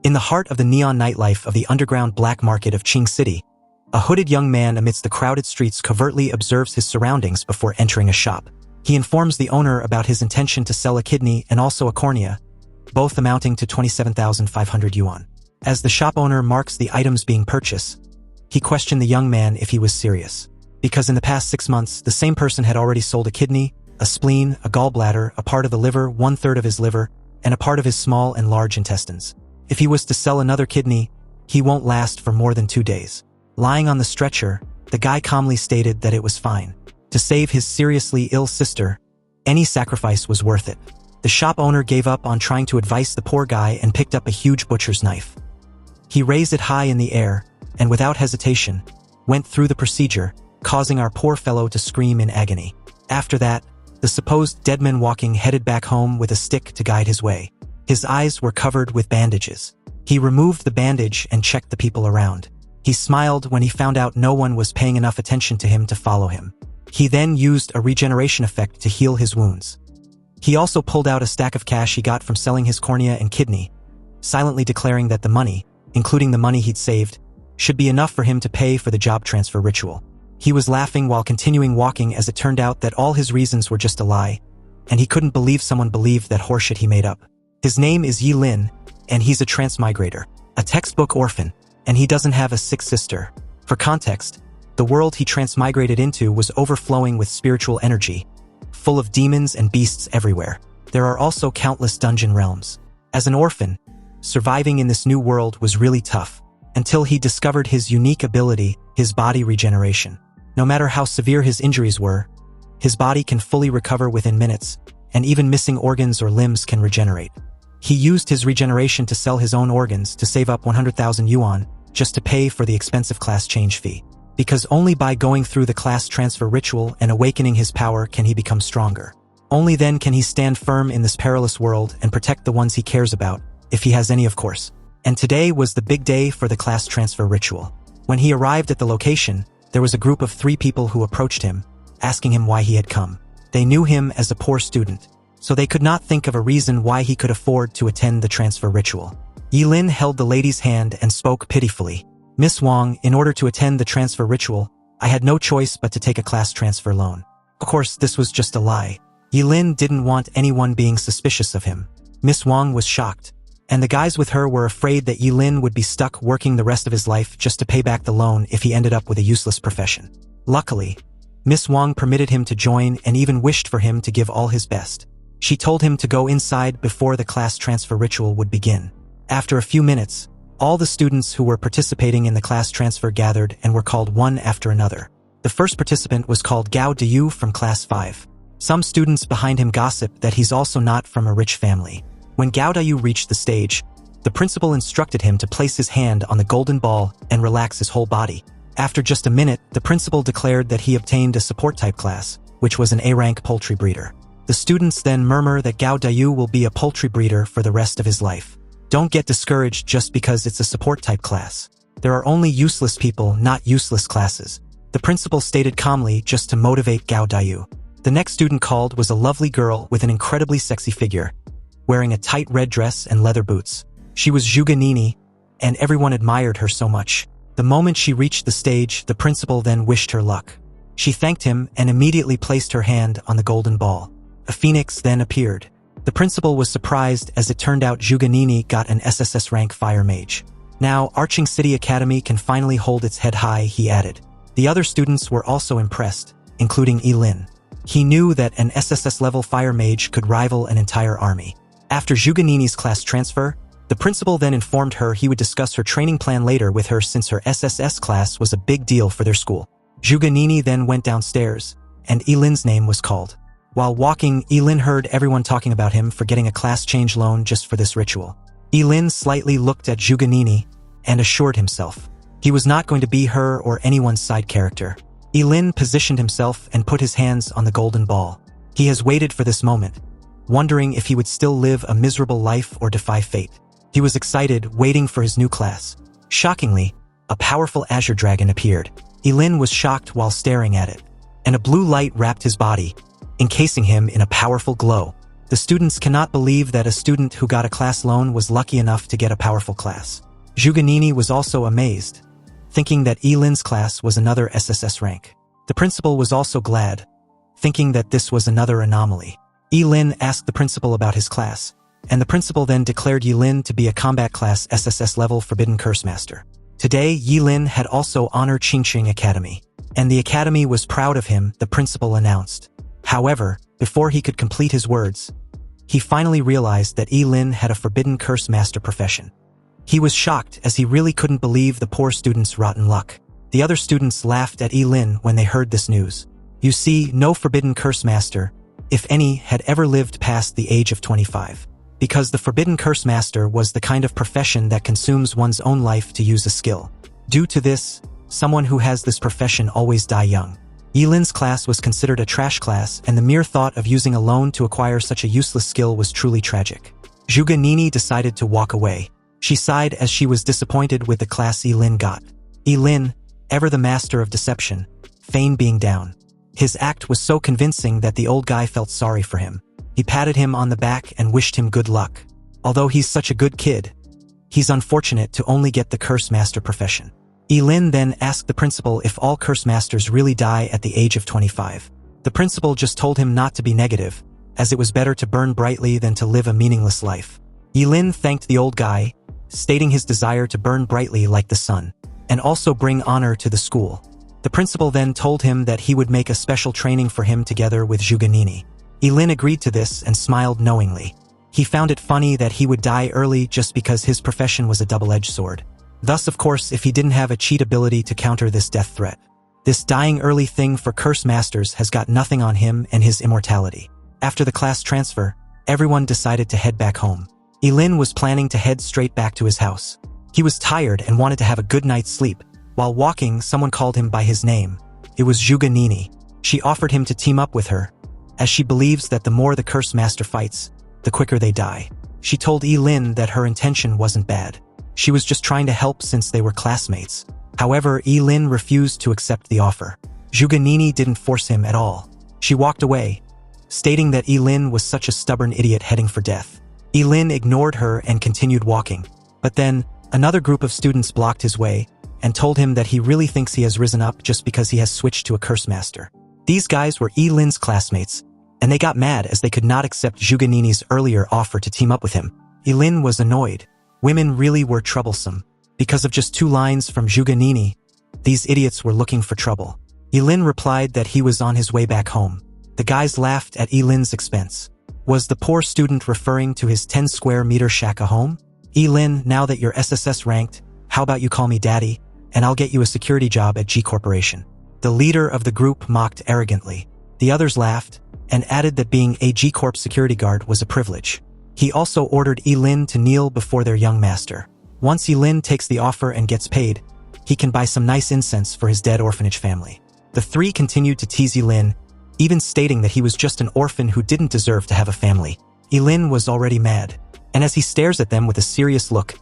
In the heart of the neon nightlife of the underground black market of Qing City, a hooded young man amidst the crowded streets covertly observes his surroundings before entering a shop. He informs the owner about his intention to sell a kidney and also a cornea, both amounting to 27,500 yuan. As the shop owner marks the items being purchased, he questioned the young man if he was serious. Because in the past 6 months, the same person had already sold a kidney, a spleen, a gallbladder, a part of the liver, 1/3 of his liver, and a part of his small and large intestines. If he was to sell another kidney, he won't last for more than 2 days. Lying on the stretcher, the guy calmly stated that it was fine. To save his seriously ill sister, any sacrifice was worth it. The shop owner gave up on trying to advise the poor guy and picked up a huge butcher's knife. He raised it high in the air, and without hesitation, went through the procedure, causing our poor fellow to scream in agony. After that, the supposed deadman walking headed back home with a stick to guide his way. His eyes were covered with bandages. He removed the bandage and checked the people around. He smiled when he found out no one was paying enough attention to him to follow him. He then used a regeneration effect to heal his wounds. He also pulled out a stack of cash he got from selling his cornea and kidney, silently declaring that the money, including the money he'd saved, should be enough for him to pay for the job transfer ritual. He was laughing while continuing walking as it turned out that all his reasons were just a lie, and he couldn't believe someone believed that horseshit he made up. His name is Ye Lin, and he's a transmigrator, a textbook orphan, and he doesn't have a sick sister. For context, the world he transmigrated into was overflowing with spiritual energy, full of demons and beasts everywhere. There are also countless dungeon realms. As an orphan, surviving in this new world was really tough, until he discovered his unique ability, his body regeneration. No matter how severe his injuries were, his body can fully recover within minutes, and even missing organs or limbs can regenerate. He used his regeneration to sell his own organs to save up 100,000 yuan just to pay for the expensive class change fee. Because only by going through the class transfer ritual and awakening his power can he become stronger. Only then can he stand firm in this perilous world and protect the ones he cares about, if he has any of course. And today was the big day for the class transfer ritual. When he arrived at the location, there was a group of 3 people who approached him, asking him why he had come. They knew him as a poor student, so they could not think of a reason why he could afford to attend the transfer ritual. Ye Lin held the lady's hand and spoke pitifully. "Miss Wang, in order to attend the transfer ritual, I had no choice but to take a class transfer loan." Of course, this was just a lie. Ye Lin didn't want anyone being suspicious of him. Miss Wang was shocked, and the guys with her were afraid that Ye Lin would be stuck working the rest of his life just to pay back the loan if he ended up with a useless profession. Luckily, Miss Wang permitted him to join and even wished for him to give all his best. She told him to go inside before the class transfer ritual would begin. After a few minutes, all the students who were participating in the class transfer gathered and were called one after another. The first participant was called Gao Diyu from class 5. Some students behind him gossiped that he's also not from a rich family. When Gao Diyu reached the stage, the principal instructed him to place his hand on the golden ball and relax his whole body. After just a minute, the principal declared that he obtained a support type class, which was an A-rank poultry breeder. The students then murmur that Gao Diyu will be a poultry breeder for the rest of his life. Don't get discouraged just because it's a support type class. There are only useless people, not useless classes, the principal stated calmly just to motivate Gao Diyu. The next student called was a lovely girl with an incredibly sexy figure, wearing a tight red dress and leather boots. She was Zhuge Nini, and everyone admired her so much. The moment she reached the stage, the principal then wished her luck. She thanked him and immediately placed her hand on the golden ball. A phoenix then appeared. The principal was surprised as it turned out Zhuge Nini got an SSS rank fire mage. Now, Arching City Academy can finally hold its head high, he added. The other students were also impressed, including Ye Lin. He knew that an SSS level fire mage could rival an entire army. After Zhuge Nini's class transfer, the principal then informed her he would discuss her training plan later with her since her SSS class was a big deal for their school. Zhuge Nini then went downstairs, and Ye Lin's name was called. While walking, Ye Lin heard everyone talking about him for getting a class change loan just for this ritual. Ye Lin slightly looked at Zhuge Nini and assured himself he was not going to be her or anyone's side character. Ye Lin positioned himself and put his hands on the golden ball. He has waited for this moment, wondering if he would still live a miserable life or defy fate. He was excited, waiting for his new class. Shockingly, a powerful azure dragon appeared. Ye Lin was shocked while staring at it, and a blue light wrapped his body, encasing him in a powerful glow. The students cannot believe that a student who got a class loan was lucky enough to get a powerful class. Zhuge Nini was also amazed, thinking that Ye Lin's class was another SSS rank. The principal was also glad, thinking that this was another anomaly. Ye Lin asked the principal about his class, and the principal then declared Ye Lin to be a combat class SSS level Forbidden Curse Master. Today, Ye Lin had also honored Qingqing Academy, and the academy was proud of him, the principal announced. However, before he could complete his words, he finally realized that Ye Lin had a Forbidden Curse Master profession. He was shocked as he really couldn't believe the poor student's rotten luck. The other students laughed at Ye Lin when they heard this news. You see, no Forbidden Curse Master, if any, had ever lived past the age of 25. Because the Forbidden Curse Master was the kind of profession that consumes one's own life to use a skill. Due to this, someone who has this profession always die young. Ye Lin's class was considered a trash class, and the mere thought of using a loan to acquire such a useless skill was truly tragic. Zhuge Nini decided to walk away. She sighed as she was disappointed with the class Ye Lin got. Ye Lin, ever the master of deception, feigned being down. His act was so convincing that the old guy felt sorry for him. He patted him on the back and wished him good luck. Although he's such a good kid, he's unfortunate to only get the Curse Master profession. Ye Lin then asked the principal if all Curse Masters really die at the age of 25. The principal just told him not to be negative, as it was better to burn brightly than to live a meaningless life. Ye Lin thanked the old guy, stating his desire to burn brightly like the sun, and also bring honor to the school. The principal then told him that he would make a special training for him together with Zhuge Nini. Ye Lin agreed to this and smiled knowingly. He found it funny that he would die early just because his profession was a double-edged sword. Thus, of course, if he didn't have a cheat ability to counter this death threat. This dying early thing for Curse Masters has got nothing on him and his immortality. After the class transfer, everyone decided to head back home. Ye Lin was planning to head straight back to his house. He was tired and wanted to have a good night's sleep. While walking, someone called him by his name. It was Zhuge Nini. She offered him to team up with her, as she believes that the more the Curse Master fights, the quicker they die. She told Ye Lin that her intention wasn't bad. She was just trying to help since they were classmates. However, Ye Lin refused to accept the offer. Zhuge Nini didn't force him at all. She walked away, stating that Ye Lin was such a stubborn idiot heading for death. Ye Lin ignored her and continued walking. But then, another group of students blocked his way and told him that he really thinks he has risen up just because he has switched to a Curse Master. These guys were Ye Lin's classmates, and they got mad as they could not accept Zhuge Nini's earlier offer to team up with him. Ye Lin was annoyed. Women really were troublesome. Because of just 2 lines from Zhuge Nini, these idiots were looking for trouble. Ye Lin replied that he was on his way back home. The guys laughed at Ye Lin's expense. Was the poor student referring to his 10 square meter shack a home? Ye Lin, now that you're SSS ranked, how about you call me daddy, and I'll get you a security job at G Corporation. The leader of the group mocked arrogantly. The others laughed, and added that being a G Corp security guard was a privilege. He also ordered Ye Lin to kneel before their young master. Once Ye Lin takes the offer and gets paid, he can buy some nice incense for his dead orphanage family. The 3 continued to tease Ye Lin, even stating that he was just an orphan who didn't deserve to have a family. Ye Lin was already mad, and as he stares at them with a serious look,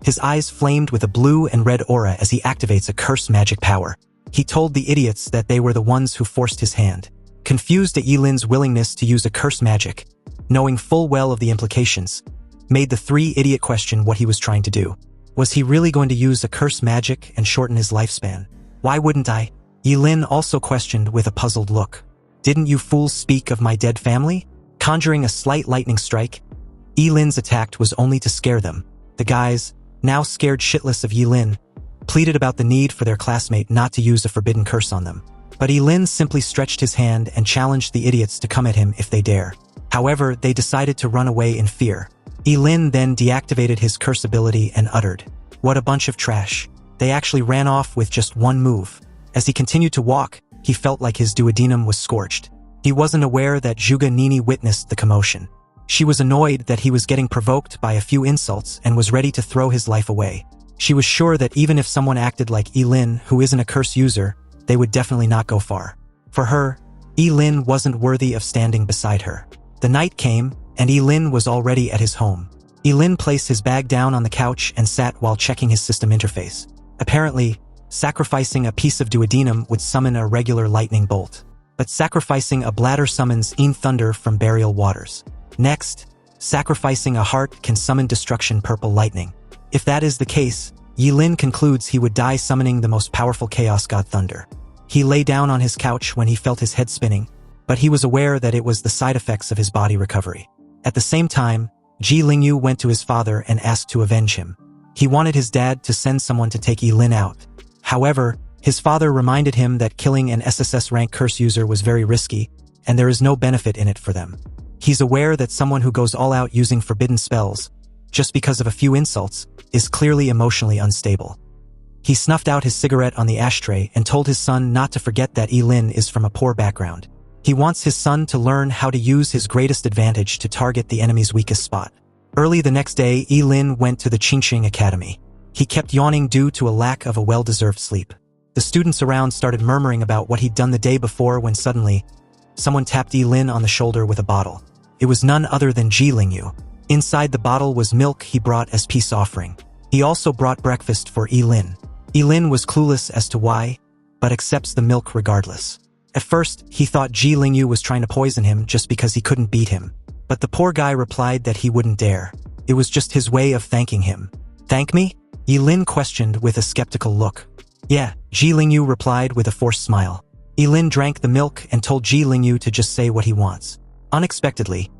his eyes flamed with a blue and red aura as he activates a curse magic power. He told the idiots that they were the ones who forced his hand. Confused at Ye Lin's willingness to use a curse magic, knowing full well of the implications, made the 3 idiot question what he was trying to do. Was he really going to use a curse magic and shorten his lifespan? Why wouldn't I? Ye Lin also questioned with a puzzled look. Didn't you fools speak of my dead family? Conjuring a slight lightning strike, Ye Lin's attack was only to scare them. The guys, now scared shitless of Ye Lin, pleaded about the need for their classmate not to use a forbidden curse on them. But Ye Lin simply stretched his hand and challenged the idiots to come at him if they dare. However, they decided to run away in fear. Ye Lin then deactivated his curse ability and uttered, "What a bunch of trash." They actually ran off with just 1 move. As he continued to walk, he felt like his duodenum was scorched. He wasn't aware that Zhuge Nini witnessed the commotion. She was annoyed that he was getting provoked by a few insults and was ready to throw his life away. She was sure that even if someone acted like Ye Lin, who isn't a curse user, they would definitely not go far. For her, Ye Lin wasn't worthy of standing beside her. The night came, and Ye Lin was already at his home. Ye Lin placed his bag down on the couch and sat while checking his system interface. Apparently, sacrificing a piece of duodenum would summon a regular lightning bolt. But sacrificing a bladder summons thunder from burial waters. Next, sacrificing a heart can summon destruction purple lightning. If that is the case, Ye Lin concludes he would die summoning the most powerful chaos god thunder. He lay down on his couch when he felt his head spinning, but he was aware that it was the side effects of his body recovery. At the same time, Ji Lingyu went to his father and asked to avenge him. He wanted his dad to send someone to take Ye Lin out. However, his father reminded him that killing an SSS-rank curse user was very risky, and there is no benefit in it for them. He's aware that someone who goes all out using forbidden spells, just because of a few insults, is clearly emotionally unstable. He snuffed out his cigarette on the ashtray and told his son not to forget that Ye Lin is from a poor background. He wants his son to learn how to use his greatest advantage to target the enemy's weakest spot. Early the next day, Ye Lin went to the Qingqing Academy. He kept yawning due to a lack of a well-deserved sleep. The students around started murmuring about what he'd done the day before when suddenly, someone tapped Ye Lin on the shoulder with a bottle. It was none other than Ji Lingyu. Inside the bottle was milk he brought as peace offering. He also brought breakfast for Ye Lin. Ye Lin was clueless as to why, but accepts the milk regardless. At first, he thought Ji Lingyu was trying to poison him just because he couldn't beat him. But the poor guy replied that he wouldn't dare. It was just his way of thanking him. "Thank me?" Ye Lin questioned with a skeptical look. "Yeah," Ji Lingyu replied with a forced smile. Ye Lin drank the milk and told Ji Lingyu to just say what he wants. Unexpectedly,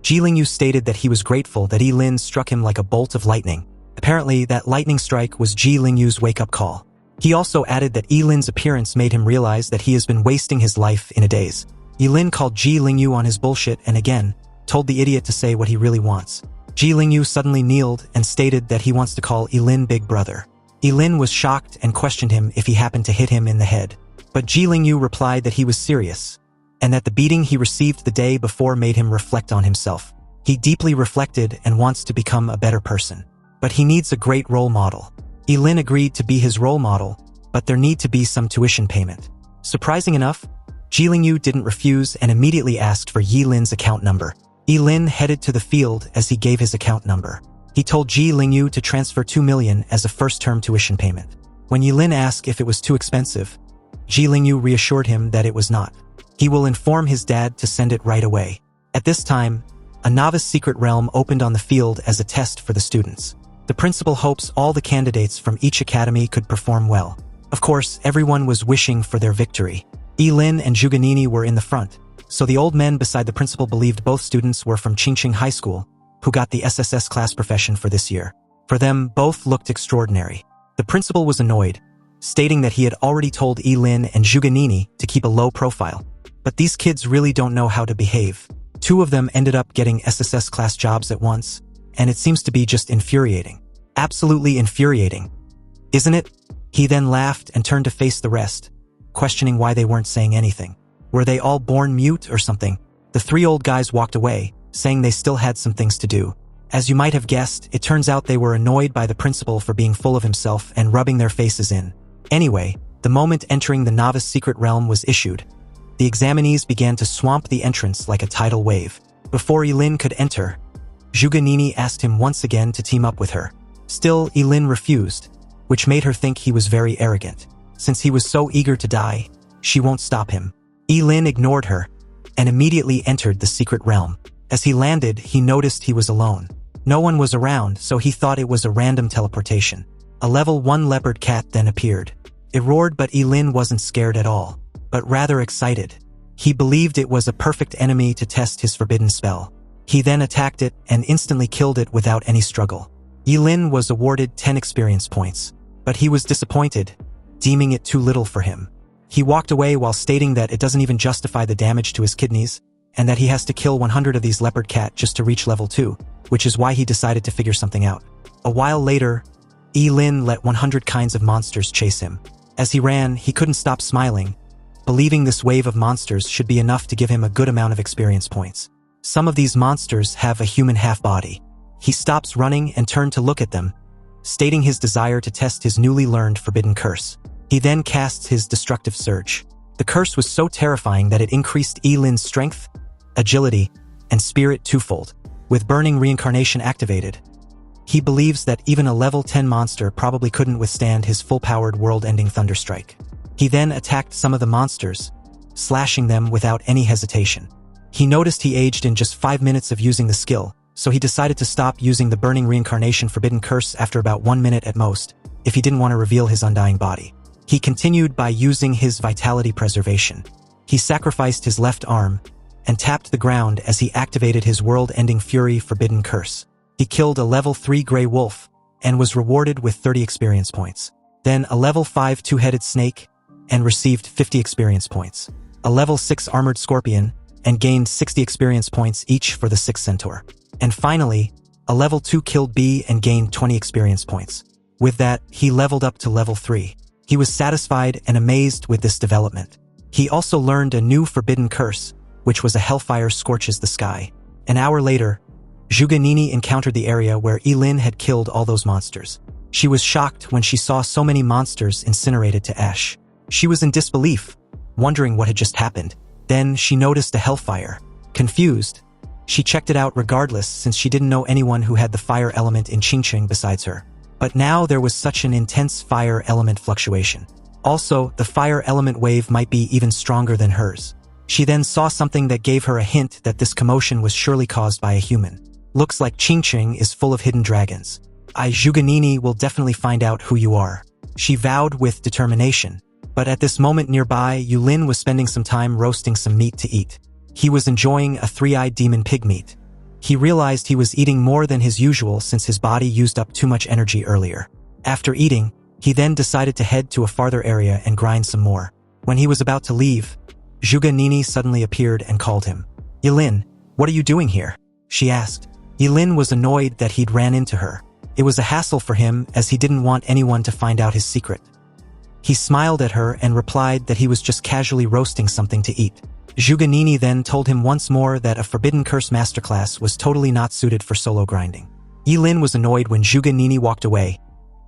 Ji Lingyu stated that he was grateful that Ye Lin struck him like a bolt of lightning. Apparently, that lightning strike was Ji Lingyu's wake-up call. He also added that Ye Lin's appearance made him realize that he has been wasting his life in a daze. Ye Lin called Ji Lingyu on his bullshit and again, told the idiot to say what he really wants. Ji Lingyu suddenly kneeled and stated that he wants to call Ye Lin big brother. Ye Lin was shocked and questioned him if he happened to hit him in the head. But Ji Lingyu replied that he was serious, and that the beating he received the day before made him reflect on himself. He deeply reflected and wants to become a better person. But he needs a great role model. Ye Lin agreed to be his role model, but there need to be some tuition payment. Surprising enough, Ji Lingyu didn't refuse and immediately asked for Ye Lin's account number. Ye Lin headed to the field as he gave his account number. He told Ji Lingyu to transfer 2 million as a first-term tuition payment. When Ye Lin asked if it was too expensive, Ji Lingyu reassured him that it was not. He will inform his dad to send it right away. At this time, a novice secret realm opened on the field as a test for the students. The principal hopes all the candidates from each academy could perform well. Of course, everyone was wishing for their victory. Ye Lin and Zhuganini were in the front, so the old men beside the principal believed both students were from Qingqing High School, who got the SSS class profession for this year. For them, both looked extraordinary. The principal was annoyed, stating that he had already told Ye Lin and Zhuganini to keep a low profile. But these kids really don't know how to behave. 2 of them ended up getting SSS class jobs at once, and it seems to be just infuriating. Absolutely infuriating. Isn't it? He then laughed and turned to face the rest, questioning why they weren't saying anything. Were they all born mute or something? The 3 old guys walked away, saying they still had some things to do. As you might have guessed, it turns out they were annoyed by the principal for being full of himself and rubbing their faces in. Anyway, the moment entering the novice secret realm was issued, the examinees began to swamp the entrance like a tidal wave. Before Ye Lin could enter, Zhuganini asked him once again to team up with her. Still, Ye Lin refused, which made her think he was very arrogant. Since he was so eager to die, she won't stop him. Ye Lin ignored her and immediately entered the secret realm. As he landed, he noticed he was alone. No one was around, so he thought it was a random teleportation. A level 1 leopard cat then appeared. It roared, but Ye Lin wasn't scared at all, but rather excited. He believed it was a perfect enemy to test his forbidden spell. He then attacked it and instantly killed it without any struggle. Ye Lin was awarded 10 experience points, but he was disappointed, deeming it too little for him. He walked away while stating that it doesn't even justify the damage to his kidneys, and that he has to kill 100 of these leopard cat just to reach level 2, which is why he decided to figure something out. A while later, Ye Lin let 100 kinds of monsters chase him. As he ran, he couldn't stop smiling, believing this wave of monsters should be enough to give him a good amount of experience points. Some of these monsters have a human half-body. He stops running and turned to look at them, stating his desire to test his newly learned forbidden curse. He then casts his destructive surge. The curse was so terrifying that it increased Ye Lin's strength, agility, and spirit twofold. With burning reincarnation activated, he believes that even a level 10 monster probably couldn't withstand his full-powered world-ending thunderstrike. He then attacked some of the monsters, slashing them without any hesitation. He noticed he aged in just 5 minutes of using the skill, so he decided to stop using the Burning Reincarnation Forbidden Curse after about 1 minute at most, if he didn't want to reveal his undying body. He continued by using his Vitality Preservation. He sacrificed his left arm and tapped the ground as he activated his world-ending Fury Forbidden Curse. He killed a level 3 Grey Wolf and was rewarded with 30 experience points. Then a level 5 Two-Headed Snake and received 50 experience points. A level 6 Armored Scorpion and gained 60 experience points each for the 6 Centaur. And finally, a level 2 Killed Bee and gained 20 experience points. With that, he leveled up to level 3. He was satisfied and amazed with this development. He also learned a new forbidden curse, which was a Hellfire Scorches the Sky. An hour later, Zhuge Nini encountered the area where Ye Lin had killed all those monsters. She was shocked when she saw so many monsters incinerated to ash. She was in disbelief, wondering what had just happened. Then she noticed a hellfire. Confused, she checked it out regardless since she didn't know anyone who had the fire element in Qingqing besides her. But now there was such an intense fire element fluctuation. Also, the fire element wave might be even stronger than hers. She then saw something that gave her a hint that this commotion was surely caused by a human. Looks like Qingqing is full of hidden dragons. Zhuge Nini will definitely find out who you are. She vowed with determination. But at this moment nearby, Ye Lin was spending some time roasting some meat to eat. He was enjoying a three-eyed demon pig meat. He realized he was eating more than his usual since his body used up too much energy earlier. After eating, he then decided to head to a farther area and grind some more. When he was about to leave, Zhuge Nini suddenly appeared and called him. Ye Lin, what are you doing here? She asked. Ye Lin was annoyed that he'd ran into her. It was a hassle for him as he didn't want anyone to find out his secret. He smiled at her and replied that he was just casually roasting something to eat. Zhuge Nini then told him once more that a Forbidden Curse Masterclass was totally not suited for solo grinding. Ye Lin was annoyed when Zhuge Nini walked away,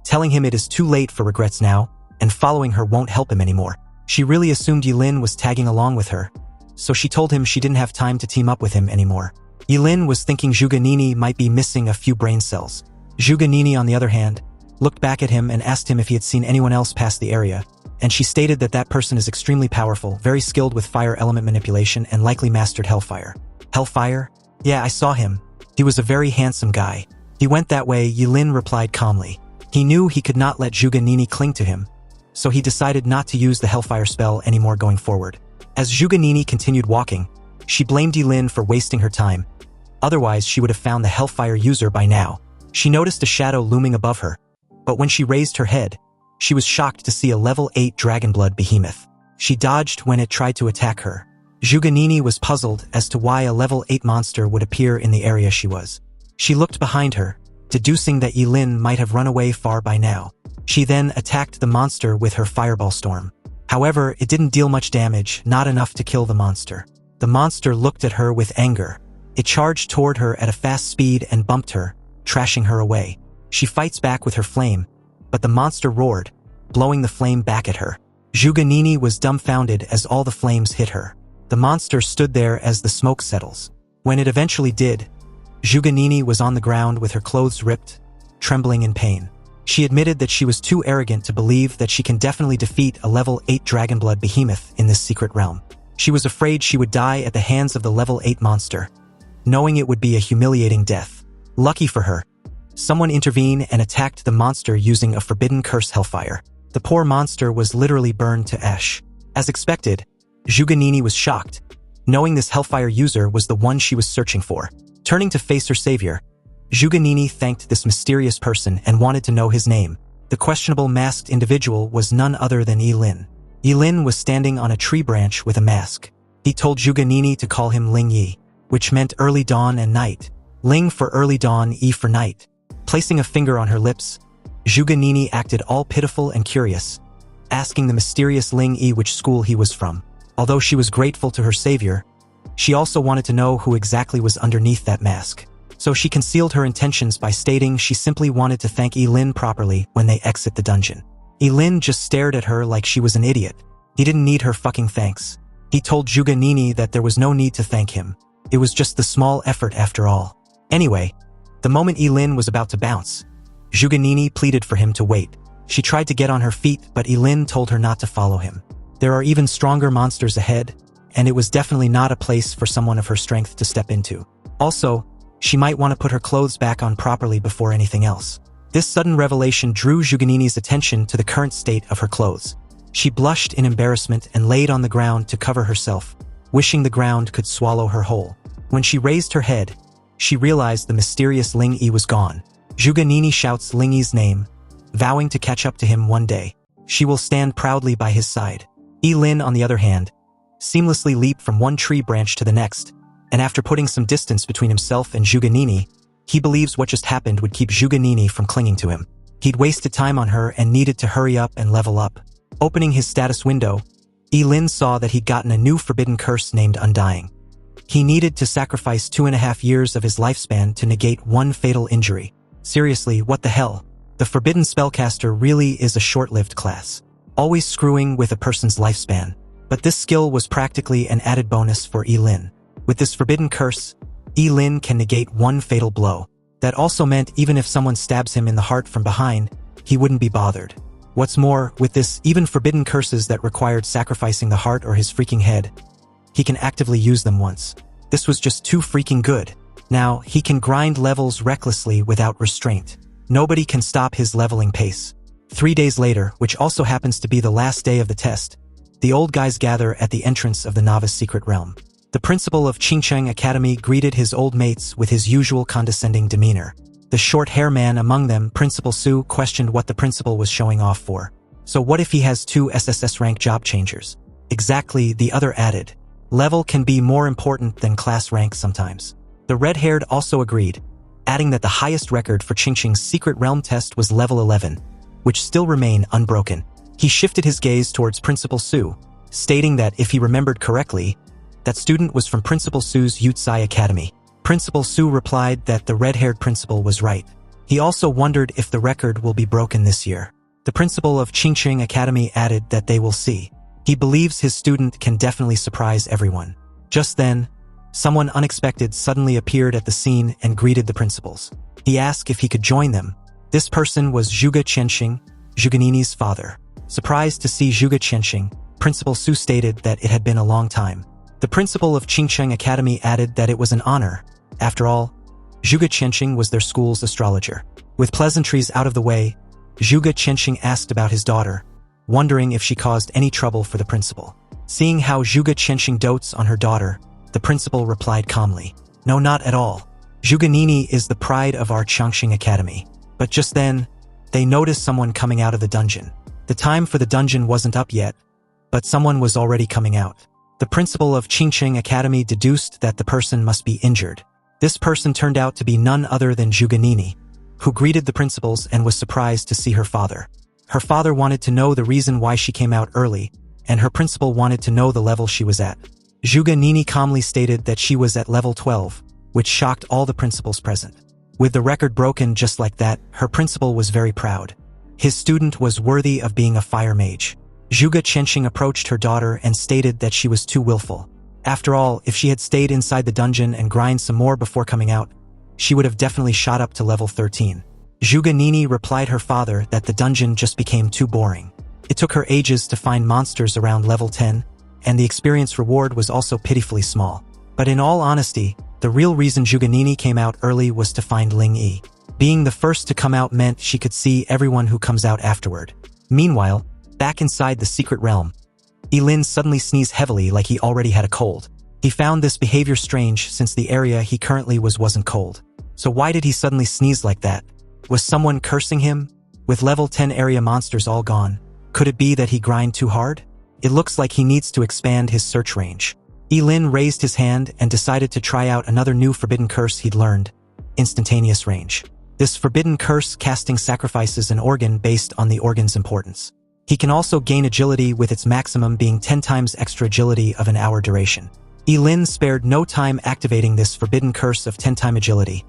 telling him it is too late for regrets now, and following her won't help him anymore. She really assumed Ye Lin was tagging along with her, so she told him she didn't have time to team up with him anymore. Ye Lin was thinking Zhuge Nini might be missing a few brain cells. Zhuge Nini, on the other hand, looked back at him and asked him if he had seen anyone else pass the area, and she stated that that person is extremely powerful, very skilled with fire element manipulation, and likely mastered Hellfire. Hellfire? Yeah, I saw him. He was a very handsome guy. He went that way, Ye Lin replied calmly. He knew he could not let Zhuge Nini cling to him, so he decided not to use the Hellfire spell anymore going forward. As Zhuge Nini continued walking, she blamed Ye Lin for wasting her time. Otherwise, she would have found the Hellfire user by now. She noticed a shadow looming above her, but when she raised her head, she was shocked to see a level 8 Dragonblood behemoth. She dodged when it tried to attack her. Zhuge Nini was puzzled as to why a level 8 monster would appear in the area she was. She looked behind her, deducing that Ye Lin might have run away far by now. She then attacked the monster with her Fireball Storm. However, it didn't deal much damage, not enough to kill the monster. The monster looked at her with anger. It charged toward her at a fast speed and bumped her, trashing her away. She fights back with her flame, but the monster roared, blowing the flame back at her. Zhuge Nini was dumbfounded as all the flames hit her. The monster stood there as the smoke settles. When it eventually did, Zhuge Nini was on the ground with her clothes ripped, trembling in pain. She admitted that she was too arrogant to believe that she can definitely defeat a level 8 Dragonblood behemoth in this secret realm. She was afraid she would die at the hands of the level 8 monster, knowing it would be a humiliating death. Lucky for her, someone intervened and attacked the monster using a Forbidden Curse Hellfire. The poor monster was literally burned to ash. As expected, Zhuge Nini was shocked, knowing this Hellfire user was the one she was searching for. Turning to face her savior, Zhuge Nini thanked this mysterious person and wanted to know his name. The questionable masked individual was none other than Ye Lin. Ye Lin was standing on a tree branch with a mask. He told Zhuge Nini to call him Ling Yi, which meant early dawn and night. Ling for early dawn, Yi for night. Placing a finger on her lips, Zhuge Nini acted all pitiful and curious, asking the mysterious Ling Yi which school he was from. Although she was grateful to her savior, she also wanted to know who exactly was underneath that mask. So she concealed her intentions by stating she simply wanted to thank Ye Lin properly when they exit the dungeon. Ye Lin just stared at her like she was an idiot. He didn't need her fucking thanks. He told Zhuge Nini that there was no need to thank him. It was just the small effort after all. Anyway, the moment Ye Lin was about to bounce, Zhuge Nini pleaded for him to wait. She tried to get on her feet, but Ye Lin told her not to follow him. There are even stronger monsters ahead, and it was definitely not a place for someone of her strength to step into. Also, she might want to put her clothes back on properly before anything else. This sudden revelation drew Zhuganini's attention to the current state of her clothes. She blushed in embarrassment and laid on the ground to cover herself, wishing the ground could swallow her whole. When she raised her head, she realized the mysterious Ling Yi was gone. Zhuganini shouts Ling Yi's name, vowing to catch up to him one day. She will stand proudly by his side. Ye Lin, on the other hand, seamlessly leaped from one tree branch to the next, and after putting some distance between himself and Zhuganini, he believes what just happened would keep Zhuganini from clinging to him. He'd wasted time on her and needed to hurry up and level up. Opening his status window, Ye Lin saw that he'd gotten a new forbidden curse named Undying. He needed to sacrifice 2.5 years of his lifespan to negate one fatal injury. Seriously, what the hell? The Forbidden Spellcaster really is a short-lived class, always screwing with a person's lifespan. But this skill was practically an added bonus for Ye Lin. With this forbidden curse, Ye Lin can negate one fatal blow. That also meant even if someone stabs him in the heart from behind, he wouldn't be bothered. What's more, with this, even forbidden curses that required sacrificing the heart or his freaking head, he can actively use them once. This was just too freaking good. Now, he can grind levels recklessly without restraint. Nobody can stop his leveling pace. 3 days later, which also happens to be the last day of the test, the old guys gather at the entrance of the novice secret realm. The principal of Qingcheng Academy greeted his old mates with his usual condescending demeanor. The short-hair man among them, Principal Su, questioned what the principal was showing off for. So what if he has 2 SSS-rank job changers? Exactly, the other added. Level can be more important than class rank sometimes. The red-haired also agreed, adding that the highest record for Qingcheng's secret realm test was level 11, which still remained unbroken. He shifted his gaze towards Principal Su, stating that if he remembered correctly, that student was from Principal Su's Yutsai Academy. Principal Su replied that the red-haired principal was right. He also wondered if the record will be broken this year. The principal of Qingcheng Academy added that they will see. He believes his student can definitely surprise everyone. Just then, someone unexpected suddenly appeared at the scene and greeted the principals. He asked if he could join them. This person was Zhuge Qianxing, Zhuganini's father. Surprised to see Zhuge Qianxing, Principal Su stated that it had been a long time. The principal of Qingcheng Academy added that it was an honor. After all, Zhuge Qianxing was their school's astrologer. With pleasantries out of the way, Zhuge Qianxing asked about his daughter, wondering if she caused any trouble for the principal. Seeing how Zhuge Qianxing dotes on her daughter, the principal replied calmly, "No, not at all. Zhuganini is the pride of our Qianxing Academy." But just then, they noticed someone coming out of the dungeon. The time for the dungeon wasn't up yet, but someone was already coming out. The principal of Qingcheng Academy deduced that the person must be injured. This person turned out to be none other than Zhuganini, who greeted the principals and was surprised to see her father. Her father wanted to know the reason why she came out early, and her principal wanted to know the level she was at. Zhuganini calmly stated that she was at level 12, which shocked all the principals present. With the record broken just like that, her principal was very proud. His student was worthy of being a fire mage. Zhuge Qianxing approached her daughter and stated that she was too willful. After all, if she had stayed inside the dungeon and grind some more before coming out, she would have definitely shot up to level 13. Zhuganini replied her father that the dungeon just became too boring. It took her ages to find monsters around level 10, and the experience reward was also pitifully small. But in all honesty, the real reason Zhuganini came out early was to find Ling Yi. Being the first to come out meant she could see everyone who comes out afterward. Meanwhile, back inside the secret realm, Ye Lin suddenly sneezed heavily like he already had a cold. He found this behavior strange since the area he currently wasn't cold. So why did he suddenly sneeze like that? Was someone cursing him? With level 10 area monsters all gone, could it be that he grind too hard? It looks like he needs to expand his search range. Ye Lin raised his hand and decided to try out another new forbidden curse he'd learned, instantaneous range. This forbidden curse casting sacrifices an organ based on the organ's importance. He can also gain agility with its maximum being 10 times extra agility of an hour duration. Ye Lin spared no time activating this forbidden curse of 10-time agility,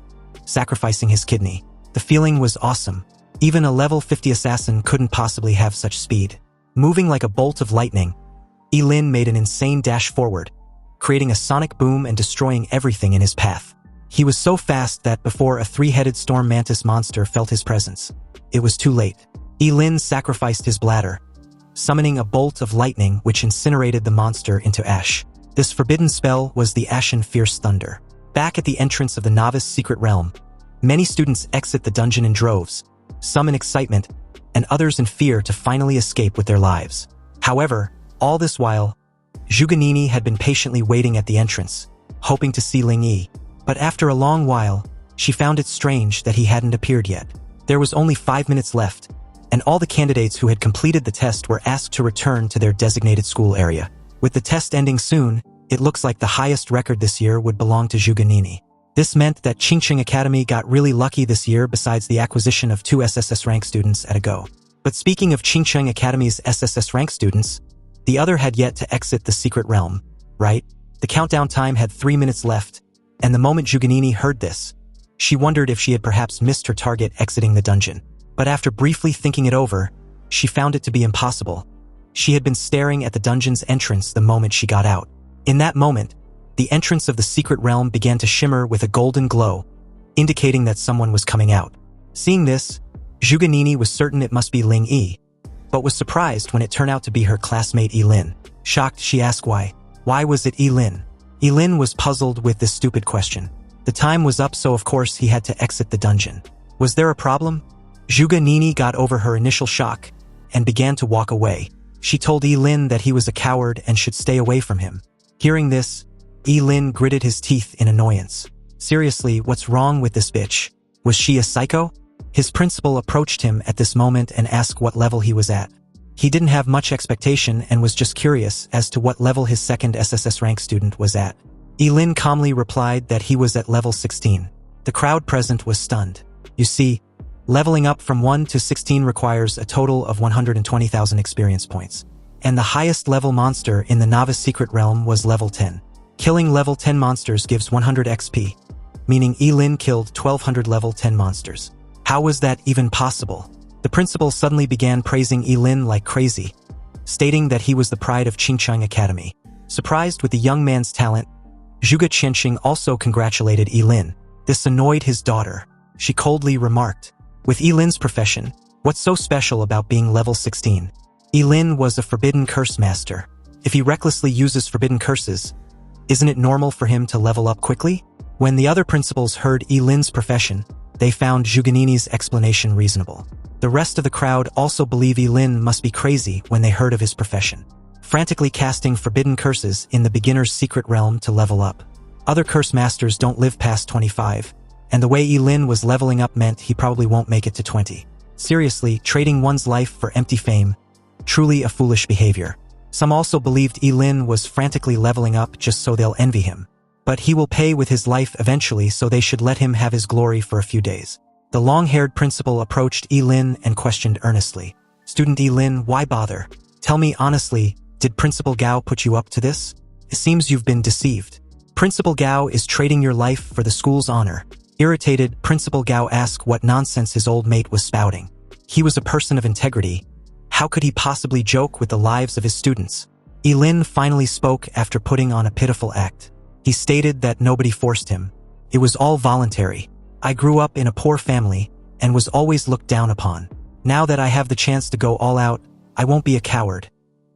sacrificing his kidney. The feeling was awesome. Even a level 50 assassin couldn't possibly have such speed. Moving like a bolt of lightning, Ye Lin made an insane dash forward, creating a sonic boom and destroying everything in his path. He was so fast that before a 3-headed storm mantis monster felt his presence, it was too late. Ye Lin sacrificed his bladder, summoning a bolt of lightning which incinerated the monster into ash. This forbidden spell was the Ashen Fierce Thunder. Back at the entrance of the Novice Secret Realm, many students exit the dungeon in droves, some in excitement, and others in fear to finally escape with their lives. However, all this while, Zhuge had been patiently waiting at the entrance, hoping to see Ling Yi. But after a long while, she found it strange that he hadn't appeared yet. There was only 5 minutes left, and all the candidates who had completed the test were asked to return to their designated school area. With the test ending soon, it looks like the highest record this year would belong to Zhuge. This meant that Qingcheng Academy got really lucky this year besides the acquisition of 2 SSS rank students at a go. But speaking of Qingcheng Academy's SSS rank students, the other had yet to exit the secret realm, right? The countdown time had 3 minutes left, and the moment Zhuge heard this, she wondered if she had perhaps missed her target exiting the dungeon. But after briefly thinking it over, she found it to be impossible. She had been staring at the dungeon's entrance the moment she got out. In that moment, the entrance of the secret realm began to shimmer with a golden glow, indicating that someone was coming out. Seeing this, Zhuge was certain it must be Ling Yi, but was surprised when it turned out to be her classmate Ye Lin. Shocked, she asked why. Why was it Ye Lin? Ye Lin was puzzled with this stupid question. The time was up, so of course he had to exit the dungeon. Was there a problem? Zhuge got over her initial shock and began to walk away. She told Ye Lin that he was a coward and should stay away from him. Hearing this, Ye Lin gritted his teeth in annoyance. Seriously, what's wrong with this bitch? Was she a psycho? His principal approached him at this moment and asked what level he was at. He didn't have much expectation and was just curious as to what level his second SSS rank student was at. Ye Lin calmly replied that he was at level 16. The crowd present was stunned. You see, leveling up from 1 to 16 requires a total of 120,000 experience points. And the highest level monster in the Novice Secret Realm was level 10. Killing level 10 monsters gives 100 XP, meaning Ye Lin killed 1,200 level 10 monsters. How was that even possible? The principal suddenly began praising Ye Lin like crazy, stating that he was the pride of Qingcheng Academy. Surprised with the young man's talent, Zhuge Qianqing also congratulated Ye Lin. This annoyed his daughter. She coldly remarked, "With Ye Lin's profession, what's so special about being level 16? Ye Lin was a forbidden curse master. If he recklessly uses forbidden curses, isn't it normal for him to level up quickly?" When the other principals heard Ye Lin's profession, they found Zhuge explanation reasonable. The rest of the crowd also believe Ye Lin must be crazy when they heard of his profession, frantically casting forbidden curses in the beginner's secret realm to level up. Other curse masters don't live past 25, and the way Ye Lin was leveling up meant he probably won't make it to 20. Seriously, trading one's life for empty fame, truly a foolish behavior. Some also believed Ye Lin was frantically leveling up just so they'll envy him. But he will pay with his life eventually, so they should let him have his glory for a few days. The long-haired principal approached Ye Lin and questioned earnestly, "Student Ye Lin, why bother? Tell me honestly, did Principal Gao put you up to this? It seems you've been deceived. Principal Gao is trading your life for the school's honor." Irritated, Principal Gao asked what nonsense his old mate was spouting. He was a person of integrity. How could he possibly joke with the lives of his students? Ye Lin finally spoke after putting on a pitiful act. He stated that nobody forced him. It was all voluntary. "I grew up in a poor family and was always looked down upon. Now that I have the chance to go all out, I won't be a coward.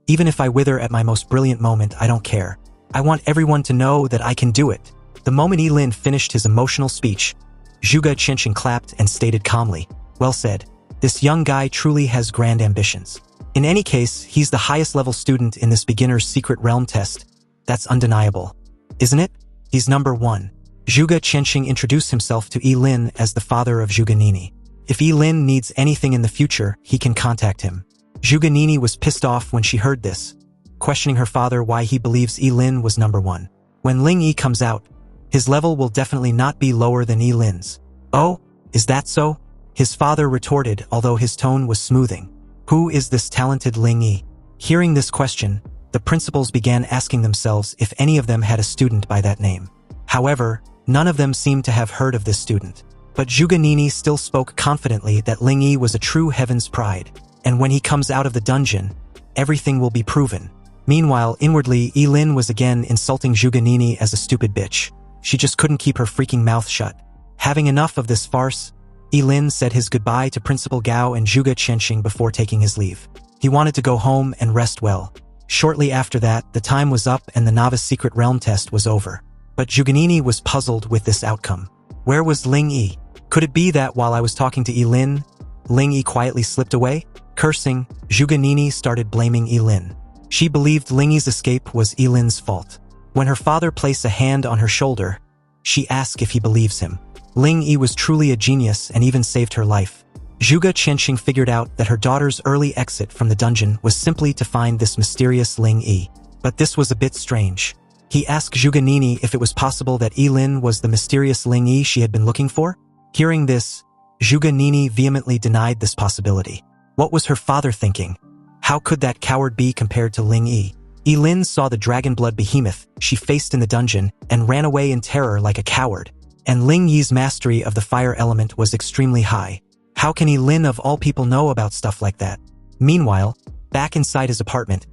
Even if I wither at my most brilliant moment, I don't care. I want everyone to know that I can do it." The moment Ye Lin finished his emotional speech, Zhuge Qianqing clapped and stated calmly, "Well said. This young guy truly has grand ambitions. In any case, he's the highest level student in this beginner's secret realm test. That's undeniable, isn't it? He's number 1. Zhuge Qianqing introduced himself to Ye Lin as the father of Zhuge. If Ye Lin needs anything in the future, he can contact him. Zhuge was pissed off when she heard this, questioning her father why he believes Ye Lin was number 1. When Ling Yi comes out, his level will definitely not be lower than Ye Lin's. "Oh, is that so?" his father retorted, although his tone was smoothing. "Who is this talented Ling Yi?" Hearing this question, the principals began asking themselves if any of them had a student by that name. However, none of them seemed to have heard of this student. But Zhuge still spoke confidently that Ling Yi was a true heaven's pride, and when he comes out of the dungeon, everything will be proven. Meanwhile, inwardly, Ye Lin was again insulting Zhuge as a stupid bitch. She just couldn't keep her freaking mouth shut. Having enough of this farce, Ye Lin said his goodbye to Principal Gao and Zhuge Qianqing before taking his leave. He wanted to go home and rest well. Shortly after that, the time was up and the novice secret realm test was over. But Zhuganini was puzzled with this outcome. Where was Ling Yi? Could it be that while I was talking to Ye Lin, Ling Yi quietly slipped away? Cursing, Zhuganini started blaming Ye Lin. She believed Ling Yi's escape was Ye Lin's fault. When her father placed a hand on her shoulder, she asked if he believes him. Ling Yi was truly a genius and even saved her life. Zhuge Qianxing figured out that her daughter's early exit from the dungeon was simply to find this mysterious Ling Yi. But this was a bit strange. He asked Zhuganini if it was possible that Ye Lin was the mysterious Ling Yi she had been looking for. Hearing this, Zhuganini vehemently denied this possibility. What was her father thinking? How could that coward be compared to Ling Yi? Ye Lin saw the dragon blood behemoth she faced in the dungeon and ran away in terror like a coward. And Ling Yi's mastery of the fire element was extremely high. How can Ye Lin of all people know about stuff like that? Meanwhile, back inside his apartment,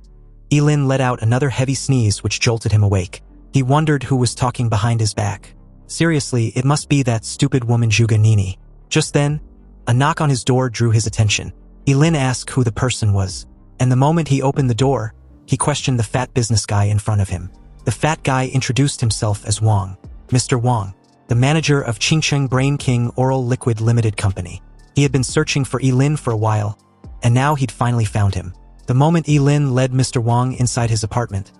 Ye Lin let out another heavy sneeze which jolted him awake. He wondered who was talking behind his back. Seriously, it must be that stupid woman Zhuganini. Just then, a knock on his door drew his attention. Ye Lin asked who the person was, and the moment he opened the door, he questioned the fat business guy in front of him. The fat guy introduced himself as Wang. Mr. Wang, the manager of Qingcheng Brain King Oral Liquid Limited Company. He had been searching for Ye Lin for a while, and now he'd finally found him. The moment Ye Lin led Mr. Wang inside his apartment,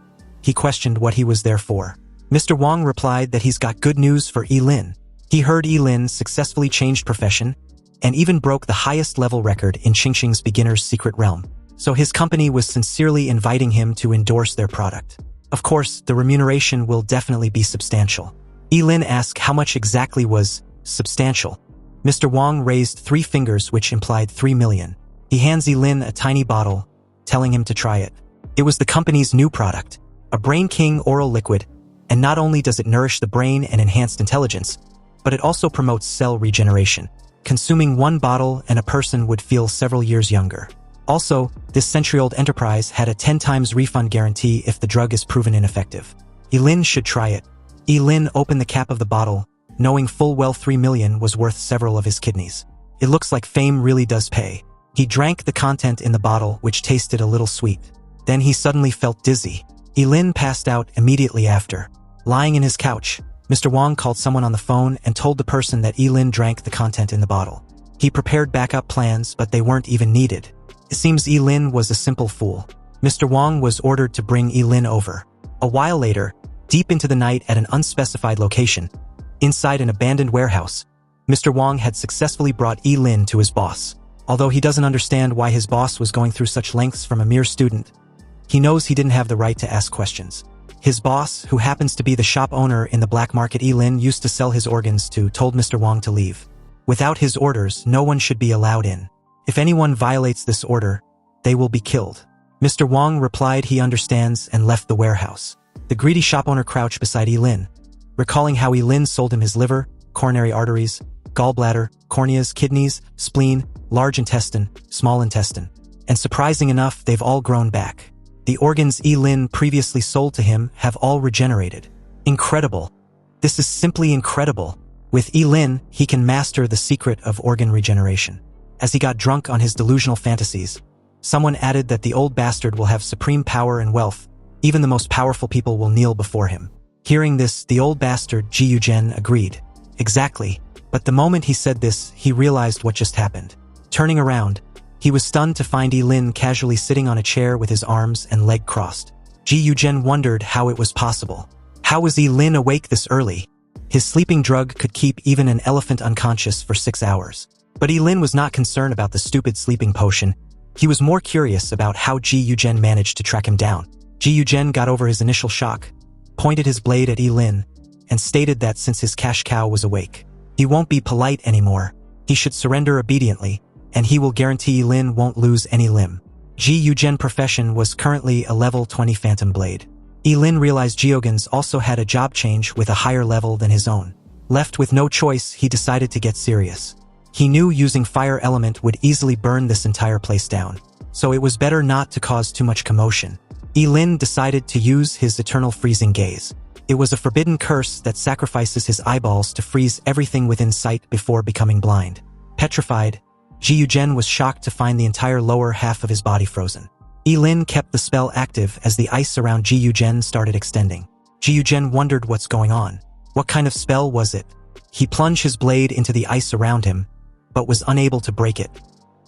he questioned what he was there for. Mr. Wang replied that he's got good news for Ye Lin. He heard Ye Lin successfully changed profession and even broke the highest level record in Qingcheng's beginner's secret realm. So his company was sincerely inviting him to endorse their product. Of course, the remuneration will definitely be substantial. Ye Lin asked how much exactly was substantial. Mr. Wang raised 3 fingers which implied 3 million. He hands Ye Lin a tiny bottle, telling him to try it. It was the company's new product, a Brain King oral liquid, and not only does it nourish the brain and enhance intelligence, but it also promotes cell regeneration. Consuming 1 bottle and a person would feel several years younger. Also, this century-old enterprise had a 10 times refund guarantee if the drug is proven ineffective. Ye Lin should try it. Ye Lin opened the cap of the bottle, knowing full well 3 million was worth several of his kidneys. It looks like fame really does pay. He drank the content in the bottle, which tasted a little sweet. Then he suddenly felt dizzy. Ye Lin passed out immediately after. Lying in his couch, Mr. Wang called someone on the phone and told the person that Ye Lin drank the content in the bottle. He prepared backup plans, but they weren't even needed. It seems Ye Lin was a simple fool. Mr. Wang was ordered to bring Ye Lin over. A while later, deep into the night at an unspecified location, inside an abandoned warehouse, Mr. Wang had successfully brought Ye Lin to his boss. Although he doesn't understand why his boss was going through such lengths from a mere student, he knows he didn't have the right to ask questions. His boss, who happens to be the shop owner in the black market Ye Lin used to sell his organs to, told Mr. Wang to leave. Without his orders, no one should be allowed in. If anyone violates this order, they will be killed. Mr. Wang replied he understands and left the warehouse. The greedy shop owner crouched beside Ye Lin, recalling how Ye Lin sold him his liver, coronary arteries, gallbladder, corneas, kidneys, spleen, large intestine, small intestine. And surprising enough, they've all grown back. The organs Ye Lin previously sold to him have all regenerated. Incredible. This is simply incredible. With Ye Lin, he can master the secret of organ regeneration. As he got drunk on his delusional fantasies, someone added that the old bastard will have supreme power and wealth. Even the most powerful people will kneel before him. Hearing this, the old bastard Ji Yuzhen agreed. Exactly. But the moment he said this, he realized what just happened. Turning around, he was stunned to find Ye Lin casually sitting on a chair with his arms and leg crossed. Ji Yuzhen wondered how it was possible. How was Ye Lin awake this early? His sleeping drug could keep even an elephant unconscious for 6 hours. But Ye Lin was not concerned about the stupid sleeping potion. He was more curious about how Ji Yuzhen managed to track him down. Ji Yuzhen got over his initial shock, pointed his blade at Ye Lin, and stated that since his cash cow was awake, he won't be polite anymore. He should surrender obediently, and he will guarantee Ye Lin won't lose any limb. Ji Yuzhen's profession was currently a level 20 phantom blade. Ye Lin realized Geogans also had a job change with a higher level than his own. Left with no choice, he decided to get serious. He knew using fire element would easily burn this entire place down, so it was better not to cause too much commotion. Ye Lin decided to use his eternal freezing gaze. It was a forbidden curse that sacrifices his eyeballs to freeze everything within sight before becoming blind. Petrified, Ji Yuzhen was shocked to find the entire lower half of his body frozen. Ye Lin kept the spell active as the ice around Ji Yugen started extending. Ji Yugen wondered what's going on. What kind of spell was it? He plunged his blade into the ice around him, but was unable to break it.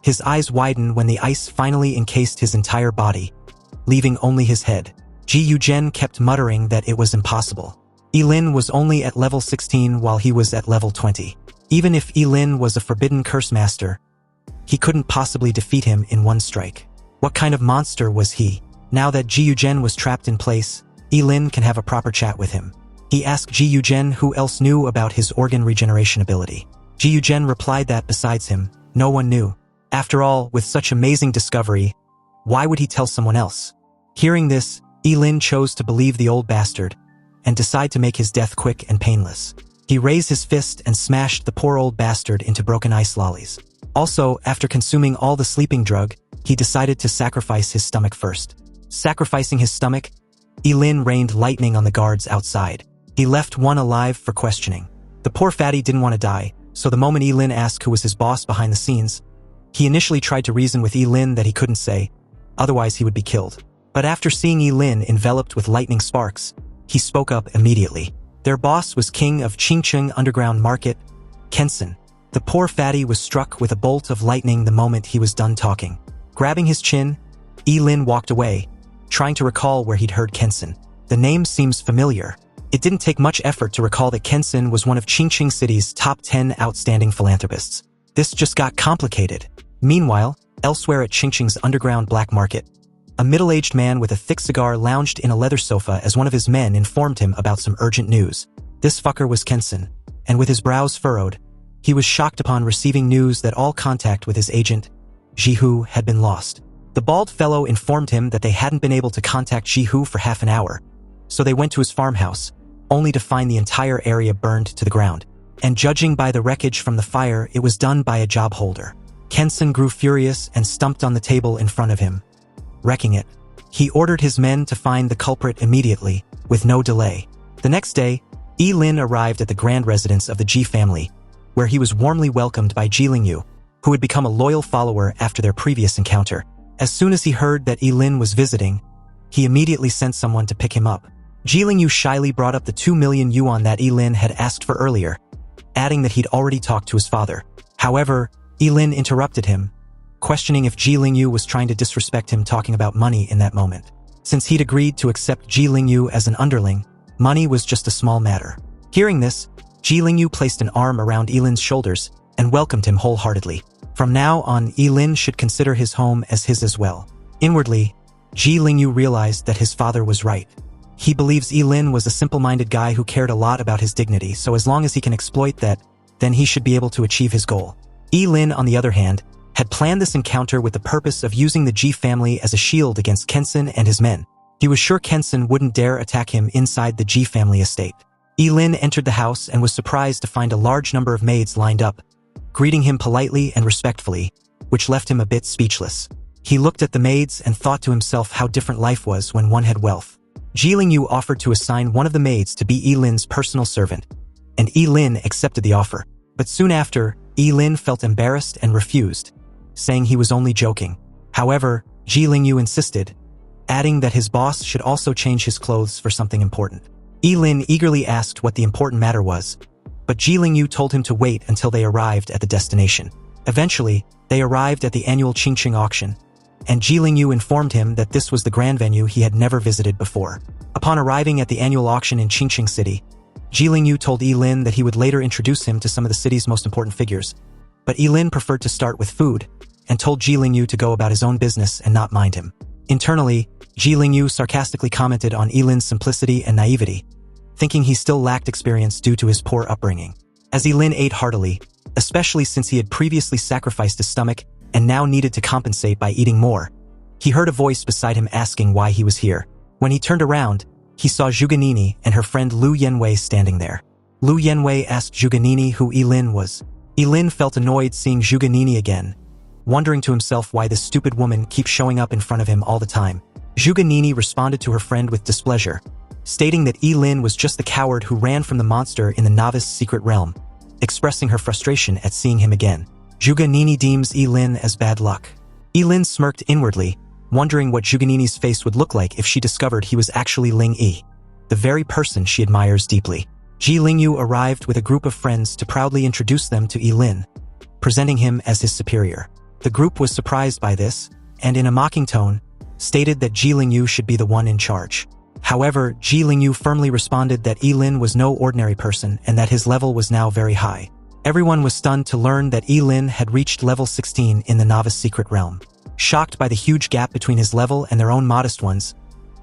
His eyes widened when the ice finally encased his entire body, leaving only his head. Ji Yugen kept muttering that it was impossible. Ye Lin was only at level 16 while he was at level 20. Even if Ye Lin was a forbidden curse master, he couldn't possibly defeat him in one strike. What kind of monster was he? Now that Ji Yugen was trapped in place, Ye Lin can have a proper chat with him. He asked Ji Yugen who else knew about his organ regeneration ability. Ji Yugen replied that besides him, no one knew. After all, with such amazing discovery, why would he tell someone else? Hearing this, Ye Lin chose to believe the old bastard and decide to make his death quick and painless. He raised his fist and smashed the poor old bastard into broken ice lollies. Also, after consuming all the sleeping drug, he decided to sacrifice his stomach first. Sacrificing his stomach, Ye Lin rained lightning on the guards outside. He left one alive for questioning. The poor fatty didn't want to die, so the moment Ye Lin asked who was his boss behind the scenes, he initially tried to reason with Ye Lin that he couldn't say, otherwise he would be killed. But after seeing Ye Lin enveloped with lightning sparks, he spoke up immediately. Their boss was king of Qingcheng Underground Market, Kensen. The poor fatty was struck with a bolt of lightning the moment he was done talking. Grabbing his chin, Ye Lin walked away, trying to recall where he'd heard Kensen. The name seems familiar. It didn't take much effort to recall that Kensen was one of Qingcheng City's top 10 outstanding philanthropists. This just got complicated. Meanwhile, elsewhere at Qingcheng's underground black market, a middle-aged man with a thick cigar lounged in a leather sofa as one of his men informed him about some urgent news. This fucker was Kensen, and with his brows furrowed, he was shocked upon receiving news that all contact with his agent, Jihu, had been lost. The bald fellow informed him that they hadn't been able to contact Jihu for half an hour, so they went to his farmhouse, only to find the entire area burned to the ground. And judging by the wreckage from the fire, it was done by a job holder. Kensen grew furious and stumped on the table in front of him, wrecking it. He ordered his men to find the culprit immediately, with no delay. The next day, Ye Lin arrived at the grand residence of the Ji family, where he was warmly welcomed by Ji Lingyu, who had become a loyal follower after their previous encounter. As soon as he heard that Ye Lin was visiting, he immediately sent someone to pick him up. Ji Lingyu shyly brought up the 2 million yuan that Ye Lin had asked for earlier, adding that he'd already talked to his father. However, Ye Lin interrupted him, questioning if Ji Lingyu was trying to disrespect him talking about money in that moment. Since he'd agreed to accept Ji Lingyu as an underling, money was just a small matter. Hearing this, Ji Lingyu placed an arm around Ye Lin's shoulders and welcomed him wholeheartedly. From now on, Ye Lin should consider his home as his as well. Inwardly, Ji Lingyu realized that his father was right. He believes Ye Lin was a simple-minded guy who cared a lot about his dignity, so as long as he can exploit that, then he should be able to achieve his goal. Ye Lin, on the other hand, had planned this encounter with the purpose of using the Ji family as a shield against Kensen and his men. He was sure Kensen wouldn't dare attack him inside the Ji family estate. Ye Lin entered the house and was surprised to find a large number of maids lined up, greeting him politely and respectfully, which left him a bit speechless. He looked at the maids and thought to himself how different life was when one had wealth. Ji Lingyu offered to assign one of the maids to be Ye Lin's personal servant, and Ye Lin accepted the offer. But soon after, Ye Lin felt embarrassed and refused, saying he was only joking. However, Ji Lingyu insisted, adding that his boss should also change his clothes for something important. Ye Lin eagerly asked what the important matter was, but Ji Lingyu told him to wait until they arrived at the destination. Eventually, they arrived at the annual Qingcheng auction, and Ji Lingyu informed him that this was the grand venue he had never visited before. Upon arriving at the annual auction in Qingcheng City, Ji Lingyu told Ye Lin that he would later introduce him to some of the city's most important figures, but Ye Lin preferred to start with food, and told Ji Lingyu to go about his own business and not mind him. Internally, Ji Lingyu sarcastically commented on Ye Lin's simplicity and naivety, thinking he still lacked experience due to his poor upbringing. As Ye Lin ate heartily, especially since he had previously sacrificed his stomach and now needed to compensate by eating more, he heard a voice beside him asking why he was here. When he turned around, he saw Zhuganini and her friend Lu Yanwei standing there. Lu Yanwei asked Zhuganini who Ye Lin was. Ye Lin felt annoyed seeing Zhuganini again, wondering to himself why this stupid woman keeps showing up in front of him all the time. Zhuganini responded to her friend with displeasure, stating that Ye Lin was just the coward who ran from the monster in the novice secret realm, expressing her frustration at seeing him again. Zhuganini deems Ye Lin as bad luck. Ye Lin smirked inwardly, wondering what Zhuganini's face would look like if she discovered he was actually Ling Yi, the very person she admires deeply. Ji Lingyu arrived with a group of friends to proudly introduce them to Ye Lin, presenting him as his superior. The group was surprised by this, and in a mocking tone, stated that Ji Lingyu should be the one in charge. However, Ji Lingyu firmly responded that Ye Lin was no ordinary person and that his level was now very high. Everyone was stunned to learn that Ye Lin had reached level 16 in the novice secret realm. Shocked by the huge gap between his level and their own modest ones,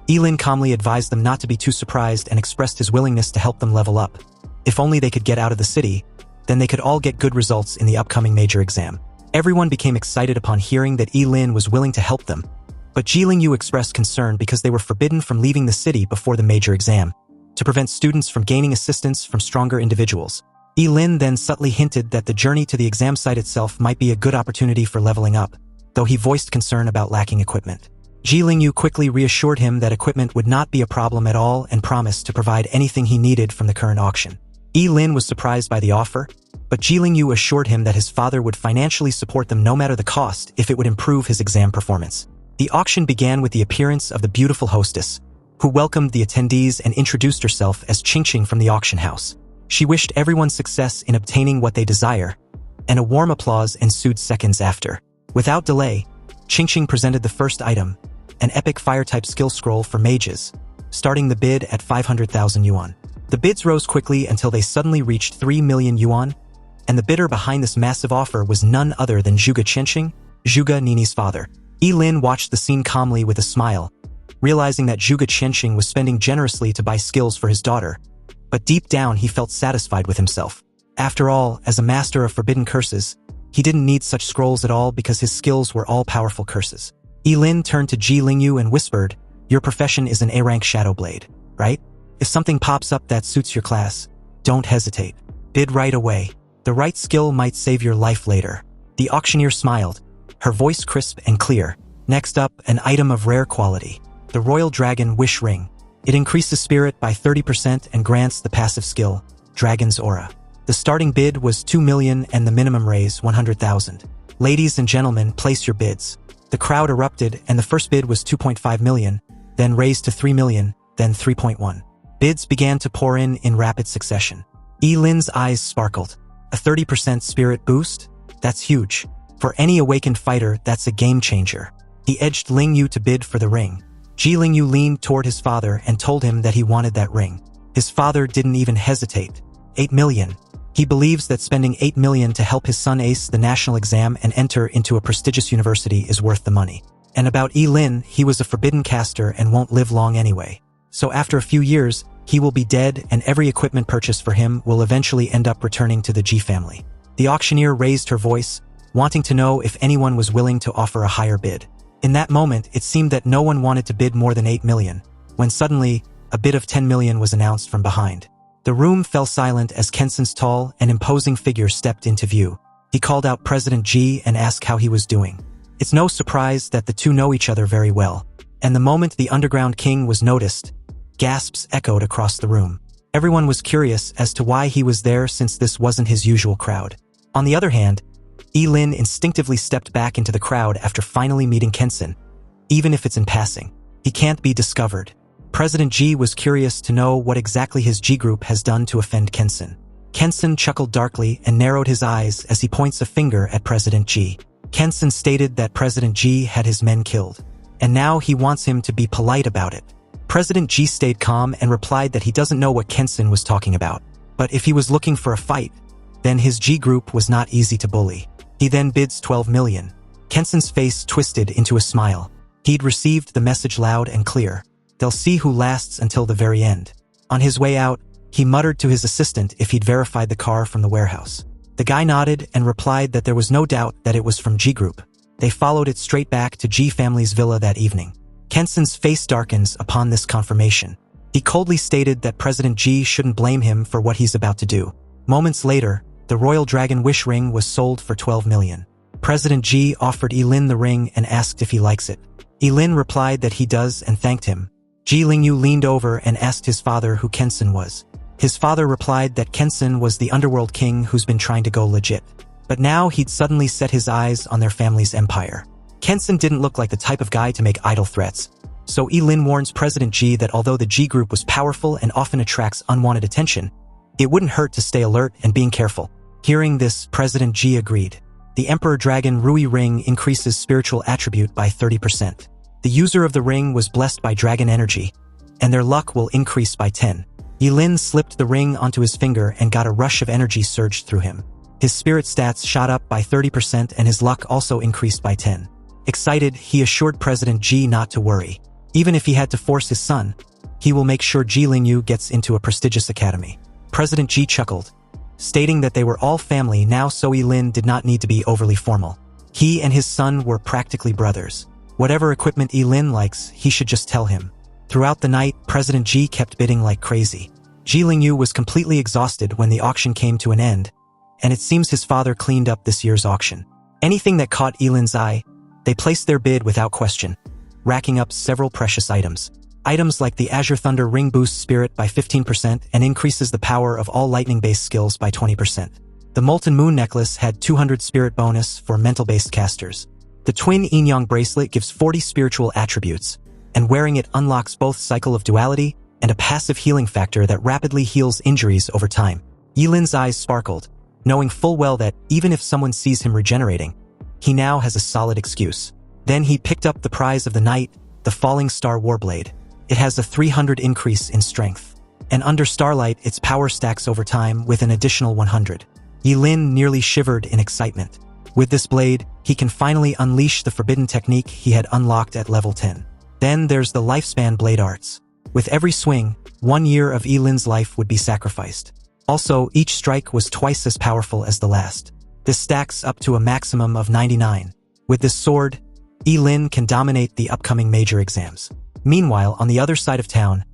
Ye Lin calmly advised them not to be too surprised and expressed his willingness to help them level up. If only they could get out of the city, then they could all get good results in the upcoming major exam. Everyone became excited upon hearing that Ye Lin was willing to help them, but Ji Lingyu expressed concern because they were forbidden from leaving the city before the major exam, to prevent students from gaining assistance from stronger individuals. Ye Lin then subtly hinted that the journey to the exam site itself might be a good opportunity for leveling up, though he voiced concern about lacking equipment. Ji Lingyu quickly reassured him that equipment would not be a problem at all and promised to provide anything he needed from the current auction. Ye Lin was surprised by the offer, but Ji Lingyu assured him that his father would financially support them no matter the cost if it would improve his exam performance. The auction began with the appearance of the beautiful hostess, who welcomed the attendees and introduced herself as Qingqing from the auction house. She wished everyone success in obtaining what they desire, and a warm applause ensued seconds after. Without delay, Qingqing presented the first item, an epic fire-type skill scroll for mages, starting the bid at 500,000 yuan. The bids rose quickly until they suddenly reached 3 million yuan, and the bidder behind this massive offer was none other than Zhuge Qianqing, Zhuganini's father. Ye Lin watched the scene calmly with a smile, realizing that Zhuge Qianqing was spending generously to buy skills for his daughter, but deep down he felt satisfied with himself. After all, as a master of forbidden curses, he didn't need such scrolls at all because his skills were all-powerful curses. Ye Lin turned to Ji Lingyu and whispered, "Your profession is an A-rank shadow blade, right? If something pops up that suits your class, don't hesitate. Bid right away. The right skill might save your life later." The auctioneer smiled, her voice crisp and clear. Next up, an item of rare quality. The Royal Dragon Wish Ring. It increases spirit by 30% and grants the passive skill, Dragon's Aura. The starting bid was 2 million and the minimum raise 100,000. Ladies and gentlemen, place your bids. The crowd erupted and the first bid was 2.5 million, then raised to 3 million, then 3.1. Bids began to pour in rapid succession. Ye Lin's eyes sparkled. A 30% spirit boost? That's huge. For any awakened fighter, that's a game changer. He edged Lingyu to bid for the ring. Ji Lingyu leaned toward his father and told him that he wanted that ring. His father didn't even hesitate. 8 million. He believes that spending 8 million to help his son ace the national exam and enter into a prestigious university is worth the money. And about Ye Lin, he was a forbidden caster and won't live long anyway. So after a few years, he will be dead and every equipment purchased for him will eventually end up returning to the Ji family. The auctioneer raised her voice, wanting to know if anyone was willing to offer a higher bid. In that moment, it seemed that no one wanted to bid more than 8 million, when suddenly, a bid of 10 million was announced from behind. The room fell silent as Kenson's tall and imposing figure stepped into view. He called out President Ji and asked how he was doing. It's no surprise that the two know each other very well, and the moment the Underground King was noticed, gasps echoed across the room. Everyone was curious as to why he was there since this wasn't his usual crowd. On the other hand, Ye Lin instinctively stepped back into the crowd after finally meeting Kenson, even if it's in passing. He can't be discovered. President Ji was curious to know what exactly his G group has done to offend Kenson. Kenson chuckled darkly and narrowed his eyes as he points a finger at President Ji. Kenson stated that President Ji had his men killed, and now he wants him to be polite about it. President Ji stayed calm and replied that he doesn't know what Kenson was talking about, but if he was looking for a fight, then his G group was not easy to bully. He then bids 12 million. Kenson's face twisted into a smile. He'd received the message loud and clear. They'll see who lasts until the very end. On his way out, he muttered to his assistant if he'd verified the car from the warehouse. The guy nodded and replied that there was no doubt that it was from G Group. They followed it straight back to G family's villa that evening. Kenson's face darkens upon this confirmation. He coldly stated that President Ji shouldn't blame him for what he's about to do. Moments later, the Royal Dragon Wish Ring was sold for 12 million. President Ji offered Ye Lin the ring and asked if he likes it. Ye Lin replied that he does and thanked him. Ji Lingyu leaned over and asked his father who Kenson was. His father replied that Kenson was the underworld king who's been trying to go legit. But now he'd suddenly set his eyes on their family's empire. Kenson didn't look like the type of guy to make idle threats. So Ye Lin warns President Ji that although the Ji group was powerful and often attracts unwanted attention, it wouldn't hurt to stay alert and being careful. Hearing this, President Ji agreed. The Emperor Dragon Rui ring increases spiritual attribute by 30%. The user of the ring was blessed by dragon energy, and their luck will increase by 10. Ye Lin slipped the ring onto his finger and got a rush of energy surged through him. His spirit stats shot up by 30% and his luck also increased by 10. Excited, he assured President Ji not to worry. Even if he had to force his son, he will make sure Ji Lingyu gets into a prestigious academy. President Ji chuckled, stating that they were all family now, so Ye Lin did not need to be overly formal. He and his son were practically brothers. Whatever equipment Ye Lin likes, he should just tell him. Throughout the night, President Ji kept bidding like crazy. Ji Lingyu was completely exhausted when the auction came to an end, and it seems his father cleaned up this year's auction. Anything that caught Ye Lin's eye, they placed their bid without question, racking up several precious items. Items like the Azure Thunder Ring boosts spirit by 15% and increases the power of all lightning-based skills by 20%. The Molten Moon necklace had 200 spirit bonus for mental-based casters. The Twin Yin-Yang bracelet gives 40 spiritual attributes, and wearing it unlocks both Cycle of Duality and a passive healing factor that rapidly heals injuries over time. Ye Lin's eyes sparkled, knowing full well that even if someone sees him regenerating, he now has a solid excuse. Then he picked up the prize of the night, the Falling Star Warblade. It has a 300 increase in strength, and under starlight its power stacks over time with an additional 100. Ye Lin nearly shivered in excitement. With this blade, he can finally unleash the forbidden technique he had unlocked at level 10. Then there's the Lifespan Blade Arts. With every swing, 1 year of Ye Lin's life would be sacrificed. Also, each strike was twice as powerful as the last. This stacks up to a maximum of 99. With this sword, Ye Lin can dominate the upcoming major exams. Meanwhile, on the other side of town,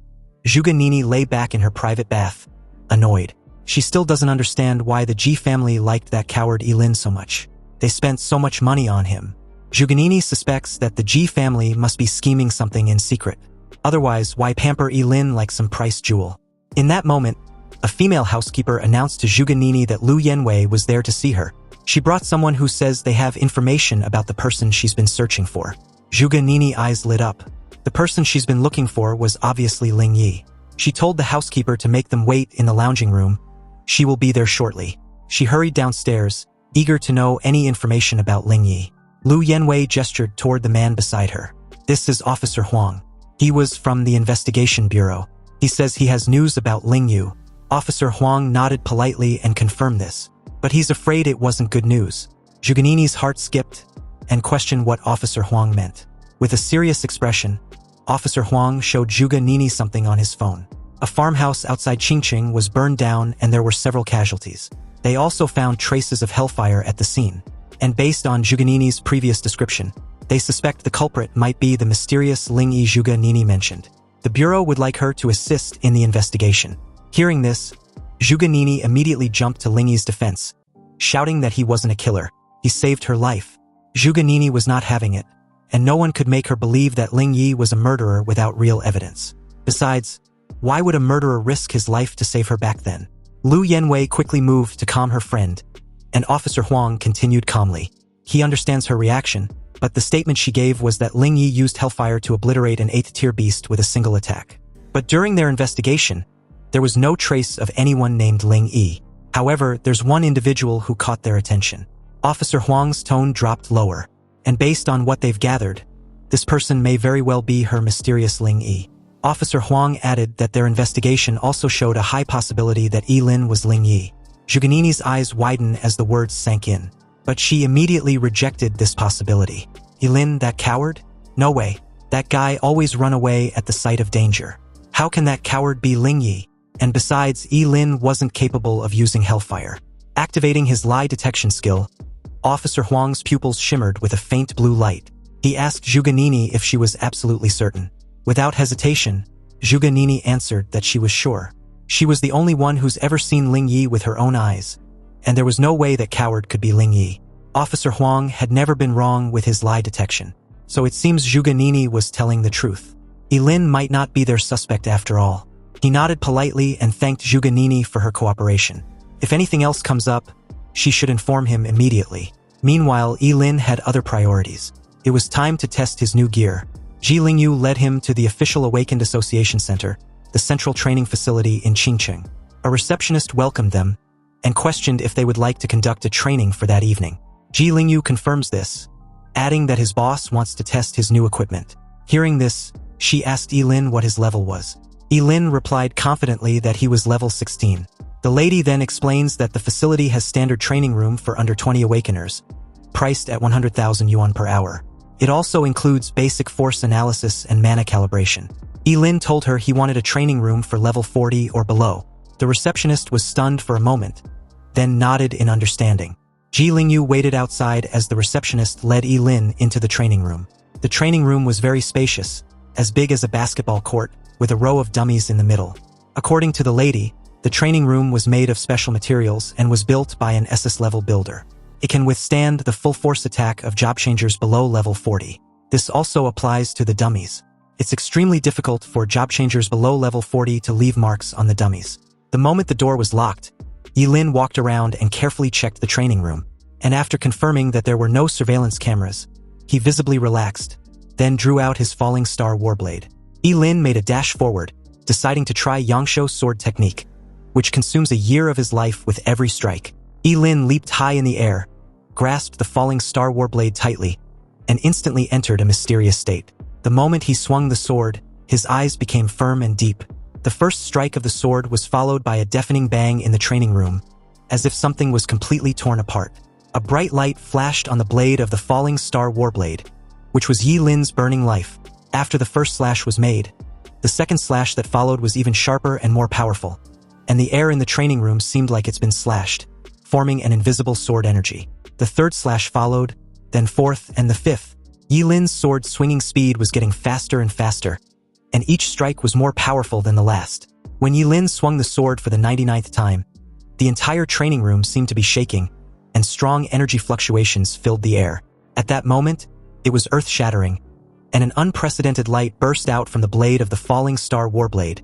Zhuge Nini lay back in her private bath, annoyed. She still doesn't understand why the Ji family liked that coward Ye Lin so much. They spent so much money on him. Zhuge Nini suspects that the Ji family must be scheming something in secret. Otherwise, why pamper Ye Lin like some priced jewel? In that moment, a female housekeeper announced to Zhuge Nini that Lu Yanwei was there to see her. She brought someone who says they have information about the person she's been searching for. Zhuge Nini's eyes lit up. The person she's been looking for was obviously Ling Yi. She told the housekeeper to make them wait in the lounging room. She will be there shortly. She hurried downstairs, eager to know any information about Ling Yi. Lu Yanwei gestured toward the man beside her. This is Officer Huang. He was from the Investigation Bureau. He says he has news about Ling Yu. Officer Huang nodded politely and confirmed this. But he's afraid it wasn't good news. Zhuge Nini's heart skipped and questioned what Officer Huang meant. With a serious expression, Officer Huang showed Zhuge Nini something on his phone. A farmhouse outside Qingqing was burned down and there were several casualties. They also found traces of hellfire at the scene. And based on Zhuge Nini's previous description, they suspect the culprit might be the mysterious Ling Yi Zhuge Nini mentioned. The Bureau would like her to assist in the investigation. Hearing this, Zhuge Nini immediately jumped to Ling Yi's defense, shouting that he wasn't a killer. He saved her life. Zhuge Nini was not having it, and no one could make her believe that Ling Yi was a murderer without real evidence. Besides, why would a murderer risk his life to save her back then? Lu Yanwei quickly moved to calm her friend, and Officer Huang continued calmly. He understands her reaction, but the statement she gave was that Ling Yi used hellfire to obliterate an 8th-tier beast with a single attack. But during their investigation, there was no trace of anyone named Ling Yi. However, there's one individual who caught their attention. Officer Huang's tone dropped lower, and based on what they've gathered, this person may very well be her mysterious Ling Yi. Officer Huang added that their investigation also showed a high possibility that Ye Lin was Ling Yi. Zhuge Nini's eyes widened as the words sank in, but she immediately rejected this possibility. Ye Lin, that coward? No way. That guy always run away at the sight of danger. How can that coward be Ling Yi? And besides, Ye Lin wasn't capable of using hellfire. Activating his lie detection skill, Officer Huang's pupils shimmered with a faint blue light. He asked Zhuge Nini if she was absolutely certain. Without hesitation, Zhuge Nini answered that she was sure. She was the only one who's ever seen Ling Yi with her own eyes, and there was no way that coward could be Ling Yi. Officer Huang had never been wrong with his lie detection, so it seems Zhuge Nini was telling the truth. Ye Lin might not be their suspect after all. He nodded politely and thanked Zhuge Nini for her cooperation. If anything else comes up, she should inform him immediately. Meanwhile, Ye Lin had other priorities. It was time to test his new gear. Ye Lin led him to the official Awakened Association Center, the central training facility in Qingcheng. A receptionist welcomed them and questioned if they would like to conduct a training for that evening. Ye Lin confirms this, adding that his boss wants to test his new equipment. Hearing this, she asked Ye Lin what his level was. Ye Lin replied confidently that he was level 16. The lady then explains that the facility has standard training room for under 20 awakeners, priced at 100,000 yuan per hour. It also includes basic force analysis and mana calibration. Ye Lin told her he wanted a training room for level 40 or below. The receptionist was stunned for a moment, then nodded in understanding. Ye Lin waited outside as the receptionist led Ye Lin into the training room. The training room was very spacious, as big as a basketball court, with a row of dummies in the middle. According to the lady, the training room was made of special materials and was built by an SS-level builder. It can withstand the full force attack of job changers below level 40. This also applies to the dummies. It's extremely difficult for job changers below level 40 to leave marks on the dummies. The moment the door was locked, Ye Lin walked around and carefully checked the training room, and after confirming that there were no surveillance cameras, he visibly relaxed, then drew out his falling star warblade. Ye Lin made a dash forward, deciding to try Yangshuo's sword technique, which consumes a year of his life with every strike. Ye Lin leaped high in the air, grasped the falling star warblade tightly, and instantly entered a mysterious state. The moment he swung the sword, his eyes became firm and deep. The first strike of the sword was followed by a deafening bang in the training room, as if something was completely torn apart. A bright light flashed on the blade of the falling star warblade, which was Ye Lin's burning life. After the first slash was made, the second slash that followed was even sharper and more powerful, and the air in the training room seemed like it's been slashed, forming an invisible sword energy. The third slash followed, then fourth and the fifth. Ye Lin's sword swinging speed was getting faster and faster, and each strike was more powerful than the last. When Ye Lin swung the sword for the 99th time, the entire training room seemed to be shaking, and strong energy fluctuations filled the air. At that moment, it was earth-shattering, and an unprecedented light burst out from the blade of the falling star warblade,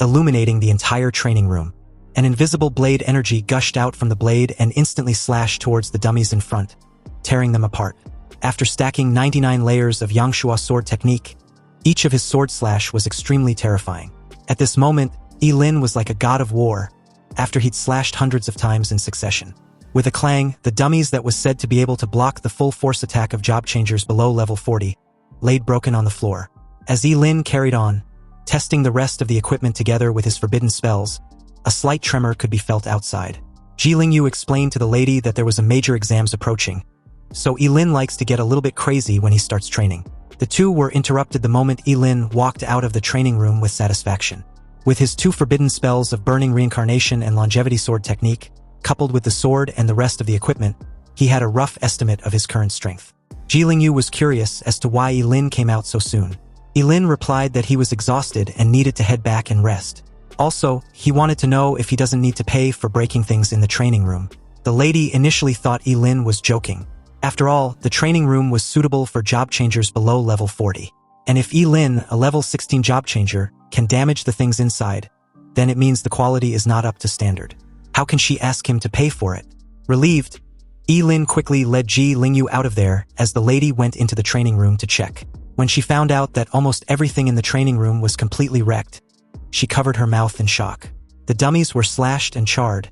illuminating the entire training room. An invisible blade energy gushed out from the blade and instantly slashed towards the dummies in front, tearing them apart. After stacking 99 layers of Yangshuo sword technique, each of his sword slash was extremely terrifying. At this moment, Ye Lin was like a god of war, after he'd slashed hundreds of times in succession. With a clang, the dummies that was said to be able to block the full force attack of job changers below level 40 laid broken on the floor. As Ye Lin carried on, testing the rest of the equipment together with his forbidden spells, a slight tremor could be felt outside. Ye Lin explained to the lady that there was a major exams approaching, so Ye Lin likes to get a little bit crazy when he starts training. The two were interrupted the moment Ye Lin walked out of the training room with satisfaction. With his two forbidden spells of Burning Reincarnation and Longevity Sword Technique, coupled with the sword and the rest of the equipment, he had a rough estimate of his current strength. Ye Lin was curious as to why Ye Lin came out so soon. Ye Lin replied that he was exhausted and needed to head back and rest. Also, he wanted to know if he doesn't need to pay for breaking things in the training room. The lady initially thought Ye Lin was joking. After all, the training room was suitable for job changers below level 40. And if Ye Lin, a level 16 job changer, can damage the things inside, then it means the quality is not up to standard. How can she ask him to pay for it? Relieved, Ye Lin quickly led Ye Lin out of there as the lady went into the training room to check. When she found out that almost everything in the training room was completely wrecked, she covered her mouth in shock. The dummies were slashed and charred,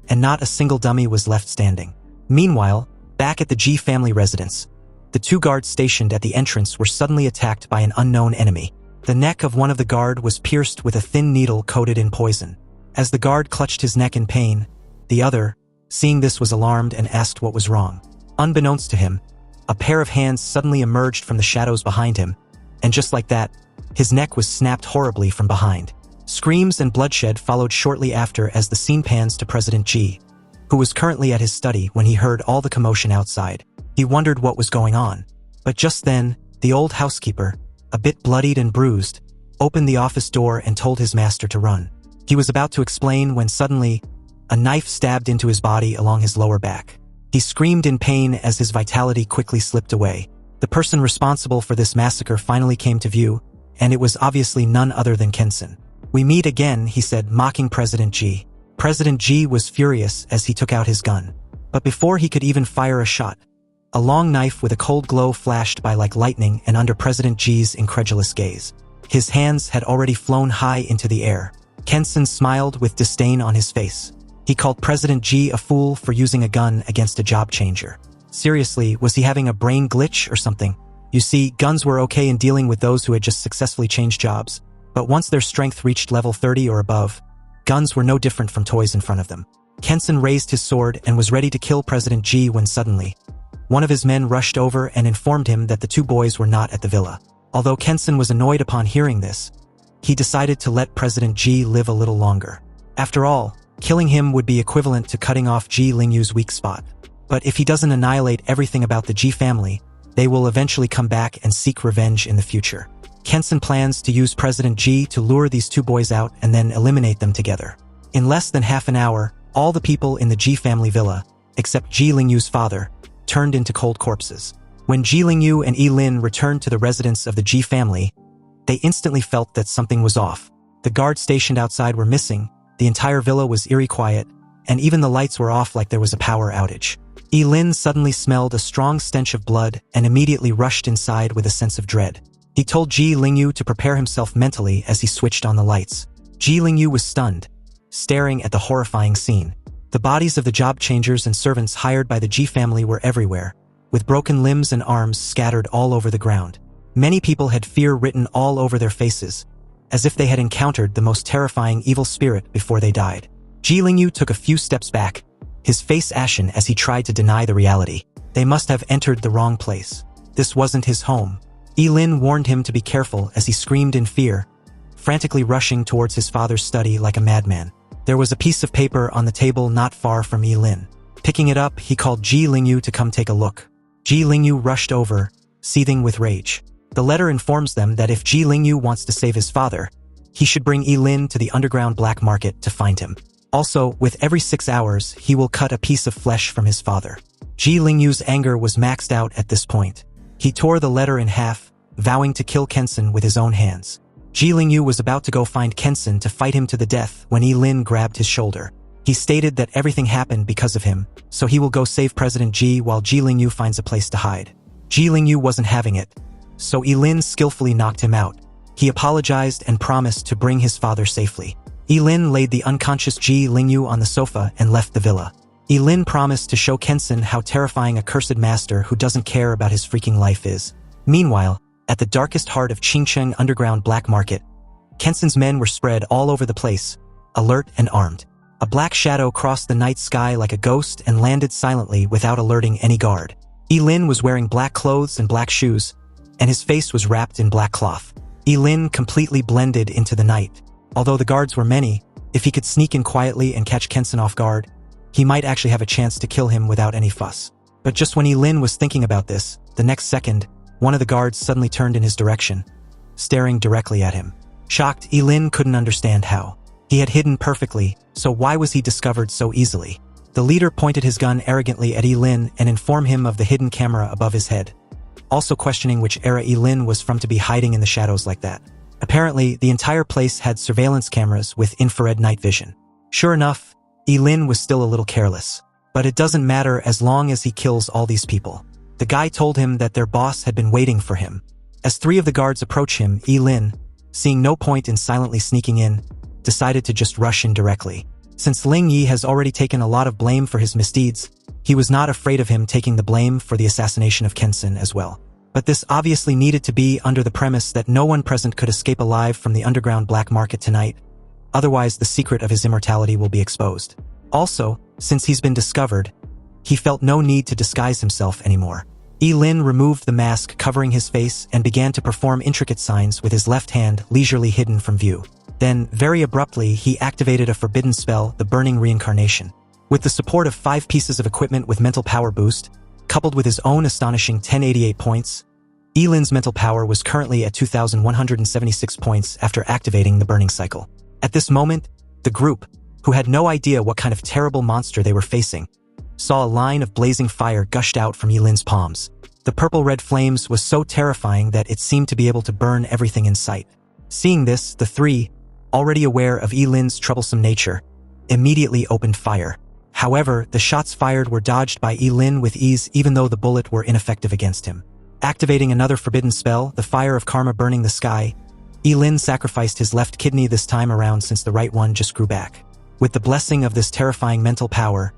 and not a single dummy was left standing. Meanwhile, back at the Ji family residence, the two guards stationed at the entrance were suddenly attacked by an unknown enemy. The neck of one of the guard was pierced with a thin needle coated in poison. As the guard clutched his neck in pain, the other, seeing this, was alarmed and asked what was wrong. Unbeknownst to him, a pair of hands suddenly emerged from the shadows behind him, and just like that, his neck was snapped horribly from behind. Screams and bloodshed followed shortly after as the scene pans to President Ji, who was currently at his study when he heard all the commotion outside. He wondered what was going on. But just then, the old housekeeper, a bit bloodied and bruised, opened the office door and told his master to run. He was about to explain when suddenly, a knife stabbed into his body along his lower back. He screamed in pain as his vitality quickly slipped away. The person responsible for this massacre finally came to view, and it was obviously none other than Kenson. "We meet again," he said, mocking President Ji. President Ji was furious as he took out his gun. But before he could even fire a shot, A long knife with a cold glow flashed by like lightning and under President Ji's incredulous gaze. His hands had already flown high into the air. Kensen smiled with disdain on his face. He called President Ji a fool for using a gun against a job changer. Seriously, was he having a brain glitch or something? You see, guns were okay in dealing with those who had just successfully changed jobs. But once their strength reached level 30 or above, guns were no different from toys in front of them. Kensen raised his sword and was ready to kill President Ji when suddenly, one of his men rushed over and informed him that the two boys were not at the villa. Although Kensen was annoyed upon hearing this, he decided to let President Ji live a little longer. After all, killing him would be equivalent to cutting off Ye Lin's weak spot. But if he doesn't annihilate everything about the Ji family, they will eventually come back and seek revenge in the future. Kensen plans to use President Ji to lure these two boys out and then eliminate them together. In less than half an hour, all the people in the Ji family villa, except Ye Lin's father, turned into cold corpses. When Ye Lin and Ye Lin returned to the residence of the Ji family, they instantly felt that something was off. The guards stationed outside were missing, the entire villa was eerie quiet, and even the lights were off like there was a power outage. Ye Lin suddenly smelled a strong stench of blood and immediately rushed inside with a sense of dread. He told Ye Lin to prepare himself mentally as he switched on the lights. Ye Lin was stunned, staring at the horrifying scene. The bodies of the job changers and servants hired by the Ji family were everywhere, with broken limbs and arms scattered all over the ground. Many people had fear written all over their faces, as if they had encountered the most terrifying evil spirit before they died. Ye Lin took a few steps back, his face ashen as he tried to deny the reality. They must have entered the wrong place. This wasn't his home. Ye Lin warned him to be careful as he screamed in fear, frantically rushing towards his father's study like a madman. There was a piece of paper on the table not far from Ye Lin. Picking it up, he called Ye Lin to come take a look. Ye Lin rushed over, seething with rage. The letter informs them that if Ye Lin wants to save his father, he should bring Ye Lin to the underground black market to find him. Also, with every 6 hours, he will cut a piece of flesh from his father. Ye Lin's anger was maxed out at this point. He tore the letter in half, vowing to kill Kensen with his own hands. Ye Lin was about to go find Kensen to fight him to the death when Ye Lin grabbed his shoulder. He stated that everything happened because of him, so he will go save President Ji while Ye Lin finds a place to hide. Ye Lin wasn't having it, so Ye Lin skillfully knocked him out. He apologized and promised to bring his father safely. Ye Lin laid the unconscious Ye Lin on the sofa and left the villa. Ye Lin promised to show Kensen how terrifying a cursed master who doesn't care about his freaking life is. Meanwhile, at the darkest heart of Qingcheng underground black market, Kensen's men were spread all over the place, alert and armed. A black shadow crossed the night sky like a ghost and landed silently without alerting any guard. Ye Lin was wearing black clothes and black shoes, and his face was wrapped in black cloth. Ye Lin completely blended into the night. Although the guards were many, if he could sneak in quietly and catch Kensen off guard, he might actually have a chance to kill him without any fuss. But just when Ye Lin was thinking about this, the next second, one of the guards suddenly turned in his direction, staring directly at him. Shocked, Ye Lin couldn't understand how. He had hidden perfectly, so why was he discovered so easily? The leader pointed his gun arrogantly at Ye Lin and informed him of the hidden camera above his head, also questioning which era Ye Lin was from to be hiding in the shadows like that. Apparently, the entire place had surveillance cameras with infrared night vision. Sure enough, Ye Lin was still a little careless. But it doesn't matter as long as he kills all these people. The guy told him that their boss had been waiting for him. As 3 of the guards approached him, Ye Lin, seeing no point in silently sneaking in, decided to just rush in directly. Since Ling Yi has already taken a lot of blame for his misdeeds, he was not afraid of him taking the blame for the assassination of Kensen as well. But this obviously needed to be under the premise that no one present could escape alive from the underground black market tonight. Otherwise, the secret of his immortality will be exposed. Also, since he's been discovered, he felt no need to disguise himself anymore. Ye Lin removed the mask covering his face and began to perform intricate signs with his left hand leisurely hidden from view. Then, very abruptly, he activated a forbidden spell, the Burning Reincarnation. With the support of 5 pieces of equipment with mental power boost, coupled with his own astonishing 1088 points, Ye Lin's mental power was currently at 2,176 points after activating the burning cycle. At this moment, the group, who had no idea what kind of terrible monster they were facing, saw a line of blazing fire gushed out from Ye Lin's palms. The purple-red flames was so terrifying that it seemed to be able to burn everything in sight. Seeing this, the 3, already aware of Ye Lin's troublesome nature, immediately opened fire. However, the shots fired were dodged by Ye Lin with ease even though the bullet were ineffective against him. Activating another forbidden spell, the fire of karma burning the sky, Ye Lin sacrificed his left kidney this time around since the right one just grew back. With the blessing of this terrifying mental power,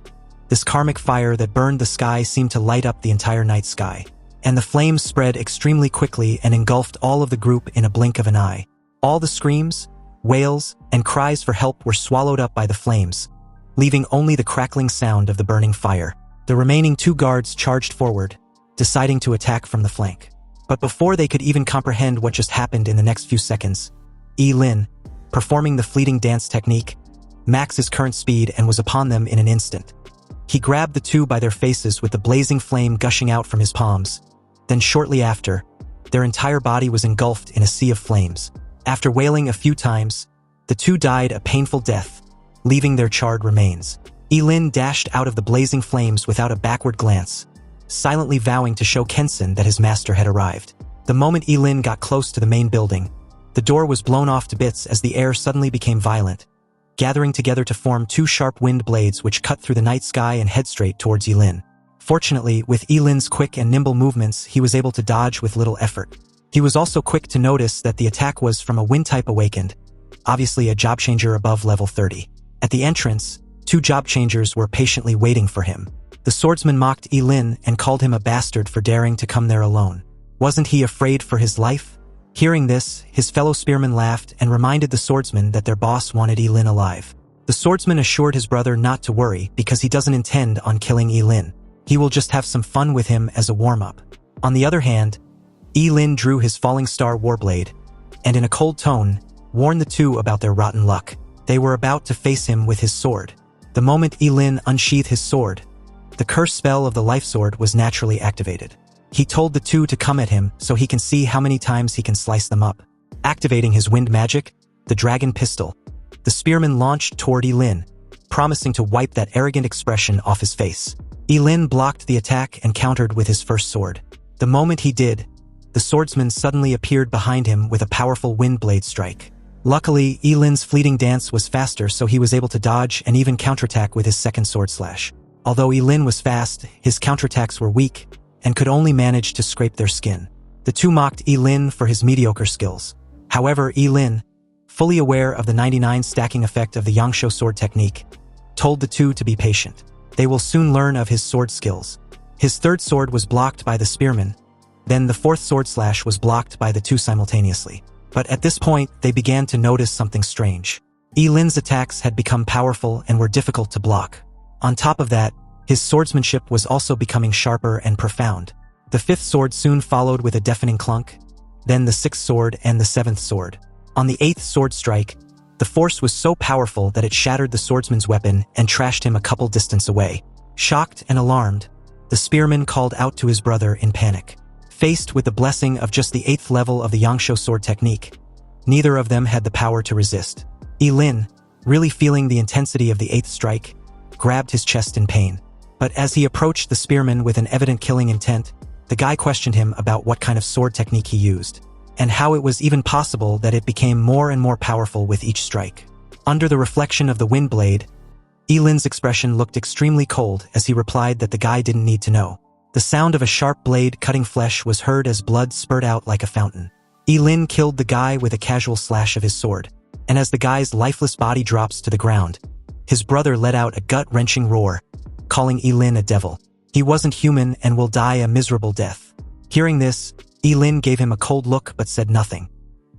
this karmic fire that burned the sky seemed to light up the entire night sky. And the flames spread extremely quickly and engulfed all of the group in a blink of an eye. All the screams, wails, and cries for help were swallowed up by the flames, leaving only the crackling sound of the burning fire. The remaining 2 guards charged forward, deciding to attack from the flank. But before they could even comprehend what just happened in the next few seconds, Ye Lin, performing the fleeting dance technique, maxed his current speed and was upon them in an instant. He grabbed the 2 by their faces with the blazing flame gushing out from his palms. Then shortly after, their entire body was engulfed in a sea of flames. After wailing a few times, the 2 died a painful death, leaving their charred remains. Ye Lin dashed out of the blazing flames without a backward glance, silently vowing to show Kensen that his master had arrived. The moment Ye Lin got close to the main building, the door was blown off to bits as the air suddenly became violent, gathering together to form 2 sharp wind blades which cut through the night sky and head straight towards Ye Lin. Fortunately, with Ye Lin's quick and nimble movements, he was able to dodge with little effort. He was also quick to notice that the attack was from a wind type awakened, obviously a job changer above level 30. At the entrance, 2 job changers were patiently waiting for him. The swordsman mocked Ye Lin and called him a bastard for daring to come there alone. Wasn't he afraid for his life? Hearing this, his fellow spearmen laughed and reminded the swordsman that their boss wanted Ye Lin alive. The swordsman assured his brother not to worry because he doesn't intend on killing Ye Lin. He will just have some fun with him as a warm-up. On the other hand, Ye Lin drew his falling star warblade, and in a cold tone, warned the 2 about their rotten luck. They were about to face him with his sword. The moment Ye Lin unsheathed his sword, the curse spell of the life sword was naturally activated. He told the 2 to come at him so he can see how many times he can slice them up. Activating his wind magic, the dragon pistol, the spearman launched toward Ye Lin, promising to wipe that arrogant expression off his face. Ye Lin blocked the attack and countered with his first sword. The moment he did, the swordsman suddenly appeared behind him with a powerful wind blade strike. Luckily, Ye Lin's fleeting dance was faster, so he was able to dodge and even counterattack with his second sword slash. Although Ye Lin was fast, his counterattacks were weak and could only manage to scrape their skin. The 2 mocked Ye Lin for his mediocre skills. However, Ye Lin, fully aware of the 99 stacking effect of the Yangshuo sword technique, told the 2 to be patient. They will soon learn of his sword skills. His third sword was blocked by the spearman, then the 4th sword slash was blocked by the 2 simultaneously. But at this point, they began to notice something strange. Ye Lin's attacks had become powerful and were difficult to block. On top of that, his swordsmanship was also becoming sharper and profound. The 5th sword soon followed with a deafening clunk, then the 6th sword and the 7th sword. On the 8th sword strike, the force was so powerful that it shattered the swordsman's weapon and trashed him a couple distance away. Shocked and alarmed, the spearman called out to his brother in panic. Faced with the blessing of just the 8th level of the Yangshuo sword technique, neither of them had the power to resist. Ye Lin, really feeling the intensity of the 8th strike, grabbed his chest in pain. But as he approached the spearman with an evident killing intent, the guy questioned him about what kind of sword technique he used, and how it was even possible that it became more and more powerful with each strike. Under the reflection of the wind blade, Ye Lin's expression looked extremely cold as he replied that the guy didn't need to know. The sound of a sharp blade cutting flesh was heard as blood spurted out like a fountain. Ye Lin killed the guy with a casual slash of his sword, and as the guy's lifeless body drops to the ground, his brother let out a gut-wrenching roar, calling Ye Lin a devil. He wasn't human and will die a miserable death. Hearing this, Ye Lin gave him a cold look but said nothing.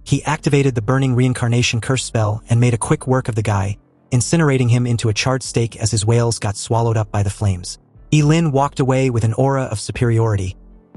He activated the burning reincarnation curse spell and made a quick work of the guy, incinerating him into a charred steak as his wails got swallowed up by the flames. Ye Lin walked away with an aura of superiority,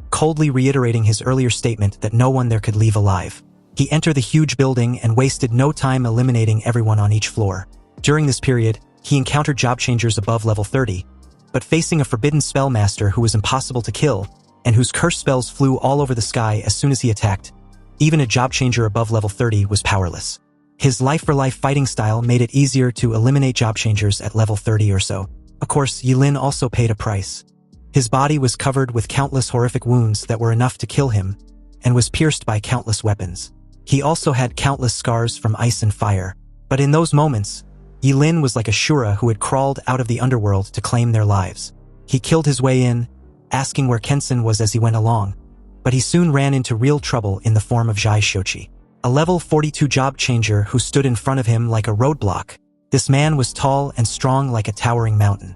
coldly reiterating his earlier statement that no one there could leave alive. He entered the huge building and wasted no time eliminating everyone on each floor. During this period, he encountered job changers above level 30, but facing a forbidden spellmaster who was impossible to kill, and whose curse spells flew all over the sky as soon as he attacked, even a job changer above level 30 was powerless. His life-for-life fighting style made it easier to eliminate job changers at level 30 or so. Of course, Ye Lin also paid a price. His body was covered with countless horrific wounds that were enough to kill him, and was pierced by countless weapons. He also had countless scars from ice and fire. But in those moments, Ye Lin was like a Shura who had crawled out of the underworld to claim their lives. He killed his way in, asking where Kensen was as he went along, but he soon ran into real trouble in the form of Zhai Shochi, a level 42 job changer who stood in front of him like a roadblock. This man was tall and strong like a towering mountain.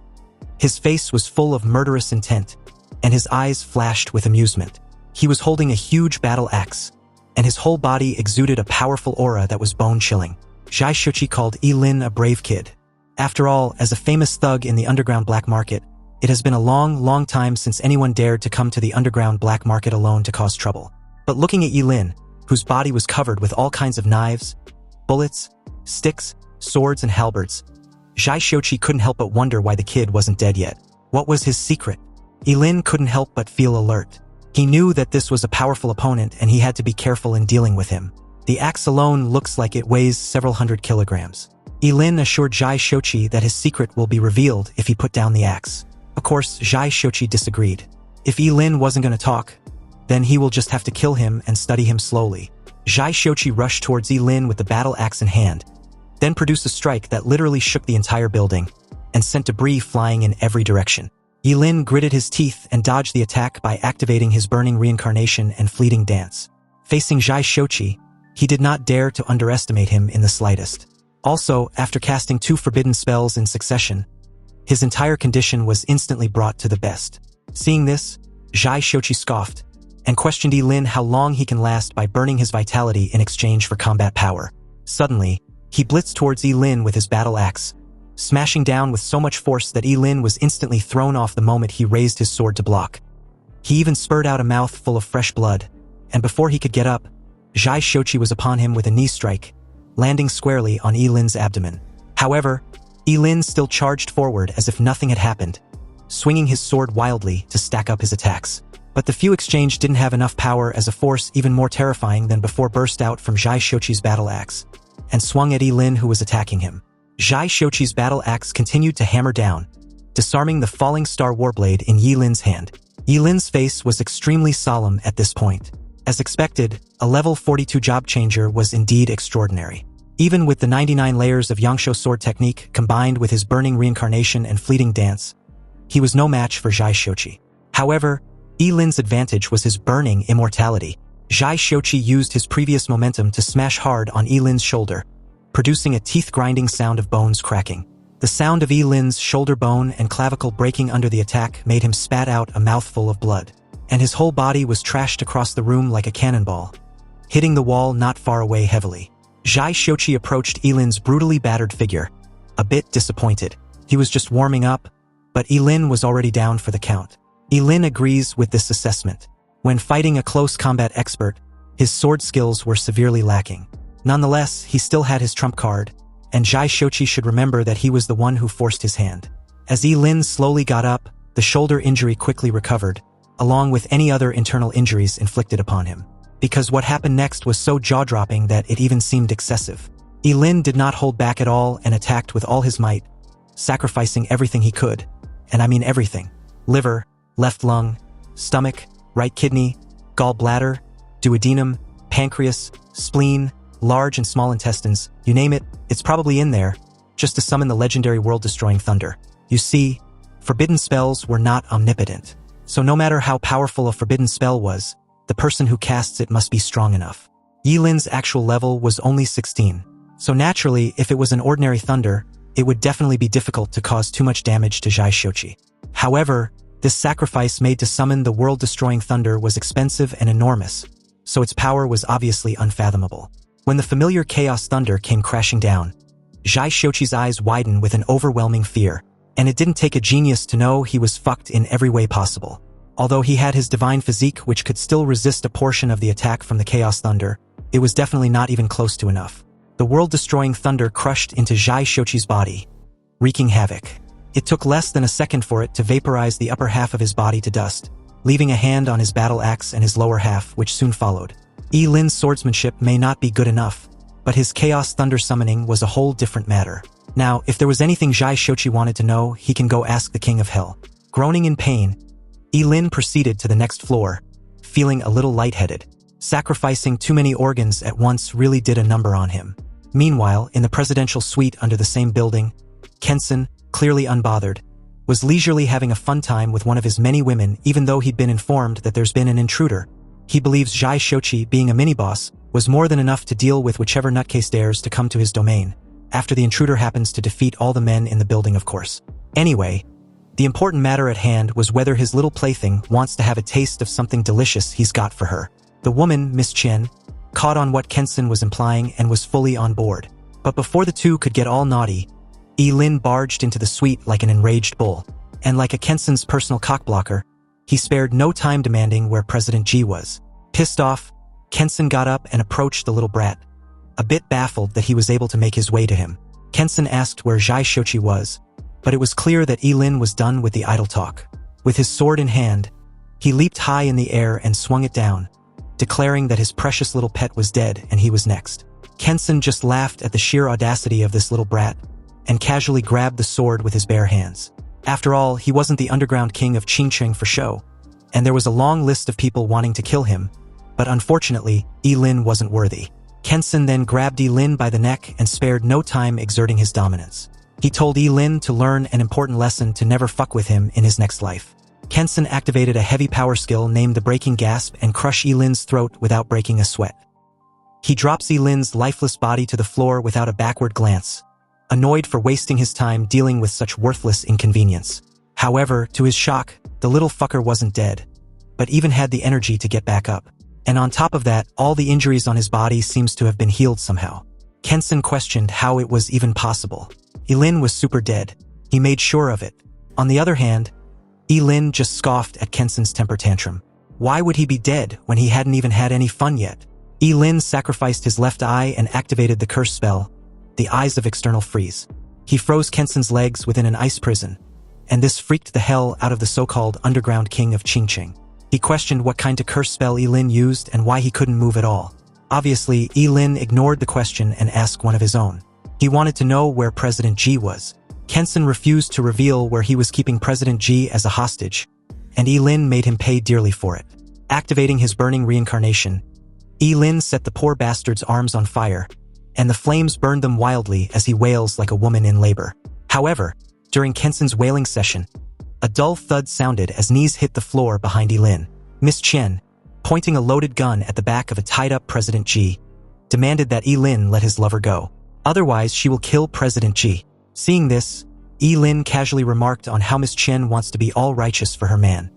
His face was full of murderous intent, and his eyes flashed with amusement. He was holding a huge battle axe, and his whole body exuded a powerful aura that was bone-chilling. Zhai Shochi called Ye Lin a brave kid. After all, as a famous thug in the underground black market, it has been a long, long time since anyone dared to come to the underground black market alone to cause trouble. But looking at Ye Lin, whose body was covered with all kinds of knives, bullets, sticks, swords, and halberds, Zhai Shochi couldn't help but wonder why the kid wasn't dead yet. What was his secret? Ye Lin couldn't help but feel alert. He knew that this was a powerful opponent and he had to be careful in dealing with him. The axe alone looks like it weighs several hundred kilograms. Ye Lin assured Zhai Shochi that his secret will be revealed if he put down the axe. Of course, Zhai Shochi disagreed. If Ye Lin wasn't going to talk, then he will just have to kill him and study him slowly. Zhai Shochi rushed towards Ye Lin with the battle axe in hand, then produced a strike that literally shook the entire building and sent debris flying in every direction. Ye Lin gritted his teeth and dodged the attack by activating his burning reincarnation and fleeting dance. Facing Zhai Shochi, he did not dare to underestimate him in the slightest. Also, after casting 2 forbidden spells in succession, his entire condition was instantly brought to the best. Seeing this, Zhai Shochi scoffed and questioned Ye Lin how long he can last by burning his vitality in exchange for combat power. Suddenly, he blitzed towards Ye Lin with his battle axe, smashing down with so much force that Ye Lin was instantly thrown off the moment he raised his sword to block. He even spurted out a mouth full of fresh blood, and before he could get up, Zhai Shochi was upon him with a knee strike, landing squarely on Ye Lin's abdomen. However, Ye Lin still charged forward as if nothing had happened, swinging his sword wildly to stack up his attacks. But the few exchanged didn't have enough power as a force even more terrifying than before burst out from Zhai Shochi's battle axe and swung at Ye Lin, who was attacking him. Zhai Shochi's battle axe continued to hammer down, disarming the falling star warblade in Ye Lin's hand. Ye Lin's face was extremely solemn at this point. As expected, a level 42 job changer was indeed extraordinary. Even with the 99 layers of Yangsho sword technique combined with his burning reincarnation and fleeting dance, he was no match for Zhai Shochi. However, Ye Lin's advantage was his burning immortality. Zhai Shochi used his previous momentum to smash hard on Ye Lin's shoulder, producing a teeth-grinding sound of bones cracking. The sound of Ye Lin's shoulder bone and clavicle breaking under the attack made him spat out a mouthful of blood, and his whole body was trashed across the room like a cannonball, hitting the wall not far away heavily. Zhai Shochi approached Ye Lin's brutally battered figure, a bit disappointed. He was just warming up, but Ye Lin was already down for the count. Ye Lin agrees with this assessment. When fighting a close combat expert, his sword skills were severely lacking. Nonetheless, he still had his trump card, and Zhai Shochi should remember that he was the one who forced his hand. As Ye Lin slowly got up, the shoulder injury quickly recovered, along with any other internal injuries inflicted upon him. Because what happened next was so jaw-dropping that it even seemed excessive. Ye Lin did not hold back at all and attacked with all his might, sacrificing everything he could, and I mean everything. Liver, left lung, stomach, right kidney, gallbladder, duodenum, pancreas, spleen, large and small intestines, you name it, it's probably in there, just to summon the legendary world-destroying thunder. You see, forbidden spells were not omnipotent, so no matter how powerful a forbidden spell was, the person who casts it must be strong enough. Ye Lin's actual level was only 16, so naturally, if it was an ordinary thunder, it would definitely be difficult to cause too much damage to Zhai Shochi. However, this sacrifice made to summon the world-destroying thunder was expensive and enormous, so its power was obviously unfathomable. When the familiar chaos thunder came crashing down, Zhai Shochi's eyes widened with an overwhelming fear, and it didn't take a genius to know he was fucked in every way possible. Although he had his divine physique which could still resist a portion of the attack from the chaos thunder, it was definitely not even close to enough. The world-destroying thunder crushed into Zhai Shochi's body, wreaking havoc. It took less than a second for it to vaporize the upper half of his body to dust, leaving a hand on his battle axe and his lower half, which soon followed. Ye Lin's swordsmanship may not be good enough, but his chaos thunder summoning was a whole different matter. Now, if there was anything Zhai Shochi wanted to know, he can go ask the King of Hell. Groaning in pain, Ye Lin proceeded to the next floor, feeling a little lightheaded. Sacrificing too many organs at once really did a number on him. Meanwhile, in the presidential suite under the same building, Kensen, clearly unbothered, was leisurely having a fun time with one of his many women even though he'd been informed that there's been an intruder. He believes Zhai Shochi, being a mini-boss, was more than enough to deal with whichever nutcase dares to come to his domain, after the intruder happens to defeat all the men in the building, of course. Anyway, the important matter at hand was whether his little plaything wants to have a taste of something delicious he's got for her. The woman, Miss Chen, caught on what Kensen was implying and was fully on board. But before the two could get all naughty, Ye Lin barged into the suite like an enraged bull, and like a Kensen's personal cockblocker, he spared no time demanding where President Ji was. Pissed off, Kensen got up and approached the little brat, a bit baffled that he was able to make his way to him. Kensen asked where Zhai Shochi was, but it was clear that Ye Lin was done with the idle talk. With his sword in hand, he leaped high in the air and swung it down, declaring that his precious little pet was dead and he was next. Kensen just laughed at the sheer audacity of this little brat, and casually grabbed the sword with his bare hands. After all, he wasn't the underground king of Qingcheng for show, and there was a long list of people wanting to kill him, but unfortunately, Ye Lin wasn't worthy. Kensen then grabbed Ye Lin by the neck and spared no time exerting his dominance. He told Ye Lin to learn an important lesson to never fuck with him in his next life. Kensen activated a heavy power skill named the Breaking Gasp and crushed Ye Lin's throat without breaking a sweat. He drops Ye Lin's lifeless body to the floor without a backward glance, annoyed for wasting his time dealing with such worthless inconvenience. However, to his shock, the little fucker wasn't dead, but even had the energy to get back up. And on top of that, all the injuries on his body seems to have been healed somehow. Kensen questioned how it was even possible. Ye Lin was super dead. He made sure of it. On the other hand, Ye Lin just scoffed at Kensen's temper tantrum. Why would he be dead when he hadn't even had any fun yet? Ye Lin sacrificed his left eye and activated the curse spell, the Eyes of External Freeze. He froze Kensen's legs within an ice prison, and this freaked the hell out of the so-called underground king of Qingcheng. He questioned what kind of curse spell Ye Lin used and why he couldn't move at all. Obviously, Ye Lin ignored the question and asked one of his own. He wanted to know where President Ji was. Kensen refused to reveal where he was keeping President Ji as a hostage, and Ye Lin made him pay dearly for it. Activating his burning reincarnation, Ye Lin set the poor bastard's arms on fire, and the flames burned them wildly as he wails like a woman in labor. However, during Kensen's wailing session, a dull thud sounded as knees hit the floor behind Ye Lin. Miss Chen, pointing a loaded gun at the back of a tied-up President Ji, demanded that Ye Lin let his lover go. Otherwise, she will kill President Ji. Seeing this, Ye Lin casually remarked on how Miss Chen wants to be all righteous for her man.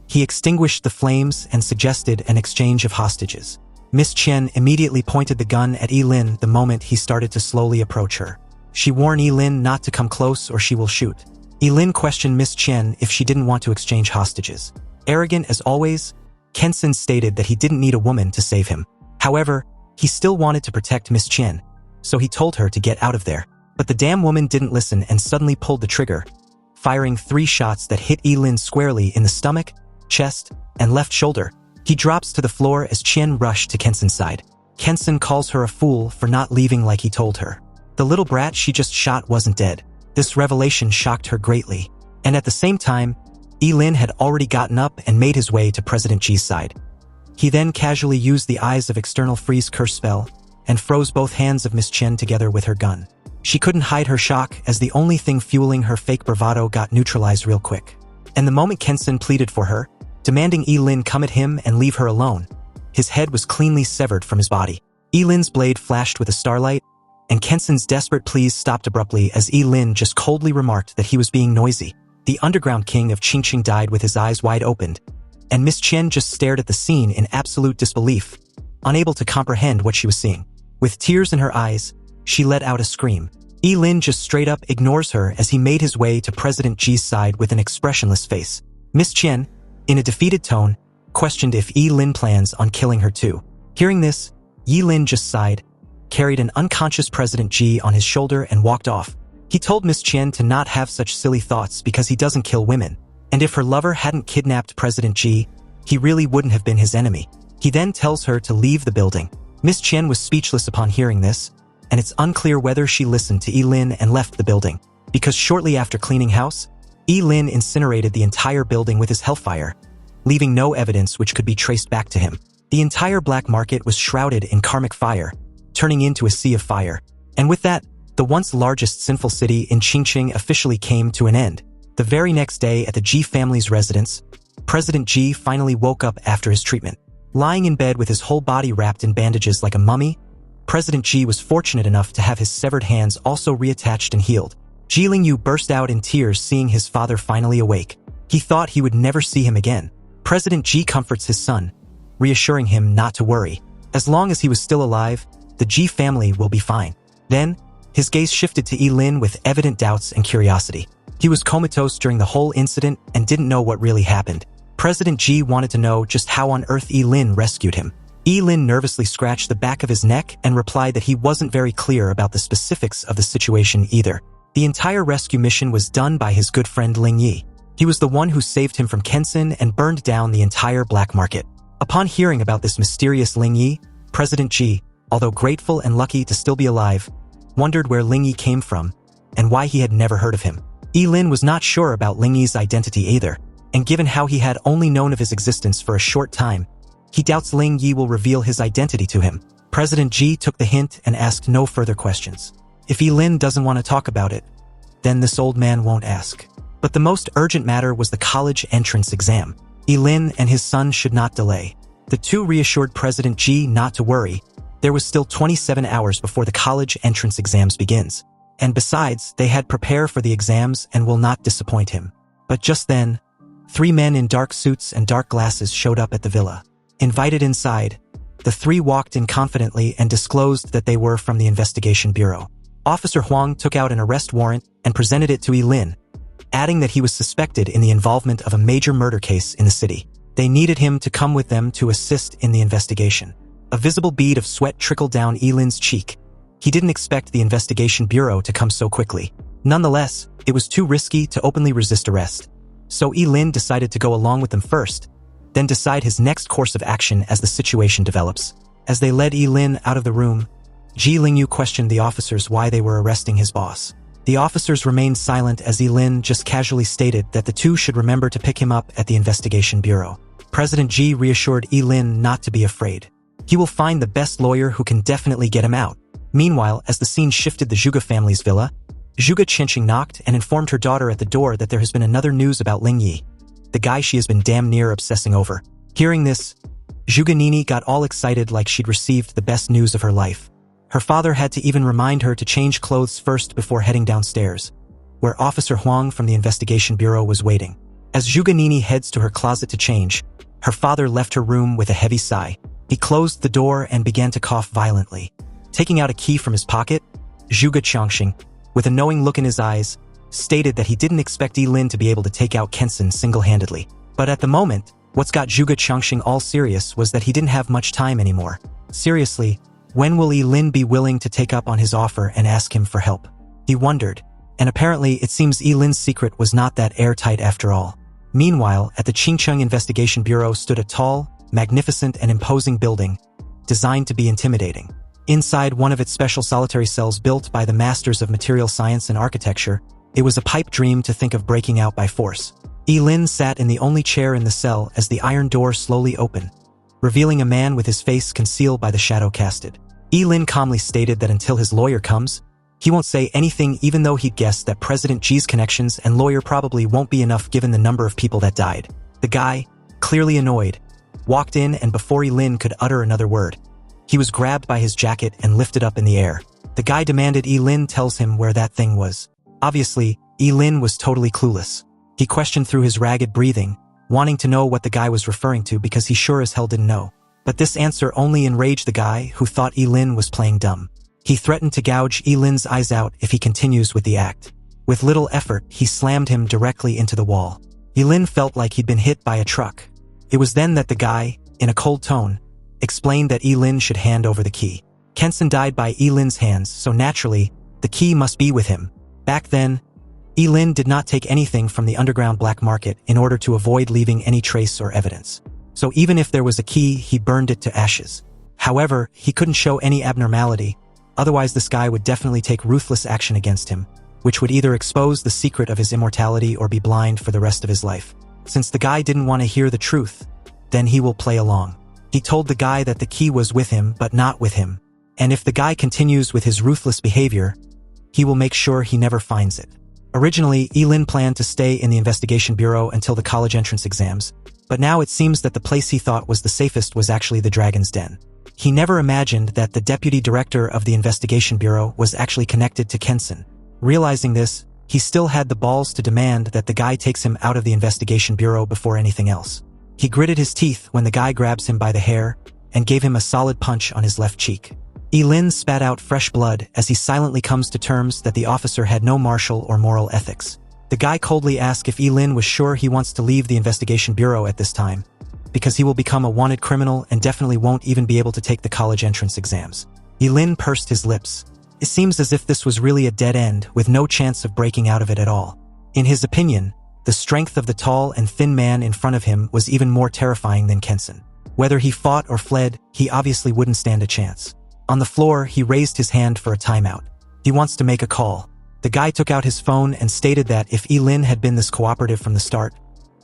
He extinguished the flames and suggested an exchange of hostages. Miss Chen immediately pointed the gun at Ye Lin the moment he started to slowly approach her. She warned Ye Lin not to come close or she will shoot. Ye Lin questioned Miss Chen if she didn't want to exchange hostages. Arrogant as always, Kensen stated that he didn't need a woman to save him. However, he still wanted to protect Miss Chen, so he told her to get out of there. But the damn woman didn't listen and suddenly pulled the trigger, firing 3 shots that hit Ye Lin squarely in the stomach, chest, and left shoulder. He drops to the floor as Chen rushed to Kensen's side. Kensen calls her a fool for not leaving like he told her. The little brat she just shot wasn't dead. This revelation shocked her greatly. And at the same time, Ye Lin had already gotten up and made his way to President Ji's side. He then casually used the Eyes of External Freeze curse spell and froze both hands of Miss Chen together with her gun. She couldn't hide her shock as the only thing fueling her fake bravado got neutralized real quick. And the moment Kensen pleaded for her, demanding Ye Lin come at him and leave her alone, his head was cleanly severed from his body. Ye Lin's blade flashed with a starlight, and Kensen's desperate pleas stopped abruptly as Ye Lin just coldly remarked that he was being noisy. The underground king of Qingcheng died with his eyes wide opened, and Miss Chen just stared at the scene in absolute disbelief, unable to comprehend what she was seeing. With tears in her eyes, she let out a scream. Ye Lin just straight up ignores her as he made his way to President Ji's side with an expressionless face. Miss Chen, in a defeated tone, questioned if Ye Lin plans on killing her too. Hearing this, Ye Lin just sighed, carried an unconscious President Ji on his shoulder and walked off. He told Miss Chen to not have such silly thoughts because he doesn't kill women, and if her lover hadn't kidnapped President Ji, he really wouldn't have been his enemy. He then tells her to leave the building. Miss Chen was speechless upon hearing this, and it's unclear whether she listened to Ye Lin and left the building, because shortly after cleaning house, Ye Lin incinerated the entire building with his hellfire, leaving no evidence which could be traced back to him. The entire black market was shrouded in karmic fire, turning into a sea of fire. And with that, the once largest sinful city in Qingqing officially came to an end. The very next day at the Ji family's residence, President Ji finally woke up after his treatment. Lying in bed with his whole body wrapped in bandages like a mummy, President Ji was fortunate enough to have his severed hands also reattached and healed. Ji Lingyu burst out in tears seeing his father finally awake. He thought he would never see him again. President Ji comforts his son, reassuring him not to worry. As long as he was still alive, the Ji family will be fine. Then, his gaze shifted to Ye Lin with evident doubts and curiosity. He was comatose during the whole incident and didn't know what really happened. President Ji wanted to know just how on earth Ye Lin rescued him. Ye Lin nervously scratched the back of his neck and replied that he wasn't very clear about the specifics of the situation either. The entire rescue mission was done by his good friend Ling Yi. He was the one who saved him from Kensen and burned down the entire black market. Upon hearing about this mysterious Ling Yi, President Ji, although grateful and lucky to still be alive, wondered where Ling Yi came from and why he had never heard of him. Ye Lin was not sure about Ling Yi's identity either, and given how he had only known of his existence for a short time, he doubts Ling Yi will reveal his identity to him. President Ji took the hint and asked no further questions. If Ye Lin doesn't want to talk about it, then this old man won't ask. But the most urgent matter was the college entrance exam. Ye Lin and his son should not delay. The two reassured President Ji not to worry. There was still 27 hours before the college entrance exams begins. And besides, they had prepare for the exams and will not disappoint him. But just then, 3 men in dark suits and dark glasses showed up at the villa. Invited inside, the 3 walked in confidently and disclosed that they were from the investigation bureau. Officer Huang took out an arrest warrant and presented it to Ye Lin, adding that he was suspected in the involvement of a major murder case in the city. They needed him to come with them to assist in the investigation. A visible bead of sweat trickled down Ye Lin's cheek. He didn't expect the investigation bureau to come so quickly. Nonetheless, it was too risky to openly resist arrest. So Ye Lin decided to go along with them first, then decide his next course of action as the situation develops. As they led Ye Lin out of the room, Ji Lingyu questioned the officers why they were arresting his boss. The officers remained silent as Ye Lin just casually stated that the two should remember to pick him up at the investigation bureau. President Ji reassured Ye Lin not to be afraid. He will find the best lawyer who can definitely get him out. Meanwhile, as the scene shifted the Zhuge family's villa, Zhuge Qianqing knocked and informed her daughter at the door that there has been another news about Ling Yi, the guy she has been damn near obsessing over. Hearing this, Zhuge Nini got all excited like she'd received the best news of her life. Her father had to even remind her to change clothes first before heading downstairs, where Officer Huang from the investigation bureau was waiting. As Zhuge Nini heads to her closet to change, her father left her room with a heavy sigh. He closed the door and began to cough violently. Taking out a key from his pocket, Zhuge Qianqing, with a knowing look in his eyes, stated that he didn't expect Ye Lin to be able to take out Kensen single-handedly. But at the moment, what's got Zhuge Qianqing all serious was that he didn't have much time anymore. Seriously, when will Ye Lin be willing to take up on his offer and ask him for help? He wondered, and apparently it seems Ye Lin's secret was not that airtight after all. Meanwhile, at the Qingcheng Investigation Bureau stood a tall, magnificent and imposing building, designed to be intimidating. Inside one of its special solitary cells built by the masters of material science and architecture, it was a pipe dream to think of breaking out by force. Ye Lin sat in the only chair in the cell as the iron door slowly opened, revealing a man with his face concealed by the shadow casted. Ye Lin calmly stated that until his lawyer comes, he won't say anything, even though he'd guessed that President Ji's connections and lawyer probably won't be enough given the number of people that died. The guy, clearly annoyed, walked in, and before Ye Lin could utter another word, he was grabbed by his jacket and lifted up in the air. The guy demanded Ye Lin tells him where that thing was. Obviously, Ye Lin was totally clueless. He questioned through his ragged breathing, wanting to know what the guy was referring to because he sure as hell didn't know. But this answer only enraged the guy who thought Ye Lin was playing dumb. He threatened to gouge Ye Lin's eyes out if he continues with the act. With little effort, he slammed him directly into the wall. Ye Lin felt like he'd been hit by a truck. It was then that the guy, in a cold tone, explained that Ye Lin should hand over the key. Kensen died by Ye Lin's hands, so naturally, the key must be with him. Back then, Ye Lin did not take anything from the underground black market in order to avoid leaving any trace or evidence. So even if there was a key, he burned it to ashes. However, he couldn't show any abnormality, otherwise this guy would definitely take ruthless action against him, which would either expose the secret of his immortality or be blind for the rest of his life. Since the guy didn't want to hear the truth, then he will play along. He told the guy that the key was with him but not with him. And if the guy continues with his ruthless behavior, he will make sure he never finds it. Originally, Ye Lin planned to stay in the investigation bureau until the college entrance exams, but now it seems that the place he thought was the safest was actually the Dragon's Den. He never imagined that the deputy director of the investigation bureau was actually connected to Kensen. Realizing this, he still had the balls to demand that the guy takes him out of the investigation bureau before anything else. He gritted his teeth when the guy grabs him by the hair and gave him a solid punch on his left cheek. Ye Lin spat out fresh blood as he silently comes to terms that the officer had no martial or moral ethics. The guy coldly asked if Ye Lin was sure he wants to leave the investigation bureau at this time, because he will become a wanted criminal and definitely won't even be able to take the college entrance exams. Ye Lin pursed his lips. It seems as if this was really a dead end with no chance of breaking out of it at all. In his opinion, the strength of the tall and thin man in front of him was even more terrifying than Kensen. Whether he fought or fled, he obviously wouldn't stand a chance. On the floor, he raised his hand for a timeout. He wants to make a call. The guy took out his phone and stated that if Ye Lin had been this cooperative from the start,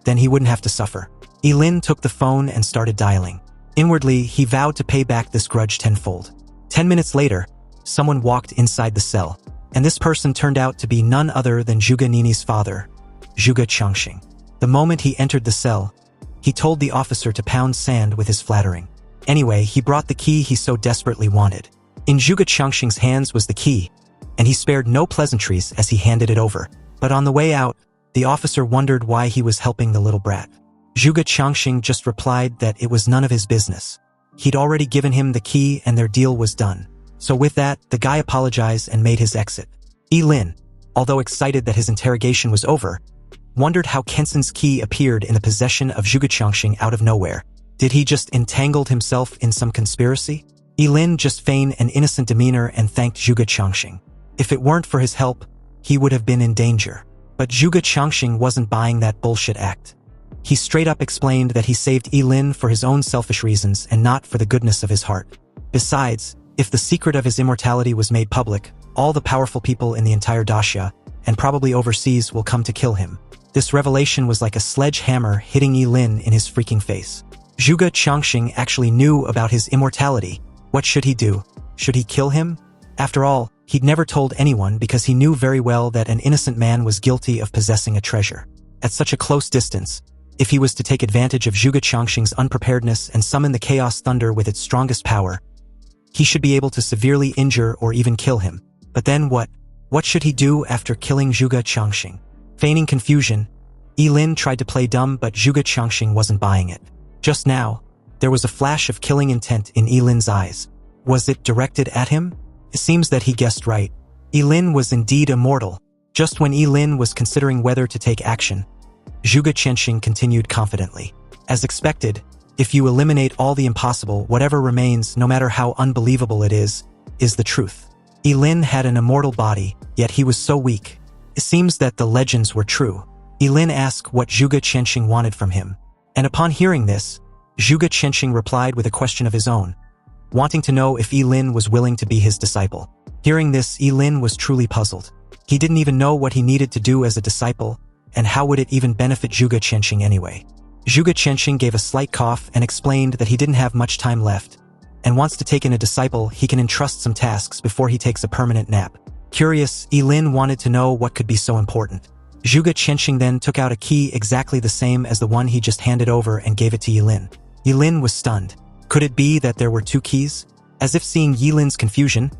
then he wouldn't have to suffer. Ye Lin took the phone and started dialing. Inwardly, he vowed to pay back this grudge tenfold. 10 minutes later, someone walked inside the cell, and this person turned out to be none other than Zhuge Nini's father, Zhuge Changxing. The moment he entered the cell, he told the officer to pound sand with his flattering. Anyway, he brought the key he so desperately wanted. In Zhuge Changxing's hands was the key, and he spared no pleasantries as he handed it over. But on the way out, the officer wondered why he was helping the little brat. Zhuge Changxing just replied that it was none of his business. He'd already given him the key and their deal was done. So with that, the guy apologized and made his exit. Ye Lin, although excited that his interrogation was over, wondered how Kensen's key appeared in the possession of Zhuge Changxing out of nowhere. Did he just entangled himself in some conspiracy? Ye Lin just feigned an innocent demeanor and thanked Zhuge Changxing. If it weren't for his help, he would have been in danger. But Zhuge Changxing wasn't buying that bullshit act. He straight up explained that he saved Ye Lin for his own selfish reasons and not for the goodness of his heart. Besides, if the secret of his immortality was made public, all the powerful people in the entire daxia, and probably overseas, will come to kill him. This revelation was like a sledgehammer hitting Ye Lin in his freaking face. Zhuge Changxing actually knew about his immortality. What should he do? Should he kill him? After all, he'd never told anyone because he knew very well that an innocent man was guilty of possessing a treasure. At such a close distance, if he was to take advantage of Zhuge Changxing's unpreparedness and summon the Chaos Thunder with its strongest power, he should be able to severely injure or even kill him. But then what? What should he do after killing Zhuge Changxing? Feigning confusion, Ye Lin tried to play dumb, but Zhuge Changxing wasn't buying it. Just now, there was a flash of killing intent in Ye Lin's eyes. Was it directed at him? It seems that he guessed right. Ye Lin was indeed immortal. Just when Ye Lin was considering whether to take action, Zhuge Changxing continued confidently. As expected, if you eliminate all the impossible, whatever remains, no matter how unbelievable it is the truth. Ye Lin had an immortal body, yet he was so weak. It seems that the legends were true. Ye Lin asked what Zhuge Changxing wanted from him. And upon hearing this, Zhuge Changxing replied with a question of his own, wanting to know if Ye Lin was willing to be his disciple. Hearing this, Ye Lin was truly puzzled. He didn't even know what he needed to do as a disciple, and how would it even benefit Zhuge Changxing anyway. Zhuge Changxing gave a slight cough and explained that he didn't have much time left, and wants to take in a disciple he can entrust some tasks before he takes a permanent nap. Curious, Ye Lin wanted to know what could be so important. Zhuge Changxing then took out a key exactly the same as the one he just handed over and gave it to Ye Lin. Ye Lin was stunned. Could it be that there were two keys? As if seeing Ye Lin's confusion,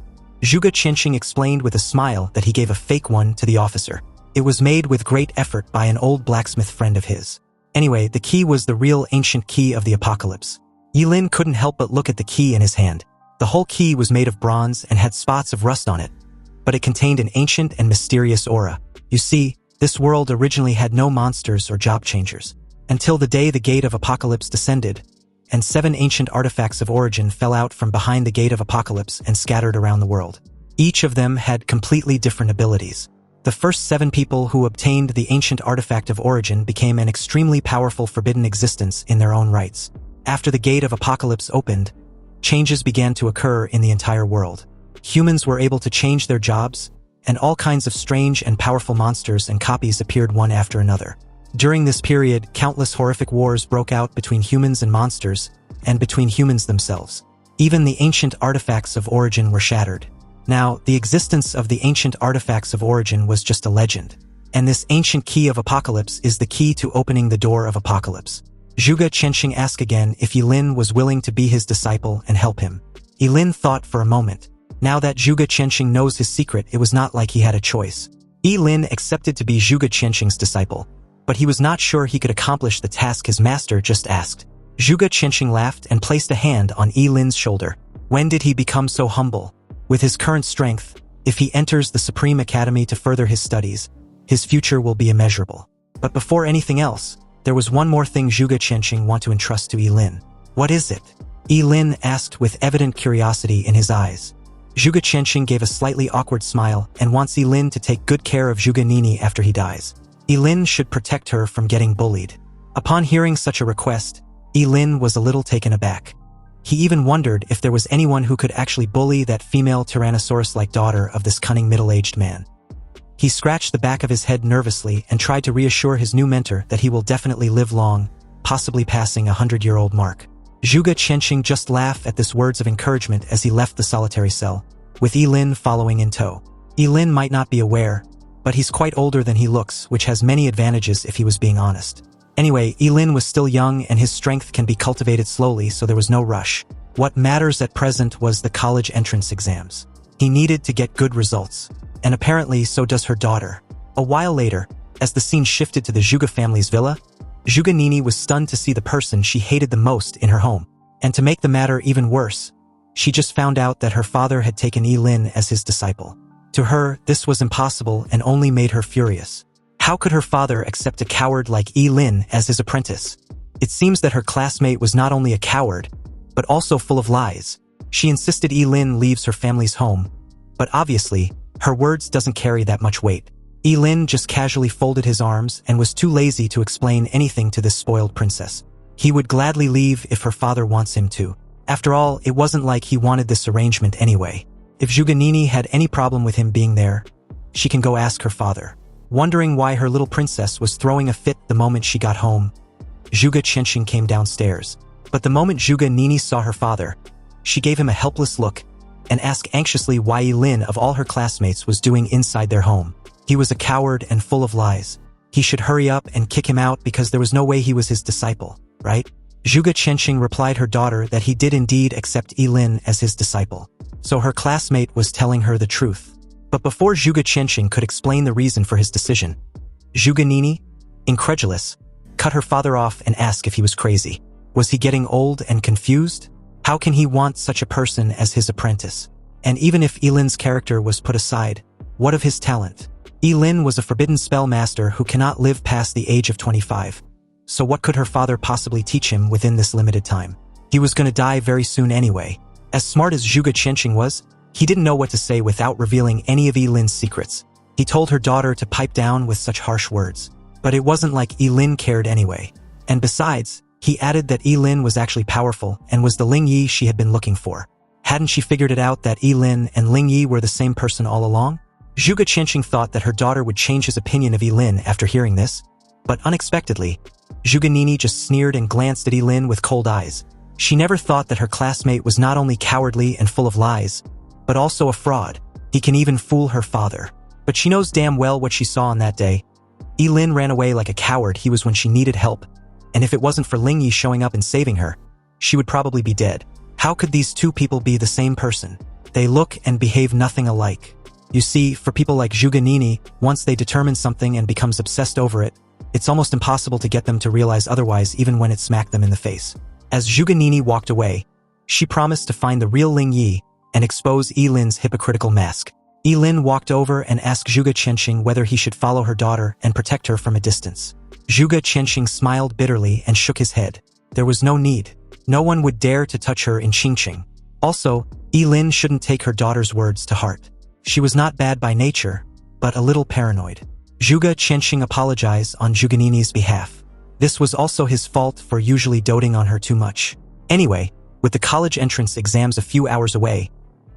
Zhuge Changxing explained with a smile that he gave a fake one to the officer. It was made with great effort by an old blacksmith friend of his. Anyway, the key was the real ancient key of the apocalypse. Ye Lin couldn't help but look at the key in his hand. The whole key was made of bronze and had spots of rust on it, but it contained an ancient and mysterious aura. You see, this world originally had no monsters or job changers, until the day the Gate of Apocalypse descended, and 7 ancient artifacts of origin fell out from behind the Gate of Apocalypse and scattered around the world. Each of them had completely different abilities. The first 7 people who obtained the ancient artifact of origin became an extremely powerful forbidden existence in their own rights. After the Gate of Apocalypse opened, changes began to occur in the entire world. Humans were able to change their jobs, and all kinds of strange and powerful monsters and copies appeared one after another. During this period, countless horrific wars broke out between humans and monsters, and between humans themselves. Even the ancient artifacts of origin were shattered. Now, the existence of the ancient artifacts of origin was just a legend. And this ancient key of apocalypse is the key to opening the door of apocalypse. Zhuge Qianxing asked again if Ye Lin was willing to be his disciple and help him. Ye Lin thought for a moment. Now that Zhuge Qianxing knows his secret, it was not like he had a choice. Ye Lin accepted to be Zhuge Qianxing's disciple, but he was not sure he could accomplish the task his master just asked. Zhuge Qianxing laughed and placed a hand on Ye Lin's shoulder. When did he become so humble? With his current strength, if he enters the Supreme Academy to further his studies, his future will be immeasurable. But before anything else, there was one more thing Zhuge Qianxing wanted to entrust to Ye Lin. What is it? Ye Lin asked with evident curiosity in his eyes. Zhuge Qianxing gave a slightly awkward smile and wants Ye Lin to take good care of Zhuge Nini after he dies. Ye Lin should protect her from getting bullied. Upon hearing such a request, Ye Lin was a little taken aback. He even wondered if there was anyone who could actually bully that female Tyrannosaurus-like daughter of this cunning middle-aged man. He scratched the back of his head nervously and tried to reassure his new mentor that he will definitely live long, possibly passing a 100-year-old mark. Zhuge Qianxing just laughed at this words of encouragement as he left the solitary cell, with Ye Lin following in tow. Ye Lin might not be aware, but he's quite older than he looks, which has many advantages if he was being honest. Anyway, Ye Lin was still young and his strength can be cultivated slowly, so there was no rush. What matters at present was the college entrance exams. He needed to get good results, and apparently so does her daughter. A while later, as the scene shifted to the Zhuge family's villa, Zhuge Nini was stunned to see the person she hated the most in her home. And to make the matter even worse, she just found out that her father had taken Ye Lin as his disciple. To her, this was impossible and only made her furious. How could her father accept a coward like Ye Lin as his apprentice? It seems that her classmate was not only a coward, but also full of lies. She insisted Ye Lin leaves her family's home, but obviously, her words doesn't carry that much weight. Ye Lin just casually folded his arms and was too lazy to explain anything to this spoiled princess. He would gladly leave if her father wants him to. After all, it wasn't like he wanted this arrangement anyway. If Zhuge Nini had any problem with him being there, she can go ask her father. Wondering why her little princess was throwing a fit the moment she got home, Zhuge Qianxing came downstairs. But the moment Zhuge Nini saw her father, she gave him a helpless look and asked anxiously why Ye Lin of all her classmates was doing inside their home. He was a coward and full of lies. He should hurry up and kick him out because there was no way he was his disciple, right? Zhuge Qianxing replied her daughter that he did indeed accept Ye Lin as his disciple. So her classmate was telling her the truth. But before Zhuge Qianxing could explain the reason for his decision, Zhuge Nini, incredulous, cut her father off and asked if he was crazy. Was he getting old and confused? How can he want such a person as his apprentice? And even if Ye Lin's character was put aside, what of his talent? Ye Lin was a forbidden spellmaster who cannot live past the age of 25. So what could her father possibly teach him within this limited time? He was going to die very soon anyway. As smart as Zhuge Qianxing was, he didn't know what to say without revealing any of Ye Lin's secrets. He told her daughter to pipe down with such harsh words. But it wasn't like Ye Lin cared anyway. And besides, he added that Ye Lin was actually powerful and was the Ling Yi she had been looking for. Hadn't she figured it out that Ye Lin and Ling Yi were the same person all along? Zhuge Qianxing thought that her daughter would change his opinion of Ye Lin after hearing this. But unexpectedly, Zhuge Nini just sneered and glanced at Ye Lin with cold eyes. She never thought that her classmate was not only cowardly and full of lies, but also a fraud. He can even fool her father. But she knows damn well what she saw on that day. Ye Lin ran away like a coward he was when she needed help. And if it wasn't for Ling Yi showing up and saving her, she would probably be dead. How could these two people be the same person? They look and behave nothing alike. You see, for people like Zhuge Nini, once they determine something and becomes obsessed over it, it's almost impossible to get them to realize otherwise even when it smacked them in the face. As Zhuge Nini walked away, she promised to find the real Ling Yi and expose Ye Lin's hypocritical mask. Ye Lin walked over and asked Zhuge Qianxing whether he should follow her daughter and protect her from a distance. Zhuge Qianxing smiled bitterly and shook his head. There was no need. No one would dare to touch her in Qingqing. Also, Ye Lin shouldn't take her daughter's words to heart. She was not bad by nature, but a little paranoid. Zhuge Qianxing apologized on Zhuge Nini's behalf. This was also his fault for usually doting on her too much. Anyway, with the college entrance exams a few hours away,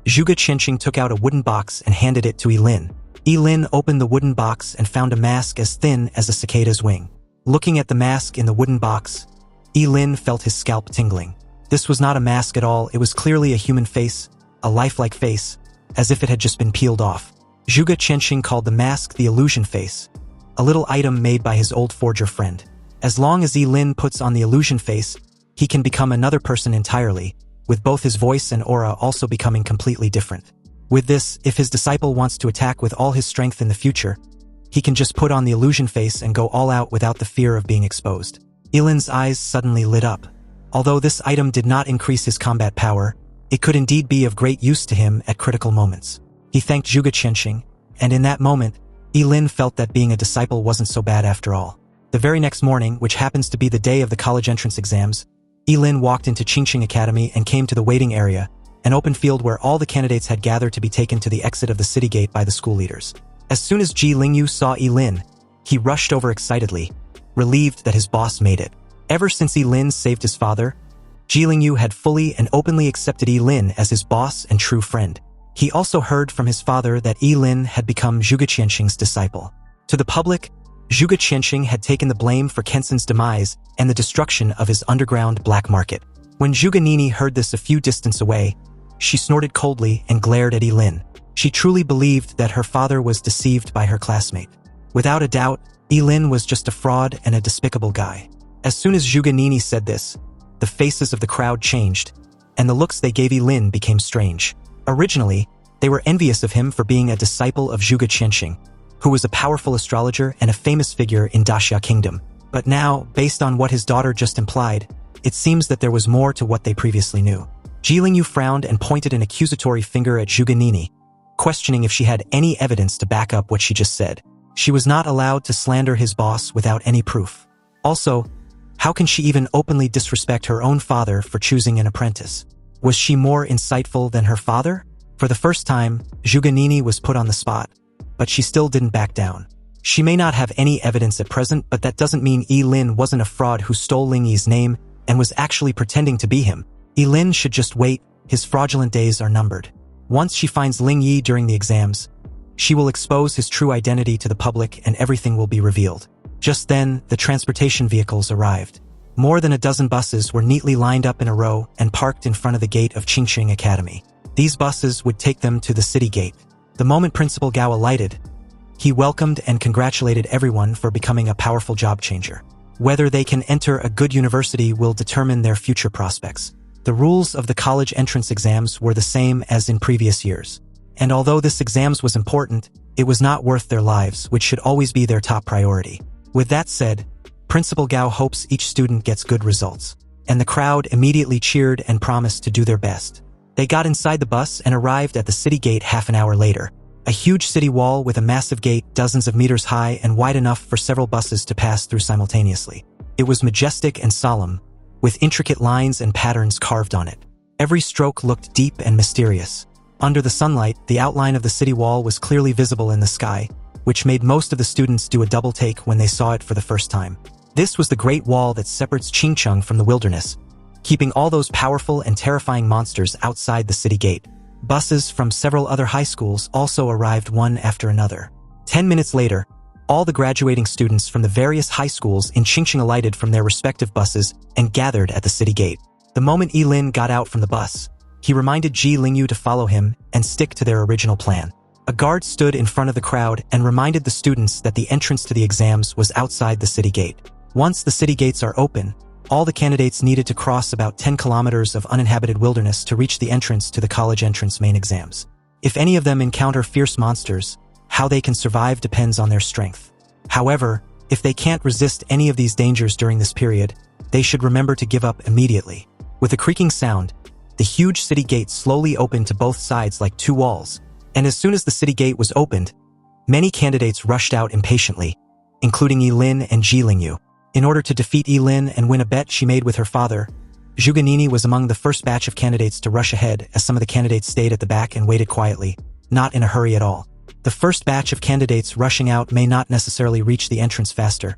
Zhuge Qianxing took out a wooden box and handed it to Ye Lin. Ye Lin opened the wooden box and found a mask as thin as a cicada's wing. Looking at the mask in the wooden box, Ye Lin felt his scalp tingling. This was not a mask at all, it was clearly a human face, a lifelike face, as if it had just been peeled off. Zhuge Qianxing called the mask the illusion face, a little item made by his old forger friend. As long as Ye Lin puts on the illusion face, he can become another person entirely, with both his voice and aura also becoming completely different. With this, if his disciple wants to attack with all his strength in the future, he can just put on the illusion face and go all out without the fear of being exposed. Ye Lin's eyes suddenly lit up. Although this item did not increase his combat power, it could indeed be of great use to him at critical moments. He thanked Zhuge Qianxing, and in that moment, Ye Lin felt that being a disciple wasn't so bad after all. The very next morning, which happens to be the day of the college entrance exams, Ye Lin walked into Qingqing Academy and came to the waiting area, an open field where all the candidates had gathered to be taken to the exit of the city gate by the school leaders. As soon as Ji Lingyu saw Ye Lin, he rushed over excitedly, relieved that his boss made it. Ever since Ye Lin saved his father, Ji Lingyu had fully and openly accepted Ye Lin as his boss and true friend. He also heard from his father that Ye Lin had become Zhuge Qianxing's disciple. To the public, Zhuge Qianxing had taken the blame for Kenson's demise and the destruction of his underground black market. When Zhuge Nini heard this a few distance away, she snorted coldly and glared at Ye Lin. She truly believed that her father was deceived by her classmate. Without a doubt, Ye Lin was just a fraud and a despicable guy. As soon as Zhuge Nini said this, the faces of the crowd changed, and the looks they gave Ye Lin became strange. Originally, they were envious of him for being a disciple of Zhuge Qianxing, who was a powerful astrologer and a famous figure in Daxia Kingdom. But now, based on what his daughter just implied, it seems that there was more to what they previously knew. Ji Lingyu frowned and pointed an accusatory finger at Zhuge Nini, questioning if she had any evidence to back up what she just said. She was not allowed to slander his boss without any proof. Also, how can she even openly disrespect her own father for choosing an apprentice? Was she more insightful than her father? For the first time, Zhuge Nini was put on the spot, but she still didn't back down. She may not have any evidence at present, but that doesn't mean Ye Lin wasn't a fraud who stole Ling Yi's name and was actually pretending to be him. Ye Lin should just wait, his fraudulent days are numbered. Once she finds Ling Yi during the exams, she will expose his true identity to the public and everything will be revealed. Just then, the transportation vehicles arrived. More than a dozen buses were neatly lined up in a row and parked in front of the gate of Qingqing Academy. These buses would take them to the city gate. The moment Principal Gao alighted, he welcomed and congratulated everyone for becoming a powerful job changer. Whether they can enter a good university will determine their future prospects. The rules of the college entrance exams were the same as in previous years. And although this exams was important, it was not worth their lives, which should always be their top priority. With that said, Principal Gao hopes each student gets good results. And the crowd immediately cheered and promised to do their best. They got inside the bus and arrived at the city gate half an hour later. A huge city wall with a massive gate dozens of meters high and wide enough for several buses to pass through simultaneously. It was majestic and solemn, with intricate lines and patterns carved on it. Every stroke looked deep and mysterious. Under the sunlight, the outline of the city wall was clearly visible in the sky, which made most of the students do a double take when they saw it for the first time. This was the Great Wall that separates Qingcheng from the wilderness, keeping all those powerful and terrifying monsters outside the city gate. Buses from several other high schools also arrived one after another. 10 minutes later, all the graduating students from the various high schools in Qingqing alighted from their respective buses and gathered at the city gate. The moment Ye Lin got out from the bus, he reminded Ji Lingyu to follow him and stick to their original plan. A guard stood in front of the crowd and reminded the students that the entrance to the exams was outside the city gate. Once the city gates are open, all the candidates needed to cross about 10 kilometers of uninhabited wilderness to reach the entrance to the college entrance main exams. If any of them encounter fierce monsters, how they can survive depends on their strength. However, if they can't resist any of these dangers during this period, they should remember to give up immediately. With a creaking sound, the huge city gate slowly opened to both sides like two walls, and as soon as the city gate was opened, many candidates rushed out impatiently, including Ye Lin and Ji Lingyu. In order to defeat Ye Lin and win a bet she made with her father, Zhuge Nini was among the first batch of candidates to rush ahead, as some of the candidates stayed at the back and waited quietly, not in a hurry at all. The first batch of candidates rushing out may not necessarily reach the entrance faster,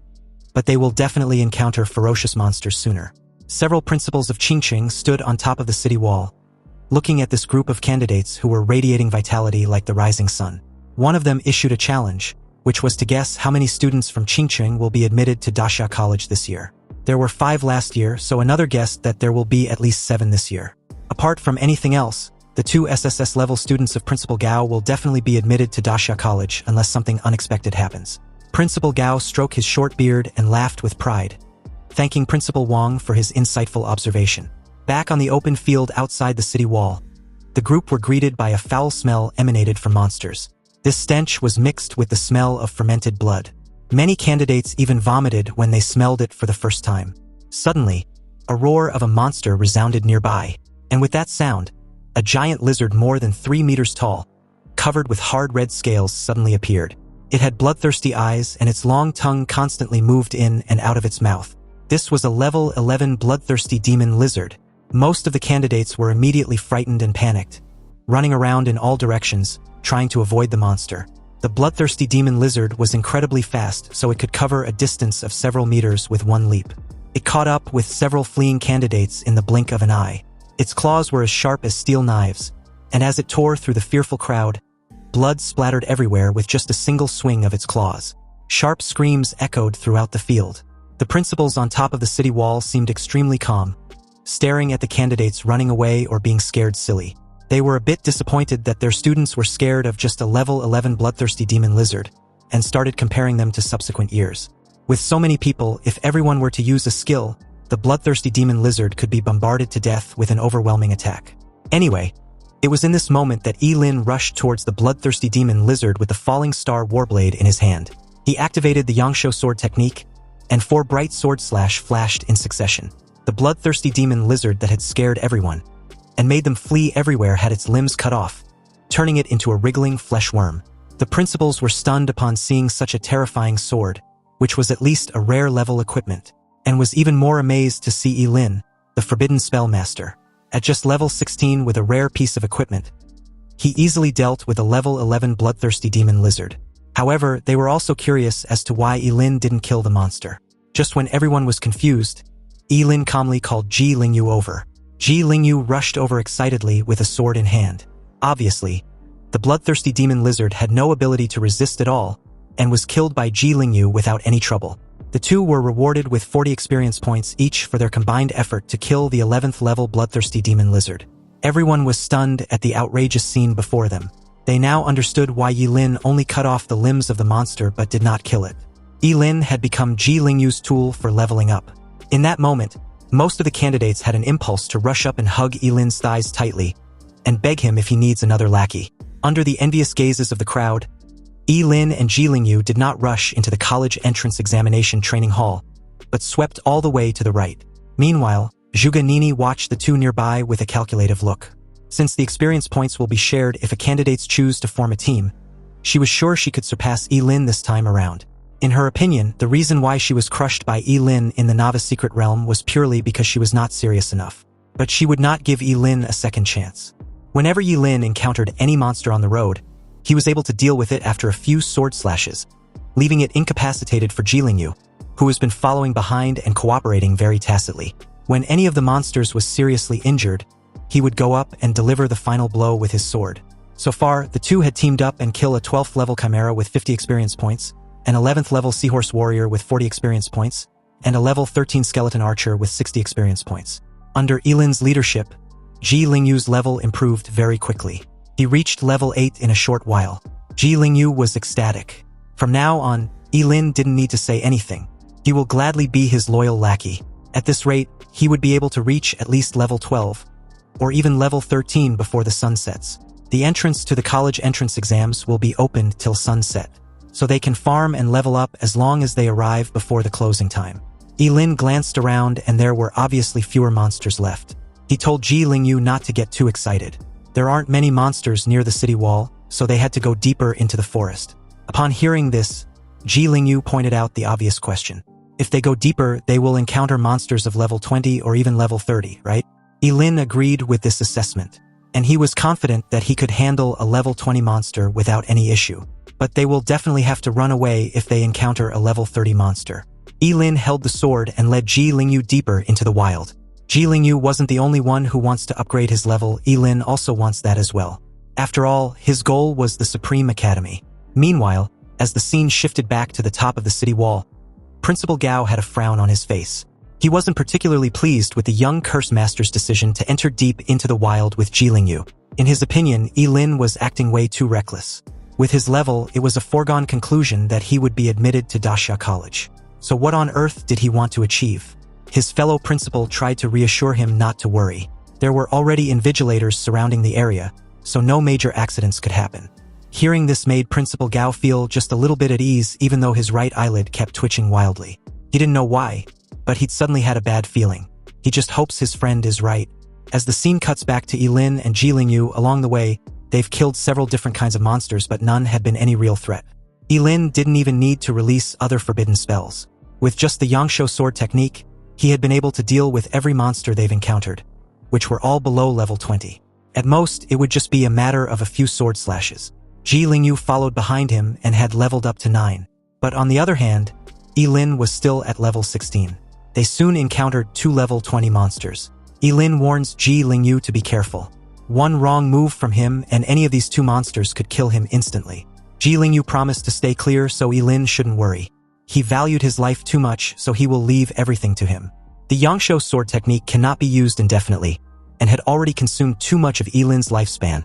but they will definitely encounter ferocious monsters sooner. Several principals of Qingqing stood on top of the city wall, looking at this group of candidates who were radiating vitality like the rising sun. One of them issued a challenge, which was to guess how many students from Qingqing will be admitted to Daxia College this year. There were 5 last year, so another guessed that there will be at least 7 this year. Apart from anything else, the 2 SSS-level students of Principal Gao will definitely be admitted to Daxia College unless something unexpected happens. Principal Gao stroked his short beard and laughed with pride, thanking Principal Wang for his insightful observation. Back on the open field outside the city wall, the group were greeted by a foul smell emanated from monsters. This stench was mixed with the smell of fermented blood. Many candidates even vomited when they smelled it for the first time. Suddenly, a roar of a monster resounded nearby, and with that sound, a giant lizard more than 3 meters tall, covered with hard red scales, suddenly appeared. It had bloodthirsty eyes, and its long tongue constantly moved in and out of its mouth. This was a level 11 bloodthirsty demon lizard. Most of the candidates were immediately frightened and panicked, running around in all directions, trying to avoid the monster. The bloodthirsty demon lizard was incredibly fast, so it could cover a distance of several meters with one leap. It caught up with several fleeing candidates in the blink of an eye. Its claws were as sharp as steel knives, and as it tore through the fearful crowd, blood splattered everywhere with just a single swing of its claws. Sharp screams echoed throughout the field. The principals on top of the city wall seemed extremely calm, staring at the candidates running away or being scared silly. They were a bit disappointed that their students were scared of just a level 11 bloodthirsty demon lizard, and started comparing them to subsequent years. With so many people, if everyone were to use a skill, the bloodthirsty demon lizard could be bombarded to death with an overwhelming attack. Anyway, it was in this moment that Ye Lin rushed towards the bloodthirsty demon lizard with the falling star warblade in his hand. He activated the Yangshuo sword technique, and 4 bright sword slash flashed in succession. The bloodthirsty demon lizard that had scared everyone and made them flee everywhere had its limbs cut off, turning it into a wriggling flesh worm. The principals were stunned upon seeing such a terrifying sword, which was at least a rare level equipment, and was even more amazed to see Ye Lin, the Forbidden Spellmaster, at just level 16 with a rare piece of equipment. He easily dealt with a level 11 bloodthirsty demon lizard. However, they were also curious as to why Ye Lin didn't kill the monster. Just when everyone was confused, Ye Lin calmly called Ji Lingyu over. Ji Lingyu rushed over excitedly with a sword in hand. Obviously, the bloodthirsty demon lizard had no ability to resist at all, and was killed by Ji Lingyu without any trouble. The two were rewarded with 40 experience points each for their combined effort to kill the 11th level bloodthirsty demon lizard. Everyone was stunned at the outrageous scene before them. They now understood why Ye Lin only cut off the limbs of the monster but did not kill it. Ye Lin had become Ji Lingyu's tool for leveling up. In that moment, most of the candidates had an impulse to rush up and hug Ye Lin's thighs tightly, and beg him if he needs another lackey. Under the envious gazes of the crowd, Ye Lin and Ji Lingyu did not rush into the college entrance examination training hall, but swept all the way to the right. Meanwhile, Zhuge Nini watched the two nearby with a calculative look. Since the experience points will be shared if a candidates choose to form a team, she was sure she could surpass Ye Lin this time around. In her opinion, the reason why she was crushed by Ye Lin in the novice secret realm was purely because she was not serious enough. But she would not give Ye Lin a second chance. Whenever Ye Lin encountered any monster on the road, he was able to deal with it after a few sword slashes, leaving it incapacitated for Ji Lingyu, who has been following behind and cooperating very tacitly. When any of the monsters was seriously injured, he would go up and deliver the final blow with his sword. So far, the two had teamed up and kill a 12th level chimera with 50 experience points, an 11th level seahorse warrior with 40 experience points, and a level 13 skeleton archer with 60 experience points. Under Ye Lin's leadership, Ji Lingyu's level improved very quickly. He reached level 8 in a short while. Ji Lingyu was ecstatic. From now on, Ye Lin didn't need to say anything. He will gladly be his loyal lackey. At this rate, he would be able to reach at least level 12, or even level 13 before the sun sets. The entrance to the college entrance exams will be opened till sunset, so they can farm and level up as long as they arrive before the closing time. Ye Lin glanced around and there were obviously fewer monsters left. He told Ji Lingyu not to get too excited. There aren't many monsters near the city wall, so they had to go deeper into the forest. Upon hearing this, Ji Lingyu pointed out the obvious question. If they go deeper, they will encounter monsters of level 20 or even level 30, right? Ye Lin agreed with this assessment, and he was confident that he could handle a level 20 monster without any issue. But they will definitely have to run away if they encounter a level 30 monster. Ye Lin held the sword and led Ji Lingyu deeper into the wild. Ji Lingyu wasn't the only one who wants to upgrade his level. Ye Lin also wants that as well. After all, his goal was the Supreme Academy. Meanwhile, as the scene shifted back to the top of the city wall, Principal Gao had a frown on his face. He wasn't particularly pleased with the young curse master's decision to enter deep into the wild with Ye Lin. In his opinion, Ye Lin was acting way too reckless. With his level, it was a foregone conclusion that he would be admitted to Dasha College. So what on earth did he want to achieve? His fellow principal tried to reassure him not to worry. There were already invigilators surrounding the area, so no major accidents could happen. Hearing this made Principal Gao feel just a little bit at ease, even though his right eyelid kept twitching wildly. He didn't know why, but he'd suddenly had a bad feeling. He just hopes his friend is right. As the scene cuts back to Ye Lin and Ye Lin along the way, they've killed several different kinds of monsters, but none had been any real threat. Ye Lin didn't even need to release other forbidden spells. With just the Yangshuo sword technique, he had been able to deal with every monster they've encountered, which were all below level 20. At most, it would just be a matter of a few sword slashes. Ye Lin followed behind him and had leveled up to 9. But on the other hand, Ye Lin was still at level 16. They soon encountered 2 level 20 monsters. Ye Lin warns Ye Lin to be careful. One wrong move from him and any of these 2 monsters could kill him instantly. Ye Lin promised to stay clear so Ye Lin shouldn't worry. He valued his life too much, so he will leave everything to him. The Yangshuo sword technique cannot be used indefinitely, and had already consumed too much of Ye Lin's lifespan.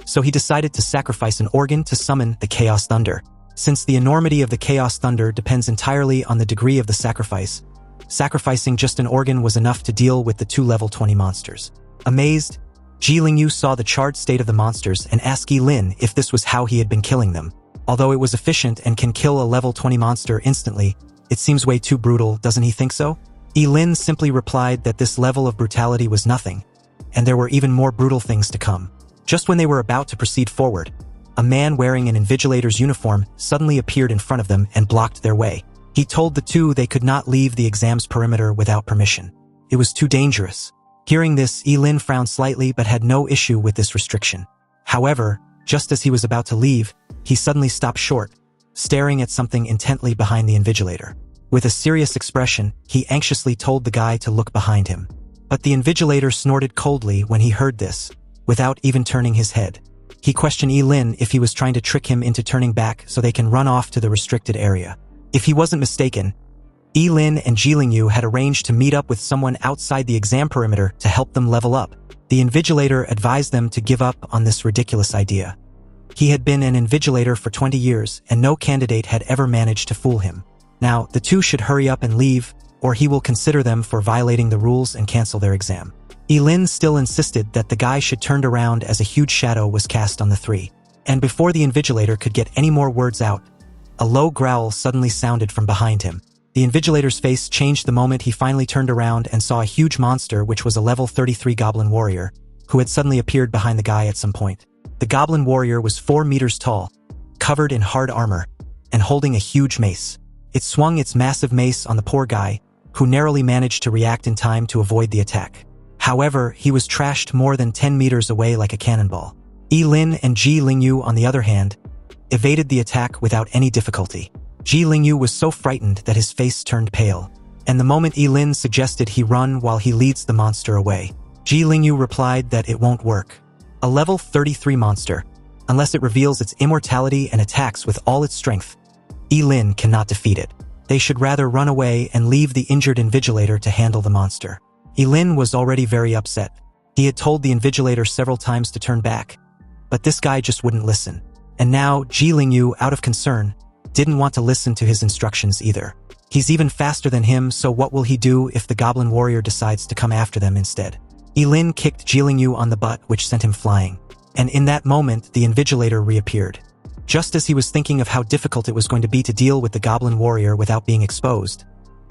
So he decided to sacrifice an organ to summon the Chaos Thunder. Since the enormity of the Chaos Thunder depends entirely on the degree of the sacrifice, sacrificing just an organ was enough to deal with the 2 level 20 monsters. Amazed, Ye Lin saw the charred state of the monsters and asked Ye Lin if this was how he had been killing them. Although it was efficient and can kill a level 20 monster instantly, it seems way too brutal, doesn't he think so? Ye Lin simply replied that this level of brutality was nothing, and there were even more brutal things to come. Just when they were about to proceed forward, a man wearing an invigilator's uniform suddenly appeared in front of them and blocked their way. He told the 2 they could not leave the exam's perimeter without permission. It was too dangerous. Hearing this, Ye Lin frowned slightly but had no issue with this restriction. However, just as he was about to leave, he suddenly stopped short, staring at something intently behind the invigilator. With a serious expression, he anxiously told the guy to look behind him. But the invigilator snorted coldly when he heard this, without even turning his head. He questioned Ye Lin if he was trying to trick him into turning back so they can run off to the restricted area. If he wasn't mistaken, Ye Lin and Ye Lin had arranged to meet up with someone outside the exam perimeter to help them level up. The invigilator advised them to give up on this ridiculous idea. He had been an invigilator for 20 years and no candidate had ever managed to fool him. Now, the 2 should hurry up and leave, or he will consider them for violating the rules and cancel their exam. Ye Lin still insisted that the guy should turn around as a huge shadow was cast on the 3. And before the invigilator could get any more words out, a low growl suddenly sounded from behind him. The invigilator's face changed the moment he finally turned around and saw a huge monster which was a level 33 goblin warrior, who had suddenly appeared behind the guy at some point. The goblin warrior was 4 meters tall, covered in hard armor, and holding a huge mace. It swung its massive mace on the poor guy, who narrowly managed to react in time to avoid the attack. However, he was trashed more than 10 meters away like a cannonball. Ye Lin and Ye Lin, on the other hand, evaded the attack without any difficulty. Ye Lin was so frightened that his face turned pale, and the moment Ye Lin suggested he run while he leads the monster away, Ye Lin replied that it won't work. A level 33 monster, unless it reveals its immortality and attacks with all its strength, Ye Lin cannot defeat it. They should rather run away and leave the injured invigilator to handle the monster. Ye Lin was already very upset. He had told the invigilator several times to turn back, but this guy just wouldn't listen. And now, Ye Lin, out of concern, didn't want to listen to his instructions either. He's even faster than him, so what will he do if the goblin warrior decides to come after them instead? Ye Lin kicked Ye Lin on the butt, which sent him flying. And in that moment, the invigilator reappeared. Just as he was thinking of how difficult it was going to be to deal with the goblin warrior without being exposed,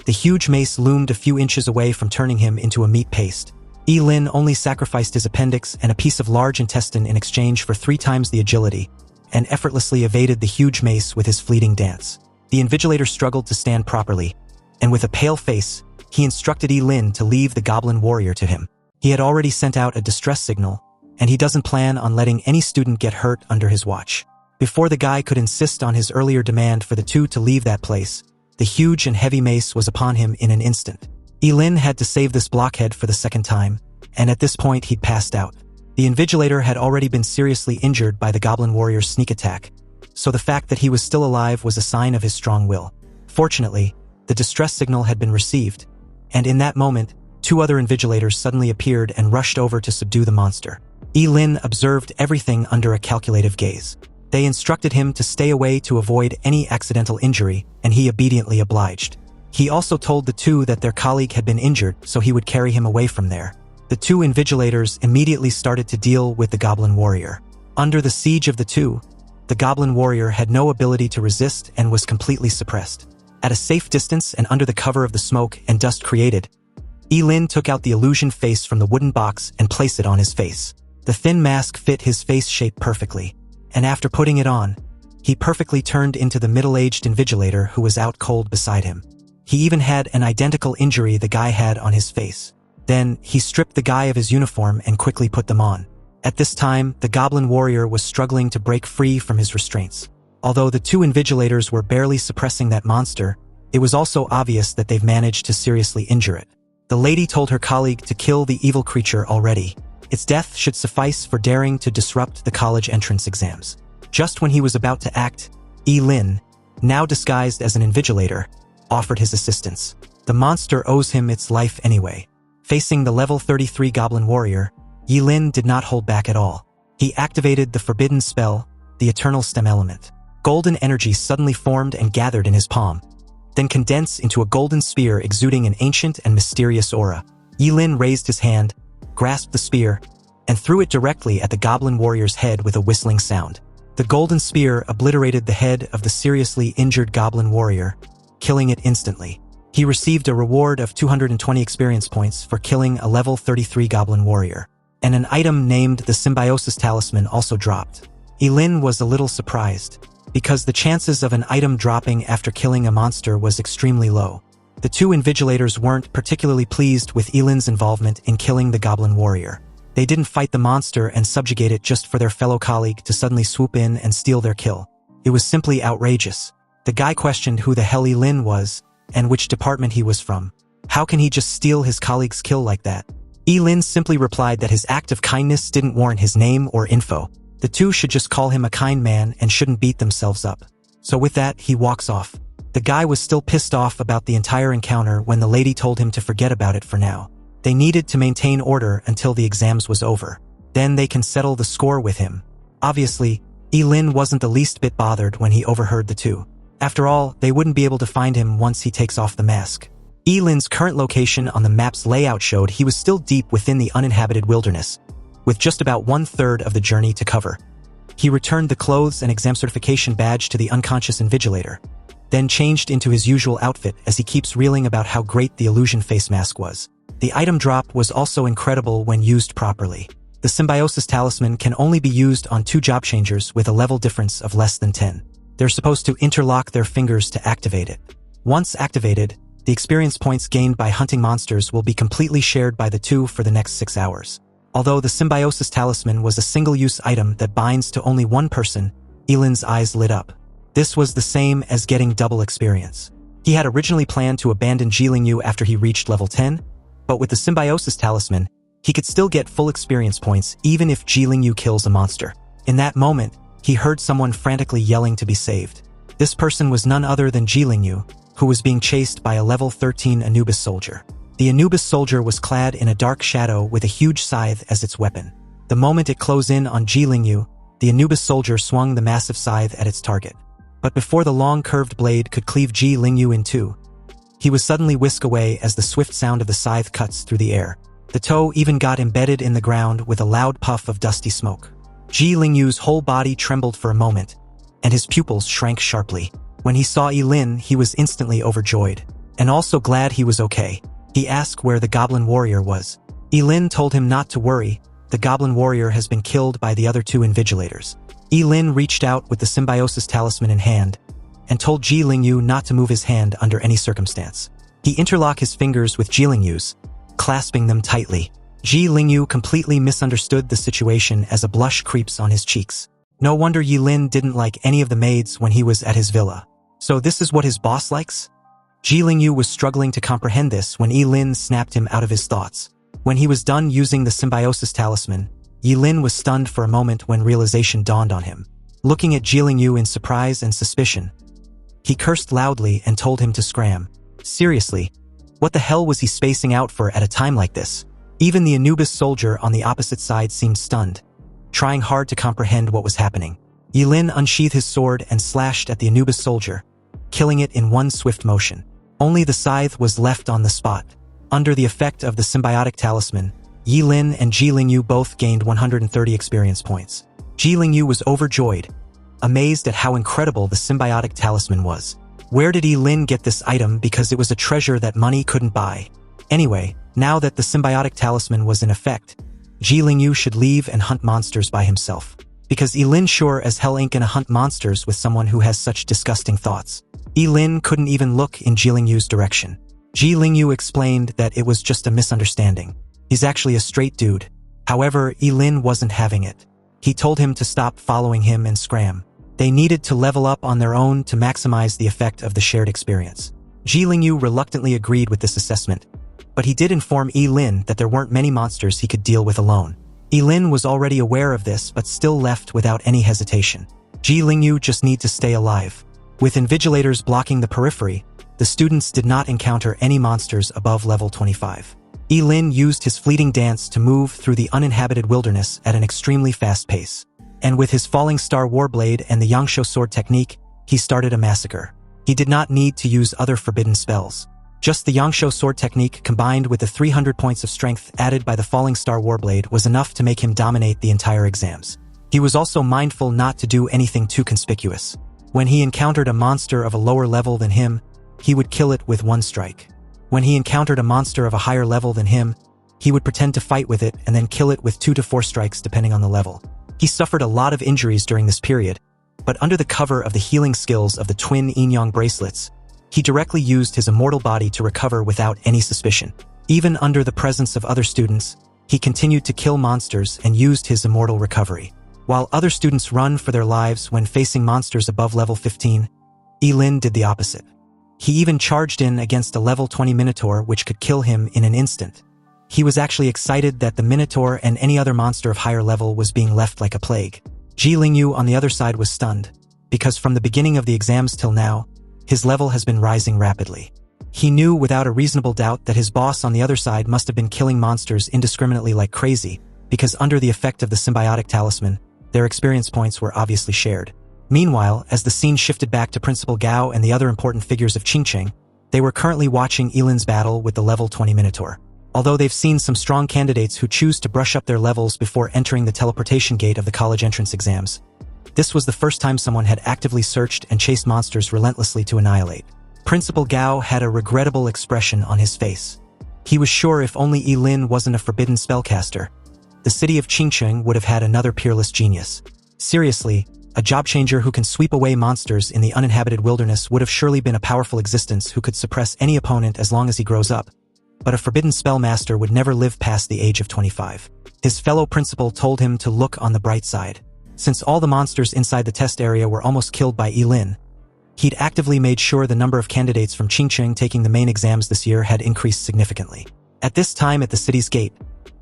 the huge mace loomed a few inches away from turning him into a meat paste. Ye Lin only sacrificed his appendix and a piece of large intestine in exchange for 3 times the agility, and effortlessly evaded the huge mace with his fleeting dance. The invigilator struggled to stand properly, and with a pale face, he instructed Ye Lin to leave the goblin warrior to him. He had already sent out a distress signal, and he doesn't plan on letting any student get hurt under his watch. Before the guy could insist on his earlier demand for the 2 to leave that place, the huge and heavy mace was upon him in an instant. Ye Lin had to save this blockhead for the 2nd time, and at this point he'd passed out. The invigilator had already been seriously injured by the goblin warrior's sneak attack, so the fact that he was still alive was a sign of his strong will. Fortunately, the distress signal had been received, and in that moment, 2 other invigilators suddenly appeared and rushed over to subdue the monster. Ye Lin observed everything under a calculative gaze. They instructed him to stay away to avoid any accidental injury, and he obediently obliged. He also told the 2 that their colleague had been injured, so he would carry him away from there. The 2 invigilators immediately started to deal with the goblin warrior. Under the siege of the 2, the goblin warrior had no ability to resist and was completely suppressed. At a safe distance and under the cover of the smoke and dust created, Ye Lin took out the illusion face from the wooden box and placed it on his face. The thin mask fit his face shape perfectly, and after putting it on, he perfectly turned into the middle-aged invigilator who was out cold beside him. He even had an identical injury the guy had on his face. Then, he stripped the guy of his uniform and quickly put them on. At this time, the goblin warrior was struggling to break free from his restraints. Although the 2 invigilators were barely suppressing that monster, it was also obvious that they've managed to seriously injure it. The lady told her colleague to kill the evil creature already. Its death should suffice for daring to disrupt the college entrance exams. Just when he was about to act, Ye Lin, now disguised as an invigilator, offered his assistance. The monster owes him its life anyway. Facing the level 33 goblin warrior, Ye Lin did not hold back at all. He activated the forbidden spell, the eternal stem element. Golden energy suddenly formed and gathered in his palm, then condensed into a golden spear exuding an ancient and mysterious aura. Ye Lin raised his hand, grasped the spear, and threw it directly at the goblin warrior's head with a whistling sound. The golden spear obliterated the head of the seriously injured goblin warrior, killing it instantly. He received a reward of 220 experience points for killing a level 33 goblin warrior, and an item named the Symbiosis Talisman also dropped. Ye Lin was a little surprised, because the chances of an item dropping after killing a monster was extremely low. The 2 invigilators weren't particularly pleased with Ye Lin's involvement in killing the goblin warrior. They didn't fight the monster and subjugate it just for their fellow colleague to suddenly swoop in and steal their kill. It was simply outrageous. The guy questioned who the hell Ye Lin was, and which department he was from. How can he just steal his colleague's kill like that? Ye Lin simply replied that his act of kindness didn't warrant his name or info. The 2 should just call him a kind man and shouldn't beat themselves up. So with that, he walks off. The guy was still pissed off about the entire encounter when the lady told him to forget about it for now. They needed to maintain order until the exams was over. Then they can settle the score with him. Obviously, Ye Lin wasn't the least bit bothered when he overheard the 2. After all, they wouldn't be able to find him once he takes off the mask. Ye Lin's current location on the map's layout showed he was still deep within the uninhabited wilderness, with just about 1/3 of the journey to cover. He returned the clothes and exam certification badge to the unconscious invigilator, then changed into his usual outfit as he keeps reeling about how great the illusion face mask was. The item drop was also incredible when used properly. The Symbiosis Talisman can only be used on 2 job changers with a level difference of less than 10. They're supposed to interlock their fingers to activate it. Once activated, the experience points gained by hunting monsters will be completely shared by the 2 for the next 6 hours. Although the Symbiosis Talisman was a single-use item that binds to only one person, Ye Lin's eyes lit up. This was the same as getting double experience. He had originally planned to abandon Ye Lin after he reached level 10, but with the Symbiosis Talisman, he could still get full experience points even if Ye Lin kills a monster. In that moment, he heard someone frantically yelling to be saved. This person was none other than Ye Lin, who was being chased by a level 13 Anubis soldier. The Anubis soldier was clad in a dark shadow with a huge scythe as its weapon. The moment it closed in on Ye Lin, the Anubis soldier swung the massive scythe at its target. But before the long curved blade could cleave Ye Lin in two, he was suddenly whisked away as the swift sound of the scythe cuts through the air. The toe even got embedded in the ground with a loud puff of dusty smoke. Ye Lin's whole body trembled for a moment, and his pupils shrank sharply. When he saw Ye Lin, he was instantly overjoyed, and also glad he was okay. He asked where the goblin warrior was. Ye Lin told him not to worry, the goblin warrior has been killed by the other 2 invigilators. Ye Lin reached out with the Symbiosis Talisman in hand, and told Ye Lin not to move his hand under any circumstance. He interlocked his fingers with Ye Lin's, clasping them tightly. Ye Lin completely misunderstood the situation as a blush creeps on his cheeks. No wonder Ye Lin didn't like any of the maids when he was at his villa. So this is what his boss likes? Ye Lin was struggling to comprehend this when Ye Lin snapped him out of his thoughts. When he was done using the Symbiosis Talisman, Ye Lin was stunned for a moment when realization dawned on him. Looking at Ye Lin in surprise and suspicion, he cursed loudly and told him to scram. Seriously, What the hell was he spacing out for at a time like this? Even the Anubis soldier on the opposite side seemed stunned, trying hard to comprehend what was happening. Ye Lin unsheathed his sword and slashed at the Anubis soldier, killing it in one swift motion. Only the scythe was left on the spot. Under the effect of the symbiotic talisman, Ye Lin and Ji Lingyu both gained 130 experience points. Ji Lingyu was overjoyed, amazed at how incredible the symbiotic talisman was. Where did Ye Lin get this item, because it was a treasure that money couldn't buy? Anyway, now that the symbiotic talisman was in effect, Ji Lingyu should leave and hunt monsters by himself. Because Ye Lin sure as hell ain't gonna hunt monsters with someone who has such disgusting thoughts. Ye Lin couldn't even look in Ji Lingyu's direction. Ji Lingyu explained that it was just a misunderstanding. He's actually a straight dude. However, Ye Lin wasn't having it. He told him to stop following him and scram. They needed to level up on their own to maximize the effect of the shared experience. Ji Lingyu reluctantly agreed with this assessment, but he did inform Ye Lin that there weren't many monsters he could deal with alone. Ye Lin was already aware of this but still left without any hesitation. Ji Lingyu just need to stay alive. With invigilators blocking the periphery, the students did not encounter any monsters above level 25. Ye Lin used his fleeting dance to move through the uninhabited wilderness at an extremely fast pace. And with his falling star warblade and the Yangsho sword technique, he started a massacre. He did not need to use other forbidden spells. Just the Yangsho sword technique combined with the 300 points of strength added by the falling star warblade was enough to make him dominate the entire exams. He was also mindful not to do anything too conspicuous. When he encountered a monster of a lower level than him, he would kill it with one strike. When he encountered a monster of a higher level than him, he would pretend to fight with it and then kill it with 2 to 4 strikes depending on the level. He suffered a lot of injuries during this period, but under the cover of the healing skills of the twin yin-yang bracelets, he directly used his immortal body to recover without any suspicion. Even under the presence of other students, he continued to kill monsters and used his immortal recovery. While other students run for their lives when facing monsters above level 15, Ye Lin did the opposite. He even charged in against a level 20 Minotaur which could kill him in an instant. He was actually excited that the Minotaur and any other monster of higher level was being left like a plague. Ji Lingyu on the other side was stunned, because from the beginning of the exams till now, his level has been rising rapidly. He knew without a reasonable doubt that his boss on the other side must have been killing monsters indiscriminately like crazy, because under the effect of the symbiotic talisman, their experience points were obviously shared. Meanwhile, as the scene shifted back to Principal Gao and the other important figures of Qingqing, they were currently watching Ye Lin's battle with the level 20 Minotaur. Although they've seen some strong candidates who choose to brush up their levels before entering the teleportation gate of the college entrance exams, this was the first time someone had actively searched and chased monsters relentlessly to annihilate. Principal Gao had a regrettable expression on his face. He was sure if only Ye Lin wasn't a forbidden spellcaster, the city of Qingqing would have had another peerless genius. Seriously, a job changer who can sweep away monsters in the uninhabited wilderness would have surely been a powerful existence who could suppress any opponent as long as he grows up. But a forbidden spellmaster would never live past the age of 25. His fellow principal told him to look on the bright side. Since all the monsters inside the test area were almost killed by Ye Lin, he'd actively made sure the number of candidates from Qingqing taking the main exams this year had increased significantly. At this time at the city's gate,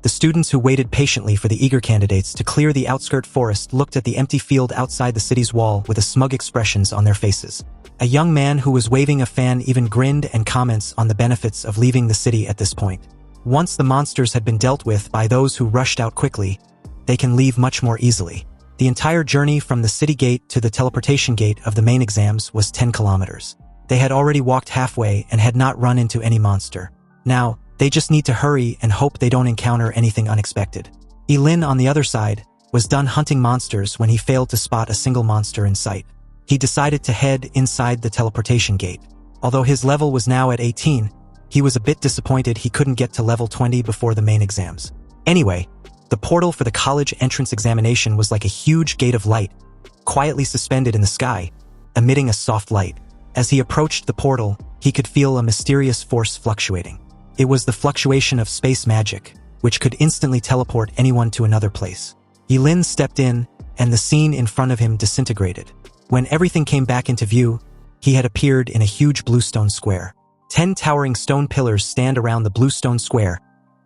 the students who waited patiently for the eager candidates to clear the outskirt forest looked at the empty field outside the city's wall with smug expressions on their faces. A young man who was waving a fan even grinned and comments on the benefits of leaving the city at this point. Once the monsters had been dealt with by those who rushed out quickly, they can leave much more easily. The entire journey from the city gate to the teleportation gate of the main exams was 10 kilometers. They had already walked halfway and had not run into any monster. Now, they just need to hurry and hope they don't encounter anything unexpected. Ye Lin, on the other side, was done hunting monsters when he failed to spot a single monster in sight. He decided to head inside the teleportation gate. Although his level was now at 18, he was a bit disappointed he couldn't get to level 20 before the main exams. Anyway, the portal for the college entrance examination was like a huge gate of light, quietly suspended in the sky, emitting a soft light. As he approached the portal, he could feel a mysterious force fluctuating. It was the fluctuation of space magic, which could instantly teleport anyone to another place. Ye Lin stepped in, and the scene in front of him disintegrated. When everything came back into view, he had appeared in a huge blue stone square. 10 towering stone pillars stand around the blue stone square,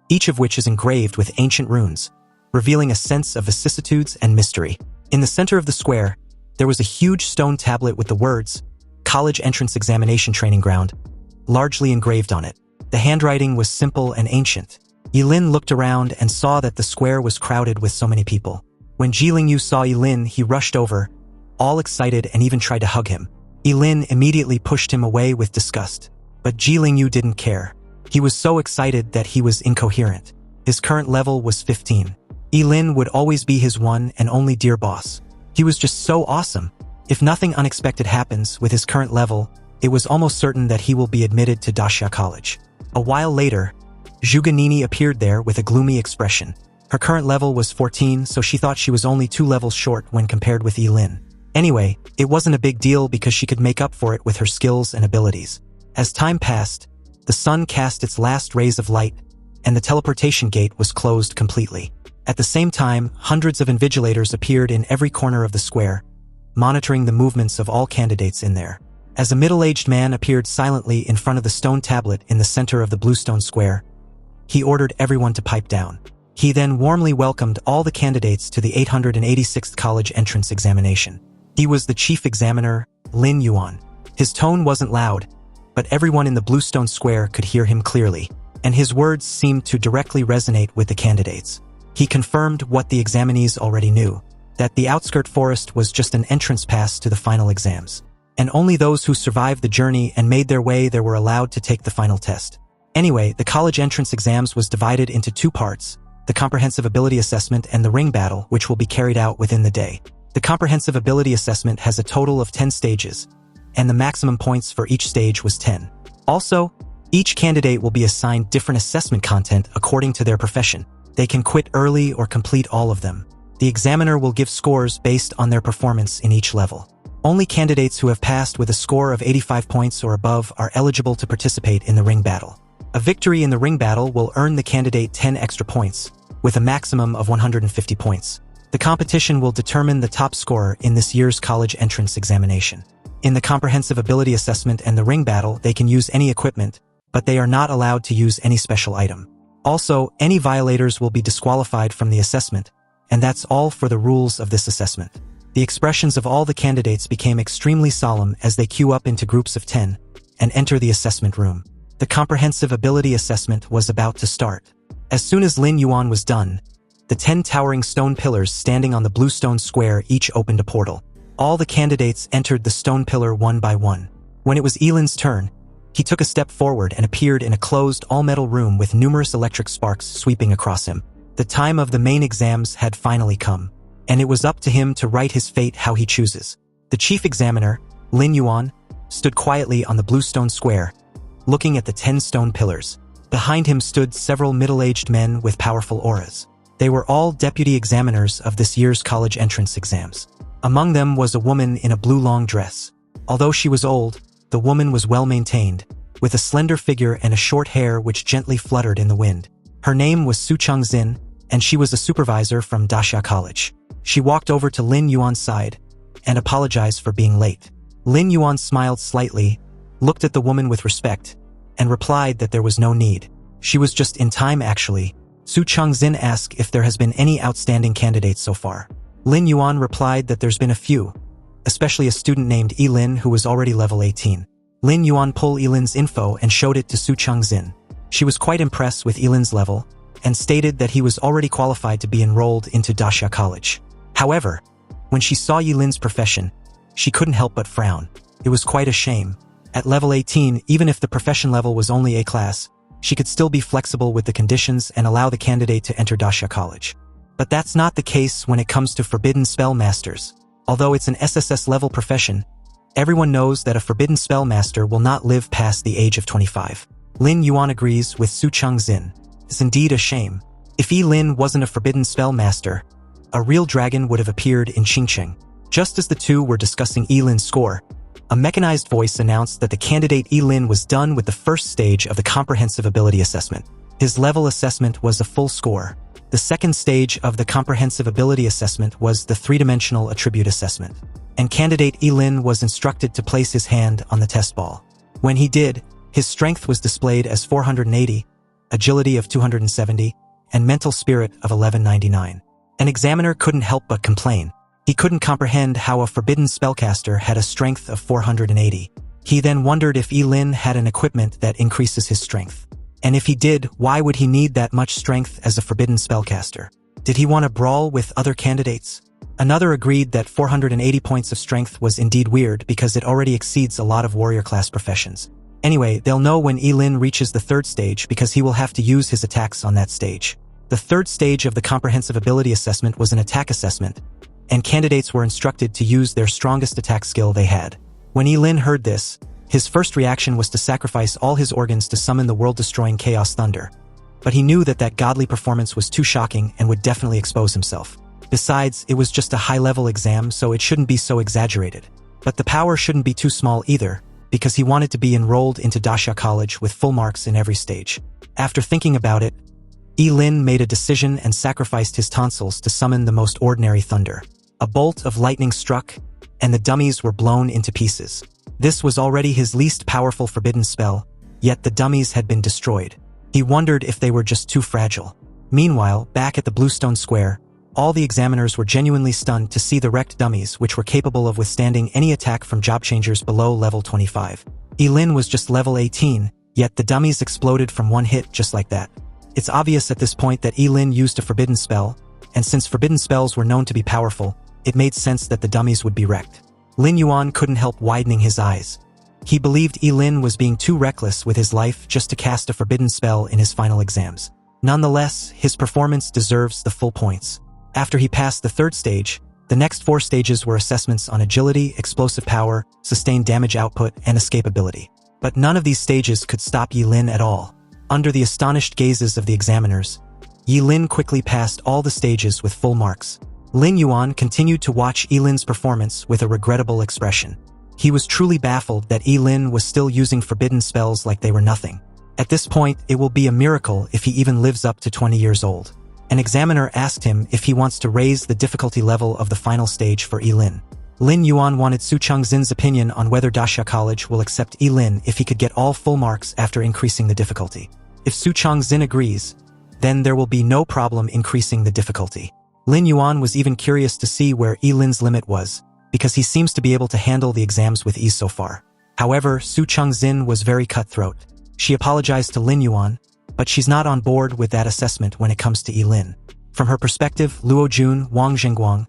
each of which is engraved with ancient runes, revealing a sense of vicissitudes and mystery. In the center of the square, there was a huge stone tablet with the words, College Entrance Examination Training Ground, largely engraved on it. The handwriting was simple and ancient. Ye Lin looked around and saw that the square was crowded with so many people. When Ji Lingyu saw Ye Lin, he rushed over, all excited, and even tried to hug him. Ye Lin immediately pushed him away with disgust. But Ji Lingyu didn't care. He was so excited that he was incoherent. His current level was 15. Ye Lin would always be his one and only dear boss. He was just so awesome. If nothing unexpected happens with his current level, it was almost certain that he will be admitted to Daxia College. A while later, Zhuge Nini appeared there with a gloomy expression. Her current level was 14, so she thought she was only 2 levels short when compared with Ye Lin. Anyway, it wasn't a big deal because she could make up for it with her skills and abilities. As time passed, the sun cast its last rays of light, and the teleportation gate was closed completely. At the same time, hundreds of invigilators appeared in every corner of the square, monitoring the movements of all candidates in there. As a middle-aged man appeared silently in front of the stone tablet in the center of the bluestone square, he ordered everyone to pipe down. He then warmly welcomed all the candidates to the 886th college entrance examination. He was the chief examiner, Lin Yuan. His tone wasn't loud, but everyone in the bluestone square could hear him clearly, and his words seemed to directly resonate with the candidates. He confirmed what the examinees already knew, that the outskirt forest was just an entrance pass to the final exams, and only those who survived the journey and made their way there were allowed to take the final test. Anyway, the college entrance exams was divided into 2 parts, the comprehensive ability assessment and the ring battle, which will be carried out within the day. The comprehensive ability assessment has a total of 10 stages, and the maximum points for each stage was 10. Also, each candidate will be assigned different assessment content according to their profession. They can quit early or complete all of them. The examiner will give scores based on their performance in each level. Only candidates who have passed with a score of 85 points or above are eligible to participate in the ring battle. A victory in the ring battle will earn the candidate 10 extra points, with a maximum of 150 points. The competition will determine the top scorer in this year's college entrance examination. In the comprehensive ability assessment and the ring battle, they can use any equipment, but they are not allowed to use any special item. Also, any violators will be disqualified from the assessment, and that's all for the rules of this assessment. The expressions of all the candidates became extremely solemn as they queue up into groups of 10 and enter the assessment room. The comprehensive ability assessment was about to start. As soon as Lin Yuan was done, the 10 towering stone pillars standing on the blue stone square each opened a portal. All the candidates entered the stone pillar one by one. When it was Ye Lin's turn, he took a step forward and appeared in a closed all-metal room with numerous electric sparks sweeping across him. The time of the main exams had finally come, and it was up to him to write his fate how he chooses. The chief examiner, Lin Yuan, stood quietly on the blue stone square, looking at the 10 stone pillars. Behind him stood several middle-aged men with powerful auras. They were all deputy examiners of this year's college entrance exams. Among them was a woman in a blue long dress. Although she was old, the woman was well-maintained, with a slender figure and a short hair which gently fluttered in the wind. Her name was Su Changxin, and she was a supervisor from Daxia College. She walked over to Lin Yuan's side and apologized for being late. Lin Yuan smiled slightly, looked at the woman with respect, and replied that there was no need. She was just in time actually. Su Changxin asked if there has been any outstanding candidates so far. Lin Yuan replied that there's been a few, especially a student named Ye Lin who was already level 18. Lin Yuan pulled Ye Lin's info and showed it to Su Changxin. She was quite impressed with Ye Lin's level, and stated that he was already qualified to be enrolled into Daxia College. However, when she saw Ye Lin's profession, she couldn't help but frown. It was quite a shame. At level 18, even if the profession level was only A class, she could still be flexible with the conditions and allow the candidate to enter Daxia College. But that's not the case when it comes to Forbidden Spellmasters. Although it's an SSS level profession, everyone knows that a Forbidden Spellmaster will not live past the age of 25. Lin Yuan agrees with Su Changxin. It's indeed a shame. If Ye Lin wasn't a Forbidden Spellmaster, a real dragon would have appeared in Qingcheng. Just as the two were discussing Ye Lin's score, a mechanized voice announced that the candidate Ye Lin was done with the first stage of the comprehensive ability assessment. His level assessment was a full score. The second stage of the comprehensive ability assessment was the three-dimensional attribute assessment, and candidate Ye Lin was instructed to place his hand on the test ball. When he did, his strength was displayed as 480, agility of 270, and mental spirit of 1199. An examiner couldn't help but complain. He couldn't comprehend how a forbidden spellcaster had a strength of 480. He then wondered if Ye Lin had an equipment that increases his strength. And if he did, why would he need that much strength as a forbidden spellcaster? Did he want to brawl with other candidates? Another agreed that 480 points of strength was indeed weird because it already exceeds a lot of warrior class professions. Anyway, they'll know when Ye Lin reaches the third stage because he will have to use his attacks on that stage. The third stage of the comprehensive ability assessment was an attack assessment, and candidates were instructed to use their strongest attack skill they had. When Ye Lin heard this, his first reaction was to sacrifice all his organs to summon the world-destroying Chaos Thunder. But he knew that that godly performance was too shocking and would definitely expose himself. Besides, it was just a high-level exam, so it shouldn't be so exaggerated. But the power shouldn't be too small either, because he wanted to be enrolled into Dasha College with full marks in every stage. After thinking about it, Ye Lin made a decision and sacrificed his tonsils to summon the most ordinary thunder. A bolt of lightning struck, and the dummies were blown into pieces. This was already his least powerful forbidden spell, yet the dummies had been destroyed. He wondered if they were just too fragile. Meanwhile, back at the Bluestone Square, all the examiners were genuinely stunned to see the wrecked dummies which were capable of withstanding any attack from job changers below level 25. Ye Lin was just level 18, yet the dummies exploded from one hit just like that. It's obvious at this point that Ye Lin used a forbidden spell, and since forbidden spells were known to be powerful, it made sense that the dummies would be wrecked. Lin Yuan couldn't help widening his eyes. He believed Ye Lin was being too reckless with his life just to cast a forbidden spell in his final exams. Nonetheless, his performance deserves the full points. After he passed the third stage, the next 4 stages were assessments on agility, explosive power, sustained damage output, and escapability. But none of these stages could stop Ye Lin at all. Under the astonished gazes of the examiners, Ye Lin quickly passed all the stages with full marks. Lin Yuan continued to watch Ye Lin's performance with a regrettable expression. He was truly baffled that Ye Lin was still using forbidden spells like they were nothing. At this point, it will be a miracle if he even lives up to 20 years old. An examiner asked him if he wants to raise the difficulty level of the final stage for Ye Lin. Lin Yuan wanted Su Changxin's opinion on whether Dasha College will accept Ye Lin if he could get all full marks after increasing the difficulty. If Su Changxin agrees, then there will be no problem increasing the difficulty. Lin Yuan was even curious to see where Ye Lin's limit was, because he seems to be able to handle the exams with ease so far. However, Su Changxin was very cutthroat. She apologized to Lin Yuan, but she's not on board with that assessment when it comes to Ye Lin. From her perspective, Luo Jun, Wang Zhengguang,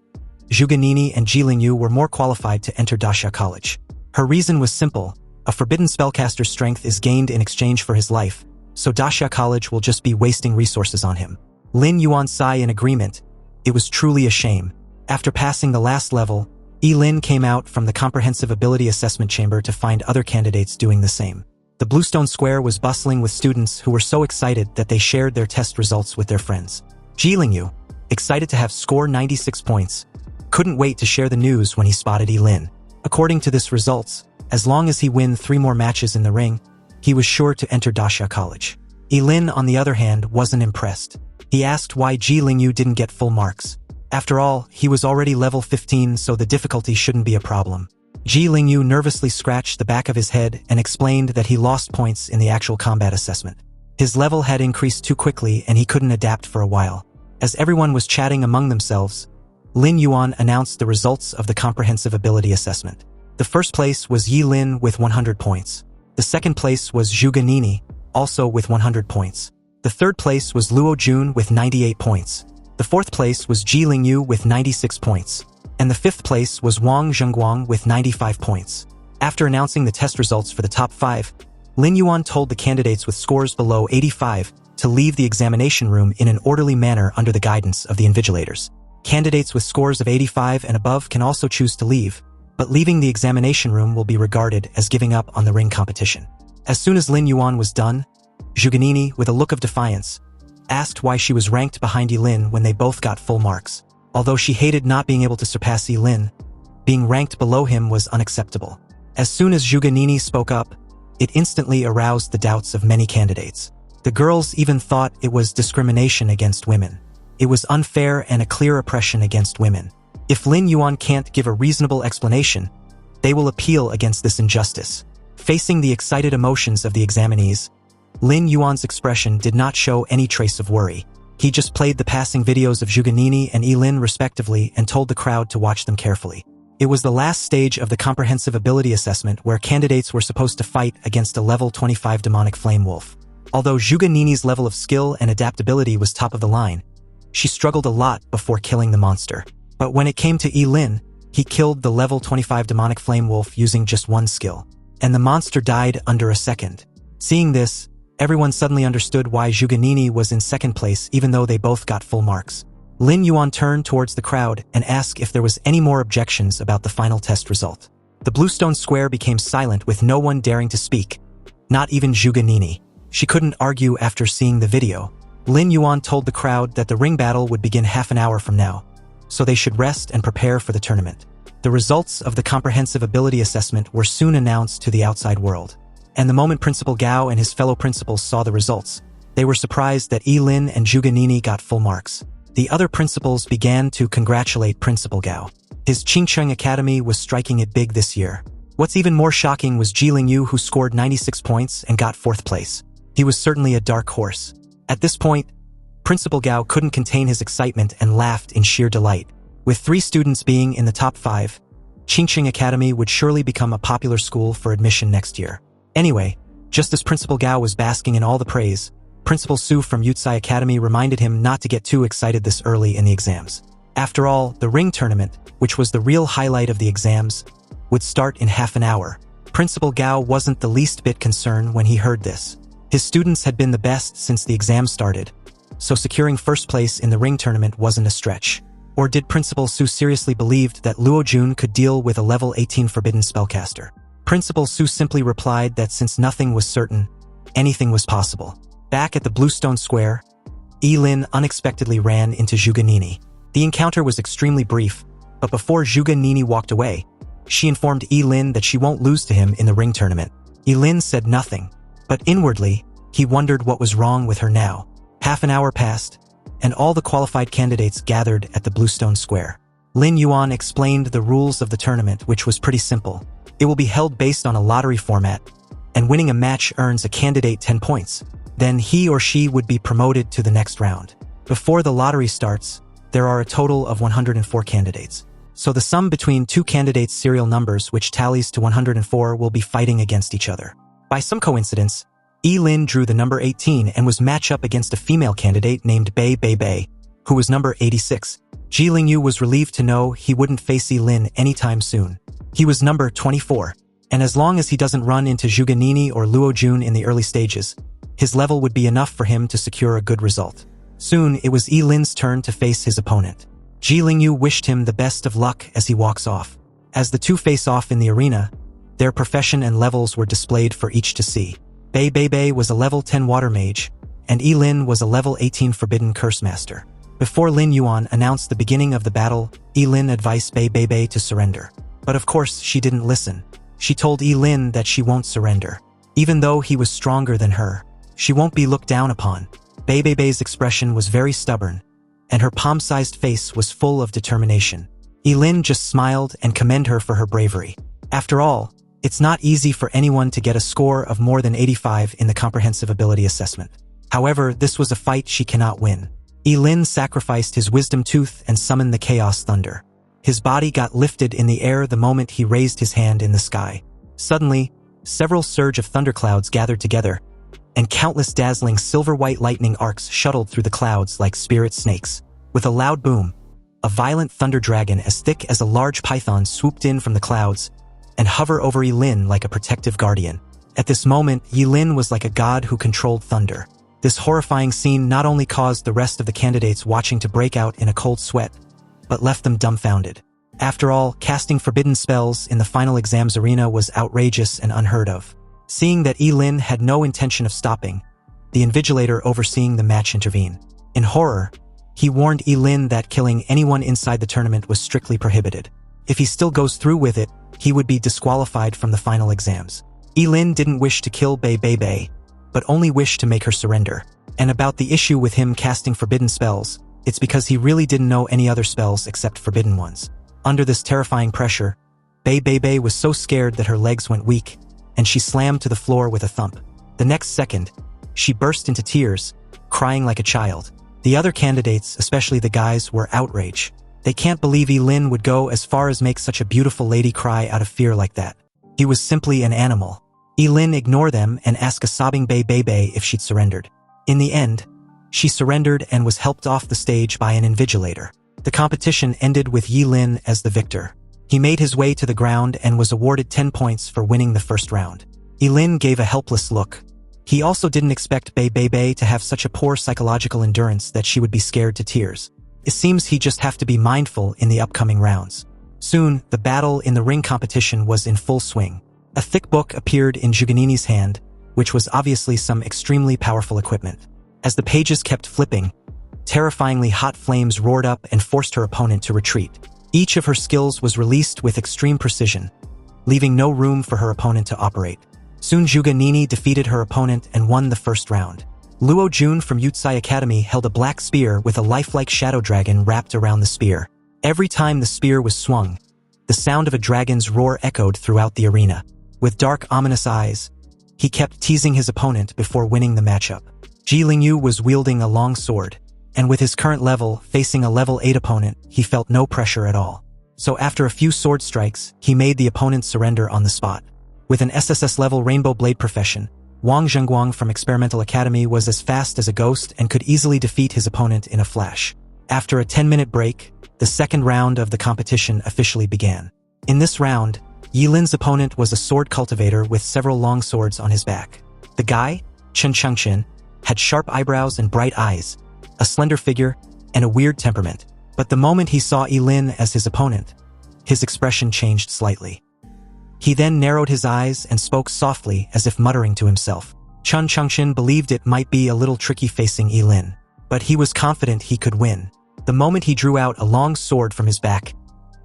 Zhu Ganini, and Ji Lingyu were more qualified to enter Dasha College. Her reason was simple: a forbidden spellcaster's strength is gained in exchange for his life, so Dasha College will just be wasting resources on him. Lin Yuan sighed in agreement. It was truly a shame. After passing the last level, Ye Lin came out from the comprehensive ability assessment chamber to find other candidates doing the same. The Bluestone Square was bustling with students who were so excited that they shared their test results with their friends. Ji Lingyu, excited to have score 96 points, couldn't wait to share the news when he spotted Ye Lin. According to this results, as long as he win 3 more matches in the ring, he was sure to enter Dasha College. Ye Lin, on the other hand, wasn't impressed. He asked why Ji Lingyu didn't get full marks. After all, he was already level 15, so the difficulty shouldn't be a problem. Ji Lingyu nervously scratched the back of his head and explained that he lost points in the actual combat assessment. His level had increased too quickly and he couldn't adapt for a while. As everyone was chatting among themselves, Lin Yuan announced the results of the comprehensive ability assessment. The first place was Ye Lin with 100 points. The second place was Zhu Ganini, also with 100 points. The third place was Luo Jun with 98 points. The fourth place was Ji Lingyu with 96 points. And the fifth place was Wang Zhengguang with 95 points. After announcing the test results for the top 5, Lin Yuan told the candidates with scores below 85 to leave the examination room in an orderly manner under the guidance of the invigilators. Candidates with scores of 85 and above can also choose to leave, but leaving the examination room will be regarded as giving up on the ring competition. As soon as Lin Yuan was done, Zhu Ganini, with a look of defiance, asked why she was ranked behind Ye Lin when they both got full marks. Although she hated not being able to surpass Ye Lin, being ranked below him was unacceptable. As soon as Zhu Ganini spoke up, it instantly aroused the doubts of many candidates. The girls even thought it was discrimination against women. It was unfair and a clear oppression against women. If Lin Yuan can't give a reasonable explanation, they will appeal against this injustice. Facing the excited emotions of the examinees, Lin Yuan's expression did not show any trace of worry. He just played the passing videos of Zhu Ganini and Ye Lin respectively and told the crowd to watch them carefully. It was the last stage of the comprehensive ability assessment where candidates were supposed to fight against a level 25 demonic flame wolf. Although Zhuge Nini's level of skill and adaptability was top of the line, she struggled a lot before killing the monster. But when it came to Ye Lin, he killed the level 25 demonic flame wolf using just one skill, and the monster died under a second. Seeing this, everyone suddenly understood why Zhuge Nini was in second place even though they both got full marks. Lin Yuan turned towards the crowd and asked if there was any more objections about the final test result. The Bluestone Square became silent with no one daring to speak, not even Zhuge Nini. She couldn't argue after seeing the video. Lin Yuan told the crowd that the ring battle would begin half an hour from now, so they should rest and prepare for the tournament. The results of the comprehensive ability assessment were soon announced to the outside world. And the moment Principal Gao and his fellow principals saw the results, they were surprised that Ye Lin and Zhuge Nini got full marks. The other principals began to congratulate Principal Gao. His Qingcheng Academy was striking it big this year. What's even more shocking was Ji Lingyu, who scored 96 points and got 4th place. He was certainly a dark horse. At this point, Principal Gao couldn't contain his excitement and laughed in sheer delight. With 3 students being in the top 5, Qingcheng Academy would surely become a popular school for admission next year. Anyway, just as Principal Gao was basking in all the praise, Principal Su from Yutsai Academy reminded him not to get too excited this early in the exams. After all, the ring tournament, which was the real highlight of the exams, would start in half an hour. Principal Gao wasn't the least bit concerned when he heard this. His students had been the best since the exam started, so securing first place in the ring tournament wasn't a stretch. Or did Principal Su seriously believe that Luo Jun could deal with a level 18 Forbidden Spellcaster? Principal Su simply replied that since nothing was certain, anything was possible. Back at the Bluestone Square, Ye Lin unexpectedly ran into Zhuge Nini. The encounter was extremely brief, but before Zhuge Nini walked away, she informed Ye Lin that she won't lose to him in the ring tournament. Ye Lin said nothing, but inwardly, he wondered what was wrong with her now. Half an hour passed, and all the qualified candidates gathered at the Bluestone Square. Lin Yuan explained the rules of the tournament, which was pretty simple. It will be held based on a lottery format, and winning a match earns a candidate 10 points. Then he or she would be promoted to the next round. Before the lottery starts, there are a total of 104 candidates. So the sum between 2 candidates' serial numbers, which tallies to 104, will be fighting against each other. By some coincidence, Ye Lin drew the number 18 and was matched up against a female candidate named Bei Bei Bei, who was number 86. Ji Lingyu was relieved to know he wouldn't face Ye Lin anytime soon. He was number 24, and as long as he doesn't run into Zhuge Nini or Luo Jun in the early stages, his level would be enough for him to secure a good result. Soon, it was Ye Lin's turn to face his opponent. Ji Lingyu wished him the best of luck as he walks off. As the two face off in the arena, their profession and levels were displayed for each to see. Bei Bei Bei was a level 10 water mage, and Ye Lin was a level 18 forbidden curse master. Before Lin Yuan announced the beginning of the battle, Ye Lin advised Bei Bei Bei to surrender. But of course, she didn't listen. She told Ye Lin that she won't surrender. Even though he was stronger than her, she won't be looked down upon. Bei Bei Bei's expression was very stubborn, and her palm-sized face was full of determination. Ye Lin just smiled and commended her for her bravery. After all, it's not easy for anyone to get a score of more than 85 in the comprehensive ability assessment. However, this was a fight she cannot win. Ye Lin sacrificed his wisdom tooth and summoned the chaos thunder. His body got lifted in the air the moment he raised his hand in the sky. Suddenly, several surge of thunderclouds gathered together, and countless dazzling silver-white lightning arcs shuttled through the clouds like spirit snakes. With a loud boom, a violent thunder dragon as thick as a large python swooped in from the clouds and hovered over Ye Lin like a protective guardian. At this moment, Ye Lin was like a god who controlled thunder. This horrifying scene not only caused the rest of the candidates watching to break out in a cold sweat, but left them dumbfounded. After all, casting forbidden spells in the final exams arena was outrageous and unheard of. Seeing that Ye Lin had no intention of stopping, the invigilator overseeing the match intervened. In horror, he warned Ye Lin that killing anyone inside the tournament was strictly prohibited. If he still goes through with it, he would be disqualified from the final exams. Ye Lin didn't wish to kill Bei Bei Bei, but only wished to make her surrender. And about the issue with him casting forbidden spells, it's because he really didn't know any other spells except forbidden ones. Under this terrifying pressure, Bei Bei Bei was so scared that her legs went weak, and she slammed to the floor with a thump. The next second, she burst into tears, crying like a child. The other candidates, especially the guys, were outraged. They can't believe Ye Lin would go as far as make such a beautiful lady cry out of fear like that. He was simply an animal. Ye Lin ignored them and asked a sobbing Bei if she'd surrendered. In the end, she surrendered and was helped off the stage by an invigilator. The competition ended with Ye Lin as the victor. He made his way to the ground and was awarded 10 points for winning the first round. Ye Lin gave a helpless look. He also didn't expect Bei to have such a poor psychological endurance that she would be scared to tears. It seems he just have to be mindful in the upcoming rounds. Soon, the battle in the ring competition was in full swing. A thick book appeared in Juganini's hand, which was obviously some extremely powerful equipment. As the pages kept flipping, terrifyingly hot flames roared up and forced her opponent to retreat. Each of her skills was released with extreme precision, leaving no room for her opponent to operate. Soon Juganini defeated her opponent and won the first round. Luo Jun from Yutsai Academy held a black spear with a lifelike shadow dragon wrapped around the spear. Every time the spear was swung, the sound of a dragon's roar echoed throughout the arena. With dark, ominous eyes, he kept teasing his opponent before winning the matchup. Ji Lingyu was wielding a long sword, and with his current level facing a level 8 opponent, he felt no pressure at all. So after a few sword strikes, he made the opponent surrender on the spot. With an SSS level Rainbow Blade profession, Wang Zhengguang from Experimental Academy was as fast as a ghost and could easily defeat his opponent in a flash. After a 10-minute break, the second round of the competition officially began. In this round, Ye Lin's opponent was a sword cultivator with several long swords on his back. The guy, Chen Chengqin, had sharp eyebrows and bright eyes, a slender figure, and a weird temperament. But the moment he saw Ye Lin as his opponent, his expression changed slightly. He then narrowed his eyes and spoke softly as if muttering to himself. Chen Chengqin believed it might be a little tricky facing Ye Lin, but he was confident he could win. The moment he drew out a long sword from his back,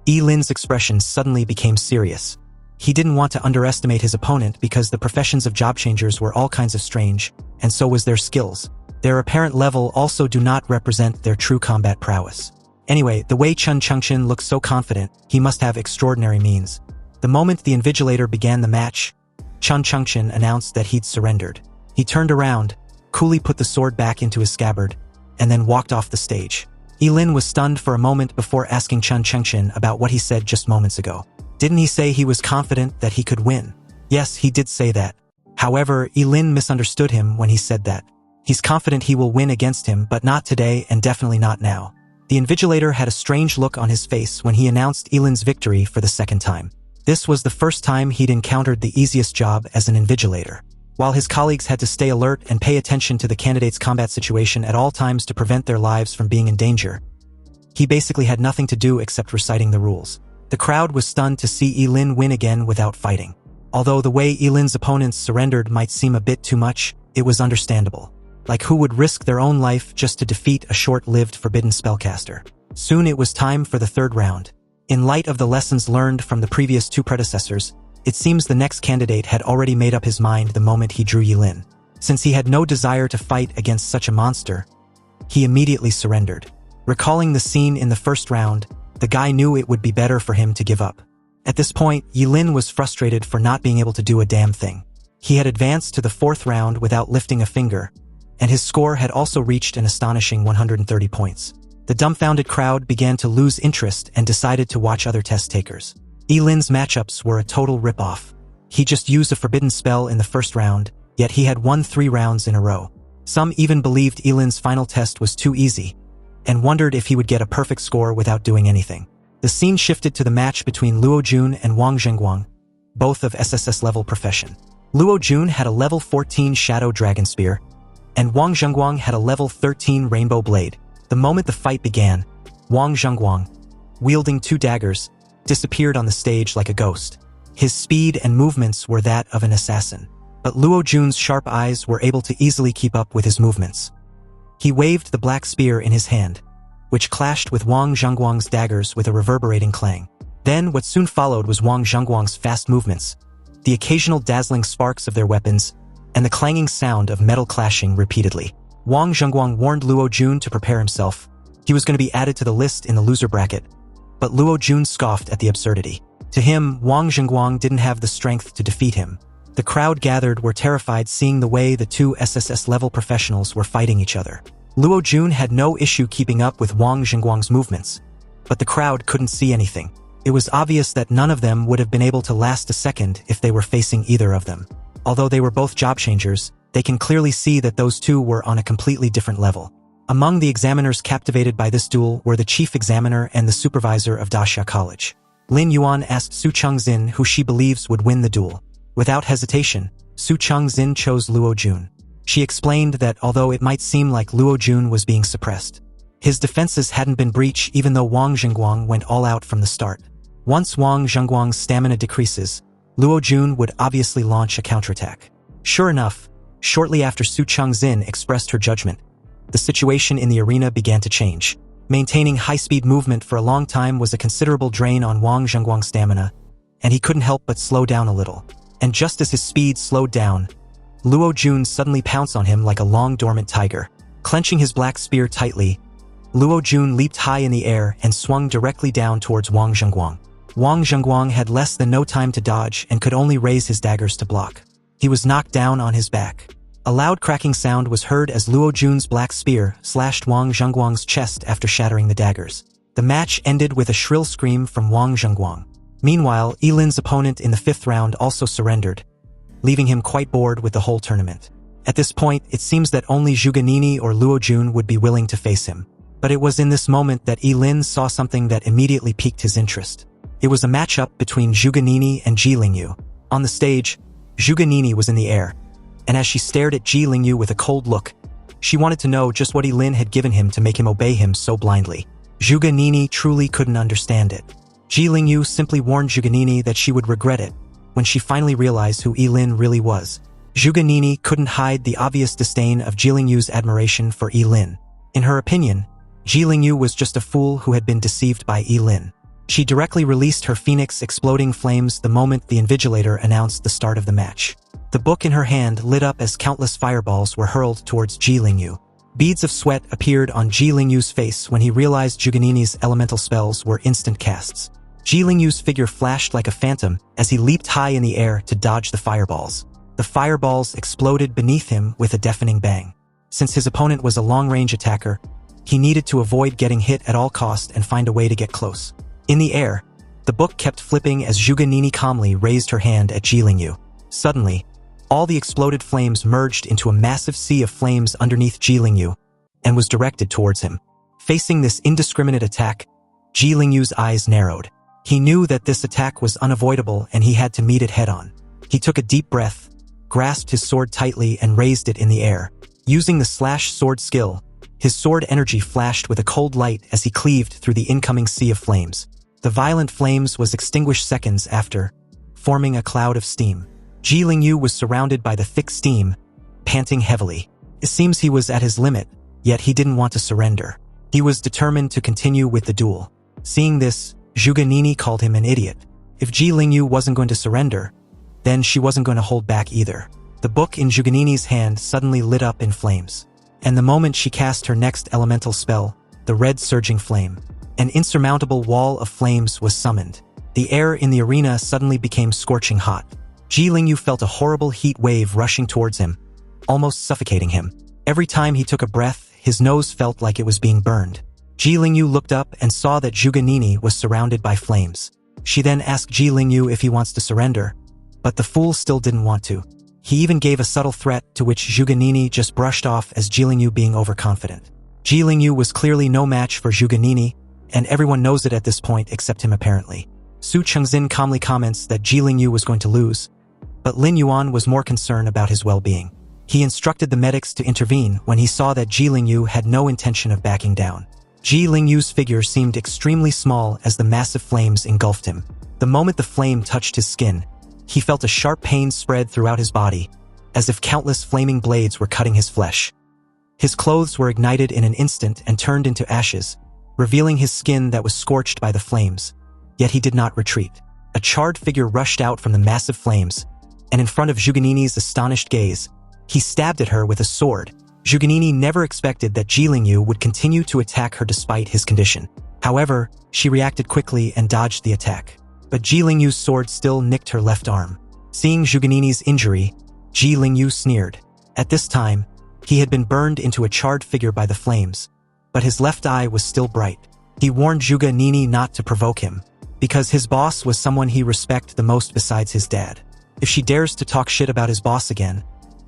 Ye Lin's expression suddenly became serious. He didn't want to underestimate his opponent because the professions of job changers were all kinds of strange, and so was their skills. Their apparent level also do not represent their true combat prowess. Anyway, the way Chen Chengqin looked so confident, he must have extraordinary means. The moment the invigilator began the match, Chen Chengqin announced that he'd surrendered. He turned around, coolly put the sword back into his scabbard, and then walked off the stage. Ye Lin was stunned for a moment before asking Chen Chengqin about what he said just moments ago. Didn't he say he was confident that he could win? Yes, he did say that. However, Ye Lin misunderstood him when he said that. He's confident he will win against him, but not today and definitely not now. The invigilator had a strange look on his face when he announced Ye Lin's victory for the second time. This was the first time he'd encountered the easiest job as an invigilator. While his colleagues had to stay alert and pay attention to the candidate's combat situation at all times to prevent their lives from being in danger, he basically had nothing to do except reciting the rules. The crowd was stunned to see Ye Lin win again without fighting. Although the way Ye Lin's opponents surrendered might seem a bit too much, it was understandable. Like who would risk their own life just to defeat a short-lived Forbidden Spellcaster? Soon it was time for the third round. In light of the lessons learned from the previous two predecessors, it seems the next candidate had already made up his mind the moment he drew Ye Lin. Since he had no desire to fight against such a monster, he immediately surrendered. Recalling the scene in the first round, the guy knew it would be better for him to give up. At this point, Ye Lin was frustrated for not being able to do a damn thing. He had advanced to the fourth round without lifting a finger, and his score had also reached an astonishing 130 points. The dumbfounded crowd began to lose interest and decided to watch other test takers. Ye Lin's matchups were a total rip-off. He just used a forbidden spell in the first round, yet he had won 3 rounds in a row. Some even believed Ye Lin's final test was too easy, and wondered if he would get a perfect score without doing anything. The scene shifted to the match between Luo Jun and Wang Zhengguang, both of SSS level profession. Luo Jun had a level 14 Shadow Dragon Spear, and Wang Zhengguang had a level 13 Rainbow Blade. The moment the fight began, Wang Zhengguang, wielding 2 daggers, disappeared on the stage like a ghost. His speed and movements were that of an assassin, but Luo Jun's sharp eyes were able to easily keep up with his movements. He waved the black spear in his hand, which clashed with Wang Zhengguang's daggers with a reverberating clang. Then what soon followed was Wang Zhengguang's fast movements, the occasional dazzling sparks of their weapons, and the clanging sound of metal clashing repeatedly. Wang Zhengguang warned Luo Jun to prepare himself. He was going to be added to the list in the loser bracket, but Luo Jun scoffed at the absurdity. To him, Wang Zhengguang didn't have the strength to defeat him. The crowd gathered were terrified seeing the way the 2 SSS-level professionals were fighting each other. Luo Jun had no issue keeping up with Wang Zhengguang's movements, but the crowd couldn't see anything. It was obvious that none of them would have been able to last a second if they were facing either of them. Although they were both job changers, they can clearly see that those two were on a completely different level. Among the examiners captivated by this duel were the chief examiner and the supervisor of Daxia College. Lin Yuan asked Su Chengxin who she believes would win the duel. Without hesitation, Su Chengxin chose Luo Jun. She explained that although it might seem like Luo Jun was being suppressed, his defenses hadn't been breached even though Wang Zhengguang went all out from the start. Once Wang Zhengguang's stamina decreases, Luo Jun would obviously launch a counterattack. Sure enough, shortly after Su Chengxin expressed her judgment, the situation in the arena began to change. Maintaining high-speed movement for a long time was a considerable drain on Wang Zhengguang's stamina, and he couldn't help but slow down a little. And just as his speed slowed down, Luo Jun suddenly pounced on him like a long dormant tiger. Clenching his black spear tightly, Luo Jun leaped high in the air and swung directly down towards Wang Zhengguang. Wang Zhengguang had less than no time to dodge and could only raise his daggers to block. He was knocked down on his back. A loud cracking sound was heard as Luo Jun's black spear slashed Wang Zhengguang's chest after shattering the daggers. The match ended with a shrill scream from Wang Zhengguang. Meanwhile, Ye Lin's opponent in the 5th round also surrendered, leaving him quite bored with the whole tournament. At this point, it seems that only Zhuge Nini or Luo Jun would be willing to face him. But it was in this moment that Ye Lin saw something that immediately piqued his interest. It was a matchup between Zhuge Nini and Ji Lingyu. On the stage, Zhuge Nini was in the air, and as she stared at Ji Lingyu with a cold look, she wanted to know just what Ye Lin had given him to make him obey him so blindly. Zhuge Nini truly couldn't understand it. Ji Lingyu simply warned Zhuge Nini that she would regret it when she finally realized who Ye Lin really was. Zhuge Nini couldn't hide the obvious disdain of Ji Lingyu's admiration for Ye Lin. In her opinion, Ji Lingyu was just a fool who had been deceived by Ye Lin. She directly released her phoenix exploding flames the moment the Invigilator announced the start of the match. The book in her hand lit up as countless fireballs were hurled towards Ji Lingyu. Beads of sweat appeared on Ji Lingyu's face when he realized Zhuge Nini's elemental spells were instant casts. Ji Lingyu's figure flashed like a phantom as he leaped high in the air to dodge the fireballs. The fireballs exploded beneath him with a deafening bang. Since his opponent was a long-range attacker, he needed to avoid getting hit at all costs and find a way to get close. In the air, the book kept flipping as Zhuge Nini calmly raised her hand at Ji Lingyu. Suddenly, all the exploded flames merged into a massive sea of flames underneath Ji Lingyu and was directed towards him. Facing this indiscriminate attack, Ji Lingyu's eyes narrowed. He knew that this attack was unavoidable and he had to meet it head-on. He took a deep breath, grasped his sword tightly and raised it in the air. Using the slash sword skill, his sword energy flashed with a cold light as he cleaved through the incoming sea of flames. The violent flames was extinguished seconds after, forming a cloud of steam. Ji Lingyu was surrounded by the thick steam, panting heavily. It seems he was at his limit, yet he didn't want to surrender. He was determined to continue with the duel. Seeing this, Zhuge Nini called him an idiot. If Ji Lingyu wasn't going to surrender, then she wasn't going to hold back either. The book in Zhuge Nini's hand suddenly lit up in flames. And the moment she cast her next elemental spell, the red surging flame, an insurmountable wall of flames was summoned. The air in the arena suddenly became scorching hot. Ji Lingyu felt a horrible heat wave rushing towards him, almost suffocating him. Every time he took a breath, his nose felt like it was being burned. Ji Lingyu looked up and saw that Zhuge Nini was surrounded by flames. She then asked Ji Lingyu if he wants to surrender, but the fool still didn't want to. He even gave a subtle threat to which Zhuge Nini just brushed off as Ji Lingyu being overconfident. Ji Lingyu was clearly no match for Zhuge Nini, and everyone knows it at this point except him apparently. Su Chengxin calmly comments that Ji Lingyu was going to lose, but Lin Yuan was more concerned about his well-being. He instructed the medics to intervene when he saw that Ji Lingyu had no intention of backing down. Ji Lingyu's figure seemed extremely small as the massive flames engulfed him. The moment the flame touched his skin, he felt a sharp pain spread throughout his body, as if countless flaming blades were cutting his flesh. His clothes were ignited in an instant and turned into ashes, revealing his skin that was scorched by the flames. Yet he did not retreat. A charred figure rushed out from the massive flames, and in front of Zhuge Nini's astonished gaze, he stabbed at her with a sword. Zhuge Nini never expected that Ji Lingyu would continue to attack her despite his condition. However, she reacted quickly and dodged the attack. But Ji Lingyu's sword still nicked her left arm. Seeing Zhuge Nini's injury, Ji Lingyu sneered. At this time, he had been burned into a charred figure by the flames, but his left eye was still bright. He warned Zhuge Nini not to provoke him, because his boss was someone he respected the most besides his dad. If she dares to talk shit about his boss again,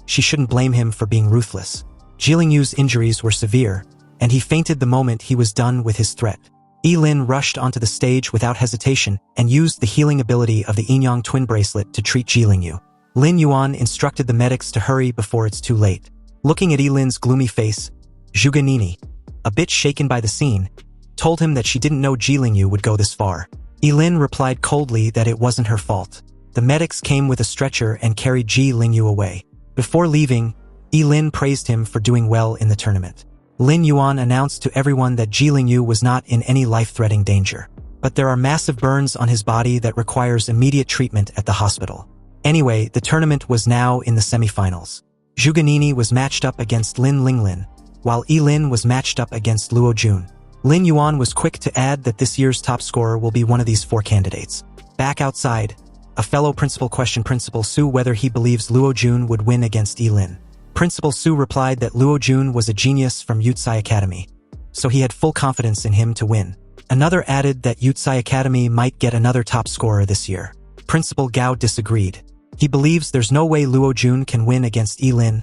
she shouldn't blame him for being ruthless. Ye Lin's injuries were severe, and he fainted the moment he was done with his threat. Ye Lin rushed onto the stage without hesitation and used the healing ability of the Yin-Yang twin bracelet to treat Ye Lin. Lin Yuan instructed the medics to hurry before it's too late. Looking at Ye Lin's gloomy face, Zhuge Nini, a bit shaken by the scene, told him that she didn't know Ye Lin would go this far. Ye Lin replied coldly that it wasn't her fault. The medics came with a stretcher and carried Ye Lin away. Before leaving, Ye Lin praised him for doing well in the tournament. Lin Yuan announced to everyone that Ye Lin was not in any life-threatening danger, but there are massive burns on his body that requires immediate treatment at the hospital. Anyway, the tournament was now in the semifinals. Zhuge Nini was matched up against Lin Linglin, while Ye Lin was matched up against Luo Jun. Lin Yuan was quick to add that this year's top scorer will be one of these 4 candidates. Back outside, a fellow principal questioned Principal Su whether he believes Luo Jun would win against Ye Lin. Principal Su replied that Luo Jun was a genius from Yutsai Academy, so he had full confidence in him to win. Another added that Yutsai Academy might get another top scorer this year. Principal Gao disagreed. He believes there's no way Luo Jun can win against Ye Lin,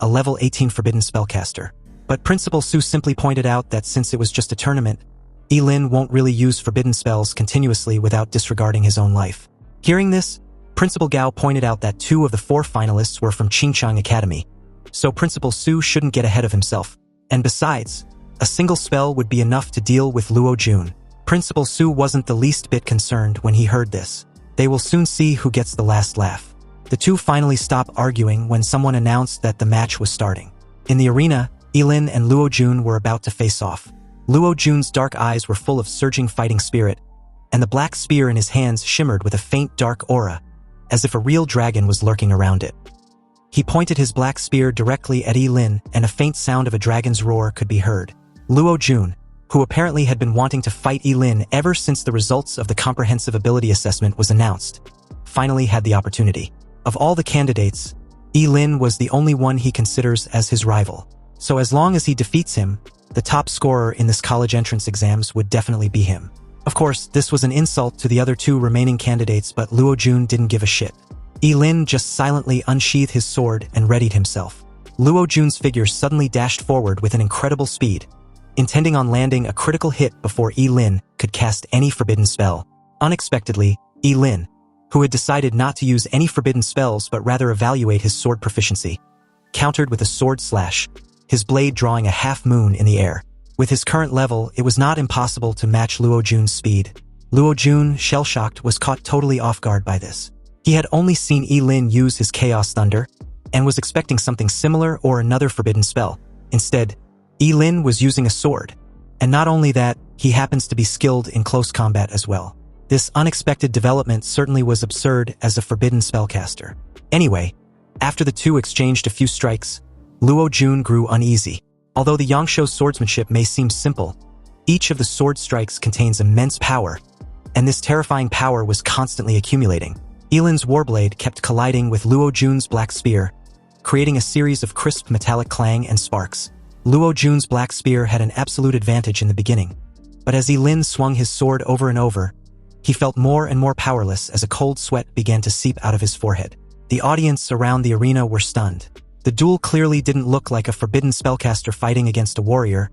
a level 18 Forbidden Spellcaster. But Principal Su simply pointed out that since it was just a tournament, Ye Lin won't really use forbidden spells continuously without disregarding his own life. Hearing this, Principal Gao pointed out that 2 of the 4 finalists were from Qingchang Academy, so Principal Su shouldn't get ahead of himself. And besides, a single spell would be enough to deal with Luo Jun. Principal Su wasn't the least bit concerned when he heard this. They will soon see who gets the last laugh. The 2 finally stopped arguing when someone announced that the match was starting. In the arena, Ye Lin and Luo Jun were about to face off. Luo Jun's dark eyes were full of surging fighting spirit, and the black spear in his hands shimmered with a faint dark aura, as if a real dragon was lurking around it. He pointed his black spear directly at Ye Lin, and a faint sound of a dragon's roar could be heard. Luo Jun, who apparently had been wanting to fight Ye Lin ever since the results of the comprehensive ability assessment was announced, finally had the opportunity. Of all the candidates, Ye Lin was the only one he considers as his rival. So as long as he defeats him, the top scorer in this college entrance exams would definitely be him. Of course, this was an insult to the other 2 remaining candidates, but Luo Jun didn't give a shit. Ye Lin just silently unsheathed his sword and readied himself. Luo Jun's figure suddenly dashed forward with an incredible speed, intending on landing a critical hit before Ye Lin could cast any forbidden spell. Unexpectedly, Ye Lin, who had decided not to use any forbidden spells but rather evaluate his sword proficiency, countered with a sword slash, his blade drawing a half-moon in the air. With his current level, it was not impossible to match Luo Jun's speed. Luo Jun, shell-shocked, was caught totally off guard by this. He had only seen Ye Lin use his Chaos Thunder, and was expecting something similar or another forbidden spell. Instead, Ye Lin was using a sword, and not only that, he happens to be skilled in close combat as well. This unexpected development certainly was absurd as a forbidden spellcaster. Anyway, after the 2 exchanged a few strikes, Luo Jun grew uneasy. Although the Yangshuo's swordsmanship may seem simple, each of the sword strikes contains immense power, and this terrifying power was constantly accumulating. Ye Lin's warblade kept colliding with Luo Jun's black spear, creating a series of crisp metallic clang and sparks. Luo Jun's black spear had an absolute advantage in the beginning, but as Ye Lin swung his sword over and over, he felt more and more powerless as a cold sweat began to seep out of his forehead. The audience around the arena were stunned. The duel clearly didn't look like a forbidden spellcaster fighting against a warrior,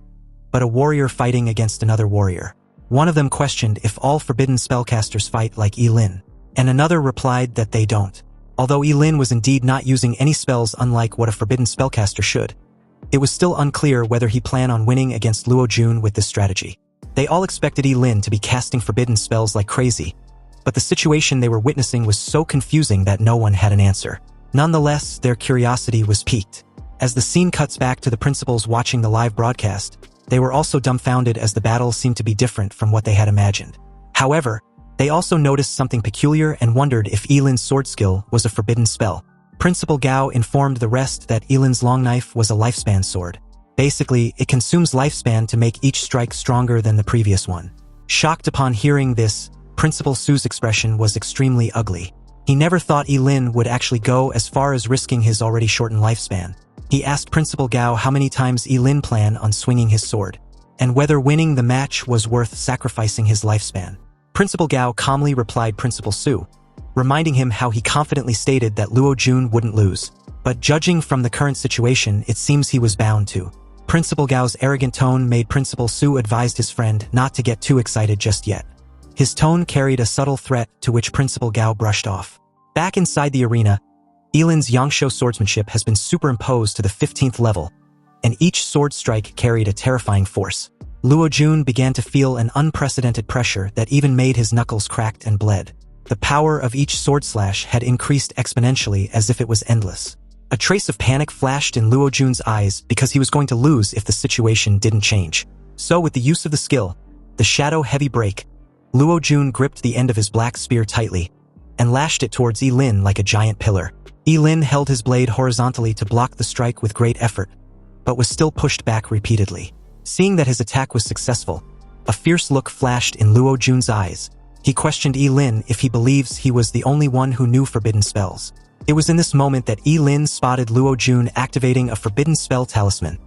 but a warrior fighting against another warrior. One of them questioned if all forbidden spellcasters fight like Ye Lin, and another replied that they don't. Although Ye Lin was indeed not using any spells unlike what a forbidden spellcaster should, it was still unclear whether he planned on winning against Luo Jun with this strategy. They all expected Ye Lin to be casting forbidden spells like crazy, but the situation they were witnessing was so confusing that no one had an answer. Nonetheless, their curiosity was piqued. As the scene cuts back to the principals watching the live broadcast, they were also dumbfounded as the battle seemed to be different from what they had imagined. However, they also noticed something peculiar and wondered if Ye Lin's sword skill was a forbidden spell. Principal Gao informed the rest that Ye Lin's long knife was a lifespan sword. Basically, it consumes lifespan to make each strike stronger than the previous one. Shocked upon hearing this, Principal Su's expression was extremely ugly. He never thought Ye Lin would actually go as far as risking his already shortened lifespan. He asked Principal Gao how many times Ye Lin planned on swinging his sword, and whether winning the match was worth sacrificing his lifespan. Principal Gao calmly replied Principal Su, reminding him how he confidently stated that Luo Jun wouldn't lose. But judging from the current situation, it seems he was bound to. Principal Gao's arrogant tone made Principal Su advised his friend not to get too excited just yet. His tone carried a subtle threat to which Principal Gao brushed off. Back inside the arena, Ye Lin's Yangshuo swordsmanship has been superimposed to the 15th level, and each sword strike carried a terrifying force. Luo Jun began to feel an unprecedented pressure that even made his knuckles cracked and bled. The power of each sword slash had increased exponentially as if it was endless. A trace of panic flashed in Luo Jun's eyes because he was going to lose if the situation didn't change. So with the use of the skill, the Shadow Heavy Break, Luo Jun gripped the end of his black spear tightly and lashed it towards Ye Lin like a giant pillar. Ye Lin held his blade horizontally to block the strike with great effort, but was still pushed back repeatedly. Seeing that his attack was successful, a fierce look flashed in Luo Jun's eyes. He questioned Ye Lin if he believes he was the only one who knew forbidden spells. It was in this moment that Ye Lin spotted Luo Jun activating a forbidden spell talisman,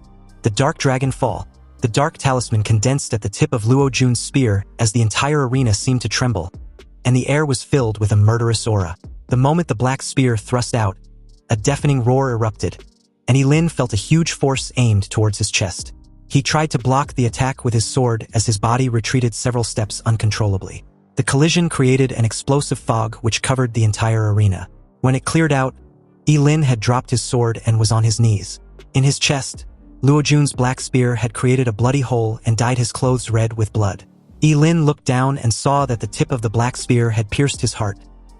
the Dark Dragon Fall. The dark talisman condensed at the tip of Luo Jun's spear as the entire arena seemed to tremble, and the air was filled with a murderous aura. The moment the black spear thrust out, a deafening roar erupted, and Ye Lin felt a huge force aimed towards his chest. He tried to block the attack with his sword as his body retreated several steps uncontrollably. The collision created an explosive fog which covered the entire arena. When it cleared out, Ye Lin had dropped his sword and was on his knees. In his chest, Luo Jun's black spear had created a bloody hole and dyed his clothes red with blood. Ye Lin looked down and saw that the tip of the black spear had pierced his heart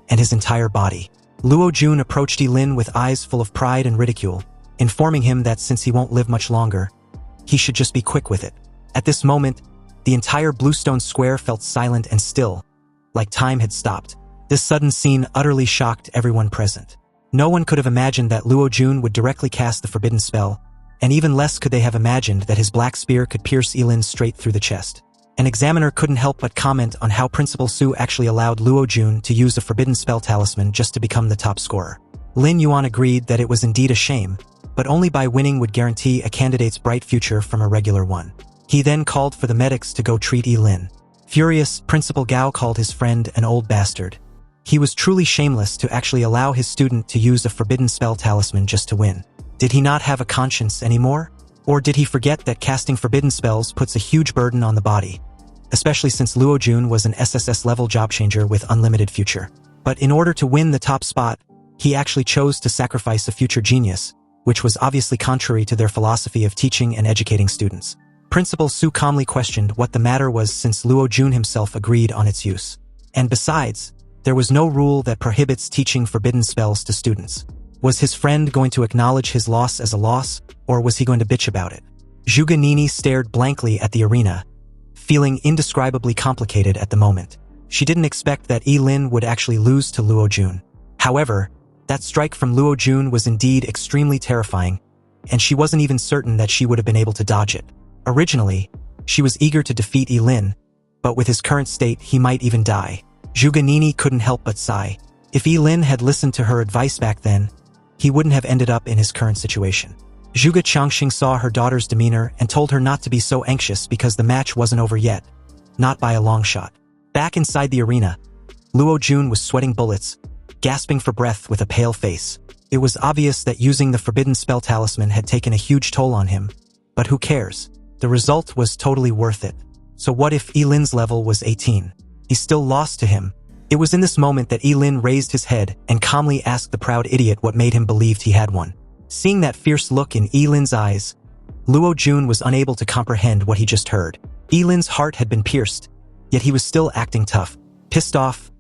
and his entire body. Luo Jun approached Ye Lin with eyes full of pride and ridicule, informing him that since he won't live much longer, he should just be quick with it. At this moment, the entire Bluestone Square felt silent and still, like time had stopped. This sudden scene utterly shocked everyone present. No one could have imagined that Luo Jun would directly cast the forbidden spell, and even less could they have imagined that his black spear could pierce Ye Lin straight through the chest. An examiner couldn't help but comment on how Principal Su actually allowed Luo Jun to use a forbidden spell talisman just to become the top scorer. Lin Yuan agreed that it was indeed a shame, but only by winning would guarantee a candidate's bright future from a regular one. He then called for the medics to go treat Ye Lin. Furious, Principal Gao called his friend an old bastard. He was truly shameless to actually allow his student to use a forbidden spell talisman just to win. Did he not have a conscience anymore? Or did he forget that casting forbidden spells puts a huge burden on the body? Especially since Luo Jun was an SSS level job changer with unlimited future. But in order to win the top spot, he actually chose to sacrifice a future genius, which was obviously contrary to their philosophy of teaching and educating students. Principal Su calmly questioned what the matter was since Luo Jun himself agreed on its use. And besides, there was no rule that prohibits teaching forbidden spells to students. Was his friend going to acknowledge his loss as a loss, or was he going to bitch about it? Zhuge Nini stared blankly at the arena, feeling indescribably complicated at the moment. She didn't expect that Ye Lin would actually lose to Luo Jun. However, that strike from Luo Jun was indeed extremely terrifying, and she wasn't even certain that she would have been able to dodge it. Originally, she was eager to defeat Ye Lin, but with his current state, he might even die. Zhuge Nini couldn't help but sigh. If Ye Lin had listened to her advice back then, he wouldn't have ended up in his current situation. Zhuge Changxing saw her daughter's demeanor and told her not to be so anxious because the match wasn't over yet, not by a long shot. Back inside the arena, Luo Jun was sweating bullets, gasping for breath with a pale face. It was obvious that using the forbidden spell talisman had taken a huge toll on him, but who cares? The result was totally worth it. So what if Ye Lin's level was 18? He still lost to him. It was in this moment that Ye Lin raised his head and calmly asked the proud idiot what made him believe he had won. Seeing that fierce look in Ye Lin's eyes, Luo Jun was unable to comprehend what he just heard. Ye Lin's heart had been pierced, yet he was still acting tough. Pissed off,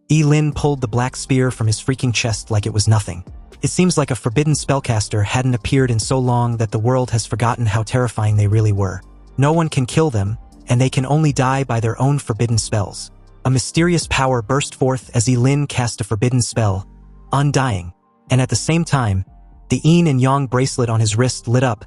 Ye Lin pulled the black spear from his freaking chest like it was nothing. It seems like a forbidden spellcaster hadn't appeared in so long that the world has forgotten how terrifying they really were. No one can kill them, and they can only die by their own forbidden spells. A mysterious power burst forth as Ye Lin cast a forbidden spell, Undying, and at the same time, the yin and yang bracelet on his wrist lit up,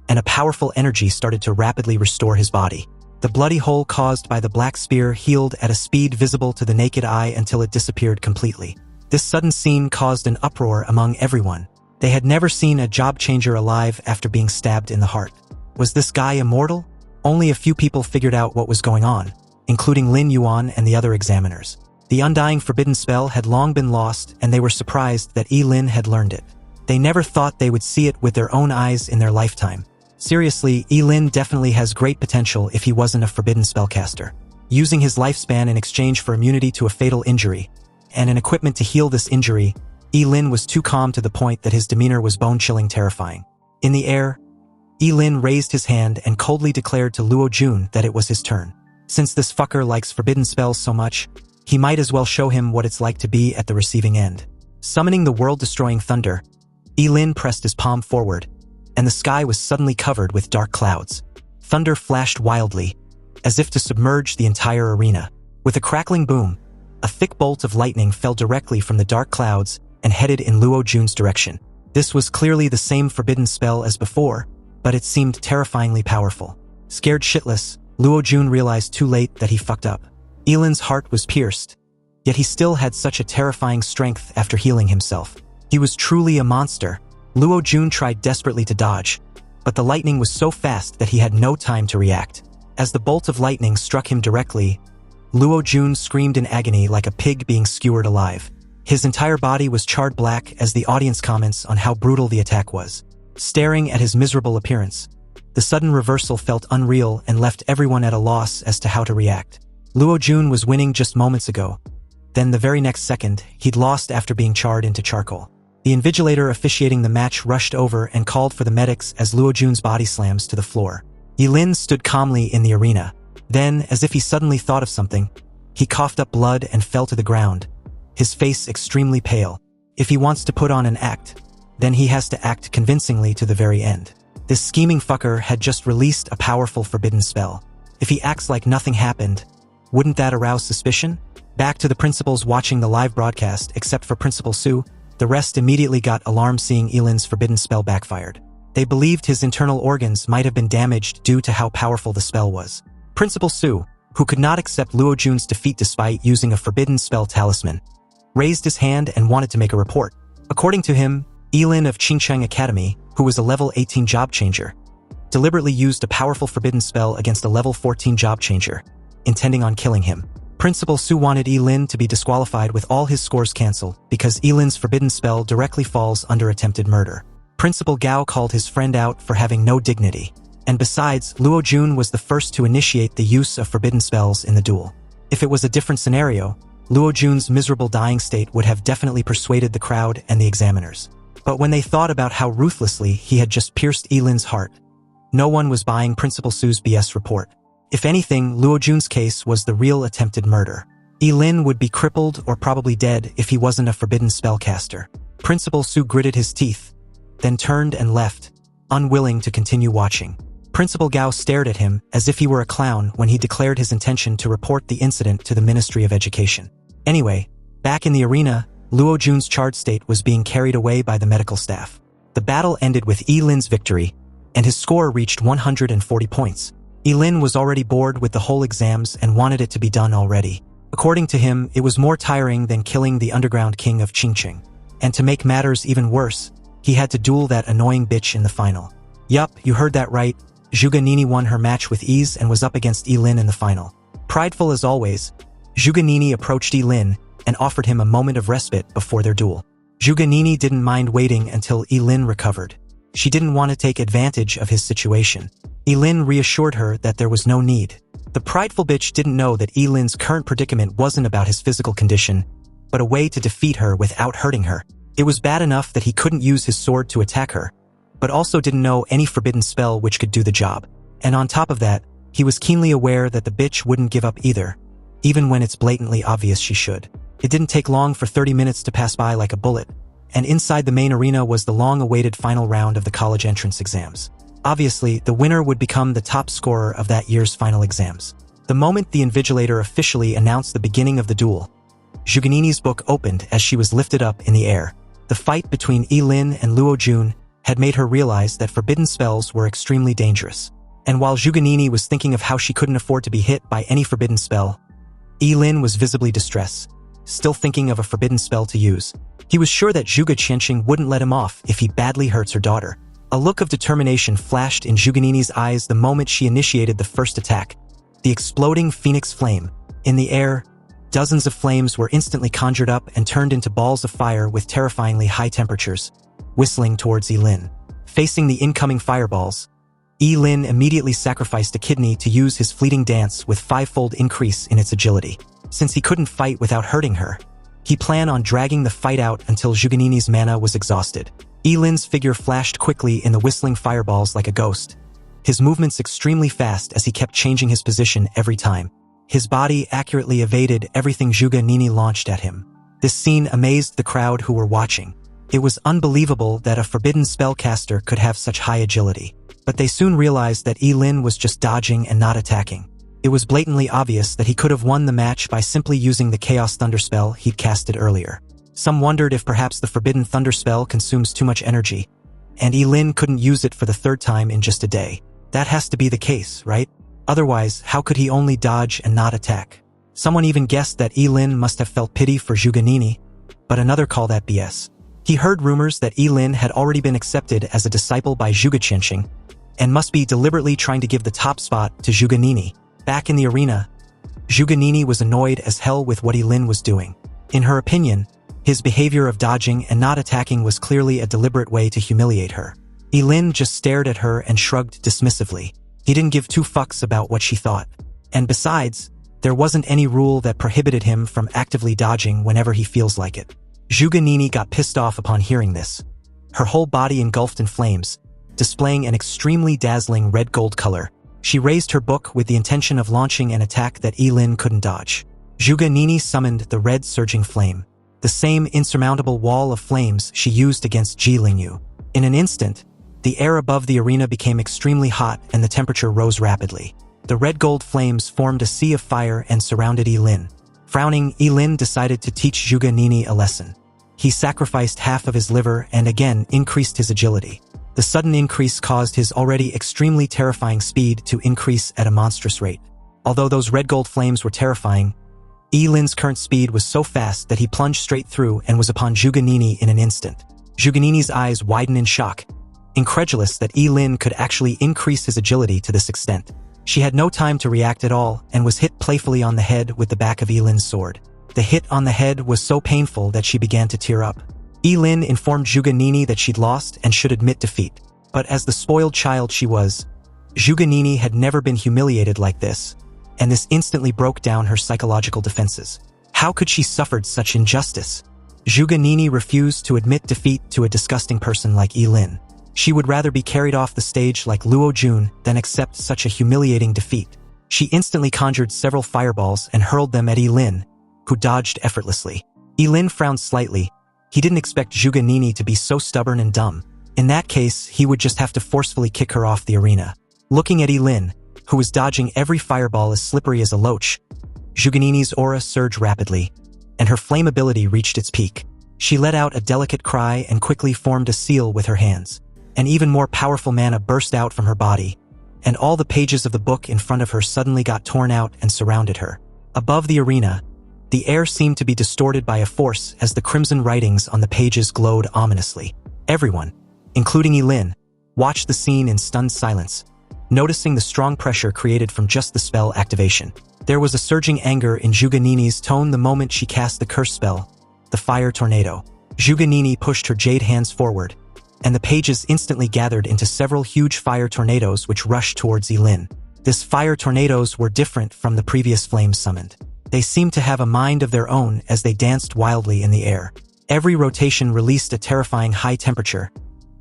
and a powerful energy started to rapidly restore his body. The bloody hole caused by the black spear healed at a speed visible to the naked eye until it disappeared completely. This sudden scene caused an uproar among everyone. They had never seen a job changer alive after being stabbed in the heart. Was this guy immortal? Only a few people figured out what was going on, including Lin Yuan and the other examiners. The undying forbidden spell had long been lost, and they were surprised that Ye Lin had learned it. They never thought they would see it with their own eyes in their lifetime. Seriously, Ye Lin definitely has great potential if he wasn't a forbidden spellcaster. Using his lifespan in exchange for immunity to a fatal injury, and an equipment to heal this injury, Ye Lin was too calm to the point that his demeanor was bone-chilling terrifying. In the air, Ye Lin raised his hand and coldly declared to Luo Jun that it was his turn. Since this fucker likes forbidden spells so much, he might as well show him what it's like to be at the receiving end. Summoning the world-destroying thunder, Ye Lin pressed his palm forward, and the sky was suddenly covered with dark clouds. Thunder flashed wildly, as if to submerge the entire arena. With a crackling boom, a thick bolt of lightning fell directly from the dark clouds and headed in Luo Jun's direction. This was clearly the same forbidden spell as before, but it seemed terrifyingly powerful. Scared shitless, Luo Jun realized too late that he fucked up. Ye Lin's heart was pierced, yet he still had such a terrifying strength after healing himself. He was truly a monster. Luo Jun tried desperately to dodge, but the lightning was so fast that he had no time to react. As the bolt of lightning struck him directly, Luo Jun screamed in agony like a pig being skewered alive. His entire body was charred black as the audience comments on how brutal the attack was. Staring at his miserable appearance, the sudden reversal felt unreal and left everyone at a loss as to how to react. Luo Jun was winning just moments ago. Then the very next second, he'd lost after being charred into charcoal. The invigilator officiating the match rushed over and called for the medics as Luo Jun's body slams to the floor. Ye Lin stood calmly in the arena. Then, as if he suddenly thought of something, he coughed up blood and fell to the ground, his face extremely pale. If he wants to put on an act, then he has to act convincingly to the very end. This scheming fucker had just released a powerful forbidden spell. If he acts like nothing happened, wouldn't that arouse suspicion? Back to the principals watching the live broadcast, except for Principal Su, the rest immediately got alarmed seeing Ye Lin's forbidden spell backfired. They believed his internal organs might have been damaged due to how powerful the spell was. Principal Su, who could not accept Luo Jun's defeat despite using a forbidden spell talisman, raised his hand and wanted to make a report. According to him, Ye Lin of Qingcheng Academy, who was a level 18 job changer, deliberately used a powerful forbidden spell against a level 14 job changer, intending on killing him. Principal Su wanted Ye Lin to be disqualified with all his scores cancelled because Ye Lin's forbidden spell directly falls under attempted murder. Principal Gao called his friend out for having no dignity. And besides, Luo Jun was the first to initiate the use of forbidden spells in the duel. If it was a different scenario, Luo Jun's miserable dying state would have definitely persuaded the crowd and the examiners. But when they thought about how ruthlessly he had just pierced Ye Lin's heart, no one was buying Principal Su's BS report. If anything, Luo Jun's case was the real attempted murder. Ye Lin would be crippled or probably dead if he wasn't a forbidden spellcaster. Principal Su gritted his teeth, then turned and left, unwilling to continue watching. Principal Gao stared at him as if he were a clown when he declared his intention to report the incident to the Ministry of Education. Anyway, back in the arena, Luo Jun's charred state was being carried away by the medical staff. The battle ended with Ye Lin's victory, and his score reached 140 points. Ye Lin was already bored with the whole exams and wanted it to be done already. According to him, it was more tiring than killing the underground king of Qingcheng. And to make matters even worse, he had to duel that annoying bitch in the final. Yup, you heard that right. Zhuge Nini won her match with ease and was up against Ye Lin in the final. Prideful as always, Zhuge Nini approached Ye Lin and offered him a moment of respite before their duel. Zhuge Nini didn't mind waiting until Ye Lin recovered. She didn't want to take advantage of his situation. Ye Lin reassured her that there was no need. The prideful bitch didn't know that Ye Lin's current predicament wasn't about his physical condition, but a way to defeat her without hurting her. It was bad enough that he couldn't use his sword to attack her, but also didn't know any forbidden spell which could do the job. And on top of that, he was keenly aware that the bitch wouldn't give up either, even when it's blatantly obvious she should. It didn't take long for 30 minutes to pass by like a bullet, and inside the main arena was the long-awaited final round of the college entrance exams. Obviously, the winner would become the top scorer of that year's final exams. The moment the invigilator officially announced the beginning of the duel, Zhuge Nini's book opened as she was lifted up in the air. The fight between Ye Lin and Luo Jun had made her realize that forbidden spells were extremely dangerous. And while Zhuge Nini was thinking of how she couldn't afford to be hit by any forbidden spell, Ye Lin was visibly distressed, still thinking of a forbidden spell to use. He was sure that Zhuge Qianqing wouldn't let him off if he badly hurts her daughter. A look of determination flashed in Zhuge Nini's eyes the moment she initiated the first attack. The exploding phoenix flame. In the air, Dozens of flames were instantly conjured up and turned into balls of fire with terrifyingly high temperatures, whistling towards Ye Lin. Facing the incoming fireballs, Ye Lin immediately sacrificed a kidney to use his fleeting dance with fivefold increase in its agility. Since he couldn't fight without hurting her, he planned on dragging the fight out until Zhuganini's mana was exhausted. Ye Lin's figure flashed quickly in the whistling fireballs like a ghost, his movements extremely fast as he kept changing his position every time. His body accurately evaded everything Zhuganini launched at him. This scene amazed the crowd who were watching. It was unbelievable that a forbidden spellcaster could have such high agility. But they soon realized that Ye Lin was just dodging and not attacking. It was blatantly obvious that he could have won the match by simply using the Chaos Thunder spell he'd casted earlier. Some wondered if perhaps the Forbidden Thunder spell consumes too much energy, and Ye Lin couldn't use it for the third time in just a day. That has to be the case, right? Otherwise, how could he only dodge and not attack? Someone even guessed that Ye Lin must have felt pity for Zhuganini, but another called that BS. He heard rumors that Ye Lin had already been accepted as a disciple by Zhuge Qianxing, and must be deliberately trying to give the top spot to Zhuganini. Back in the arena, Zhuganini was annoyed as hell with what Ye Lin was doing. In her opinion, his behavior of dodging and not attacking was clearly a deliberate way to humiliate her. Ye Lin just stared at her and shrugged dismissively. He didn't give two fucks about what she thought. And besides, there wasn't any rule that prohibited him from actively dodging whenever he feels like it. Zhuganini got pissed off upon hearing this. Her whole body engulfed in flames, displaying an extremely dazzling red-gold color. She raised her book with the intention of launching an attack that Ye Lin couldn't dodge. Zhuganini summoned the red surging flame, the same insurmountable wall of flames she used against Ji Lingyu. In an instant, the air above the arena became extremely hot and the temperature rose rapidly. The red-gold flames formed a sea of fire and surrounded Ye Lin. Frowning, Ye Lin decided to teach Zhuganini a lesson. He sacrificed half of his liver and again increased his agility. The sudden increase caused his already extremely terrifying speed to increase at a monstrous rate. Although those red-gold flames were terrifying, Ye Lin's current speed was so fast that he plunged straight through and was upon Zhuganini in an instant. Zhuganini's eyes widened in shock, incredulous that Ye Lin could actually increase his agility to this extent. She had no time to react at all and was hit playfully on the head with the back of Ye Lin's sword. The hit on the head was so painful that she began to tear up. Ye Lin informed Zhuganini that she'd lost and should admit defeat. But as the spoiled child she was, Zhuganini had never been humiliated like this, and this instantly broke down her psychological defenses. How could she suffered such injustice? Zhuganini refused to admit defeat to a disgusting person like Ye Lin. She would rather be carried off the stage like Luo Jun than accept such a humiliating defeat. She instantly conjured several fireballs and hurled them at Ye Lin, who dodged effortlessly. Ye Lin frowned slightly. He didn't expect Zhuganini to be so stubborn and dumb. In that case, he would just have to forcefully kick her off the arena. Looking at Ye Lin, who was dodging every fireball as slippery as a loach, Zhuganini's aura surged rapidly, and her flame ability reached its peak. She let out a delicate cry and quickly formed a seal with her hands. An even more powerful mana burst out from her body, and all the pages of the book in front of her suddenly got torn out and surrounded her. Above the arena, the air seemed to be distorted by a force as the crimson writings on the pages glowed ominously. Everyone, including Ye Lin, watched the scene in stunned silence, noticing the strong pressure created from just the spell activation. There was a surging anger in Zhuganini's tone the moment she cast the curse spell, the Fire Tornado. Zhuganini pushed her jade hands forward, and the pages instantly gathered into several huge fire tornadoes which rushed towards Ye Lin. These fire tornadoes were different from the previous flames summoned. They seemed to have a mind of their own as they danced wildly in the air. Every rotation released a terrifying high temperature,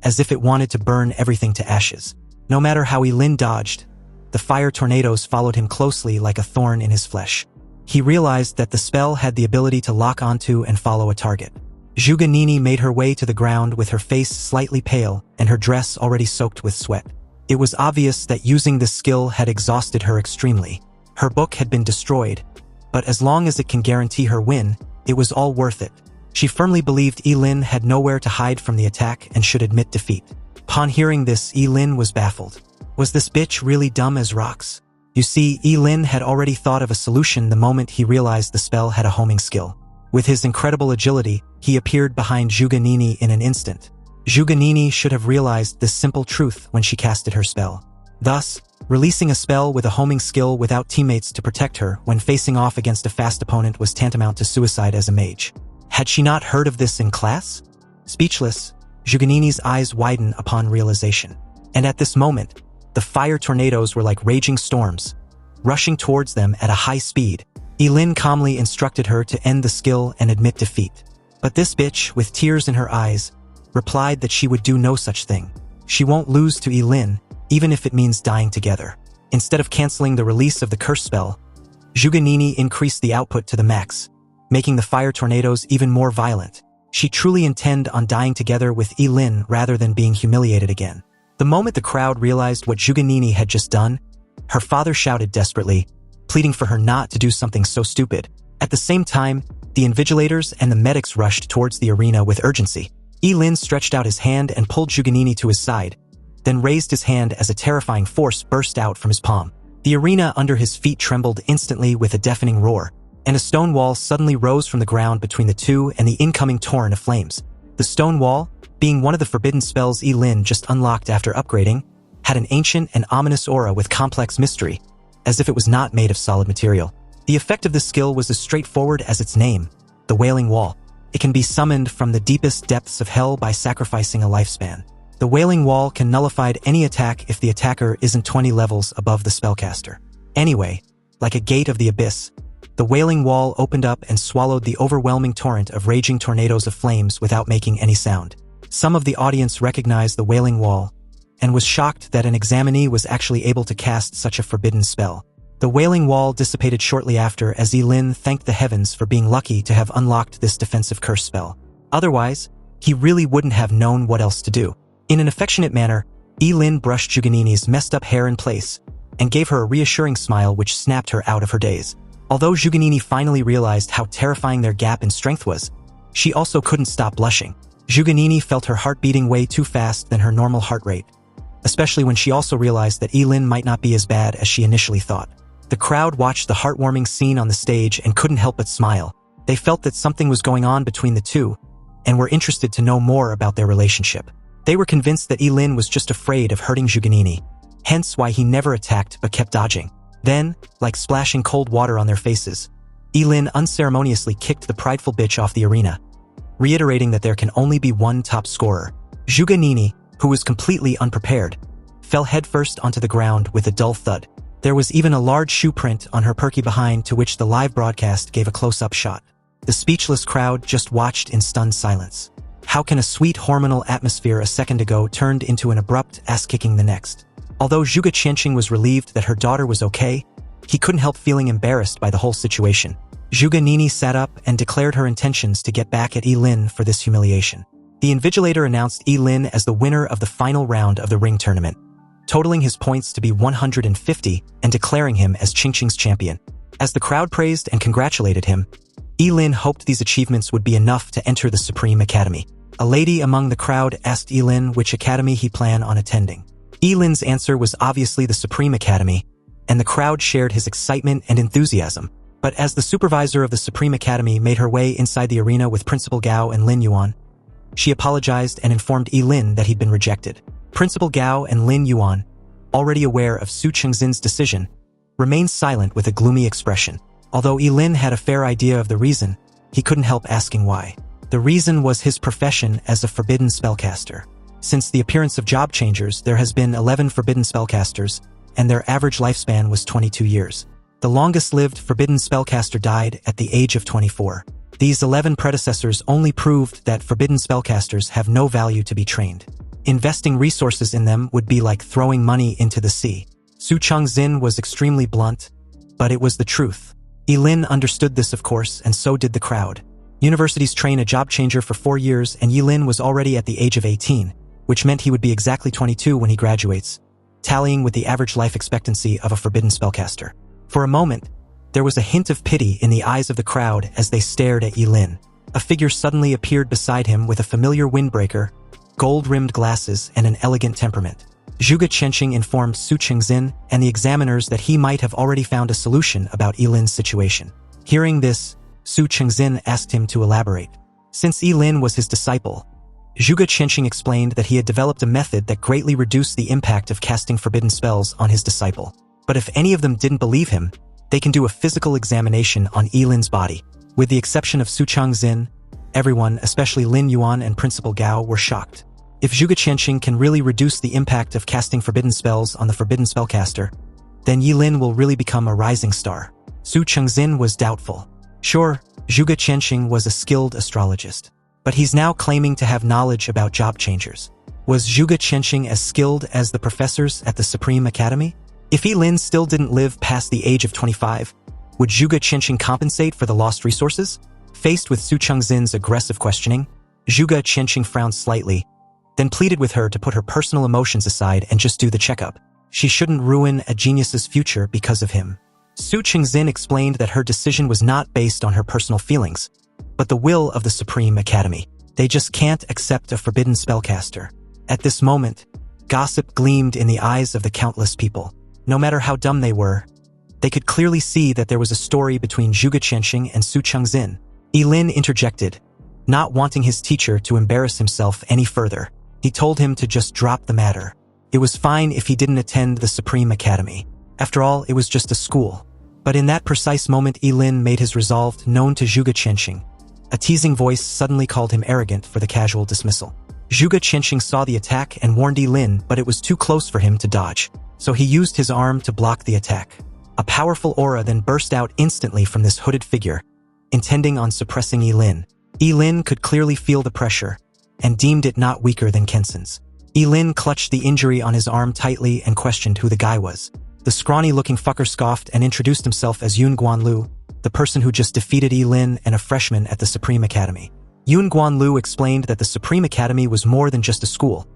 as if it wanted to burn everything to ashes. No matter how Ye Lin dodged, the fire tornadoes followed him closely like a thorn in his flesh. He realized that the spell had the ability to lock onto and follow a target. Zhuganini made her way to the ground with her face slightly pale and her dress already soaked with sweat. It was obvious that using this skill had exhausted her extremely. Her book had been destroyed, but as long as it can guarantee her win, it was all worth it. She firmly believed Ye Lin had nowhere to hide from the attack and should admit defeat. Upon hearing this, Ye Lin was baffled. Was this bitch really dumb as rocks? You see, Ye Lin had already thought of a solution the moment he realized the spell had a homing skill. With his incredible agility, he appeared behind Zhuganini in an instant. Zhuganini should have realized this simple truth when she casted her spell. Thus, releasing a spell with a homing skill without teammates to protect her when facing off against a fast opponent was tantamount to suicide as a mage. Had she not heard of this in class? Speechless, Zhuganini's eyes widen upon realization. And at this moment, the fire tornadoes were like raging storms, rushing towards them at a high speed. Ye Lin calmly instructed her to end the skill and admit defeat. But this bitch, with tears in her eyes, replied that she would do no such thing. She won't lose to Ye Lin, even if it means dying together. Instead of canceling the release of the curse spell, Zhuganini increased the output to the max, making the fire tornadoes even more violent. She truly intended on dying together with Ye Lin rather than being humiliated again. The moment the crowd realized what Zhuganini had just done, her father shouted desperately, pleading for her not to do something so stupid. At the same time, the invigilators and the medics rushed towards the arena with urgency. Ye Lin stretched out his hand and pulled Zhuganini to his side, then raised his hand as a terrifying force burst out from his palm. The arena under his feet trembled instantly with a deafening roar, and a stone wall suddenly rose from the ground between the two and the incoming torrent of flames. The stone wall, being one of the forbidden spells Ye Lin just unlocked after upgrading, had an ancient and ominous aura with complex mystery, as if it was not made of solid material. The effect of this skill was as straightforward as its name, the Wailing Wall. It can be summoned from the deepest depths of hell by sacrificing a lifespan. The Wailing Wall can nullify any attack if the attacker isn't 20 levels above the spellcaster. Anyway, like a gate of the abyss, the Wailing Wall opened up and swallowed the overwhelming torrent of raging tornadoes of flames without making any sound. Some of the audience recognized the Wailing Wall and was shocked that an examinee was actually able to cast such a forbidden spell. The Wailing Wall dissipated shortly after as Ye Lin thanked the heavens for being lucky to have unlocked this defensive curse spell. Otherwise, he really wouldn't have known what else to do. In an affectionate manner, Ye Lin brushed Zhuganini's messed up hair in place and gave her a reassuring smile which snapped her out of her daze. Although Zhuganini finally realized how terrifying their gap in strength was, she also couldn't stop blushing. Zhuganini felt her heart beating way too fast than her normal heart rate, especially when she also realized that Ye Lin might not be as bad as she initially thought. The crowd watched the heartwarming scene on the stage and couldn't help but smile. They felt that something was going on between the two and were interested to know more about their relationship. They were convinced that Ye Lin was just afraid of hurting Zhuganini, hence why he never attacked but kept dodging. Then, like splashing cold water on their faces, Ye Lin unceremoniously kicked the prideful bitch off the arena, reiterating that there can only be one top scorer. Zhuganini, who was completely unprepared, fell headfirst onto the ground with a dull thud. There was even a large shoe print on her perky behind to which the live broadcast gave a close-up shot. The speechless crowd just watched in stunned silence. How can a sweet hormonal atmosphere a second ago turned into an abrupt ass-kicking the next? Although Zhuge Qianqing was relieved that her daughter was okay, he couldn't help feeling embarrassed by the whole situation. Zhuganini sat up and declared her intentions to get back at Ye Lin for this humiliation. The Invigilator announced Ye Lin as the winner of the final round of the ring tournament, totaling his points to be 150 and declaring him as Qingqing's champion. As the crowd praised and congratulated him, Ye Lin hoped these achievements would be enough to enter the Supreme Academy. A lady among the crowd asked Ye Lin which academy he planned on attending. Ye Lin's answer was obviously the Supreme Academy, and the crowd shared his excitement and enthusiasm. But as the supervisor of the Supreme Academy made her way inside the arena with Principal Gao and Lin Yuan, she apologized and informed Ye Lin that he'd been rejected. Principal Gao and Lin Yuan, already aware of Su Chengxin's decision, remained silent with a gloomy expression. Although Ye Lin had a fair idea of the reason, he couldn't help asking why. The reason was his profession as a forbidden spellcaster. Since the appearance of job changers, there has been 11 forbidden spellcasters, and their average lifespan was 22 years. The longest-lived forbidden spellcaster died at the age of 24. These 11 predecessors only proved that forbidden spellcasters have no value to be trained. Investing resources in them would be like throwing money into the sea. Su Chengxin was extremely blunt, but it was the truth. Ye Lin understood this, of course, and so did the crowd. Universities train a job changer for 4 years, and Ye Lin was already at the age of 18, which meant he would be exactly 22 when he graduates, tallying with the average life expectancy of a forbidden spellcaster. For a moment, there was a hint of pity in the eyes of the crowd as they stared at Ye Lin. A figure suddenly appeared beside him with a familiar windbreaker, gold-rimmed glasses, and an elegant temperament. Zhuge Qianqing informed Su Chengxin and the examiners that he might have already found a solution about Ye Lin's situation. Hearing this, Su Chengxin asked him to elaborate. Since Ye Lin was his disciple, Zhuge Qianxing explained that he had developed a method that greatly reduced the impact of casting forbidden spells on his disciple. But if any of them didn't believe him, they can do a physical examination on Ye Lin's body. With the exception of Su Changxin, everyone, especially Lin Yuan and Principal Gao, were shocked. If Zhuge Qianxing can really reduce the impact of casting forbidden spells on the Forbidden Spellcaster, then Ye Lin will really become a rising star. Su Changxin was doubtful. Sure, Zhuge Qianxing was a skilled astrologist, but he's now claiming to have knowledge about job changers. Was Zhuge Qianxing as skilled as the professors at the Supreme Academy? If Ye Lin still didn't live past the age of 25, would Zhuge Qianxing compensate for the lost resources? Faced with Su Changxin's aggressive questioning, Zhuge Qianxing frowned slightly, then pleaded with her to put her personal emotions aside and just do the checkup. She shouldn't ruin a genius's future because of him. Su Changxin explained that her decision was not based on her personal feelings, but the will of the Supreme Academy. They just can't accept a forbidden spellcaster. At this moment, gossip gleamed in the eyes of the countless people. No matter how dumb they were, they could clearly see that there was a story between Zhuge Qianxing and Su Changxin. Ye Lin interjected, not wanting his teacher to embarrass himself any further. He told him to just drop the matter. It was fine if he didn't attend the Supreme Academy. After all, it was just a school. But in that precise moment, Ye Lin made his resolve known to Zhuge Qianxing. A teasing voice suddenly called him arrogant for the casual dismissal. Zhuge Qianxing saw the attack and warned Ye Lin, but it was too close for him to dodge. So he used his arm to block the attack. A powerful aura then burst out instantly from this hooded figure, intending on suppressing Ye Lin. Ye Lin could clearly feel the pressure, and deemed it not weaker than Kenson's. Ye Lin clutched the injury on his arm tightly and questioned who the guy was. The scrawny-looking fucker scoffed and introduced himself as Yun Guanlu, the person who just defeated Ye Lin and a freshman at the Supreme Academy. Yun Guanlu explained that the Supreme Academy was more than just a school,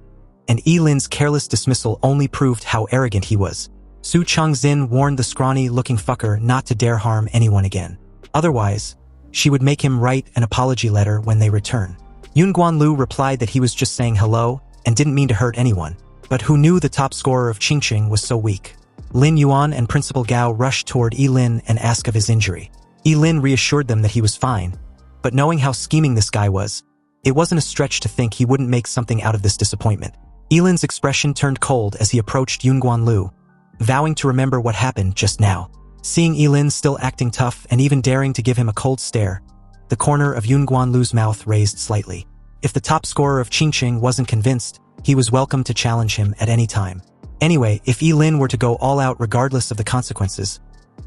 and Ye Lin's careless dismissal only proved how arrogant he was. Su Changxin warned the scrawny-looking fucker not to dare harm anyone again. Otherwise, she would make him write an apology letter when they return. Yun Guanlu replied that he was just saying hello and didn't mean to hurt anyone, but who knew the top scorer of Qingqing was so weak. Lin Yuan and Principal Gao rushed toward Ye Lin and asked of his injury. Ye Lin reassured them that he was fine, but knowing how scheming this guy was, it wasn't a stretch to think he wouldn't make something out of this disappointment. Ye Lin's expression turned cold as he approached Yun Guanlu, vowing to remember what happened just now. Seeing Ye Lin still acting tough and even daring to give him a cold stare, the corner of Yun Guanlu's mouth raised slightly. If the top scorer of Qingqing wasn't convinced, he was welcome to challenge him at any time. Anyway, if Ye Lin were to go all out regardless of the consequences,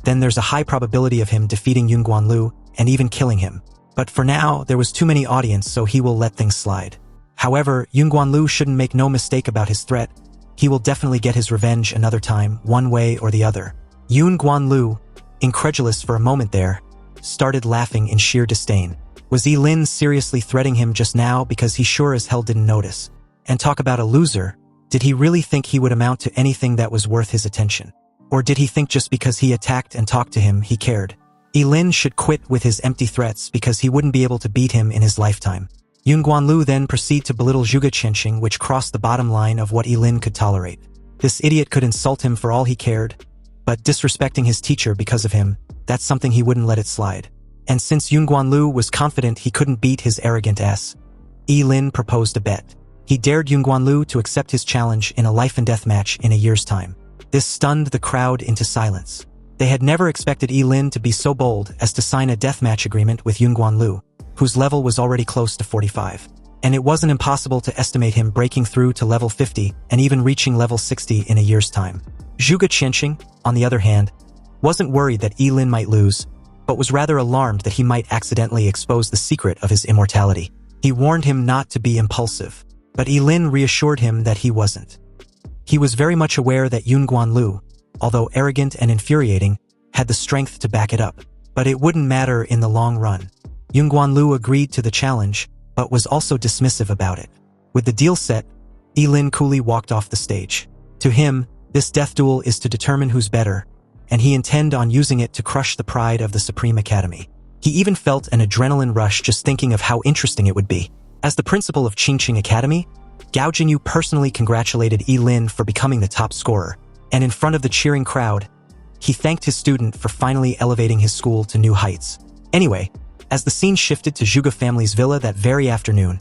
then there's a high probability of him defeating Yun Guanlu and even killing him. But for now, there was too many audience, so he will let things slide. However, Yun Guanlu shouldn't make no mistake about his threat. He will definitely get his revenge another time, one way or the other. Yun Guanlu, incredulous for a moment there, started laughing in sheer disdain. Was Ye Lin seriously threatening him just now because he sure as hell didn't notice? And talk about a loser, did he really think he would amount to anything that was worth his attention? Or did he think just because he attacked and talked to him, he cared? Ye Lin should quit with his empty threats because he wouldn't be able to beat him in his lifetime. Yun Guanlu then proceeded to belittle Zhuge Qianxing, which crossed the bottom line of what Ye Lin could tolerate. This idiot could insult him for all he cared, but disrespecting his teacher because of him, that's something he wouldn't let it slide. And since Yun Guanlu was confident he couldn't beat his arrogant ass, Ye Lin proposed a bet. He dared Yun Guanlu to accept his challenge in a life-and-death match in a year's time. This stunned the crowd into silence. They had never expected Ye Lin to be so bold as to sign a deathmatch agreement with Yun Guanlu, whose level was already close to 45. And it wasn't impossible to estimate him breaking through to level 50 and even reaching level 60 in a year's time. Zhuge Qianxing, on the other hand, wasn't worried that Ye Lin might lose, but was rather alarmed that he might accidentally expose the secret of his immortality. He warned him not to be impulsive, but Ye Lin reassured him that he wasn't. He was very much aware that Yun Guanlu, although arrogant and infuriating, had the strength to back it up. But it wouldn't matter in the long run. Yun Guanlu agreed to the challenge, but was also dismissive about it. With the deal set, Ye Lin coolly walked off the stage. To him, this death duel is to determine who's better, and he intended on using it to crush the pride of the Supreme Academy. He even felt an adrenaline rush just thinking of how interesting it would be. As the principal of Qingqing Academy, Gao Jinyu personally congratulated Ye Lin for becoming the top scorer, and in front of the cheering crowd, he thanked his student for finally elevating his school to new heights. Anyway, as the scene shifted to Zhuge family's villa that very afternoon,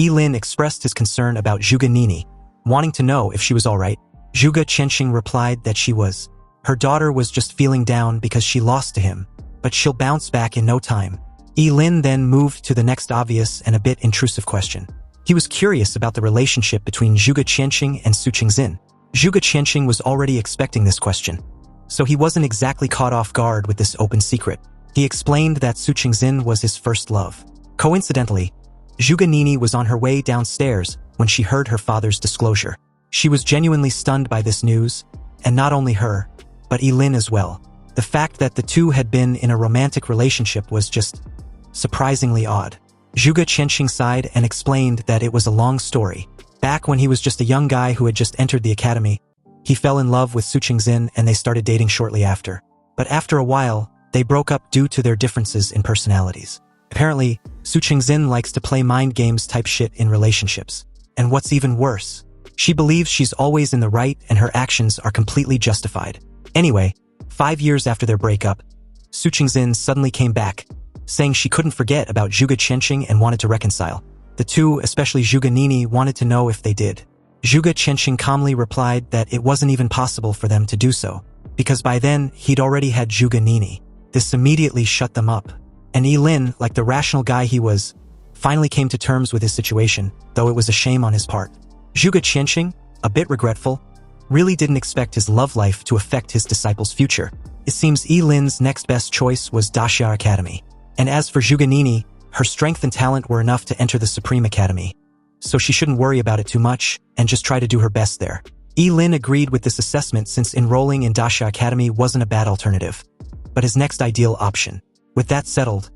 Ye Lin expressed his concern about Zhuge Nini, wanting to know if she was alright. Zhuge Qianxing replied that she was. Her daughter was just feeling down because she lost to him, but she'll bounce back in no time. Ye Lin then moved to the next obvious and a bit intrusive question. He was curious about the relationship between Zhuge Qianxing and Su Qingxin. Zhuge Qianxing was already expecting this question, so he wasn't exactly caught off guard with this open secret. He explained that Su Qingxin was his first love. Coincidentally, Zhuge Nini was on her way downstairs when she heard her father's disclosure. She was genuinely stunned by this news, and not only her, but Ye Lin as well. The fact that the two had been in a romantic relationship was just surprisingly odd. Zhuge Qianxing sighed and explained that it was a long story. Back when he was just a young guy who had just entered the academy, he fell in love with Su Qingxin and they started dating shortly after. But after a while, they broke up due to their differences in personalities. Apparently, Su Qingxin likes to play mind games type shit in relationships. And what's even worse, she believes she's always in the right and her actions are completely justified. Anyway, 5 years after their breakup, Su Qingxin suddenly came back, saying she couldn't forget about Zhuge Qianxing and wanted to reconcile. The two, especially Zhuge Nini, wanted to know if they did. Zhuge Qianxing calmly replied that it wasn't even possible for them to do so, because by then he'd already had Zhuge Nini. This immediately shut them up, and Ye Lin, like the rational guy he was, finally came to terms with his situation, though it was a shame on his part. Zhuge Qianxing, a bit regretful, really didn't expect his love life to affect his disciple's future. It seems Ye Lin's next best choice was Daxia Academy. And as for Zhuge Nini, her strength and talent were enough to enter the Supreme Academy, so she shouldn't worry about it too much and just try to do her best there. Ye Lin agreed with this assessment since enrolling in Daxia Academy wasn't a bad alternative, but his next ideal option. With that settled,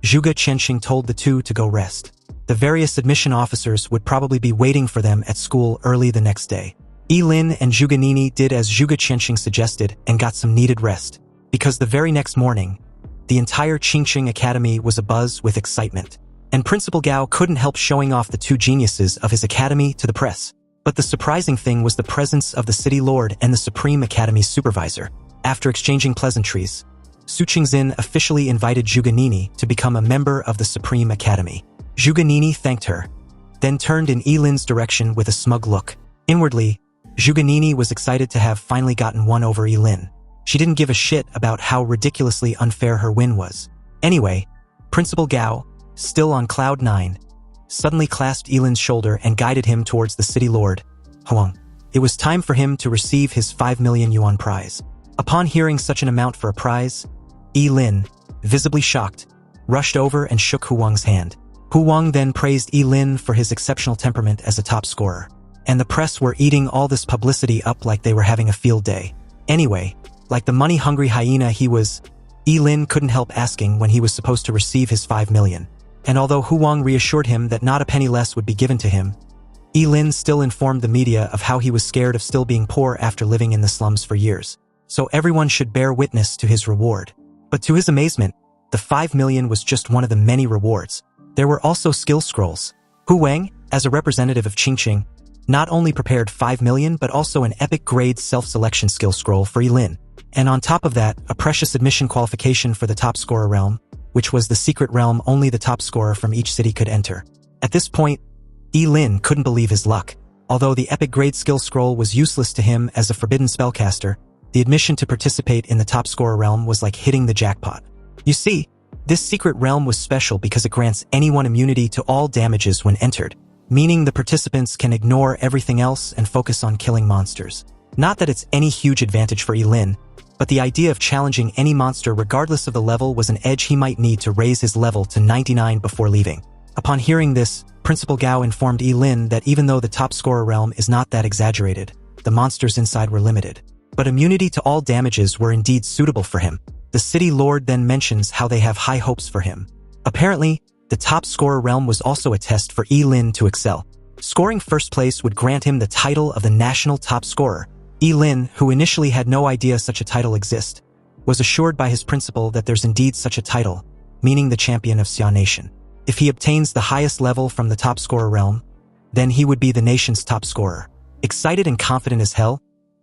Zhuge Qianxing told the two to go rest. The various admission officers would probably be waiting for them at school early the next day. Ye Lin and Zhuge Nini did as Zhuge Qianxing suggested and got some needed rest, because the very next morning, the entire Qingqing Academy was abuzz with excitement, and Principal Gao couldn't help showing off the two geniuses of his academy to the press. But the surprising thing was the presence of the City Lord and the Supreme Academy's supervisor. After exchanging pleasantries, Su Qingxin officially invited Zhuge Nini to become a member of the Supreme Academy. Zhuge Nini thanked her, then turned in Ye Lin's direction with a smug look. Inwardly, Zhuge Nini was excited to have finally gotten one over Ye Lin. She didn't give a shit about how ridiculously unfair her win was. Anyway, Principal Gao, still on cloud 9, suddenly clasped Ye Lin's shoulder and guided him towards the City Lord, Huang. It was time for him to receive his 5 million yuan prize. Upon hearing such an amount for a prize, Ye Lin, visibly shocked, rushed over and shook Huang's hand. Huang then praised Ye Lin for his exceptional temperament as a top scorer, and the press were eating all this publicity up like they were having a field day. Anyway, like the money-hungry hyena he was, Ye Lin couldn't help asking when he was supposed to receive his 5 million. And although Huang reassured him that not a penny less would be given to him, Ye Lin still informed the media of how he was scared of still being poor after living in the slums for years. So everyone should bear witness to his reward. But to his amazement, the 5 million was just one of the many rewards. There were also skill scrolls. Hu Wang, as a representative of Qingqing, not only prepared 5 million but also an epic grade self-selection skill scroll for Ye Lin. And on top of that, a precious admission qualification for the top scorer realm, which was the secret realm only the top scorer from each city could enter. At this point, Ye Lin couldn't believe his luck. Although the epic grade skill scroll was useless to him as a forbidden spellcaster, the admission to participate in the top scorer realm was like hitting the jackpot. You see, this secret realm was special because it grants anyone immunity to all damages when entered, meaning the participants can ignore everything else and focus on killing monsters. Not that it's any huge advantage for Ye Lin, but the idea of challenging any monster regardless of the level was an edge he might need to raise his level to 99 before leaving. Upon hearing this, Principal Gao informed Ye Lin that even though the top scorer realm is not that exaggerated, the monsters inside were limited. But immunity to all damages were indeed suitable for him. The City Lord then mentions how they have high hopes for him. Apparently, the top scorer realm was also a test for Ye Lin to excel. Scoring first place would grant him the title of the national top scorer. Ye Lin, who initially had no idea such a title exists, was assured by his principal that there's indeed such a title, meaning the champion of Xia Nation. If he obtains the highest level from the top scorer realm, then he would be the nation's top scorer. Excited and confident as hell,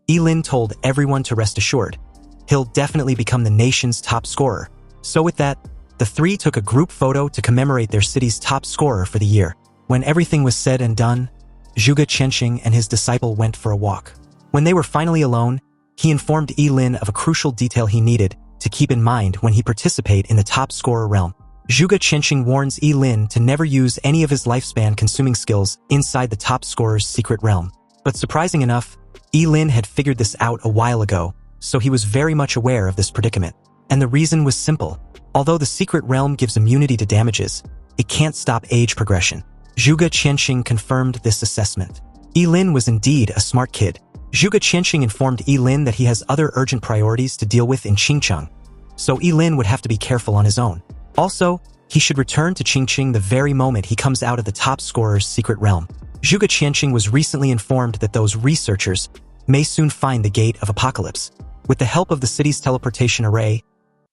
Ye Lin told everyone to rest assured. He'll definitely become the nation's top scorer. So with that, the three took a group photo to commemorate their city's top scorer for the year. When everything was said and done, Zhuge Qianxing and his disciple went for a walk. When they were finally alone, he informed Ye Lin of a crucial detail he needed to keep in mind when he participate in the top scorer realm. Zhuge Qianxing warns Ye Lin to never use any of his lifespan-consuming skills inside the top scorer's secret realm. But surprising enough, Ye Lin had figured this out a while ago, so he was very much aware of this predicament. And the reason was simple. Although the secret realm gives immunity to damages, it can't stop age progression. Zhuge Qianxing confirmed this assessment. Ye Lin was indeed a smart kid. Zhuge Qianxing informed Ye Lin that he has other urgent priorities to deal with in Qingcheng, so Ye Lin would have to be careful on his own. Also, he should return to Qingcheng the very moment he comes out of the top scorer's secret realm. Zhuge Qianxing was recently informed that those researchers may soon find the Gate of Apocalypse. With the help of the city's teleportation array,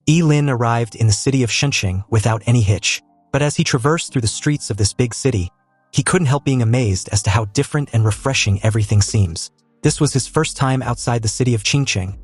Ye Lin arrived in the city of Shenzhen without any hitch. But as he traversed through the streets of this big city, he couldn't help being amazed as to how different and refreshing everything seems. This was his first time outside the city of Qingcheng,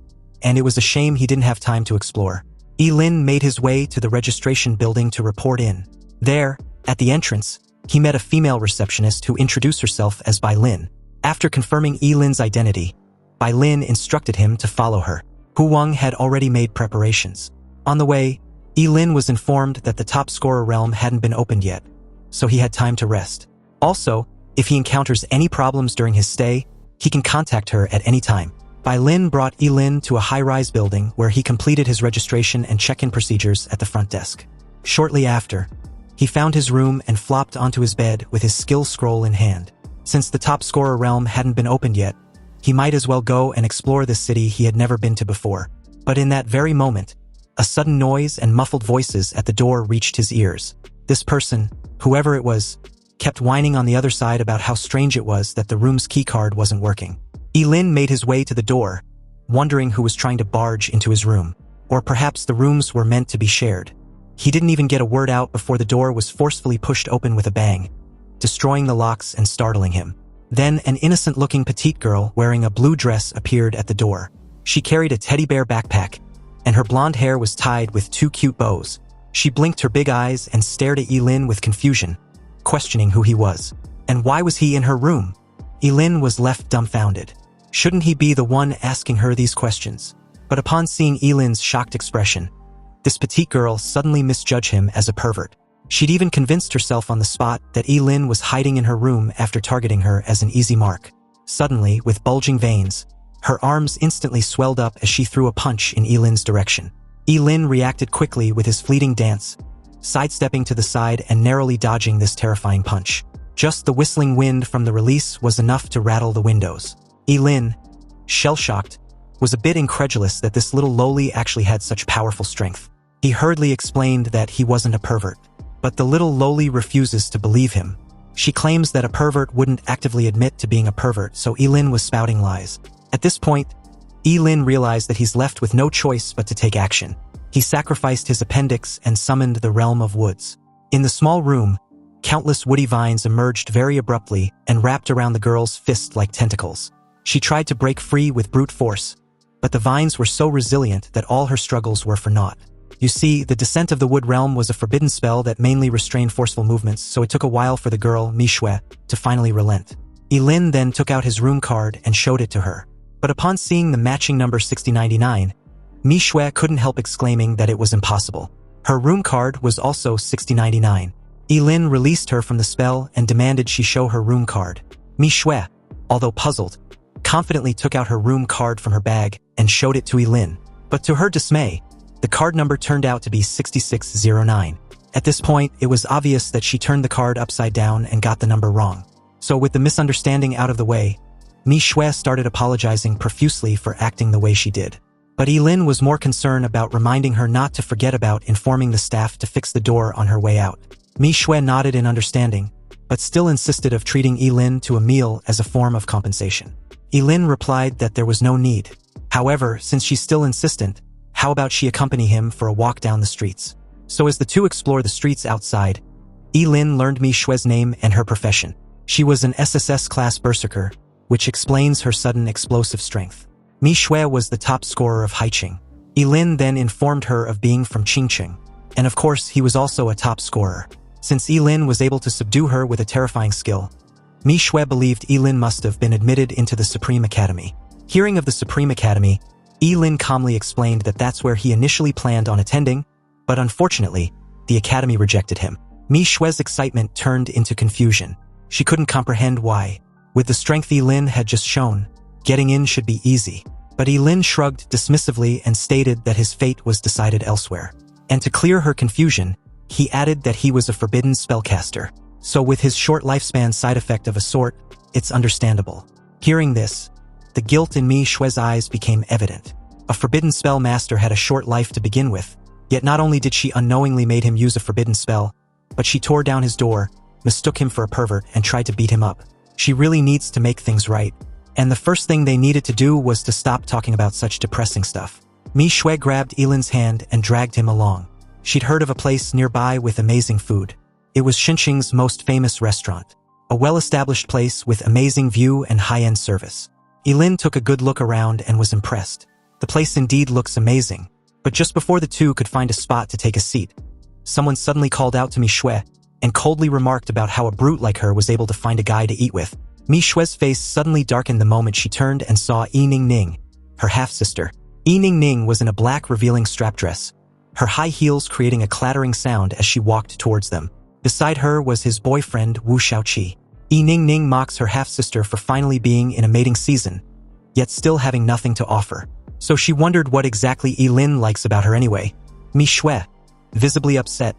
and it was a shame he didn't have time to explore. Ye Lin made his way to the registration building to report in. There, at the entrance, he met a female receptionist who introduced herself as Bai Lin. After confirming Ye Lin's identity, Bai Lin instructed him to follow her. Hu Wang had already made preparations. On the way, Ye Lin was informed that the top scorer realm hadn't been opened yet, so he had time to rest. Also, if he encounters any problems during his stay, he can contact her at any time. Bai Lin brought Ye Lin to a high-rise building where he completed his registration and check-in procedures at the front desk. Shortly after, he found his room and flopped onto his bed with his skill scroll in hand. Since the top scorer realm hadn't been opened yet, he might as well go and explore this city he had never been to before. But in that very moment, a sudden noise and muffled voices at the door reached his ears. This person, whoever it was, kept whining on the other side about how strange it was that the room's keycard wasn't working. Ye Lin made his way to the door, wondering who was trying to barge into his room. Or perhaps the rooms were meant to be shared. He didn't even get a word out before the door was forcefully pushed open with a bang, destroying the locks and startling him. Then an innocent-looking petite girl wearing a blue dress appeared at the door. She carried a teddy bear backpack, and her blonde hair was tied with 2 cute bows. She blinked her big eyes and stared at Ye Lin with confusion, questioning who he was. And why was he in her room? Ye Lin was left dumbfounded. Shouldn't he be the one asking her these questions? But upon seeing Ye Lin's shocked expression, this petite girl suddenly misjudged him as a pervert. She'd even convinced herself on the spot that Ye Lin was hiding in her room after targeting her as an easy mark. Suddenly, with bulging veins, her arms instantly swelled up as she threw a punch in Ye Lin's direction. Ye Lin reacted quickly with his fleeting dance, sidestepping to the side and narrowly dodging this terrifying punch. Just the whistling wind from the release was enough to rattle the windows. Ye Lin, shell-shocked, was a bit incredulous that this little loli actually had such powerful strength. He hurriedly explained that he wasn't a pervert. But the little loli refuses to believe him. She claims that a pervert wouldn't actively admit to being a pervert, so Ye Lin was spouting lies. At this point, Ye Lin realized that he's left with no choice but to take action. He sacrificed his appendix and summoned the realm of woods. In the small room, countless woody vines emerged very abruptly and wrapped around the girl's fist like tentacles. She tried to break free with brute force, but the vines were so resilient that all her struggles were for naught. You see, the Descent of the Wood Realm was a forbidden spell that mainly restrained forceful movements, so it took a while for the girl, Manhwa, to finally relent. Ye Lin then took out his room card and showed it to her. But upon seeing the matching number 6099, Manhwa couldn't help exclaiming that it was impossible. Her room card was also 6099. Ye Lin released her from the spell and demanded she show her room card. Manhwa, although puzzled, confidently took out her room card from her bag and showed it to Ye Lin. But to her dismay, the card number turned out to be 6609. At this point, it was obvious that she turned the card upside down and got the number wrong. So with the misunderstanding out of the way, Manhwa started apologizing profusely for acting the way she did. But Ye Lin was more concerned about reminding her not to forget about informing the staff to fix the door on her way out. Manhwa nodded in understanding, but still insisted of treating Ye Lin to a meal as a form of compensation. Ye Lin replied that there was no need. However, since she's still insistent, how about she accompany him for a walk down the streets? So as the two explore the streets outside, Ye Lin learned Manhwa's name and her profession. She was an SSS-Class berserker, which explains her sudden explosive strength. Manhwa was the top scorer of Haiqing. Ye Lin then informed her of being from Qingcheng, and of course he was also a top scorer. Since Ye Lin was able to subdue her with a terrifying skill, Mi Shui believed Ye Lin must have been admitted into the Supreme Academy. Hearing of the Supreme Academy, Ye Lin calmly explained that that's where he initially planned on attending, but unfortunately, the Academy rejected him. Mi Shui's excitement turned into confusion. She couldn't comprehend why. With the strength Ye Lin had just shown, getting in should be easy. But Ye Lin shrugged dismissively and stated that his fate was decided elsewhere. And to clear her confusion, he added that he was a forbidden spellcaster. So with his short lifespan side effect of a sort, it's understandable. Hearing this, the guilt in Mi Shui's eyes became evident. A forbidden spell master had a short life to begin with, yet not only did she unknowingly made him use a forbidden spell, but she tore down his door, mistook him for a pervert, and tried to beat him up. She really needs to make things right. And the first thing they needed to do was to stop talking about such depressing stuff. Mi Shui grabbed Ye Lin's hand and dragged him along. She'd heard of a place nearby with amazing food. It was Xinqing's most famous restaurant, a well-established place with amazing view and high-end service. Ye Lin took a good look around and was impressed. The place indeed looks amazing, but just before the two could find a spot to take a seat, someone suddenly called out to Mi Shui and coldly remarked about how a brute like her was able to find a guy to eat with. Mi Shui's face suddenly darkened the moment she turned and saw Ye Ning, her half-sister. Ye Ning was in a black revealing strap dress, her high heels creating a clattering sound as she walked towards them. Beside her was his boyfriend Wu Xiaoqi. Ye Ning mocks her half-sister for finally being in a mating season, yet still having nothing to offer. So she wondered what exactly Ye Lin likes about her anyway. Mi Shui, visibly upset,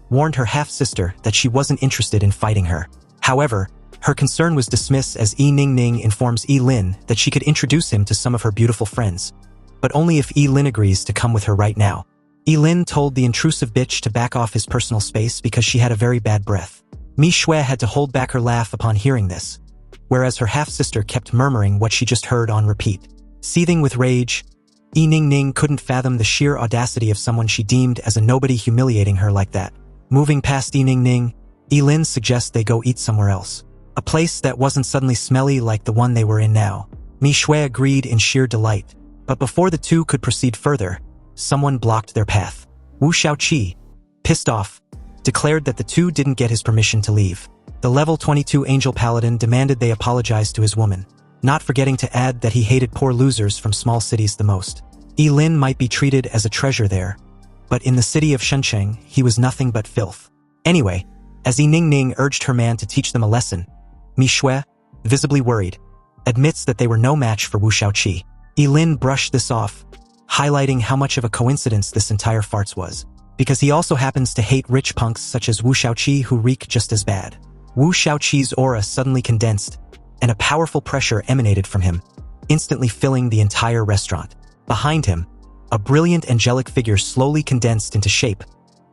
warned her half-sister that she wasn't interested in fighting her. However, her concern was dismissed as Ye Ning informs Ye Lin that she could introduce him to some of her beautiful friends, but only if Ye Lin agrees to come with her right now. Ye Lin told the intrusive bitch to back off his personal space because she had a very bad breath. Mi Shui had to hold back her laugh upon hearing this, whereas her half-sister kept murmuring what she just heard on repeat. Seething with rage, Ye Ning couldn't fathom the sheer audacity of someone she deemed as a nobody humiliating her like that. Moving past Ye Ning, Ye Lin suggests they go eat somewhere else. A place that wasn't suddenly smelly like the one they were in now. Mi Shui agreed in sheer delight, but before the two could proceed further, someone blocked their path. Wu Xiaoqi, pissed off, declared that the two didn't get his permission to leave. The level 22 Angel Paladin demanded they apologize to his woman, not forgetting to add that he hated poor losers from small cities the most. Ye Lin might be treated as a treasure there, but in the city of Shenzhen, he was nothing but filth. Anyway, as Ye Ning urged her man to teach them a lesson, Mi Shui, visibly worried, admits that they were no match for Wu Xiaoqi. Ye Lin brushed this off, highlighting how much of a coincidence this entire farce was, because he also happens to hate rich punks such as Wu Xiaoqi who reek just as bad. Wu Xiaoqi's aura suddenly condensed, and a powerful pressure emanated from him, instantly filling the entire restaurant. Behind him, a brilliant angelic figure slowly condensed into shape,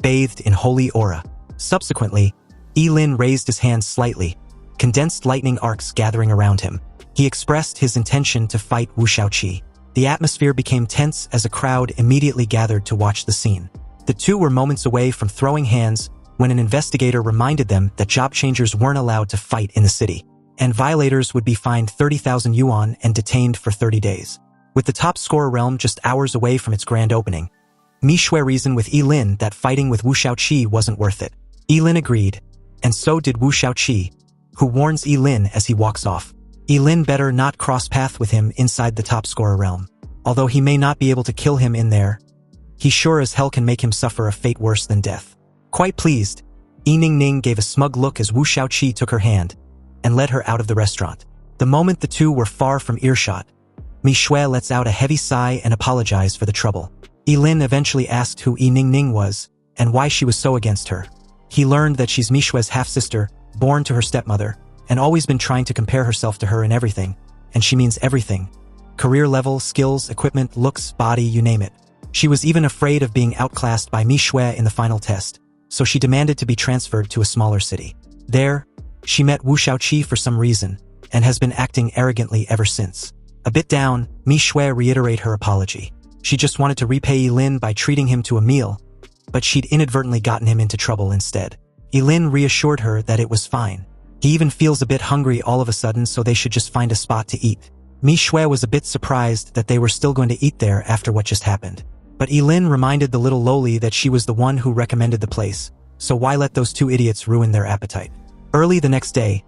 bathed in holy aura. Subsequently, Ye Lin raised his hands slightly, condensed lightning arcs gathering around him. He expressed his intention to fight Wu Xiaoqi. The atmosphere became tense as a crowd immediately gathered to watch the scene. The two were moments away from throwing hands when an investigator reminded them that job changers weren't allowed to fight in the city, and violators would be fined 30,000 yuan and detained for 30 days. With the top scorer realm just hours away from its grand opening, Mi Shui reasoned with Ye Lin that fighting with Wu Xiaoqi wasn't worth it. Ye Lin agreed, and so did Wu Xiaoqi, who warns Ye Lin as he walks off. Ye Lin better not cross path with him inside the top scorer realm. Although he may not be able to kill him in there, he sure as hell can make him suffer a fate worse than death. Quite pleased, Ye Ning gave a smug look as Wu Xiaoqi took her hand and led her out of the restaurant. The moment the two were far from earshot, Mi Shui lets out a heavy sigh and apologized for the trouble. Ye Lin eventually asked who Ye Ning was and why she was so against her. He learned that she's Mi Shui's half-sister, born to her stepmother, and always been trying to compare herself to her in everything, and she means everything. Career level, skills, equipment, looks, body, you name it. She was even afraid of being outclassed by Mi Shui in the final test, so she demanded to be transferred to a smaller city. There, she met Wu Xiaoqi for some reason, and has been acting arrogantly ever since. A bit down, Mi Shui reiterated her apology. She just wanted to repay Ye Lin by treating him to a meal, but she'd inadvertently gotten him into trouble instead. Ye Lin reassured her that it was fine. He even feels a bit hungry all of a sudden, so they should just find a spot to eat. Mi Shui was a bit surprised that they were still going to eat there after what just happened. But Ye Lin reminded the little loli that she was the one who recommended the place, so why let those two idiots ruin their appetite? Early the next day,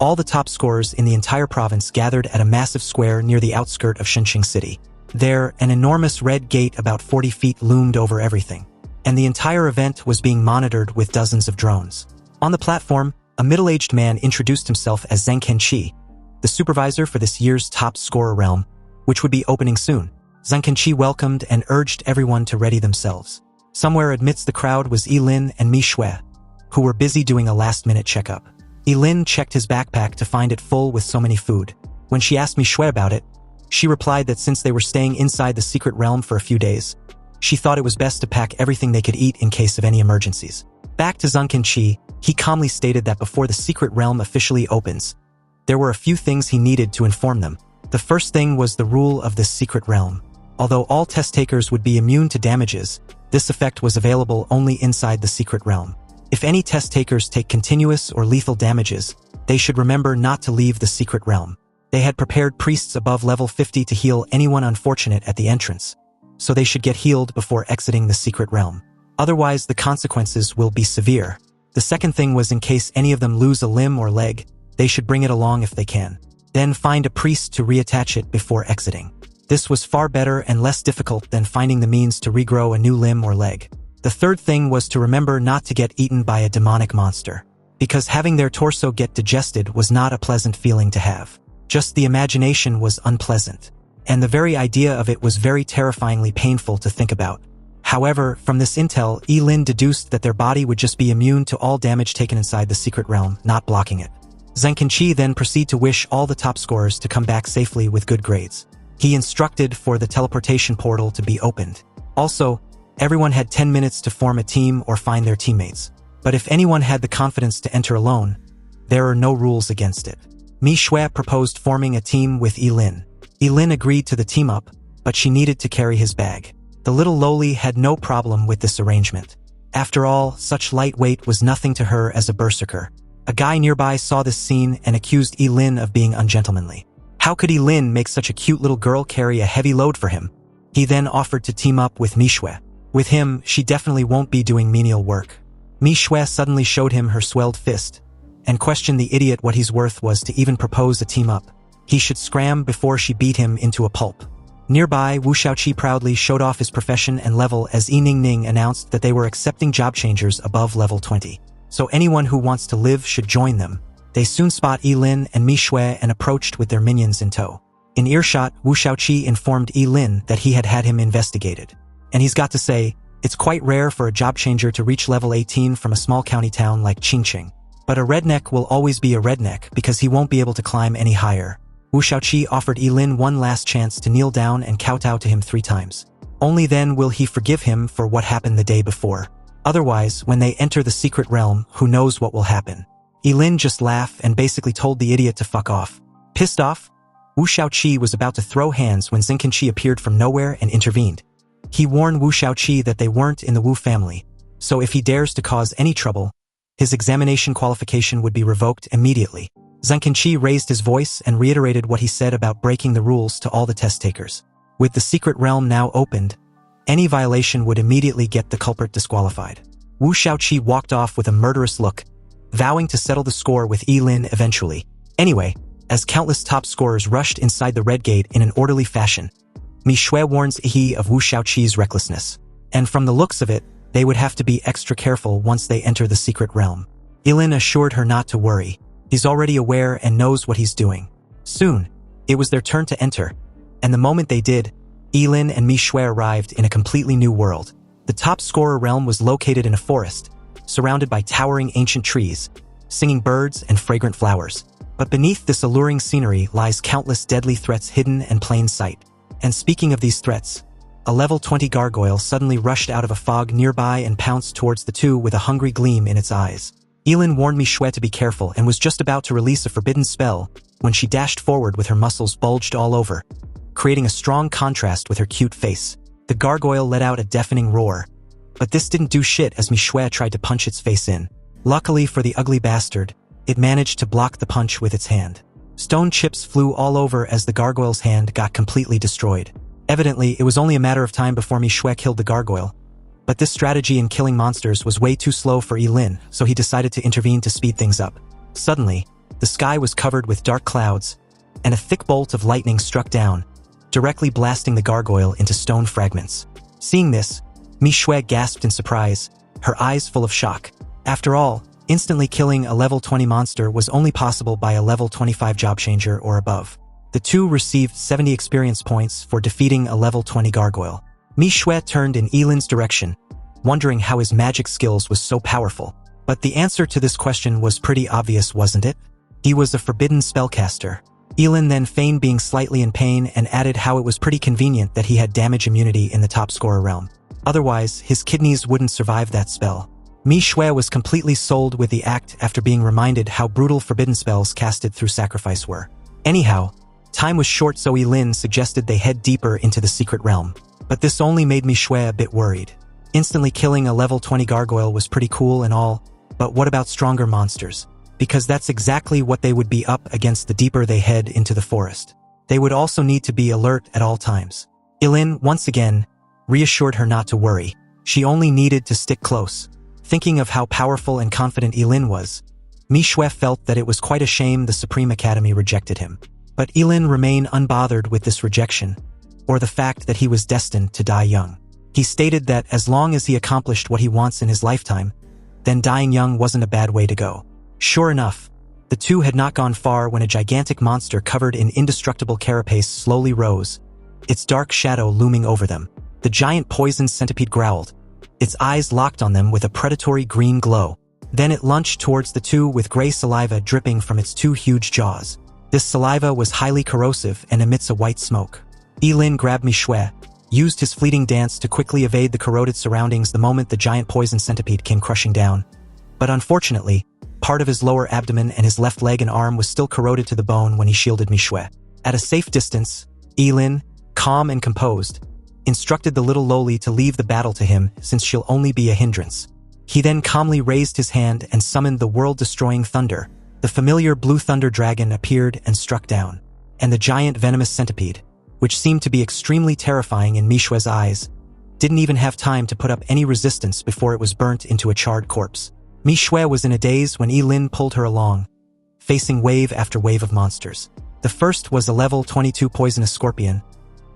all the top scorers in the entire province gathered at a massive square near the outskirt of Shenxing City. There, an enormous red gate about 40 feet loomed over everything, and the entire event was being monitored with dozens of drones. On the platform, a middle-aged man introduced himself as Zhang Kenqi, the supervisor for this year's top scorer realm, which would be opening soon. Zhang Kenqi welcomed and urged everyone to ready themselves. Somewhere amidst the crowd was Ye Lin and Mi Shui, who were busy doing a last-minute checkup. Ye Lin checked his backpack to find it full with so many food. When she asked Mi Shui about it, she replied that since they were staying inside the secret realm for a few days, she thought it was best to pack everything they could eat in case of any emergencies. Back to Zhang Kenqi, he calmly stated that before the secret realm officially opens, there were a few things he needed to inform them. The first thing was the rule of this secret realm. Although all test takers would be immune to damages, this effect was available only inside the secret realm. If any test takers take continuous or lethal damages, they should remember not to leave the secret realm. They had prepared priests above level 50 to heal anyone unfortunate at the entrance, so they should get healed before exiting the secret realm. Otherwise, the consequences will be severe. The second thing was in case any of them lose a limb or leg, they should bring it along if they can. Then find a priest to reattach it before exiting. This was far better and less difficult than finding the means to regrow a new limb or leg. The third thing was to remember not to get eaten by a demonic monster, because having their torso get digested was not a pleasant feeling to have. Just the imagination was unpleasant, and the very idea of it was very terrifyingly painful to think about. However, from this intel, Ye Lin deduced that their body would just be immune to all damage taken inside the secret realm, not blocking it. Zhang Kenqi then proceeded to wish all the top scorers to come back safely with good grades. He instructed for the teleportation portal to be opened. Also, everyone had 10 minutes to form a team or find their teammates. But if anyone had the confidence to enter alone, there are no rules against it. Mi Shui proposed forming a team with Ye Lin. Ye Lin agreed to the team up, but she needed to carry his bag. The little lowly had no problem with this arrangement. After all, such light weight was nothing to her as a berserker. A guy nearby saw this scene and accused Ye Lin of being ungentlemanly. How could Ye Lin make such a cute little girl carry a heavy load for him? He then offered to team up with Mi Shui. With him, she definitely won't be doing menial work. Mi Shui suddenly showed him her swelled fist, and questioned the idiot what he's worth was to even propose a team-up. He should scram before she beat him into a pulp. Nearby, Wu Shaoqi proudly showed off his profession and level as Yi Ningning announced that they were accepting job changers above level 20. So anyone who wants to live should join them. They soon spot Ye Lin and Mi Shui and approached with their minions in tow. In earshot, Wu Shaoqi informed Ye Lin that he had had him investigated. And he's got to say, it's quite rare for a job changer to reach level 18 from a small county town like Qingqing. But a redneck will always be a redneck because he won't be able to climb any higher. Wu Shaoqi offered Ye Lin one last chance to kneel down and kowtow to him 3 times. Only then will he forgive him for what happened the day before. Otherwise, when they enter the secret realm, who knows what will happen. Ye Lin just laughed and basically told the idiot to fuck off. Pissed off, Wu Shaoqi was about to throw hands when Zhang Kenqi appeared from nowhere and intervened. He warned Wu Shaoqi that they weren't in the Wu family, so if he dares to cause any trouble, his examination qualification would be revoked immediately. Zhang Kenqi raised his voice and reiterated what he said about breaking the rules to all the test takers. With the secret realm now opened, any violation would immediately get the culprit disqualified. Wu Shaoqi walked off with a murderous look, vowing to settle the score with Ye Lin eventually. Anyway, as countless top scorers rushed inside the red gate in an orderly fashion, Mi Shui warns Yi of Wu Shaoqi's recklessness. And from the looks of it, they would have to be extra careful once they enter the secret realm. Ye Lin assured her not to worry. He's already aware and knows what he's doing. Soon, it was their turn to enter, and the moment they did, Ye Lin and Mi Shui arrived in a completely new world. The top scorer realm was located in a forest, surrounded by towering ancient trees, singing birds and fragrant flowers. But beneath this alluring scenery lies countless deadly threats hidden in plain sight. And speaking of these threats, a level 20 gargoyle suddenly rushed out of a fog nearby and pounced towards the two with a hungry gleam in its eyes. Ye Lin warned Mi Shui to be careful and was just about to release a forbidden spell when she dashed forward with her muscles bulged all over, creating a strong contrast with her cute face. The gargoyle let out a deafening roar, but this didn't do shit as Mi Shui tried to punch its face in. Luckily for the ugly bastard, it managed to block the punch with its hand. Stone chips flew all over as the gargoyle's hand got completely destroyed. Evidently, it was only a matter of time before Mi Shui killed the gargoyle, But this strategy in killing monsters was way too slow for Ye Lin, so he decided to intervene to speed things up. Suddenly, the sky was covered with dark clouds, and a thick bolt of lightning struck down, directly blasting the gargoyle into stone fragments. Seeing this, Mi Shui gasped in surprise, her eyes full of shock. After all, instantly killing a level 20 monster was only possible by a level 25 job changer or above. The two received 70 experience points for defeating a level 20 gargoyle. Mi Shui turned in Ye Lin's direction, wondering how his magic skills was so powerful. But the answer to this question was pretty obvious, wasn't it? He was a forbidden spellcaster. Ye Lin then feigned being slightly in pain and added how it was pretty convenient that he had damage immunity in the top scorer realm. Otherwise, his kidneys wouldn't survive that spell. Mi Shui was completely sold with the act after being reminded how brutal forbidden spells casted through sacrifice were. Anyhow, time was short, so Ye Lin suggested they head deeper into the secret realm. But this only made Mi Shui a bit worried. Instantly killing a level 20 gargoyle was pretty cool and all, but what about stronger monsters? Because that's exactly what they would be up against the deeper they head into the forest. They would also need to be alert at all times. Ye Lin, once again, reassured her not to worry. She only needed to stick close. Thinking of how powerful and confident Ye Lin was, Mi Shui felt that it was quite a shame the Supreme Academy rejected him. But Ye Lin remained unbothered with this rejection, or the fact that he was destined to die young. He stated that as long as he accomplished what he wants in his lifetime, then dying young wasn't a bad way to go. Sure enough, the two had not gone far when a gigantic monster covered in indestructible carapace slowly rose, its dark shadow looming over them. The giant poison centipede growled, its eyes locked on them with a predatory green glow. Then it lunged towards the two with gray saliva dripping from its two huge jaws. This saliva was highly corrosive and emits a white smoke. Ye Lin grabbed Mi Shui, used his fleeting dance to quickly evade the corroded surroundings the moment the giant poison centipede came crushing down. But unfortunately, part of his lower abdomen and his left leg and arm was still corroded to the bone when he shielded Mi Shui. At a safe distance, Ye Lin, calm and composed, instructed the little lowly to leave the battle to him since she'll only be a hindrance. He then calmly raised his hand and summoned the world-destroying thunder. The familiar blue thunder dragon appeared and struck down, and the giant venomous centipede, which seemed to be extremely terrifying in Mi Shui's eyes, didn't even have time to put up any resistance before it was burnt into a charred corpse. Mi Shui was in a daze when Ye Lin pulled her along, facing wave after wave of monsters. The first was a level 22 poisonous scorpion,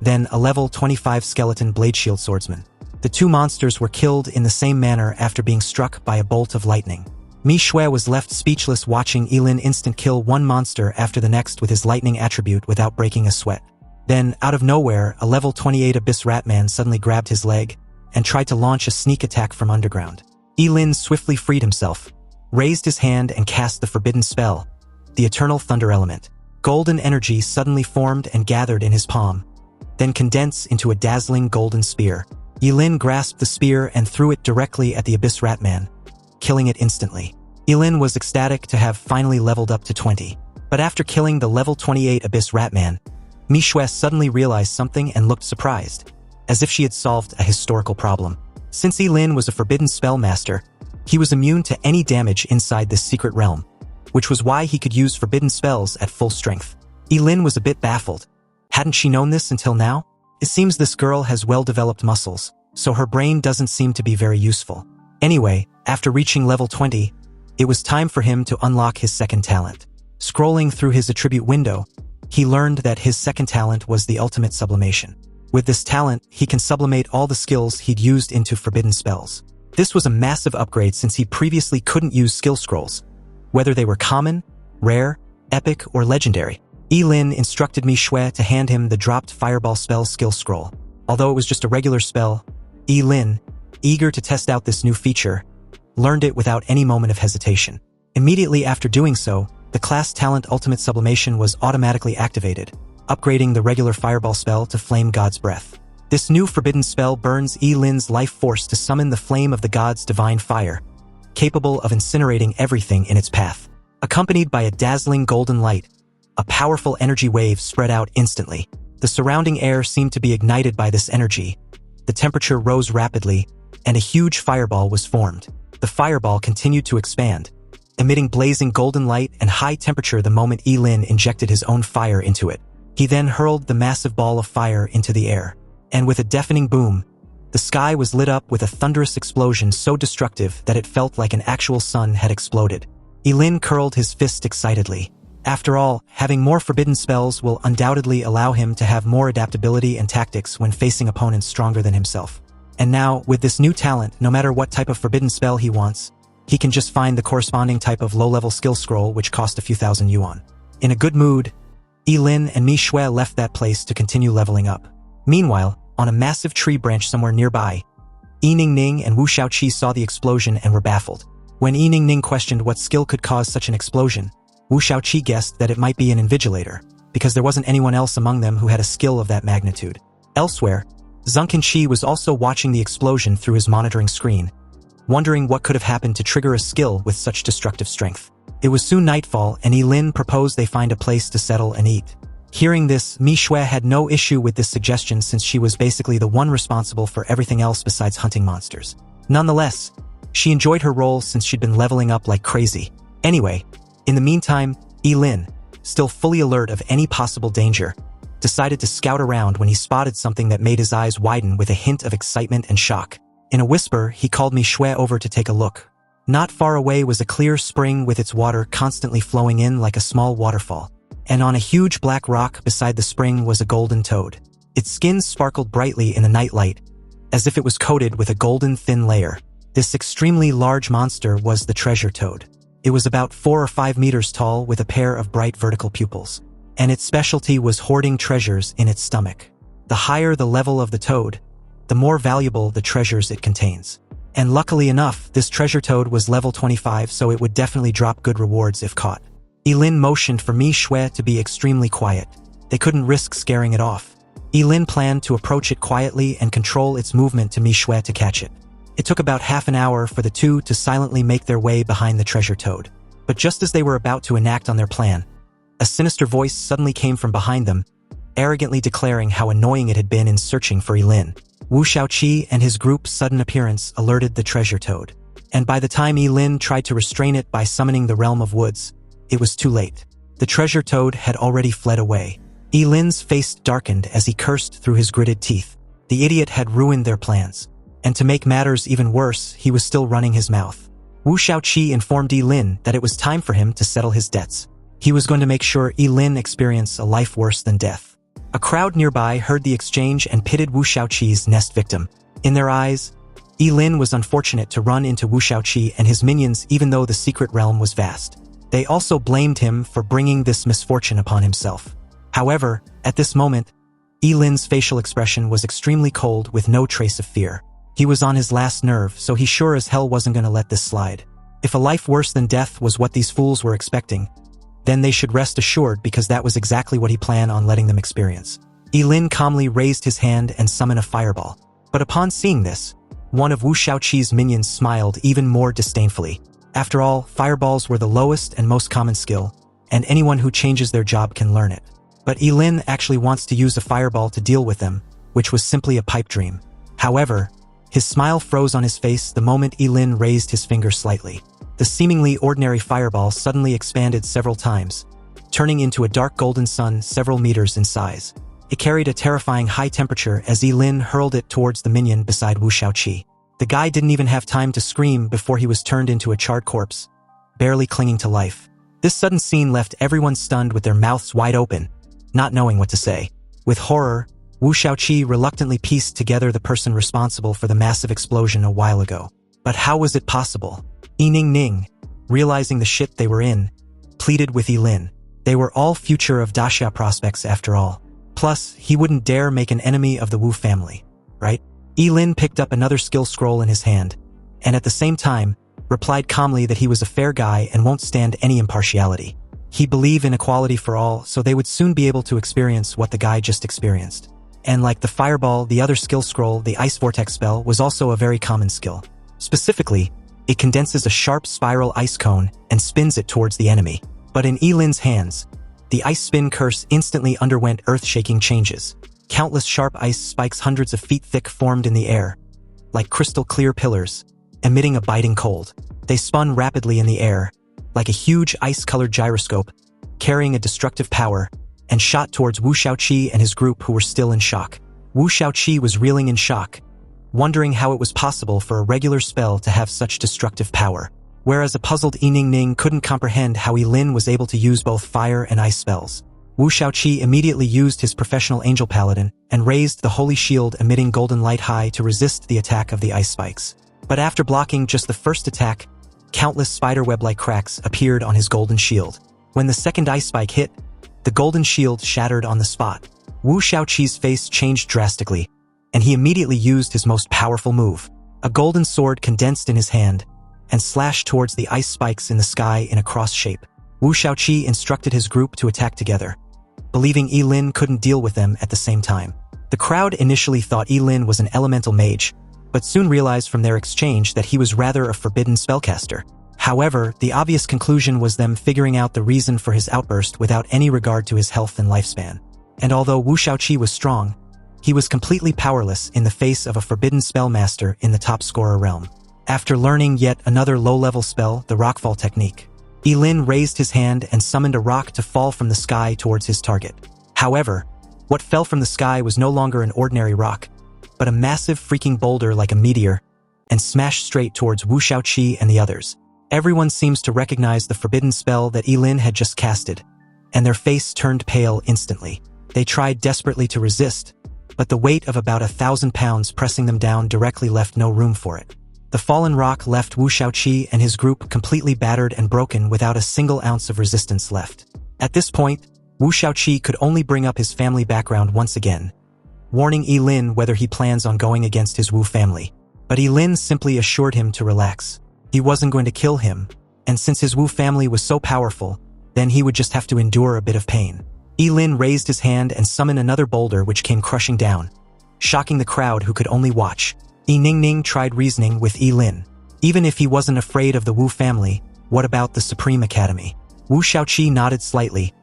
then a level 25 skeleton blade shield swordsman. The two monsters were killed in the same manner after being struck by a bolt of lightning. Mi Shui was left speechless watching Ye Lin instant kill one monster after the next with his lightning attribute without breaking a sweat. Then, out of nowhere, a level 28 Abyss Ratman suddenly grabbed his leg and tried to launch a sneak attack from underground. Ye Lin swiftly freed himself, raised his hand and cast the forbidden spell, the Eternal Thunder Element. Golden energy suddenly formed and gathered in his palm, then condensed into a dazzling golden spear. Ye Lin grasped the spear and threw it directly at the Abyss Ratman, killing it instantly. Ye Lin was ecstatic to have finally leveled up to 20. But after killing the level 28 Abyss Ratman, Mi Shui suddenly realized something and looked surprised, as if she had solved a historical problem. Since Ye Lin was a forbidden spell master, he was immune to any damage inside this secret realm, which was why he could use forbidden spells at full strength. Ye Lin was a bit baffled. Hadn't she known this until now? It seems this girl has well-developed muscles, so her brain doesn't seem to be very useful. Anyway, after reaching level 20, it was time for him to unlock his second talent. Scrolling through his attribute window, he learned that his second talent was the ultimate sublimation. With this talent, he can sublimate all the skills he'd used into forbidden spells. This was a massive upgrade since he previously couldn't use skill scrolls, whether they were common, rare, epic, or legendary. Ye Lin instructed Mi Shui to hand him the dropped fireball spell skill scroll. Although it was just a regular spell, Ye Lin, eager to test out this new feature, learned it without any moment of hesitation. Immediately after doing so, the class talent Ultimate Sublimation was automatically activated, upgrading the regular fireball spell to Flame God's Breath. This new forbidden spell burns Ye Lin's life force to summon the flame of the god's divine fire, capable of incinerating everything in its path. Accompanied by a dazzling golden light, a powerful energy wave spread out instantly. The surrounding air seemed to be ignited by this energy. The temperature rose rapidly, and a huge fireball was formed. The fireball continued to expand, emitting blazing golden light and high temperature the moment Ye Lin injected his own fire into it. He then hurled the massive ball of fire into the air, and with a deafening boom, The sky was lit up with a thunderous explosion so destructive that it felt like an actual sun had exploded. Ye Lin curled his fist excitedly. After all, having more forbidden spells will undoubtedly allow him to have more adaptability and tactics when facing opponents stronger than himself. And now, with this new talent, no matter what type of forbidden spell he wants, he can just find the corresponding type of low-level skill scroll which cost a few thousand yuan. In a good mood, Ye Lin and Mi Shui left that place to continue leveling up. Meanwhile, on a massive tree branch somewhere nearby, Yi Ningning and Wu Shaoqi saw the explosion and were baffled. When Yi Ningning questioned what skill could cause such an explosion, Wu Shaoqi guessed that it might be an invigilator, because there wasn't anyone else among them who had a skill of that magnitude. Elsewhere, Zhengqinqi was also watching the explosion through his monitoring screen, wondering what could have happened to trigger a skill with such destructive strength. It was soon nightfall, and Ye Lin proposed they find a place to settle and eat. Hearing this, Mi Shui had no issue with this suggestion since she was basically the one responsible for everything else besides hunting monsters. Nonetheless, she enjoyed her role since she'd been leveling up like crazy. Anyway, in the meantime, Ye Lin, still fully alert of any possible danger, decided to scout around when he spotted something that made his eyes widen with a hint of excitement and shock. In a whisper, he called Mi Shui over to take a look. Not far away was a clear spring with its water constantly flowing in like a small waterfall. And on a huge black rock beside the spring was a golden toad. Its skin sparkled brightly in the nightlight, as if it was coated with a golden thin layer. This extremely large monster was the treasure toad. It was about 4 or 5 meters tall with a pair of bright vertical pupils. And its specialty was hoarding treasures in its stomach. The higher the level of the toad, the more valuable the treasures it contains. And luckily enough, this treasure toad was level 25, so it would definitely drop good rewards if caught. Ye Lin motioned for Mi Shui to be extremely quiet. They couldn't risk scaring it off. Ye Lin planned to approach it quietly and control its movement to Mi Shui to catch it. It took about half an hour for the two to silently make their way behind the treasure toad. But just as they were about to enact on their plan, a sinister voice suddenly came from behind them, arrogantly declaring how annoying it had been in searching for Ye Lin. Wu Shaoqi and his group's sudden appearance alerted the treasure toad. And by the time Ye Lin tried to restrain it by summoning the realm of woods, it was too late. The treasure toad had already fled away. Ye Lin's face darkened as he cursed through his gritted teeth. The idiot had ruined their plans. And to make matters even worse, he was still running his mouth. Wu Shaoqi informed Ye Lin that it was time for him to settle his debts. He was going to make sure Ye Lin experienced a life worse than death. A crowd nearby heard the exchange and pitted Wu Shaoqi's nest victim. In their eyes, Ye Lin was unfortunate to run into Wu Shaoqi and his minions even though the secret realm was vast. They also blamed him for bringing this misfortune upon himself. However, at this moment, Ye Lin's facial expression was extremely cold with no trace of fear. He was on his last nerve, so he sure as hell wasn't going to let this slide. If a life worse than death was what these fools were expecting, then they should rest assured because that was exactly what he planned on letting them experience. Ye Lin calmly raised his hand and summoned a fireball. But upon seeing this, one of Wu Shaoqi's minions smiled even more disdainfully. After all, fireballs were the lowest and most common skill, and anyone who changes their job can learn it. But Ye Lin actually wants to use a fireball to deal with them, which was simply a pipe dream. However, his smile froze on his face the moment Ye Lin raised his finger slightly. The seemingly ordinary fireball suddenly expanded several times, turning into a dark golden sun several meters in size. It carried a terrifying high temperature as Ye Lin hurled it towards the minion beside Wu Shaoqi. The guy didn't even have time to scream before he was turned into a charred corpse, barely clinging to life. This sudden scene left everyone stunned with their mouths wide open, not knowing what to say. With horror, Wu Shaoqi reluctantly pieced together the person responsible for the massive explosion a while ago. But how was it possible? Yi Ningning, realizing the shit they were in, pleaded with Ye Lin. They were all future of Daxia prospects after all. Plus, he wouldn't dare make an enemy of the Wu family, right? Ye Lin picked up another skill scroll in his hand, and at the same time, replied calmly that he was a fair guy and won't stand any impartiality. He believed in equality for all, so they would soon be able to experience what the guy just experienced. And like the fireball, the other skill scroll, the ice vortex spell, was also a very common skill. Specifically, it condenses a sharp spiral ice cone and spins it towards the enemy. But in Ye Lin's hands, the ice spin curse instantly underwent earth-shaking changes. Countless sharp ice spikes hundreds of feet thick formed in the air, like crystal-clear pillars, emitting a biting cold. They spun rapidly in the air, like a huge ice-colored gyroscope, carrying a destructive power, and shot towards Wu Shaoqi and his group who were still in shock. Wu Shaoqi was reeling in shock, wondering how it was possible for a regular spell to have such destructive power. Whereas a puzzled Ye Ning couldn't comprehend how Ye Lin was able to use both fire and ice spells. Wu Shaoqi immediately used his professional angel paladin and raised the holy shield emitting golden light high to resist the attack of the ice spikes. But after blocking just the first attack, countless spiderweb-like cracks appeared on his golden shield. When the second ice spike hit, the golden shield shattered on the spot. Wu Shaoqi's face changed drastically, and he immediately used his most powerful move. A golden sword condensed in his hand and slashed towards the ice spikes in the sky in a cross shape. Wu Shaoqi instructed his group to attack together, believing Ye Lin couldn't deal with them at the same time. The crowd initially thought Ye Lin was an elemental mage, but soon realized from their exchange that he was rather a forbidden spellcaster. However, the obvious conclusion was them figuring out the reason for his outburst without any regard to his health and lifespan. And although Wu Shaoqi was strong, he was completely powerless in the face of a forbidden spellmaster in the top scorer realm. After learning yet another low-level spell, the rockfall technique, Ye Lin raised his hand and summoned a rock to fall from the sky towards his target. However, what fell from the sky was no longer an ordinary rock, but a massive freaking boulder like a meteor, and smashed straight towards Wu Shaoqi and the others. Everyone seems to recognize the forbidden spell that Ye Lin had just casted, and their face turned pale instantly. They tried desperately to resist, but the weight of about 1,000 pounds pressing them down directly left no room for it. The fallen rock left Wu Shaoqi and his group completely battered and broken without a single ounce of resistance left. At this point, Wu Shaoqi could only bring up his family background once again, warning Ye Lin whether he plans on going against his Wu family. But Ye Lin simply assured him to relax. He wasn't going to kill him, and since his Wu family was so powerful, then he would just have to endure a bit of pain. Ye Lin raised his hand and summoned another boulder which came crushing down, shocking the crowd who could only watch. Ye Ning tried reasoning with Ye Lin. Even if he wasn't afraid of the Wu family, what about the Supreme Academy? Wu Shaoqi nodded slightly,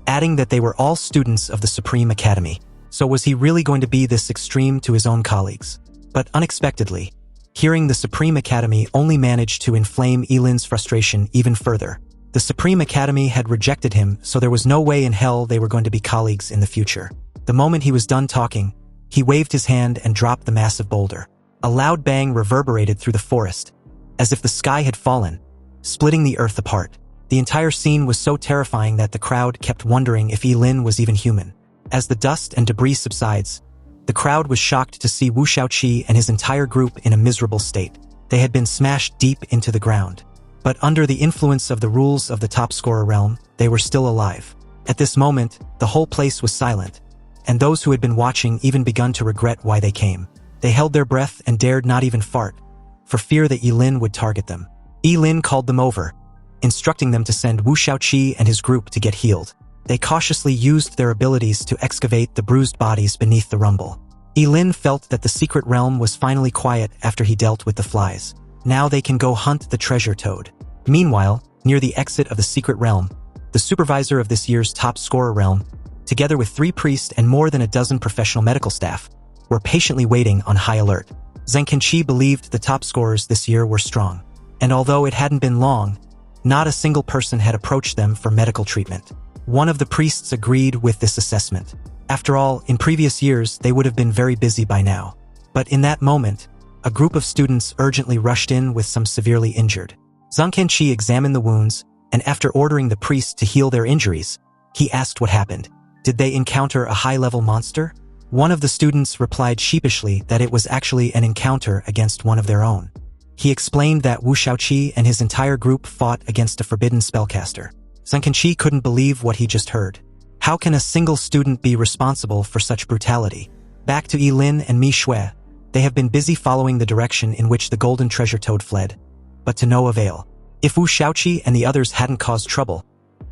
adding that they were all students of the Supreme Academy. So was he really going to be this extreme to his own colleagues? But unexpectedly, hearing the Supreme Academy only managed to inflame Ye Lin's frustration even further. The Supreme Academy had rejected him, so there was no way in hell they were going to be colleagues in the future. The moment he was done talking, he waved his hand and dropped the massive boulder. A loud bang reverberated through the forest, as if the sky had fallen, splitting the earth apart. The entire scene was so terrifying that the crowd kept wondering if Ye Lin was even human. As the dust and debris subsides, the crowd was shocked to see Wu Shaoqi and his entire group in a miserable state. They had been smashed deep into the ground. But under the influence of the rules of the top scorer realm, they were still alive. At this moment, the whole place was silent, and those who had been watching even begun to regret why they came. They held their breath and dared not even fart, for fear that Ye Lin would target them. Ye Lin called them over, instructing them to send Wu Shaoqi and his group to get healed. They cautiously used their abilities to excavate the bruised bodies beneath the rumble. Ye Lin felt that the secret realm was finally quiet after he dealt with the flies. Now they can go hunt the treasure toad. Meanwhile, near the exit of the secret realm, the supervisor of this year's top scorer realm, together with 3 priests and more than a dozen professional medical staff, were patiently waiting on high alert. Zheng Kenqi believed the top scorers this year were strong, and although it hadn't been long, not a single person had approached them for medical treatment. One of the priests agreed with this assessment. After all, in previous years, they would have been very busy by now. But in that moment, a group of students urgently rushed in with some severely injured. Zheng Kenqi examined the wounds, and after ordering the priest to heal their injuries, he asked what happened. Did they encounter a high-level monster? One of the students replied sheepishly that it was actually an encounter against one of their own. He explained that Wu Shaoqi and his entire group fought against a forbidden spellcaster. Zheng Kenqi couldn't believe what he just heard. How can a single student be responsible for such brutality? Back to Ye Lin and Mi Shui, they have been busy following the direction in which the golden treasure toad fled, but to no avail. If Wu Shaoqi and the others hadn't caused trouble,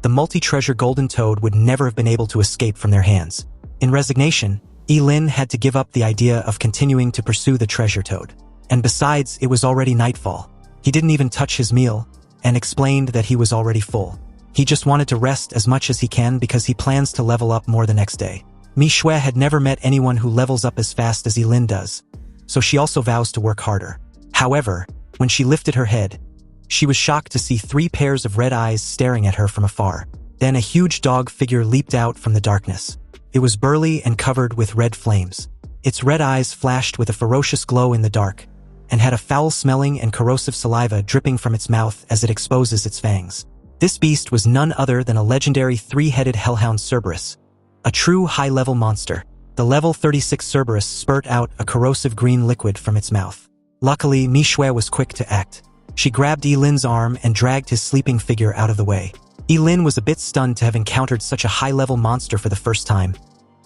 the multi-treasure golden toad would never have been able to escape from their hands. In resignation, Ye Lin had to give up the idea of continuing to pursue the treasure toad. And besides, it was already nightfall. He didn't even touch his meal, and explained that he was already full. He just wanted to rest as much as he can because he plans to level up more the next day. Mi Shui had never met anyone who levels up as fast as Ye Lin does, so she also vows to work harder. However, when she lifted her head, she was shocked to see 3 pairs of red eyes staring at her from afar. Then a huge dog figure leaped out from the darkness. It was burly and covered with red flames. Its red eyes flashed with a ferocious glow in the dark, and had a foul-smelling and corrosive saliva dripping from its mouth as it exposes its fangs. This beast was none other than a legendary three-headed hellhound Cerberus, a true high-level monster. The level 36 Cerberus spurt out a corrosive green liquid from its mouth. Luckily, Manhwa was quick to act. She grabbed Ye Lin's arm and dragged his sleeping figure out of the way. Ye Lin was a bit stunned to have encountered such a high-level monster for the first time,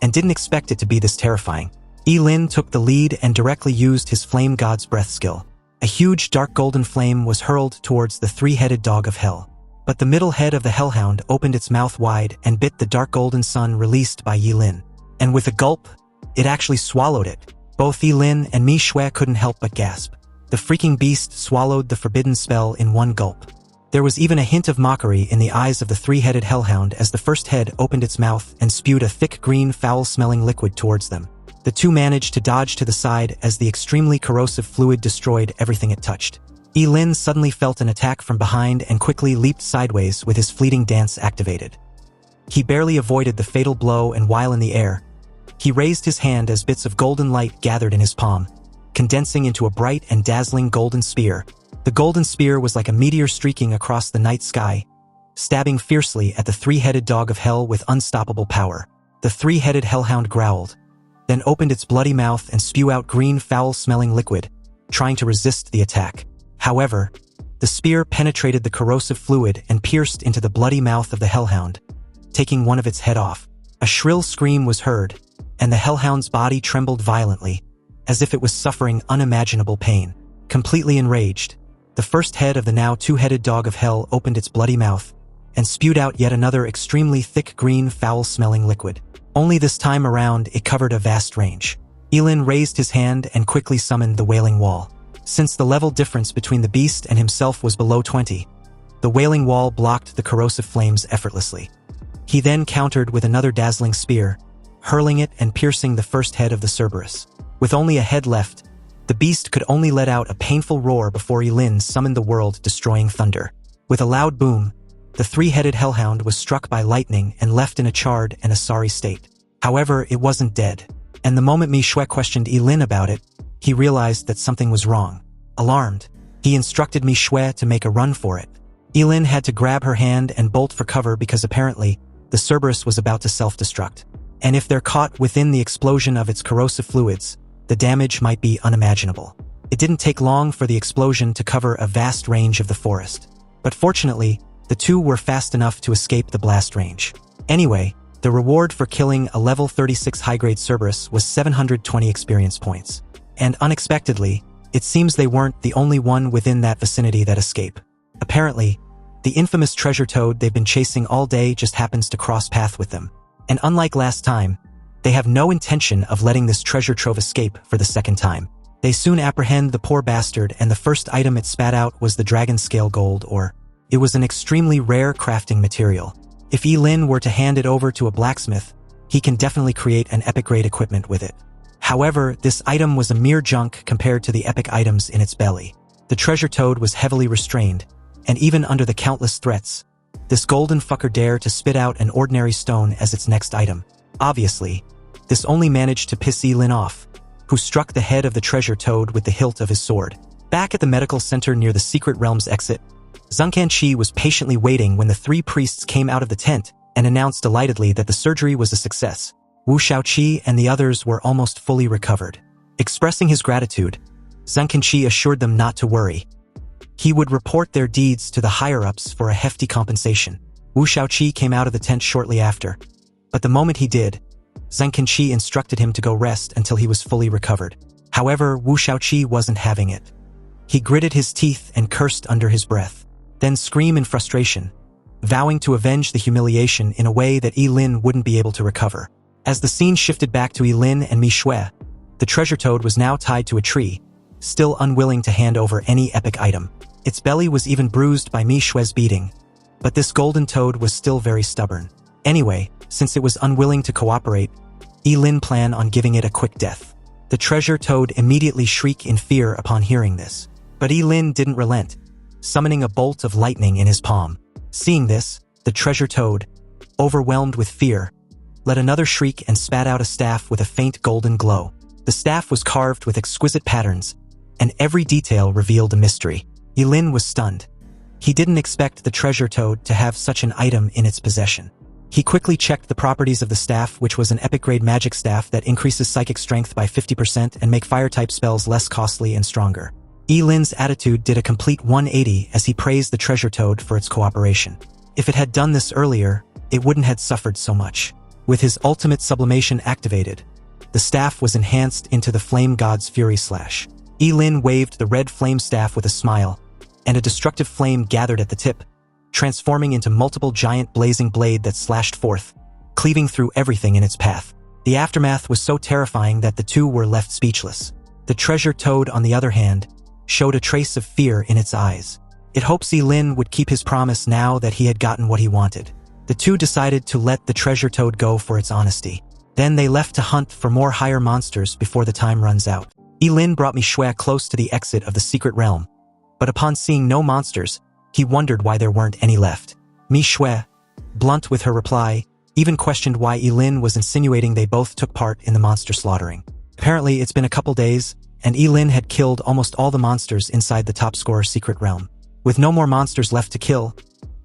and didn't expect it to be this terrifying. Ye Lin took the lead and directly used his Flame God's Breath skill. A huge dark golden flame was hurled towards the three-headed dog of hell. But the middle head of the hellhound opened its mouth wide and bit the dark golden sun released by Ye Lin. And with a gulp, it actually swallowed it. Both Ye Lin and Manhwa couldn't help but gasp. The freaking beast swallowed the forbidden spell in one gulp. There was even a hint of mockery in the eyes of the three-headed hellhound as the first head opened its mouth and spewed a thick green foul-smelling liquid towards them. The two managed to dodge to the side as the extremely corrosive fluid destroyed everything it touched. Ye Lin suddenly felt an attack from behind and quickly leaped sideways with his fleeting dance activated. He barely avoided the fatal blow, and while in the air, he raised his hand as bits of golden light gathered in his palm, condensing into a bright and dazzling golden spear. The golden spear was like a meteor streaking across the night sky, stabbing fiercely at the three-headed dog of hell with unstoppable power. The three-headed hellhound growled, then opened its bloody mouth and spew out green foul-smelling liquid, trying to resist the attack. However, the spear penetrated the corrosive fluid and pierced into the bloody mouth of the hellhound, taking one of its head off. A shrill scream was heard, and the hellhound's body trembled violently, as if it was suffering unimaginable pain. Completely enraged, the first head of the now two-headed dog of hell opened its bloody mouth and spewed out yet another extremely thick green foul-smelling liquid. Only this time around it covered a vast range. Ye Lin raised his hand and quickly summoned the Wailing Wall. Since the level difference between the beast and himself was below 20, the Wailing Wall blocked the corrosive flames effortlessly. He then countered with another dazzling spear, hurling it and piercing the first head of the Cerberus. With only a head left, the beast could only let out a painful roar before Ye Lin summoned the world-destroying thunder. With a loud boom, the three-headed hellhound was struck by lightning and left in a charred and a sorry state. However, it wasn't dead, and the moment Manhwa questioned Ye Lin about it, he realized that something was wrong. Alarmed, he instructed Manhwa to make a run for it. Ye Lin had to grab her hand and bolt for cover because apparently, the Cerberus was about to self-destruct. And if they're caught within the explosion of its corrosive fluids, the damage might be unimaginable. It didn't take long for the explosion to cover a vast range of the forest. But fortunately, the two were fast enough to escape the blast range. Anyway, the reward for killing a level 36 high-grade Cerberus was 720 experience points. And unexpectedly, it seems they weren't the only one within that vicinity that escaped. Apparently, the infamous treasure toad they've been chasing all day just happens to cross path with them. And unlike last time, they have no intention of letting this treasure trove escape for the second time. They soon apprehend the poor bastard, and the first item it spat out was the dragon scale gold, or it was an extremely rare crafting material. If Ye Lin were to hand it over to a blacksmith, he can definitely create an epic-grade equipment with it. However, this item was a mere junk compared to the epic items in its belly. The treasure toad was heavily restrained, and even under the countless threats, this golden fucker dared to spit out an ordinary stone as its next item. Obviously, this only managed to piss Ye Lin off, who struck the head of the treasure toad with the hilt of his sword. Back at the medical center near the Secret Realm's exit, Zhang Kanqi was patiently waiting when the three priests came out of the tent and announced delightedly that the surgery was a success. Wu Shaoqi and the others were almost fully recovered. Expressing his gratitude, Zhang Kanqi assured them not to worry. He would report their deeds to the higher-ups for a hefty compensation. Wu Shaoqi came out of the tent shortly after, but the moment he did, Zhang Kanqi instructed him to go rest until he was fully recovered. However, Wu Shaoqi wasn't having it. He gritted his teeth and cursed under his breath, then screamed in frustration, vowing to avenge the humiliation in a way that Ye Lin wouldn't be able to recover. As the scene shifted back to Ye Lin and Manhwa, the treasure toad was now tied to a tree, still unwilling to hand over any epic item. Its belly was even bruised by Manhwa's beating, but this golden toad was still very stubborn. Anyway, since it was unwilling to cooperate, Ye Lin planned on giving it a quick death. The treasure toad immediately shrieked in fear upon hearing this, but Ye Lin didn't relent, summoning a bolt of lightning in his palm. Seeing this, the treasure toad, overwhelmed with fear, let another shriek and spat out a staff with a faint golden glow. The staff was carved with exquisite patterns, and every detail revealed a mystery. Ye Lin was stunned. He didn't expect the treasure toad to have such an item in its possession. He quickly checked the properties of the staff, which was an epic-grade magic staff that increases psychic strength by 50% and make fire-type spells less costly and stronger. Ye Lin's attitude did a complete 180 as he praised the treasure toad for its cooperation. If it had done this earlier, it wouldn't have suffered so much. With his ultimate sublimation activated, the staff was enhanced into the flame god's fury slash. Ye Lin waved the red flame staff with a smile, and a destructive flame gathered at the tip, transforming into multiple giant blazing blade that slashed forth, cleaving through everything in its path. The aftermath was so terrifying that the two were left speechless. The treasure toad, on the other hand, showed a trace of fear in its eyes. It hopes Ye Lin would keep his promise now that he had gotten what he wanted. The two decided to let the treasure toad go for its honesty. Then they left to hunt for more higher monsters before the time runs out. Ye Lin brought Manhwa close to the exit of the secret realm, but upon seeing no monsters, he wondered why there weren't any left. Manhwa, blunt with her reply, even questioned why Ye Lin was insinuating they both took part in the monster slaughtering. Apparently, it's been a couple days, and Ye Lin had killed almost all the monsters inside the top scorer secret realm. With no more monsters left to kill,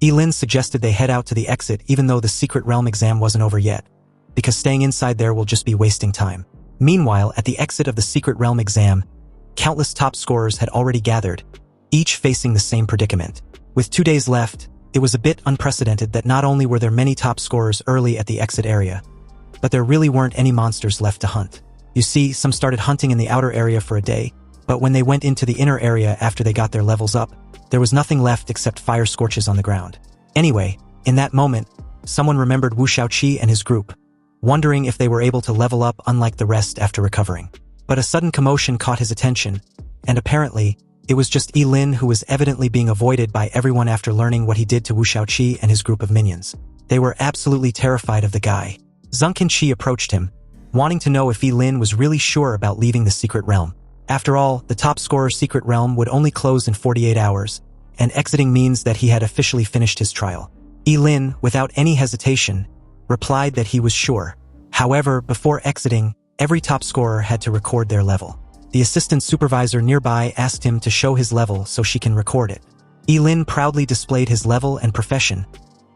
Ye Lin suggested they head out to the exit even though the secret realm exam wasn't over yet, because staying inside there will just be wasting time. Meanwhile, at the exit of the secret realm exam, countless top scorers had already gathered, each facing the same predicament. With 2 days left, it was a bit unprecedented that not only were there many top scorers early at the exit area, but there really weren't any monsters left to hunt. You see, some started hunting in the outer area for a day, but when they went into the inner area after they got their levels up, there was nothing left except fire scorches on the ground. Anyway, in that moment, someone remembered Wu Shaoqi and his group, wondering if they were able to level up unlike the rest after recovering. But a sudden commotion caught his attention, and apparently, it was just Ye Lin who was evidently being avoided by everyone after learning what he did to Wu Shaoqi and his group of minions. They were absolutely terrified of the guy. Zhengqianqi approached him, wanting to know if Ye Lin was really sure about leaving the secret realm. After all, the top scorer secret realm would only close in 48 hours, and exiting means that he had officially finished his trial. Ye Lin, without any hesitation, replied that he was sure. However, before exiting, every top scorer had to record their level. The assistant supervisor nearby asked him to show his level so she can record it. Ye Lin proudly displayed his level and profession,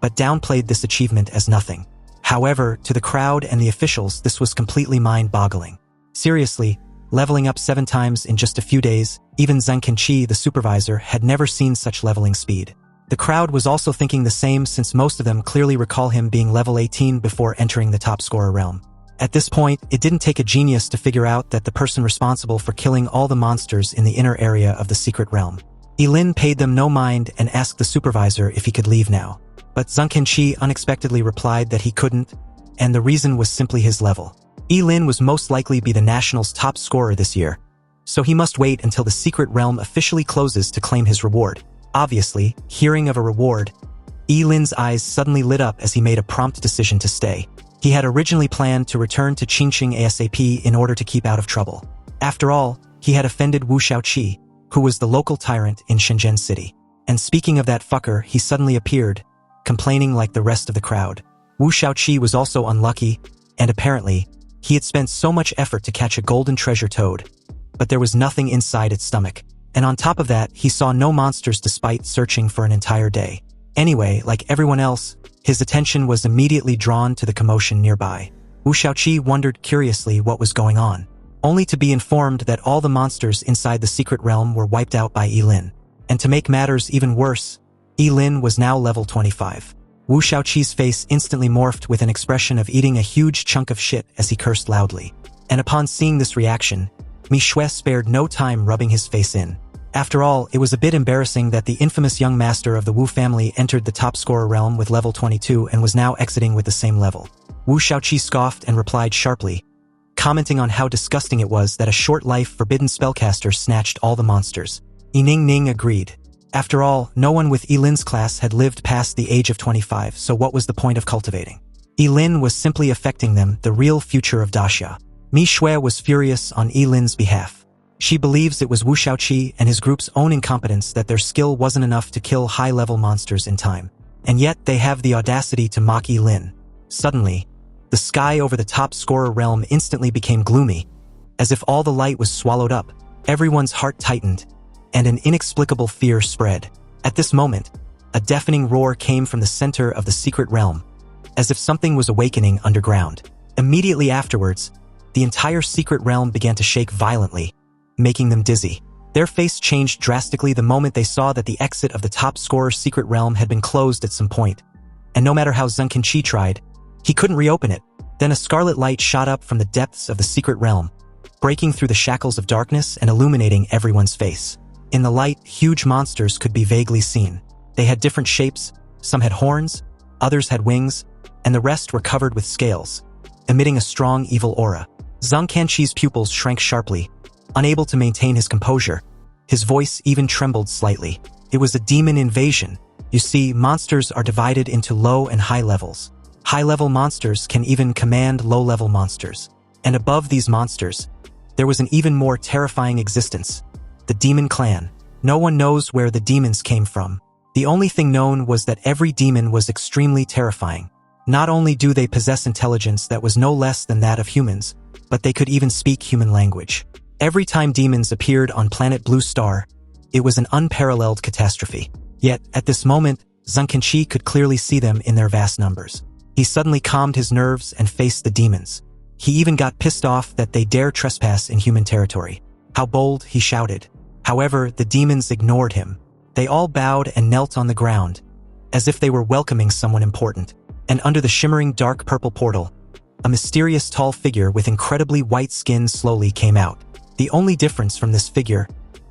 but downplayed this achievement as nothing. However, to the crowd and the officials, this was completely mind-boggling. Seriously, leveling up 7 times in just a few days, even Zhengqianqi, the supervisor, had never seen such leveling speed. The crowd was also thinking the same since most of them clearly recall him being level 18 before entering the top scorer realm. At this point, it didn't take a genius to figure out that the person responsible for killing all the monsters in the inner area of the secret realm. Ye Lin paid them no mind and asked the supervisor if he could leave now. But Zhengqianqi unexpectedly replied that he couldn't, and the reason was simply his level. Ye Lin was most likely be the national's top scorer this year, so he must wait until the secret realm officially closes to claim his reward. Obviously, hearing of a reward, Ye Lin's eyes suddenly lit up as he made a prompt decision to stay. He had originally planned to return to Qingqing ASAP in order to keep out of trouble. After all, he had offended Wu Shaoqi, who was the local tyrant in Shenzhen City. And speaking of that fucker, he suddenly appeared, complaining like the rest of the crowd. Wu Shaoqi was also unlucky, and apparently, he had spent so much effort to catch a golden treasure toad, but there was nothing inside its stomach. And on top of that, he saw no monsters despite searching for an entire day. Anyway, like everyone else, his attention was immediately drawn to the commotion nearby. Wu Shaoqi wondered curiously what was going on, only to be informed that all the monsters inside the secret realm were wiped out by Ye Lin. And to make matters even worse, Ye Lin was now level 25. Wu Shaoqi's face instantly morphed with an expression of eating a huge chunk of shit as he cursed loudly. And upon seeing this reaction, Manhwa spared no time rubbing his face in. After all, it was a bit embarrassing that the infamous young master of the Wu family entered the top scorer realm with level 22 and was now exiting with the same level. Wu Shaoqi scoffed and replied sharply, commenting on how disgusting it was that a short-life Forbidden Spellcaster snatched all the monsters. Ye Ning agreed. After all, no one with Ye Lin's class had lived past the age of 25, so what was the point of cultivating? Ye Lin was simply affecting them, the real future of Daxia. Manhwa was furious on Ye Lin's behalf. She believes it was Wu Shaoqi and his group's own incompetence that their skill wasn't enough to kill high-level monsters in time. And yet they have the audacity to mock Ye Lin. Suddenly, the sky over the top scorer realm instantly became gloomy, As if all the light was swallowed up, everyone's heart tightened, and an inexplicable fear spread. At this moment, a deafening roar came from the center of the secret realm, as if something was awakening underground. Immediately afterwards, the entire secret realm began to shake violently, making them dizzy. Their face changed drastically the moment they saw that the exit of the top scorer's secret realm had been closed at some point, and no matter how Zheng Qi tried, he couldn't reopen it. Then a scarlet light shot up from the depths of the secret realm, breaking through the shackles of darkness and illuminating everyone's face. In the light, huge monsters could be vaguely seen. They had different shapes, some had horns, others had wings, and the rest were covered with scales, emitting a strong evil aura. Zheng Qi's pupils shrank sharply, unable to maintain his composure. His voice even trembled slightly. It was a demon invasion. You see, monsters are divided into low and high levels. High-level monsters can even command low-level monsters. And above these monsters, there was an even more terrifying existence, the demon clan. No one knows where the demons came from. The only thing known was that every demon was extremely terrifying. Not only do they possess intelligence that was no less than that of humans, but they could even speak human language. Every time demons appeared on planet Blue Star, it was an unparalleled catastrophe. Yet, at this moment, Zheng Qi could clearly see them in their vast numbers. He suddenly calmed his nerves and faced the demons. He even got pissed off that they dare trespass in human territory. How bold, he shouted. However, the demons ignored him. They all bowed and knelt on the ground, as if they were welcoming someone important. And under the shimmering dark purple portal, a mysterious tall figure with incredibly white skin slowly came out. The only difference from this figure,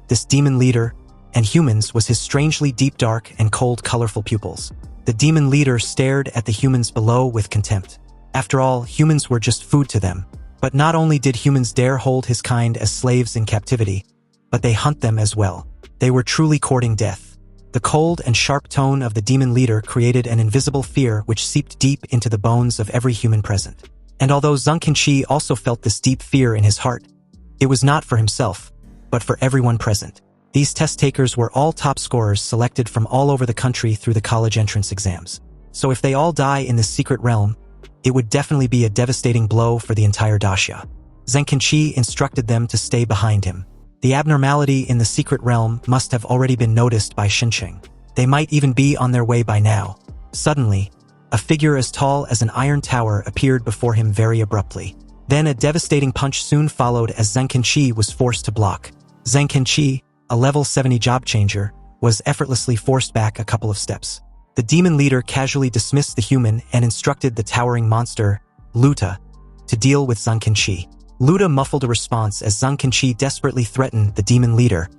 this demon leader, and humans was his strangely deep dark and cold colorful pupils. The demon leader stared at the humans below with contempt. After all, humans were just food to them. But not only did humans dare hold his kind as slaves in captivity, but they hunt them as well. They were truly courting death. The cold and sharp tone of the demon leader created an invisible fear which seeped deep into the bones of every human present. And although Zheng Qi also felt this deep fear in his heart, it was not for himself, but for everyone present. These test takers were all top scorers selected from all over the country through the college entrance exams. So if they all die in this secret realm, it would definitely be a devastating blow for the entire daxia. Zheng Qi instructed them to stay behind him. The abnormality in the secret realm must have already been noticed by Xincheng. They might even be on their way by now. Suddenly, a figure as tall as an iron tower appeared before him very abruptly. Then a devastating punch soon followed as Zheng Qi was forced to block. Zheng Qi, a level 70 job changer, was effortlessly forced back a couple of steps. The demon leader casually dismissed the human and instructed the towering monster, Luta, to deal with Zheng Qi. Luta muffled a response as Zheng Qi desperately threatened the demon leader,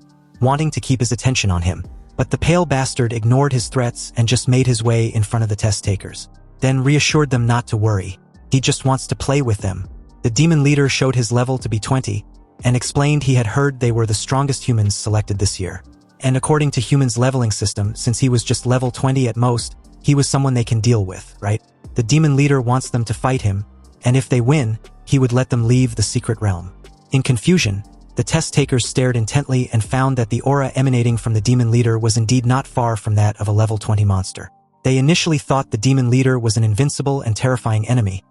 wanting to keep his attention on him. But the pale bastard ignored his threats and just made his way in front of the test takers. Then reassured them not to worry. He just wants to play with them. The demon leader showed his level to be 20, and explained he had heard they were the strongest humans selected this year. And according to humans' leveling system, since he was just level 20 at most, he was someone they can deal with, right? The demon leader wants them to fight him, and if they win, he would let them leave the secret realm. In confusion, the test takers stared intently and found that the aura emanating from the demon leader was indeed not far from that of a level 20 monster. They initially thought the demon leader was an invincible and terrifying enemy,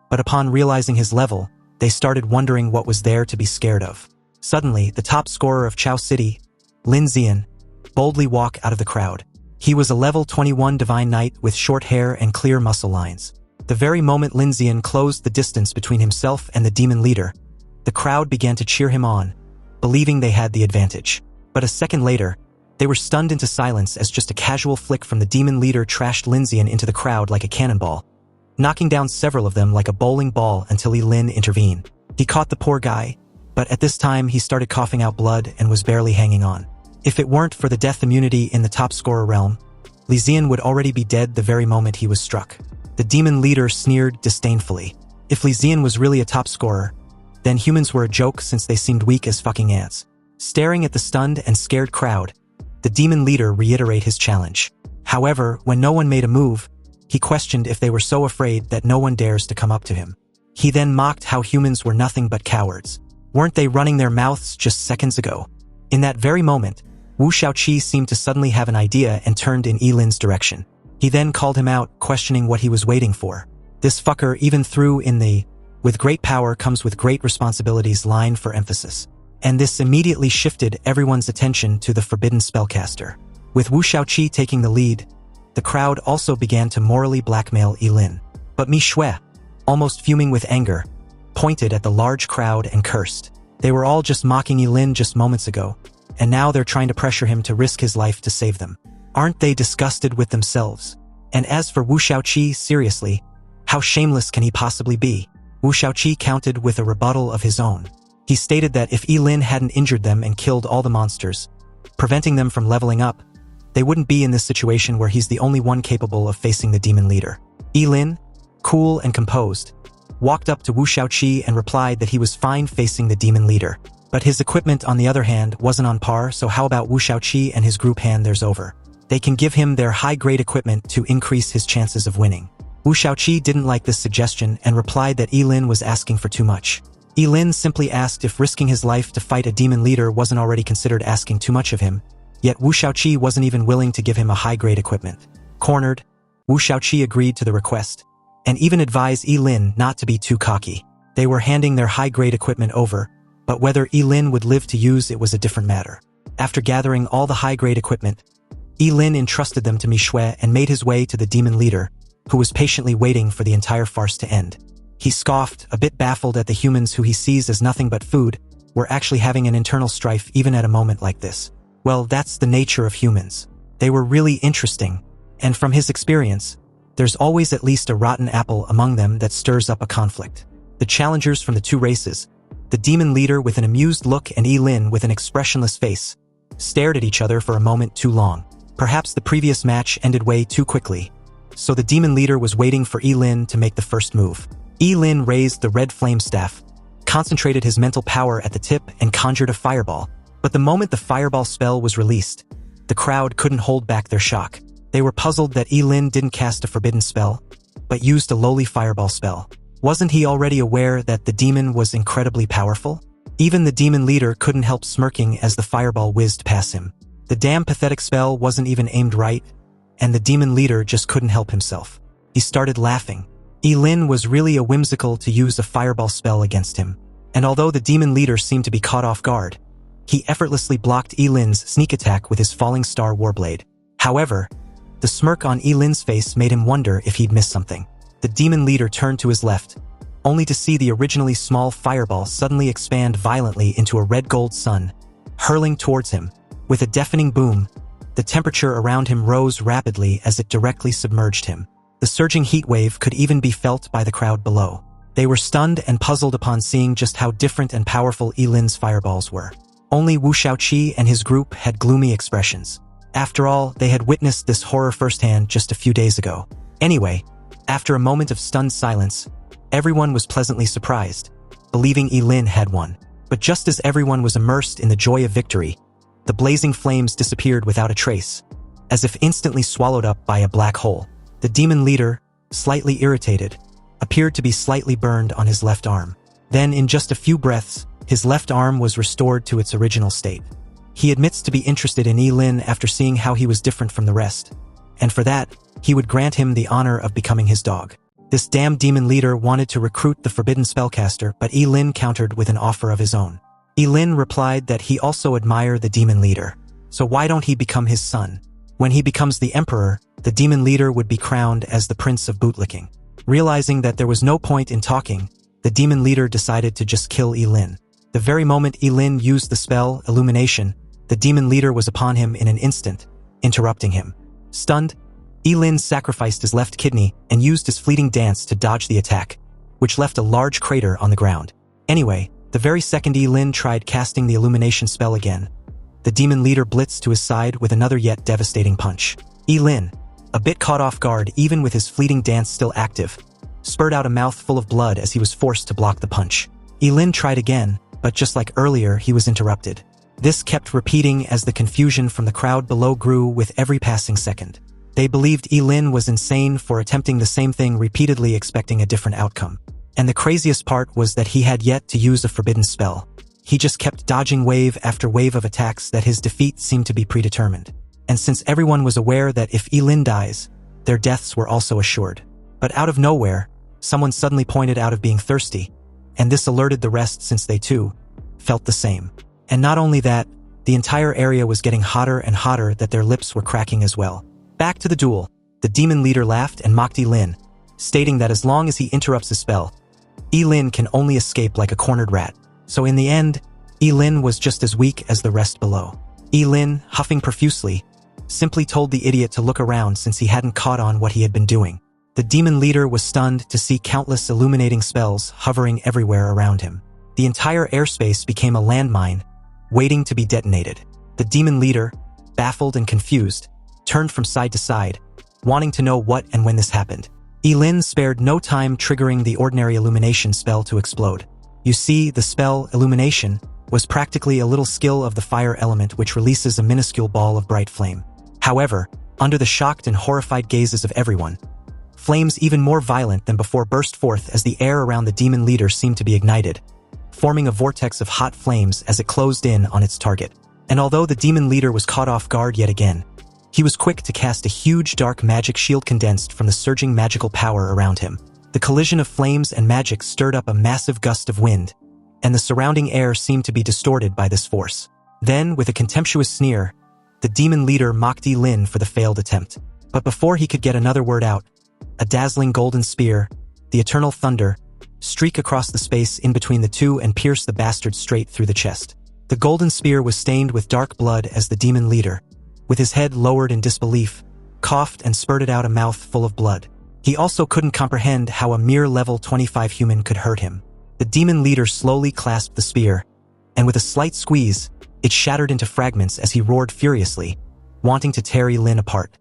but upon realizing his level, they started wondering what was there to be scared of. Suddenly, the top scorer of Chao City, Lin Zian, boldly walked out of the crowd. He was a level 21 divine knight with short hair and clear muscle lines. The very moment Lin Zian closed the distance between himself and the demon leader, the crowd began to cheer him on, believing they had the advantage. But a second later, they were stunned into silence as just a casual flick from the demon leader trashed Lin Zian into the crowd like a cannonball, knocking down several of them like a bowling ball until Ye Lin intervened. He caught the poor guy, but at this time he started coughing out blood and was barely hanging on. If it weren't for the death immunity in the top scorer realm, Li Zian would already be dead the very moment he was struck. The demon leader sneered disdainfully. If Li Zian was really a top scorer, then humans were a joke since they seemed weak as fucking ants. Staring at the stunned and scared crowd, the demon leader reiterated his challenge. However, when no one made a move, he questioned if they were so afraid that no one dares to come up to him. He then mocked how humans were nothing but cowards. Weren't they running their mouths just seconds ago? In that very moment, Wu Shaoqi seemed to suddenly have an idea and turned in Ye Lin's direction. He then called him out, questioning what he was waiting for. This fucker even threw in the "With great power comes with great responsibilities" line for emphasis. And this immediately shifted everyone's attention to the Forbidden Spellcaster. With Wu Shaoqi taking the lead, the crowd also began to morally blackmail Ye Lin. But Mi Shui, almost fuming with anger, pointed at the large crowd and cursed. They were all just mocking Ye Lin just moments ago, and now they're trying to pressure him to risk his life to save them. Aren't they disgusted with themselves? And as for Wu Shaoqi, seriously, how shameless can he possibly be? Wu Shaoqi countered with a rebuttal of his own. He stated that if Ye Lin hadn't injured them and killed all the monsters, preventing them from leveling up, they wouldn't be in this situation where he's the only one capable of facing the demon leader. Ye Lin, cool and composed, walked up to Wu Shaoqi and replied that he was fine facing the demon leader. But his equipment, on the other hand, wasn't on par, so how about Wu Shaoqi and his group hand theirs over? They can give him their high-grade equipment to increase his chances of winning. Wu Shaoqi didn't like this suggestion and replied that Ye Lin was asking for too much. Ye Lin simply asked if risking his life to fight a demon leader wasn't already considered asking too much of him, yet Wu Shaoqi wasn't even willing to give him a high-grade equipment. Cornered, Wu Shaoqi agreed to the request, and even advised Ye Lin not to be too cocky. They were handing their high-grade equipment over, but whether Ye Lin would live to use it was a different matter. After gathering all the high-grade equipment, Ye Lin entrusted them to Mi Shui and made his way to the demon leader, who was patiently waiting for the entire farce to end. He scoffed, a bit baffled at the humans who he sees as nothing but food, were actually having an internal strife even at a moment like this. Well, that's the nature of humans. They were really interesting, and from his experience, there's always at least a rotten apple among them that stirs up a conflict. The challengers from the two races, the demon leader with an amused look and Ye Lin with an expressionless face, stared at each other for a moment too long. Perhaps the previous match ended way too quickly, so the demon leader was waiting for Ye Lin to make the first move. Ye Lin raised the red flame staff, concentrated his mental power at the tip and conjured a fireball. But the moment the fireball spell was released, the crowd couldn't hold back their shock. They were puzzled that Ye Lin didn't cast a forbidden spell, but used a lowly fireball spell. Wasn't he already aware that the demon was incredibly powerful? Even the demon leader couldn't help smirking as the fireball whizzed past him. The damn pathetic spell wasn't even aimed right, and the demon leader just couldn't help himself. He started laughing. Ye Lin was really a whimsical to use a fireball spell against him, and although the demon leader seemed to be caught off guard, he effortlessly blocked Ye Lin's sneak attack with his falling star warblade. However, the smirk on Ye Lin's face made him wonder if he'd missed something. The demon leader turned to his left, only to see the originally small fireball suddenly expand violently into a red-gold sun, hurling towards him. With a deafening boom, the temperature around him rose rapidly as it directly submerged him. The surging heat wave could even be felt by the crowd below. They were stunned and puzzled upon seeing just how different and powerful Ye Lin's fireballs were. Only Wu Shaoqi and his group had gloomy expressions. After all, they had witnessed this horror firsthand just a few days ago. Anyway, after a moment of stunned silence, everyone was pleasantly surprised, believing Ye Lin had won. But just as everyone was immersed in the joy of victory, the blazing flames disappeared without a trace, as if instantly swallowed up by a black hole. The demon leader, slightly irritated, appeared to be slightly burned on his left arm. Then, in just a few breaths, his left arm was restored to its original state. He admits to be interested in Ye Lin after seeing how he was different from the rest, and for that, he would grant him the honor of becoming his dog. This damn demon leader wanted to recruit the Forbidden Spellcaster, but Ye Lin countered with an offer of his own. Ye Lin replied that he also admired the demon leader, so why don't he become his son? When he becomes the emperor, the demon leader would be crowned as the prince of bootlicking. Realizing that there was no point in talking, the demon leader decided to just kill Ye Lin. The very moment Ye Lin used the spell, Illumination, the demon leader was upon him in an instant, interrupting him. Stunned, Ye Lin sacrificed his left kidney and used his fleeting dance to dodge the attack, which left a large crater on the ground. Anyway, the very second Ye Lin tried casting the Illumination spell again, the demon leader blitzed to his side with another yet devastating punch. Ye Lin, a bit caught off guard even with his fleeting dance still active, spurted out a mouthful of blood as he was forced to block the punch. Ye Lin tried again, but just like earlier, he was interrupted. This kept repeating as the confusion from the crowd below grew with every passing second. They believed Ye Lin was insane for attempting the same thing repeatedly, expecting a different outcome. And the craziest part was that he had yet to use a forbidden spell. He just kept dodging wave after wave of attacks that his defeat seemed to be predetermined. And since everyone was aware that if Ye Lin dies, their deaths were also assured. But out of nowhere, someone suddenly pointed out of being thirsty, and this alerted the rest since they too felt the same. And not only that, the entire area was getting hotter and hotter that their lips were cracking as well. Back to the duel, the demon leader laughed and mocked Ye Lin, stating that as long as he interrupts his spell, Ye Lin can only escape like a cornered rat. So in the end, Ye Lin was just as weak as the rest below. Ye Lin, huffing profusely, simply told the idiot to look around since he hadn't caught on what he had been doing. The demon leader was stunned to see countless illuminating spells hovering everywhere around him. The entire airspace became a landmine, waiting to be detonated. The demon leader, baffled and confused, turned from side to side, wanting to know what and when this happened. Ye Lin spared no time triggering the ordinary illumination spell to explode. You see, the spell, illumination, was practically a little skill of the fire element which releases a minuscule ball of bright flame. However, under the shocked and horrified gazes of everyone, flames even more violent than before burst forth as the air around the demon leader seemed to be ignited, forming a vortex of hot flames as it closed in on its target. And although the demon leader was caught off guard yet again, he was quick to cast a huge dark magic shield condensed from the surging magical power around him. The collision of flames and magic stirred up a massive gust of wind, and the surrounding air seemed to be distorted by this force. Then, with a contemptuous sneer, the demon leader mocked Ye Lin for the failed attempt. But before he could get another word out, a dazzling golden spear, the eternal thunder, streak across the space in between the two and pierce the bastard straight through the chest. The golden spear was stained with dark blood as the demon leader, with his head lowered in disbelief, coughed and spurted out a mouth full of blood. He also couldn't comprehend how a mere level 25 human could hurt him. The demon leader slowly clasped the spear, and with a slight squeeze, it shattered into fragments as he roared furiously, wanting to tear Ye Lin apart.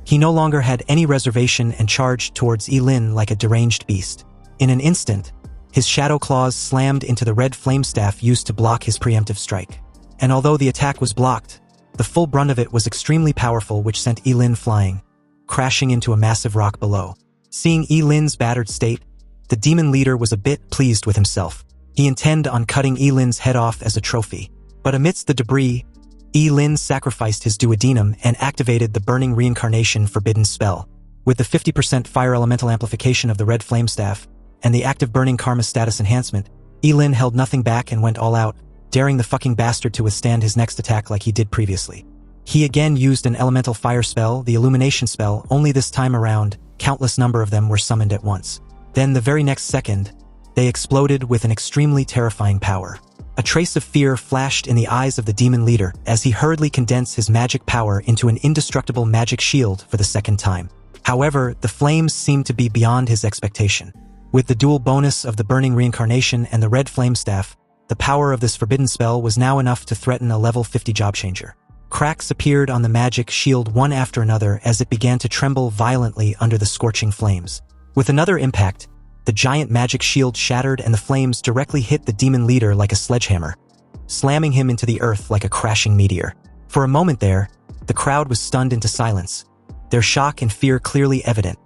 He no longer had any reservation and charged towards Ye Lin like a deranged beast. In an instant, his shadow claws slammed into the red flame staff used to block his preemptive strike. And although the attack was blocked, the full brunt of it was extremely powerful, which sent Ye Lin flying, crashing into a massive rock below. Seeing Ye Lin's battered state, the demon leader was a bit pleased with himself. He intended on cutting Ye Lin's head off as a trophy. But amidst the debris, Ye Lin sacrificed his duodenum and activated the burning reincarnation forbidden spell. With the 50% fire elemental amplification of the red flame staff and the active burning karma status enhancement, Ye Lin held nothing back and went all out, daring the fucking bastard to withstand his next attack like he did previously. He again used an elemental fire spell, the illumination spell, only this time around, countless number of them were summoned at once. Then the very next second, they exploded with an extremely terrifying power. A trace of fear flashed in the eyes of the demon leader as he hurriedly condensed his magic power into an indestructible magic shield for the second time. However, the flames seemed to be beyond his expectation. With the dual bonus of the burning reincarnation and the red flame staff, the power of this forbidden spell was now enough to threaten a level 50 job changer. Cracks appeared on the magic shield one after another as it began to tremble violently under the scorching flames. With another impact, the giant magic shield shattered and the flames directly hit the demon leader like a sledgehammer, slamming him into the earth like a crashing meteor. For a moment there, the crowd was stunned into silence, their shock and fear clearly evident,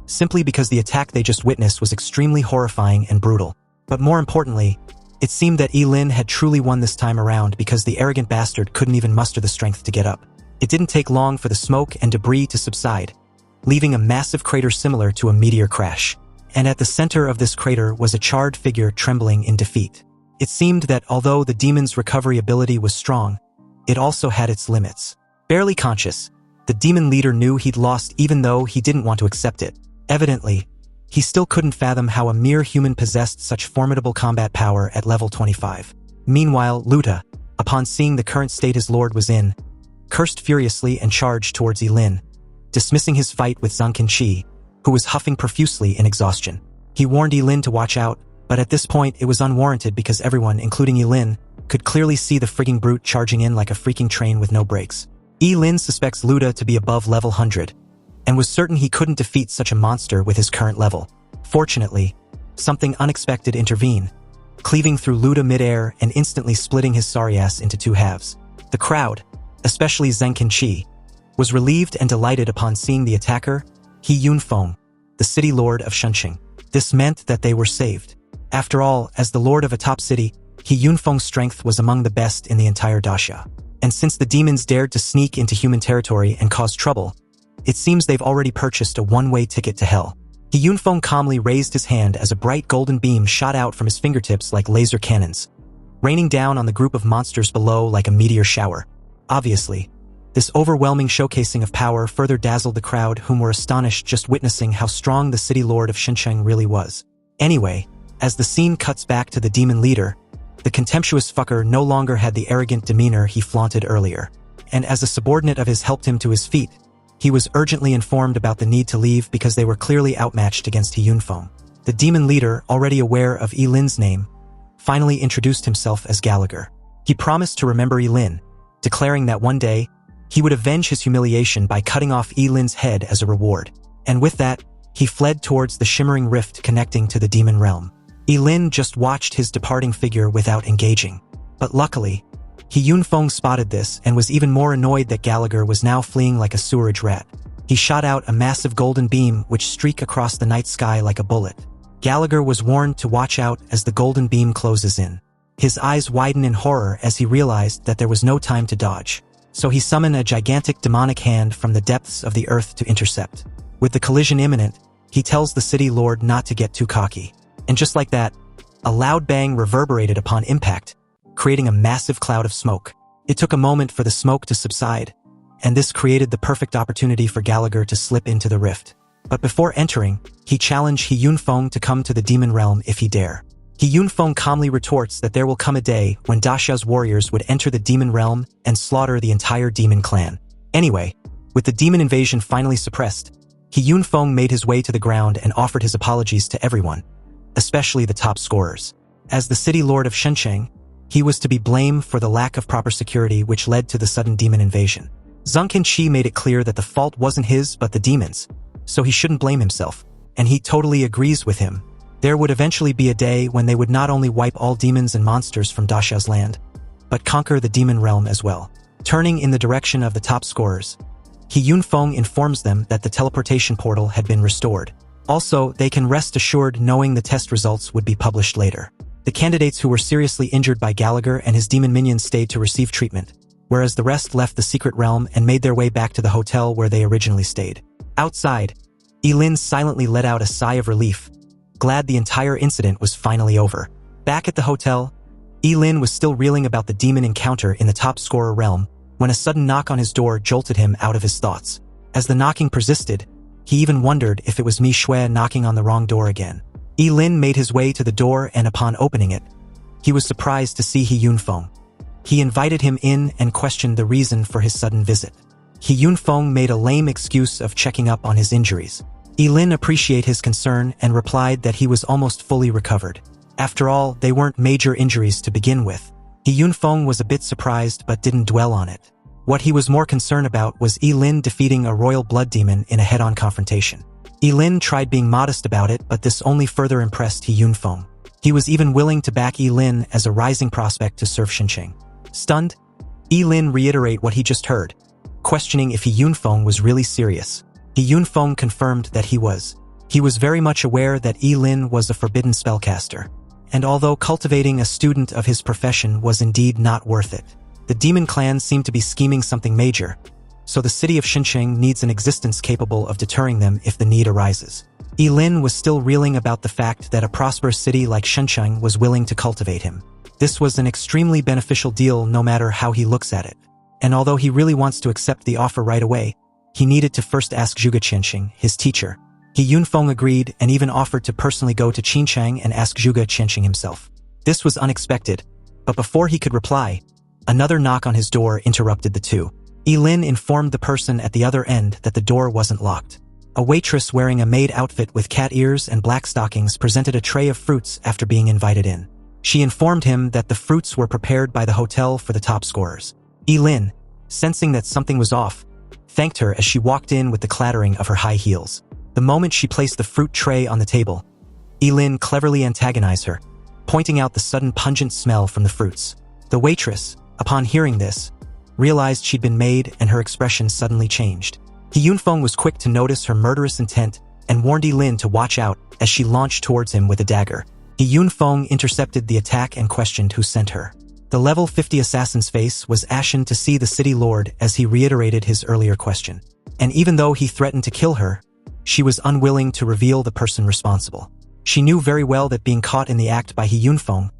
simply because the attack they just witnessed was extremely horrifying and brutal. But more importantly, it seemed that Ye Lin had truly won this time around because the arrogant bastard couldn't even muster the strength to get up. It didn't take long for the smoke and debris to subside, leaving a massive crater similar to a meteor crash. And at the center of this crater was a charred figure trembling in defeat. It seemed that although the demon's recovery ability was strong, it also had its limits. Barely conscious, the demon leader knew he'd lost even though he didn't want to accept it. Evidently, he still couldn't fathom how a mere human possessed such formidable combat power at level 25. Meanwhile, Luta, upon seeing the current state his lord was in, cursed furiously and charged towards Ye Lin, dismissing his fight with Zhang Qinqi, who was huffing profusely in exhaustion. He warned Ye Lin to watch out, but at this point it was unwarranted because everyone, including Ye Lin, could clearly see the frigging brute charging in like a freaking train with no brakes. Ye Lin suspects Luta to be above level 100, and was certain he couldn't defeat such a monster with his current level. Fortunately, something unexpected intervened, cleaving through Luta midair and instantly splitting his sorry ass into two halves. The crowd, especially Zhang Qinqi, was relieved and delighted upon seeing the attacker, He Yunfeng, the city lord of Shunqing. This meant that they were saved. After all, as the lord of a top city, He Yunfeng's strength was among the best in the entire Daxia. And since the demons dared to sneak into human territory and cause trouble, it seems they've already purchased a one-way ticket to hell. He Yunfeng calmly raised his hand as a bright golden beam shot out from his fingertips like laser cannons, raining down on the group of monsters below like a meteor shower. Obviously, this overwhelming showcasing of power further dazzled the crowd, whom were astonished just witnessing how strong the city lord of Xincheng really was. Anyway, as the scene cuts back to the demon leader, the contemptuous fucker no longer had the arrogant demeanor he flaunted earlier, and as a subordinate of his helped him to his feet, he was urgently informed about the need to leave because they were clearly outmatched against He Yunfeng. The demon leader, already aware of Ye Lin's name, finally introduced himself as Gallagher. He promised to remember Ye Lin, declaring that one day, he would avenge his humiliation by cutting off Ye Lin's head as a reward. And with that, he fled towards the shimmering rift connecting to the demon realm. Ye Lin just watched his departing figure without engaging. But luckily, He Yunfeng spotted this and was even more annoyed that Gallagher was now fleeing like a sewerage rat. He shot out a massive golden beam which streaked across the night sky like a bullet. Gallagher was warned to watch out as the golden beam closes in. His eyes widened in horror as he realized that there was no time to dodge. So he summoned a gigantic demonic hand from the depths of the earth to intercept. With the collision imminent, he tells the city lord not to get too cocky. And just like that, a loud bang reverberated upon impact, creating a massive cloud of smoke. It took a moment for the smoke to subside, and this created the perfect opportunity for Gallagher to slip into the rift. But before entering, he challenged He Yunfeng to come to the demon realm if he dare. He Yunfeng calmly retorts that there will come a day when Daxia's warriors would enter the demon realm and slaughter the entire demon clan. Anyway, with the demon invasion finally suppressed, He Yunfeng made his way to the ground and offered his apologies to everyone, especially the top scorers. As the city lord of Xincheng, he was to be blamed for the lack of proper security which led to the sudden demon invasion. Zhang Qinqi made it clear that the fault wasn't his but the demons, so he shouldn't blame himself, and he totally agrees with him. There would eventually be a day when they would not only wipe all demons and monsters from Daxia's land, but conquer the demon realm as well. Turning in the direction of the top scorers, He Yunfeng informs them that the teleportation portal had been restored. Also, they can rest assured knowing the test results would be published later. The candidates who were seriously injured by Gallagher and his demon minions stayed to receive treatment, whereas the rest left the secret realm and made their way back to the hotel where they originally stayed. Outside, Ye Lin silently let out a sigh of relief, glad the entire incident was finally over. Back at the hotel, Ye Lin was still reeling about the demon encounter in the top scorer realm when a sudden knock on his door jolted him out of his thoughts. As the knocking persisted, he even wondered if it was Mi Shui knocking on the wrong door again. Ye Lin made his way to the door and upon opening it, he was surprised to see He Yunfeng. He invited him in and questioned the reason for his sudden visit. He Yunfeng made a lame excuse of checking up on his injuries. Ye Lin appreciated his concern and replied that he was almost fully recovered. After all, they weren't major injuries to begin with. He Yunfeng was a bit surprised but didn't dwell on it. What he was more concerned about was Ye Lin defeating a royal blood demon in a head-on confrontation. Ye Lin tried being modest about it, but this only further impressed He Yunfeng. He was even willing to back Ye Lin as a rising prospect to serve Xincheng. Stunned, Ye Lin reiterated what he just heard, questioning if He Yunfeng was really serious. He Yunfeng confirmed that he was. He was very much aware that Ye Lin was a forbidden spellcaster, and although cultivating a student of his profession was indeed not worth it, the demon clan seemed to be scheming something major, so the city of Xincheng needs an existence capable of deterring them if the need arises. Ye Lin was still reeling about the fact that a prosperous city like Xincheng was willing to cultivate him. This was an extremely beneficial deal no matter how he looks at it, and although he really wants to accept the offer right away, he needed to first ask Zhuge Qianxing, his teacher. He Yunfeng agreed and even offered to personally go to Xincheng and ask Zhuge Qianxing himself. This was unexpected, but before he could reply, another knock on his door interrupted the two. Ye Lin informed the person at the other end that the door wasn't locked. A waitress wearing a maid outfit with cat ears and black stockings presented a tray of fruits after being invited in. She informed him that the fruits were prepared by the hotel for the top scorers. Ye Lin, sensing that something was off, thanked her as she walked in with the clattering of her high heels. The moment she placed the fruit tray on the table, Ye Lin cleverly antagonized her, pointing out the sudden pungent smell from the fruits. The waitress, upon hearing this, realized she'd been made and her expression suddenly changed. He Yunfeng was quick to notice her murderous intent and warned Ye Lin to watch out as she launched towards him with a dagger. He Yunfeng intercepted the attack and questioned who sent her. The level 50 assassin's face was ashen to see the city lord as he reiterated his earlier question. And even though he threatened to kill her, she was unwilling to reveal the person responsible. She knew very well that being caught in the act by He Yunfeng,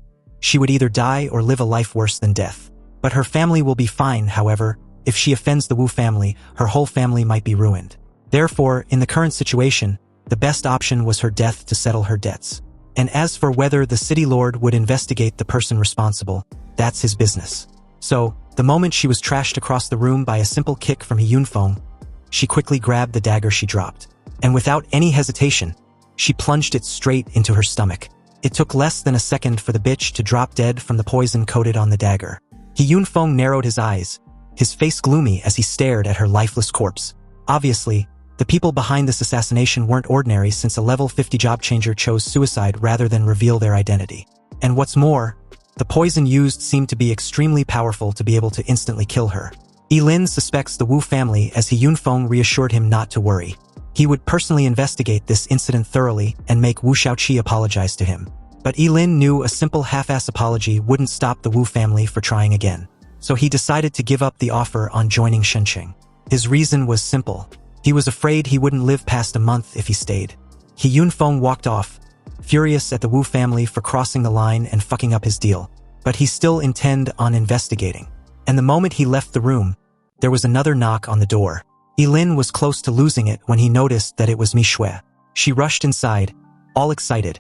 she would either die or live a life worse than death. But her family will be fine, however. If she offends the Wu family, her whole family might be ruined. Therefore, in the current situation, the best option was her death to settle her debts. And as for whether the city lord would investigate the person responsible, that's his business. So, the moment she was trashed across the room by a simple kick from He Yunfeng, she quickly grabbed the dagger she dropped. And without any hesitation, she plunged it straight into her stomach. It took less than a second for the bitch to drop dead from the poison coated on the dagger. He Yunfeng narrowed his eyes, his face gloomy as he stared at her lifeless corpse. Obviously, the people behind this assassination weren't ordinary, since a level 50 job changer chose suicide rather than reveal their identity. And what's more, the poison used seemed to be extremely powerful to be able to instantly kill her. Ye Lin suspects the Wu family, as He Yunfeng reassured him not to worry. He would personally investigate this incident thoroughly and make Wu Shaoqi apologize to him. But Ye Lin knew a simple half-ass apology wouldn't stop the Wu family for trying again. So he decided to give up the offer on joining Shenqing. His reason was simple. He was afraid he wouldn't live past a month if he stayed. He Yunfeng walked off, furious at the Wu family for crossing the line and fucking up his deal. But he still intended on investigating. And the moment he left the room, there was another knock on the door. Ye Lin was close to losing it when he noticed that it was Mi Shui. She rushed inside, all excited,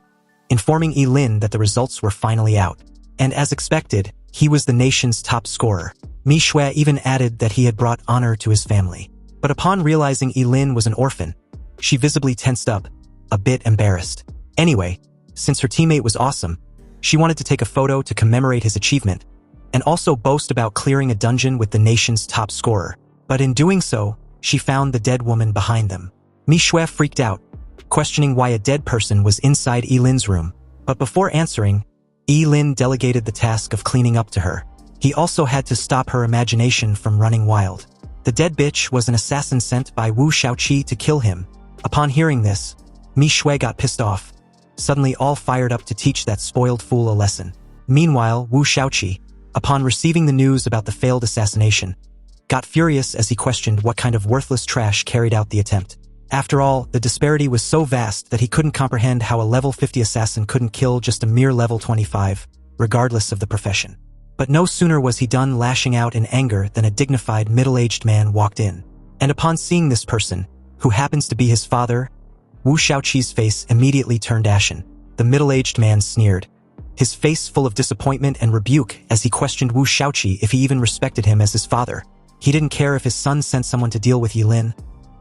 informing Ye Lin that the results were finally out. And as expected, he was the nation's top scorer. Mi Shui even added that he had brought honor to his family. But upon realizing Ye Lin was an orphan, she visibly tensed up, a bit embarrassed. Anyway, since her teammate was awesome, she wanted to take a photo to commemorate his achievement, and also boast about clearing a dungeon with the nation's top scorer. But in doing so, she found the dead woman behind them. Mi Shui freaked out, questioning why a dead person was inside Ye Lin's room. But before answering, Ye Lin delegated the task of cleaning up to her. He also had to stop her imagination from running wild. The dead bitch was an assassin sent by Wu Shaoqi to kill him. Upon hearing this, Mi Shui got pissed off, suddenly all fired up to teach that spoiled fool a lesson. Meanwhile, Wu Shaoqi, upon receiving the news about the failed assassination, got furious as he questioned what kind of worthless trash carried out the attempt. After all, the disparity was so vast that he couldn't comprehend how a level 50 assassin couldn't kill just a mere level 25, regardless of the profession. But no sooner was he done lashing out in anger than a dignified middle-aged man walked in. And upon seeing this person, who happens to be his father, Wu Shaoqi's face immediately turned ashen. The middle-aged man sneered, his face full of disappointment and rebuke as he questioned Wu Shaoqi if he even respected him as his father. He didn't care if his son sent someone to deal with Ye Lin,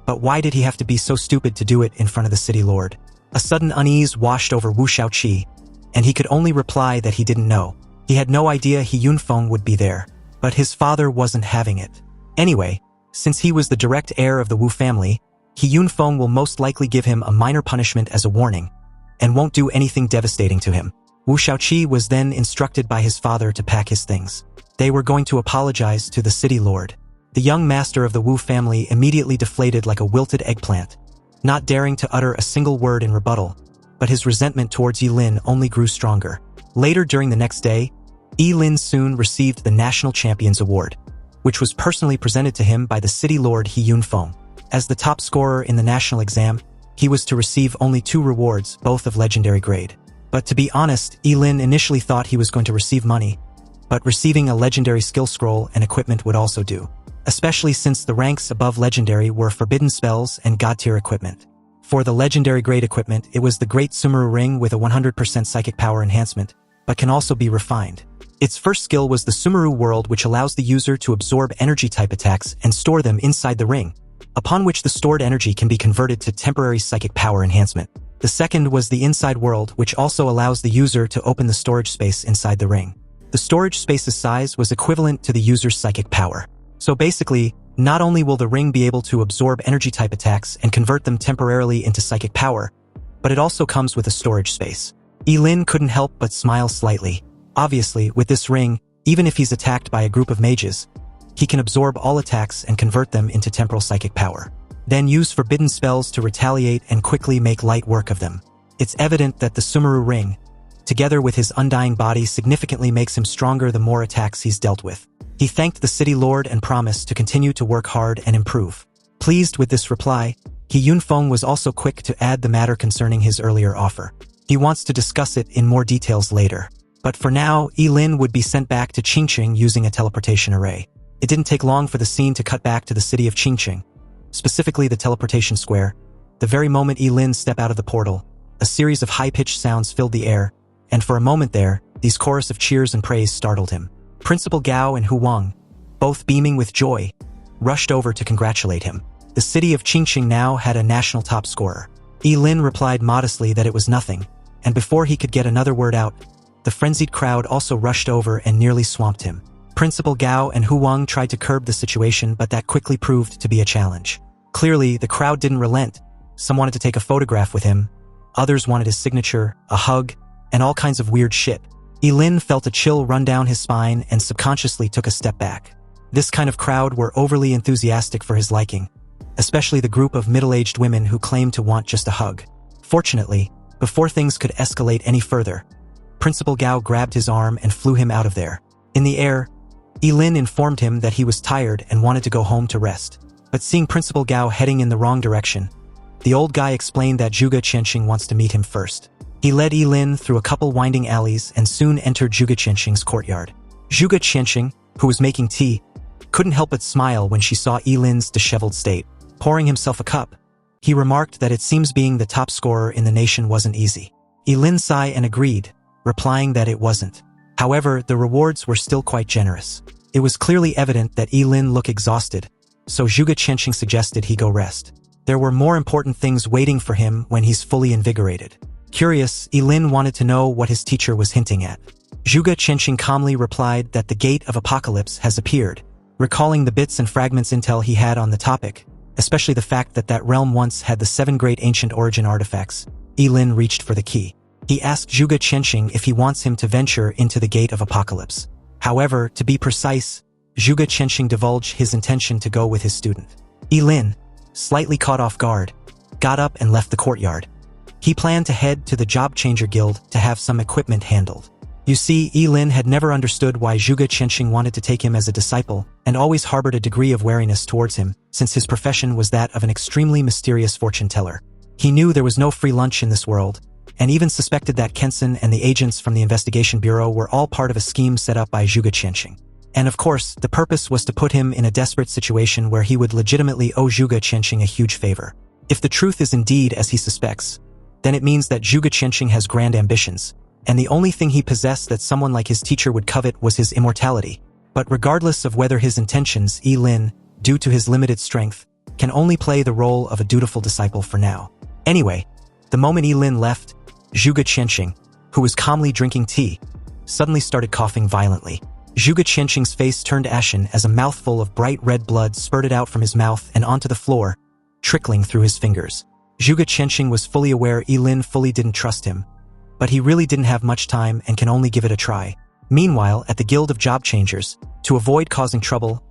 but why did he have to be so stupid to do it in front of the city lord? A sudden unease washed over Wu Shaoqi, and he could only reply that he didn't know. He had no idea He Yunfeng would be there, but his father wasn't having it. Anyway, since he was the direct heir of the Wu family, He Yunfeng will most likely give him a minor punishment as a warning, and won't do anything devastating to him. Wu Shaoqi was then instructed by his father to pack his things. They were going to apologize to the city lord. The young master of the Wu family immediately deflated like a wilted eggplant, not daring to utter a single word in rebuttal, but his resentment towards Ye Lin only grew stronger. Later during the next day, Ye Lin soon received the National Champions Award, which was personally presented to him by the city lord He Yunfeng. As the top scorer in the national exam, he was to receive only 2 rewards, both of legendary grade. But to be honest, Ye Lin initially thought he was going to receive money, but receiving a legendary skill scroll and equipment would also do, especially since the ranks above legendary were forbidden spells and god-tier equipment. For the legendary grade equipment, it was the Great Sumeru Ring with a 100% psychic power enhancement, but can also be refined. Its first skill was the Sumeru World, which allows the user to absorb energy-type attacks and store them inside the ring, upon which the stored energy can be converted to temporary psychic power enhancement. The second was the Inside World, which also allows the user to open the storage space inside the ring. The storage space's size was equivalent to the user's psychic power. So basically, not only will the ring be able to absorb energy-type attacks and convert them temporarily into psychic power, but it also comes with a storage space. Ye Lin couldn't help but smile slightly. Obviously, with this ring, even if he's attacked by a group of mages, he can absorb all attacks and convert them into temporal psychic power. Then use forbidden spells to retaliate and quickly make light work of them. It's evident that the Sumeru ring, together with his undying body, significantly makes him stronger the more attacks he's dealt with. He thanked the city lord and promised to continue to work hard and improve. Pleased with this reply, He Yunfeng was also quick to add the matter concerning his earlier offer. He wants to discuss it in more details later. But for now, Ye Lin would be sent back to Qingqing using a teleportation array. It didn't take long for the scene to cut back to the city of Qingqing, specifically the teleportation square. The very moment Ye Lin stepped out of the portal, a series of high-pitched sounds filled the air, and for a moment there, these chorus of cheers and praise startled him. Principal Gao and Hu Wang, both beaming with joy, rushed over to congratulate him. The city of Qingqing now had a national top scorer. Ye Lin replied modestly that it was nothing, and before he could get another word out, the frenzied crowd also rushed over and nearly swamped him. Principal Gao and Hu Wang tried to curb the situation, but that quickly proved to be a challenge. Clearly, the crowd didn't relent. Some wanted to take a photograph with him, others wanted his signature, a hug, and all kinds of weird shit. Ye Lin felt a chill run down his spine and subconsciously took a step back. This kind of crowd were overly enthusiastic for his liking, especially the group of middle-aged women who claimed to want just a hug. Fortunately, before things could escalate any further, Principal Gao grabbed his arm and flew him out of there. In the air, Ye Lin informed him that he was tired and wanted to go home to rest. But seeing Principal Gao heading in the wrong direction, the old guy explained that Zhuge Qianxing wants to meet him first. He led Ye Lin through a couple winding alleys and soon entered Zhuge Qianxing's courtyard. Zhuge Qianxing, who was making tea, couldn't help but smile when she saw Ye Lin's disheveled state. Pouring himself a cup, he remarked that it seems being the top scorer in the nation wasn't easy. Ye Lin sighed and agreed, replying that it wasn't. However, the rewards were still quite generous. It was clearly evident that Ye Lin looked exhausted, so Zhuge Qianxing suggested he go rest. There were more important things waiting for him when he's fully invigorated. Curious, Ye Lin wanted to know what his teacher was hinting at. Zhuge Qianxing calmly replied that the Gate of Apocalypse has appeared. Recalling the bits and fragments intel he had on the topic, especially the fact that that realm once had the 7 great ancient origin artifacts, Ye Lin reached for the key. He asked Zhuge Qianxing if he wants him to venture into the Gate of Apocalypse. However, to be precise, Zhuge Qianxing divulged his intention to go with his student. Ye Lin, slightly caught off guard, got up and left the courtyard. He planned to head to the Job Changer Guild to have some equipment handled. You see, Ye Lin had never understood why Zhuge Qianxing wanted to take him as a disciple and always harbored a degree of wariness towards him, since his profession was that of an extremely mysterious fortune teller. He knew there was no free lunch in this world, and even suspected that Kensen and the agents from the Investigation Bureau were all part of a scheme set up by Zhuge Qianxing. And of course, the purpose was to put him in a desperate situation where he would legitimately owe Zhuge Qianxing a huge favor. If the truth is indeed as he suspects, then it means that Zhuge Qianxing has grand ambitions, and the only thing he possessed that someone like his teacher would covet was his immortality. But regardless of whether his intentions, Ye Lin, due to his limited strength, can only play the role of a dutiful disciple for now. Anyway, the moment Ye Lin left, Zhuge Qianxing, who was calmly drinking tea, suddenly started coughing violently. Zhuge Qianxing's face turned ashen as a mouthful of bright red blood spurted out from his mouth and onto the floor, trickling through his fingers. Zhuge Qianxing was fully aware Ye Lin fully didn't trust him, but he really didn't have much time and can only give it a try. Meanwhile, at the Guild of Job Changers, to avoid causing trouble,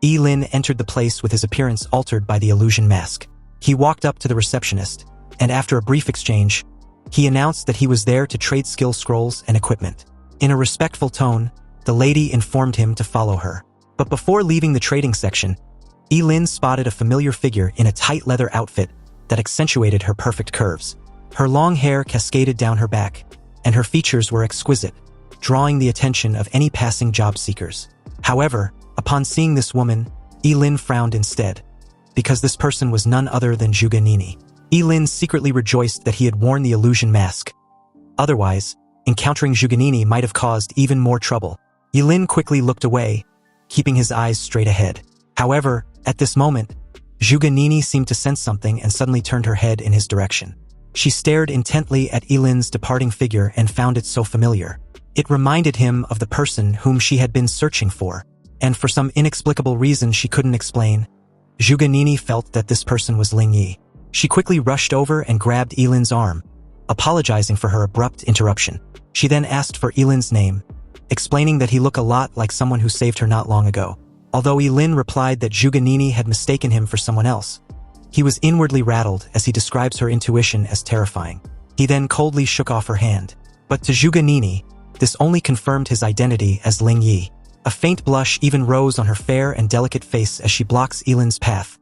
Ye Lin entered the place with his appearance altered by the illusion mask. He walked up to the receptionist, and after a brief exchange, he announced that he was there to trade skill scrolls and equipment. In a respectful tone, the lady informed him to follow her. But before leaving the trading section, Ye Lin spotted a familiar figure in a tight leather outfit that accentuated her perfect curves. Her long hair cascaded down her back, and her features were exquisite, drawing the attention of any passing job seekers. However, upon seeing this woman, Ye Lin frowned instead, because this person was none other than Zhuge Nini. Ye Lin secretly rejoiced that he had worn the illusion mask. Otherwise, encountering Zhuge Nini might have caused even more trouble. Ye Lin quickly looked away, keeping his eyes straight ahead. However, at this moment, Zhuge Nini seemed to sense something and suddenly turned her head in his direction. She stared intently at Ye Lin's departing figure and found it so familiar. It reminded him of the person whom she had been searching for, and for some inexplicable reason she couldn't explain, Zhuge Nini felt that this person was Ling Yi. She quickly rushed over and grabbed Ye Lin's arm, apologizing for her abrupt interruption. She then asked for Ye Lin's name, explaining that he looked a lot like someone who saved her not long ago. Although Ye Lin replied that Zhuge Nini had mistaken him for someone else, he was inwardly rattled as he describes her intuition as terrifying. He then coldly shook off her hand. But to Zhuge Nini, this only confirmed his identity as Ling Yi. A faint blush even rose on her fair and delicate face as she blocks Ye Lin's path,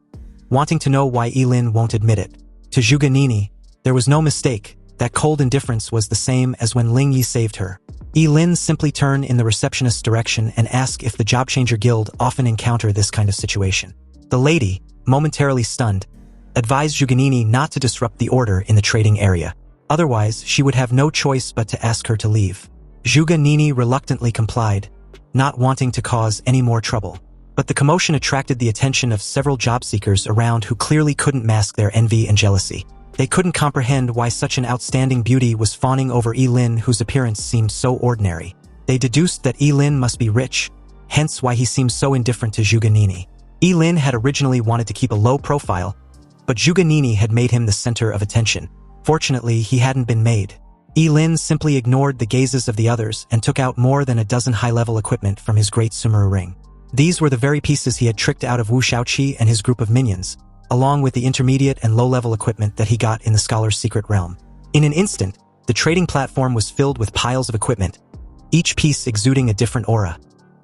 wanting to know why Ye Lin won't admit it. To Zhuge Nini, there was no mistake. That cold indifference was the same as when Ling Yi saved her. Ye Lin simply turned in the receptionist's direction and asked if the Job Changer Guild often encounter this kind of situation. The lady, momentarily stunned, advised Zhuge Nini not to disrupt the order in the trading area. Otherwise, she would have no choice but to ask her to leave. Zhuge Nini reluctantly complied, not wanting to cause any more trouble. But the commotion attracted the attention of several job seekers around who clearly couldn't mask their envy and jealousy. They couldn't comprehend why such an outstanding beauty was fawning over Ye Lin, whose appearance seemed so ordinary. They deduced that Ye Lin must be rich, hence why he seemed so indifferent to Zhuge Nini. Ye Lin had originally wanted to keep a low profile, but Zhuge Nini had made him the center of attention. Fortunately, he hadn't been made. Ye Lin simply ignored the gazes of the others and took out more than a dozen high-level equipment from his great Sumeru ring. These were the very pieces he had tricked out of Wu Shaoqi and his group of minions, along with the intermediate and low-level equipment that he got in the Scholar's secret realm. In an instant, the trading platform was filled with piles of equipment, each piece exuding a different aura,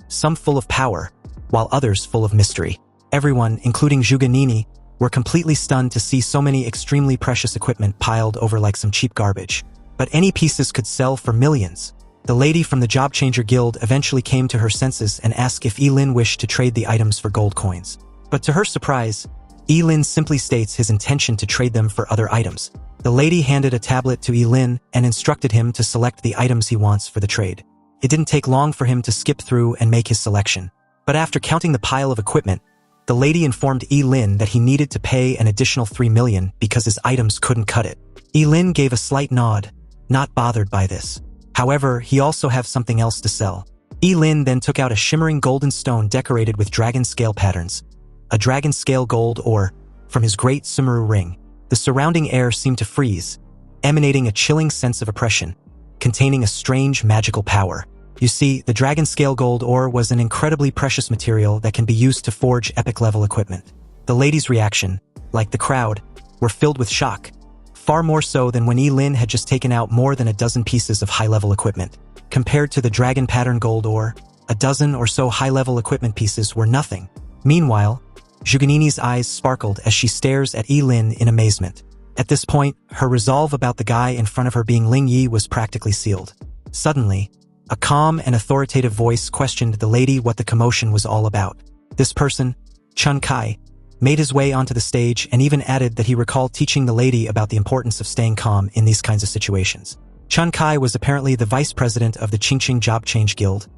some full of power, while others full of mystery. Everyone, including Zhuge Nini, were completely stunned to see so many extremely precious equipment piled over like some cheap garbage. But any pieces could sell for millions. The lady from the Job Changer Guild eventually came to her senses and asked if Ye Lin wished to trade the items for gold coins. But to her surprise, Ye Lin simply states his intention to trade them for other items. The lady handed a tablet to Ye Lin and instructed him to select the items he wants for the trade. It didn't take long for him to skip through and make his selection. But after counting the pile of equipment, the lady informed Ye Lin that he needed to pay an additional 3 million because his items couldn't cut it. Ye Lin gave a slight nod, not bothered by this. However, he also have something else to sell. Ye Lin then took out a shimmering golden stone decorated with dragon scale patterns, a dragon scale gold ore, from his great Sumeru ring. The surrounding air seemed to freeze, emanating a chilling sense of oppression, containing a strange magical power. You see, the dragon scale gold ore was an incredibly precious material that can be used to forge epic-level equipment. The lady's reaction, like the crowd, were filled with shock, far more so than when Ye Lin had just taken out more than a dozen pieces of high-level equipment. Compared to the dragon pattern gold ore, a dozen or so high-level equipment pieces were nothing. Meanwhile, Zhuge Nini's eyes sparkled as she stares at Ye Lin in amazement. At this point, her resolve about the guy in front of her being Ling Yi was practically sealed. Suddenly, a calm and authoritative voice questioned the lady what the commotion was all about. This person, Chun Kai, made his way onto the stage and even added that he recalled teaching the lady about the importance of staying calm in these kinds of situations. Chun Kai was apparently the vice president of the Qingqing Job Change Guild,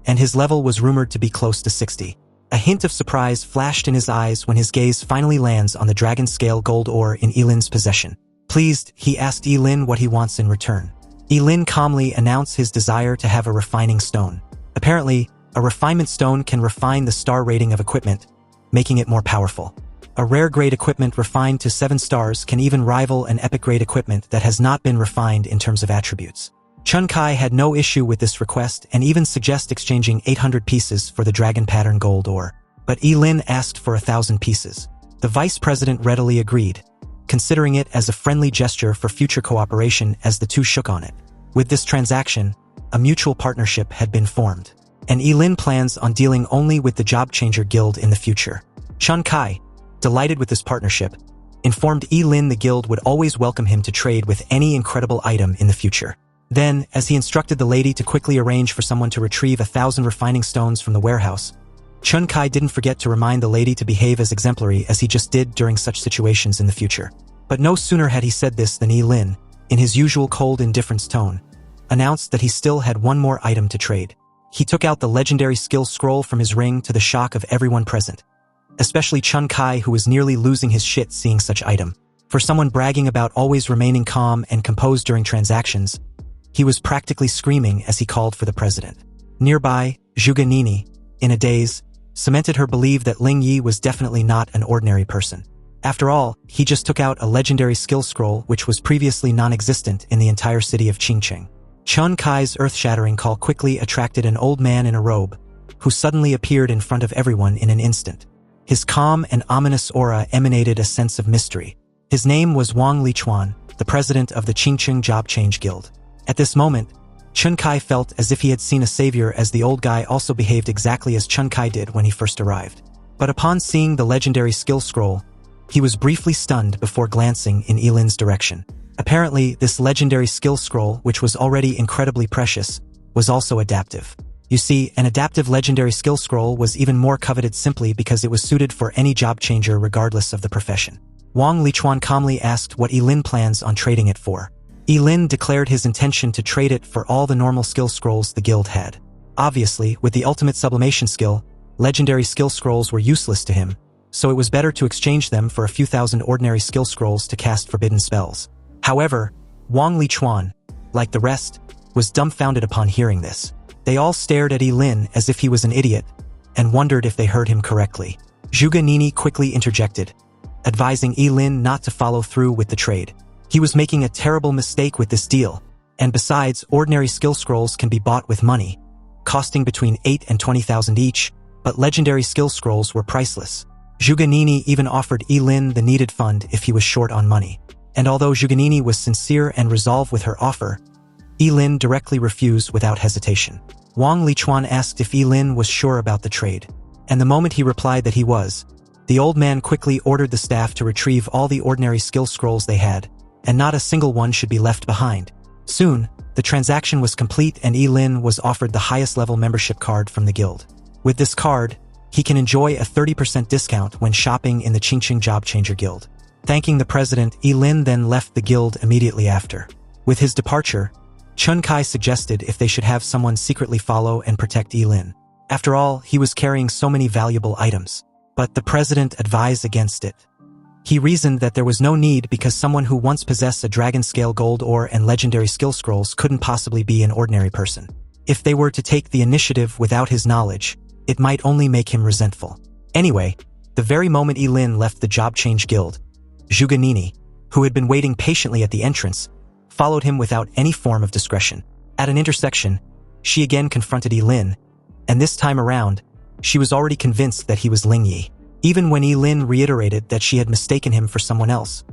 and his level was rumored to be close to 60. A hint of surprise flashed in his eyes when his gaze finally lands on the dragon scale gold ore in Ye Lin's possession. Pleased, he asked Ye Lin what he wants in return. Ye Lin calmly announced his desire to have a refining stone. Apparently, a refinement stone can refine the star rating of equipment, making it more powerful. A rare-grade equipment refined to 7 stars can even rival an epic-grade equipment that has not been refined in terms of attributes. Chun Kai had no issue with this request and even suggested exchanging 800 pieces for the dragon pattern gold ore. But Ye Lin asked for 1,000 pieces. The vice president readily agreed, considering it as a friendly gesture for future cooperation as the two shook on it. With this transaction, a mutual partnership had been formed, and Ye Lin plans on dealing only with the Job Changer Guild in the future. Chun Kai, delighted with this partnership, informed Ye Lin the guild would always welcome him to trade with any incredible item in the future. Then, as he instructed the lady to quickly arrange for someone to retrieve 1,000 refining stones from the warehouse, Chun Kai didn't forget to remind the lady to behave as exemplary as he just did during such situations in the future. But no sooner had he said this than Ye Lin, in his usual cold indifference tone, announced that he still had one more item to trade. He took out the legendary skill scroll from his ring to the shock of everyone present, especially Chun Kai, who was nearly losing his shit seeing such item. For someone bragging about always remaining calm and composed during transactions, he was practically screaming as he called for the president. Nearby, Zhuge Nini, in a daze, cemented her belief that Ling Yi was definitely not an ordinary person. After all, he just took out a legendary skill scroll which was previously non-existent in the entire city of Qingqing. Chun Kai's earth-shattering call quickly attracted an old man in a robe, who suddenly appeared in front of everyone in an instant. His calm and ominous aura emanated a sense of mystery. His name was Wang Lichuan, the president of the Qingqing Job Change Guild. At this moment, Chun Kai felt as if he had seen a savior, as the old guy also behaved exactly as Chun Kai did when he first arrived. But upon seeing the legendary skill scroll, He was briefly stunned before glancing in Ye Lin's direction. Apparently, this legendary skill scroll, which was already incredibly precious, was also adaptive. You see, an adaptive legendary skill scroll was even more coveted simply because it was suited for any job changer regardless of the profession. Wang Lichuan calmly asked what Ye Lin plans on trading it for. Ye Lin declared his intention to trade it for all the normal skill scrolls the guild had. Obviously, with the ultimate sublimation skill, legendary skill scrolls were useless to him, so it was better to exchange them for a few thousand ordinary skill scrolls to cast forbidden spells. However, Wang Lichuan, like the rest, was dumbfounded upon hearing this. They all stared at Ye Lin as if he was an idiot, and wondered if they heard him correctly. Zhuge Nini quickly interjected, advising Ye Lin not to follow through with the trade. He was making a terrible mistake with this deal, and besides, ordinary skill scrolls can be bought with money, costing between 8 and 20,000 each, but legendary skill scrolls were priceless. Zhuge Nini even offered Ye Lin the needed fund if he was short on money. And although Zhuge Nini was sincere and resolved with her offer, Ye Lin directly refused without hesitation. Wang Lichuan asked if Ye Lin was sure about the trade, and the moment he replied that he was, the old man quickly ordered the staff to retrieve all the ordinary skill scrolls they had, and not a single one should be left behind. Soon, the transaction was complete and Ye Lin was offered the highest level membership card from the guild. With this card, he can enjoy a 30% discount when shopping in the Qingqing Job Changer Guild. Thanking the president, Ye Lin then left the guild immediately after. With his departure, Chun Kai suggested if they should have someone secretly follow and protect Ye Lin. After all, he was carrying so many valuable items. But the president advised against it. He reasoned that there was no need because someone who once possessed a dragon-scale gold ore and legendary skill scrolls couldn't possibly be an ordinary person. If they were to take the initiative without his knowledge, it might only make him resentful. Anyway, the very moment Ye Lin left the Job Change Guild, Zhuge Nini, who had been waiting patiently at the entrance, followed him without any form of discretion. At an intersection, she again confronted Ye Lin, and this time around, she was already convinced that he was Ling Yi. Even when Ye Lin reiterated that she had mistaken him for someone else,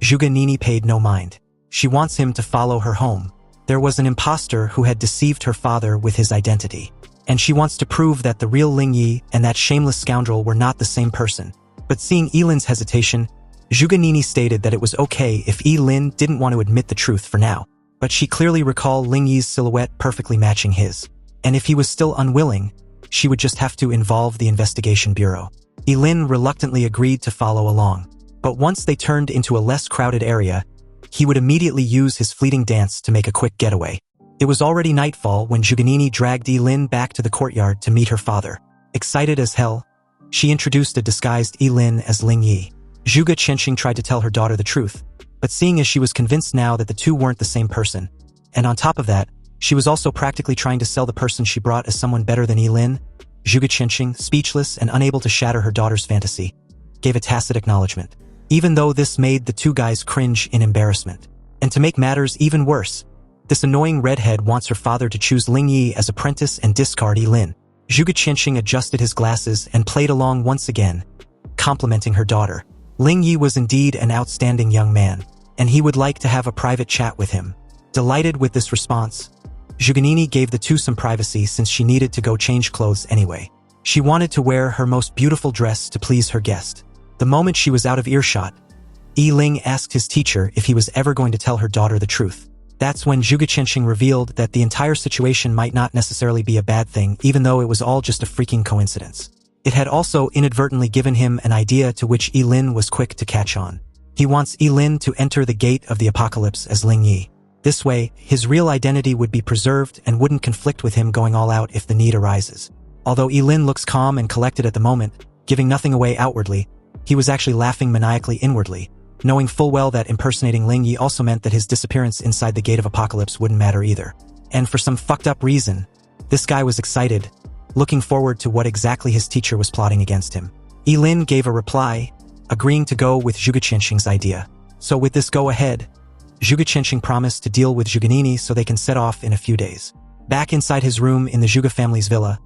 Zhuge Nini paid no mind. She wants him to follow her home. There was an imposter who had deceived her father with his identity, and she wants to prove that the real Ling Yi and that shameless scoundrel were not the same person. But seeing Ye Lin's hesitation, Zhuge Nini stated that it was okay if Ye Lin didn't want to admit the truth for now, but she clearly recalled Ling Yi's silhouette perfectly matching his, and if he was still unwilling, she would just have to involve the investigation bureau. Ye Lin reluctantly agreed to follow along, but once they turned into a less crowded area, he would immediately use his fleeting dance to make a quick getaway. It was already nightfall when Zhuge Nini dragged Ye Lin back to the courtyard to meet her father. Excited as hell, she introduced a disguised Ye Lin as Ling Yi. Zhuge Qianxing tried to tell her daughter the truth, but seeing as she was convinced now that the two weren't the same person, and on top of that, she was also practically trying to sell the person she brought as someone better than Ye Lin, Zhuge Qianxing, speechless and unable to shatter her daughter's fantasy, gave a tacit acknowledgement, even though this made the two guys cringe in embarrassment. And to make matters even worse, this annoying redhead wants her father to choose Ling Yi as apprentice and discard Ye Lin. Zhuge Qianxing adjusted his glasses and played along once again, complimenting her daughter. Ling Yi was indeed an outstanding young man, and he would like to have a private chat with him. Delighted with this response, Zhuge Nini gave the two some privacy since she needed to go change clothes anyway. She wanted to wear her most beautiful dress to please her guest. The moment she was out of earshot, Ye Ling asked his teacher if he was ever going to tell her daughter the truth. That's when Zhuge Qianxing revealed that the entire situation might not necessarily be a bad thing, even though it was all just a freaking coincidence. It had also inadvertently given him an idea to which Ye Lin was quick to catch on. He wants Ye Lin to enter the gate of the apocalypse as Ling Yi. This way, his real identity would be preserved and wouldn't conflict with him going all out if the need arises. Although Ye Lin looks calm and collected at the moment, giving nothing away outwardly, he was actually laughing maniacally inwardly, knowing full well that impersonating Ling Yi also meant that his disappearance inside the gate of apocalypse wouldn't matter either. And for some fucked up reason, this guy was excited, looking forward to what exactly his teacher was plotting against him. Ye Lin gave a reply, agreeing to go with Zhuge Qianxing's idea. So with this go-ahead, Zhuge Qianxing promised to deal with Zhuge Nini so they can set off in a few days. Back inside his room in the Zhuge family's villa,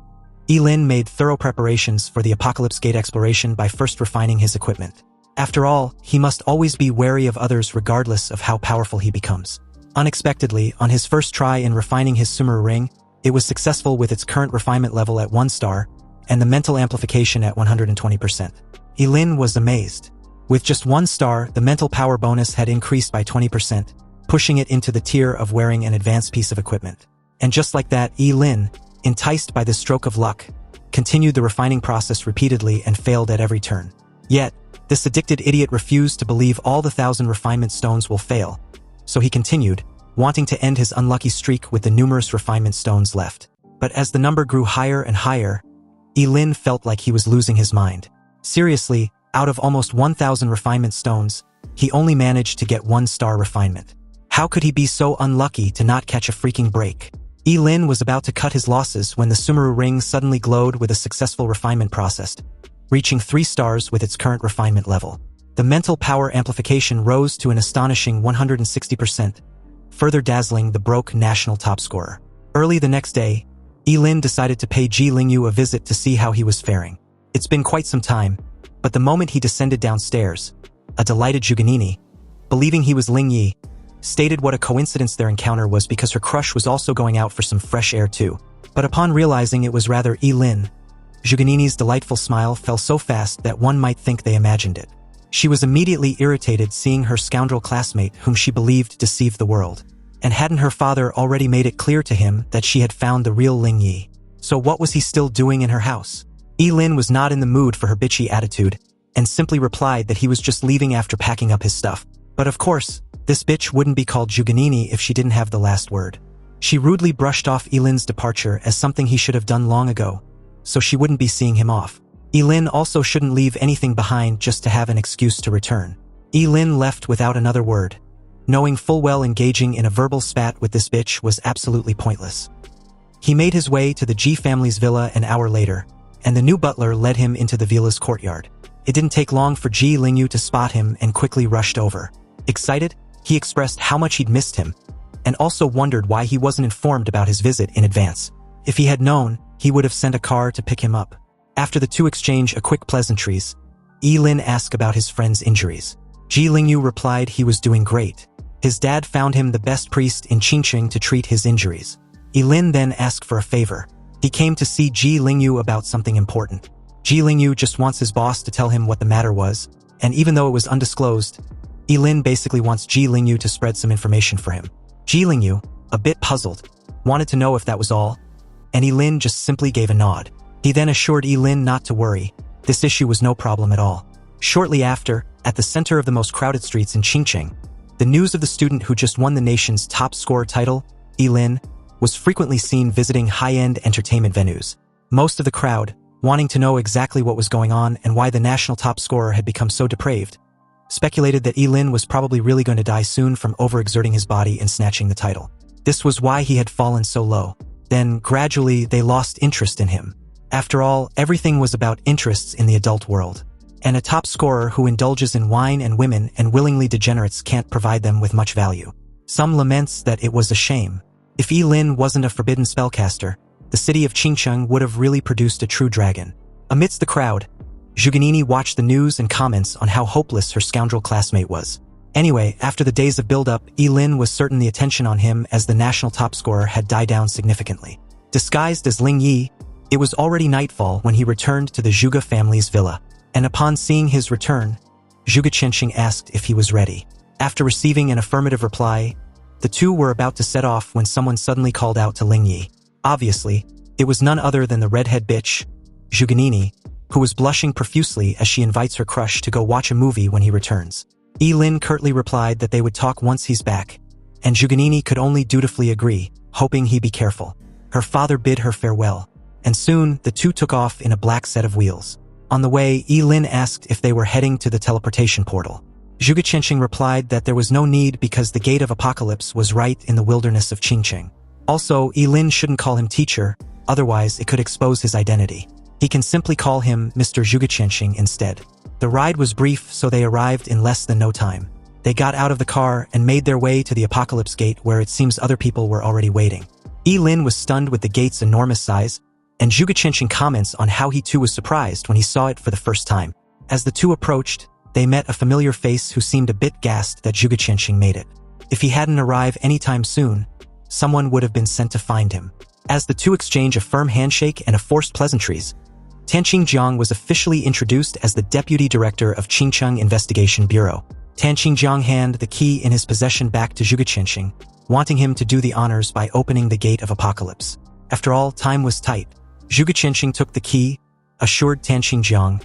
Ye Lin made thorough preparations for the Apocalypse Gate exploration by first refining his equipment. After all, he must always be wary of others regardless of how powerful he becomes. Unexpectedly, on his first try in refining his Sumeru ring, it was successful with its current refinement level at 1 star, and the mental amplification at 120%. Ye Lin was amazed. With just 1 star, the mental power bonus had increased by 20%, pushing it into the tier of wearing an advanced piece of equipment. And just like that, Ye Lin, enticed by this stroke of luck, continued the refining process repeatedly and failed at every turn. Yet, this addicted idiot refused to believe all the 1,000 refinement stones will fail, so he continued, wanting to end his unlucky streak with the numerous refinement stones left. But as the number grew higher and higher, Ye Lin felt like he was losing his mind. Seriously, out of almost 1,000 refinement stones, he only managed to get 1-star refinement. How could he be so unlucky to not catch a freaking break? Ye Lin was about to cut his losses when the Sumeru ring suddenly glowed with a successful refinement process, reaching 3 stars with its current refinement level. The mental power amplification rose to an astonishing 160%, further dazzling the broke national top scorer. Early the next day, Ye Lin decided to pay Ji Lingyu a visit to see how he was faring. It's been quite some time, but the moment he descended downstairs, a delighted Zhuganini, believing he was Ling Yi, stated what a coincidence their encounter was because her crush was also going out for some fresh air too. But upon realizing it was rather Ye Lin, Zhuganini's delightful smile fell so fast that one might think they imagined it. She was immediately irritated seeing her scoundrel classmate whom she believed deceived the world. And hadn't her father already made it clear to him that she had found the real Ling Yi? So what was he still doing in her house? Ye Lin was not in the mood for her bitchy attitude, and simply replied that he was just leaving after packing up his stuff. But of course, this bitch wouldn't be called Zhuganini if she didn't have the last word. She rudely brushed off Ye Lin's departure as something he should have done long ago, so she wouldn't be seeing him off. Ye Lin also shouldn't leave anything behind just to have an excuse to return. Ye Lin left without another word, knowing full well engaging in a verbal spat with this bitch was absolutely pointless. He made his way to the Ji family's villa an hour later, and the new butler led him into the villa's courtyard. It didn't take long for Ji Lingyu to spot him and quickly rushed over. Excited, he expressed how much he'd missed him, and also wondered why he wasn't informed about his visit in advance. If he had known, he would have sent a car to pick him up. After the two exchanged a quick pleasantries, Ye Lin asked about his friend's injuries. Ji Lingyu replied he was doing great. His dad found him the best priest in Qingqing to treat his injuries. Ye Lin then asked for a favor. He came to see Ji Lingyu about something important. Ji Lingyu just wants his boss to tell him what the matter was, and even though it was undisclosed, Ye Lin basically wants Ji Lingyu to spread some information for him. Ji Lingyu, a bit puzzled, wanted to know if that was all, and Ye Lin just simply gave a nod. He then assured Ye Lin not to worry, this issue was no problem at all. Shortly after, at the center of the most crowded streets in Qingqing, the news of the student who just won the nation's top scorer title, Ye Lin, was frequently seen visiting high-end entertainment venues. Most of the crowd, wanting to know exactly what was going on and why the national top scorer had become so depraved, speculated that Ye Lin was probably really going to die soon from overexerting his body and snatching the title. This was why he had fallen so low. Then, gradually, they lost interest in him. After all, everything was about interests in the adult world. And a top scorer who indulges in wine and women and willingly degenerates can't provide them with much value. Some laments that it was a shame. If Ye Lin wasn't a forbidden spellcaster, the city of Qingqing would have really produced a true dragon. Amidst the crowd, Zhuganini watched the news and comments on how hopeless her scoundrel classmate was. Anyway, after the days of build-up, Ye Lin was certain the attention on him as the national top scorer had died down significantly. Disguised as Ling Yi, it was already nightfall when he returned to the Zhuge family's villa. And upon seeing his return, Zhuge Qianqing asked if he was ready. After receiving an affirmative reply, the two were about to set off when someone suddenly called out to Ling Yi. Obviously, it was none other than the redhead bitch, Zhuganini, who was blushing profusely as she invites her crush to go watch a movie when he returns. Ye Lin curtly replied that they would talk once he's back, and Zhuganini could only dutifully agree, hoping he be careful. Her father bid her farewell, and soon the two took off in a black set of wheels. On the way, Ye Lin asked if they were heading to the teleportation portal. Zhuge Qianqing replied that there was no need because the Gate of Apocalypse was right in the wilderness of Qingqing. Also, Ye Lin shouldn't call him teacher, otherwise it could expose his identity. He can simply call him Mr. Zhuge Qianqing instead. The ride was brief, so they arrived in less than no time. They got out of the car and made their way to the Apocalypse Gate where it seems other people were already waiting. Ye Lin was stunned with the gate's enormous size, and Zhuge Qianqing comments on how he too was surprised when he saw it for the first time. As the two approached, they met a familiar face who seemed a bit gassed that Zhuge Qianqing made it. If he hadn't arrived anytime soon, someone would have been sent to find him. As the two exchange a firm handshake and a forced pleasantries, Tan Qingjiang was officially introduced as the Deputy Director of Qingcheng Investigation Bureau. Tan Qingjiang handed the key in his possession back to Zhuge Qianqing, wanting him to do the honors by opening the Gate of Apocalypse. After all, time was tight. Zhuge Qianqing took the key, assured Tan Qingjiang,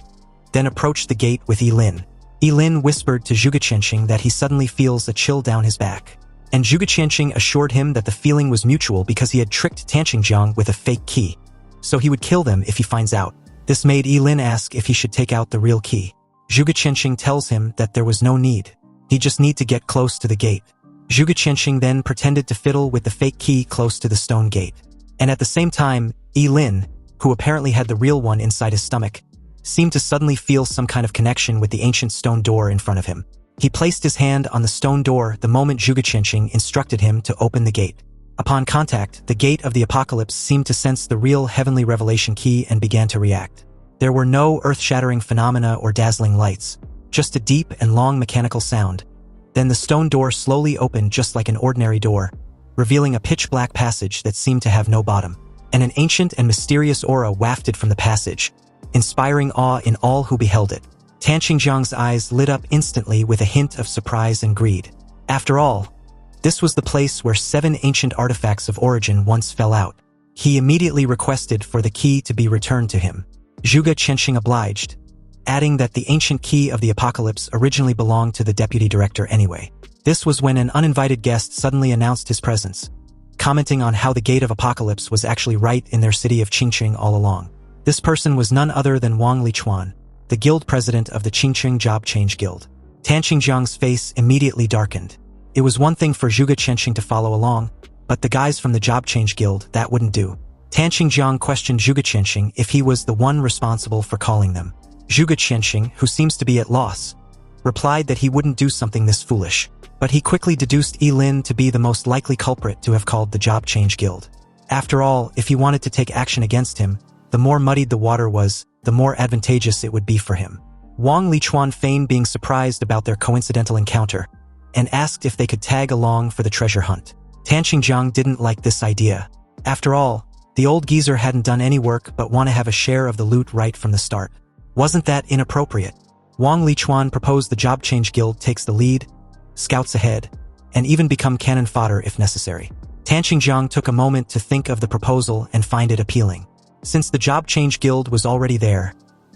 then approached the gate with Ye Lin. Ye Lin whispered to Zhuge Qianqing that he suddenly feels a chill down his back. And Zhuge Qianqing assured him that the feeling was mutual because he had tricked Tan Qingjiang with a fake key. So he would kill them if he finds out. This made Ye Lin ask if he should take out the real key. Zhuge Qianqing tells him that there was no need. He just need to get close to the gate. Zhuge Qianqing then pretended to fiddle with the fake key close to the stone gate. And at the same time, Ye Lin, who apparently had the real one inside his stomach, seemed to suddenly feel some kind of connection with the ancient stone door in front of him. He placed his hand on the stone door the moment Zhuge Qianqing instructed him to open the gate. Upon contact, the Gate of the Apocalypse seemed to sense the real heavenly revelation key and began to react. There were no earth-shattering phenomena or dazzling lights, just a deep and long mechanical sound. Then the stone door slowly opened just like an ordinary door, revealing a pitch-black passage that seemed to have no bottom. And an ancient and mysterious aura wafted from the passage, inspiring awe in all who beheld it. Tan Qingjiang's eyes lit up instantly with a hint of surprise and greed. After all, this was the place where 7 ancient artifacts of origin once fell out. He immediately requested for the key to be returned to him. Zhuge Qianqing obliged, adding that the ancient key of the apocalypse originally belonged to the deputy director anyway. This was when an uninvited guest suddenly announced his presence, commenting on how the Gate of Apocalypse was actually right in their city of Qingcheng all along. This person was none other than Wang Lichuan, the guild president of the Qingcheng Job Change Guild. Tan Qingjiang's face immediately darkened. It was one thing for Zhuge Qianqing to follow along, but the guys from the Job Change Guild, that wouldn't do. Tan Qingjiang questioned Zhuge Qianqing if he was the one responsible for calling them. Zhuge Qianqing, who seems to be at loss, replied that he wouldn't do something this foolish, but he quickly deduced Ye Lin to be the most likely culprit to have called the Job Change Guild. After all, if he wanted to take action against him, the more muddied the water was, the more advantageous it would be for him. Wang Lichuan feigned being surprised about their coincidental encounter, and asked if they could tag along for the treasure hunt. Tan Qingjiang didn't like this idea. After all, the old geezer hadn't done any work but want to have a share of the loot right from the start. Wasn't that inappropriate? Wang Lichuan proposed the Job Change Guild takes the lead, scouts ahead, and even become cannon fodder if necessary. Tan Qingjiang took a moment to think of the proposal and find it appealing. Since the Job Change Guild was already there,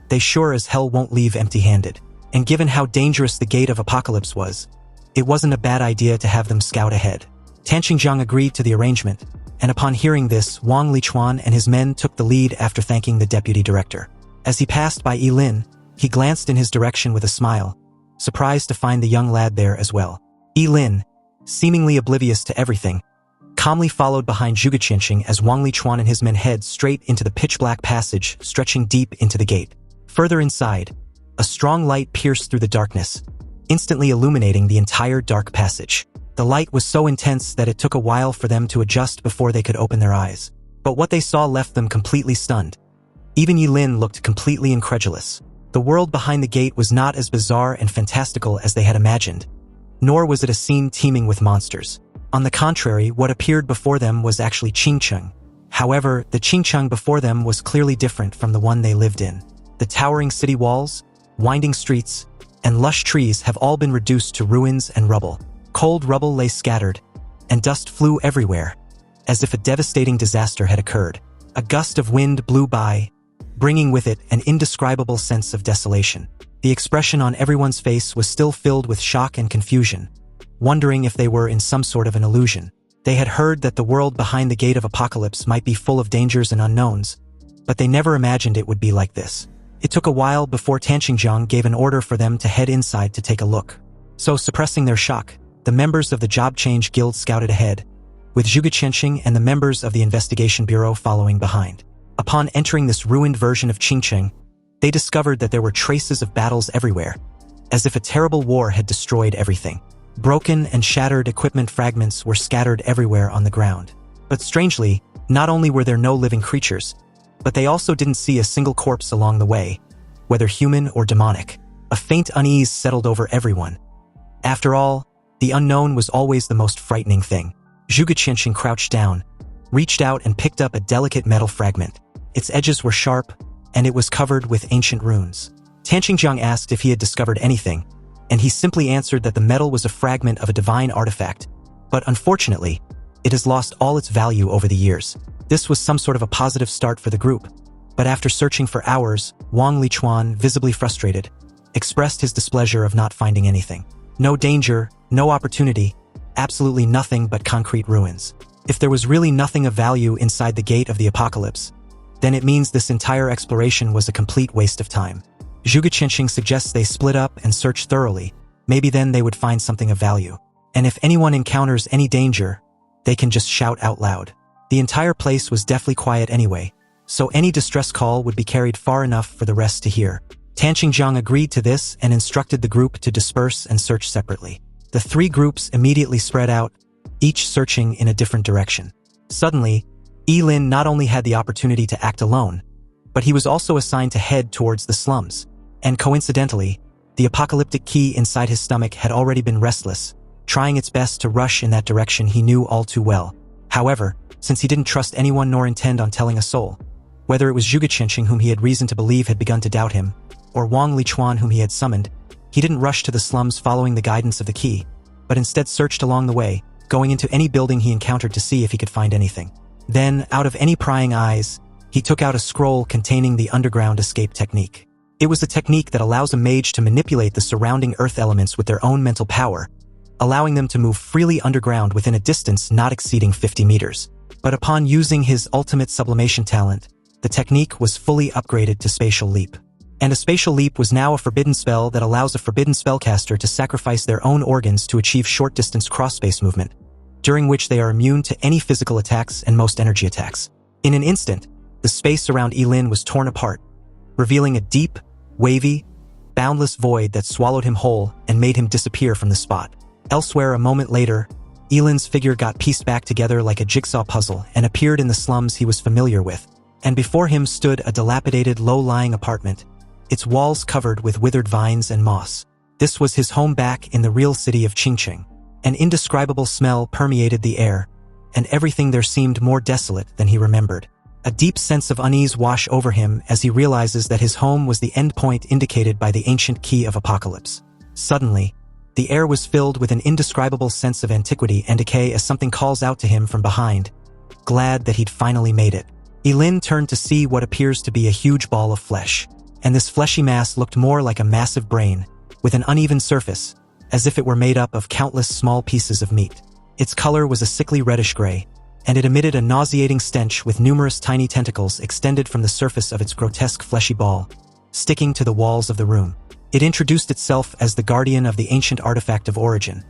they sure as hell won't leave empty-handed. And given how dangerous the Gate of Apocalypse was, it wasn't a bad idea to have them scout ahead. Tan Qingjiang agreed to the arrangement, and upon hearing this, Wang Lichuan and his men took the lead after thanking the deputy director. As he passed by Ye Lin, he glanced in his direction with a smile, surprised to find the young lad there as well. Ye Lin, seemingly oblivious to everything, calmly followed behind Zhuge Qianqing as Wang Lichuan and his men head straight into the pitch-black passage stretching deep into the gate. Further inside, a strong light pierced through the darkness, instantly illuminating the entire dark passage. The light was so intense that it took a while for them to adjust before they could open their eyes. But what they saw left them completely stunned. Even Ye Lin looked completely incredulous. The world behind the gate was not as bizarre and fantastical as they had imagined, nor was it a scene teeming with monsters. On the contrary, what appeared before them was actually Qingcheng. However, the Qingcheng before them was clearly different from the one they lived in. The towering city walls, winding streets, and lush trees have all been reduced to ruins and rubble. Cold rubble lay scattered, and dust flew everywhere, as if a devastating disaster had occurred. A gust of wind blew by, bringing with it an indescribable sense of desolation. The expression on everyone's face was still filled with shock and confusion, wondering if they were in some sort of an illusion. They had heard that the world behind the Gate of Apocalypse might be full of dangers and unknowns, but they never imagined it would be like this. It took a while before Tan Qingjiang gave an order for them to head inside to take a look. So, suppressing their shock, the members of the Job Change Guild scouted ahead, with Zhuge Qianqing and the members of the Investigation Bureau following behind. Upon entering this ruined version of Qingcheng, they discovered that there were traces of battles everywhere, as if a terrible war had destroyed everything. Broken and shattered equipment fragments were scattered everywhere on the ground. But strangely, not only were there no living creatures, but they also didn't see a single corpse along the way, whether human or demonic. A faint unease settled over everyone. After all, the unknown was always the most frightening thing. Zhuge Qianqing crouched down, reached out and picked up a delicate metal fragment. Its edges were sharp, and it was covered with ancient runes. Tanqingjiang asked if he had discovered anything, and he simply answered that the metal was a fragment of a divine artifact, but unfortunately, it has lost all its value over the years. This was some sort of a positive start for the group, but after searching for hours, Wang Lichuan, visibly frustrated, expressed his displeasure of not finding anything. No danger, no opportunity, absolutely nothing but concrete ruins. If there was really nothing of value inside the gate of the apocalypse, then it means this entire exploration was a complete waste of time. Zhuge Qianxing suggests they split up and search thoroughly. Maybe then they would find something of value. And if anyone encounters any danger, they can just shout out loud. The entire place was deathly quiet anyway, so any distress call would be carried far enough for the rest to hear. Tanqingjiang agreed to this and instructed the group to disperse and search separately. The three groups immediately spread out, each searching in a different direction. Suddenly, Ye Lin not only had the opportunity to act alone, but he was also assigned to head towards the slums. And coincidentally, the apocalyptic key inside his stomach had already been restless, trying its best to rush in that direction he knew all too well. However, since he didn't trust anyone nor intend on telling a soul, whether it was Zhuge Qianxing whom he had reason to believe had begun to doubt him, or Wang Lichuan whom he had summoned, he didn't rush to the slums following the guidance of the key, but instead searched along the way, going into any building he encountered to see if he could find anything. Then, out of any prying eyes, he took out a scroll containing the underground escape technique. It was a technique that allows a mage to manipulate the surrounding earth elements with their own mental power, allowing them to move freely underground within a distance not exceeding 50 meters. But upon using his ultimate sublimation talent, the technique was fully upgraded to Spatial Leap. And a Spatial Leap was now a forbidden spell that allows a Forbidden Spellcaster to sacrifice their own organs to achieve short-distance cross-space movement, during which they are immune to any physical attacks and most energy attacks. In an instant, the space around Ye Lin was torn apart, revealing a deep, wavy, boundless void that swallowed him whole and made him disappear from the spot. Elsewhere, a moment later, Ye Lin's figure got pieced back together like a jigsaw puzzle and appeared in the slums he was familiar with. And before him stood a dilapidated, low-lying apartment, its walls covered with withered vines and moss. This was his home back in the real city of Qingqing. An indescribable smell permeated the air, and everything there seemed more desolate than he remembered. A deep sense of unease washed over him as he realizes that his home was the endpoint indicated by the ancient key of apocalypse. Suddenly, the air was filled with an indescribable sense of antiquity and decay as something calls out to him from behind, glad that he'd finally made it. Ye Lin turned to see what appears to be a huge ball of flesh, and this fleshy mass looked more like a massive brain, with an uneven surface, as if it were made up of countless small pieces of meat. Its color was a sickly reddish-gray, and it emitted a nauseating stench with numerous tiny tentacles extended from the surface of its grotesque fleshy ball, sticking to the walls of the room. It introduced itself as the guardian of the ancient artifact of origin,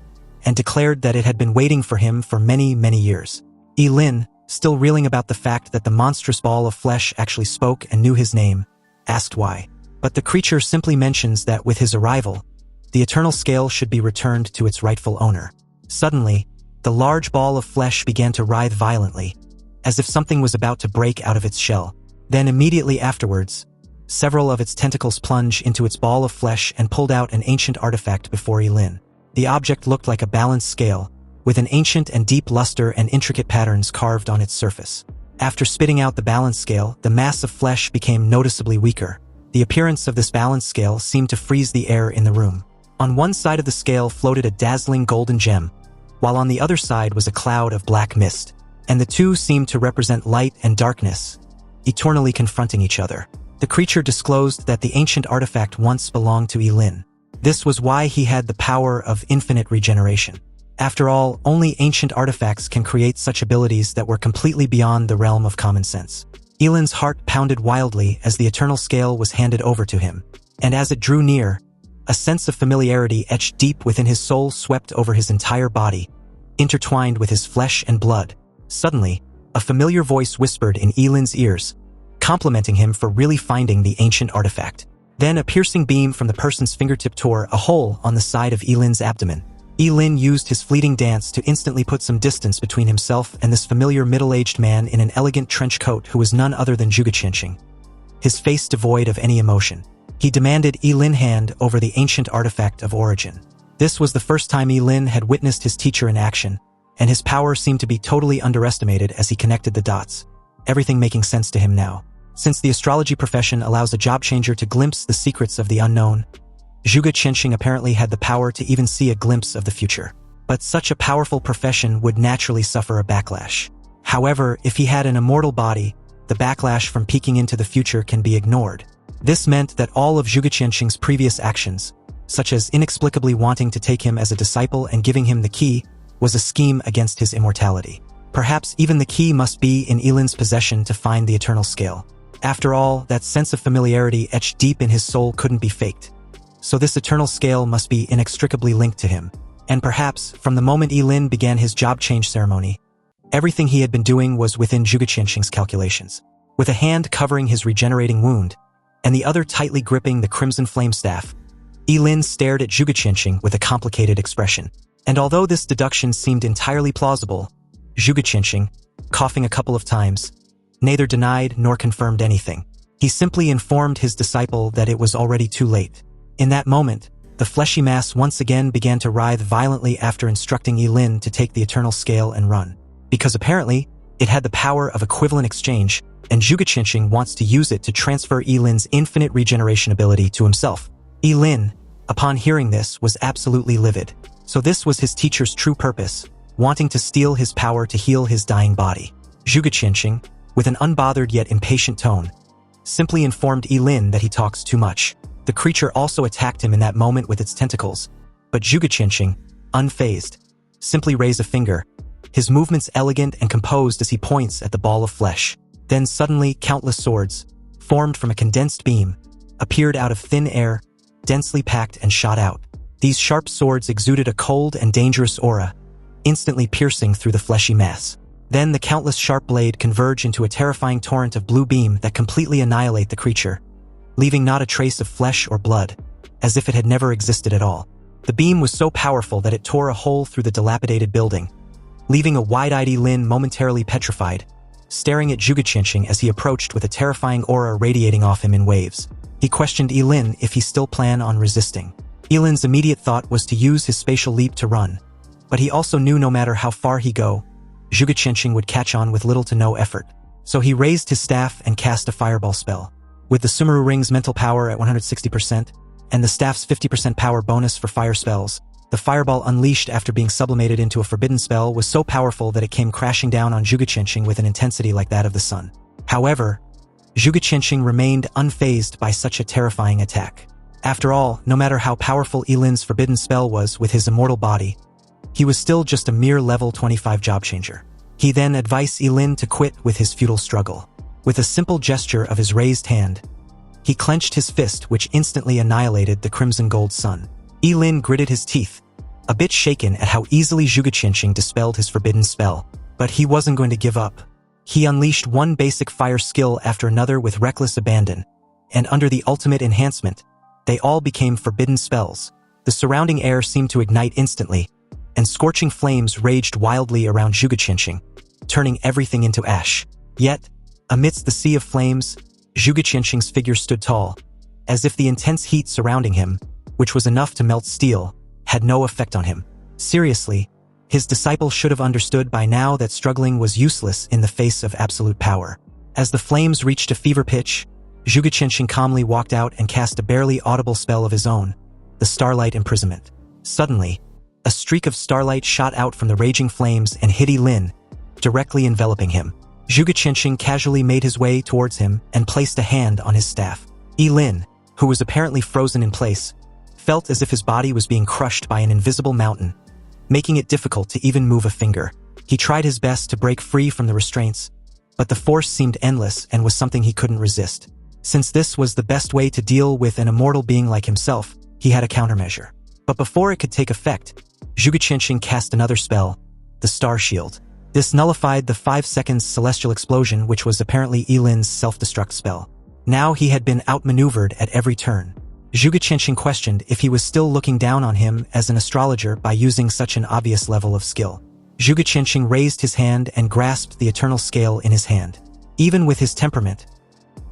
and declared that it had been waiting for him for many, many years. Ye Lin, still reeling about the fact that the monstrous ball of flesh actually spoke and knew his name, asked why. But the creature simply mentions that with his arrival, the eternal scale should be returned to its rightful owner. Suddenly, the large ball of flesh began to writhe violently, as if something was about to break out of its shell. Then immediately afterwards, several of its tentacles plunged into its ball of flesh and pulled out an ancient artifact before Ye Lin. The object looked like a balanced scale, with an ancient and deep luster and intricate patterns carved on its surface. After spitting out the balance scale, the mass of flesh became noticeably weaker. The appearance of this balance scale seemed to freeze the air in the room. On one side of the scale floated a dazzling golden gem, while on the other side was a cloud of black mist, and the two seemed to represent light and darkness, eternally confronting each other. The creature disclosed that the ancient artifact once belonged to Ye Lin. This was why he had the power of infinite regeneration. After all, only ancient artifacts can create such abilities that were completely beyond the realm of common sense. Ye Lin's heart pounded wildly as the eternal scale was handed over to him, and as it drew near, a sense of familiarity etched deep within his soul swept over his entire body, intertwined with his flesh and blood. Suddenly, a familiar voice whispered in Ye Lin's ears, complimenting him for really finding the ancient artifact. Then a piercing beam from the person's fingertip tore a hole on the side of Ye Lin's abdomen. Ye Lin used his fleeting dance to instantly put some distance between himself and this familiar middle-aged man in an elegant trench coat who was none other than Zhuge Qianxing, his face devoid of any emotion. He demanded Ye Lin hand over the ancient artifact of origin. This was the first time Ye Lin had witnessed his teacher in action, and his power seemed to be totally underestimated as he connected the dots, everything making sense to him now. Since the astrology profession allows a job changer to glimpse the secrets of the unknown, Zhuge Qianxing apparently had the power to even see a glimpse of the future. But such a powerful profession would naturally suffer a backlash. However, if he had an immortal body, the backlash from peeking into the future can be ignored. This meant that all of Zhuge Qianxing's previous actions, such as inexplicably wanting to take him as a disciple and giving him the key, was a scheme against his immortality. Perhaps even the key must be in Ye Lin's possession to find the eternal scale. After all, that sense of familiarity etched deep in his soul couldn't be faked. So this eternal scale must be inextricably linked to him. And perhaps, from the moment Ye Lin began his job change ceremony, everything he had been doing was within Zhuge Qianxing's calculations. With a hand covering his regenerating wound, and the other tightly gripping the crimson flame staff, Ye Lin stared at Zhuge Qianxing with a complicated expression. And although this deduction seemed entirely plausible, Zhuge Qianxing, coughing a couple of times, neither denied nor confirmed anything. He simply informed his disciple that it was already too late. In that moment, the fleshy mass once again began to writhe violently after instructing Ye Lin to take the eternal scale and run. Because apparently, it had the power of equivalent exchange, and Zhuge Qianxing wants to use it to transfer Ye Lin's infinite regeneration ability to himself. Ye Lin, upon hearing this, was absolutely livid. So this was his teacher's true purpose, wanting to steal his power to heal his dying body. Zhuge Qianxing, with an unbothered yet impatient tone, simply informed Ye Lin that he talks too much. The creature also attacked him in that moment with its tentacles, but Zhuge Qianxing, unfazed, simply raised a finger, his movements elegant and composed as he points at the ball of flesh. Then suddenly countless swords, formed from a condensed beam, appeared out of thin air, densely packed and shot out. These sharp swords exuded a cold and dangerous aura, instantly piercing through the fleshy mass. Then the countless sharp blade converge into a terrifying torrent of blue beam that completely annihilate the creature, leaving not a trace of flesh or blood, as if it had never existed at all. The beam was so powerful that it tore a hole through the dilapidated building, leaving a wide-eyed Ye Lin momentarily petrified, staring at Zhuge Qianxing as he approached with a terrifying aura radiating off him in waves. He questioned Ye Lin if he still planned on resisting. Ye Lin's immediate thought was to use his spatial leap to run, but he also knew no matter how far he go, Zhuge Qianxing would catch on with little to no effort. So he raised his staff and cast a fireball spell. With the Sumeru Ring's mental power at 160%, and the staff's 50% power bonus for fire spells, the fireball unleashed after being sublimated into a forbidden spell was so powerful that it came crashing down on Zhuge Qianxing with an intensity like that of the sun. However, Zhuge Qianxing remained unfazed by such a terrifying attack. After all, no matter how powerful Ye Lin's forbidden spell was with his immortal body, he was still just a mere level 25 job changer. He then advised Ye Lin to quit with his futile struggle. With a simple gesture of his raised hand, he clenched his fist, which instantly annihilated the crimson gold sun. Ye Lin gritted his teeth, a bit shaken at how easily Zhuge Qianxing dispelled his forbidden spell. But he wasn't going to give up. He unleashed one basic fire skill after another with reckless abandon, and under the ultimate enhancement, they all became forbidden spells. The surrounding air seemed to ignite instantly, and scorching flames raged wildly around Zhuge Qianxing, turning everything into ash. Yet, amidst the sea of flames, Zhuge Qianxing's figure stood tall, as if the intense heat surrounding him, which was enough to melt steel, had no effect on him. Seriously, his disciple should have understood by now that struggling was useless in the face of absolute power. As the flames reached a fever pitch, Zhuge Qianxing calmly walked out and cast a barely audible spell of his own, the Starlight Imprisonment. Suddenly, a streak of starlight shot out from the raging flames and hit Ye Lin, directly enveloping him. Zhuge Qianxing casually made his way towards him and placed a hand on his staff. Ye Lin, who was apparently frozen in place, felt as if his body was being crushed by an invisible mountain, making it difficult to even move a finger. He tried his best to break free from the restraints, but the force seemed endless and was something he couldn't resist. Since this was the best way to deal with an immortal being like himself, he had a countermeasure. But before it could take effect, Zhuge Qianxing cast another spell, the Star Shield. This nullified the 5 seconds celestial explosion, which was apparently Ye Lin's self-destruct spell. Now he had been outmaneuvered at every turn. Zhuge Qianxing questioned if he was still looking down on him as an astrologer by using such an obvious level of skill. Zhuge Qianxing raised his hand and grasped the eternal scale in his hand. Even with his temperament,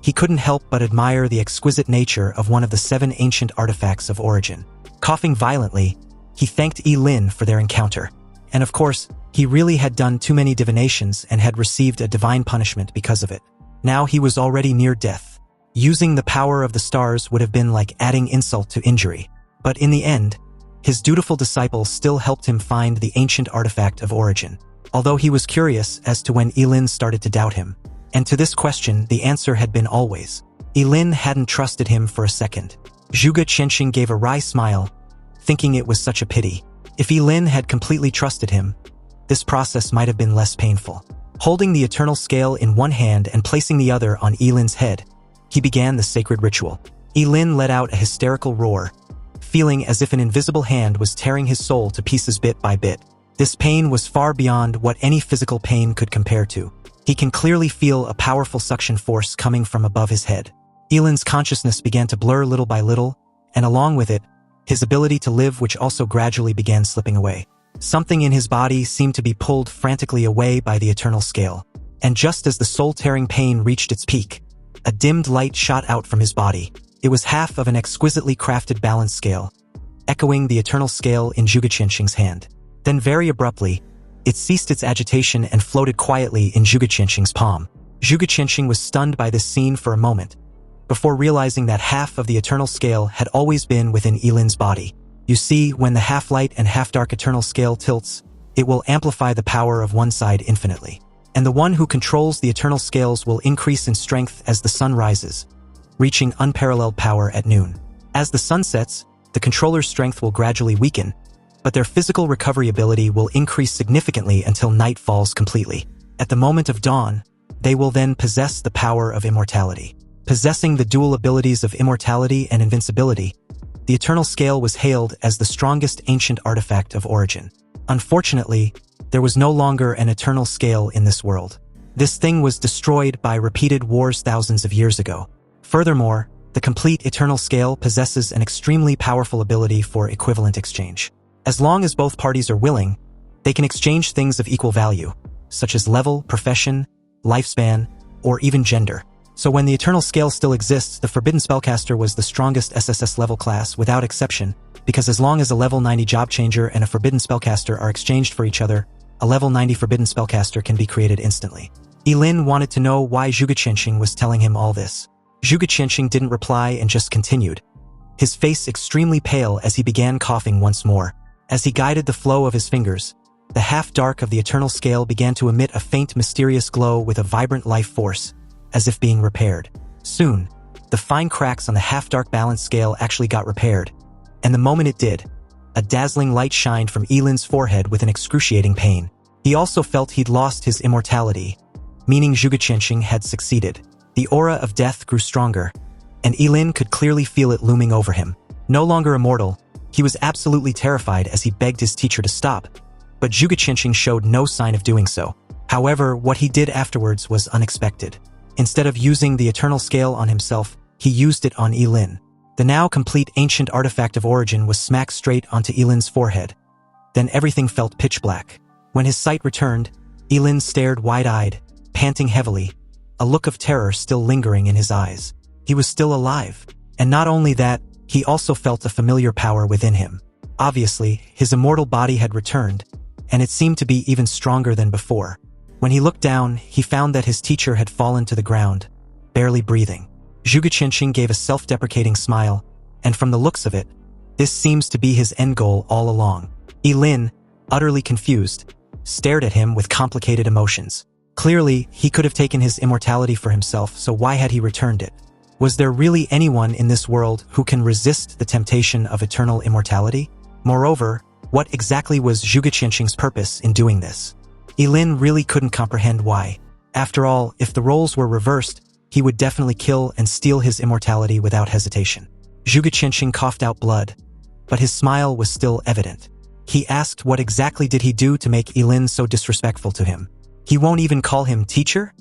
he couldn't help but admire the exquisite nature of one of the 7 ancient artifacts of origin. Coughing violently, he thanked Ye Lin for their encounter. And of course, he really had done too many divinations and had received a divine punishment because of it. Now he was already near death. Using the power of the stars would have been like adding insult to injury. But in the end, his dutiful disciple still helped him find the ancient artifact of origin. Although he was curious as to when Ye Lin started to doubt him. And to this question, the answer had been always. Ye Lin hadn't trusted him for a second. Zhuge Qianxing gave a wry smile, thinking it was such a pity. If Ye Lin had completely trusted him, this process might have been less painful. Holding the eternal scale in one hand and placing the other on Ye Lin's head, he began the sacred ritual. Ye Lin let out a hysterical roar, feeling as if an invisible hand was tearing his soul to pieces bit by bit. This pain was far beyond what any physical pain could compare to. He can clearly feel a powerful suction force coming from above his head. Ye Lin's consciousness began to blur little by little, and along with it, his ability to live, which also gradually began slipping away. Something in his body seemed to be pulled frantically away by the eternal scale. And just as the soul-tearing pain reached its peak, a dimmed light shot out from his body. It was half of an exquisitely crafted balance scale, echoing the eternal scale in Zhuge Qianxing's hand. Then very abruptly, it ceased its agitation and floated quietly in Zhuge Qianxing's palm. Zhuge Qianxing was stunned by this scene for a moment, before realizing that half of the eternal scale had always been within Ye Lin's body. You see, when the half-light and half-dark eternal scale tilts, it will amplify the power of one side infinitely. And the one who controls the eternal scales will increase in strength as the sun rises, reaching unparalleled power at noon. As the sun sets, the controller's strength will gradually weaken, but their physical recovery ability will increase significantly until night falls completely. At the moment of dawn, they will then possess the power of immortality. Possessing the dual abilities of immortality and invincibility, the eternal scale was hailed as the strongest ancient artifact of origin. Unfortunately, there was no longer an eternal scale in this world. This thing was destroyed by repeated wars thousands of years ago. Furthermore, the complete eternal scale possesses an extremely powerful ability for equivalent exchange. As long as both parties are willing, they can exchange things of equal value, such as level, profession, lifespan, or even gender. So when the eternal scale still exists, the Forbidden Spellcaster was the strongest SSS level class without exception, because as long as a level 90 job changer and a Forbidden Spellcaster are exchanged for each other, a level 90 Forbidden Spellcaster can be created instantly. Ye Lin wanted to know why Zhuge Qianxing was telling him all this. Zhuge Qianxing didn't reply and just continued, his face extremely pale as he began coughing once more. As he guided the flow of his fingers, the half-dark of the eternal scale began to emit a faint mysterious glow with a vibrant life force, as if being repaired. Soon, the fine cracks on the half-dark balance scale actually got repaired, and the moment it did, a dazzling light shined from Ye Lin's forehead with an excruciating pain. He also felt he'd lost his immortality, meaning Zhuge Qianxing had succeeded. The aura of death grew stronger, and Ye Lin could clearly feel it looming over him. No longer immortal, he was absolutely terrified as he begged his teacher to stop, but Zhuge Qianxing showed no sign of doing so. However, what he did afterwards was unexpected. Instead of using the eternal scale on himself, he used it on Ye Lin. The now complete ancient artifact of origin was smacked straight onto Ye Lin's forehead. Then everything felt pitch black. When his sight returned, Ye Lin stared wide-eyed, panting heavily, a look of terror still lingering in his eyes. He was still alive. And not only that, he also felt a familiar power within him. Obviously, his immortal body had returned, and it seemed to be even stronger than before. When he looked down, he found that his teacher had fallen to the ground, barely breathing. Zhuge Qianxing gave a self-deprecating smile, and from the looks of it, this seems to be his end goal all along. Ye Lin, utterly confused, stared at him with complicated emotions. Clearly, he could have taken his immortality for himself, so why had he returned it? Was there really anyone in this world who can resist the temptation of eternal immortality? Moreover, what exactly was Zhuge Qianxing's purpose in doing this? Ye Lin really couldn't comprehend why. After all, if the roles were reversed, he would definitely kill and steal his immortality without hesitation. Zhuge Qianxing coughed out blood, but his smile was still evident. He asked what exactly did he do to make Ye Lin so disrespectful to him. He won't even call him teacher?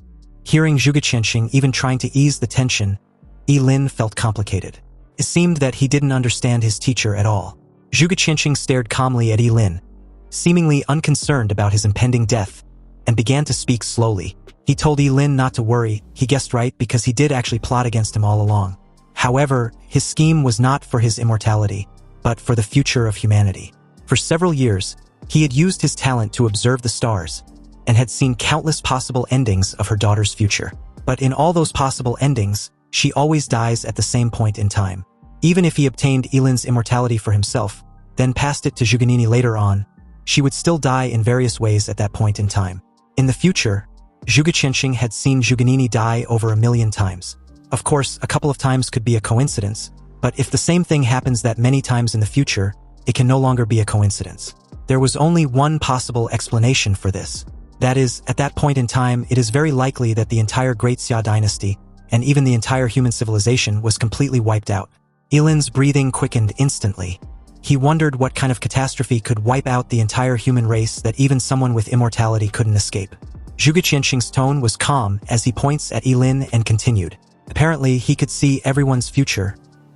Hearing Zhuge Qianxing even trying to ease the tension, Ye Lin felt complicated. It seemed that he didn't understand his teacher at all. Zhuge Qianxing stared calmly at Ye Lin, seemingly unconcerned about his impending death, and began to speak slowly. He told Ye Lin not to worry. He guessed right because he did actually plot against him all along. However, his scheme was not for his immortality, but for the future of humanity. For several years, he had used his talent to observe the stars, and had seen countless possible endings of her daughter's future. But in all those possible endings, she always dies at the same point in time. Even if he obtained Ye Lin's immortality for himself, then passed it to Zhuganini later on, she would still die in various ways at that point in time. In the future, Zhuge Qianxing had seen Zhuganini die over 1,000,000 times. Of course, a couple of times could be a coincidence, but if the same thing happens that many times in the future, it can no longer be a coincidence. There was only one possible explanation for this. That is, at that point in time, it is very likely that the entire Great Xia dynasty, and even the entire human civilization, was completely wiped out. Ye Lin's breathing quickened instantly. He wondered what kind of catastrophe could wipe out the entire human race that even someone with immortality couldn't escape. Zhuge Qianxing's tone was calm as he points at Ye Lin and continued. Apparently, he could see everyone's future,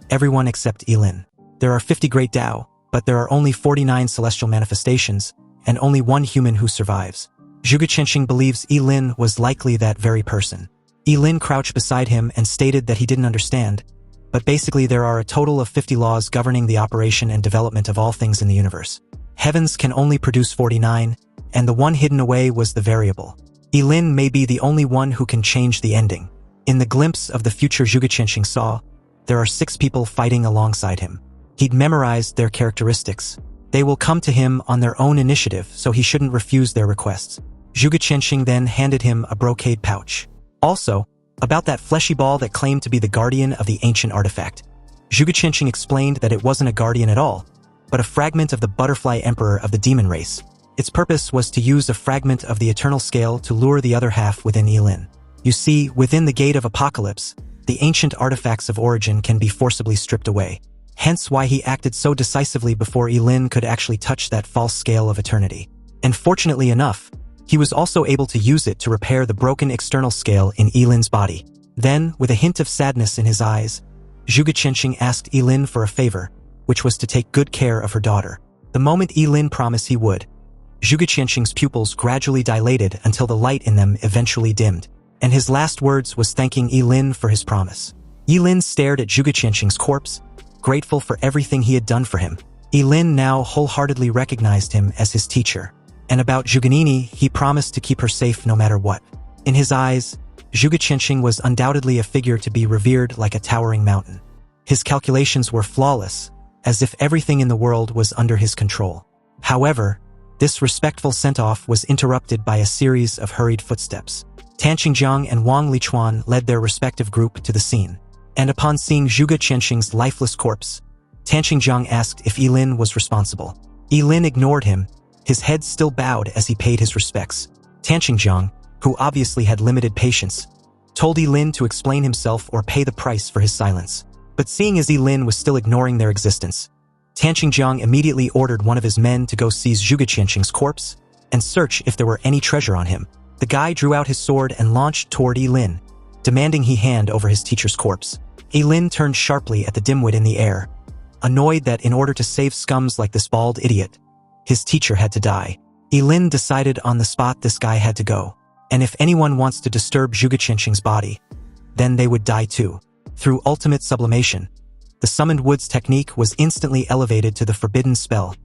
everyone except Ye Lin. There are 50 great Dao, but there are only 49 celestial manifestations, and only one human who survives. Zhuge Qianxing believes Ye Lin was likely that very person. Ye Lin crouched beside him and stated that he didn't understand, but basically there are a total of 50 laws governing the operation and development of all things in the universe. Heavens can only produce 49, and the one hidden away was the variable. Ye Lin may be the only one who can change the ending. In the glimpse of the future Zhuge Qianxing saw, there are 6 people fighting alongside him. He'd memorized their characteristics. They will come to him on their own initiative, so he shouldn't refuse their requests. Zhuge Qianxing then handed him a brocade pouch. Also, about that fleshy ball that claimed to be the guardian of the ancient artifact. Zhuge Qianxing explained that it wasn't a guardian at all, but a fragment of the butterfly emperor of the demon race. Its purpose was to use a fragment of the eternal scale to lure the other half within Ye Lin. You see, within the gate of apocalypse, the ancient artifacts of origin can be forcibly stripped away. Hence why he acted so decisively before Ye Lin could actually touch that false scale of eternity. And fortunately enough, he was also able to use it to repair the broken external scale in Ye Lin's body. Then, with a hint of sadness in his eyes, Zhuge Qianxing asked Ye Lin for a favor, which was to take good care of her daughter. The moment Ye Lin promised he would, Zhuge Qianxing's pupils gradually dilated until the light in them eventually dimmed, and his last words was thanking Ye Lin for his promise. Ye Lin stared at Zhuge Qianxing's corpse, grateful for everything he had done for him. Ye Lin now wholeheartedly recognized him as his teacher. And about Zhuganini, he promised to keep her safe no matter what. In his eyes, Zhuge Qianxing was undoubtedly a figure to be revered like a towering mountain. His calculations were flawless, as if everything in the world was under his control. However, this respectful sent-off was interrupted by a series of hurried footsteps. Tan Qingjiang and Wang Lichuan led their respective group to the scene. And upon seeing Zhuge Qianxing's lifeless corpse, Tan Qingjiang asked if Ye Lin was responsible. Ye Lin ignored him, his head still bowed as he paid his respects. Tan Qingjiang, who obviously had limited patience, told Ye Lin to explain himself or pay the price for his silence. But seeing as Ye Lin was still ignoring their existence, Tan Qingjiang immediately ordered one of his men to go seize Zhuge Qianxing's corpse and search if there were any treasure on him. The guy drew out his sword and launched toward Ye Lin, demanding he hand over his teacher's corpse. Ye Lin turned sharply at the dimwit in the air, annoyed that in order to save scums like this bald idiot, his teacher had to die. Ye Lin decided on the spot this guy had to go, and if anyone wants to disturb Zhuge Qianxing's body, then they would die too. Through ultimate sublimation, the summoned wood's technique was instantly elevated to the forbidden spell,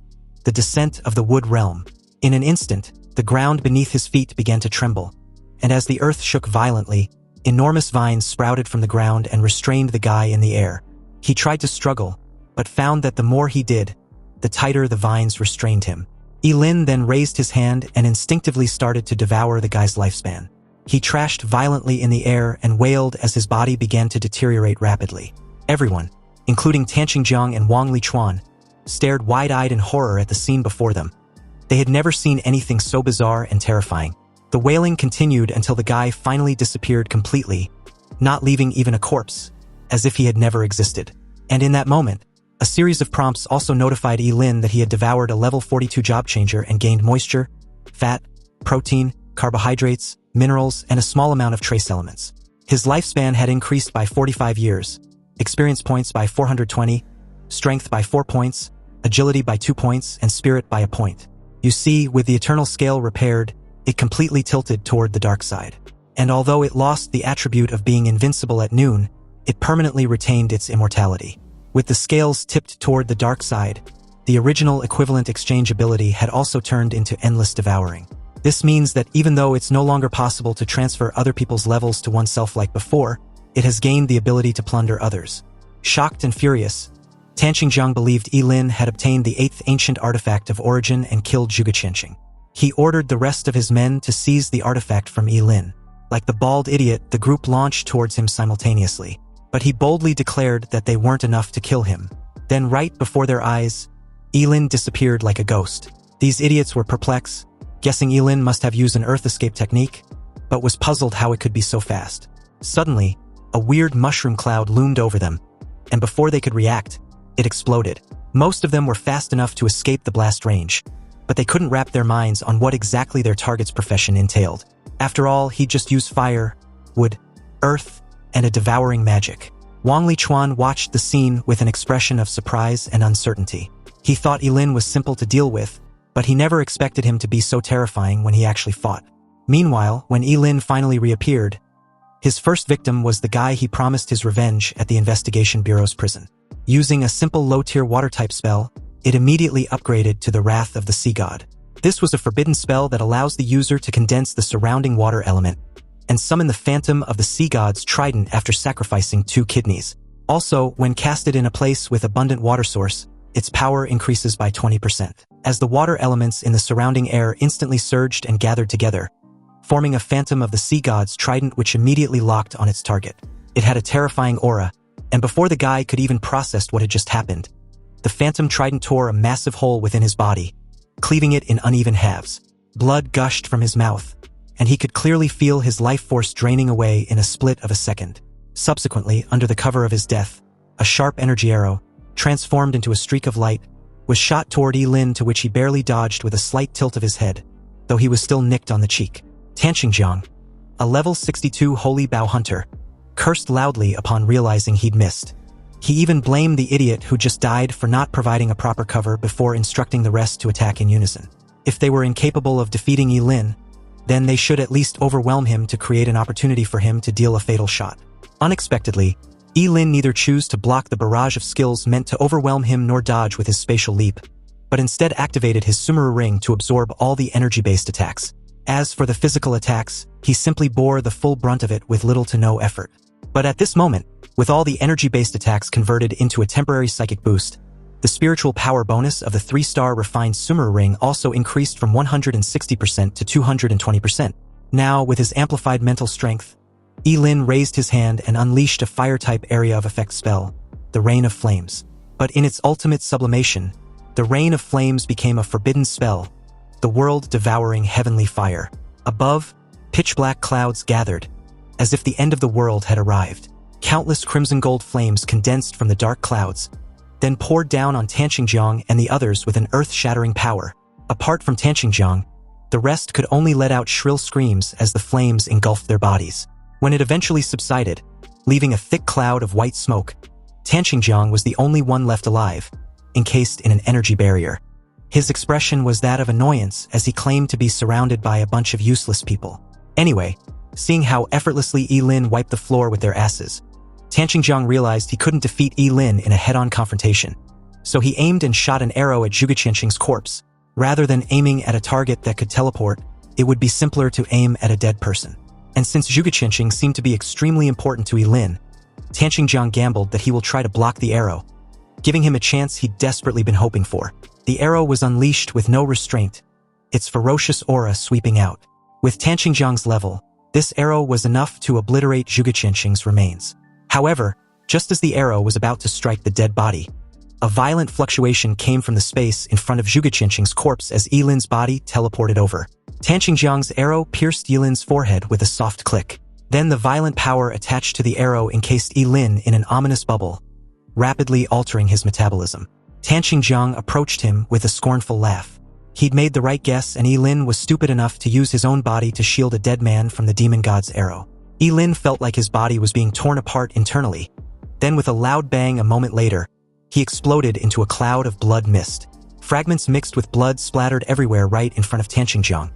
the descent of the wood realm. In an instant, the ground beneath his feet began to tremble, and as the earth shook violently, enormous vines sprouted from the ground and restrained the guy in the air. He tried to struggle, but found that the more he did, the tighter the vines restrained him. Ye Lin then raised his hand and instinctively started to devour the guy's lifespan. He trashed violently in the air and wailed as his body began to deteriorate rapidly. Everyone, including Tan Qingjiang and Wang Lichuan, stared wide-eyed in horror at the scene before them. They had never seen anything so bizarre and terrifying. The wailing continued until the guy finally disappeared completely, not leaving even a corpse, as if he had never existed. And in that moment, a series of prompts also notified Ye Lin that he had devoured a level 42 job changer and gained moisture, fat, protein, carbohydrates, minerals, and a small amount of trace elements. His lifespan had increased by 45 years, experience points by 420, strength by 4 points, agility by 2 points, and spirit by 1 point. You see, with the eternal scale repaired, it completely tilted toward the dark side. And although it lost the attribute of being invincible at noon, it permanently retained its immortality. With the scales tipped toward the dark side, the original equivalent exchange ability had also turned into endless devouring. This means that even though it's no longer possible to transfer other people's levels to oneself like before, it has gained the ability to plunder others. Shocked and furious, Tanqingjiang believed Ye Lin had obtained the 8th ancient artifact of origin and killed Zhuge Qianqing. He ordered the rest of his men to seize the artifact from Ye Lin. Like the bald idiot, the group launched towards him simultaneously. But he boldly declared that they weren't enough to kill him. Then right before their eyes, Ye Lin disappeared like a ghost. These idiots were perplexed, guessing Ye Lin must have used an earth escape technique, but was puzzled how it could be so fast. Suddenly, a weird mushroom cloud loomed over them, and before they could react, it exploded. Most of them were fast enough to escape the blast range, but they couldn't wrap their minds on what exactly their target's profession entailed. After all, he'd just used fire, wood, earth, and a devouring magic. Wang Lichuan watched the scene with an expression of surprise and uncertainty. He thought Ye Lin was simple to deal with, but he never expected him to be so terrifying when he actually fought. Meanwhile, when Ye Lin finally reappeared, his first victim was the guy he promised his revenge at the Investigation Bureau's prison. Using a simple low-tier water-type spell, it immediately upgraded to the Wrath of the Sea God. This was a forbidden spell that allows the user to condense the surrounding water element and summon the phantom of the sea god's trident after sacrificing 2 kidneys. Also, when casted in a place with abundant water source, its power increases by 20%. As the water elements in the surrounding air instantly surged and gathered together, forming a phantom of the sea god's trident which immediately locked on its target. It had a terrifying aura, and before the guy could even process what had just happened, the phantom trident tore a massive hole within his body, cleaving it in uneven halves. Blood gushed from his mouth, and he could clearly feel his life force draining away in a split of a second. Subsequently, under the cover of his death, a sharp energy arrow, transformed into a streak of light, was shot toward Ye Lin, to which he barely dodged with a slight tilt of his head, though he was still nicked on the cheek. Tanqingjiang, a level 62 holy bow hunter, cursed loudly upon realizing he'd missed. He even blamed the idiot who just died for not providing a proper cover before instructing the rest to attack in unison. If they were incapable of defeating Ye Lin, then they should at least overwhelm him to create an opportunity for him to deal a fatal shot. Unexpectedly, Ye Lin neither chose to block the barrage of skills meant to overwhelm him nor dodge with his spatial leap, but instead activated his Sumeru ring to absorb all the energy-based attacks. As for the physical attacks, he simply bore the full brunt of it with little to no effort. But at this moment, with all the energy-based attacks converted into a temporary psychic boost, the spiritual power bonus of the 3-star refined Sumeru ring also increased from 160% to 220%. Now, with his amplified mental strength, Ye Lin raised his hand and unleashed a fire-type area of effect spell, the Rain of Flames. But in its ultimate sublimation, the Rain of Flames became a forbidden spell, the world-devouring heavenly fire. Above, pitch-black clouds gathered, as if the end of the world had arrived. Countless crimson-gold flames condensed from the dark clouds, then poured down on Tanqingjiang and the others with an earth-shattering power. Apart from Tanqingjiang, the rest could only let out shrill screams as the flames engulfed their bodies. When it eventually subsided, leaving a thick cloud of white smoke, Tanqingjiang was the only one left alive, encased in an energy barrier. His expression was that of annoyance as he claimed to be surrounded by a bunch of useless people. Anyway, seeing how effortlessly Ye Lin wiped the floor with their asses, Tanqingjiang realized he couldn't defeat Ye Lin in a head-on confrontation. So he aimed and shot an arrow at Zhuge Qianqing's corpse. Rather than aiming at a target that could teleport, it would be simpler to aim at a dead person. And since Zhuge Qianqing seemed to be extremely important to Ye Lin, Tanqingjiang gambled that he will try to block the arrow, giving him a chance he'd desperately been hoping for. The arrow was unleashed with no restraint, its ferocious aura sweeping out. With Tanqingjiang's level, this arrow was enough to obliterate Zhuge Qianqing's remains. However, just as the arrow was about to strike the dead body, a violent fluctuation came from the space in front of Zhuge Qianqing's corpse as Ye Lin's body teleported over. Tanqingjiang's arrow pierced Ye Lin's forehead with a soft click. Then the violent power attached to the arrow encased Ye Lin in an ominous bubble, rapidly altering his metabolism. Tanqingjiang approached him with a scornful laugh. He'd made the right guess, and Ye Lin was stupid enough to use his own body to shield a dead man from the demon god's arrow. Ye Lin felt like his body was being torn apart internally. Then with a loud bang a moment later, he exploded into a cloud of blood mist. Fragments mixed with blood splattered everywhere right in front of Tanqingjiang,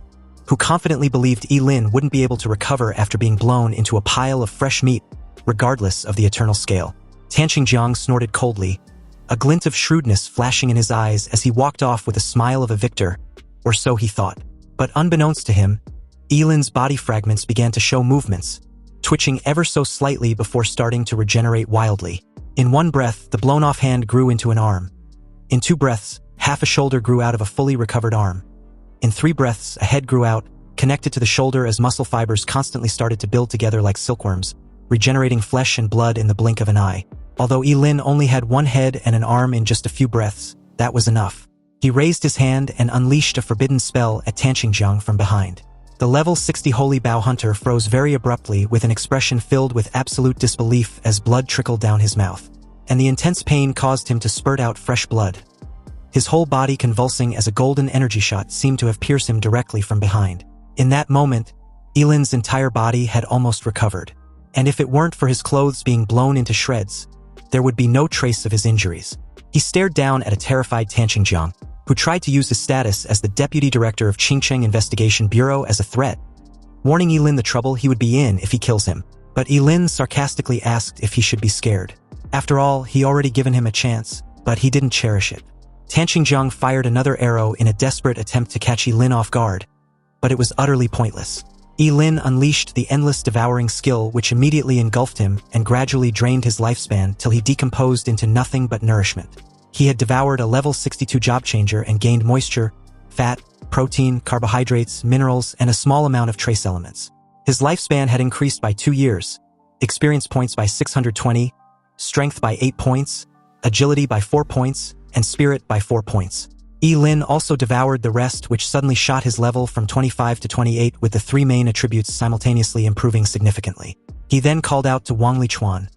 who confidently believed Ye Lin wouldn't be able to recover after being blown into a pile of fresh meat, regardless of the eternal scale. Tanqingjiang snorted coldly, a glint of shrewdness flashing in his eyes as he walked off with a smile of a victor, or so he thought. But unbeknownst to him, Ye Lin's body fragments began to show movements, twitching ever so slightly before starting to regenerate wildly. In one breath, the blown-off hand grew into an arm. In 2 breaths, half a shoulder grew out of a fully recovered arm. In 3 breaths, a head grew out, connected to the shoulder as muscle fibers constantly started to build together like silkworms, regenerating flesh and blood in the blink of an eye. Although Ye Lin only had 1 head and an arm in just a few breaths, that was enough. He raised his hand and unleashed a forbidden spell at Tanqingjiang from behind. The level 60 Holy Bow Hunter froze very abruptly with an expression filled with absolute disbelief as blood trickled down his mouth, and the intense pain caused him to spurt out fresh blood. His whole body convulsing as a golden energy shot seemed to have pierced him directly from behind. In that moment, Ye Lin's entire body had almost recovered, and if it weren't for his clothes being blown into shreds, there would be no trace of his injuries. He stared down at a terrified Tanqingjiang, who tried to use his status as the deputy director of Qingcheng Investigation Bureau as a threat, warning Ye Lin the trouble he would be in if he kills him. But Ye Lin sarcastically asked if he should be scared. After all, he already given him a chance, but he didn't cherish it. Tanqingjiang fired another arrow in a desperate attempt to catch Ye Lin off guard, but it was utterly pointless. Ye Lin unleashed the endless devouring skill which immediately engulfed him and gradually drained his lifespan till he decomposed into nothing but nourishment. He had devoured a level 62 job changer and gained moisture, fat, protein, carbohydrates, minerals, and a small amount of trace elements. His lifespan had increased by 2 years, experience points by 620, strength by 8 points, agility by 4 points, and spirit by 4 points. Ye Lin also devoured the rest, which suddenly shot his level from 25 to 28 with the 3 main attributes simultaneously improving significantly. He then called out to Wang Lichuan,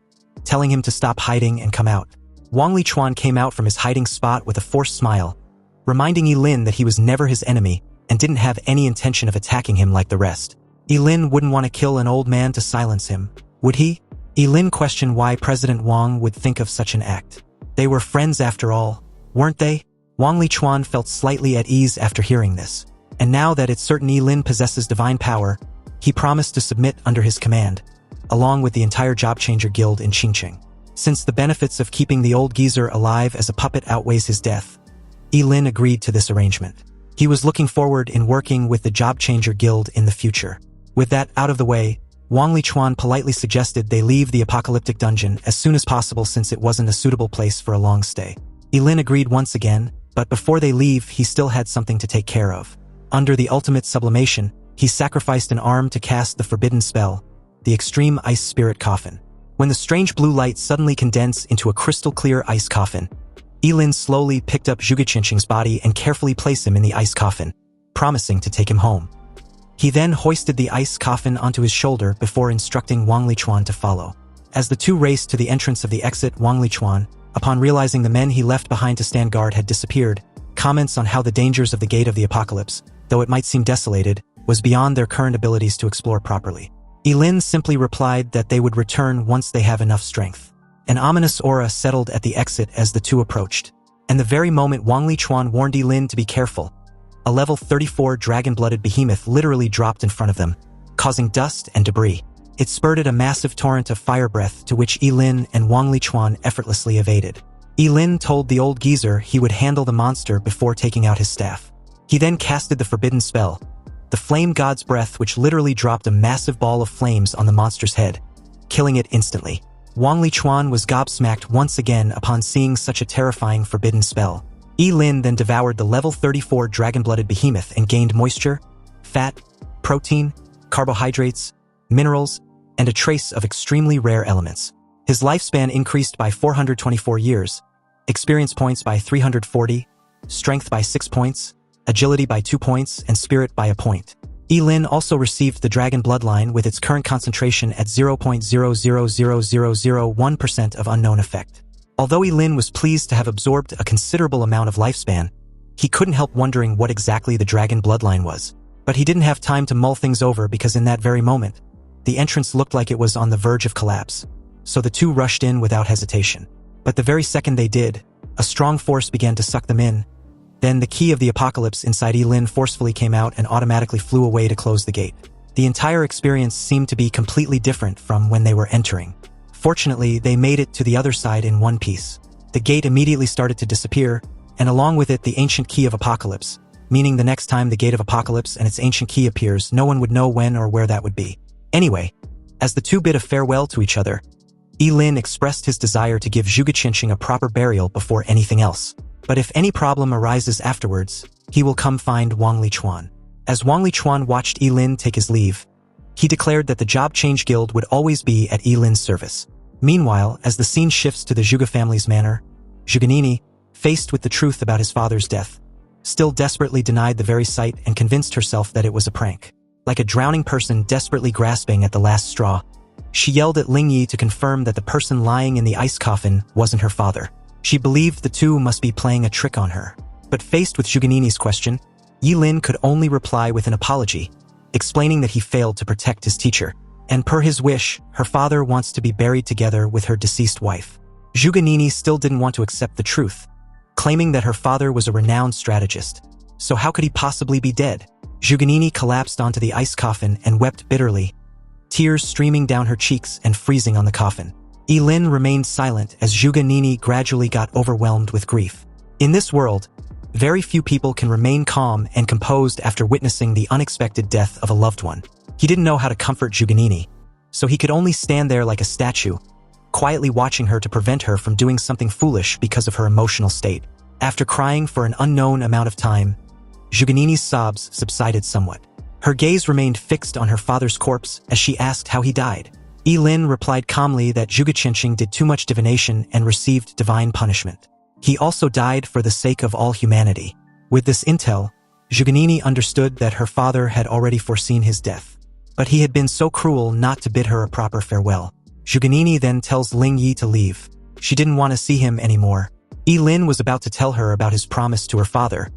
telling him to stop hiding and come out. Wang Lichuan came out from his hiding spot with a forced smile, reminding Ye Lin that he was never his enemy and didn't have any intention of attacking him like the rest. Ye Lin wouldn't want to kill an old man to silence him, would he? Ye Lin questioned why President Wang would think of such an act. They were friends after all, weren't they? Wang Lichuan felt slightly at ease after hearing this, and now that it's certain Ye Lin possesses divine power, he promised to submit under his command, along with the entire Job Changer Guild in Qingcheng. Since the benefits of keeping the old geezer alive as a puppet outweighs his death, Ye Lin agreed to this arrangement. He was looking forward in working with the Job Changer Guild in the future. With that out of the way, Wang Lichuan politely suggested they leave the apocalyptic dungeon as soon as possible since it wasn't a suitable place for a long stay. Ye Lin agreed once again, but before they leave he still had something to take care of. Under the ultimate sublimation, he sacrificed an arm to cast the forbidden spell, the extreme ice spirit coffin. When the strange blue light suddenly condensed into a crystal-clear ice coffin, Ye Lin slowly picked up Zhuge Qinqing's body and carefully placed him in the ice coffin, promising to take him home. He then hoisted the ice coffin onto his shoulder before instructing Wang Lichuan to follow. As the two raced to the entrance of the exit, Wang Lichuan, upon realizing the men he left behind to stand guard had disappeared, comments on how the dangers of the Gate of the Apocalypse, though it might seem desolated, was beyond their current abilities to explore properly. Ye Lin simply replied that they would return once they have enough strength. An ominous aura settled at the exit as the two approached, and the very moment Wang Lichuan warned Ye Lin to be careful, a level 34 dragon-blooded behemoth literally dropped in front of them, causing dust and debris. It spurted a massive torrent of fire breath to which Ye Lin and Wang Lichuan effortlessly evaded. Ye Lin told the old geezer he would handle the monster before taking out his staff. He then casted the forbidden spell, the Flame God's Breath, which literally dropped a massive ball of flames on the monster's head, killing it instantly. Wang Lichuan was gobsmacked once again upon seeing such a terrifying forbidden spell. Ye Lin then devoured the level 34 dragon-blooded behemoth and gained moisture, fat, protein, carbohydrates, minerals, and a trace of extremely rare elements. His lifespan increased by 424 years, experience points by 340, strength by 6 points, agility by 2 points, and spirit by 1 point. Ye Lin also received the dragon bloodline with its current concentration at 0.000001% of unknown effect. Although Ye Lin was pleased to have absorbed a considerable amount of lifespan, he couldn't help wondering what exactly the dragon bloodline was. But he didn't have time to mull things over because in that very moment, the entrance looked like it was on the verge of collapse, so the two rushed in without hesitation. But the very second they did, a strong force began to suck them in. Then the key of the apocalypse inside Ye Lin forcefully came out and automatically flew away to close the gate. The entire experience seemed to be completely different from when they were entering. Fortunately, they made it to the other side in one piece. The gate immediately started to disappear, and along with it the ancient key of apocalypse, meaning the next time the Gate of Apocalypse and its ancient key appears, no one would know when or where that would be. Anyway, as the two bid a farewell to each other, Ye Lin expressed his desire to give Zhuge Qinsheng a proper burial before anything else. But if any problem arises afterwards, he will come find Wang Lichuan. As Wang Lichuan watched Ye Lin take his leave, he declared that the Job Change Guild would always be at Ye Lin's service. Meanwhile, as the scene shifts to the Zhuge family's manor, Zhuge, faced with the truth about his father's death, still desperately denied the very sight and convinced herself that it was a prank. Like a drowning person desperately grasping at the last straw, she yelled at Ling Yi to confirm that the person lying in the ice coffin wasn't her father. She believed the two must be playing a trick on her. But faced with Zhuge question, Ye Lin could only reply with an apology, explaining that he failed to protect his teacher. And per his wish, her father wants to be buried together with her deceased wife. Zhuge still didn't want to accept the truth, claiming that her father was a renowned strategist. So how could he possibly be dead? Zhuge collapsed onto the ice coffin and wept bitterly, tears streaming down her cheeks and freezing on the coffin. Ye Lin remained silent as Zhuge gradually got overwhelmed with grief. In this world, very few people can remain calm and composed after witnessing the unexpected death of a loved one. He didn't know how to comfort Zhuge, so he could only stand there like a statue, quietly watching her to prevent her from doing something foolish because of her emotional state. After crying for an unknown amount of time, Zhuge sobs subsided somewhat. Her gaze remained fixed on her father's corpse as she asked how he died. Ye Lin replied calmly that Zhuge Qinsheng did too much divination and received divine punishment. He also died for the sake of all humanity. With this intel, Zhuge understood that her father had already foreseen his death. But he had been so cruel not to bid her a proper farewell. Zhuge then tells Ling Yi to leave. She didn't want to see him anymore. Ye Lin was about to tell her about his promise to her father,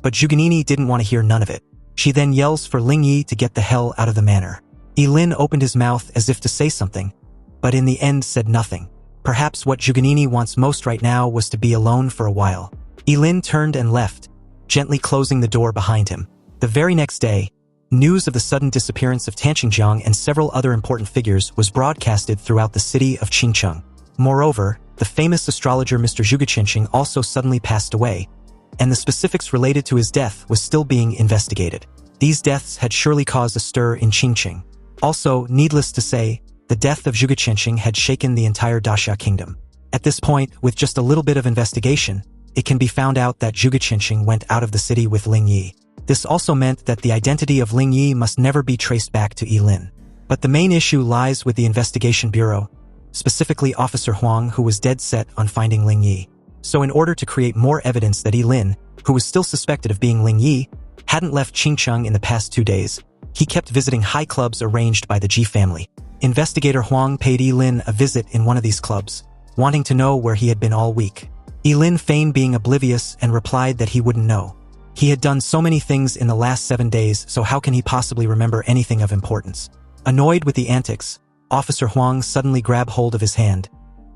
but Zhuge didn't want to hear none of it. She then yells for Ling Yi to get the hell out of the manor. Ye Lin opened his mouth as if to say something, but in the end said nothing. Perhaps what Zhuge wants most right now was to be alone for a while. Ye Lin turned and left, gently closing the door behind him. The very next day, news of the sudden disappearance of Tan Qingjiang and several other important figures was broadcasted throughout the city of Qingcheng. Moreover, the famous astrologer Mr. Zhuge Qinsheng also suddenly passed away, and the specifics related to his death was still being investigated. These deaths had surely caused a stir in Qingcheng. Also, needless to say, the death of Zhuge Qinsheng had shaken the entire Daxia kingdom. At this point, with just a little bit of investigation, it can be found out that Zhuge Qinsheng went out of the city with Ling Yi. This also meant that the identity of Ling Yi must never be traced back to Ye Lin. But the main issue lies with the investigation bureau, specifically Officer Huang, who was dead set on finding Ling Yi. So in order to create more evidence that Ye Lin, who was still suspected of being Ling Yi, hadn't left Qingcheng in the past 2 days, he kept visiting high clubs arranged by the Ji family. Investigator Huang paid Ye Lin a visit in one of these clubs, wanting to know where he had been all week. Ye Lin feigned being oblivious and replied that he wouldn't know. He had done so many things in the last 7 days, so how can he possibly remember anything of importance? Annoyed with the antics, Officer Huang suddenly grabbed hold of his hand,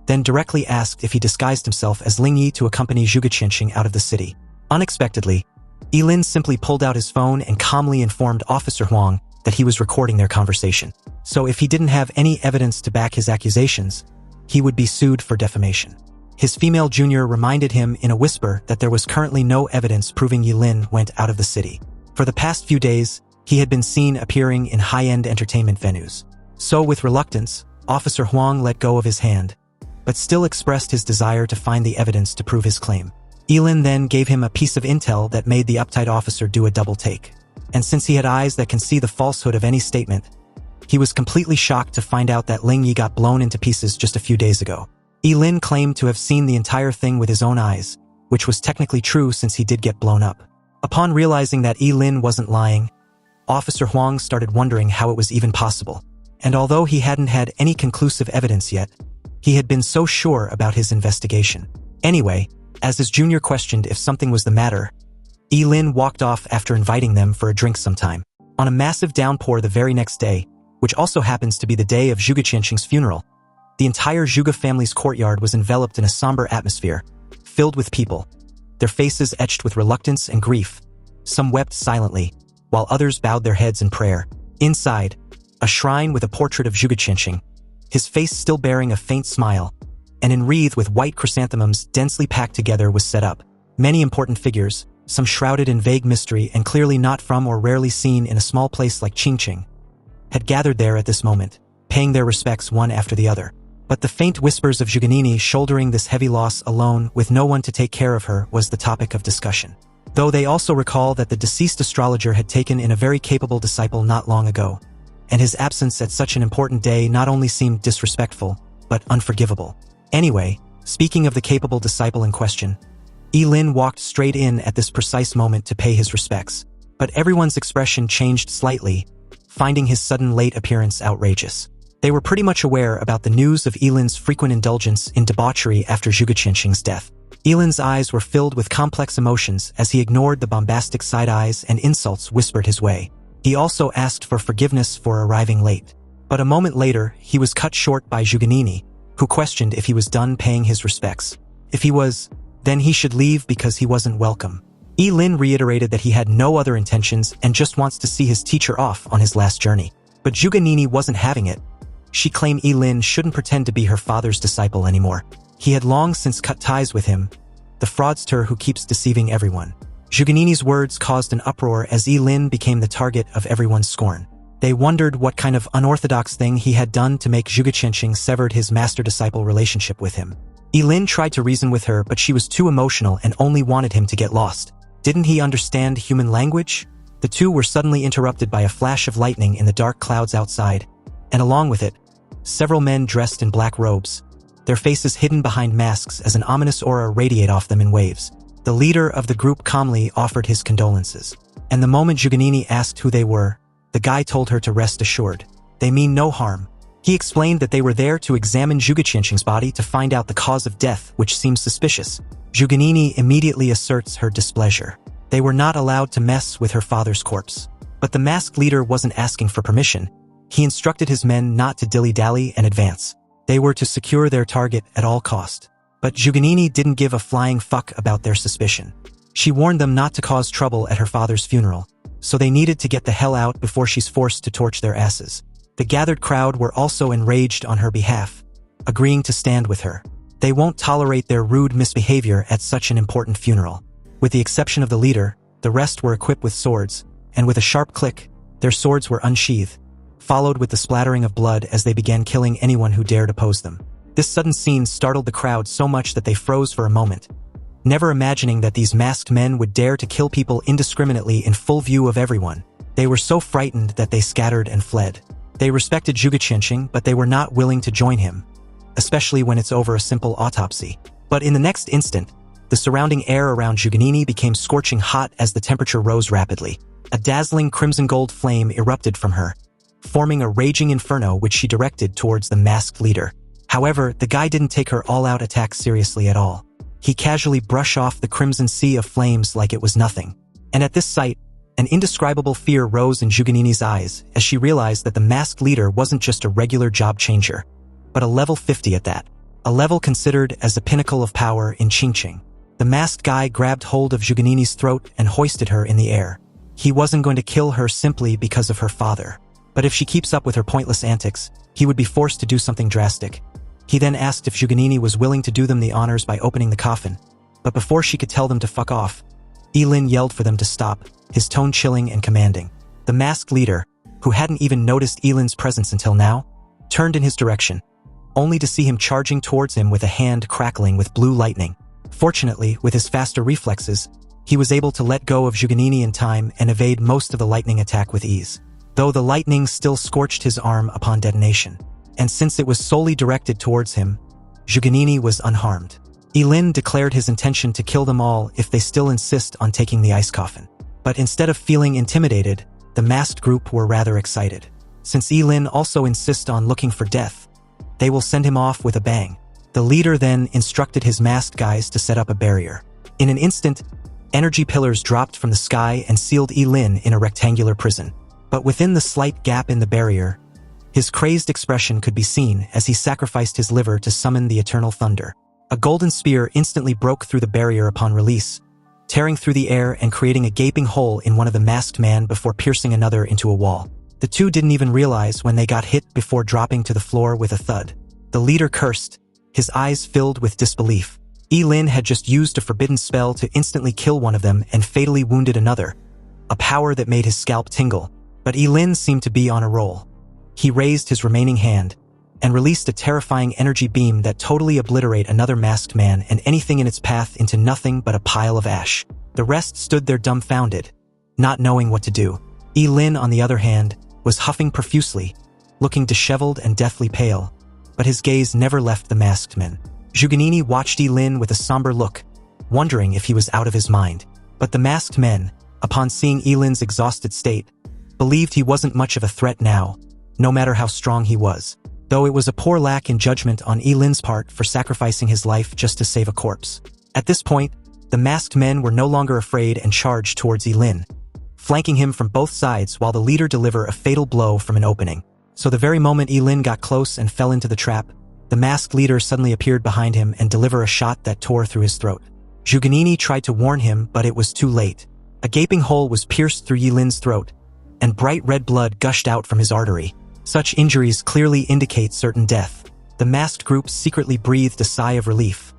then directly asked if he disguised himself as Ling Yi to accompany Zhuge Qinsheng out of the city. Unexpectedly, Ye Lin simply pulled out his phone and calmly informed Officer Huang that he was recording their conversation. So if he didn't have any evidence to back his accusations, he would be sued for defamation. His female junior reminded him in a whisper that there was currently no evidence proving Ye Lin went out of the city. For the past few days, he had been seen appearing in high-end entertainment venues. So with reluctance, Officer Huang let go of his hand, but still expressed his desire to find the evidence to prove his claim. Ye Lin then gave him a piece of intel that made the uptight officer do a double take. And since he had eyes that can see the falsehood of any statement, he was completely shocked to find out that Ling Yi got blown into pieces just a few days ago. Ye Lin claimed to have seen the entire thing with his own eyes, which was technically true since he did get blown up. Upon realizing that Ye Lin wasn't lying, Officer Huang started wondering how it was even possible. And although he hadn't had any conclusive evidence yet, he had been so sure about his investigation. Anyway, as his junior questioned if something was the matter, Ye Lin walked off after inviting them for a drink sometime. On a massive downpour the very next day, which also happens to be the day of Zhuge Qinsheng's funeral, the entire Zhuge family's courtyard was enveloped in a somber atmosphere, filled with people, their faces etched with reluctance and grief. Some wept silently, while others bowed their heads in prayer. Inside, a shrine with a portrait of Zhuge Qinsheng, his face still bearing a faint smile, and enwreathed with white chrysanthemums densely packed together was set up. Many important figures, some shrouded in vague mystery and clearly not from or rarely seen in a small place like Qingqing, had gathered there at this moment, paying their respects one after the other. But the faint whispers of Zhuganini shouldering this heavy loss alone with no one to take care of her was the topic of discussion. Though they also recall that the deceased astrologer had taken in a very capable disciple not long ago, and his absence at such an important day not only seemed disrespectful, but unforgivable. Anyway, speaking of the capable disciple in question, Ye Lin walked straight in at this precise moment to pay his respects, but everyone's expression changed slightly, finding his sudden late appearance outrageous. They were pretty much aware about the news of Ye Lin's frequent indulgence in debauchery after Zhuge Qianxing's death. Ye Lin's eyes were filled with complex emotions as he ignored the bombastic side eyes and insults whispered his way. He also asked for forgiveness for arriving late. But a moment later, he was cut short by Zhuganini, who questioned if he was done paying his respects. If he was, then he should leave because he wasn't welcome. Ye Lin reiterated that he had no other intentions and just wants to see his teacher off on his last journey. But Zhuganini wasn't having it. She claimed Ye Lin shouldn't pretend to be her father's disciple anymore. He had long since cut ties with him, the fraudster who keeps deceiving everyone. Zhuganini's words caused an uproar as Ye Lin became the target of everyone's scorn. They wondered what kind of unorthodox thing he had done to make Zhuge Qianxing severed his master-disciple relationship with him. Ye Lin tried to reason with her, but she was too emotional and only wanted him to get lost. Didn't he understand human language? The two were suddenly interrupted by a flash of lightning in the dark clouds outside, and along with it, several men dressed in black robes, their faces hidden behind masks as an ominous aura radiate off them in waves. The leader of the group calmly offered his condolences. And the moment Zhuganini asked who they were, the guy told her to rest assured. They mean no harm. He explained that they were there to examine Zhuge Qianxing's body to find out the cause of death, which seems suspicious. Zhuganini immediately asserts her displeasure. They were not allowed to mess with her father's corpse. But the masked leader wasn't asking for permission. He instructed his men not to dilly-dally and advance. They were to secure their target at all cost. But Zhuganini didn't give a flying fuck about their suspicion. She warned them not to cause trouble at her father's funeral, so they needed to get the hell out before she's forced to torch their asses. The gathered crowd were also enraged on her behalf, agreeing to stand with her. They won't tolerate their rude misbehavior at such an important funeral. With the exception of the leader, the rest were equipped with swords, and with a sharp click, their swords were unsheathed, followed with the splattering of blood as they began killing anyone who dared oppose them. This sudden scene startled the crowd so much that they froze for a moment, never imagining that these masked men would dare to kill people indiscriminately in full view of everyone. They were so frightened that they scattered and fled. They respected Zhuge Qianxing, but they were not willing to join him, especially when it's over a simple autopsy. But in the next instant, the surrounding air around Zhuganini became scorching hot as the temperature rose rapidly. A dazzling crimson gold flame erupted from her, forming a raging inferno which she directed towards the masked leader. However, the guy didn't take her all-out attack seriously at all. He casually brushed off the crimson sea of flames like it was nothing. And at this sight, an indescribable fear rose in Zhuganini's eyes as she realized that the masked leader wasn't just a regular job changer, but a level 50 at that. A level considered as a pinnacle of power in Qingqing. The masked guy grabbed hold of Zhuganini's throat and hoisted her in the air. He wasn't going to kill her simply because of her father. But if she keeps up with her pointless antics, he would be forced to do something drastic. He then asked if Zhuganini was willing to do them the honors by opening the coffin. But before she could tell them to fuck off, Ye Lin yelled for them to stop, his tone chilling and commanding. The masked leader, who hadn't even noticed Ye Lin's presence until now, turned in his direction, only to see him charging towards him with a hand crackling with blue lightning. Fortunately, with his faster reflexes, he was able to let go of Zhuganini in time and evade most of the lightning attack with ease, though the lightning still scorched his arm upon detonation. And since it was solely directed towards him, Zhuganini was unharmed. Ye Lin declared his intention to kill them all if they still insist on taking the ice coffin. But instead of feeling intimidated, the masked group were rather excited. Since Ye Lin also insists on looking for death, they will send him off with a bang. The leader then instructed his masked guys to set up a barrier. In an instant, energy pillars dropped from the sky and sealed Ye Lin in a rectangular prison. But within the slight gap in the barrier, his crazed expression could be seen as he sacrificed his liver to summon the eternal thunder. A golden spear instantly broke through the barrier upon release, tearing through the air and creating a gaping hole in one of the masked men before piercing another into a wall. The two didn't even realize when they got hit before dropping to the floor with a thud. The leader cursed, his eyes filled with disbelief. Ye Lin had just used a forbidden spell to instantly kill one of them and fatally wounded another, a power that made his scalp tingle, but Ye Lin seemed to be on a roll. He raised his remaining hand and released a terrifying energy beam that totally obliterated another masked man and anything in its path into nothing but a pile of ash. The rest stood there dumbfounded, not knowing what to do. Ye Lin, on the other hand, was huffing profusely, looking disheveled and deathly pale, but his gaze never left the masked men. Zhuganini watched Ye Lin with a somber look, wondering if he was out of his mind. But the masked men, upon seeing Ye Lin's exhausted state, believed he wasn't much of a threat now, no matter how strong he was, though it was a poor lack in judgment on Ye Lin's part for sacrificing his life just to save a corpse. At this point, the masked men were no longer afraid and charged towards Ye Lin, flanking him from both sides while the leader delivered a fatal blow from an opening. So the very moment Ye Lin got close and fell into the trap, the masked leader suddenly appeared behind him and delivered a shot that tore through his throat. Zhuganini tried to warn him, but it was too late. A gaping hole was pierced through Ye Lin's throat, and bright red blood gushed out from his artery. Such injuries clearly indicate certain death. The masked group secretly breathed a sigh of relief,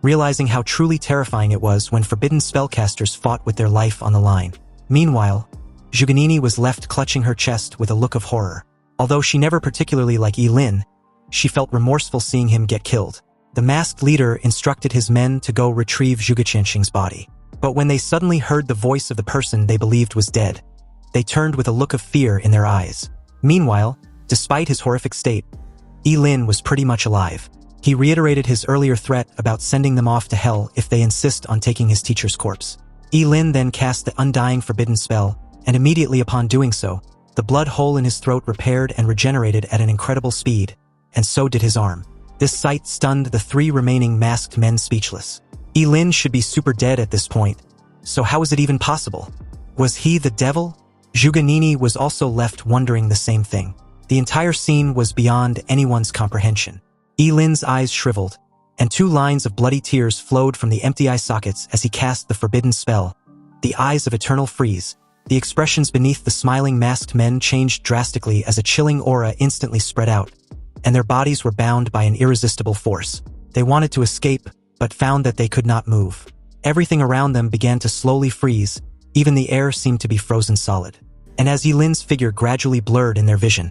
realizing how truly terrifying it was when forbidden spellcasters fought with their life on the line. Meanwhile, Zhuganini was left clutching her chest with a look of horror. Although she never particularly liked Ye Lin, she felt remorseful seeing him get killed. The masked leader instructed his men to go retrieve Zhuge Qianxing's body. But when they suddenly heard the voice of the person they believed was dead, they turned with a look of fear in their eyes. Meanwhile, despite his horrific state, Ye Lin was pretty much alive. He reiterated his earlier threat about sending them off to hell if they insist on taking his teacher's corpse. Ye Lin then cast the undying forbidden spell, and immediately upon doing so, the blood hole in his throat repaired and regenerated at an incredible speed, and so did his arm. This sight stunned the three remaining masked men speechless. Ye Lin should be super dead at this point, so how is it even possible? Was he the devil? Zhuganini was also left wondering the same thing. The entire scene was beyond anyone's comprehension. Ye Lin's eyes shriveled, and 2 lines of bloody tears flowed from the empty eye sockets as he cast the forbidden spell. The eyes of eternal freeze. The expressions beneath the smiling masked men changed drastically as a chilling aura instantly spread out, and their bodies were bound by an irresistible force. They wanted to escape, but found that they could not move. Everything around them began to slowly freeze, even the air seemed to be frozen solid. And as Ye Lin's figure gradually blurred in their vision,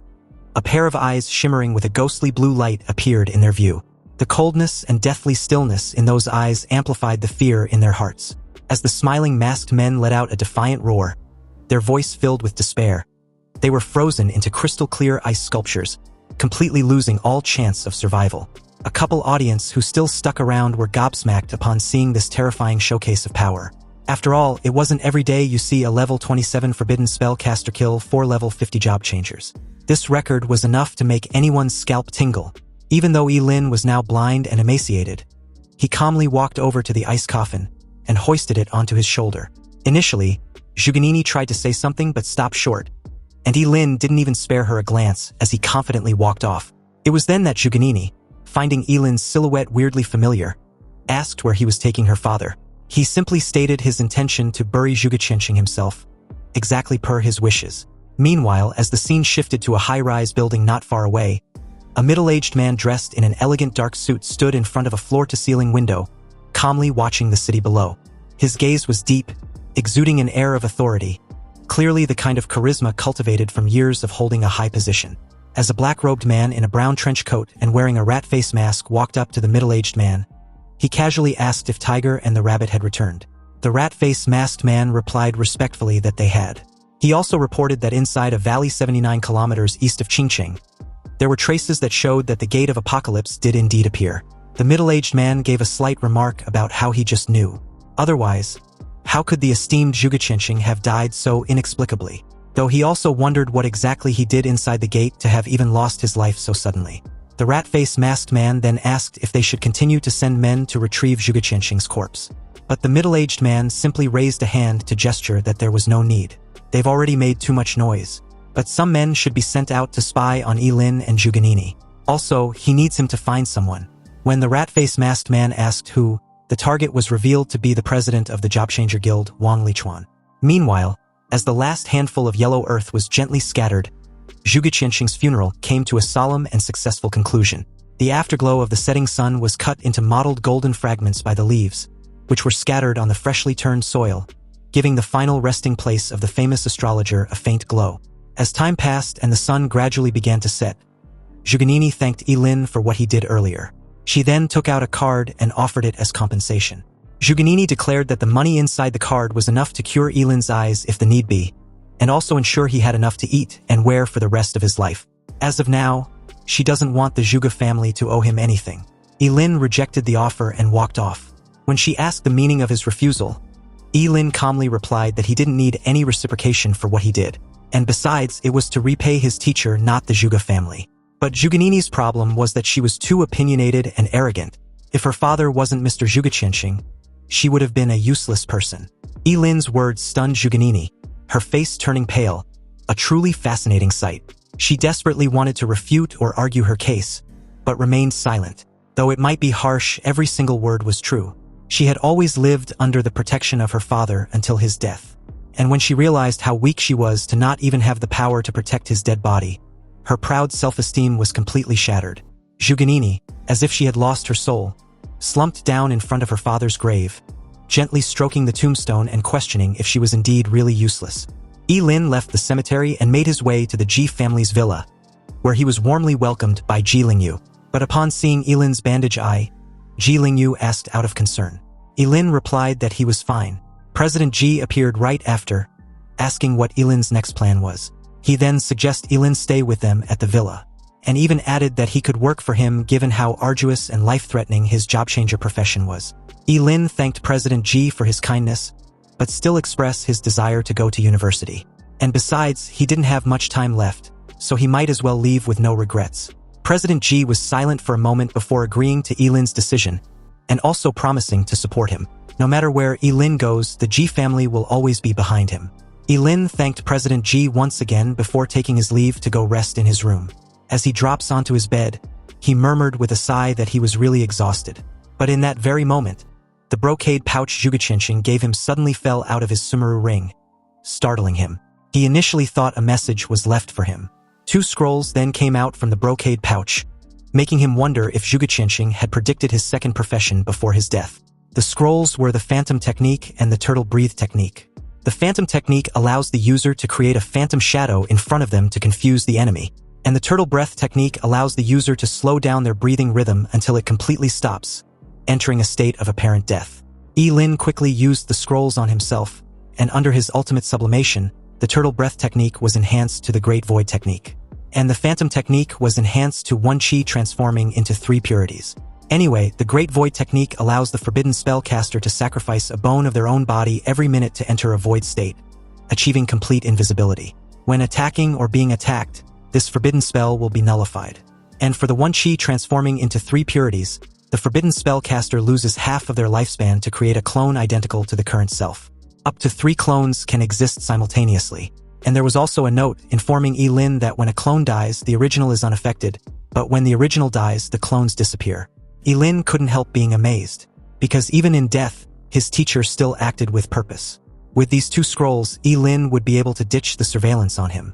a pair of eyes shimmering with a ghostly blue light appeared in their view. The coldness and deathly stillness in those eyes amplified the fear in their hearts. As the smiling masked men let out a defiant roar, their voice filled with despair, they were frozen into crystal-clear ice sculptures, completely losing all chance of survival. A couple audience who still stuck around were gobsmacked upon seeing this terrifying showcase of power. After all, it wasn't every day you see a level 27 Forbidden Spellcaster kill 4 level 50 job changers. This record was enough to make anyone's scalp tingle. Even though Ye Lin was now blind and emaciated, he calmly walked over to the ice coffin and hoisted it onto his shoulder. Initially, Zhuganini tried to say something but stopped short, and Ye Lin didn't even spare her a glance as he confidently walked off. It was then that Zhuganini, finding Ye Lin's silhouette weirdly familiar, asked where he was taking her father. He simply stated his intention to bury Zhuge Qianxing himself, exactly per his wishes. Meanwhile, as the scene shifted to a high-rise building not far away, a middle-aged man dressed in an elegant dark suit stood in front of a floor-to-ceiling window, calmly watching the city below. His gaze was deep, exuding an air of authority, clearly the kind of charisma cultivated from years of holding a high position. As a black-robed man in a brown trench coat and wearing a rat face mask walked up to the middle-aged man, he casually asked if Tiger and the rabbit had returned. The rat face masked man replied respectfully that they had. He also reported that inside a valley 79 kilometers east of Qingqing, there were traces that showed that the Gate of Apocalypse did indeed appear. The middle-aged man gave a slight remark about how he just knew. Otherwise, how could the esteemed Zhuge Qianxing have died so inexplicably? Though he also wondered what exactly he did inside the gate to have even lost his life so suddenly. The rat-faced masked man then asked if they should continue to send men to retrieve Zhuge Qianxing's corpse. But the middle-aged man simply raised a hand to gesture that there was no need. They've already made too much noise. But some men should be sent out to spy on Ye Lin and Zhuganini. Also, he needs him to find someone. When the rat-faced masked man asked who, the target was revealed to be the president of the Jobchanger Guild, Wang Lichuan. Meanwhile, as the last handful of yellow earth was gently scattered, Zhuge Qianxing's funeral came to a solemn and successful conclusion. The afterglow of the setting sun was cut into mottled golden fragments by the leaves, which were scattered on the freshly turned soil, giving the final resting place of the famous astrologer a faint glow. As time passed and the sun gradually began to set, Zhuganini thanked Ye Lin for what he did earlier. She then took out a card and offered it as compensation. Zhuganini declared that the money inside the card was enough to cure Ye Lin's eyes if the need be, and also ensure he had enough to eat and wear for the rest of his life. As of now, she doesn't want the Zhuge family to owe him anything. Ye Lin rejected the offer and walked off. When she asked the meaning of his refusal, Ye Lin calmly replied that he didn't need any reciprocation for what he did, and besides, it was to repay his teacher, not the Zhuge family. But Zhuganini's problem was that she was too opinionated and arrogant. If her father wasn't Mr. Zhuge, she would have been a useless person. Ye Lin's words stunned Zhuganini, her face turning pale, a truly fascinating sight. She desperately wanted to refute or argue her case, but remained silent. Though it might be harsh, every single word was true. She had always lived under the protection of her father until his death. And when she realized how weak she was to not even have the power to protect his dead body, her proud self-esteem was completely shattered. Zhuganini, as if she had lost her soul, slumped down in front of her father's grave, gently stroking the tombstone and questioning if she was indeed really useless. Ye Lin left the cemetery and made his way to the Ji family's villa, where he was warmly welcomed by Ji Lingyu. But upon seeing Ye Lin's bandaged eye, Ji Lingyu asked out of concern. Ye Lin replied that he was fine. President Ji appeared right after, asking what Ye Lin's next plan was. He then suggested Ye Lin stay with them at the villa, and even added that he could work for him given how arduous and life-threatening his job-changer profession was. Ye Lin thanked President Ji for his kindness, but still expressed his desire to go to university. And besides, he didn't have much time left, so he might as well leave with no regrets. President Ji was silent for a moment before agreeing to Ye Lin's decision, and also promising to support him. No matter where Ye Lin goes, the Ji family will always be behind him. Ye Lin thanked President Ji once again before taking his leave to go rest in his room. As he drops onto his bed, he murmured with a sigh that he was really exhausted. But in that very moment, the brocade pouch Zhuge gave him suddenly fell out of his sumaru ring, startling him. He initially thought a message was left for him. 2 scrolls then came out from the brocade pouch, making him wonder if Zhuge had predicted his second profession before his death. The scrolls were the Phantom Technique and the Turtle Breathe Technique. The Phantom Technique allows the user to create a phantom shadow in front of them to confuse the enemy, and the Turtle Breath Technique allows the user to slow down their breathing rhythm until it completely stops, entering a state of apparent death. Ye Lin quickly used the scrolls on himself, and under his ultimate sublimation, the Turtle Breath Technique was enhanced to the Great Void Technique, and the Phantom Technique was enhanced to 1 Qi transforming into 3 purities. Anyway, the Great Void Technique allows the Forbidden Spellcaster to sacrifice a bone of their own body every minute to enter a void state, achieving complete invisibility. When attacking or being attacked, this forbidden spell will be nullified. And for the 1 Qi transforming into 3 purities, the Forbidden Spellcaster loses half of their lifespan to create a clone identical to the current self. Up to 3 clones can exist simultaneously. And there was also a note informing Ye Lin that when a clone dies, the original is unaffected, but when the original dies, the clones disappear. Ye Lin couldn't help being amazed, because even in death, his teacher still acted with purpose. With these 2 scrolls, Ye Lin would be able to ditch the surveillance on him.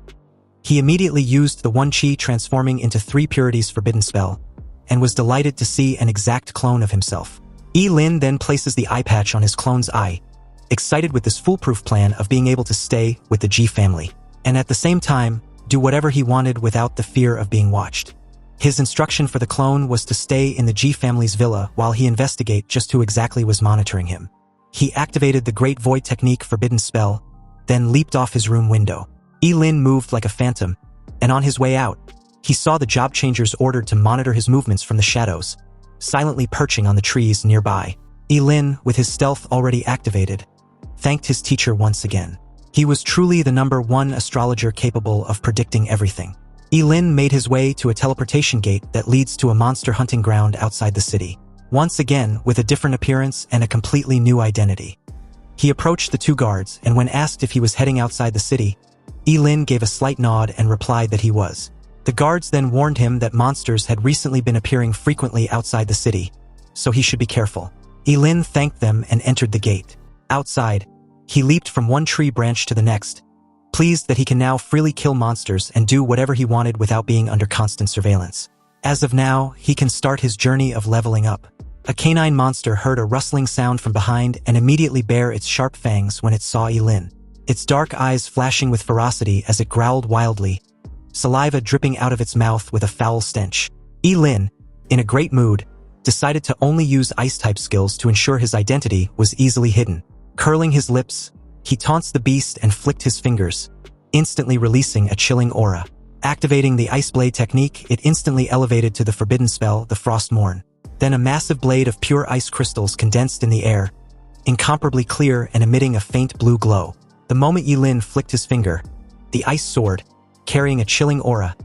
He immediately used the 1 Qi transforming into 3 purities forbidden spell, and was delighted to see an exact clone of himself. Ye Lin then places the eye patch on his clone's eye, excited with this foolproof plan of being able to stay with the Ji family, and at the same time, do whatever he wanted without the fear of being watched. His instruction for the clone was to stay in the Ji family's villa while he investigate just who exactly was monitoring him. He activated the Great Void Technique forbidden spell, then leaped off his room window. Ye Lin moved like a phantom, and on his way out, he saw the job changers ordered to monitor his movements from the shadows, silently perching on the trees nearby. Ye Lin, with his stealth already activated, thanked his teacher once again. He was truly the #1 astrologer capable of predicting everything. Ye Lin made his way to a teleportation gate that leads to a monster hunting ground outside the city, once again with a different appearance and a completely new identity. He approached the 2 guards, and when asked if he was heading outside the city, Ye Lin gave a slight nod and replied that he was. The guards then warned him that monsters had recently been appearing frequently outside the city, so he should be careful. Ye Lin thanked them and entered the gate. Outside, he leaped from one tree branch to the next, pleased that he can now freely kill monsters and do whatever he wanted without being under constant surveillance. As of now, he can start his journey of leveling up. A canine monster heard a rustling sound from behind and immediately bare its sharp fangs when it saw Ye Lin. Its dark eyes flashing with ferocity as it growled wildly, saliva dripping out of its mouth with a foul stench. Ye Lin, in a great mood, decided to only use ice-type skills to ensure his identity was easily hidden. Curling his lips, he taunts the beast and flicked his fingers, instantly releasing a chilling aura. Activating the Ice Blade technique, it instantly elevated to the forbidden spell, the Frost Morn. Then a massive blade of pure ice crystals condensed in the air, incomparably clear and emitting a faint blue glow. The moment Ye Lin flicked his finger, the ice sword, carrying a chilling aura,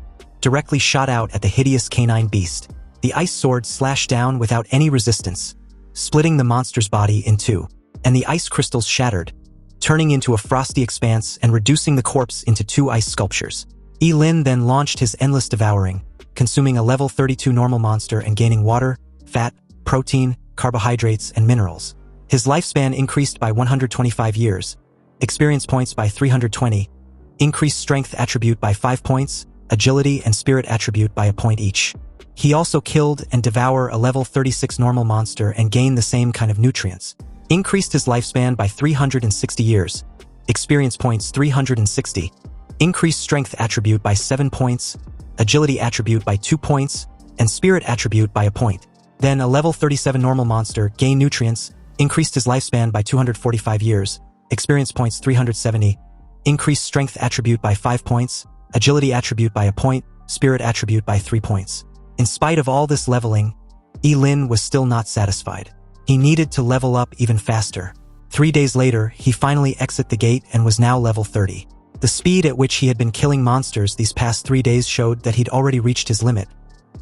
directly shot out at the hideous canine beast. The ice sword slashed down without any resistance, splitting the monster's body in two, and the ice crystals shattered, turning into a frosty expanse and reducing the corpse into two ice sculptures. Ye Lin then launched his endless devouring, consuming a level 32 normal monster and gaining water, fat, protein, carbohydrates, and minerals. His lifespan increased by 125 years, experience points by 320, increased strength attribute by 5 points, agility and spirit attribute by a point each. He also killed and devoured a level 36 normal monster and gained the same kind of nutrients. Increased his lifespan by 360 years, experience points 360, increased strength attribute by 7 points, agility attribute by 2 points, and spirit attribute by a point. Then a level 37 normal monster gained nutrients, increased his lifespan by 245 years, experience points 370, increased strength attribute by 5 points, agility attribute by a point, spirit attribute by 3 points. In spite of all this leveling, Ye Lin was still not satisfied. He needed to level up even faster. 3 days later, he finally exited the gate and was now level 30. The speed at which he had been killing monsters these past 3 days showed that he'd already reached his limit,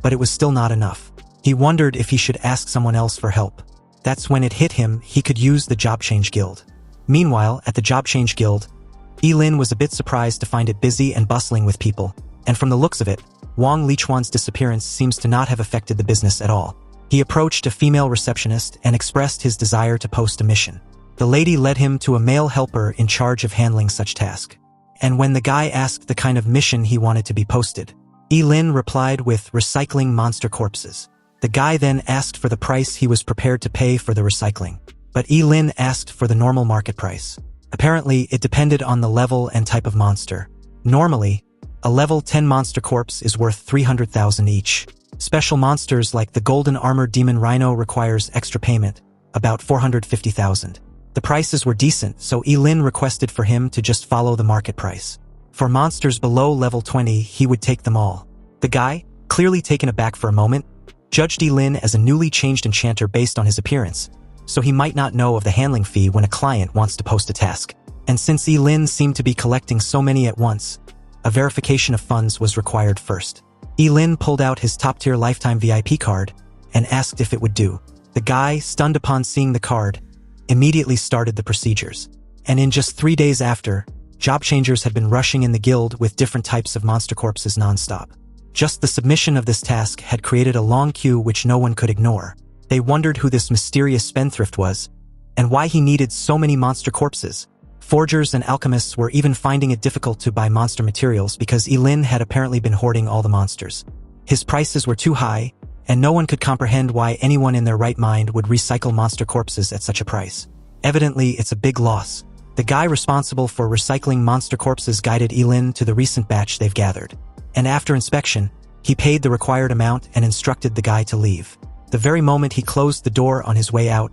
but it was still not enough. He wondered if he should ask someone else for help. That's when it hit him he could use the Job Change Guild. Meanwhile, at the Job Change Guild, Ye Lin was a bit surprised to find it busy and bustling with people, and from the looks of it, Wang Lichuan's disappearance seems to not have affected the business at all. He approached a female receptionist and expressed his desire to post a mission. The lady led him to a male helper in charge of handling such task. And when the guy asked the kind of mission he wanted to be posted, Ye Lin replied with recycling monster corpses. The guy then asked for the price he was prepared to pay for the recycling, but Ye Lin asked for the normal market price. Apparently, it depended on the level and type of monster. Normally, a level 10 monster corpse is worth 300,000 each. Special monsters like the Golden Armored Demon Rhino requires extra payment, about 450,000. The prices were decent, so Ye Lin requested for him to just follow the market price. For monsters below level 20, he would take them all. The guy, clearly taken aback for a moment, judged Ye Lin as a newly changed enchanter based on his appearance, so he might not know of the handling fee when a client wants to post a task. And since Ye Lin seemed to be collecting so many at once, a verification of funds was required first. Ye Lin pulled out his top-tier lifetime VIP card and asked if it would do. The guy, stunned upon seeing the card, immediately started the procedures. And in just 3 days after, job changers had been rushing in the guild with different types of monster corpses non-stop. Just the submission of this task had created a long queue which no one could ignore. They wondered who this mysterious spendthrift was, and why he needed so many monster corpses. Forgers and alchemists were even finding it difficult to buy monster materials because Ye Lin had apparently been hoarding all the monsters. His prices were too high, and no one could comprehend why anyone in their right mind would recycle monster corpses at such a price. Evidently, it's a big loss. The guy responsible for recycling monster corpses guided Ye Lin to the recent batch they've gathered. And after inspection, he paid the required amount and instructed the guy to leave. The very moment he closed the door on his way out,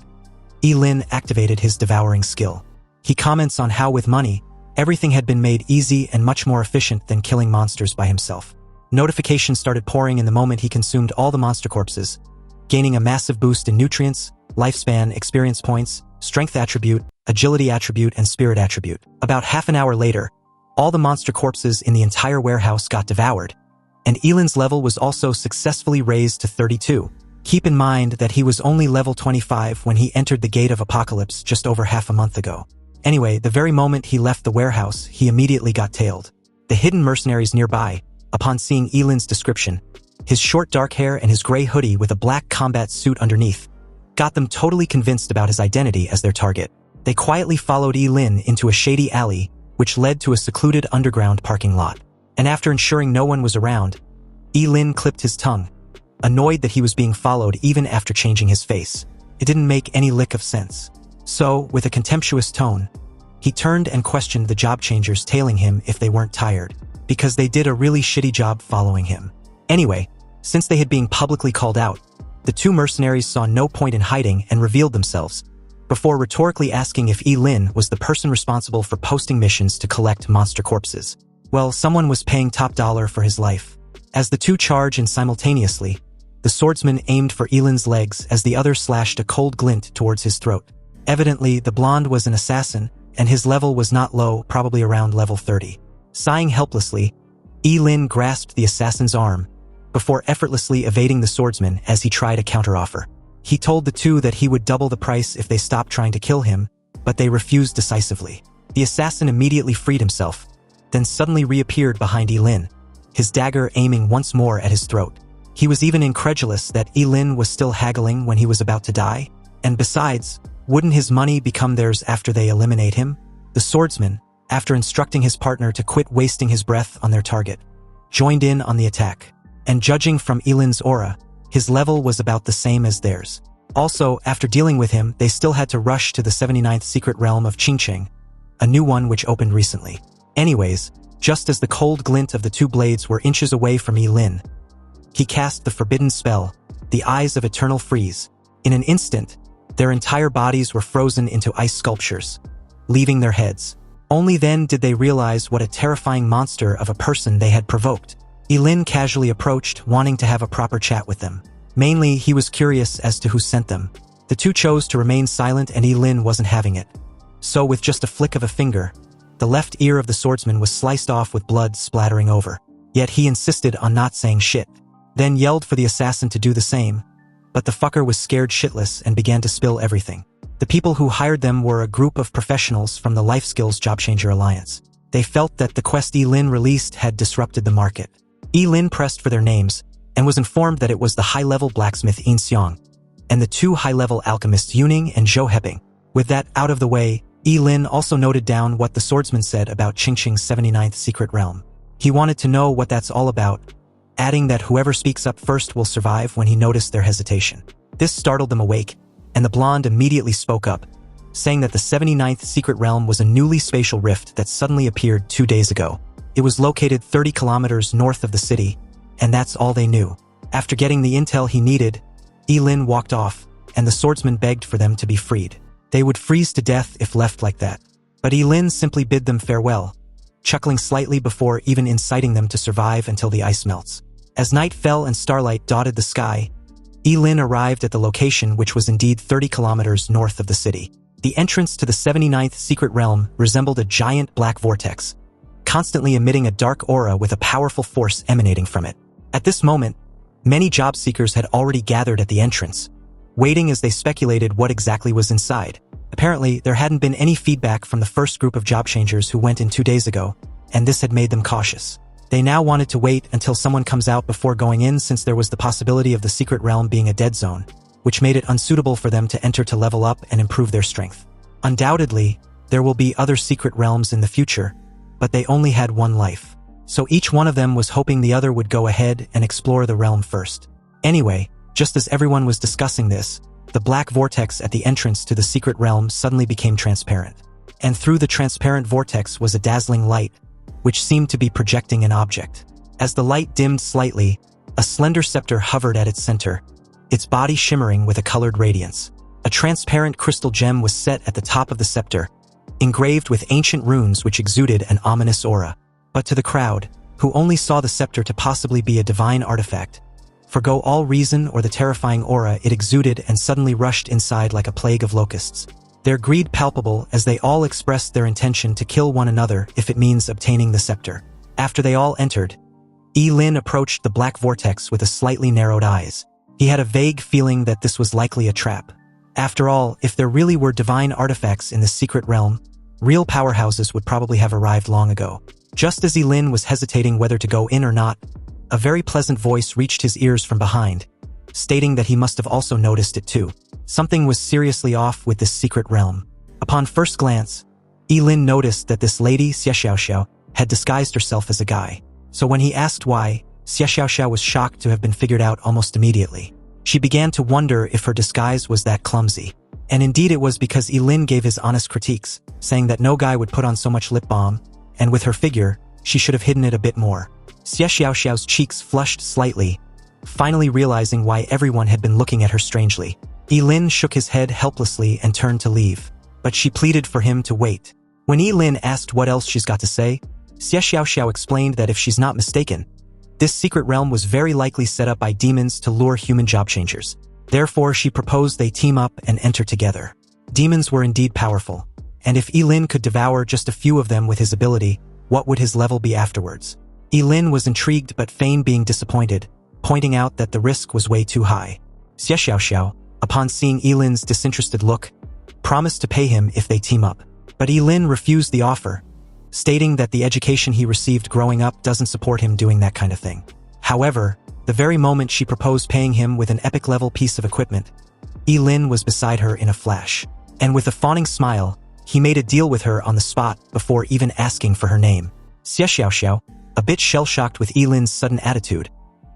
Ye Lin activated his devouring skill. He comments on how with money, everything had been made easy and much more efficient than killing monsters by himself. Notifications started pouring in the moment he consumed all the monster corpses, gaining a massive boost in nutrients, lifespan, experience points, strength attribute, agility attribute, and spirit attribute. About half an hour later, all the monster corpses in the entire warehouse got devoured, and Ye Lin's level was also successfully raised to 32. Keep in mind that he was only level 25 when he entered the Gate of Apocalypse just over half a month ago. Anyway, the very moment he left the warehouse, he immediately got tailed. The hidden mercenaries nearby, upon seeing Ye Lin's description, his short dark hair and his gray hoodie with a black combat suit underneath, got them totally convinced about his identity as their target. They quietly followed Ye Lin into a shady alley, which led to a secluded underground parking lot. And after ensuring no one was around, Ye Lin clipped his tongue, annoyed that he was being followed even after changing his face. It didn't make any lick of sense. So, with a contemptuous tone, he turned and questioned the job changers tailing him if they weren't tired, because they did a really shitty job following him. Anyway, since they had been publicly called out, the two mercenaries saw no point in hiding and revealed themselves, before rhetorically asking if Ye Lin was the person responsible for posting missions to collect monster corpses. Well, someone was paying top dollar for his life. As the two charged in simultaneously, the swordsman aimed for Ye Lin's legs as the other slashed a cold glint towards his throat. Evidently, the blonde was an assassin, and his level was not low, probably around level 30. Sighing helplessly, Ye Lin grasped the assassin's arm, before effortlessly evading the swordsman as he tried a counteroffer. He told the two that he would double the price if they stopped trying to kill him, but they refused decisively. The assassin immediately freed himself, then suddenly reappeared behind Ye Lin, his dagger aiming once more at his throat. He was even incredulous that Ye Lin was still haggling when he was about to die, and besides, wouldn't his money become theirs after they eliminate him? The swordsman, after instructing his partner to quit wasting his breath on their target, joined in on the attack, and judging from Ye Lin's aura, his level was about the same as theirs. Also, after dealing with him, they still had to rush to the 79th secret realm of Qingcheng, a new one which opened recently. Anyways, just as the cold glint of the two blades were inches away from Ye Lin, he cast the forbidden spell, the Eyes of Eternal Freeze. In an instant, their entire bodies were frozen into ice sculptures, leaving their heads. Only then did they realize what a terrifying monster of a person they had provoked. Ye Lin casually approached, wanting to have a proper chat with them. Mainly, he was curious as to who sent them. The two chose to remain silent and Ye Lin wasn't having it. So with just a flick of a finger, the left ear of the swordsman was sliced off with blood splattering over. Yet he insisted on not saying shit, then yelled for the assassin to do the same, but the fucker was scared shitless and began to spill everything. The people who hired them were a group of professionals from the Life Skills Job Changer Alliance. They felt that the quest Ye Lin released had disrupted the market. Ye Lin pressed for their names, and was informed that it was the high-level blacksmith Yin Xiang, and the two high-level alchemists Yuning and Zhou Heping. With that out of the way, Ye Lin also noted down what the swordsman said about Qingcheng's 79th secret realm. He wanted to know what that's all about, adding that whoever speaks up first will survive when he noticed their hesitation. This startled them awake, and the blonde immediately spoke up, saying that the 79th secret realm was a newly spatial rift that suddenly appeared 2 days ago. It was located 30 kilometers north of the city, and that's all they knew. After getting the intel he needed, Ye Lin walked off, and the swordsman begged for them to be freed. They would freeze to death if left like that. But Ye Lin simply bid them farewell, chuckling slightly before even inciting them to survive until the ice melts. As night fell and starlight dotted the sky, Ye Lin arrived at the location which was indeed 30 kilometers north of the city. The entrance to the 79th secret realm resembled a giant black vortex, constantly emitting a dark aura with a powerful force emanating from it. At this moment, many job seekers had already gathered at the entrance, waiting as they speculated what exactly was inside. Apparently, there hadn't been any feedback from the first group of job changers who went in 2 days ago, and this had made them cautious. They now wanted to wait until someone comes out before going in, since there was the possibility of the secret realm being a dead zone, which made it unsuitable for them to enter to level up and improve their strength. Undoubtedly, there will be other secret realms in the future, but they only had one life. So each one of them was hoping the other would go ahead and explore the realm first. Anyway, just as everyone was discussing this, the black vortex at the entrance to the secret realm suddenly became transparent. And through the transparent vortex was a dazzling light, which seemed to be projecting an object. As the light dimmed slightly, a slender scepter hovered at its center, its body shimmering with a colored radiance. A transparent crystal gem was set at the top of the scepter, engraved with ancient runes which exuded an ominous aura. But to the crowd, who only saw the scepter to possibly be a divine artifact, forgo all reason or the terrifying aura it exuded and suddenly rushed inside like a plague of locusts. Their greed palpable as they all expressed their intention to kill one another if it means obtaining the scepter. After they all entered, Ye Lin approached the black vortex with a slightly narrowed eyes. He had a vague feeling that this was likely a trap. After all, if there really were divine artifacts in the secret realm, real powerhouses would probably have arrived long ago. Just as Ye Lin was hesitating whether to go in or not, a very pleasant voice reached his ears from behind, stating that he must have also noticed it too. Something was seriously off with this secret realm. Upon first glance, Ye Lin noticed that this lady, Xie Xiaoxiao, had disguised herself as a guy. So when he asked why, Xie Xiaoxiao was shocked to have been figured out almost immediately. She began to wonder if her disguise was that clumsy. And indeed it was, because Ye Lin gave his honest critiques, saying that no guy would put on so much lip balm, and with her figure, she should have hidden it a bit more. Xie Xiaoxiao's cheeks flushed slightly, finally realizing why everyone had been looking at her strangely. Ye Lin shook his head helplessly and turned to leave, but she pleaded for him to wait. When Ye Lin asked what else she's got to say, Xie Xiaoxiao explained that if she's not mistaken, this secret realm was very likely set up by demons to lure human job changers. Therefore, she proposed they team up and enter together. Demons were indeed powerful, and if Ye Lin could devour just a few of them with his ability, what would his level be afterwards? Ye Lin was intrigued but feigned being disappointed, pointing out that the risk was way too high. Xie Xiaoxiao, upon seeing Ye Lin's disinterested look, promised to pay him if they team up. But Ye Lin refused the offer, stating that the education he received growing up doesn't support him doing that kind of thing. However, the very moment she proposed paying him with an epic-level piece of equipment, Ye Lin was beside her in a flash. And with a fawning smile, he made a deal with her on the spot before even asking for her name. Xie Xiaoxiao, a bit shell-shocked with Ye Lin's sudden attitude,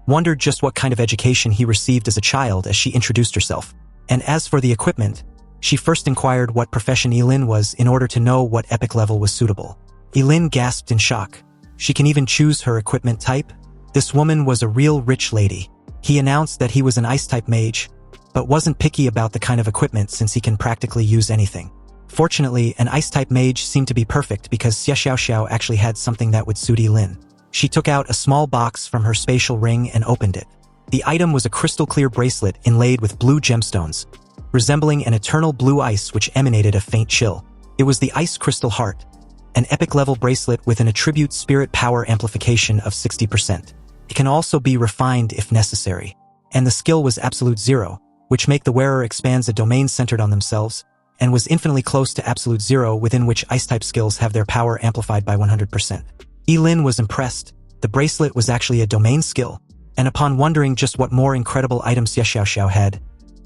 wondered just what kind of education he received as a child as she introduced herself. And as for the equipment, she first inquired what profession Ye Lin was in order to know what epic level was suitable. Ye Lin gasped in shock. She can even choose her equipment type? This woman was a real rich lady. He announced that he was an ice-type mage, but wasn't picky about the kind of equipment since he can practically use anything. Fortunately, an ice-type mage seemed to be perfect because Xie Xiaoxiao actually had something that would suit Ye Lin. She took out a small box from her spatial ring and opened it. The item was a crystal-clear bracelet inlaid with blue gemstones, resembling an eternal blue ice which emanated a faint chill. It was the Ice Crystal Heart, an epic-level bracelet with an attribute spirit power amplification of 60%. It can also be refined if necessary. And the skill was Absolute Zero, which make the wearer expands a domain centered on themselves, and was infinitely close to Absolute Zero, within which Ice-type skills have their power amplified by 100%. Ye Lin was impressed. The bracelet was actually a domain skill, and upon wondering just what more incredible items Xie Xiaoxiao had,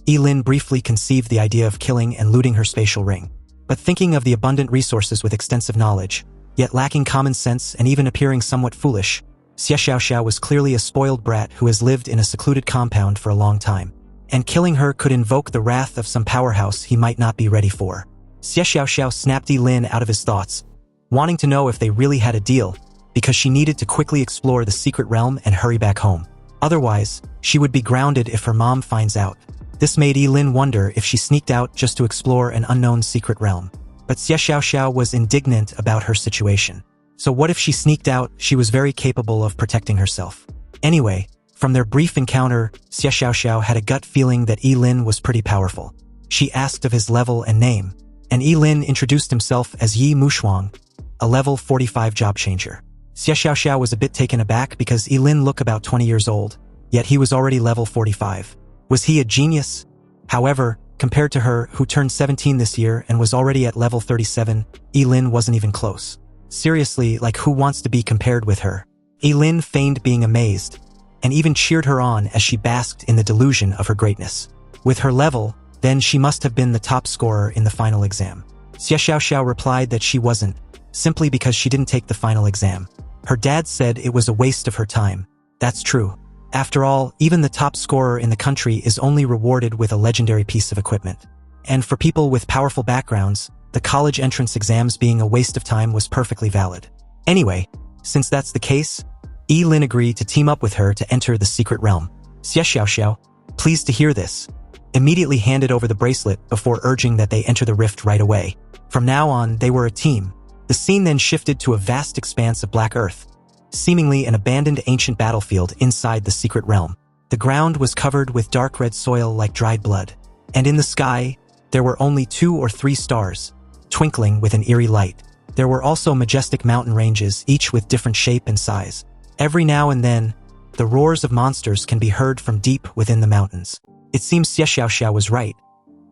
Ye Lin briefly conceived the idea of killing and looting her spatial ring. But thinking of the abundant resources with extensive knowledge, yet lacking common sense and even appearing somewhat foolish, Xie Xiaoxiao was clearly a spoiled brat who has lived in a secluded compound for a long time. And killing her could invoke the wrath of some powerhouse he might not be ready for. Xie Xiaoxiao snapped Ye Lin out of his thoughts, wanting to know if they really had a deal, because she needed to quickly explore the secret realm and hurry back home. Otherwise, she would be grounded if her mom finds out. This made Ye Lin wonder if she sneaked out just to explore an unknown secret realm. But Xie Xiaoxiao was indignant about her situation. So what if she sneaked out? She was very capable of protecting herself. Anyway, from their brief encounter, Xie Xiaoxiao had a gut feeling that Ye Lin was pretty powerful. She asked of his level and name, and Ye Lin introduced himself as Yi Mushuang, a level 45 job changer. Xie Xiaoxiao was a bit taken aback because Ye Lin looked about 20 years old, yet he was already level 45. Was he a genius? However, compared to her, who turned 17 this year and was already at level 37, Ye Lin wasn't even close. Seriously, like who wants to be compared with her? Ye Lin feigned being amazed, and even cheered her on as she basked in the delusion of her greatness. With her level, then she must have been the top scorer in the final exam. Xie Xiaoxiao replied that she wasn't, simply because she didn't take the final exam. Her dad said it was a waste of her time. That's true. After all, even the top scorer in the country is only rewarded with a legendary piece of equipment. And for people with powerful backgrounds, the college entrance exams being a waste of time was perfectly valid. Anyway, since that's the case, Ye Lin agreed to team up with her to enter the secret realm. Xie Xiaoxiao, pleased to hear this, immediately handed over the bracelet before urging that they enter the rift right away. From now on, they were a team. The scene then shifted to a vast expanse of black earth, seemingly an abandoned ancient battlefield inside the secret realm. The ground was covered with dark red soil like dried blood, and in the sky, there were only 2 or 3 stars, twinkling with an eerie light. There were also majestic mountain ranges, each with different shape and size. Every now and then, the roars of monsters can be heard from deep within the mountains. It seems Xie Xiaoxiao was right.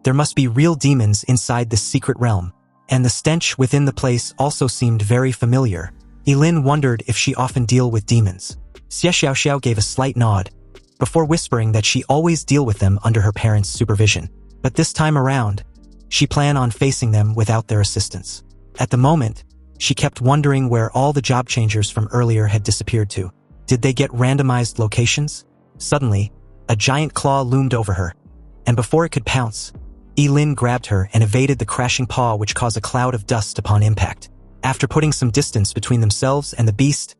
There must be real demons inside this secret realm, and the stench within the place also seemed very familiar. Ye Lin wondered if she often deal with demons. Xie Xiaoxiao gave a slight nod, before whispering that she always deal with them under her parents' supervision. But this time around, she planned on facing them without their assistance. At the moment, she kept wondering where all the job changers from earlier had disappeared to. Did they get randomized locations? Suddenly, a giant claw loomed over her, and before it could pounce, Ye Lin grabbed her and evaded the crashing paw, which caused a cloud of dust upon impact. After putting some distance between themselves and the beast,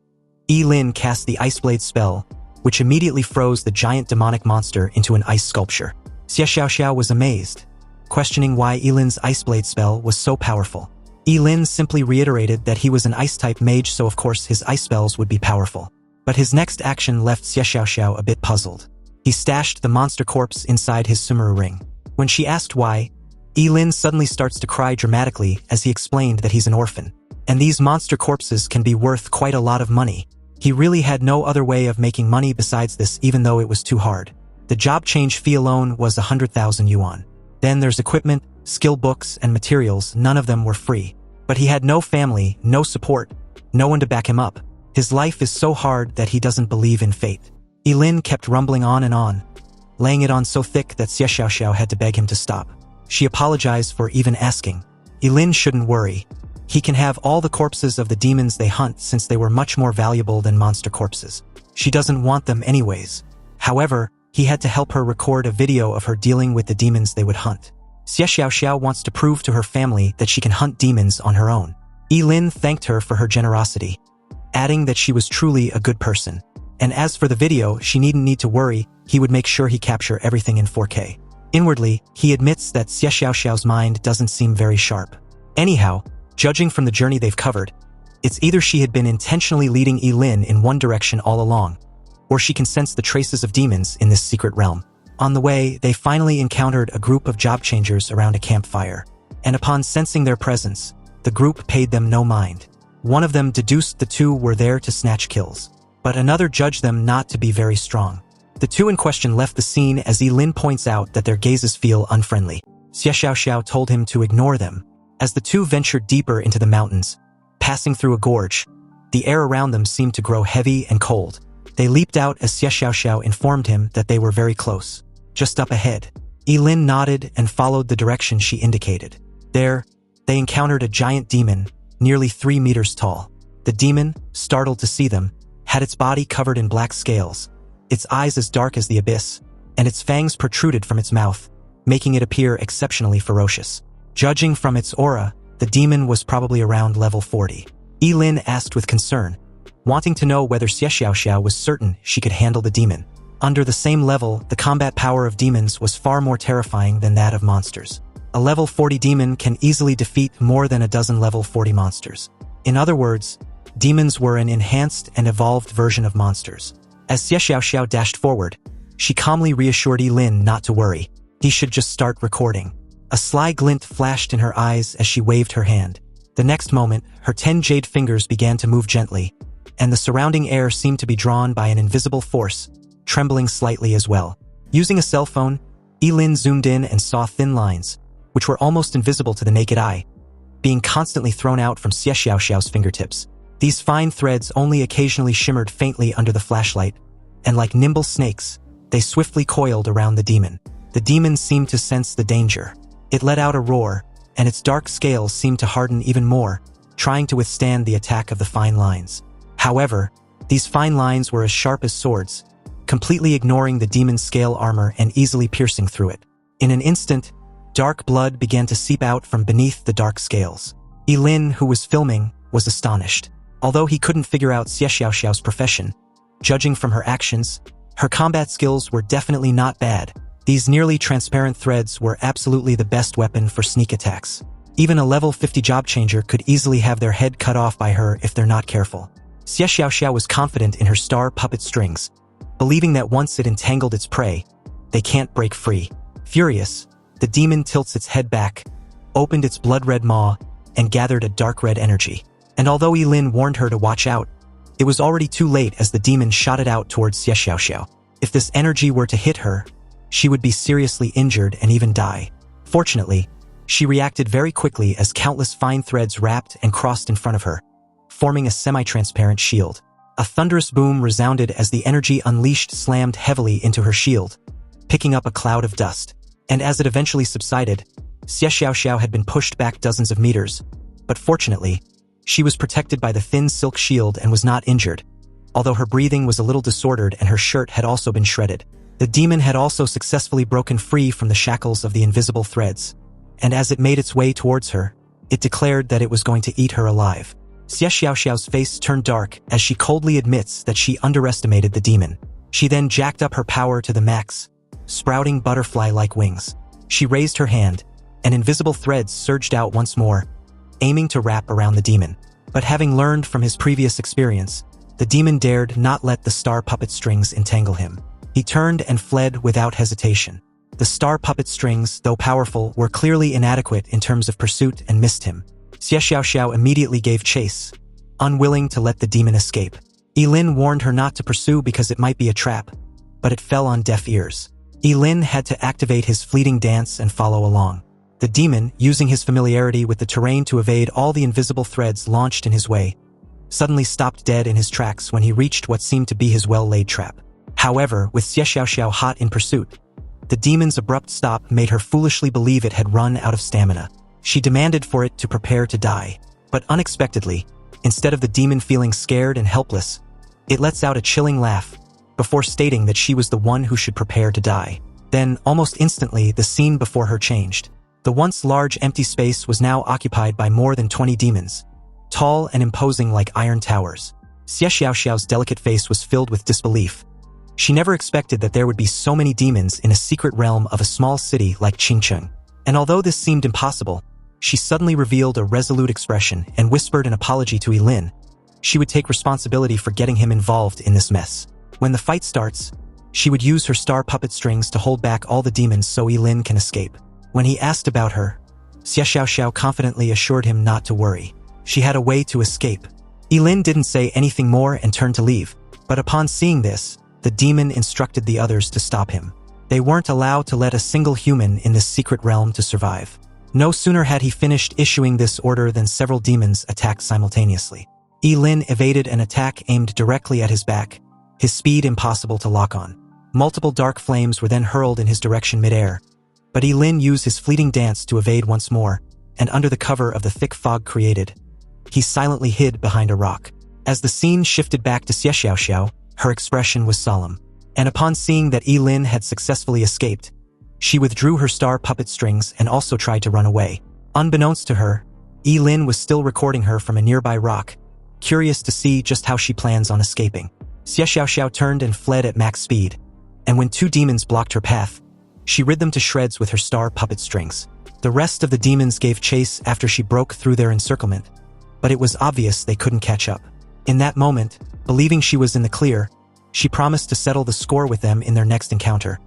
Ye Lin cast the Ice Blade spell, which immediately froze the giant demonic monster into an ice sculpture. Xie Xiaoxiao was amazed, questioning why Ye Lin's Ice Blade spell was so powerful. Ye Lin simply reiterated that he was an ice-type mage, so of course his ice spells would be powerful. But his next action left Xie Xiaoxiao a bit puzzled. He stashed the monster corpse inside his sumeru ring. When she asked why, Ye Lin suddenly starts to cry dramatically as he explained that he's an orphan, and these monster corpses can be worth quite a lot of money. He really had no other way of making money besides this, even though it was too hard. The job change fee alone was 100,000 yuan. Then there's equipment, skill books, and materials. None of them were free. But he had no family, no support, no one to back him up. His life is so hard that he doesn't believe in fate. Ye Lin kept rumbling on, laying it on so thick that Xie Xiaoxiao had to beg him to stop. She apologized for even asking. Ye Lin shouldn't worry. He can have all the corpses of the demons they hunt, since they were much more valuable than monster corpses. She doesn't want them anyways. However, he had to help her record a video of her dealing with the demons they would hunt. Xie Xiaoxiao wants to prove to her family that she can hunt demons on her own. Ye Lin thanked her for her generosity, adding that she was truly a good person. And as for the video, she needn't need to worry, he would make sure he capture everything in 4K. Inwardly, he admits that Xie Xiaoxiao's mind doesn't seem very sharp. Anyhow, judging from the journey they've covered, it's either she had been intentionally leading Ye Lin in one direction all along, or she can sense the traces of demons in this secret realm. On the way, they finally encountered a group of job changers around a campfire, and upon sensing their presence, the group paid them no mind. One of them deduced the two were there to snatch kills, but another judged them not to be very strong. The two in question left the scene as Ye Lin points out that their gazes feel unfriendly. Xie Xiaoxiao told him to ignore them. As the two ventured deeper into the mountains, passing through a gorge, the air around them seemed to grow heavy and cold. They leaped out as Xie Xiaoxiao informed him that they were very close, just up ahead. Ye Lin nodded and followed the direction she indicated. There, they encountered a giant demon, nearly 3 meters tall. The demon, startled to see them, had its body covered in black scales, its eyes as dark as the abyss, and its fangs protruded from its mouth, making it appear exceptionally ferocious. Judging from its aura, the demon was probably around level 40. Ye Lin asked with concern, wanting to know whether Xie Xiaoxiao was certain she could handle the demon. Under the same level, the combat power of demons was far more terrifying than that of monsters. A level 40 demon can easily defeat more than a dozen level 40 monsters. In other words, demons were an enhanced and evolved version of monsters. As Xie Xiaoxiao dashed forward, she calmly reassured Ye Lin not to worry. He should just start recording. A sly glint flashed in her eyes as she waved her hand. The next moment, her 10 jade fingers began to move gently, and the surrounding air seemed to be drawn by an invisible force, trembling slightly as well. Using a cell phone, Ye Lin zoomed in and saw thin lines, which were almost invisible to the naked eye, being constantly thrown out from Xie Xiaoxiao's fingertips. These fine threads only occasionally shimmered faintly under the flashlight, and like nimble snakes, they swiftly coiled around the demon. The demon seemed to sense the danger. It let out a roar, and its dark scales seemed to harden even more, trying to withstand the attack of the fine lines. However, these fine lines were as sharp as swords, completely ignoring the demon's scale armor and easily piercing through it. In an instant, dark blood began to seep out from beneath the dark scales. Ye Lin, who was filming, was astonished. Although he couldn't figure out Xie Xiaoxiao's profession, judging from her actions, her combat skills were definitely not bad. These nearly transparent threads were absolutely the best weapon for sneak attacks. Even a level 50 job changer could easily have their head cut off by her if they're not careful. Xie Xiaoxiao was confident in her star puppet strings, believing that once it entangled its prey, they can't break free. Furious, the demon tilts its head back, opened its blood-red maw, and gathered a dark red energy. And although Ye Lin warned her to watch out, it was already too late as the demon shot it out towards Xie Xiaoxiao. If this energy were to hit her, she would be seriously injured and even die. Fortunately, she reacted very quickly as countless fine threads wrapped and crossed in front of her, forming a semi-transparent shield. A thunderous boom resounded as the energy unleashed slammed heavily into her shield, picking up a cloud of dust. And as it eventually subsided, Xie Xiaoxiao had been pushed back dozens of meters, but fortunately, she was protected by the thin silk shield and was not injured. although her breathing was a little disordered and her shirt had also been shredded. The demon had also successfully broken free from the shackles of the invisible threads, and as it made its way towards her, it declared that it was going to eat her alive. Xie Xiaoxiao's face turned dark as she coldly admits that she underestimated the demon. She then jacked up her power to the max, sprouting butterfly-like wings. She raised her hand, and invisible threads surged out once more, aiming to wrap around the demon. But having learned from his previous experience, the demon dared not let the star puppet strings entangle him. He turned and fled without hesitation. The star puppet strings, though powerful, were clearly inadequate in terms of pursuit and missed him. Xie Xiaoxiao immediately gave chase, unwilling to let the demon escape. Ye Lin warned her not to pursue because it might be a trap, but it fell on deaf ears. Ye Lin had to activate his fleeting dance and follow along. The demon, using his familiarity with the terrain to evade all the invisible threads launched in his way, suddenly stopped dead in his tracks when he reached what seemed to be his well-laid trap. However, with Xie Xiaoxiao hot in pursuit, the demon's abrupt stop made her foolishly believe it had run out of stamina. She demanded for it to prepare to die, but unexpectedly, instead of the demon feeling scared and helpless, it lets out a chilling laugh, before stating that she was the one who should prepare to die. Then, almost instantly, the scene before her changed. The once large empty space was now occupied by more than 20 demons, tall and imposing like iron towers. Xie Xiaoxiao's delicate face was filled with disbelief. She never expected that there would be so many demons in a secret realm of a small city like Qingcheng. And although this seemed impossible, she suddenly revealed a resolute expression and whispered an apology to Ye Lin. She would take responsibility for getting him involved in this mess. When the fight starts, she would use her star puppet strings to hold back all the demons so Ye Lin can escape. When he asked about her, Xie Xiaoxiao confidently assured him not to worry. She had a way to escape. Ye Lin didn't say anything more and turned to leave, but upon seeing this, the demon instructed the others to stop him. They weren't allowed to let a single human in this secret realm to survive. No sooner had he finished issuing this order than several demons attacked simultaneously. Ye Lin evaded an attack aimed directly at his back, his speed impossible to lock on. Multiple dark flames were then hurled in his direction mid-air, but Ye Lin used his fleeting dance to evade once more, and under the cover of the thick fog created, he silently hid behind a rock. As the scene shifted back to Xie Xiaoxiao, her expression was solemn, and upon seeing that Ye Lin had successfully escaped, she withdrew her star puppet strings and also tried to run away. Unbeknownst to her, Ye Lin was still recording her from a nearby rock, curious to see just how she plans on escaping. Xie Xiaoxiao turned and fled at max speed, and when two demons blocked her path, she rid them to shreds with her star puppet strings. The rest of the demons gave chase after she broke through their encirclement, but it was obvious they couldn't catch up. In that moment, believing she was in the clear, she promised to settle the score with them in their next encounter.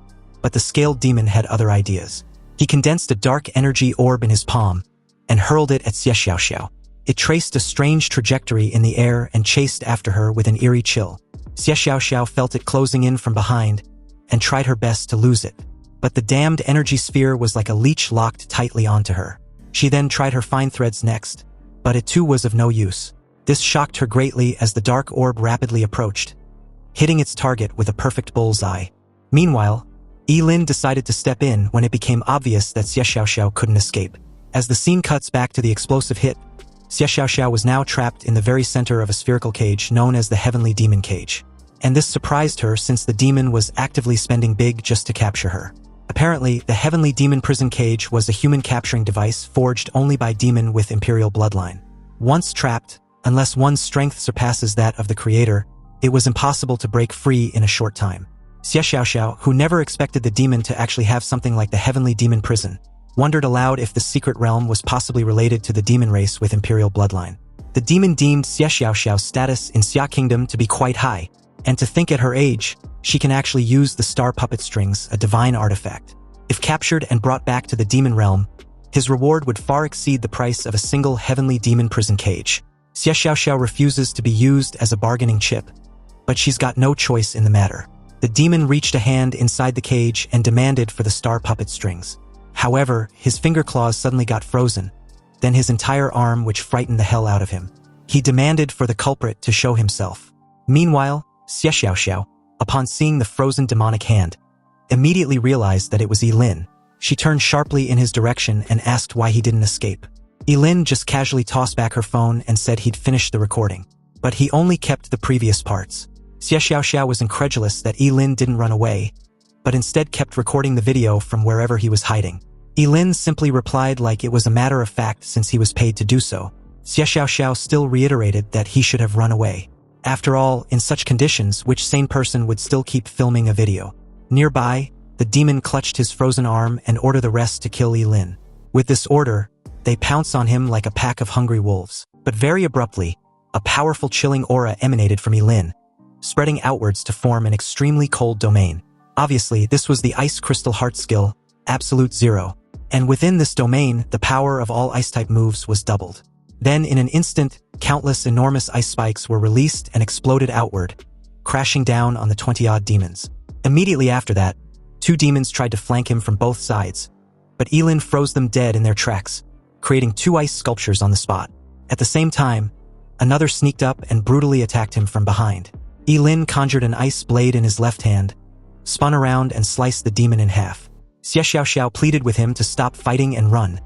But the scaled demon had other ideas. He condensed a dark energy orb in his palm and hurled it at Xie Xiaoxiao. It traced a strange trajectory in the air and chased after her with an eerie chill. Xie Xiaoxiao felt it closing in from behind and tried her best to lose it. But the damned energy sphere was like a leech locked tightly onto her. She then tried her fine threads next, but it too was of no use. This shocked her greatly as the dark orb rapidly approached, hitting its target with a perfect bullseye. Meanwhile, Ye Lin decided to step in when it became obvious that Xie Xiaoxiao couldn't escape. As the scene cuts back to the explosive hit, Xie Xiaoxiao was now trapped in the very center of a spherical cage known as the Heavenly Demon Cage. And this surprised her since the demon was actively spending big just to capture her. Apparently, the Heavenly Demon Prison Cage was a human capturing device forged only by demon with imperial bloodline. Once trapped, unless one's strength surpasses that of the creator, it was impossible to break free in a short time. Xie Xiaoxiao, who never expected the demon to actually have something like the Heavenly Demon Prison, wondered aloud if the secret realm was possibly related to the demon race with imperial bloodline. The demon deemed Xie Xiaoxiao's status in Xia Kingdom to be quite high, and to think at her age, she can actually use the star puppet strings, a divine artifact. If captured and brought back to the demon realm, his reward would far exceed the price of a single Heavenly Demon Prison Cage. Xie Xiaoxiao refuses to be used as a bargaining chip, but she's got no choice in the matter. The demon reached a hand inside the cage and demanded for the star puppet strings. However, his finger claws suddenly got frozen, then his entire arm, which frightened the hell out of him. He demanded for the culprit to show himself. Meanwhile, Xie Xiaoxiao, upon seeing the frozen demonic hand, immediately realized that it was Ye Lin. She turned sharply in his direction and asked why he didn't escape. Ye Lin just casually tossed back her phone and said he'd finished the recording. But he only kept the previous parts. Xie Xiaoxiao was incredulous that Ye Lin didn't run away, but instead kept recording the video from wherever he was hiding. Ye Lin simply replied like it was a matter of fact since he was paid to do so. Xie Xiaoxiao still reiterated that he should have run away. After all, in such conditions, which sane person would still keep filming a video? Nearby, the demon clutched his frozen arm and ordered the rest to kill Ye Lin. With this order, they pounce on him like a pack of hungry wolves. But very abruptly, a powerful chilling aura emanated from Ye Lin, spreading outwards to form an extremely cold domain. Obviously, this was the Ice Crystal Heart skill, Absolute Zero, and within this domain, the power of all ice-type moves was doubled. Then, in an instant, countless enormous ice spikes were released and exploded outward, crashing down on the 20-odd demons. Immediately after that, 2 demons tried to flank him from both sides, but Ye Lin froze them dead in their tracks, creating 2 ice sculptures on the spot. At the same time, another sneaked up and brutally attacked him from behind. Ye Lin conjured an ice blade in his left hand, spun around and sliced the demon in half. Xie Xiaoxiao pleaded with him to stop fighting and run,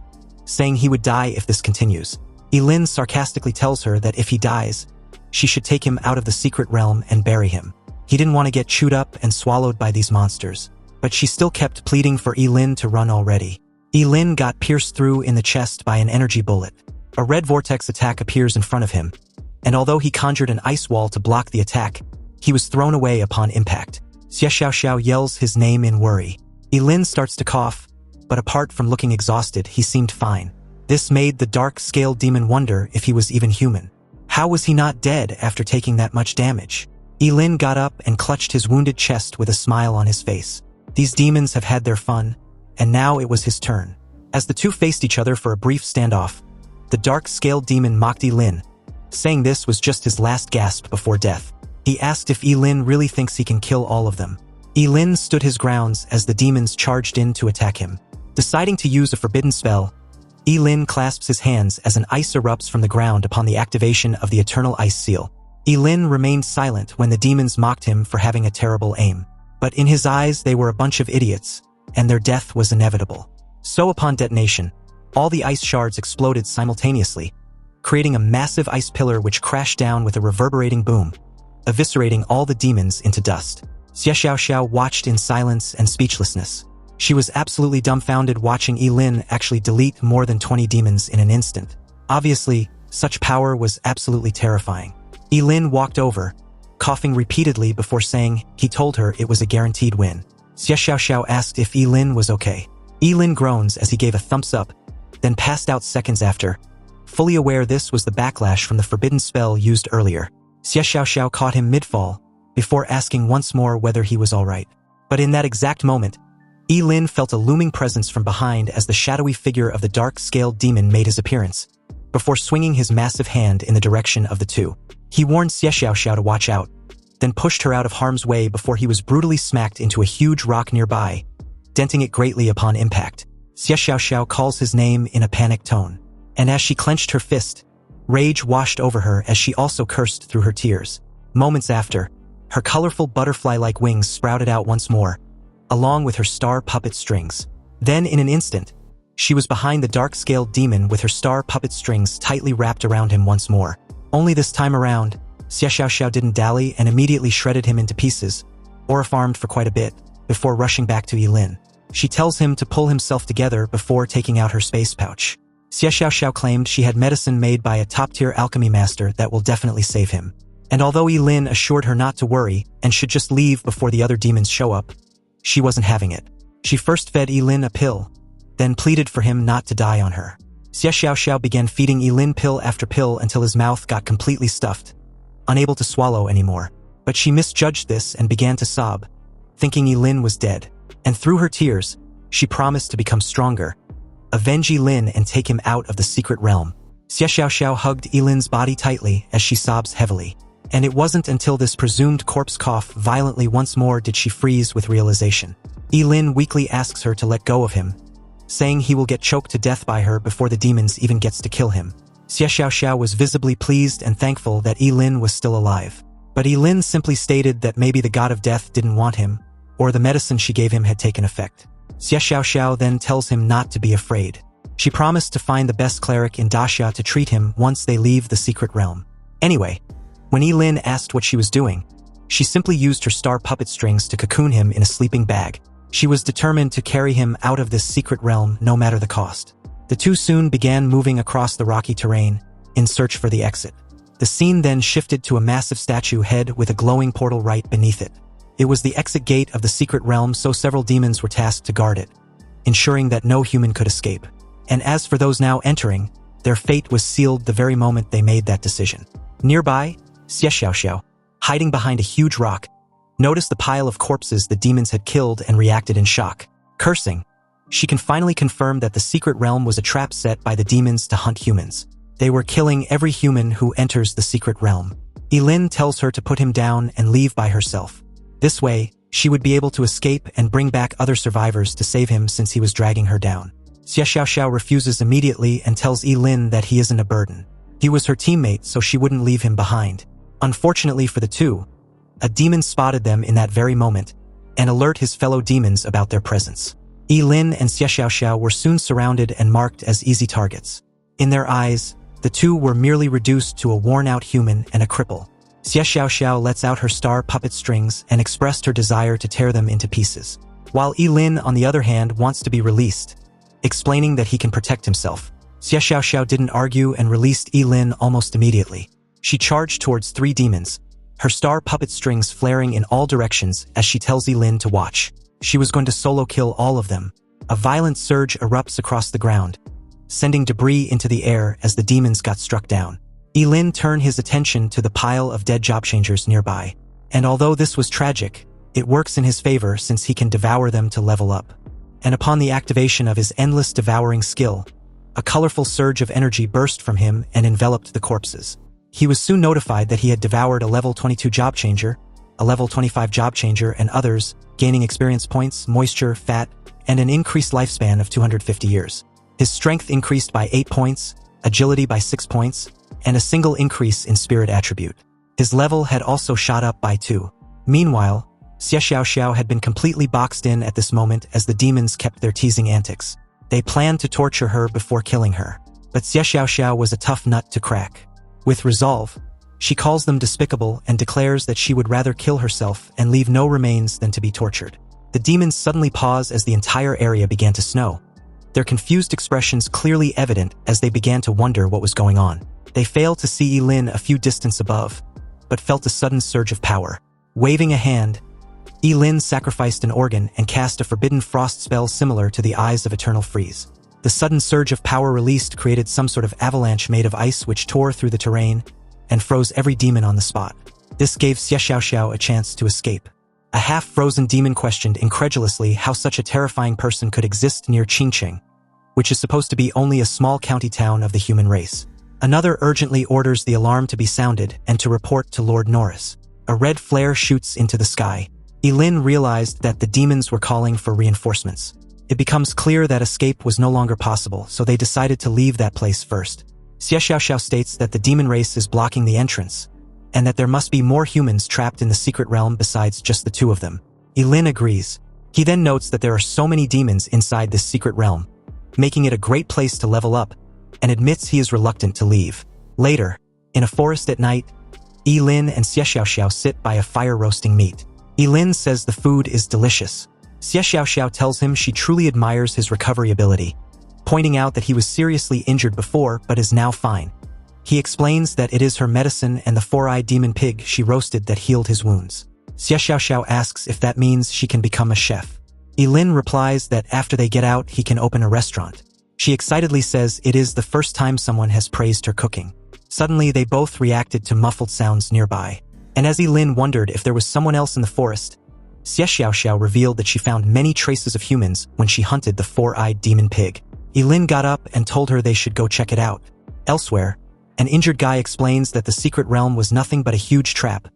saying he would die if this continues. Ye Lin sarcastically tells her that if he dies, she should take him out of the secret realm and bury him. He didn't want to get chewed up and swallowed by these monsters, but she still kept pleading for Ye Lin to run already. Ye Lin got pierced through in the chest by an energy bullet. A red vortex attack appears in front of him, and although he conjured an ice wall to block the attack, he was thrown away upon impact. Xie Xiaoxiao yells his name in worry. Ye Lin starts to cough, but apart from looking exhausted, he seemed fine. This made the dark-scaled demon wonder if he was even human. How was he not dead after taking that much damage? Ye Lin got up and clutched his wounded chest with a smile on his face. These demons have had their fun, and now it was his turn. As the two faced each other for a brief standoff, the dark-scaled demon mocked Ye Lin, saying this was just his last gasp before death. He asked if Ye Lin really thinks he can kill all of them. Ye Lin stood his grounds as the demons charged in to attack him. Deciding to use a forbidden spell, Ye Lin clasps his hands as an ice erupts from the ground upon the activation of the Eternal Ice Seal. Ye Lin remained silent when the demons mocked him for having a terrible aim. But in his eyes they were a bunch of idiots, and their death was inevitable. So upon detonation, all the ice shards exploded simultaneously, creating a massive ice pillar which crashed down with a reverberating boom, eviscerating all the demons into dust. Xie Xiaoxiao watched in silence and speechlessness. She was absolutely dumbfounded watching Ye Lin actually delete more than 20 demons in an instant. Obviously, such power was absolutely terrifying. Ye Lin walked over, coughing repeatedly before saying he told her it was a guaranteed win. Xie Xiaoxiao asked if Ye Lin was okay. Ye Lin groans as he gave a thumbs up, then passed out seconds after, fully aware this was the backlash from the forbidden spell used earlier. Xie Xiaoxiao caught him mid-fall, before asking once more whether he was alright. But in that exact moment, Ye Lin felt a looming presence from behind as the shadowy figure of the dark-scaled demon made his appearance, before swinging his massive hand in the direction of the two. He warned Xie Xiaoxiao to watch out, then pushed her out of harm's way before he was brutally smacked into a huge rock nearby, denting it greatly upon impact. Xie Xiaoxiao calls his name in a panicked tone, and as she clenched her fist, rage washed over her as she also cursed through her tears. Moments after, her colorful butterfly-like wings sprouted out once more, along with her star puppet strings. Then in an instant, she was behind the dark-scaled demon with her star puppet strings tightly wrapped around him once more. Only this time around, Xie Xiaoxiao didn't dally and immediately shredded him into pieces, or farmed for quite a bit, before rushing back to Ye Lin. She tells him to pull himself together before taking out her space pouch. Xie Xiaoxiao claimed she had medicine made by a top-tier alchemy master that will definitely save him. And although Ye Lin assured her not to worry and should just leave before the other demons show up, she wasn't having it. She first fed Ye Lin a pill, then pleaded for him not to die on her. Xie Xiaoxiao began feeding Ye Lin pill after pill until his mouth got completely stuffed, unable to swallow anymore. But she misjudged this and began to sob, thinking Ye Lin was dead. And through her tears, she promised to become stronger, avenge Ye Lin and take him out of the secret realm. Xie Xiaoxiao hugged Ye Lin's body tightly as she sobs heavily. And it wasn't until this presumed corpse coughed violently once more did she freeze with realization. Ye Lin weakly asks her to let go of him, saying he will get choked to death by her before the demons even gets to kill him. Xie Xiaoxiao was visibly pleased and thankful that Ye Lin was still alive. But Ye Lin simply stated that maybe the god of death didn't want him, or the medicine she gave him had taken effect. Xie Xiaoxiao then tells him not to be afraid. She promised to find the best cleric in Daxia to treat him once they leave the secret realm. Anyway, when Ye Lin asked what she was doing, She simply used her star puppet strings to cocoon him in a sleeping bag. She was determined to carry him out of this secret realm no matter the cost. The two soon began moving across the rocky terrain in search for the exit. The scene then shifted to a massive statue head with a glowing portal right beneath it. It was the exit gate of the secret realm, so several demons were tasked to guard it, ensuring that no human could escape. And as for those now entering, their fate was sealed the very moment they made that decision. Nearby, Xiaoxiao, hiding behind a huge rock, noticed the pile of corpses the demons had killed and reacted in shock. Cursing, she can finally confirm that the secret realm was a trap set by the demons to hunt humans. They were killing every human who enters the secret realm. Ye Lin tells her to put him down and leave by herself. This way, she would be able to escape and bring back other survivors to save him since he was dragging her down. Xiaoxiao refuses immediately and tells Ye Lin that he isn't a burden. He was her teammate, so she wouldn't leave him behind. Unfortunately for the two, a demon spotted them in that very moment and alerted his fellow demons about their presence. Ye Lin and Xiaoxiao were soon surrounded and marked as easy targets. In their eyes, the two were merely reduced to a worn-out human and a cripple. Xiaoxiao lets out her star puppet strings and expressed her desire to tear them into pieces, while Ye Lin, on the other hand, wants to be released, explaining that he can protect himself. Xiaoxiao didn't argue and released Ye Lin almost immediately. She charged towards three demons, her star puppet strings flaring in all directions as she tells Ye Lin to watch. She was going to solo kill all of them. A violent surge erupts across the ground, sending debris into the air as the demons got struck down. Ye Lin turned his attention to the pile of dead job changers nearby. And although this was tragic, it works in his favor since he can devour them to level up. And upon the activation of his endless devouring skill, a colorful surge of energy burst from him and enveloped the corpses. He was soon notified that he had devoured a level 22 job changer, a level 25 job changer, and others, gaining experience points, moisture, fat, and an increased lifespan of 250 years. His strength increased by 8 points, agility by 6 points, and a single increase in spirit attribute. His level had also shot up by 2. Meanwhile, Xiaoxiao had been completely boxed in at this moment as the demons kept their teasing antics. They planned to torture her before killing her, but Xiaoxiao was a tough nut to crack. With resolve, she calls them despicable and declares that she would rather kill herself and leave no remains than to be tortured. The demons suddenly pause as the entire area began to snow, their confused expressions clearly evident as they began to wonder what was going on. They failed to see Ye Lin a few distance above, but felt a sudden surge of power. Waving a hand, Ye Lin sacrificed an organ and cast a forbidden frost spell similar to the Eyes of Eternal Freeze. The sudden surge of power released created some sort of avalanche made of ice which tore through the terrain and froze every demon on the spot. This gave Xiaoxiao a chance to escape. A half-frozen demon questioned incredulously how such a terrifying person could exist near Qingqing, which is supposed to be only a small county town of the human race. Another urgently orders the alarm to be sounded and to report to Lord Norris. A red flare shoots into the sky. Ye Lin realized that the demons were calling for reinforcements. It becomes clear that escape was no longer possible, so they decided to leave that place first. Xiaoxiao states that the demon race is blocking the entrance, and that there must be more humans trapped in the secret realm besides just the two of them. Ye Lin agrees. He then notes that there are so many demons inside this secret realm, making it a great place to level up, and admits he is reluctant to leave. Later, in a forest at night, Ye Lin and Xiaoxiao sit by a fire roasting meat. Ye Lin says the food is delicious. Xiaoxiao tells him she truly admires his recovery ability, pointing out that he was seriously injured before but is now fine. He explains that it is her medicine and the four-eyed demon pig she roasted that healed his wounds. Xiaoxiao asks if that means she can become a chef. Ye Lin replies that after they get out he can open a restaurant. She excitedly says it is the first time someone has praised her cooking. Suddenly they both reacted to muffled sounds nearby, and as Ye Lin wondered if there was someone else in the forest, Xiaoxiao revealed that she found many traces of humans when she hunted the four-eyed demon pig. Ye Lin got up and told her they should go check it out. Elsewhere, an injured guy explains that the secret realm was nothing but a huge trap,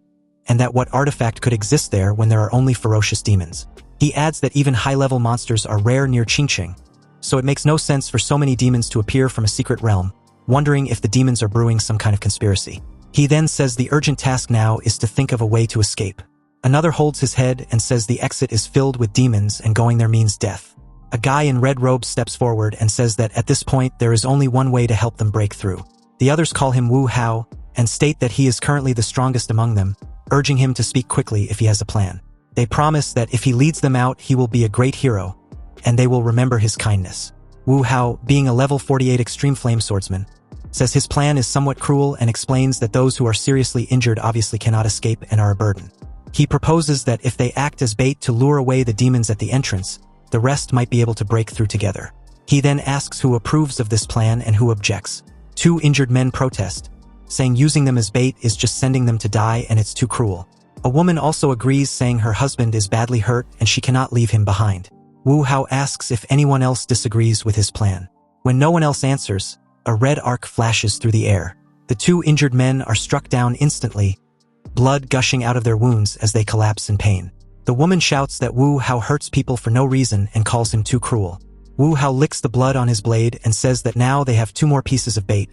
and that what artifact could exist there when there are only ferocious demons. He adds that even high-level monsters are rare near Qingqing, so it makes no sense for so many demons to appear from a secret realm, wondering if the demons are brewing some kind of conspiracy. He then says the urgent task now is to think of a way to escape. Another holds his head and says the exit is filled with demons and going there means death. A guy in red robes steps forward and says that at this point there is only one way to help them break through. The others call him Wu Hao and state that he is currently the strongest among them, urging him to speak quickly if he has a plan. They promise that if he leads them out, he will be a great hero, and they will remember his kindness. Wu Hao, being a level 48 extreme flame swordsman, says his plan is somewhat cruel and explains that those who are seriously injured obviously cannot escape and are a burden. He proposes that if they act as bait to lure away the demons at the entrance, the rest might be able to break through together. He then asks who approves of this plan and who objects. 2 injured men protest, saying using them as bait is just sending them to die and it's too cruel. A woman also agrees, saying her husband is badly hurt and she cannot leave him behind. Wu Hao asks if anyone else disagrees with his plan. When no one else answers, a red arc flashes through the air. The 2 injured men are struck down instantly, blood gushing out of their wounds as they collapse in pain. The woman shouts that Wu Hao hurts people for no reason and calls him too cruel. Wu Hao licks the blood on his blade and says that now they have 2 more pieces of bait,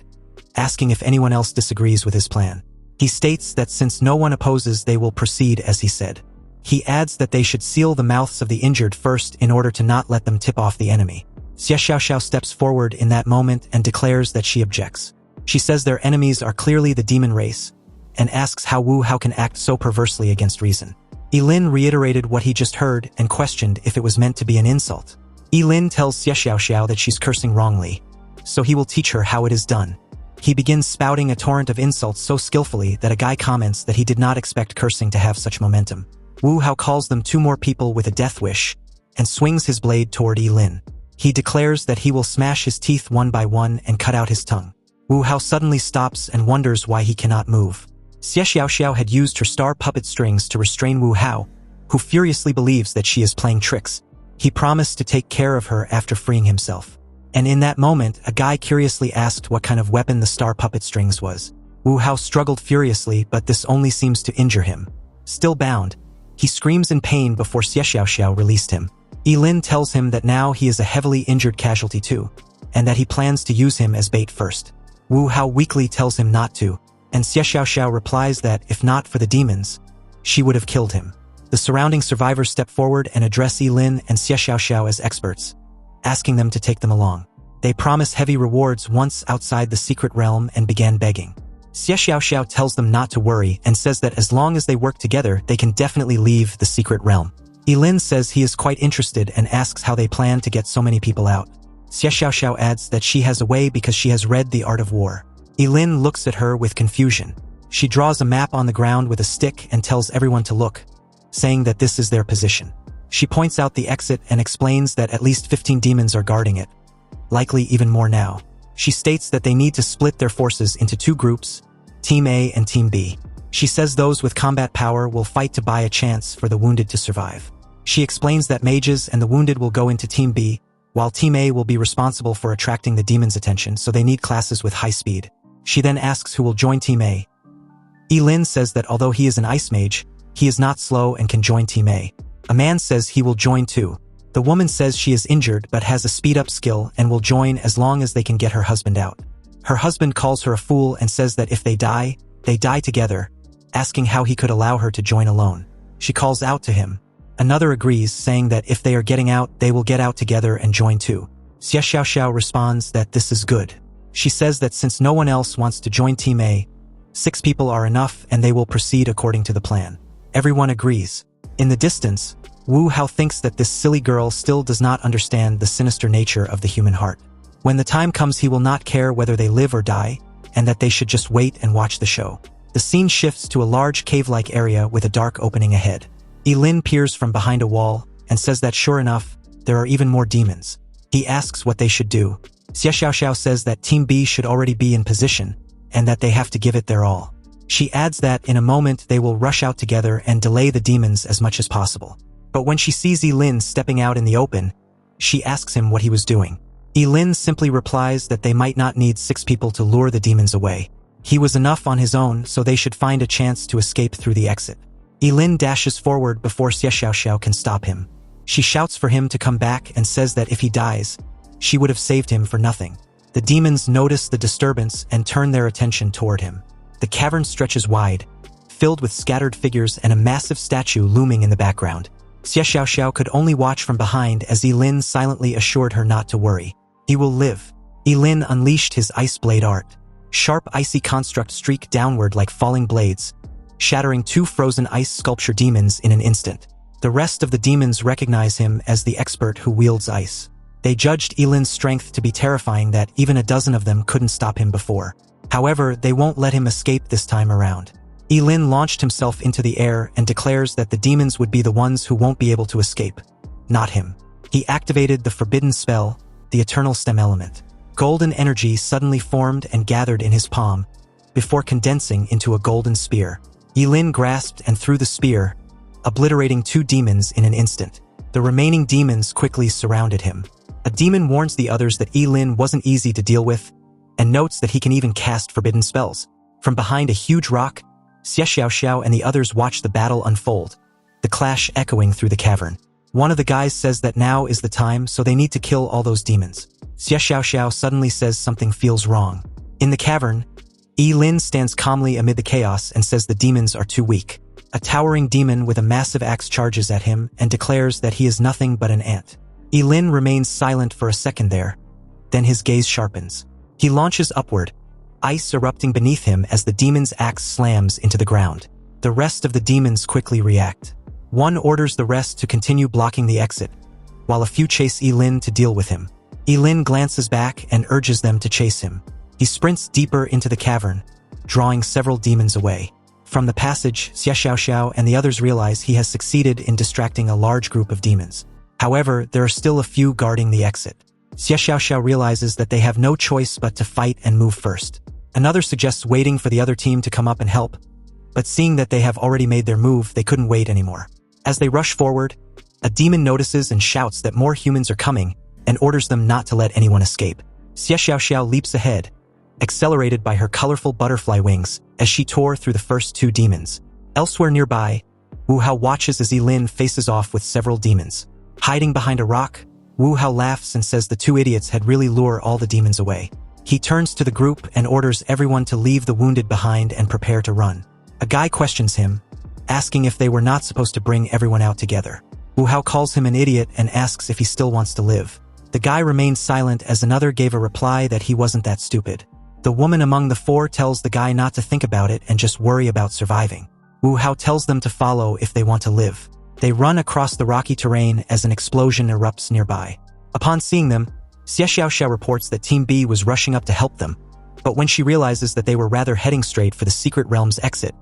asking if anyone else disagrees with his plan. He states that since no one opposes, they will proceed as he said. He adds that they should seal the mouths of the injured first in order to not let them tip off the enemy. Xie Xiaoxiao steps forward in that moment and declares that she objects. She says their enemies are clearly the demon race, and asks how Wu Hao can act so perversely against reason. Ye Lin reiterated what he just heard and questioned if it was meant to be an insult. Ye Lin tells Xie Xiaoxiao that she's cursing wrongly, so he will teach her how it is done. He begins spouting a torrent of insults so skillfully that a guy comments that he did not expect cursing to have such momentum. Wu Hao calls them 2 more people with a death wish, and swings his blade toward Ye Lin. He declares that he will smash his teeth one by one and cut out his tongue. Wu Hao suddenly stops and wonders why he cannot move. Xie Xiaoxiao had used her star puppet strings to restrain Wu Hao, who furiously believes that she is playing tricks. He promised to take care of her after freeing himself. And in that moment, a guy curiously asked what kind of weapon the star puppet strings was. Wu Hao struggled furiously, but this only seems to injure him. Still bound, he screams in pain before Xie Xiaoxiao released him. Ye Lin tells him that now he is a heavily injured casualty too, and that he plans to use him as bait first. Wu Hao weakly tells him not to, and Xie Xiaoxiao replies that, if not for the demons, she would have killed him. The surrounding survivors step forward and address Ye Lin and Xie Xiaoxiao as experts, asking them to take them along. They promise heavy rewards once outside the secret realm and began begging. Xie Xiaoxiao tells them not to worry and says that as long as they work together, they can definitely leave the secret realm. Ye Lin says he is quite interested and asks how they plan to get so many people out. Xie Xiaoxiao adds that she has a way because she has read The Art of War. Ye Lin looks at her with confusion. She draws a map on the ground with a stick and tells everyone to look, saying that this is their position. She points out the exit and explains that at least 15 demons are guarding it, likely even more now. She states that they need to split their forces into 2 groups, Team A and Team B. She says those with combat power will fight to buy a chance for the wounded to survive. She explains that mages and the wounded will go into Team B, while Team A will be responsible for attracting the demons' attention, so they need classes with high speed. She then asks who will join Team A. Ye Lin says that although he is an ice mage, he is not slow and can join Team A. A man says he will join too. The woman says she is injured but has a speed-up skill and will join as long as they can get her husband out. Her husband calls her a fool and says that if they die together, asking how he could allow her to join alone. She calls out to him. Another agrees, saying that if they are getting out, they will get out together and join too. Xie Xiaoxiao responds that this is good. She says that since no one else wants to join Team A, 6 people are enough and they will proceed according to the plan. Everyone agrees. In the distance, Wu Hao thinks that this silly girl still does not understand the sinister nature of the human heart. When the time comes, he will not care whether they live or die, and that they should just wait and watch the show. The scene shifts to a large cave-like area with a dark opening ahead. Ye Lin peers from behind a wall and says that sure enough, there are even more demons. He asks what they should do. Xie Xiaoxiao says that Team B should already be in position, and that they have to give it their all. She adds that in a moment they will rush out together and delay the demons as much as possible. But when she sees Ye Lin stepping out in the open, she asks him what he was doing. Ye Lin simply replies that they might not need 6 people to lure the demons away. He was enough on his own, so they should find a chance to escape through the exit. Ye Lin dashes forward before Xie Xiaoxiao can stop him. She shouts for him to come back and says that if he dies, she would have saved him for nothing. The demons notice the disturbance and turn their attention toward him. The cavern stretches wide, filled with scattered figures and a massive statue looming in the background. Xie Xiaoxiao could only watch from behind as Ye Lin silently assured her not to worry. He will live. Ye Lin unleashed his ice blade art. Sharp icy construct streak downward like falling blades, shattering 2 frozen ice sculpture demons in an instant. The rest of the demons recognize him as the expert who wields ice. They judged Ye Lin's strength to be terrifying that even a dozen of them couldn't stop him before. However, they won't let him escape this time around. Ye Lin launched himself into the air and declares that the demons would be the ones who won't be able to escape. Not him. He activated the forbidden spell, the eternal stem element. Golden energy suddenly formed and gathered in his palm, before condensing into a golden spear. Ye Lin grasped and threw the spear, obliterating 2 demons in an instant. The remaining demons quickly surrounded him. A demon warns the others that Ye Lin wasn't easy to deal with, and notes that he can even cast forbidden spells. From behind a huge rock, Xie Xiaoxiao and the others watch the battle unfold, the clash echoing through the cavern. One of the guys says that now is the time, so they need to kill all those demons. Xie Xiaoxiao suddenly says something feels wrong. In the cavern, Ye Lin stands calmly amid the chaos and says the demons are too weak. A towering demon with a massive axe charges at him and declares that he is nothing but an ant. Ye Lin remains silent for a second there, then his gaze sharpens. He launches upward, ice erupting beneath him as the demon's axe slams into the ground. The rest of the demons quickly react. One orders the rest to continue blocking the exit, while a few chase Ye Lin to deal with him. Ye Lin glances back and urges them to chase him. He sprints deeper into the cavern, drawing several demons away. From the passage, Xie Xiaoxiao and the others realize he has succeeded in distracting a large group of demons. However, there are still a few guarding the exit. Xie Xiaoxiao realizes that they have no choice but to fight and move first. Another suggests waiting for the other team to come up and help, but seeing that they have already made their move, they couldn't wait anymore. As they rush forward, a demon notices and shouts that more humans are coming and orders them not to let anyone escape. Xie Xiaoxiao leaps ahead, accelerated by her colorful butterfly wings as she tore through the first 2 demons. Elsewhere nearby, Wu Hao watches as Ye Lin faces off with several demons. Hiding behind a rock, Wu Hao laughs and says the 2 idiots had really lured all the demons away. He turns to the group and orders everyone to leave the wounded behind and prepare to run. A guy questions him, asking if they were not supposed to bring everyone out together. Wu Hao calls him an idiot and asks if he still wants to live. The guy remains silent as another gave a reply that he wasn't that stupid. The woman among the 4 tells the guy not to think about it and just worry about surviving. Wu Hao tells them to follow if they want to live. They run across the rocky terrain as an explosion erupts nearby. Upon seeing them, Xie Xiaoxiao reports that Team B was rushing up to help them, but when she realizes that they were rather heading straight for the secret realm's exit,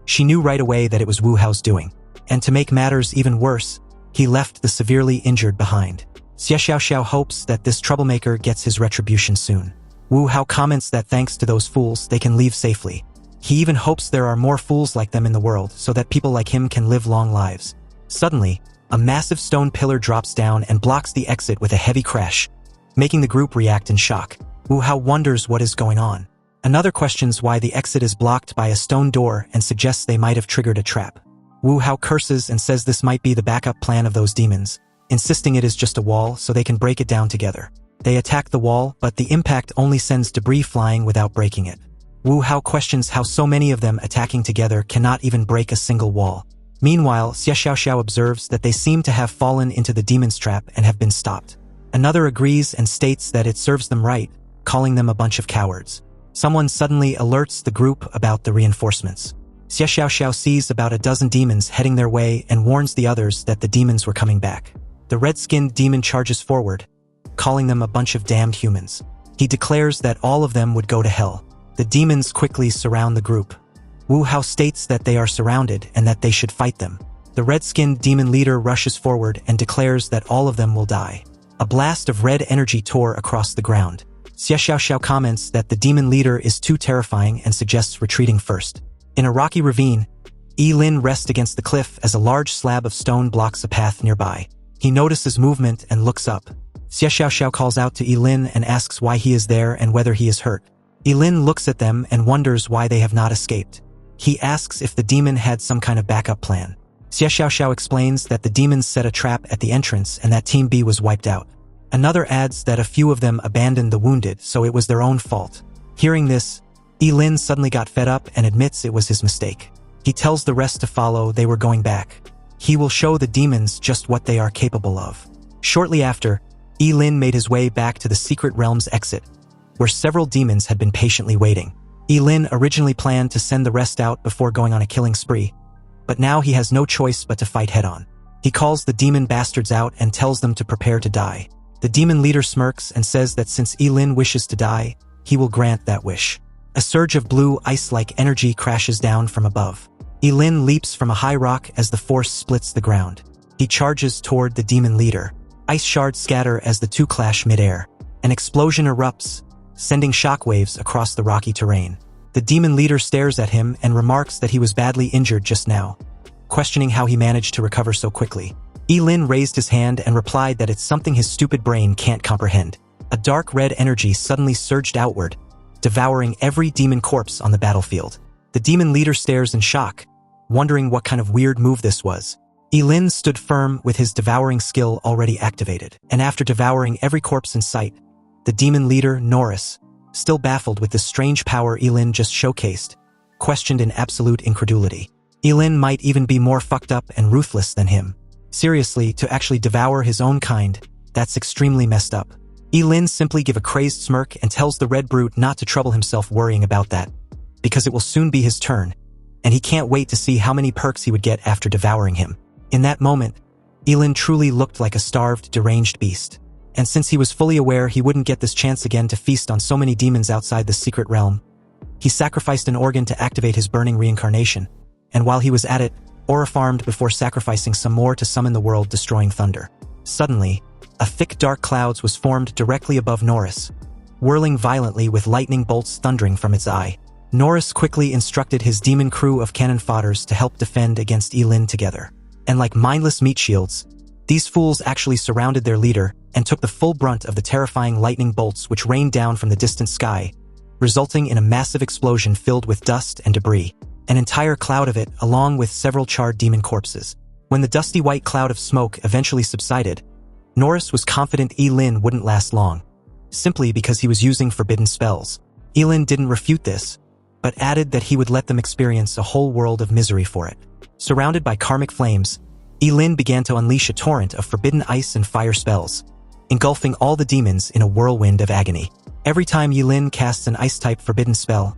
she knew right away that it was Wu Hao's doing. And to make matters even worse, he left the severely injured behind. Xie Xiaoxiao hopes that this troublemaker gets his retribution soon. Wu Hao comments that thanks to those fools, they can leave safely. He even hopes there are more fools like them in the world so that people like him can live long lives. Suddenly, a massive stone pillar drops down and blocks the exit with a heavy crash, making the group react in shock. Wu Hao wonders what is going on. Another questions why the exit is blocked by a stone door and suggests they might have triggered a trap. Wu Hao curses and says this might be the backup plan of those demons, insisting it is just a wall so they can break it down together. They attack the wall, but the impact only sends debris flying without breaking it. Wu Hao questions how so many of them attacking together cannot even break a single wall. Meanwhile, Xie Xiaoxiao observes that they seem to have fallen into the demon's trap and have been stopped. Another agrees and states that it serves them right, calling them a bunch of cowards. Someone suddenly alerts the group about the reinforcements. Xie Xiaoxiao sees about a dozen demons heading their way and warns the others that the demons were coming back. The red-skinned demon charges forward, calling them a bunch of damned humans. He declares that all of them would go to hell. The demons quickly surround the group. Wu Hao states that they are surrounded and that they should fight them. The red-skinned demon leader rushes forward and declares that all of them will die. A blast of red energy tore across the ground. Xie Xiaoxiao comments that the demon leader is too terrifying and suggests retreating first. In a rocky ravine, Ye Lin rests against the cliff as a large slab of stone blocks a path nearby. He notices movement and looks up. Xie Xiaoxiao calls out to Ye Lin and asks why he is there and whether he is hurt. Ye Lin looks at them and wonders why they have not escaped. He asks if the demon had some kind of backup plan. Xie Xiaoxiao explains that the demons set a trap at the entrance and that Team B was wiped out. Another adds that a few of them abandoned the wounded, so it was their own fault. Hearing this, Ye Lin suddenly got fed up and admits it was his mistake. He tells the rest to follow, they were going back. He will show the demons just what they are capable of. Shortly after, Ye Lin made his way back to the secret realm's exit, where several demons had been patiently waiting. Ye Lin originally planned to send the rest out before going on a killing spree, but now he has no choice but to fight head-on. He calls the demon bastards out and tells them to prepare to die. The demon leader smirks and says that since Ye Lin wishes to die, he will grant that wish. A surge of blue ice-like energy crashes down from above. Ye Lin leaps from a high rock as the force splits the ground. He charges toward the demon leader. Ice shards scatter as the two clash mid-air. An explosion erupts, sending shockwaves across the rocky terrain. The demon leader stares at him and remarks that he was badly injured just now, questioning how he managed to recover so quickly. Ye Lin raised his hand and replied that it's something his stupid brain can't comprehend. A dark red energy suddenly surged outward, devouring every demon corpse on the battlefield. The demon leader stares in shock, wondering what kind of weird move this was. Ye Lin stood firm with his devouring skill already activated, and after devouring every corpse in sight, the demon leader, Norris, still baffled with the strange power Ye Lin just showcased, questioned in absolute incredulity. Ye Lin might even be more fucked up and ruthless than him. Seriously, to actually devour his own kind, that's extremely messed up. Ye Lin simply gives a crazed smirk and tells the red brute not to trouble himself worrying about that, because it will soon be his turn, and he can't wait to see how many perks he would get after devouring him. In that moment, Ye Lin truly looked like a starved, deranged beast. And since he was fully aware he wouldn't get this chance again to feast on so many demons outside the secret realm, he sacrificed an organ to activate his burning reincarnation, and while he was at it, aura farmed before sacrificing some more to summon the world-destroying thunder. Suddenly, a thick dark clouds was formed directly above Norris, whirling violently with lightning bolts thundering from its eye. Norris quickly instructed his demon crew of cannon fodders to help defend against Ye Lin together. And like mindless meat shields, these fools actually surrounded their leader and took the full brunt of the terrifying lightning bolts which rained down from the distant sky, resulting in a massive explosion filled with dust and debris. An entire cloud of it, along with several charred demon corpses. When the dusty white cloud of smoke eventually subsided, Norris was confident Ye Lin wouldn't last long, simply because he was using forbidden spells. Ye Lin didn't refute this, but added that he would let them experience a whole world of misery for it. Surrounded by karmic flames, Ye Lin began to unleash a torrent of forbidden ice and fire spells, engulfing all the demons in a whirlwind of agony. Every time Ye Lin casts an ice-type forbidden spell,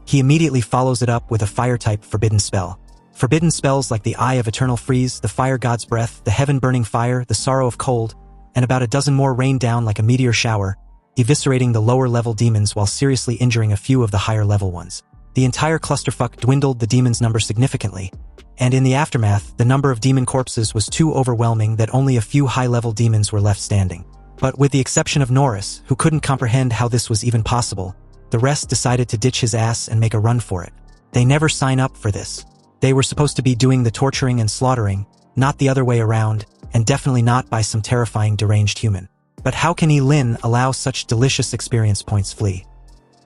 he immediately follows it up with a fire-type forbidden spell. Forbidden spells like the Eye of Eternal Freeze, the Fire God's Breath, the Heaven-Burning Fire, the Sorrow of Cold, and about a dozen more rain down like a meteor shower, eviscerating the lower-level demons while seriously injuring a few of the higher-level ones. The entire clusterfuck dwindled the demons' number significantly, and in the aftermath, the number of demon corpses was too overwhelming that only a few high-level demons were left standing. But with the exception of Norris, who couldn't comprehend how this was even possible, the rest decided to ditch his ass and make a run for it. They never sign up for this. They were supposed to be doing the torturing and slaughtering, not the other way around, and definitely not by some terrifying deranged human. But how can Ye Lin allow such delicious experience points flee?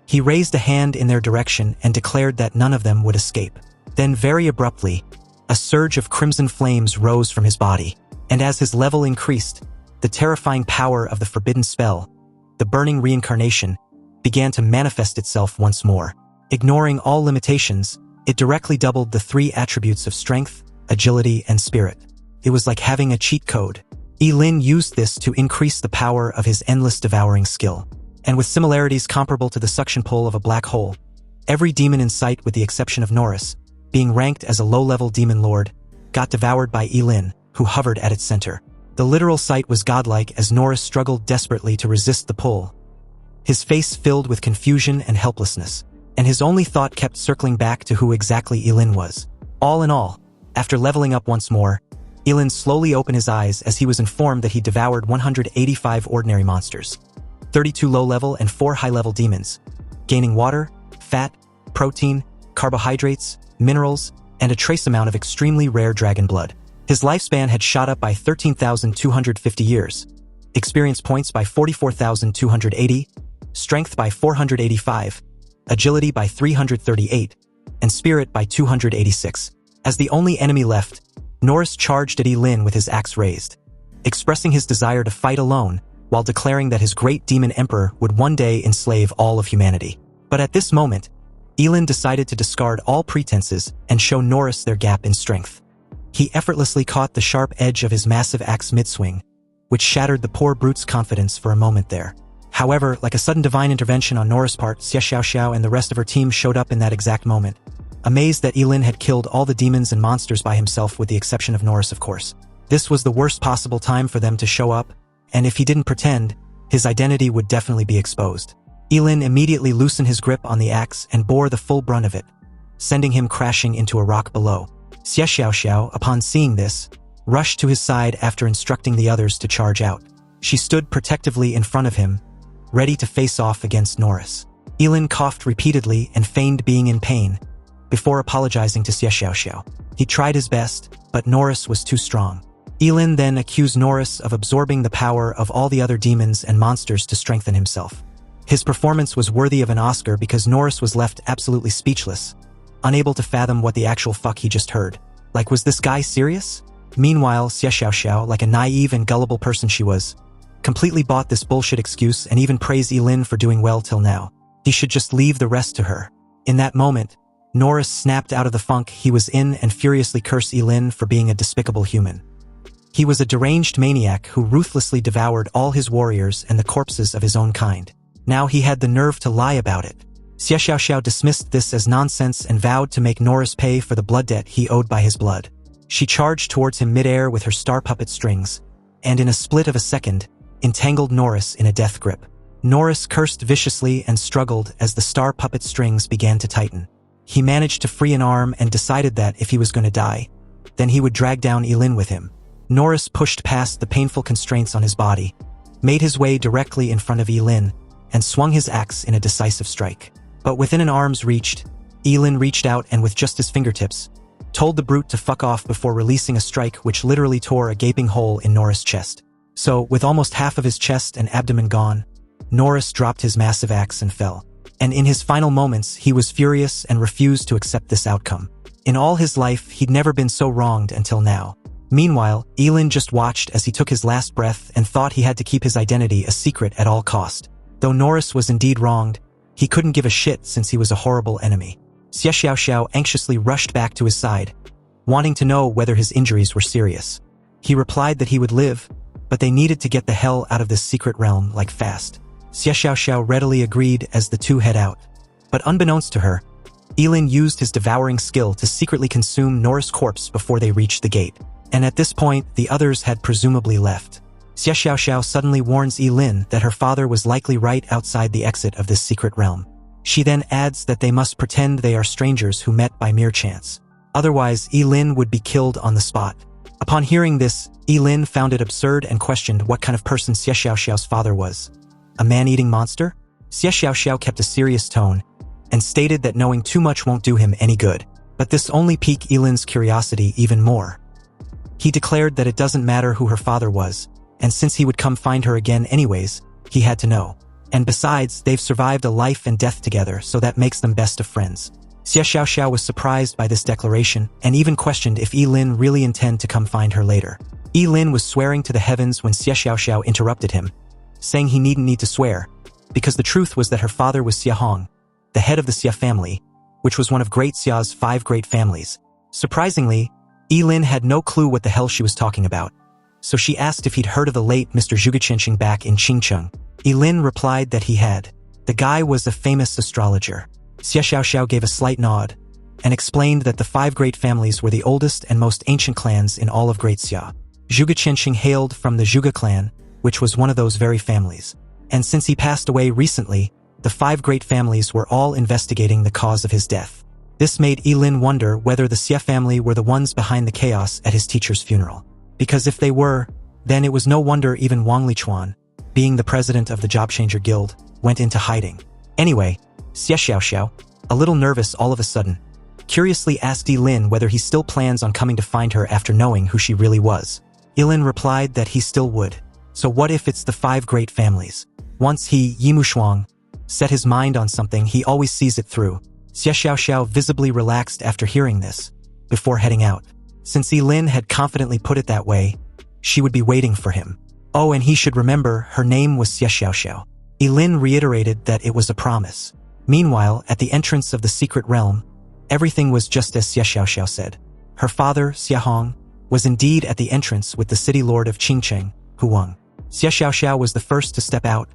He raised a hand in their direction and declared that none of them would escape. Then very abruptly, a surge of crimson flames rose from his body, and as his level increased, the terrifying power of the forbidden spell, the burning reincarnation, began to manifest itself once more. Ignoring all limitations, it directly doubled the three attributes of strength, agility, and spirit. It was like having a cheat code. Ye Lin used this to increase the power of his endless devouring skill. And with similarities comparable to the suction pull of a black hole, every demon in sight with the exception of Norris, being ranked as a low-level demon lord, got devoured by Ye Lin, who hovered at its center. The literal sight was godlike as Norris struggled desperately to resist the pull, his face filled with confusion and helplessness, and his only thought kept circling back to who exactly Ye Lin was. All in all, after leveling up once more, Ye Lin slowly opened his eyes as he was informed that he devoured 185 ordinary monsters, 32 low-level and 4 high-level demons, gaining water, fat, protein, carbohydrates, minerals, and a trace amount of extremely rare dragon blood. His lifespan had shot up by 13,250 years, experience points by 44,280, strength by 485, agility by 338, and spirit by 286. As the only enemy left, Norris charged at Ye Lin with his axe raised, expressing his desire to fight alone, while declaring that his great demon emperor would one day enslave all of humanity. But at this moment, Ye Lin decided to discard all pretenses and show Norris their gap in strength. He effortlessly caught the sharp edge of his massive axe mid-swing, which shattered the poor brute's confidence for a moment there. However, like a sudden divine intervention on Nora's part, Xie Xiaoxiao and the rest of her team showed up in that exact moment. Amazed that Ye Lin had killed all the demons and monsters by himself with the exception of Norris, of course. This was the worst possible time for them to show up, and if he didn't pretend, his identity would definitely be exposed. Ye Lin immediately loosened his grip on the axe and bore the full brunt of it, sending him crashing into a rock below. Xie Xiaoxiao, upon seeing this, rushed to his side after instructing the others to charge out. She stood protectively in front of him, ready to face off against Norris. Ye Lin coughed repeatedly and feigned being in pain, before apologizing to Xie Xiaoxiao. He tried his best, but Norris was too strong. Ye Lin then accused Norris of absorbing the power of all the other demons and monsters to strengthen himself. His performance was worthy of an Oscar because Norris was left absolutely speechless, unable to fathom what the actual fuck he just heard. Like, was this guy serious? Meanwhile, Xie Xiaoxiao, like a naive and gullible person she was, completely bought this bullshit excuse and even praised Ye Lin for doing well till now. He should just leave the rest to her. In that moment, Norris snapped out of the funk he was in and furiously cursed Ye Lin for being a despicable human. He was a deranged maniac who ruthlessly devoured all his warriors and the corpses of his own kind. Now he had the nerve to lie about it. Xie Xiaoxiao dismissed this as nonsense and vowed to make Norris pay for the blood debt he owed by his blood. She charged towards him midair with her star puppet strings, and in a split of a second, entangled Norris in a death grip. Norris cursed viciously and struggled as the star puppet strings began to tighten. He managed to free an arm and decided that if he was going to die, then he would drag down Ye Lin with him. Norris pushed past the painful constraints on his body, made his way directly in front of Ye Lin, and swung his axe in a decisive strike. But within an arm's reach, Ye Lin reached out and with just his fingertips, told the brute to fuck off before releasing a strike which literally tore a gaping hole in Norris' chest. So, with almost half of his chest and abdomen gone, Norris dropped his massive axe and fell. And in his final moments, he was furious and refused to accept this outcome. In all his life, he'd never been so wronged until now. Meanwhile, Ye Lin just watched as he took his last breath and thought he had to keep his identity a secret at all cost. Though Norris was indeed wronged, he couldn't give a shit since he was a horrible enemy. Xie Xiaoxiao anxiously rushed back to his side, wanting to know whether his injuries were serious. He replied that he would live, but they needed to get the hell out of this secret realm like fast. Xie Xiaoxiao readily agreed as the two head out. But unbeknownst to her, Ye Lin used his devouring skill to secretly consume Norris' corpse before they reached the gate. And at this point, the others had presumably left. Xie Xiaoxiao suddenly warns Ye Lin that her father was likely right outside the exit of this secret realm. She then adds that they must pretend they are strangers who met by mere chance. Otherwise, Ye Lin would be killed on the spot. Upon hearing this, Ye Lin found it absurd and questioned what kind of person Xie Xiaoxiao's father was. A man-eating monster? Xie Xiaoxiao kept a serious tone and stated that knowing too much won't do him any good. But this only piqued Ye Lin's curiosity even more. He declared that it doesn't matter who her father was, and since he would come find her again anyways, he had to know. And besides, they've survived a life and death together, so that makes them best of friends. Xie Xiaoxiao was surprised by this declaration and even questioned if Ye Lin really intended to come find her later. Ye Lin was swearing to the heavens when Xie Xiaoxiao interrupted him, saying he needn't need to swear, because the truth was that her father was Xie Hong, the head of the Xie family, which was one of Great Xia's 5 great families. Surprisingly, Ye Lin had no clue what the hell she was talking about, so she asked if he'd heard of the late Mr. Zhuge back in Qingcheng. Ye Lin replied that he had. The guy was a famous astrologer. Xie Xiaoxiao gave a slight nod and explained that the 5 great families were the oldest and most ancient clans in all of Great Xia. Zhuge hailed from the Zhuge clan, which was one of those very families. And since he passed away recently, the 5 great families were all investigating the cause of his death. This made Ye Lin wonder whether the Xie family were the ones behind the chaos at his teacher's funeral. Because if they were, then it was no wonder even Wang Lichuan, being the president of the Job Changer Guild, went into hiding. Anyway, Xie Xiaoxiao, a little nervous all of a sudden, curiously asked Ye Lin whether he still plans on coming to find her after knowing who she really was. Ye Lin replied that he still would. So what if it's the 5 great families? Once he, Yimushuang, set his mind on something, he always sees it through. Xie Xiaoxiao visibly relaxed after hearing this, before heading out. Since Ye Lin had confidently put it that way, she would be waiting for him. Oh, and he should remember her name was Xie Xiaoxiao. Ye Lin reiterated that it was a promise. Meanwhile, at the entrance of the secret realm, everything was just as Xie Xiaoxiao said. Her father, Xie Hong, was indeed at the entrance with the city lord of Qingcheng, Huang. Xie Xiaoxiao was the first to step out,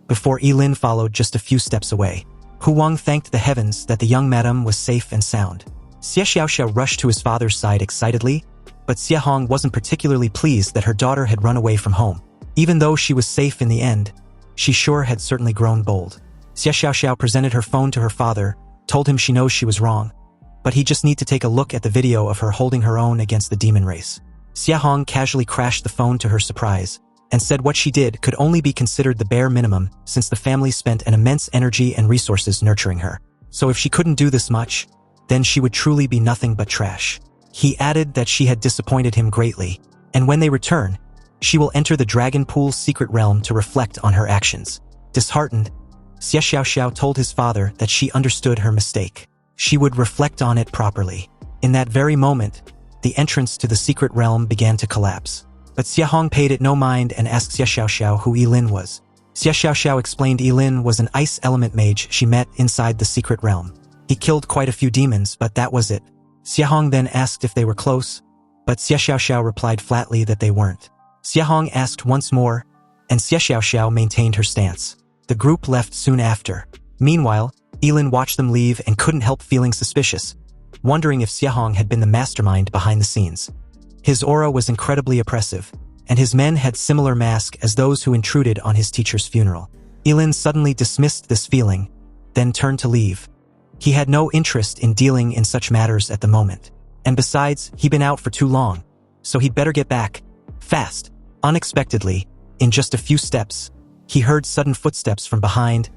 before Ye Lin followed just a few steps away. Hu Wang thanked the heavens that the young madam was safe and sound. Xie Xiaoxiao rushed to his father's side excitedly, but Xie Hong wasn't particularly pleased that her daughter had run away from home. Even though she was safe in the end, she sure had certainly grown bold. Xie Xiaoxiao presented her phone to her father, told him she knows she was wrong, but he just need to take a look at the video of her holding her own against the demon race. Xie Hong casually crashed the phone to her surprise, and said what she did could only be considered the bare minimum since the family spent an immense energy and resources nurturing her. So if she couldn't do this much, then she would truly be nothing but trash. He added that she had disappointed him greatly, and when they return, she will enter the Dragon Pool's secret realm to reflect on her actions. Disheartened, Xie Xiaoxiao told his father that she understood her mistake. She would reflect on it properly. In that very moment, the entrance to the secret realm began to collapse. But Xie Hong paid it no mind and asked Xie Xiaoxiao who Ye Lin was. Xie Xiaoxiao explained Ye Lin was an ice element mage she met inside the secret realm. He killed quite a few demons, but that was it. Xie Hong then asked if they were close, but Xie Xiaoxiao replied flatly that they weren't. Xie Hong asked once more, and Xie Xiaoxiao maintained her stance. The group left soon after. Meanwhile, Ye Lin watched them leave and couldn't help feeling suspicious, wondering if Xie Hong had been the mastermind behind the scenes. His aura was incredibly oppressive, and his men had similar mask as those who intruded on his teacher's funeral. Ye Lin suddenly dismissed this feeling, then turned to leave. He had no interest in dealing in such matters at the moment, and besides, he'd been out for too long, so he'd better get back, fast. Unexpectedly, in just a few steps, he heard sudden footsteps from behind,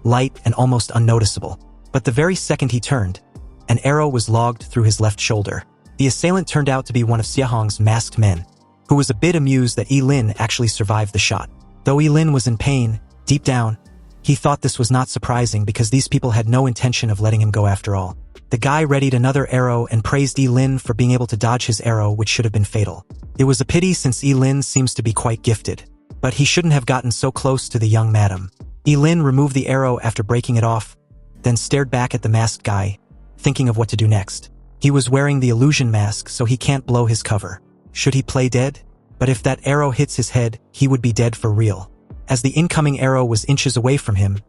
light and almost unnoticeable. But the very second he turned, an arrow was logged through his left shoulder. The assailant turned out to be one of Xie Hong's masked men, who was a bit amused that Ye Lin actually survived the shot. Though Ye Lin was in pain, deep down, he thought this was not surprising because these people had no intention of letting him go after all. The guy readied another arrow and praised Ye Lin for being able to dodge his arrow, which should have been fatal. It was a pity since Ye Lin seems to be quite gifted, but he shouldn't have gotten so close to the young madam. Ye Lin removed the arrow after breaking it off, then stared back at the masked guy, thinking of what to do next. He was wearing the illusion mask, so he can't blow his cover. Should he play dead? But if that arrow hits his head, he would be dead for real. As the incoming arrow was inches away from him,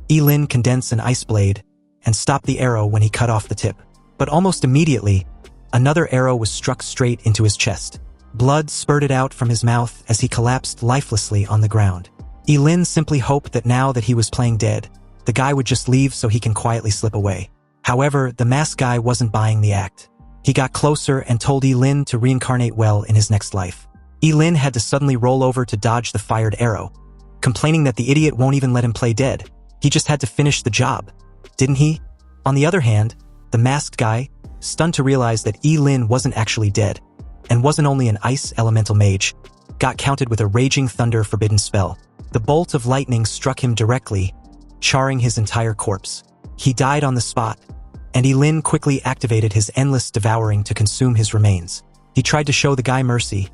Ye Lin condensed an ice blade and stopped the arrow when he cut off the tip. But almost immediately, another arrow was struck straight into his chest. Blood spurted out from his mouth as he collapsed lifelessly on the ground. Ye Lin simply hoped that now that he was playing dead, the guy would just leave so he can quietly slip away. However, the masked guy wasn't buying the act. He got closer and told Ye Lin to reincarnate well in his next life. Ye Lin had to suddenly roll over to dodge the fired arrow, complaining that the idiot won't even let him play dead. He just had to finish the job, didn't he? On the other hand, the masked guy, stunned to realize that Ye Lin wasn't actually dead, and wasn't only an ice elemental mage, got counted with a raging thunder forbidden spell. The bolt of lightning struck him directly, charring his entire corpse. He died on the spot, and Ye Lin quickly activated his endless devouring to consume his remains. He tried to show the guy mercy,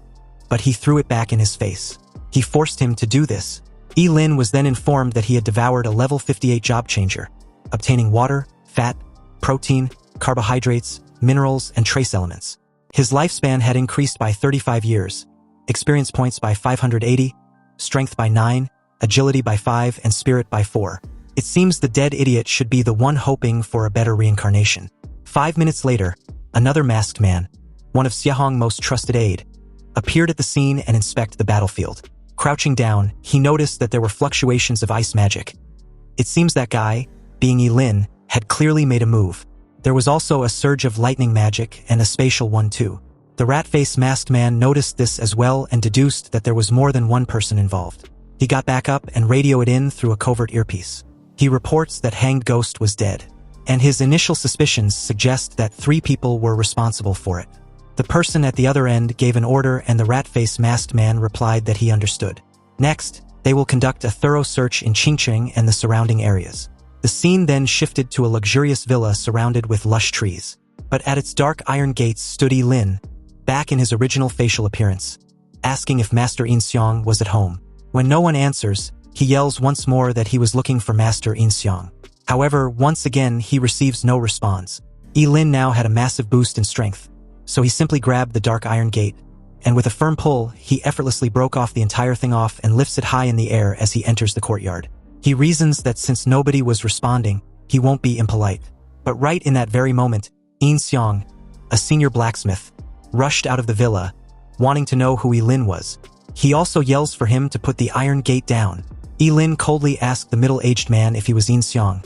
but he threw it back in his face. He forced him to do this. Ye Lin was then informed that he had devoured a level 58 job changer, obtaining water, fat, protein, carbohydrates, minerals, and trace elements. His lifespan had increased by 35 years, experience points by 580, strength by 9, agility by 5, and spirit by 4. It seems the dead idiot should be the one hoping for a better reincarnation. 5 minutes later, another masked man, one of Xie Hong's most trusted aide, appeared at the scene and inspected the battlefield. Crouching down, he noticed that there were fluctuations of ice magic. It seems that guy, being Ye Lin, had clearly made a move. There was also a surge of lightning magic and a spatial one too. The rat-faced masked man noticed this as well and deduced that there was more than one person involved. He got back up and radioed it in through a covert earpiece. He reports that Hanged Ghost was dead, and his initial suspicions suggest that 3 people were responsible for it. The person at the other end gave an order and the rat-faced masked man replied that he understood. Next, they will conduct a thorough search in Qingqing and the surrounding areas. The scene then shifted to a luxurious villa surrounded with lush trees. But at its dark iron gates stood Ye Lin, back in his original facial appearance, asking if Master Yin Xiang was at home. When no one answers, he yells once more that he was looking for Master Yin Xiang. However, once again he receives no response. Ye Lin now had a massive boost in strength, so he simply grabbed the dark iron gate, and with a firm pull, he effortlessly broke off the entire thing off and lifts it high in the air as he enters the courtyard. He reasons that since nobody was responding, he won't be impolite. But right in that very moment, In Seong, a senior blacksmith, rushed out of the villa, wanting to know who Ye Lin was. He also yells for him to put the iron gate down. Ye Lin coldly asked the middle-aged man if he was In Seong,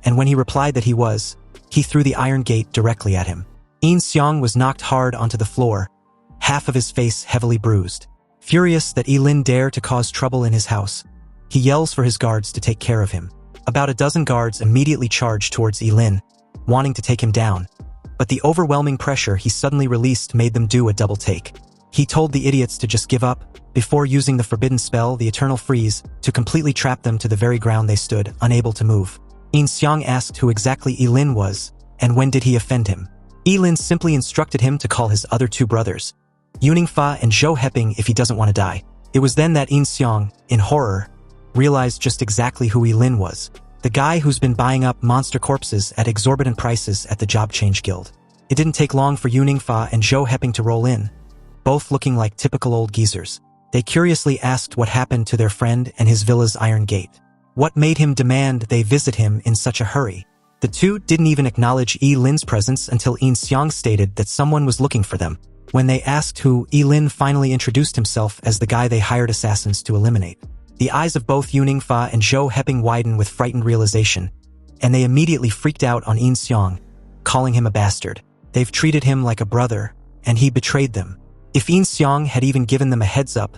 and when he replied that he was, he threw the iron gate directly at him. In Seong was knocked hard onto the floor, half of his face heavily bruised. Furious that Ye Lin dared to cause trouble in his house, he yells for his guards to take care of him. About a dozen guards immediately charge towards Ye Lin, wanting to take him down, but the overwhelming pressure he suddenly released made them do a double take. He told the idiots to just give up, before using the forbidden spell, the Eternal Freeze, to completely trap them to the very ground they stood, unable to move. In Seong asked who exactly Ye Lin was, and when did he offend him. Ye Lin simply instructed him to call his other two brothers, Fa and Zhou Heping, if he doesn't want to die. It was then that In Seong, in horror, realized just exactly who Ye Lin was. The guy who's been buying up monster corpses at exorbitant prices at the Job Change Guild. It didn't take long for Fa and Zhou Heping to roll in, both looking like typical old geezers. They curiously asked what happened to their friend and his villa's iron gate. What made him demand they visit him in such a hurry? The two didn't even acknowledge Ye Lin's presence until In Seong stated that someone was looking for them. When they asked who, Ye Lin finally introduced himself as the guy they hired assassins to eliminate. The eyes of both Fa and Zhou Heping widen with frightened realization, and they immediately freaked out on In Seong, calling him a bastard. They've treated him like a brother, and he betrayed them. If In Seong had even given them a heads up,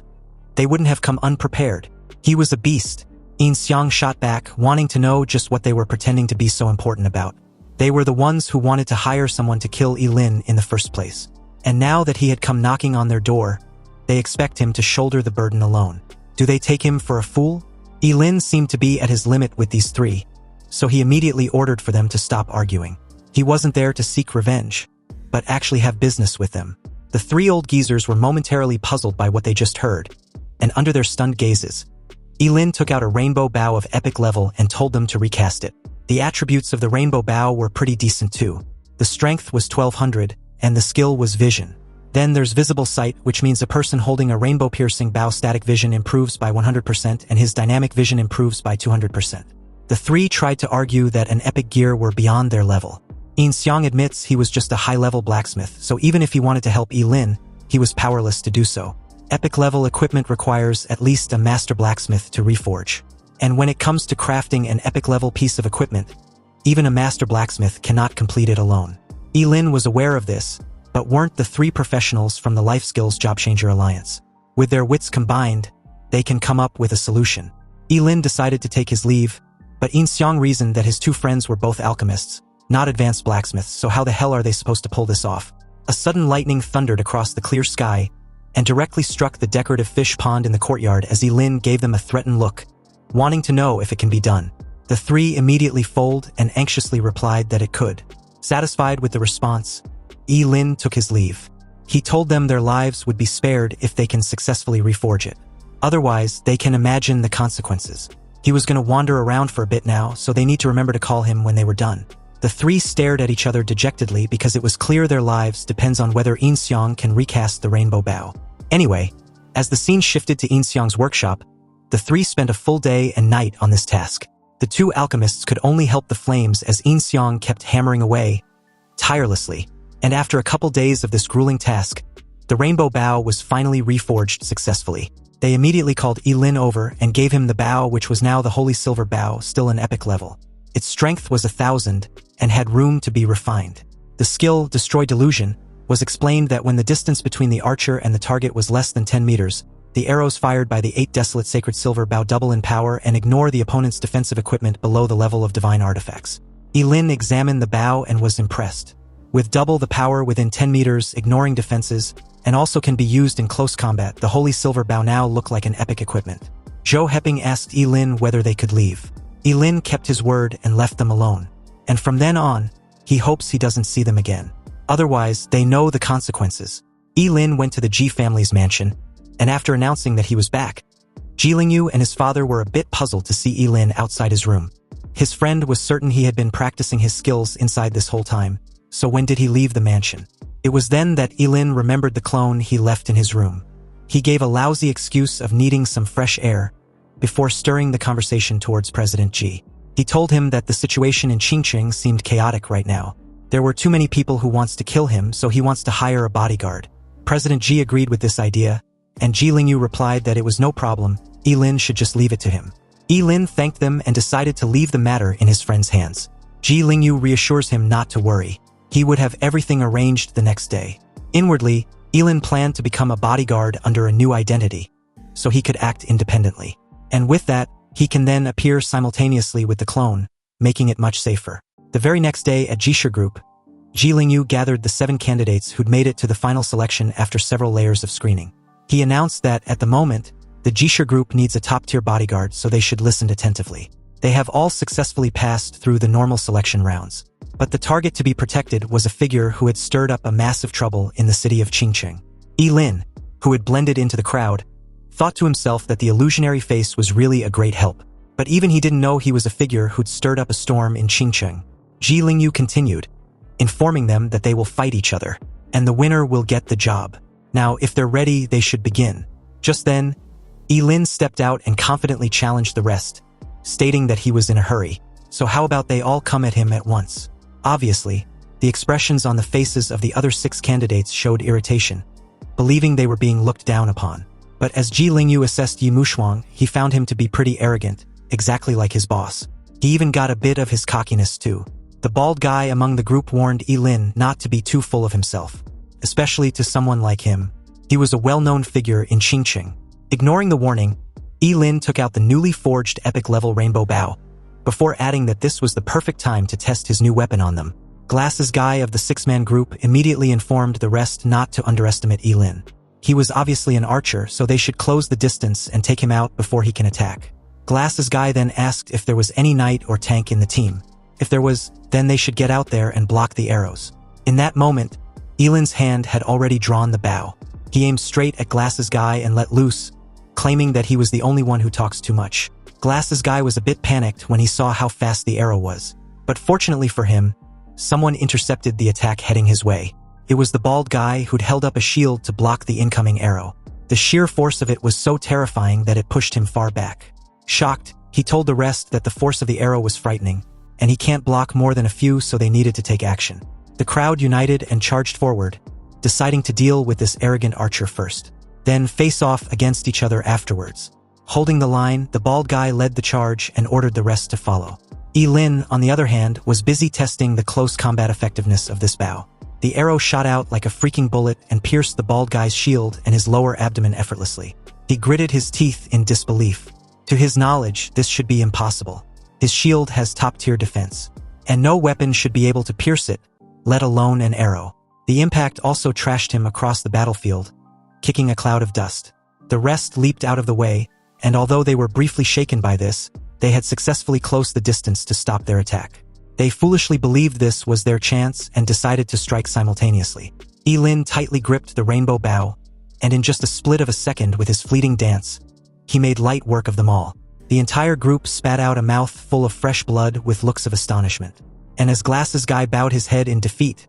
they wouldn't have come unprepared. He was a beast. In Seong shot back, wanting to know just what they were pretending to be so important about. They were the ones who wanted to hire someone to kill Ye Lin in the first place. And now that he had come knocking on their door, they expect him to shoulder the burden alone. Do they take him for a fool? Ye Lin seemed to be at his limit with these three, so he immediately ordered for them to stop arguing. He wasn't there to seek revenge, but actually have business with them. The three old geezers were momentarily puzzled by what they just heard, and under their stunned gazes, Ye Lin took out a rainbow bow of epic level and told them to recast it. The attributes of the rainbow bow were pretty decent too. The strength was 1200, and the skill was vision. Then there's visible sight, which means a person holding a rainbow-piercing bow static vision improves by 100% and his dynamic vision improves by 200%. The three tried to argue that an epic gear were beyond their level. In Seong admits he was just a high-level blacksmith, so even if he wanted to help Ye Lin, he was powerless to do so. Epic-level equipment requires at least a master blacksmith to reforge. And when it comes to crafting an epic-level piece of equipment, even a master blacksmith cannot complete it alone. Ye Lin was aware of this, but weren't the three professionals from the Life Skills Job Changer Alliance. With their wits combined, they can come up with a solution. Ye Lin decided to take his leave, but In Seong reasoned that his two friends were both alchemists, not advanced blacksmiths, so how the hell are they supposed to pull this off? A sudden lightning thundered across the clear sky and directly struck the decorative fish pond in the courtyard as Ye Lin gave them a threatened look, wanting to know if it can be done. The three immediately folded and anxiously replied that it could. Satisfied with the response, Ye Lin took his leave. He told them their lives would be spared if they can successfully reforge it. Otherwise, they can imagine the consequences. He was going to wander around for a bit now, so they need to remember to call him when they were done. The three stared at each other dejectedly because it was clear their lives depends on whether In Seong can recast the rainbow bow. Anyway, as the scene shifted to In Seong's workshop, the three spent a full day and night on this task. The two alchemists could only help the flames as In Seong kept hammering away, tirelessly. And after a couple days of this grueling task, the rainbow bow was finally reforged successfully. They immediately called Ye Lin over and gave him the bow, which was now the Holy Silver Bow, still an epic level. Its strength was 1000 and had room to be refined. The skill, Destroy Delusion, was explained that when the distance between the archer and the target was less than 10 meters, the arrows fired by the 8 Desolate Sacred Silver Bow double in power and ignore the opponent's defensive equipment below the level of divine artifacts. Ye Lin examined the bow and was impressed. With double the power within 10 meters, ignoring defenses, and also can be used in close combat, the Holy Silver Bow now looked like an epic equipment. Zhou Heping asked Ye Lin whether they could leave. Ye Lin kept his word and left them alone. And from then on, he hopes he doesn't see them again. Otherwise, they know the consequences. Ye Lin went to the Ji family's mansion, and after announcing that he was back, Ji Lingyu and his father were a bit puzzled to see Ye Lin outside his room. His friend was certain he had been practicing his skills inside this whole time. So when did he leave the mansion? It was then that Ye Lin remembered the clone he left in his room. He gave a lousy excuse of needing some fresh air, before stirring the conversation towards President Yi. He told him that the situation in Qingqing seemed chaotic right now. There were too many people who wants to kill him, so he wants to hire a bodyguard. President Yi agreed with this idea, and Ji Lingyu replied that it was no problem, Ye Lin should just leave it to him. Ye Lin thanked them and decided to leave the matter in his friend's hands. Ji Lingyu reassures him not to worry. He would have everything arranged the next day. Inwardly, Ye Lin planned to become a bodyguard under a new identity, so he could act independently. And with that, he can then appear simultaneously with the clone, making it much safer. The very next day at Jisha Group, Ji Lingyu gathered the 7 candidates who'd made it to the final selection after several layers of screening. He announced that, at the moment, the Jisha Group needs a top-tier bodyguard, so they should listen attentively. They have all successfully passed through the normal selection rounds. But the target to be protected was a figure who had stirred up a massive trouble in the city of Qingqing. Ye Lin, who had blended into the crowd, thought to himself that the illusionary face was really a great help. But even he didn't know he was a figure who'd stirred up a storm in Qingqing. Ji Lingyu continued, informing them that they will fight each other, and the winner will get the job. Now, if they're ready, they should begin. Just then, Ye Lin stepped out and confidently challenged the rest, stating that he was in a hurry. So how about they all come at him at once? Obviously, the expressions on the faces of the other 6 candidates showed irritation, believing they were being looked down upon. But as Ji Lingyu assessed Ye Mushuang, he found him to be pretty arrogant, exactly like his boss. He even got a bit of his cockiness too. The bald guy among the group warned Ye Lin not to be too full of himself, especially to someone like him. He was a well-known figure in Qingqing. Ignoring the warning, Ye Lin took out the newly forged epic-level rainbow bow, before adding that this was the perfect time to test his new weapon on them. Glasses Guy of the 6-man group immediately informed the rest not to underestimate Ye Lin. He was obviously an archer, so they should close the distance and take him out before he can attack. Glasses Guy then asked if there was any knight or tank in the team. If there was, then they should get out there and block the arrows. In that moment, Ye Lin's hand had already drawn the bow. He aimed straight at Glasses Guy and let loose, claiming that he was the only one who talks too much. Glasses Guy was a bit panicked when he saw how fast the arrow was. But fortunately for him, someone intercepted the attack heading his way. It was the bald guy who'd held up a shield to block the incoming arrow. The sheer force of it was so terrifying that it pushed him far back. Shocked, he told the rest that the force of the arrow was frightening, and he can't block more than a few, so they needed to take action. The crowd united and charged forward, deciding to deal with this arrogant archer first, then face off against each other afterwards. Holding the line, the bald guy led the charge and ordered the rest to follow. Ye Lin, on the other hand, was busy testing the close combat effectiveness of this bow. The arrow shot out like a freaking bullet and pierced the bald guy's shield and his lower abdomen effortlessly. He gritted his teeth in disbelief. To his knowledge, this should be impossible. His shield has top-tier defense, and no weapon should be able to pierce it, let alone an arrow. The impact also trashed him across the battlefield, kicking a cloud of dust. The rest leaped out of the way, and although they were briefly shaken by this, they had successfully closed the distance to stop their attack. They foolishly believed this was their chance and decided to strike simultaneously. Ye Lin tightly gripped the rainbow bow, and in just a split of a second with his fleeting dance, he made light work of them all. The entire group spat out a mouth full of fresh blood with looks of astonishment. And as Glasses Guy bowed his head in defeat,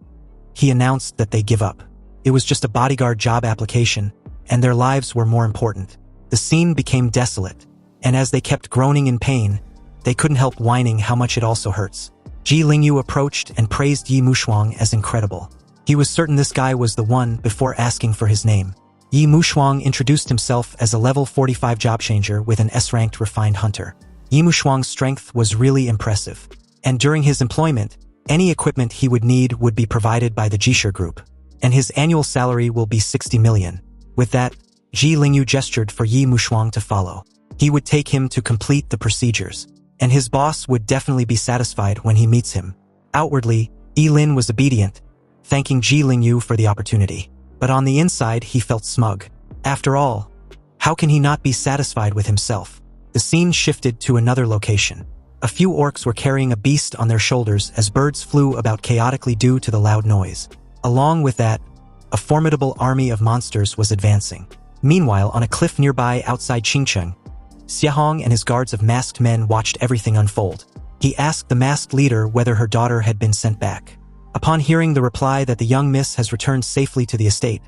he announced that they give up. It was just a bodyguard job application, and their lives were more important. The scene became desolate, and as they kept groaning in pain, they couldn't help whining how much it also hurts. Ji Lingyu approached and praised Ye Mushuang as incredible. He was certain this guy was the one before asking for his name. Ye Mushuang introduced himself as a level 45 job changer with an S-ranked refined hunter. Ye Mushuang's strength was really impressive, and during his employment, any equipment he would need would be provided by the Jisha Group, and his annual salary will be 60 million. With that, Ji Lingyu gestured for Ye Mushuang to follow. He would take him to complete the procedures, and his boss would definitely be satisfied when he meets him. Outwardly, Ye Lin was obedient, thanking Ji Lingyu for the opportunity. But on the inside, he felt smug. After all, how can he not be satisfied with himself? The scene shifted to another location. A few orcs were carrying a beast on their shoulders as birds flew about chaotically due to the loud noise. Along with that, a formidable army of monsters was advancing. Meanwhile, on a cliff nearby outside Qingcheng, Xiahong and his guards of masked men watched everything unfold. He asked the masked leader whether her daughter had been sent back. Upon hearing the reply that the young miss has returned safely to the estate,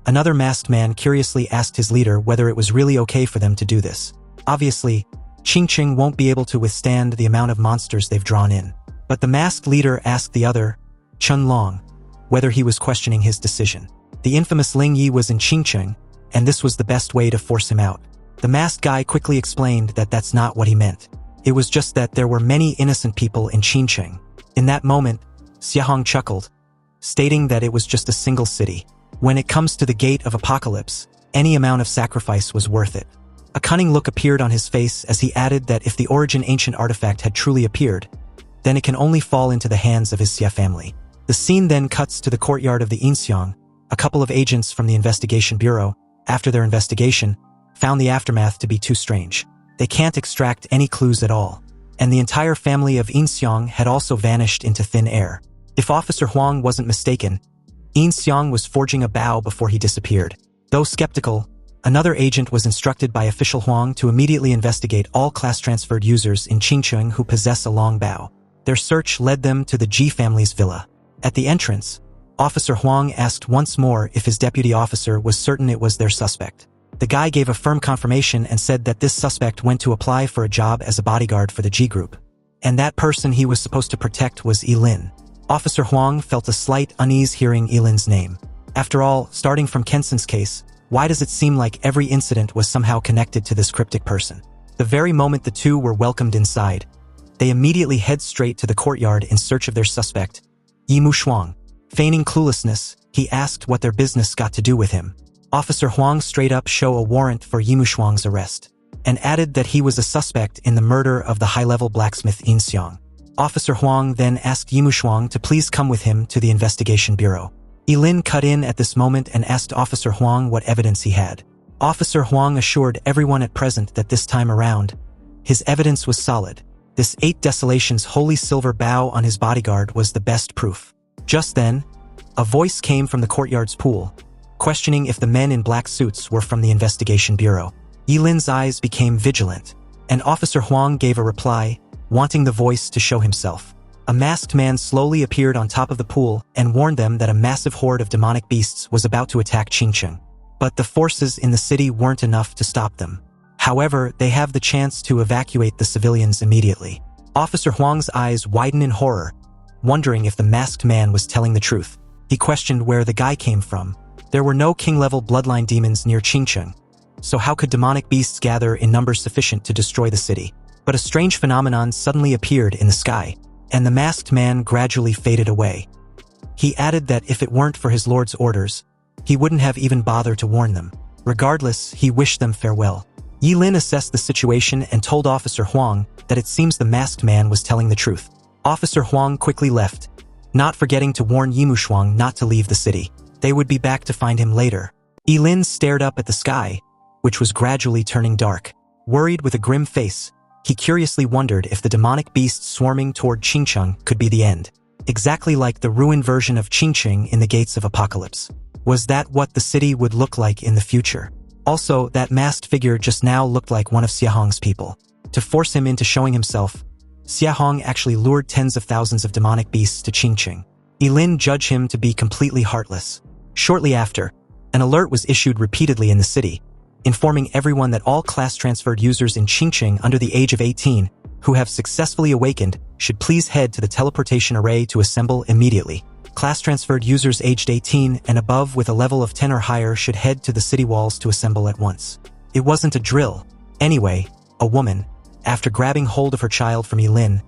another masked man curiously asked his leader whether it was really okay for them to do this. Obviously, Qingqing won't be able to withstand the amount of monsters they've drawn in. But the masked leader asked the other, Chun Long, whether he was questioning his decision. The infamous Ling Yi was in Qingqing, and this was the best way to force him out. The masked guy quickly explained that that's not what he meant. It was just that there were many innocent people in Qingqing. In that moment, Xiahong chuckled, stating that it was just a single city. When it comes to the gate of apocalypse, any amount of sacrifice was worth it. A cunning look appeared on his face as he added that if the origin ancient artifact had truly appeared, then it can only fall into the hands of his Xia family. The scene then cuts to the courtyard of the Inxiang. A couple of agents from the investigation bureau, after their investigation, found the aftermath to be too strange. They can't extract any clues at all. And the entire family of Inxiang had also vanished into thin air. If Officer Huang wasn't mistaken, Inxiang was forging a bow before he disappeared. Though skeptical, another agent was instructed by official Huang to immediately investigate all class-transferred users in Qingqing who possess a long bow. Their search led them to the Ji family's villa. At the entrance, Officer Huang asked once more if his deputy officer was certain it was their suspect. The guy gave a firm confirmation and said that this suspect went to apply for a job as a bodyguard for the Ji group. And that person he was supposed to protect was Ye Lin. Officer Huang felt a slight unease hearing Ye Lin's name. After all, starting from Kenson's case, why does it seem like every incident was somehow connected to this cryptic person? The very moment the two were welcomed inside, they immediately head straight to the courtyard in search of their suspect, Yi Mushuang. Feigning cluelessness, he asked what their business got to do with him. Officer Huang straight up showed a warrant for Yi Mushuang's arrest, and added that he was a suspect in the murder of the high-level blacksmith Inxiang. Officer Huang then asked Yi Mushuang to please come with him to the investigation bureau. Ye Lin cut in at this moment and asked Officer Huang what evidence he had. Officer Huang assured everyone at present that this time around, his evidence was solid. This 8 Desolations holy silver bow on his bodyguard was the best proof. Just then, a voice came from the courtyard's pool, questioning if the men in black suits were from the investigation bureau. Ye Lin's eyes became vigilant, and Officer Huang gave a reply, wanting the voice to show himself. A masked man slowly appeared on top of the pool and warned them that a massive horde of demonic beasts was about to attack Qingqing. But the forces in the city weren't enough to stop them. However, they have the chance to evacuate the civilians immediately. Officer Huang's eyes widened in horror, wondering if the masked man was telling the truth. He questioned where the guy came from. There were no king-level bloodline demons near Qingqing, so how could demonic beasts gather in numbers sufficient to destroy the city? But a strange phenomenon suddenly appeared in the sky, and the masked man gradually faded away. He added that if it weren't for his lord's orders, he wouldn't have even bothered to warn them. Regardless, he wished them farewell. Ye Lin assessed the situation and told Officer Huang that it seems the masked man was telling the truth. Officer Huang quickly left, not forgetting to warn Yi Mushuang not to leave the city. They would be back to find him later. Ye Lin stared up at the sky, which was gradually turning dark. Worried with a grim face, he curiously wondered if the demonic beasts swarming toward Qingqing could be the end. Exactly like the ruined version of Qingqing in the Gates of Apocalypse. Was that what the city would look like in the future? Also, that masked figure just now looked like one of Xiahong's people. To force him into showing himself, Xiahong actually lured tens of thousands of demonic beasts to Qingqing. Ye Lin judged him to be completely heartless. Shortly after, an alert was issued repeatedly in the city, informing everyone that all class-transferred users in Qingqing under the age of 18 who have successfully awakened should please head to the teleportation array to assemble immediately. Class-transferred users aged 18 and above with a level of 10 or higher should head to the city walls to assemble at once. It wasn't a drill. Anyway, a woman, after grabbing hold of her child from Ye Lin,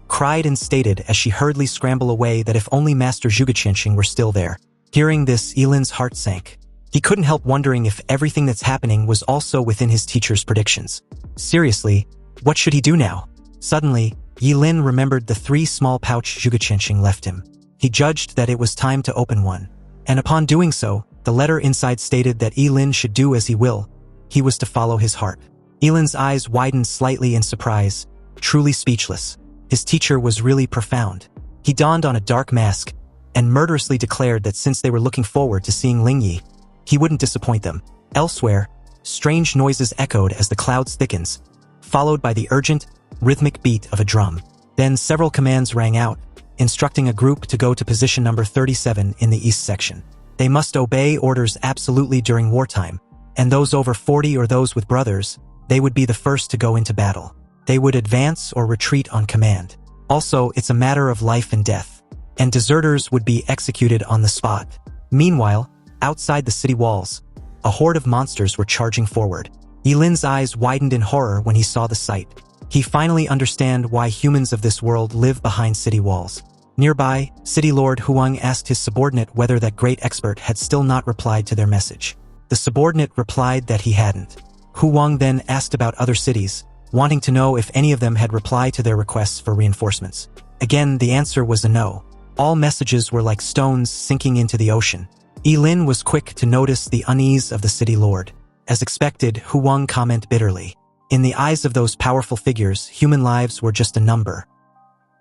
cried and stated as she hurriedly scrambled away that if only Master Zhugeqianxing were still there. Hearing this, Ye Lin's heart sank. He couldn't help wondering if everything that's happening was also within his teacher's predictions. Seriously, what should he do now? Suddenly, Ye Lin remembered the 3 small pouch Zhugeqianxing left him. He judged that it was time to open one. And upon doing so, the letter inside stated that Ye Lin should do as he will. He was to follow his heart. Ye Lin's eyes widened slightly in surprise, truly speechless. His teacher was really profound. He donned on a dark mask and murderously declared that since they were looking forward to seeing Ling Yi, he wouldn't disappoint them. Elsewhere, strange noises echoed as the clouds thickens, followed by the urgent, rhythmic beat of a drum. Then several commands rang out, instructing a group to go to position number 37 in the east section. They must obey orders absolutely during wartime, and those over 40 or those with brothers, they would be the first to go into battle. They would advance or retreat on command. Also, it's a matter of life and death, and deserters would be executed on the spot. Meanwhile, outside the city walls, a horde of monsters were charging forward. Ye Lin's eyes widened in horror when he saw the sight. He finally understood why humans of this world live behind city walls. Nearby, City Lord Huang asked his subordinate whether that great expert had still not replied to their message. The subordinate replied that he hadn't. Huang then asked about other cities, wanting to know if any of them had replied to their requests for reinforcements. Again, the answer was a no. All messages were like stones sinking into the ocean. Ye Lin was quick to notice the unease of the city lord. As expected, Huang commented bitterly. In the eyes of those powerful figures, human lives were just a number.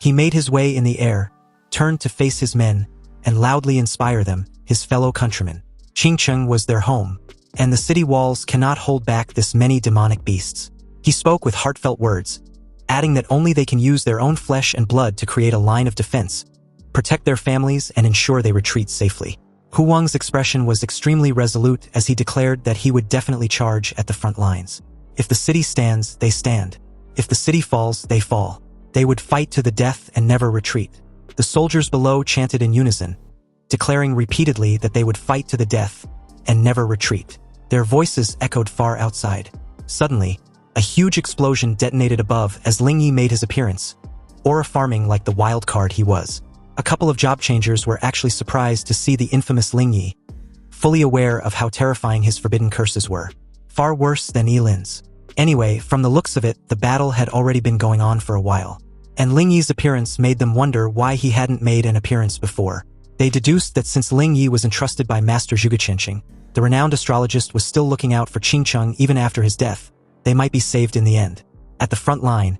He made his way in the air, turned to face his men, and loudly inspire them, his fellow countrymen. Qingcheng was their home, and the city walls cannot hold back this many demonic beasts. He spoke with heartfelt words, adding that only they can use their own flesh and blood to create a line of defense, protect their families, and ensure they retreat safely. Huang's expression was extremely resolute as he declared that he would definitely charge at the front lines. If the city stands, they stand. If the city falls, they fall. They would fight to the death and never retreat. The soldiers below chanted in unison, declaring repeatedly that they would fight to the death and never retreat. Their voices echoed far outside. Suddenly, a huge explosion detonated above as Ling Yi made his appearance, aura farming like the wild card he was. A couple of job changers were actually surprised to see the infamous Ling Yi, fully aware of how terrifying his forbidden curses were. Far worse than Ye Lin's. Anyway, from the looks of it, the battle had already been going on for a while, and Ling Yi's appearance made them wonder why he hadn't made an appearance before. They deduced that since Ling Yi was entrusted by Master Zhuge Qianqing, the renowned astrologist was still looking out for Qingcheng even after his death. They might be saved in the end. At the front line,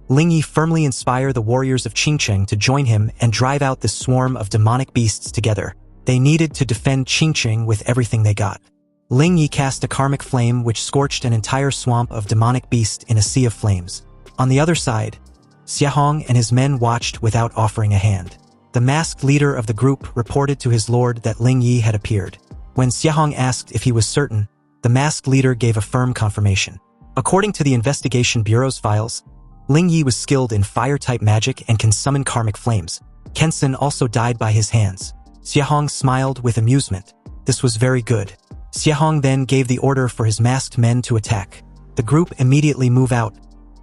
Ling Yi firmly inspired the warriors of Qingcheng to join him and drive out this swarm of demonic beasts together. They needed to defend Qingcheng with everything they got. Ling Yi cast a karmic flame which scorched an entire swamp of demonic beasts in a sea of flames. On the other side, Xiahong and his men watched without offering a hand. The masked leader of the group reported to his lord that Ling Yi had appeared. When Xiahong asked if he was certain, the masked leader gave a firm confirmation. According to the Investigation Bureau's files, Ling Yi was skilled in fire-type magic and can summon karmic flames. Kensen also died by his hands. Xiahong smiled with amusement. This was very good. Xiahong then gave the order for his masked men to attack. The group immediately move out,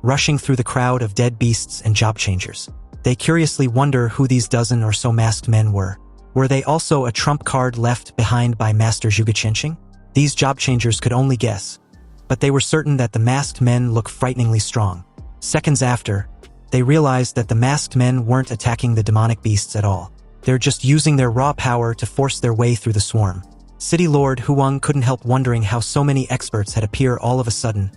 rushing through the crowd of dead beasts and job changers. They curiously wonder who these dozen or so masked men were. Were they also a trump card left behind by Master Zhuge Qianqing? These job changers could only guess, but they were certain that the masked men looked frighteningly strong. Seconds after, they realized that the masked men weren't attacking the demonic beasts at all. They're just using their raw power to force their way through the swarm. City Lord Huang couldn't help wondering how so many experts had appeared all of a sudden,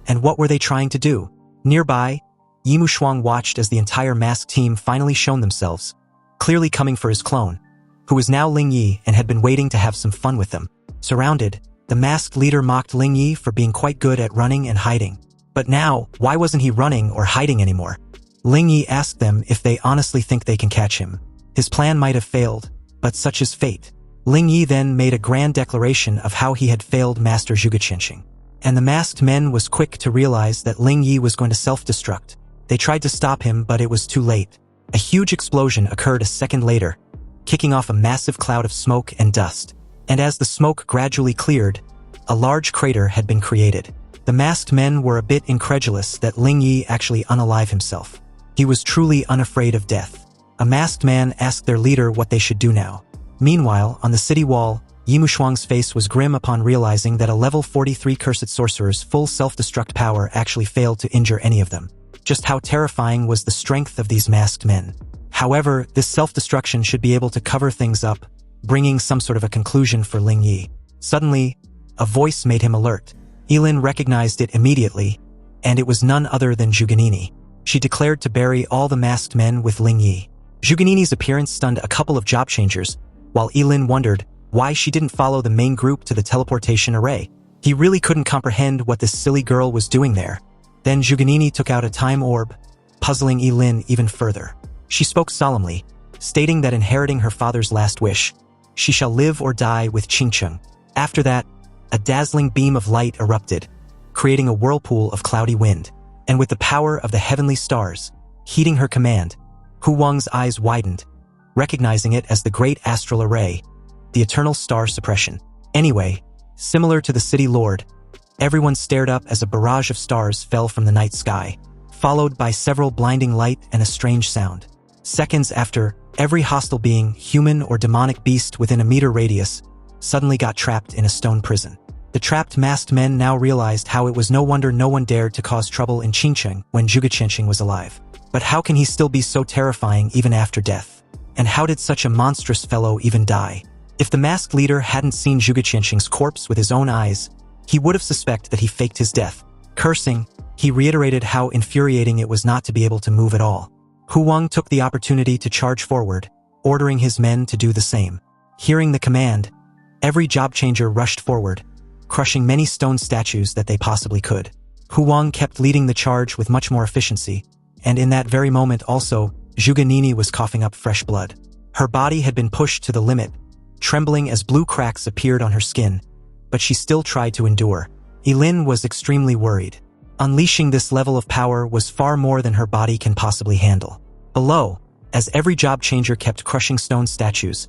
and what were they trying to do? Nearby, Yi Mushuang watched as the entire masked team finally shown themselves, clearly coming for his clone, who was now Ling Yi and had been waiting to have some fun with them. Surrounded, the masked leader mocked Ling Yi for being quite good at running and hiding. But now, why wasn't he running or hiding anymore? Ling Yi asked them if they honestly think they can catch him. His plan might have failed, but such is fate. Ling Yi then made a grand declaration of how he had failed Master Zhuge Qianqing. And the masked men was quick to realize that Ling Yi was going to self-destruct. They tried to stop him, but it was too late. A huge explosion occurred a second later, kicking off a massive cloud of smoke and dust. And as the smoke gradually cleared, a large crater had been created. The masked men were a bit incredulous that Ling Yi actually unalive himself. He was truly unafraid of death. A masked man asked their leader what they should do now. Meanwhile, on the city wall, Yi Mushuang's face was grim upon realizing that a level 43 cursed sorcerer's full self-destruct power actually failed to injure any of them. Just how terrifying was the strength of these masked men. However, this self-destruction should be able to cover things up, bringing some sort of a conclusion for Ling Yi. Suddenly, a voice made him alert. Ye Lin recognized it immediately, and it was none other than Zhuganini. She declared to bury all the masked men with Ling Yi. Zhuganini's appearance stunned a couple of job changers, while Ye Lin wondered why she didn't follow the main group to the teleportation array. He really couldn't comprehend what this silly girl was doing there. Then Zhuganini took out a time orb, puzzling Ye Lin even further. She spoke solemnly, stating that inheriting her father's last wish, she shall live or die with Qingcheng. After that, a dazzling beam of light erupted, creating a whirlpool of cloudy wind. And with the power of the heavenly stars, heeding her command, Hu Wang's eyes widened, recognizing it as the great astral array, the eternal star suppression. Anyway, similar to the city lord, everyone stared up as a barrage of stars fell from the night sky, followed by several blinding light and a strange sound. Seconds after, every hostile being, human or demonic beast within a meter radius, suddenly got trapped in a stone prison. The trapped masked men now realized how it was no wonder no one dared to cause trouble in Qingcheng when Zhuge Qianqing was alive. But how can he still be so terrifying even after death? And how did such a monstrous fellow even die? If the masked leader hadn't seen Zhuge Qianqing's corpse with his own eyes, he would have suspected that he faked his death. Cursing, he reiterated how infuriating it was not to be able to move at all. Hu Wang took the opportunity to charge forward, ordering his men to do the same. Hearing the command, every job changer rushed forward, crushing many stone statues that they possibly could. Hu Wang kept leading the charge with much more efficiency, and in that very moment also, Zhuge Nini was coughing up fresh blood. Her body had been pushed to the limit, trembling as blue cracks appeared on her skin, but she still tried to endure. Ye Lin was extremely worried. Unleashing this level of power was far more than her body can possibly handle. Below, as every job changer kept crushing stone statues,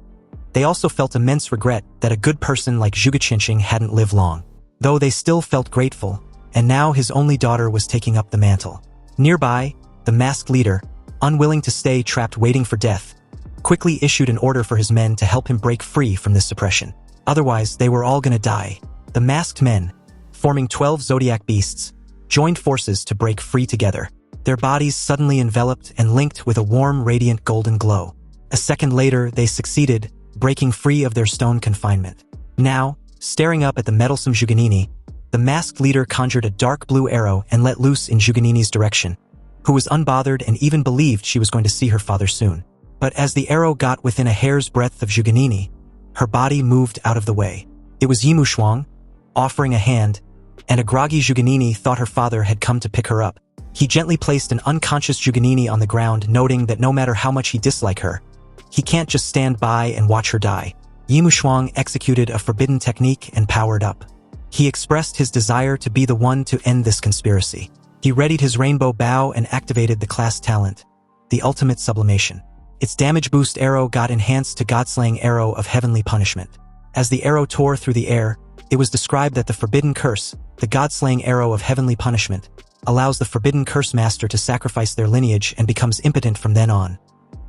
they also felt immense regret that a good person like Zhuge Qianqing hadn't lived long. Though they still felt grateful, and now his only daughter was taking up the mantle. Nearby, the masked leader, unwilling to stay trapped waiting for death, quickly issued an order for his men to help him break free from this suppression. Otherwise, they were all gonna die. The masked men, forming 12 zodiac beasts, joined forces to break free together, their bodies suddenly enveloped and linked with a warm, radiant golden glow. A second later, they succeeded, breaking free of their stone confinement. Now, staring up at the meddlesome Zhuge Nini, the masked leader conjured a dark blue arrow and let loose in Zhuge Nini's direction, who was unbothered and even believed she was going to see her father soon. But as the arrow got within a hair's breadth of Zhuge Nini, her body moved out of the way. It was Ye Shuang, offering a hand, and a groggy Zhuge Nini thought her father had come to pick her up. He gently placed an unconscious Zhuge Nini on the ground, noting that no matter how much he disliked her, he can't just stand by and watch her die. Ye Shuang executed a forbidden technique and powered up. He expressed his desire to be the one to end this conspiracy. He readied his rainbow bow and activated the class talent, the ultimate sublimation. Its damage boost arrow got enhanced to God-slaying arrow of heavenly punishment. As the arrow tore through the air, it was described that the forbidden curse, the God-slaying arrow of heavenly punishment, allows the forbidden curse master to sacrifice their lineage and becomes impotent from then on,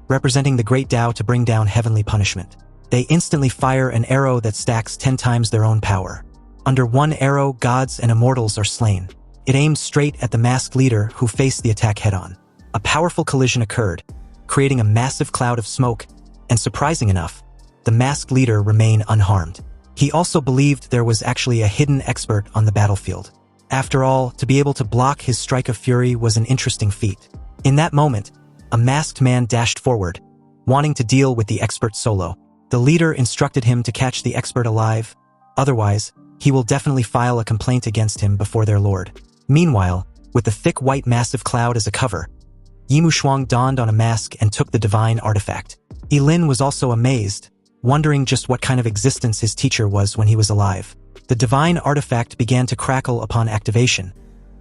representing the great Tao to bring down heavenly punishment. They instantly fire an arrow that stacks 10 times their own power. Under one arrow, gods and immortals are slain. It aimed straight at the masked leader who faced the attack head-on. A powerful collision occurred, creating a massive cloud of smoke, and surprising enough, the masked leader remained unharmed. He also believed there was actually a hidden expert on the battlefield. After all, to be able to block his strike of fury was an interesting feat. In that moment, a masked man dashed forward, wanting to deal with the expert solo. The leader instructed him to catch the expert alive, otherwise, he will definitely file a complaint against him before their lord. Meanwhile, with the thick white massive cloud as a cover, Ye Shuang donned on a mask and took the divine artifact. Ye Lin was also amazed, wondering just what kind of existence his teacher was when he was alive. The divine artifact began to crackle upon activation,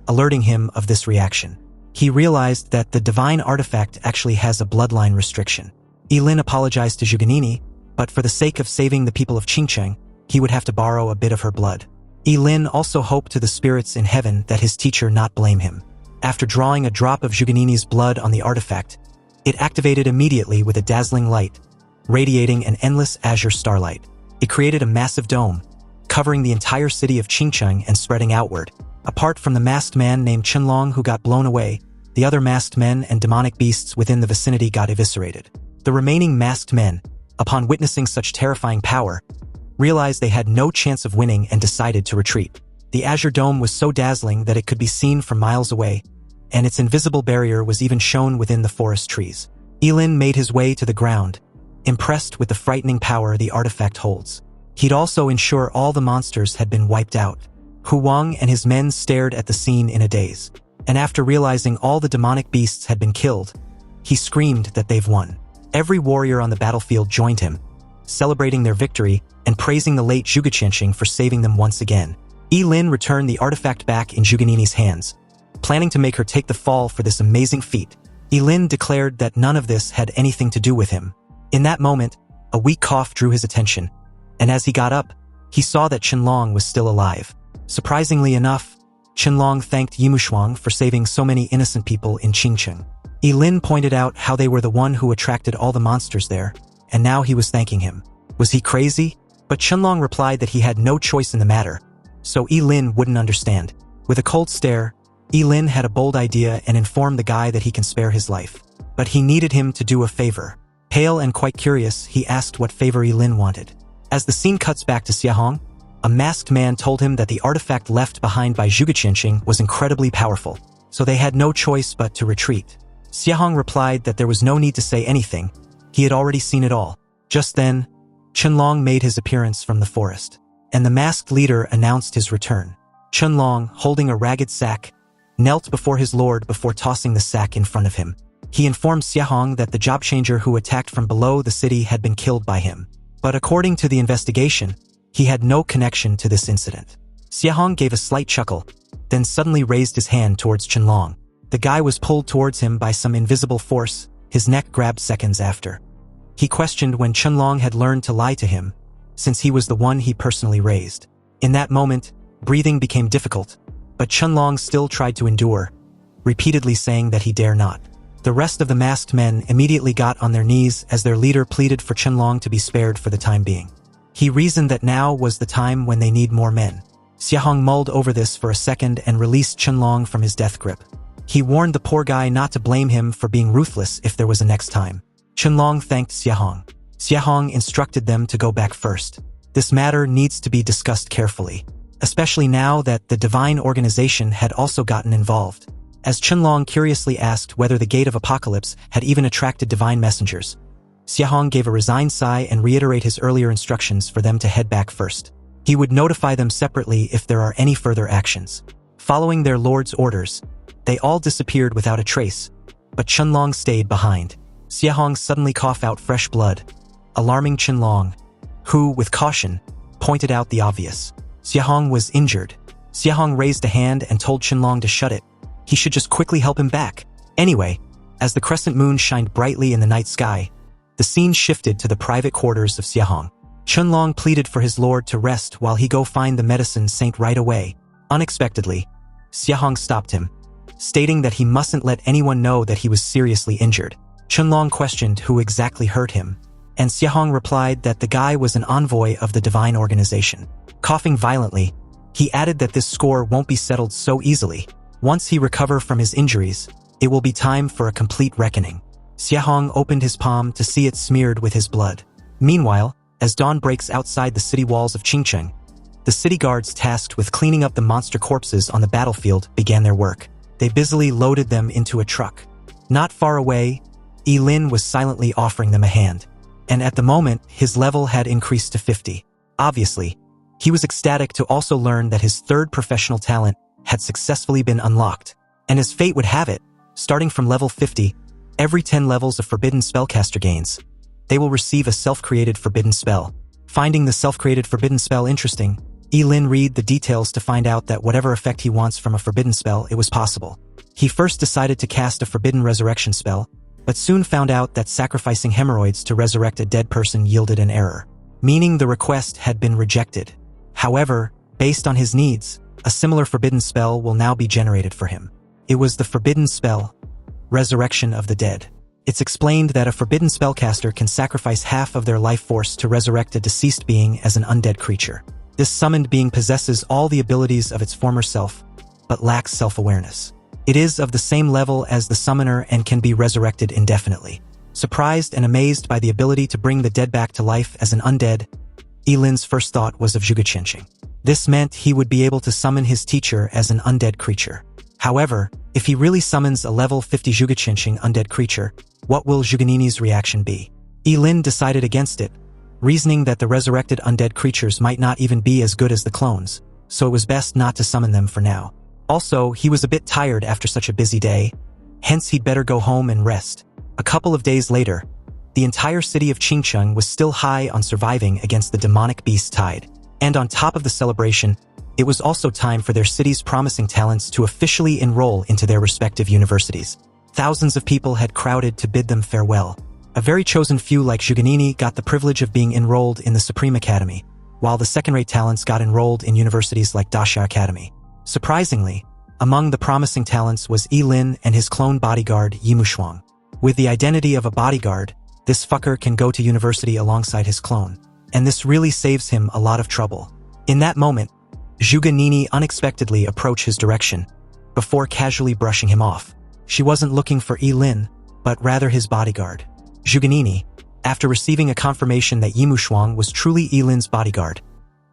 alerting him of this reaction. He realized that the divine artifact actually has a bloodline restriction. Ye Lin apologized to Zhuge Nini, but for the sake of saving the people of Qingcheng, he would have to borrow a bit of her blood. Ye Lin also hoped to the spirits in heaven that his teacher not blame him. After drawing a drop of Zhuge Nini's blood on the artifact, it activated immediately with a dazzling light, radiating an endless azure starlight. It created a massive dome, covering the entire city of Qingcheng and spreading outward. Apart from the masked man named Qianlong who got blown away, the other masked men and demonic beasts within the vicinity got eviscerated. The remaining masked men, upon witnessing such terrifying power, realized they had no chance of winning and decided to retreat. The azure dome was so dazzling that it could be seen from miles away, and its invisible barrier was even shown within the forest trees. Ye Lin made his way to the ground, impressed with the frightening power the artifact holds. He'd also ensure all the monsters had been wiped out. Hu Wang and his men stared at the scene in a daze, and after realizing all the demonic beasts had been killed, he screamed that they've won. Every warrior on the battlefield joined him, celebrating their victory and praising the late Zhuge Qianqing for saving them once again. Ye Lin returned the artifact back in Zhuganini's hands, planning to make her take the fall for this amazing feat. Ye Lin declared that none of this had anything to do with him. In that moment, a weak cough drew his attention, and as he got up, he saw that Qianlong was still alive. Surprisingly enough, Qianlong thanked Yimushuang for saving so many innocent people in Qingcheng. Ye Lin pointed out how they were the one who attracted all the monsters there, and now he was thanking him. Was he crazy? But Qianlong replied that he had no choice in the matter, so Ye Lin wouldn't understand. With a cold stare, Ye Lin had a bold idea and informed the guy that he can spare his life. But he needed him to do a favor. Pale and quite curious, he asked what favor Ye Lin wanted. As the scene cuts back to Xiahong, a masked man told him that the artifact left behind by Zhuge Qianqing was incredibly powerful, so they had no choice but to retreat. Xiahong replied that there was no need to say anything, he had already seen it all. Just then, Qianlong made his appearance from the forest, and the masked leader announced his return. Qianlong, holding a ragged sack, knelt before his lord before tossing the sack in front of him. He informed Xiahong that the job changer who attacked from below the city had been killed by him. But according to the investigation, he had no connection to this incident. Xiahong gave a slight chuckle, then suddenly raised his hand towards Qianlong. The guy was pulled towards him by some invisible force, his neck grabbed seconds after. He questioned when Qianlong had learned to lie to him, since he was the one he personally raised. In that moment, breathing became difficult, but Qianlong still tried to endure, repeatedly saying that he dare not. The rest of the masked men immediately got on their knees as their leader pleaded for Qianlong to be spared for the time being. He reasoned that now was the time when they need more men. Xiahong mulled over this for a second and released Qianlong from his death grip. He warned the poor guy not to blame him for being ruthless if there was a next time. Qianlong thanked Xiahong. Xiahong instructed them to go back first. This matter needs to be discussed carefully, especially now that the divine organization had also gotten involved. As Qianlong curiously asked whether the Gate of Apocalypse had even attracted divine messengers, Xiahong gave a resigned sigh and reiterated his earlier instructions for them to head back first. He would notify them separately if there are any further actions. Following their lord's orders, they all disappeared without a trace, but Qianlong stayed behind. Xiahong suddenly coughed out fresh blood, alarming Qianlong, who, with caution, pointed out the obvious. Xiahong was injured. Xiahong raised a hand and told Qianlong to shut it. He should just quickly help him back. Anyway, as the crescent moon shined brightly in the night sky, the scene shifted to the private quarters of Xiahong. Qianlong pleaded for his lord to rest while he go find the medicine saint right away. Unexpectedly, Xiahong stopped him, stating that he mustn't let anyone know that he was seriously injured. Qianlong questioned who exactly hurt him, and Xiahong replied that the guy was an envoy of the divine organization. Coughing violently, he added that this score won't be settled so easily. Once he recover from his injuries, it will be time for a complete reckoning. Xiahong opened his palm to see it smeared with his blood. Meanwhile, as dawn breaks outside the city walls of Qingcheng, the city guards tasked with cleaning up the monster corpses on the battlefield began their work. They busily loaded them into a truck. Not far away, Ye Lin was silently offering them a hand, and at the moment, his level had increased to 50. Obviously, he was ecstatic to also learn that his third professional talent had successfully been unlocked. And as fate would have it, starting from level 50, every 10 levels of Forbidden Spellcaster gains, they will receive a self-created forbidden spell. Finding the self-created forbidden spell interesting, Ye Lin read the details to find out that whatever effect he wants from a forbidden spell, it was possible. He first decided to cast a forbidden resurrection spell, but soon found out that sacrificing hemorrhoids to resurrect a dead person yielded an error, meaning the request had been rejected. However, based on his needs, a similar forbidden spell will now be generated for him. It was the forbidden spell, Resurrection of the Dead. It's explained that a forbidden spellcaster can sacrifice half of their life force to resurrect a deceased being as an undead creature. This summoned being possesses all the abilities of its former self, but lacks self-awareness. It is of the same level as the summoner and can be resurrected indefinitely. Surprised and amazed by the ability to bring the dead back to life as an undead, Ye Lin's first thought was of Zhuge Qianqing. This meant he would be able to summon his teacher as an undead creature. However, if he really summons a level 50 Zhuge Qianqing undead creature, what will Zhuganini's reaction be? Ye Lin decided against it, reasoning that the resurrected undead creatures might not even be as good as the clones, so it was best not to summon them for now. Also, he was a bit tired after such a busy day, hence he'd better go home and rest. A couple of days later, the entire city of Qingcheng was still high on surviving against the demonic beast tide, and on top of the celebration, it was also time for their city's promising talents to officially enroll into their respective universities. Thousands of people had crowded to bid them farewell. A very chosen few like Zhuganini got the privilege of being enrolled in the Supreme Academy, while the second-rate talents got enrolled in universities like Daxia Academy. Surprisingly, among the promising talents was Ye Lin and his clone bodyguard Ye Mushuang. With the identity of a bodyguard, this fucker can go to university alongside his clone, and this really saves him a lot of trouble. In that moment, Zhuganini unexpectedly approached his direction, before casually brushing him off. She wasn't looking for Ye Lin, but rather his bodyguard. Zhuganini, after receiving a confirmation that Ye Mushuang was truly Ye Lin's bodyguard,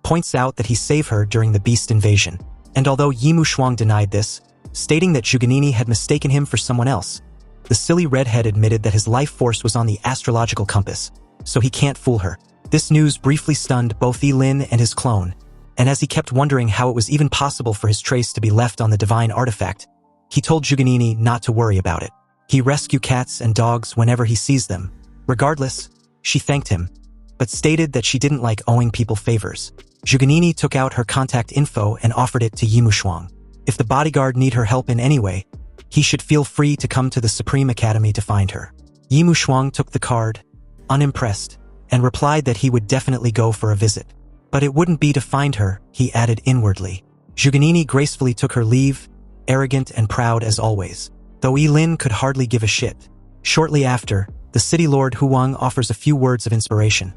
points out that he saved her during the beast invasion. And although Ye Mushuang denied this, stating that Zhuganini had mistaken him for someone else, the silly redhead admitted that his life force was on the astrological compass, so he can't fool her. This news briefly stunned both Ye Lin and his clone, and as he kept wondering how it was even possible for his trace to be left on the divine artifact, he told Zhuganini not to worry about it. He rescues cats and dogs whenever he sees them. Regardless, she thanked him, but stated that she didn't like owing people favors. Zhuganini took out her contact info and offered it to Ye Mushuang. If the bodyguard need her help in any way, he should feel free to come to the Supreme Academy to find her. Ye Mushuang took the card, unimpressed, and replied that he would definitely go for a visit. But it wouldn't be to find her, he added inwardly. Zhuganini gracefully took her leave, arrogant and proud as always, though Ye Lin could hardly give a shit. Shortly after, the city lord Huang offers a few words of inspiration,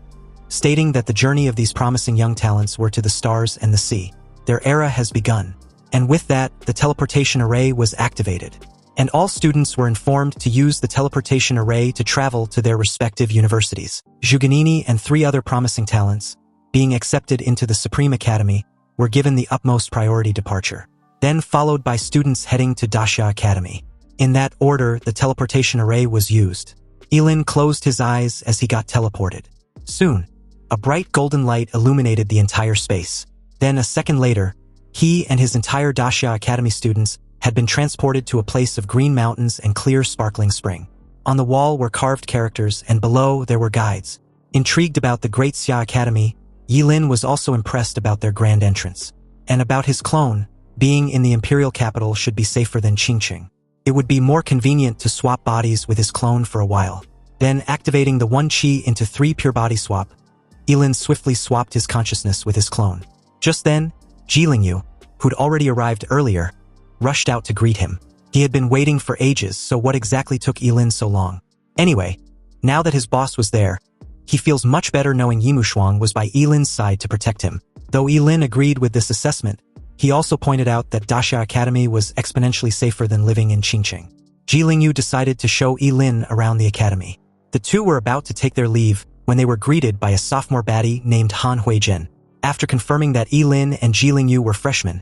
stating that the journey of these promising young talents were to the stars and the sea. Their era has begun. And with that, the teleportation array was activated. And all students were informed to use the teleportation array to travel to their respective universities. Zhuganini and 3 other promising talents, being accepted into the Supreme Academy, were given the utmost priority departure, then followed by students heading to Daxia Academy. In that order, the teleportation array was used. Ye Lin closed his eyes as he got teleported. Soon, a bright golden light illuminated the entire space. Then a second later, he and his entire Daxia Academy students had been transported to a place of green mountains and clear sparkling spring. On the wall were carved characters and below there were guides. Intrigued about the Great Xia Academy, Ye Lin was also impressed about their grand entrance. And about his clone, being in the imperial capital should be safer than Qingqing. It would be more convenient to swap bodies with his clone for a while. Then activating the 1 Qi into 3 pure body swap, Ye Lin swiftly swapped his consciousness with his clone. Just then, Ye Lin, who'd already arrived earlier, rushed out to greet him. He had been waiting for ages, so what exactly took Ye Lin so long? Anyway, now that his boss was there, he feels much better knowing Ye Mushuang was by Ye Lin's side to protect him. Though Ye Lin agreed with this assessment, he also pointed out that Daxia Academy was exponentially safer than living in Qingqing. Ye Lin decided to show Ye Lin around the academy. The two were about to take their leave when they were greeted by a sophomore baddie named Han Huizhen. After confirming that Ye Lin and Ye Lin were freshmen,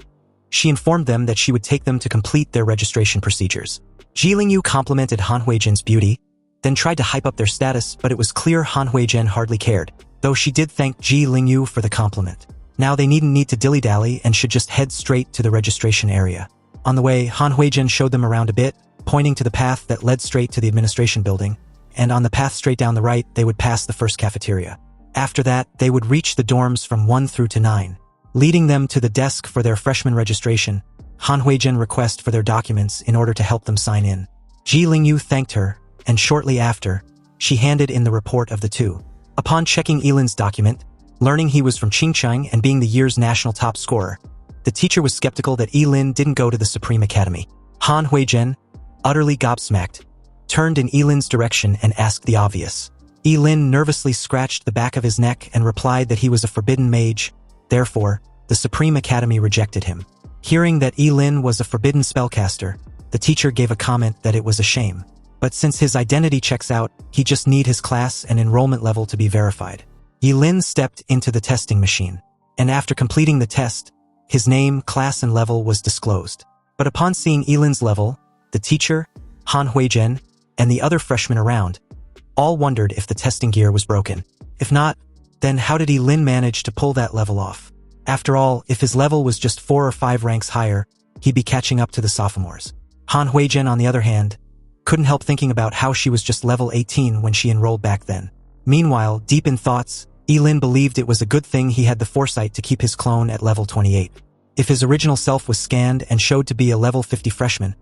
she informed them that she would take them to complete their registration procedures. Ye Lin complimented Han Huizhen's beauty, then tried to hype up their status, but it was clear Han Huizhen hardly cared, though she did thank Ye Lin for the compliment. Now they needn't need to dilly-dally and should just head straight to the registration area. On the way, Han Huizhen showed them around a bit, pointing to the path that led straight to the administration building, and on the path straight down the right, they would pass the first cafeteria. After that, they would reach the dorms from 1 through to 9. Leading them to the desk for their freshman registration, Han Huizhen requested for their documents in order to help them sign in. Ye Lin thanked her, and shortly after, she handed in the report of the two. Upon checking Ye Lin's document, learning he was from Qingqing and being the year's national top scorer, the teacher was skeptical that Ye Lin didn't go to the Supreme Academy. Han Huizhen, utterly gobsmacked, turned in Ye Lin's direction and asked the obvious. Ye Lin nervously scratched the back of his neck and replied that he was a forbidden mage. Therefore, the Supreme Academy rejected him. Hearing that Ye Lin was a forbidden spellcaster, the teacher gave a comment that it was a shame. But since his identity checks out, he just need his class and enrollment level to be verified. Ye Lin stepped into the testing machine, and after completing the test, his name, class and level was disclosed. But upon seeing Ye Lin's level, the teacher, Han Huizhen, and the other freshmen around, all wondered if the testing gear was broken. If not, then how did Ye Lin manage to pull that level off? After all, if his level was just 4 or 5 ranks higher, he'd be catching up to the sophomores. Han Huizhen, on the other hand, couldn't help thinking about how she was just level 18 when she enrolled back then. Meanwhile, deep in thoughts, Ye Lin believed it was a good thing he had the foresight to keep his clone at level 28. If his original self was scanned and showed to be a level 50 freshman,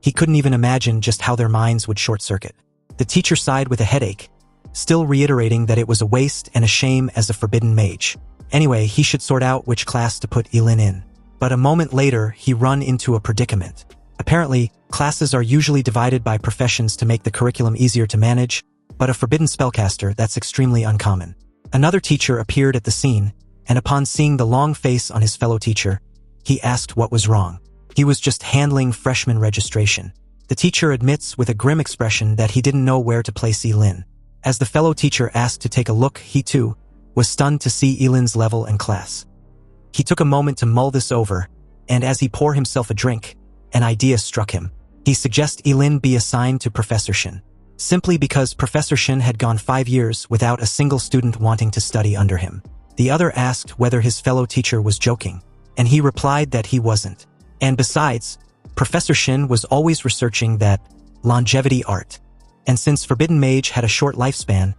he couldn't even imagine just how their minds would short-circuit. The teacher sighed with a headache, still reiterating that it was a waste and a shame as a forbidden mage. Anyway, he should sort out which class to put Ye Lin in. But a moment later, he run into a predicament. Apparently, classes are usually divided by professions to make the curriculum easier to manage, but a forbidden spellcaster, that's extremely uncommon. Another teacher appeared at the scene, and upon seeing the long face on his fellow teacher, he asked what was wrong. He was just handling freshman registration. The teacher admits with a grim expression that he didn't know where to place Ye Lin. As the fellow teacher asked to take a look, he too was stunned to see Ye Lin's level and class. He took a moment to mull this over, and as he poured himself a drink, an idea struck him. He suggested Ye Lin be assigned to Professor Shin, simply because Professor Shin had gone 5 years without a single student wanting to study under him. The other asked whether his fellow teacher was joking, and he replied that he wasn't. And besides, Professor Shin was always researching that longevity art. And since Forbidden Mage had a short lifespan,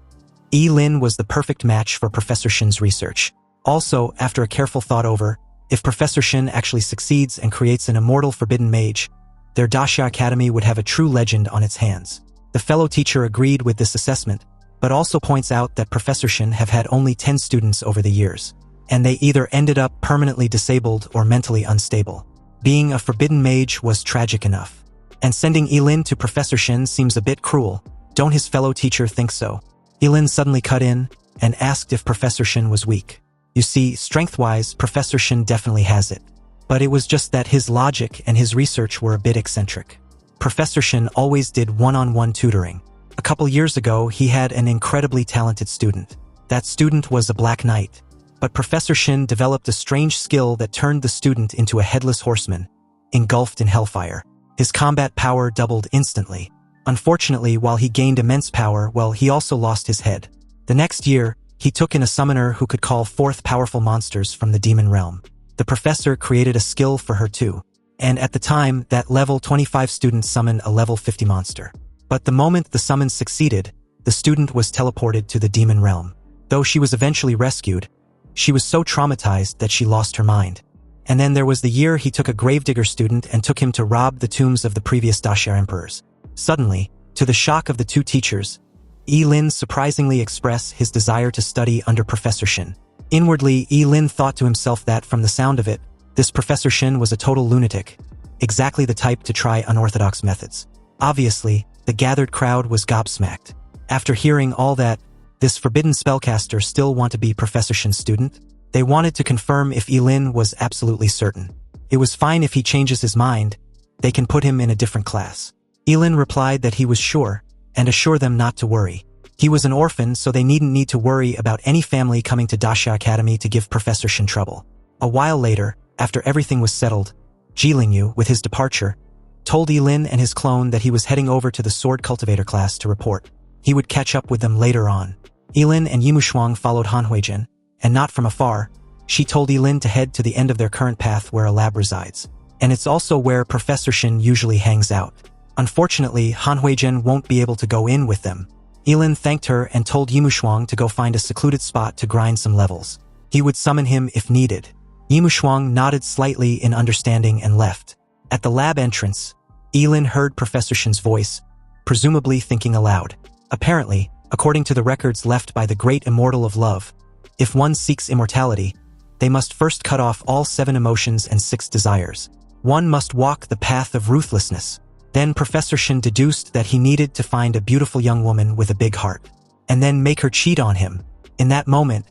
Ye Lin was the perfect match for Professor Shin's research. Also, after a careful thought over, if Professor Shin actually succeeds and creates an immortal Forbidden Mage, their Daxia Academy would have a true legend on its hands. The fellow teacher agreed with this assessment, but also points out that Professor Shin have had only 10 students over the years, and they either ended up permanently disabled or mentally unstable. Being a Forbidden Mage was tragic enough, and sending Ye Lin to Professor Shin seems a bit cruel. Don't his fellow teacher think so? Ye Lin suddenly cut in and asked if Professor Shin was weak. You see, strength-wise, Professor Shin definitely has it. But it was just that his logic and his research were a bit eccentric. Professor Shin always did one-on-one tutoring. A couple years ago, he had an incredibly talented student. That student was a Black Knight. But Professor Shin developed a strange skill that turned the student into a headless horseman, engulfed in hellfire. His combat power doubled instantly. Unfortunately, while he gained immense power, he also lost his head. The next year, he took in a summoner who could call forth powerful monsters from the demon realm. The professor created a skill for her too. And at the time, that level 25 student summoned a level 50 monster. But the moment the summon succeeded, the student was teleported to the demon realm. Though she was eventually rescued, she was so traumatized that she lost her mind. And then there was the year he took a gravedigger student and took him to rob the tombs of the previous Daxia emperors. Suddenly, to the shock of the two teachers, Ye Lin surprisingly expressed his desire to study under Professor Shin. Inwardly, Ye Lin thought to himself that, from the sound of it, this Professor Shin was a total lunatic, exactly the type to try unorthodox methods. Obviously, the gathered crowd was gobsmacked. After hearing all that, this Forbidden Spellcaster still want to be Professor Shin's student? They wanted to confirm if Ye Lin was absolutely certain. It was fine if he changes his mind, they can put him in a different class. Ye Lin replied that he was sure, and assured them not to worry. He was an orphan, so they needn't need to worry about any family coming to Daxia Academy to give Professor Shin trouble. A while later, after everything was settled, Ye Lin, with his departure, told Ye Lin and his clone that he was heading over to the Sword Cultivator class to report. He would catch up with them later on. Ye Lin and Yimushuang followed Han Huijin, and not from afar, she told Ye Lin to head to the end of their current path where a lab resides. And it's also where Professor Shin usually hangs out. Unfortunately, Han Huijin won't be able to go in with them. Ye Lin thanked her and told Yimushuang to go find a secluded spot to grind some levels. He would summon him if needed. Yimushuang nodded slightly in understanding and left. At the lab entrance, Ye Lin heard Professor Shin's voice, presumably thinking aloud. Apparently, according to the records left by the great immortal of love, if one seeks immortality, they must first cut off all 7 emotions and 6 desires. One must walk the path of ruthlessness. Then Professor Shin deduced that he needed to find a beautiful young woman with a big heart, and then make her cheat on him. In that moment,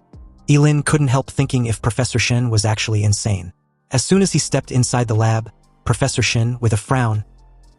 Ye Lin couldn't help thinking if Professor Shin was actually insane. As soon as he stepped inside the lab, Professor Shin, with a frown,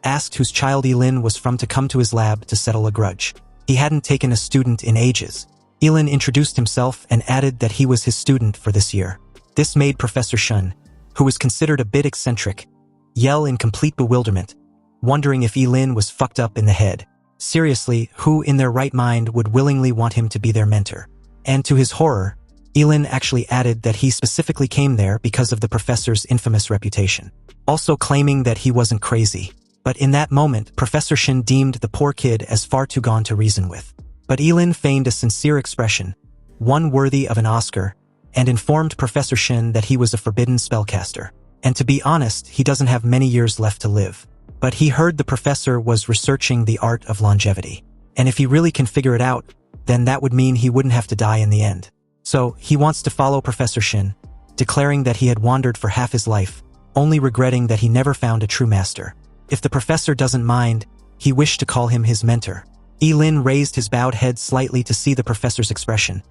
asked whose child Ye Lin was from to come to his lab to settle a grudge. He hadn't taken a student in ages. Ye Lin introduced himself and added that he was his student for this year. This made Professor Shin, who was considered a bit eccentric, yell in complete bewilderment, wondering if Ye Lin was fucked up in the head. Seriously, who in their right mind would willingly want him to be their mentor? And to his horror, Ye Lin actually added that he specifically came there because of the professor's infamous reputation, also claiming that he wasn't crazy. But in that moment, Professor Shin deemed the poor kid as far too gone to reason with. But Ye Lin feigned a sincere expression, one worthy of an Oscar, and informed Professor Shin that he was a forbidden spellcaster. And to be honest, he doesn't have many years left to live. But he heard the professor was researching the art of longevity. And if he really can figure it out, then that would mean he wouldn't have to die in the end. So, he wants to follow Professor Shin, declaring that he had wandered for half his life, only regretting that he never found a true master. If the professor doesn't mind, he wished to call him his mentor. Ye Lin raised his bowed head slightly to see the professor's expression.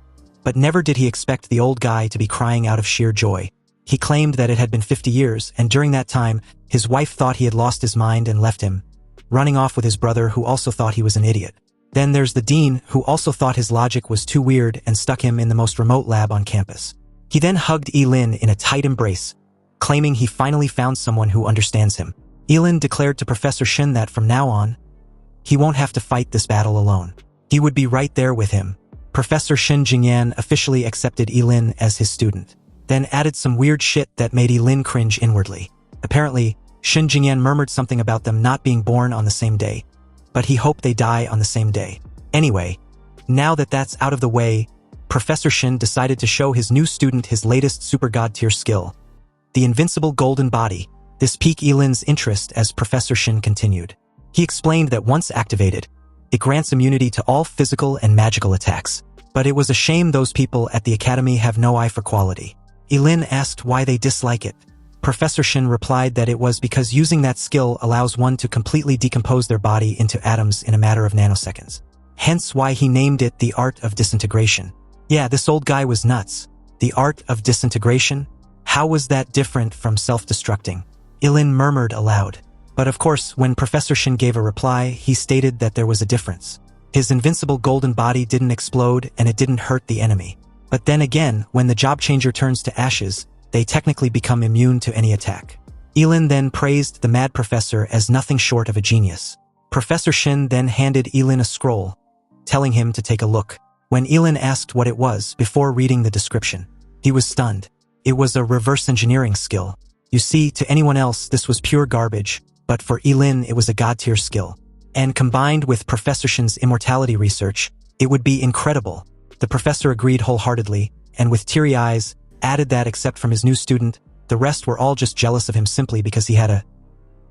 But never did he expect the old guy to be crying out of sheer joy. He claimed that it had been 50 years, and during that time, his wife thought he had lost his mind and left him, running off with his brother who also thought he was an idiot. Then there's the dean, who also thought his logic was too weird and stuck him in the most remote lab on campus. He then hugged Ye Lin in a tight embrace, claiming he finally found someone who understands him. Ye Lin declared to Professor Shin that from now on, he won't have to fight this battle alone. He would be right there with him. Professor Shin Jingyan officially accepted Ye Lin as his student, then added some weird shit that made Ye Lin cringe inwardly. Apparently, Shin Jingyan murmured something about them not being born on the same day, but he hoped they die on the same day. Anyway, now that that's out of the way, Professor Shin decided to show his new student his latest super god tier skill, the invincible golden body. This piqued Ye Lin's interest as Professor Shin continued. He explained that once activated, it grants immunity to all physical and magical attacks. But it was a shame those people at the academy have no eye for quality. Ye Lin asked why they dislike it. Professor Shin replied that it was because using that skill allows one to completely decompose their body into atoms in a matter of nanoseconds. Hence why he named it the art of disintegration. Yeah, this old guy was nuts. The art of disintegration? How was that different from self-destructing? Ye Lin murmured aloud. But of course, when Professor Shin gave a reply, he stated that there was a difference. His invincible golden body didn't explode and it didn't hurt the enemy. But then again, when the job changer turns to ashes, they technically become immune to any attack. Ye Lin then praised the mad professor as nothing short of a genius. Professor Shin then handed Ye Lin a scroll, telling him to take a look. When Ye Lin asked what it was before reading the description, he was stunned. It was a reverse engineering skill. You see, to anyone else this was pure garbage, but for Ye Lin it was a god-tier skill. And combined with Professor Shin's immortality research, it would be incredible. The professor agreed wholeheartedly, and with teary eyes, added that except from his new student, the rest were all just jealous of him simply because he had a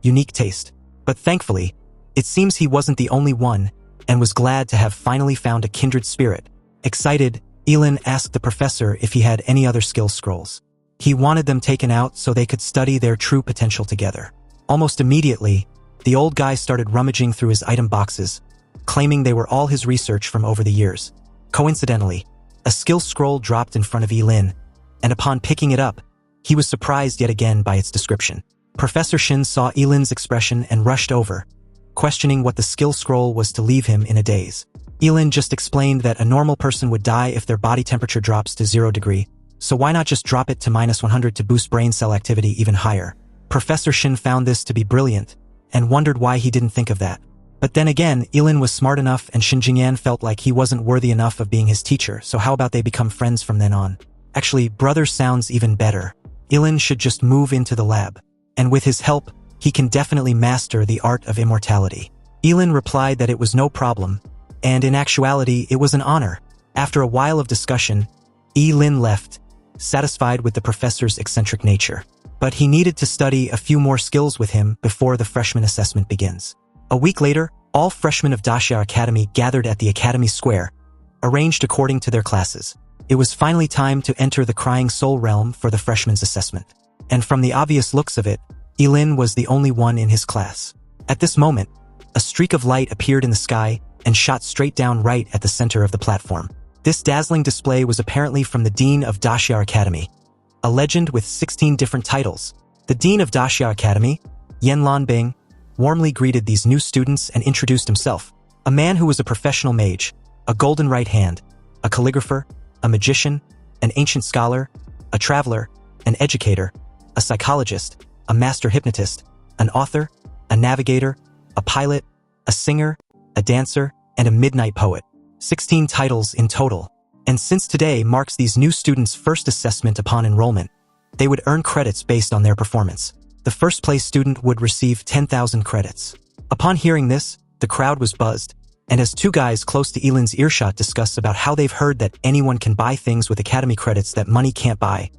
unique taste. But thankfully, it seems he wasn't the only one, and was glad to have finally found a kindred spirit. Excited, Ye Lin asked the professor if he had any other skill scrolls. He wanted them taken out so they could study their true potential together. Almost immediately, the old guy started rummaging through his item boxes, claiming they were all his research from over the years. Coincidentally, a skill scroll dropped in front of Ye Lin, and upon picking it up, he was surprised yet again by its description. Professor Shin saw Ye Lin's expression and rushed over, questioning what the skill scroll was to leave him in a daze. Ye Lin just explained that a normal person would die if their body temperature drops to 0 degree, so why not just drop it to -100 to boost brain cell activity even higher? Professor Shin found this to be brilliant, and wondered why he didn't think of that. But then again, Ye Lin was smart enough and Shin Jingyan felt like he wasn't worthy enough of being his teacher, so how about they become friends from then on? Actually, brother sounds even better. Ye Lin should just move into the lab. And with his help, he can definitely master the art of immortality. Ye Lin replied that it was no problem, and in actuality, it was an honor. After a while of discussion, Ye Lin left, satisfied with the professor's eccentric nature. But he needed to study a few more skills with him before the freshman assessment begins. A week later, all freshmen of Daxia Academy gathered at the Academy Square, arranged according to their classes. It was finally time to enter the Crying Soul realm for the freshman's assessment. And from the obvious looks of it, Ye Lin was the only one in his class. At this moment, a streak of light appeared in the sky and shot straight down right at the center of the platform. This dazzling display was apparently from the Dean of Daxia Academy, a legend with 16 different titles. The Dean of Daxia Academy, Ye Lin, warmly greeted these new students and introduced himself. A man who was a professional mage, a golden right hand, a calligrapher, a magician, an ancient scholar, a traveler, an educator, a psychologist, a master hypnotist, an author, a navigator, a pilot, a singer, a dancer, and a midnight poet. 16 titles in total. And since today marks these new students' first assessment upon enrollment, they would earn credits based on their performance. The first place student would receive 10,000 credits. Upon hearing this, the crowd was buzzed, and as two guys close to Ye Lin's earshot discussed about how they've heard that anyone can buy things with academy credits that money can't buy,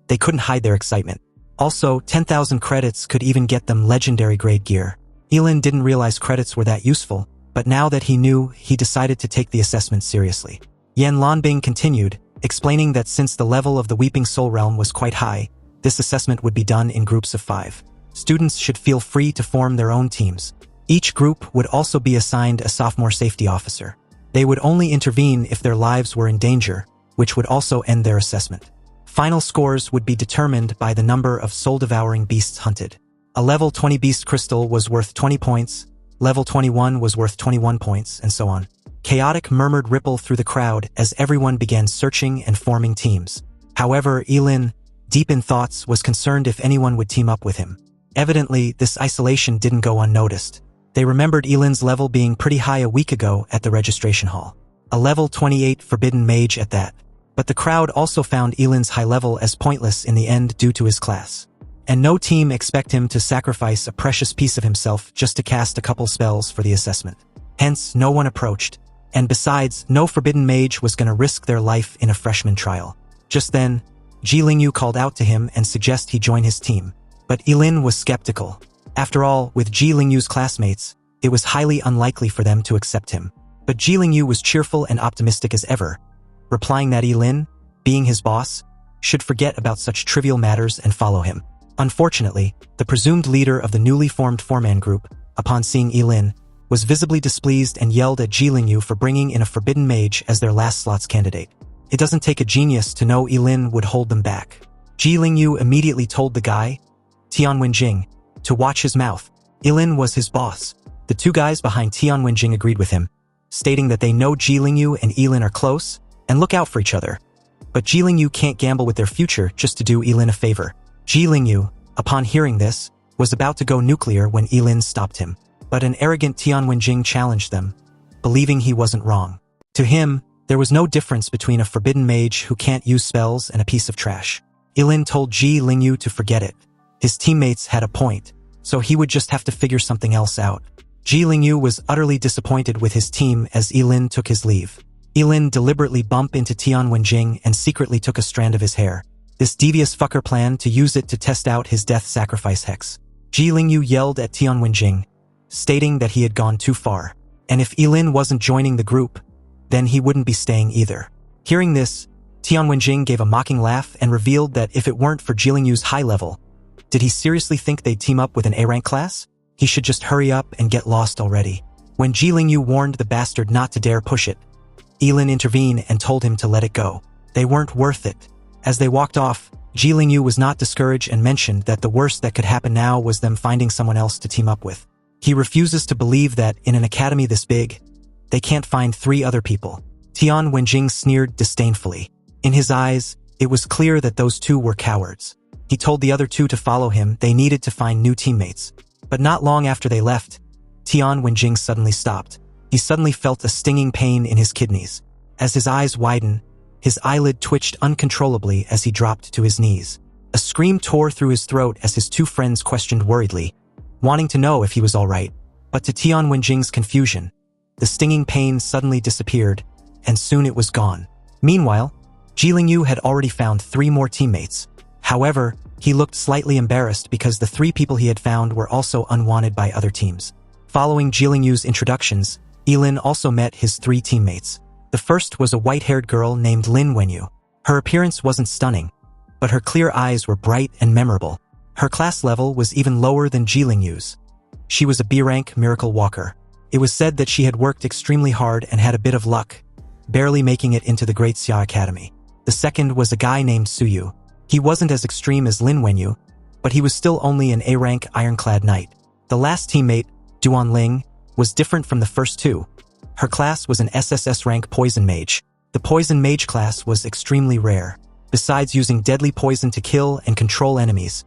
they couldn't hide their excitement. Also, 10,000 credits could even get them legendary grade gear. Ye Lin didn't realize credits were that useful, but now that he knew, he decided to take the assessment seriously. Yan Lanbing continued, explaining that since the level of the Weeping Soul Realm was quite high, this assessment would be done in groups of 5. Students should feel free to form their own teams. Each group would also be assigned a sophomore safety officer. They would only intervene if their lives were in danger, which would also end their assessment. Final scores would be determined by the number of soul-devouring beasts hunted. A level 20 beast crystal was worth 20 points, level 21 was worth 21 points, and so on. Chaotic murmured ripple through the crowd as everyone began searching and forming teams. However, Ye Lin, deep in thoughts, was concerned if anyone would team up with him. Evidently, this isolation didn't go unnoticed. They remembered Ye Lin's level being pretty high a week ago at the registration hall. A level 28 forbidden mage at that. But the crowd also found Ye Lin's high level as pointless in the end due to his class. And no team expect him to sacrifice a precious piece of himself just to cast a couple spells for the assessment. Hence, no one approached. And besides, no forbidden mage was gonna risk their life in a freshman trial. Just then, Ji Lingyu called out to him and suggested he join his team. But Ye Lin was skeptical. After all, with Ji Lingyu's classmates, it was highly unlikely for them to accept him. But Ji Lingyu was cheerful and optimistic as ever, replying that Ye Lin, being his boss, should forget about such trivial matters and follow him. Unfortunately, the presumed leader of the newly formed four-man group, upon seeing Ye Lin, was visibly displeased and yelled at Ji Lingyu for bringing in a forbidden mage as their last slot's candidate. It doesn't take a genius to know Ye Lin would hold them back. Ji Lingyu immediately told the guy, Tian Wenjing, to watch his mouth. Ye Lin was his boss. The two guys behind Tian Wenjing agreed with him, stating that they know Ji Lingyu and Ye Lin are close and look out for each other. But Ji Lingyu can't gamble with their future just to do Ye Lin a favor. Ji Lingyu, upon hearing this, was about to go nuclear when Ye Lin stopped him. But an arrogant Tian Wenjing challenged them, believing he wasn't wrong. To him, there was no difference between a forbidden mage who can't use spells and a piece of trash. Ye Lin told Ji Lingyu to forget it. His teammates had a point, so he would just have to figure something else out. Ji Lingyu was utterly disappointed with his team as Ye Lin took his leave. Ye Lin deliberately bumped into Tian Wenjing and secretly took a strand of his hair. This devious fucker planned to use it to test out his death sacrifice hex. Ji Lingyu yelled at Tian Wenjing, stating that he had gone too far, and if Ye Lin wasn't joining the group, then he wouldn't be staying either. Hearing this, Tian Wenjing gave a mocking laugh and revealed that if it weren't for Ji Lingyu's high level, did he seriously think they'd team up with an A-rank class? He should just hurry up and get lost already. When Ji Lingyu warned the bastard not to dare push it, Ye Lin intervened and told him to let it go. They weren't worth it. As they walked off, Ji Lingyu was not discouraged and mentioned that the worst that could happen now was them finding someone else to team up with. He refuses to believe that, in an academy this big, they can't find 3 other people. Tian Wenjing sneered disdainfully. In his eyes, it was clear that those 2 were cowards. He told the other 2 to follow him. They needed to find new teammates. But not long after they left, Tian Wenjing suddenly stopped. He suddenly felt a stinging pain in his kidneys. As his eyes widened, his eyelid twitched uncontrollably as he dropped to his knees. A scream tore through his throat as his 2 friends questioned worriedly, wanting to know if he was all right. But to Tian Wenjing's confusion, the stinging pain suddenly disappeared, and soon it was gone. Meanwhile, Ji Lingyu had already found 3 more teammates. However, he looked slightly embarrassed because the 3 people he had found were also unwanted by other teams. Following Ji Lingyu's introductions, Ye Lin also met his 3 teammates. The first was a white-haired girl named Lin Wenyu. Her appearance wasn't stunning, but her clear eyes were bright and memorable. Her class level was even lower than Ji Lingyu's. She was a B-rank miracle walker. It was said that she had worked extremely hard and had a bit of luck, barely making it into the Great Xia Academy. The second was a guy named Suyu. He wasn't as extreme as Lin Wenyu, but he was still only an A-rank ironclad knight. The last teammate, Duan Ling, was different from the first 2. Her class was an SSS-rank poison mage. The poison mage class was extremely rare. Besides using deadly poison to kill and control enemies,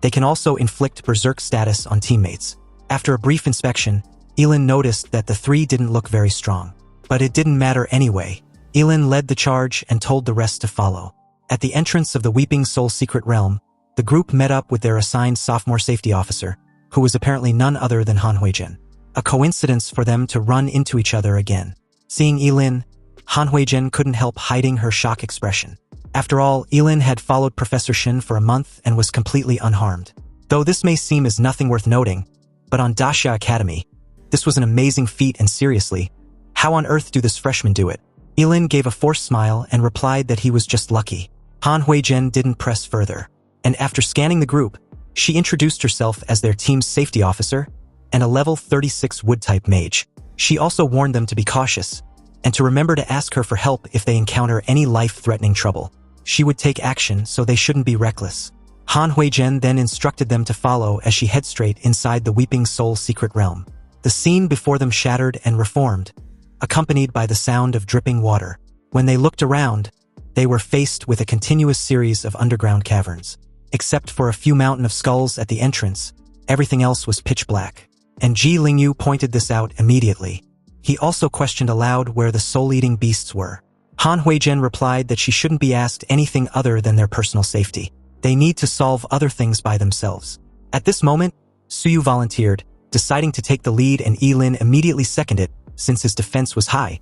they can also inflict berserk status on teammates. After a brief inspection, Ye Lin noticed that the 3 didn't look very strong. But it didn't matter anyway. Ye Lin led the charge and told the rest to follow. At the entrance of the Weeping Soul Secret Realm, the group met up with their assigned sophomore safety officer, who was apparently none other than Han Huizhen. A coincidence for them to run into each other again. Seeing Ye Lin, Han Huizhen couldn't help hiding her shock expression. After all, Ye Lin had followed Professor Shin for a month and was completely unharmed. Though this may seem as nothing worth noting, but on Daxia Academy, this was an amazing feat, and seriously, how on earth do this freshman do it? Ye Lin gave a forced smile and replied that he was just lucky. Han Huizhen didn't press further, and after scanning the group, she introduced herself as their team's safety officer and a level 36 wood-type mage. She also warned them to be cautious and to remember to ask her for help if they encounter any life-threatening trouble. She would take action, so they shouldn't be reckless. Han Huizhen then instructed them to follow as she head straight inside the Weeping Soul secret realm. The scene before them shattered and reformed, accompanied by the sound of dripping water. When they looked around, they were faced with a continuous series of underground caverns. Except for a few mountain of skulls at the entrance, everything else was pitch black. And Ji Lingyu pointed this out immediately. He also questioned aloud where the soul-eating beasts were. Han Huizhen replied that she shouldn't be asked anything other than their personal safety. They need to solve other things by themselves. At this moment, Suyu volunteered, deciding to take the lead, and Ye Lin immediately seconded it, since his defense was high.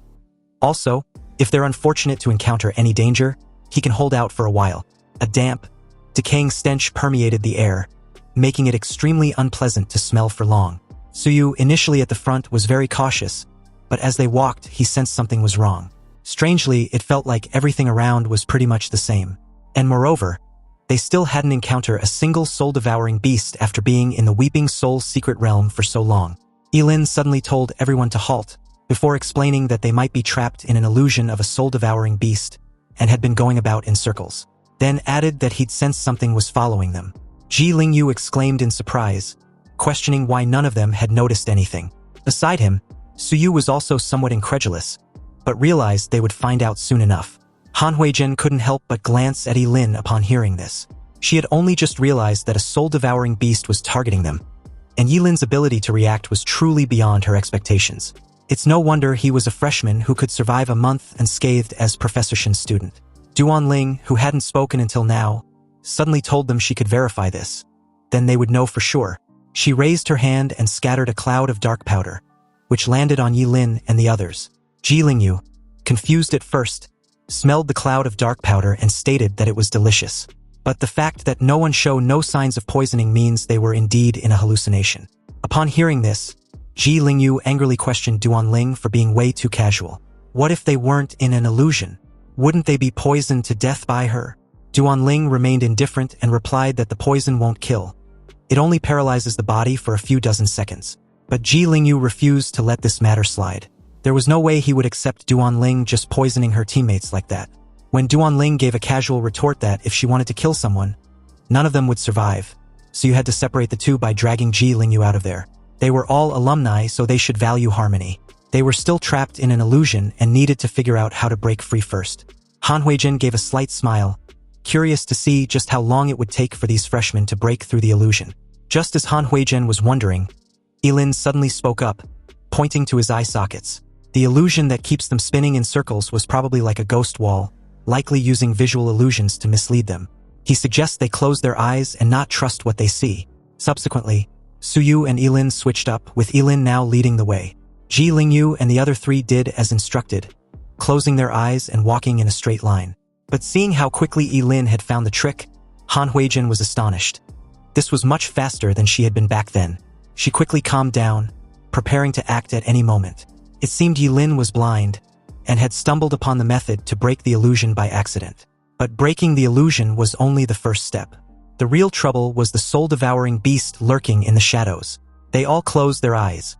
Also, if they're unfortunate to encounter any danger, he can hold out for a while. A damp, decaying stench permeated the air, making it extremely unpleasant to smell for long. Suyu, initially at the front, was very cautious, but as they walked, he sensed something was wrong. Strangely, it felt like everything around was pretty much the same. And moreover, they still hadn't encountered a single soul-devouring beast after being in the Weeping Soul secret realm for so long. Ye Lin suddenly told everyone to halt, before explaining that they might be trapped in an illusion of a soul-devouring beast, and had been going about in circles. Then added that he'd sensed something was following them. Ji Lingyu exclaimed in surprise, questioning why none of them had noticed anything. Beside him, Suyu was also somewhat incredulous, but realized they would find out soon enough. Han Huizhen couldn't help but glance at Ye Lin upon hearing this. She had only just realized that a soul-devouring beast was targeting them, and Ye Lin's ability to react was truly beyond her expectations. It's no wonder he was a freshman who could survive a month unscathed as Professor Shin's student. Duan Ling, who hadn't spoken until now, suddenly told them she could verify this. Then they would know for sure. She raised her hand and scattered a cloud of dark powder, which landed on Ye Lin and the others. Ji Lingyu, confused at first, smelled the cloud of dark powder and stated that it was delicious. But the fact that no one showed no signs of poisoning means they were indeed in a hallucination. Upon hearing this, Ji Lingyu angrily questioned Duan Ling for being way too casual. What if they weren't in an illusion? Wouldn't they be poisoned to death by her? Duan Ling remained indifferent and replied that the poison won't kill. It only paralyzes the body for a few dozen seconds. But Ji Lingyu refused to let this matter slide. There was no way he would accept Duan Ling just poisoning her teammates like that. When Duan Ling gave a casual retort that if she wanted to kill someone, none of them would survive, so you had to separate the two by dragging Ji Lingyu out of there. They were all alumni, so they should value harmony. They were still trapped in an illusion and needed to figure out how to break free first. Han Huizhen gave a slight smile, curious to see just how long it would take for these freshmen to break through the illusion. Just as Han Huizhen was wondering, Ye Lin suddenly spoke up, pointing to his eye sockets. The illusion that keeps them spinning in circles was probably like a ghost wall, likely using visual illusions to mislead them. He suggests they close their eyes and not trust what they see. Subsequently, Suyu and Ye Lin switched up, with Ye Lin now leading the way. Ji Lingyu and the other three did as instructed, closing their eyes and walking in a straight line. But seeing how quickly Ye Lin had found the trick, Han Huizhen was astonished. This was much faster than she had been back then. She quickly calmed down, preparing to act at any moment. It seemed Ye Lin was blind, and had stumbled upon the method to break the illusion by accident. But breaking the illusion was only the first step. The real trouble was the soul-devouring beast lurking in the shadows. They all closed their eyes.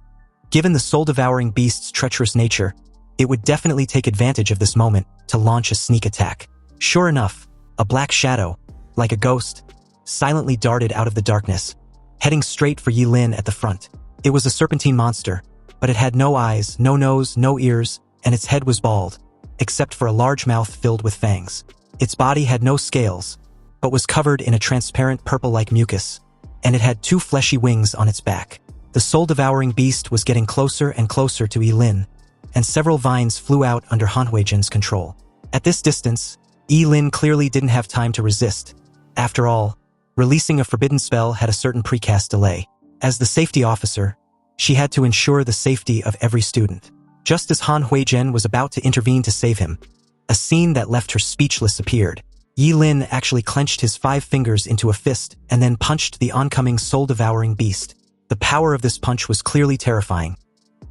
Given the soul-devouring beast's treacherous nature, it would definitely take advantage of this moment to launch a sneak attack. Sure enough, a black shadow, like a ghost, silently darted out of the darkness, heading straight for Ye Lin at the front. It was a serpentine monster, but it had no eyes, no nose, no ears, and its head was bald, except for a large mouth filled with fangs. Its body had no scales, but was covered in a transparent purple-like mucus, and it had two fleshy wings on its back. The soul-devouring beast was getting closer and closer to Ye Lin, and several vines flew out under Han Huizhen's control. At this distance, Ye Lin clearly didn't have time to resist. After all, releasing a forbidden spell had a certain precast delay. As the safety officer, she had to ensure the safety of every student. Just as Han Huizhen was about to intervene to save him, a scene that left her speechless appeared. Ye Lin actually clenched his 5 fingers into a fist and then punched the oncoming soul-devouring beast. The power of this punch was clearly terrifying.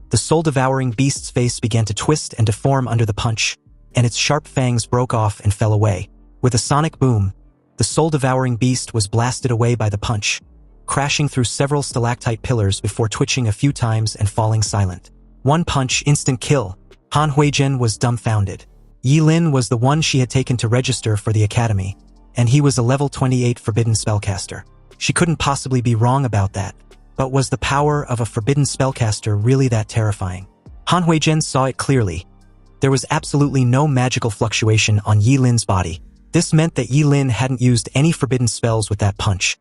The soul-devouring beast's face began to twist and deform under the punch, and its sharp fangs broke off and fell away. With a sonic boom, the soul-devouring beast was blasted away by the punch, crashing through several stalactite pillars before twitching a few times and falling silent. One punch, instant kill. Han Huizhen was dumbfounded. Ye Lin was the one she had taken to register for the academy, and he was a level 28 Forbidden Spellcaster. She couldn't possibly be wrong about that. But was the power of a Forbidden Spellcaster really that terrifying? Han Huizhen saw it clearly. There was absolutely no magical fluctuation on Ye Lin's body. This meant that Ye Lin hadn't used any forbidden spells with that punch.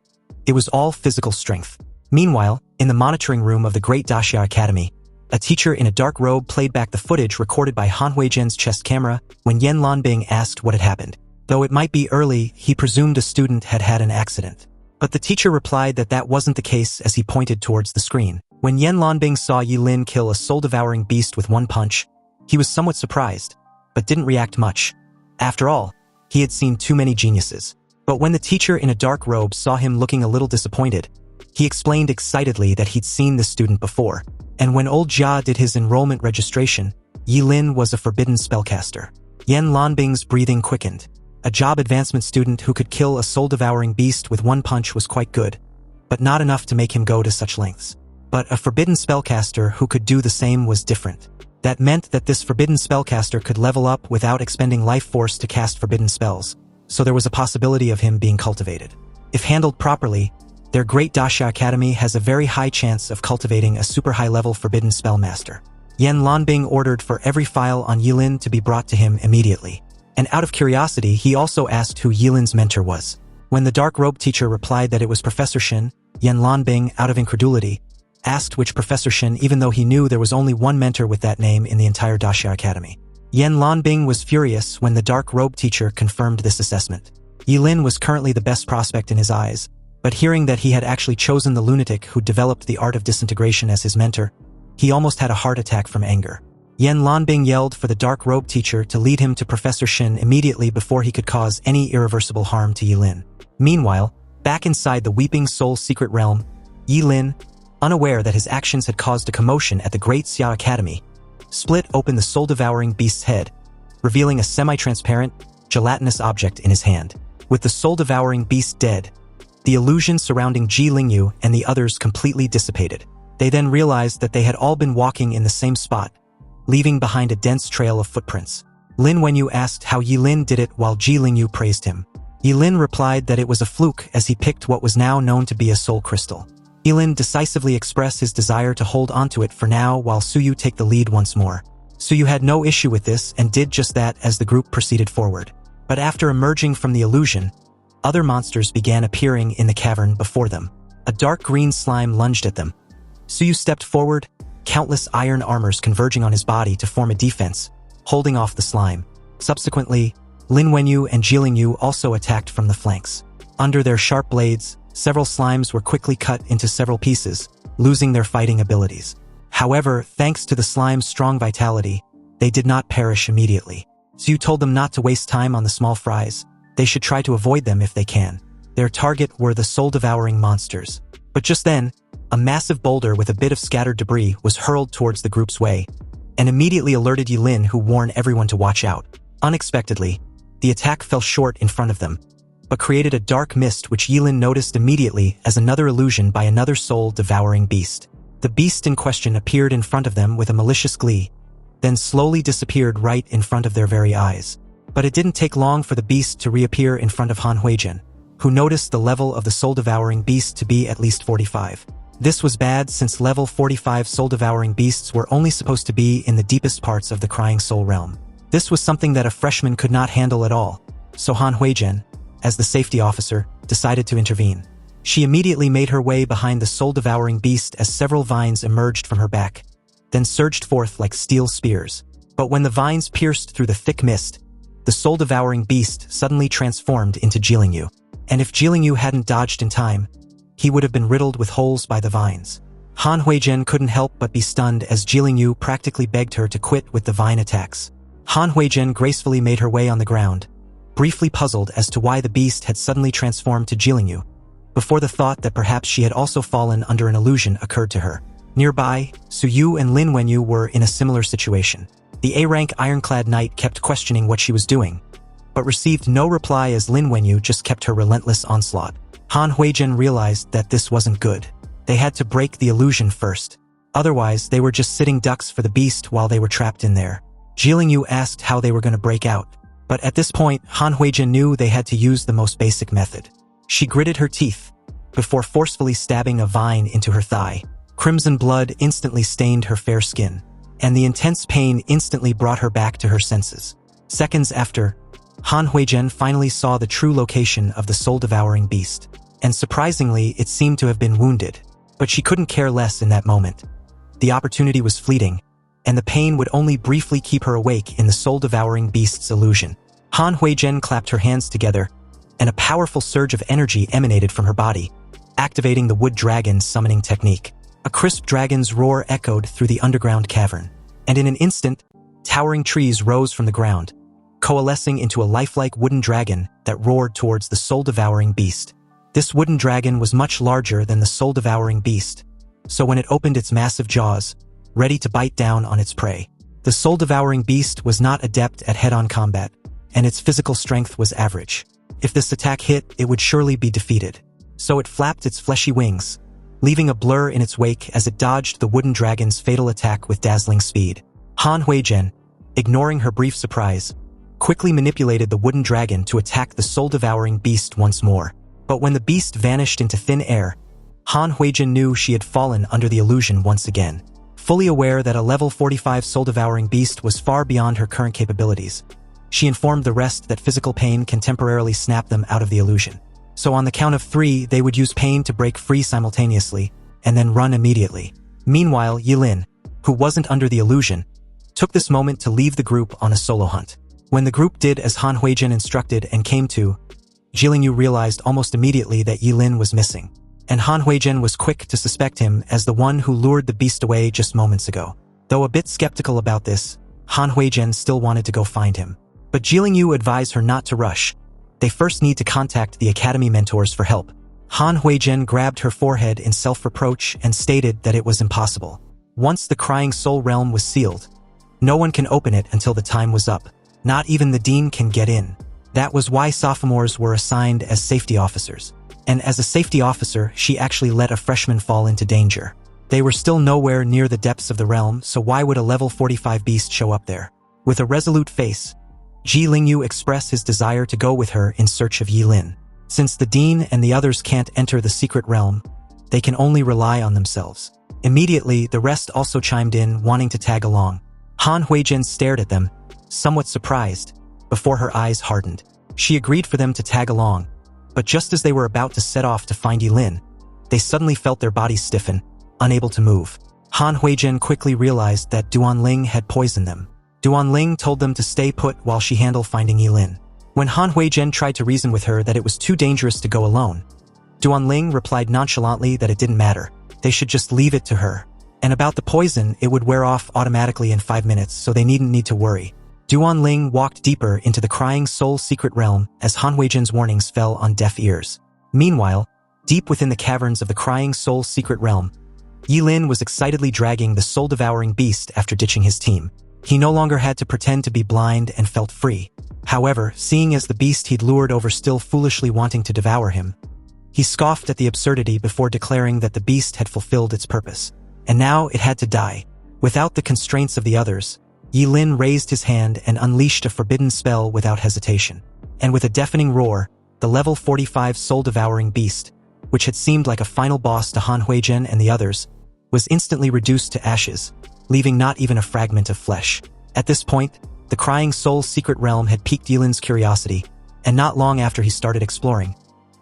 It was all physical strength. Meanwhile, in the monitoring room of the Great Daxia Academy, a teacher in a dark robe played back the footage recorded by Han Huizhen's chest camera when Yan Lanbing asked what had happened. Though it might be early, he presumed a student had had an accident. But the teacher replied that that wasn't the case as he pointed towards the screen. When Yan Lanbing saw Ye Lin kill a soul-devouring beast with one punch, he was somewhat surprised, but didn't react much. After all, he had seen too many geniuses. But when the teacher in a dark robe saw him looking a little disappointed, he explained excitedly that he'd seen this student before. And when old Jia did his enrollment registration, Ye Lin was a Forbidden Spellcaster. Yan Lanbing's breathing quickened. A job advancement student who could kill a soul-devouring beast with one punch was quite good, but not enough to make him go to such lengths. But a Forbidden Spellcaster who could do the same was different. That meant that this Forbidden Spellcaster could level up without expending life force to cast forbidden spells, so there was a possibility of him being cultivated. If handled properly, their Great Daxia Academy has a very high chance of cultivating a super high-level Forbidden Spellmaster. Yan Lanbing ordered for every file on Ye Lin to be brought to him immediately. And out of curiosity, he also asked who Ye Lin's mentor was. When the dark robe teacher replied that it was Professor Shin, Yan Lanbing, out of incredulity, asked which Professor Shin even though he knew there was only one mentor with that name in the entire Daxia Academy. Yan Lanbing was furious when the dark robe teacher confirmed this assessment. Ye Lin was currently the best prospect in his eyes, but hearing that he had actually chosen the lunatic who developed the art of disintegration as his mentor, he almost had a heart attack from anger. Yan Lanbing yelled for the dark robe teacher to lead him to Professor Shin immediately before he could cause any irreversible harm to Ye Lin. Meanwhile, back inside the Weeping Soul's secret realm, Ye Lin, unaware that his actions had caused a commotion at the Great Xia Academy, split open the soul-devouring beast's head, revealing a semi-transparent, gelatinous object in his hand. With the soul-devouring beast dead, the illusion surrounding Ji Lingyu and the others completely dissipated. They then realized that they had all been walking in the same spot, leaving behind a dense trail of footprints. Lin Wenyu asked how Ye Lin did it while Ji Lingyu praised him. Ye Lin replied that it was a fluke as he picked what was now known to be a soul crystal. Ye Lin decisively expressed his desire to hold onto it for now while Suyu take the lead once more. Suyu had no issue with this and did just that as the group proceeded forward. But after emerging from the illusion, other monsters began appearing in the cavern before them. A dark green slime lunged at them. Suyu stepped forward, countless iron armors converging on his body to form a defense, holding off the slime. Subsequently, Lin Wenyu and Ji Lingyu also attacked from the flanks. Under their sharp blades, several slimes were quickly cut into several pieces, losing their fighting abilities. However, thanks to the slime's strong vitality, they did not perish immediately. Suyu told them not to waste time on the small fries. They should try to avoid them if they can. Their target were the soul-devouring monsters. But just then, a massive boulder with a bit of scattered debris was hurled towards the group's way, and immediately alerted Ye Lin, who warned everyone to watch out. Unexpectedly, the attack fell short in front of them, but created a dark mist which Ye Lin noticed immediately as another illusion by another soul-devouring beast. The beast in question appeared in front of them with a malicious glee, then slowly disappeared right in front of their very eyes. But it didn't take long for the beast to reappear in front of Han Huizhen, who noticed the level of the soul-devouring beast to be at least 45. This was bad since level 45 soul-devouring beasts were only supposed to be in the deepest parts of the Crying Soul realm. This was something that a freshman could not handle at all, so Han Huizhen, as the safety officer, decided to intervene. She immediately made her way behind the soul-devouring beast as several vines emerged from her back, then surged forth like steel spears. But when the vines pierced through the thick mist, the soul-devouring beast suddenly transformed into Ji Lingyu. And if Ji Lingyu hadn't dodged in time, he would have been riddled with holes by the vines. Han Huizhen couldn't help but be stunned as Ji Lingyu practically begged her to quit with the vine attacks. Han Huizhen gracefully made her way on the ground, briefly puzzled as to why the beast had suddenly transformed to Ye Lin, before the thought that perhaps she had also fallen under an illusion occurred to her. Nearby, Su Yu and Lin Wenyu were in a similar situation. The A-rank ironclad knight kept questioning what she was doing, but received no reply as Lin Wenyu just kept her relentless onslaught. Han Huizhen realized that this wasn't good. They had to break the illusion first. Otherwise, they were just sitting ducks for the beast while they were trapped in there. Ye Lin asked how they were going to break out, but at this point, Han Huizhen knew they had to use the most basic method. She gritted her teeth before forcefully stabbing a vine into her thigh. Crimson blood instantly stained her fair skin, and the intense pain instantly brought her back to her senses. Seconds after, Han Huizhen finally saw the true location of the soul-devouring beast, and surprisingly, it seemed to have been wounded. But she couldn't care less in that moment. The opportunity was fleeting, and the pain would only briefly keep her awake in the soul-devouring beast's illusion. Han Huizhen clapped her hands together, and a powerful surge of energy emanated from her body, activating the wood dragon summoning technique. A crisp dragon's roar echoed through the underground cavern, and in an instant, towering trees rose from the ground, coalescing into a lifelike wooden dragon that roared towards the soul-devouring beast. This wooden dragon was much larger than the soul-devouring beast, so when it opened its massive jaws, ready to bite down on its prey, the soul-devouring beast was not adept at head-on combat, and its physical strength was average. If this attack hit, it would surely be defeated. So it flapped its fleshy wings, leaving a blur in its wake as it dodged the wooden dragon's fatal attack with dazzling speed. Han Huizhen, ignoring her brief surprise, quickly manipulated the wooden dragon to attack the soul-devouring beast once more. But when the beast vanished into thin air, Han Huizhen knew she had fallen under the illusion once again. Fully aware that a level 45 soul-devouring beast was far beyond her current capabilities, she informed the rest that physical pain can temporarily snap them out of the illusion. So on the count of 3, they would use pain to break free simultaneously, and then run immediately. Meanwhile, Ye Lin, who wasn't under the illusion, took this moment to leave the group on a solo hunt. When the group did as Han Huizhen instructed and came to, Ye Lin realized almost immediately that Ye Lin was missing, and Han Huizhen was quick to suspect him as the one who lured the beast away just moments ago. Though a bit skeptical about this, Han Huizhen still wanted to go find him. But Ye Lin advised her not to rush. They first need to contact the academy mentors for help. Han Huizhen grabbed her forehead in self-reproach and stated that it was impossible. Once the Crying Soul realm was sealed, no one can open it until the time was up. Not even the dean can get in. That was why sophomores were assigned as safety officers. And as a safety officer, she actually let a freshman fall into danger. They were still nowhere near the depths of the realm, so why would a level 45 beast show up there? With a resolute face, Ye Lin expressed his desire to go with her in search of Ye Lin. Since the dean and the others can't enter the secret realm, they can only rely on themselves. Immediately, the rest also chimed in, wanting to tag along. Han Huizhen stared at them, somewhat surprised, before her eyes hardened. She agreed for them to tag along, but just as they were about to set off to find Ye Lin, they suddenly felt their bodies stiffen, unable to move. Han Huizhen quickly realized that Duanling had poisoned them. Duanling told them to stay put while she handled finding Ye Lin. When Han Huizhen tried to reason with her that it was too dangerous to go alone, Duanling replied nonchalantly that it didn't matter. They should just leave it to her. And about the poison, it would wear off automatically in 5 minutes, so they needn't need to worry. Duanling walked deeper into the Crying Soul secret realm as Han Huizhen's warnings fell on deaf ears. Meanwhile, deep within the caverns of the Crying Soul secret realm, Ye Lin was excitedly dragging the soul-devouring beast after ditching his team. He no longer had to pretend to be blind and felt free. However, seeing as the beast he'd lured over still foolishly wanting to devour him, he scoffed at the absurdity before declaring that the beast had fulfilled its purpose, and now it had to die. Without the constraints of the others, Ye Lin raised his hand and unleashed a forbidden spell without hesitation. And with a deafening roar, the level 45 soul-devouring beast, which had seemed like a final boss to Han Huizhen and the others, was instantly reduced to ashes, leaving not even a fragment of flesh. At this point, the Crying Soul secret realm had piqued Ye Lin's curiosity, and not long after he started exploring,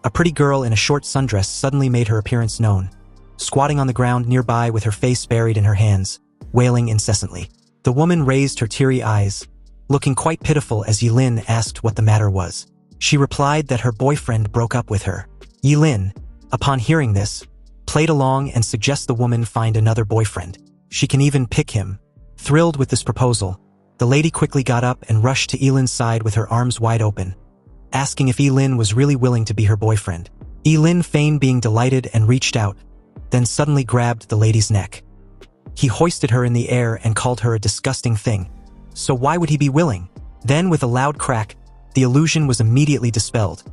a pretty girl in a short sundress suddenly made her appearance known, squatting on the ground nearby with her face buried in her hands, wailing incessantly. The woman raised her teary eyes, looking quite pitiful as Ye Lin asked what the matter was. She replied that her boyfriend broke up with her. Ye Lin, upon hearing this, played along and suggested the woman find another boyfriend. She can even pick him. Thrilled with this proposal, the lady quickly got up and rushed to Ye Lin's side with her arms wide open, asking if Ye Lin was really willing to be her boyfriend. Ye Lin feigned being delighted and reached out, then suddenly grabbed the lady's neck. He hoisted her in the air and called her a disgusting thing. So why would he be willing? Then with a loud crack, the illusion was immediately dispelled,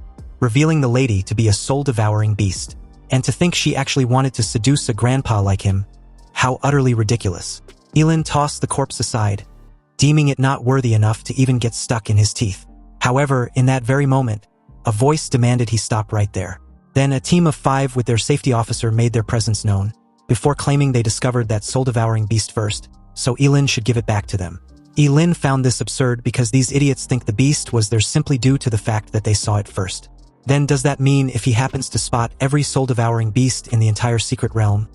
revealing the lady to be a soul-devouring beast. And to think she actually wanted to seduce a grandpa like him. How utterly ridiculous. Ye Lin tossed the corpse aside, deeming it not worthy enough to even get stuck in his teeth. However, in that very moment, a voice demanded he stop right there. Then a team of 5 with their safety officer made their presence known, before claiming they discovered that soul-devouring beast first, so Ye Lin should give it back to them. Ye Lin found this absurd because these idiots think the beast was theirs simply due to the fact that they saw it first. Then does that mean if he happens to spot every soul-devouring beast in the entire secret realm,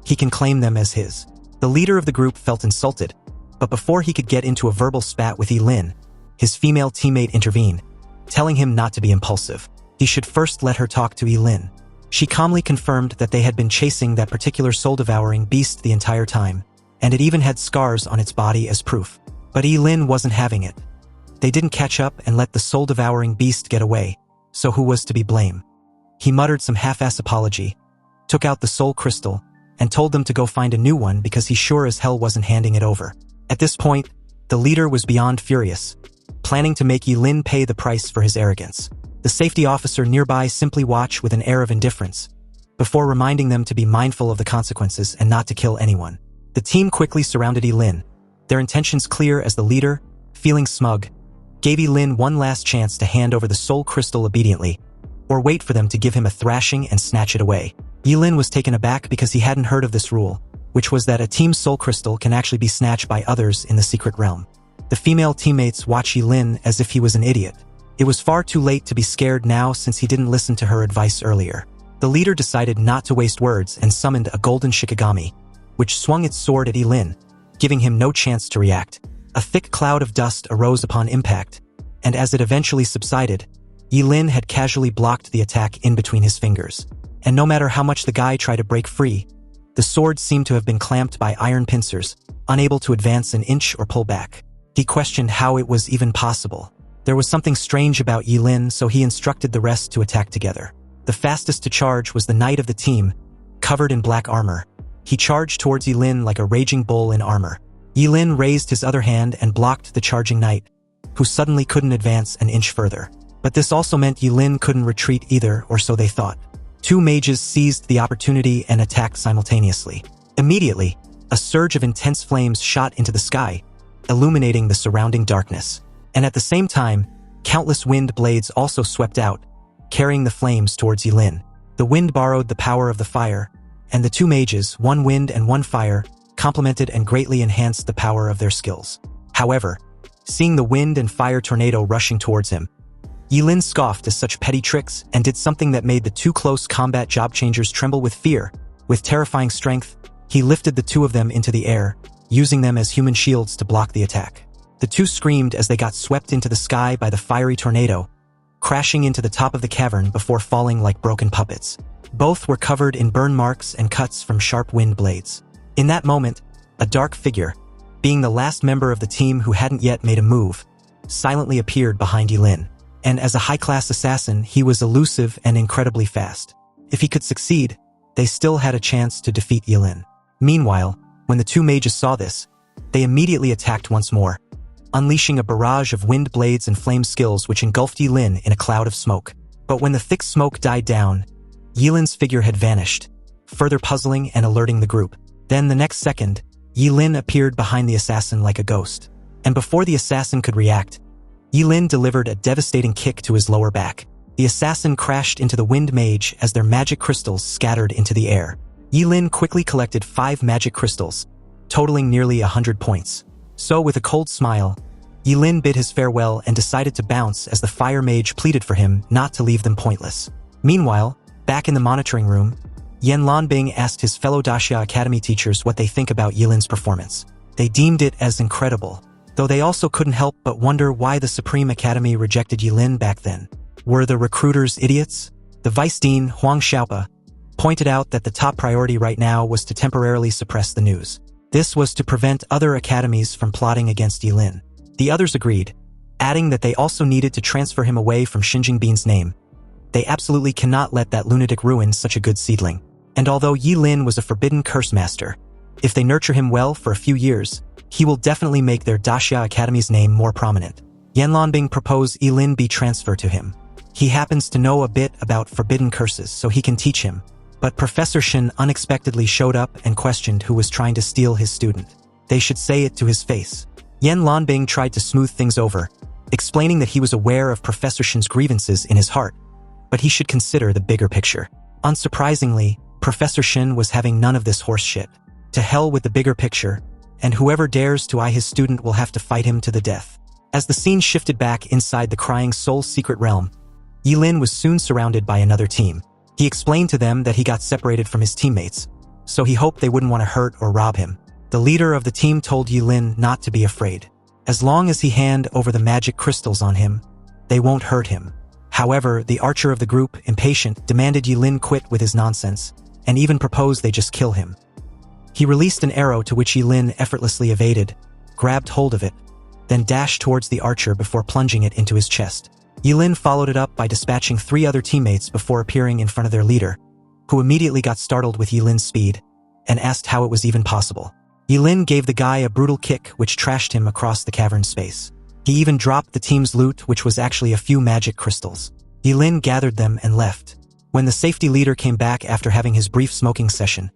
he can claim them as his? The leader of the group felt insulted, but before he could get into a verbal spat with Ye Lin, his female teammate intervened, telling him not to be impulsive. He should first let her talk to Ye Lin. She calmly confirmed that they had been chasing that particular soul-devouring beast the entire time, and it even had scars on its body as proof. But Ye Lin wasn't having it. They didn't catch up and let the soul-devouring beast get away, so who was to be blamed? He muttered some half-ass apology, took out the soul crystal, and told them to go find a new one because he sure as hell wasn't handing it over. At this point, the leader was beyond furious, planning to make Ye Lin pay the price for his arrogance. The safety officer nearby simply watched with an air of indifference, before reminding them to be mindful of the consequences and not to kill anyone. The team quickly surrounded Ye Lin, their intentions clear as the leader, feeling smug, gave Ye Lin one last chance to hand over the soul crystal obediently, or wait for them to give him a thrashing and snatch it away. Ye Lin was taken aback because he hadn't heard of this rule, which was that a team's soul crystal can actually be snatched by others in the secret realm. The female teammates watched Ye Lin as if he was an idiot. It was far too late to be scared now since he didn't listen to her advice earlier. The leader decided not to waste words and summoned a golden shikigami, which swung its sword at Ye Lin, giving him no chance to react. A thick cloud of dust arose upon impact, and as it eventually subsided, Ye Lin had casually blocked the attack in between his fingers. And no matter how much the guy tried to break free, the sword seemed to have been clamped by iron pincers, unable to advance an inch or pull back. He questioned how it was even possible. There was something strange about Ye Lin, so he instructed the rest to attack together. The fastest to charge was the knight of the team, covered in black armor. He charged towards Ye Lin like a raging bull in armor. Ye Lin raised his other hand and blocked the charging knight, who suddenly couldn't advance an inch further. But this also meant Ye Lin couldn't retreat either, or so they thought. 2 mages seized the opportunity and attacked simultaneously. Immediately, a surge of intense flames shot into the sky, illuminating the surrounding darkness. And at the same time, countless wind blades also swept out, carrying the flames towards Ye Lin. The wind borrowed the power of the fire, and the 2 mages, one wind and one fire, complemented and greatly enhanced the power of their skills. However, seeing the wind and fire tornado rushing towards him, Ye Lin scoffed at such petty tricks and did something that made the 2 close combat job changers tremble with fear. With terrifying strength, he lifted the 2 of them into the air, using them as human shields to block the attack. The 2 screamed as they got swept into the sky by the fiery tornado, crashing into the top of the cavern before falling like broken puppets. Both were covered in burn marks and cuts from sharp wind blades. In that moment, a dark figure, being the last member of the team who hadn't yet made a move, silently appeared behind Ye Lin. And as a high-class assassin, he was elusive and incredibly fast. If he could succeed, they still had a chance to defeat Ye Lin. Meanwhile, when the 2 mages saw this, they immediately attacked once more, unleashing a barrage of wind blades and flame skills which engulfed Ye Lin in a cloud of smoke. But when the thick smoke died down, Ye Lin's figure had vanished, further puzzling and alerting the group. Then the next second, Ye Lin appeared behind the assassin like a ghost. And before the assassin could react, Ye Lin delivered a devastating kick to his lower back. The assassin crashed into the wind mage as their magic crystals scattered into the air. Ye Lin quickly collected 5 magic crystals, totaling nearly 100 points. So with a cold smile, Ye Lin bid his farewell and decided to bounce as the fire mage pleaded for him not to leave them pointless. Meanwhile, back in the monitoring room, Yan Lanbing asked his fellow Daxia Academy teachers what they think about Ye Lin's performance. They deemed it as incredible, though they also couldn't help but wonder why the Supreme Academy rejected Ye Lin back then. Were the recruiters idiots? The Vice Dean, Huang Xiaopa, pointed out that the top priority right now was to temporarily suppress the news. This was to prevent other academies from plotting against Ye Lin. The others agreed, adding that they also needed to transfer him away from Xinjingbin's name. They absolutely cannot let that lunatic ruin such a good seedling. And although Ye Lin was a forbidden curse master, if they nurture him well for a few years, he will definitely make their Daxia Academy's name more prominent. Yanlanbing proposed Ye Lin be transferred to him. He happens to know a bit about forbidden curses, so he can teach him. But Professor Shin unexpectedly showed up and questioned who was trying to steal his student. They should say it to his face. Yanlanbing tried to smooth things over, explaining that he was aware of Professor Shin's grievances in his heart, but he should consider the bigger picture. Unsurprisingly, Professor Shin was having none of this horse shit. To hell with the bigger picture, and whoever dares to eye his student will have to fight him to the death. As the scene shifted back inside the Crying Soul's secret realm, Ye Lin was soon surrounded by another team. He explained to them that he got separated from his teammates, so he hoped they wouldn't want to hurt or rob him. The leader of the team told Ye Lin not to be afraid. As long as he hand over the magic crystals on him, they won't hurt him. However, the archer of the group, impatient, demanded Ye Lin quit with his nonsense, and even proposed they just kill him. He released an arrow to which Ye Lin effortlessly evaded, grabbed hold of it, then dashed towards the archer before plunging it into his chest. Ye Lin followed it up by dispatching 3 other teammates before appearing in front of their leader, who immediately got startled with Ye Lin's speed, and asked how it was even possible. Ye Lin gave the guy a brutal kick which trashed him across the cavern space. He even dropped the team's loot, which was actually a few magic crystals. Ye Lin gathered them and left. When the safety leader came back after having his brief smoking session,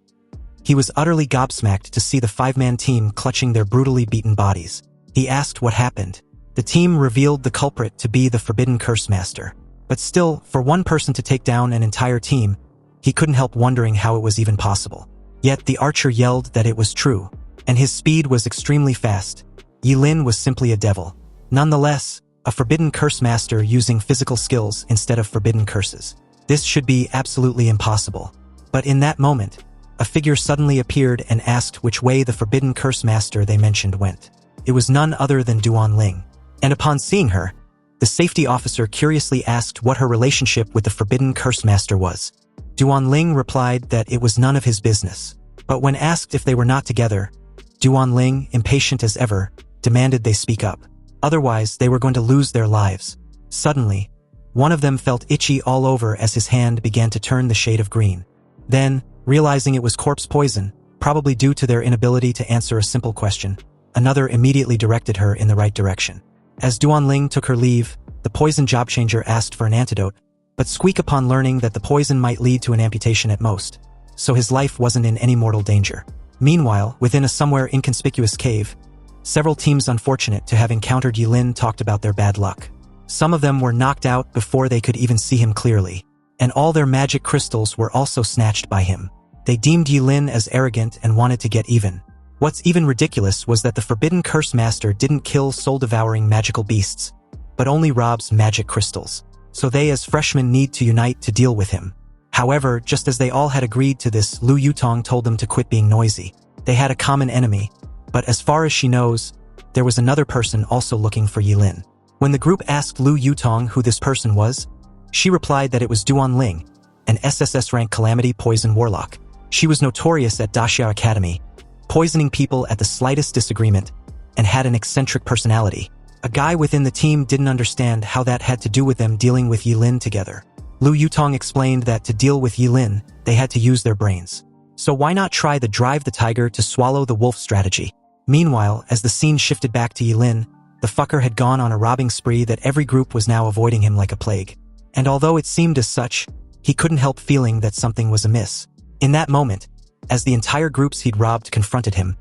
he was utterly gobsmacked to see the 5-man team clutching their brutally beaten bodies. He asked what happened. The team revealed the culprit to be the Forbidden Curse Master. But still, for one person to take down an entire team, he couldn't help wondering how it was even possible. Yet the archer yelled that it was true, and his speed was extremely fast. Ye Lin was simply a devil. Nonetheless, a Forbidden Curse Master using physical skills instead of forbidden curses. This should be absolutely impossible. But in that moment, a figure suddenly appeared and asked which way the Forbidden Curse Master they mentioned went. It was none other than Duan Ling. And upon seeing her, the safety officer curiously asked what her relationship with the Forbidden Curse Master was. Duan Ling replied that it was none of his business. But when asked if they were not together, Duan Ling, impatient as ever, demanded they speak up. Otherwise, they were going to lose their lives. Suddenly, one of them felt itchy all over as his hand began to turn the shade of green. Then, realizing it was corpse poison, probably due to their inability to answer a simple question, another immediately directed her in the right direction. As Duan Ling took her leave, the poison job changer asked for an antidote, but Squeak upon learning that the poison might lead to an amputation at most, so his life wasn't in any mortal danger. Meanwhile, within a somewhere inconspicuous cave, several teams unfortunate to have encountered Ye Lin talked about their bad luck. Some of them were knocked out before they could even see him clearly, and all their magic crystals were also snatched by him. They deemed Ye Lin as arrogant and wanted to get even. What's even ridiculous was that the Forbidden Curse Master didn't kill soul-devouring magical beasts, but only robs magic crystals. So they as freshmen need to unite to deal with him. However, just as they all had agreed to this, Lu Yutong told them to quit being noisy. They had a common enemy, but as far as she knows, there was another person also looking for Ye Lin. When the group asked Lu Yutong who this person was, she replied that it was Duan Ling, an SSS-rank Calamity Poison Warlock. She was notorious at Daxia Academy, poisoning people at the slightest disagreement, and had an eccentric personality. A guy within the team didn't understand how that had to do with them dealing with Ye Lin together. Lu Yutong explained that to deal with Ye Lin, they had to use their brains. So why not try the drive the tiger to swallow the wolf strategy? Meanwhile, as the scene shifted back to Ye Lin, the fucker had gone on a robbing spree that every group was now avoiding him like a plague. And although it seemed as such, he couldn't help feeling that something was amiss. In that moment, as the entire groups he'd robbed confronted him,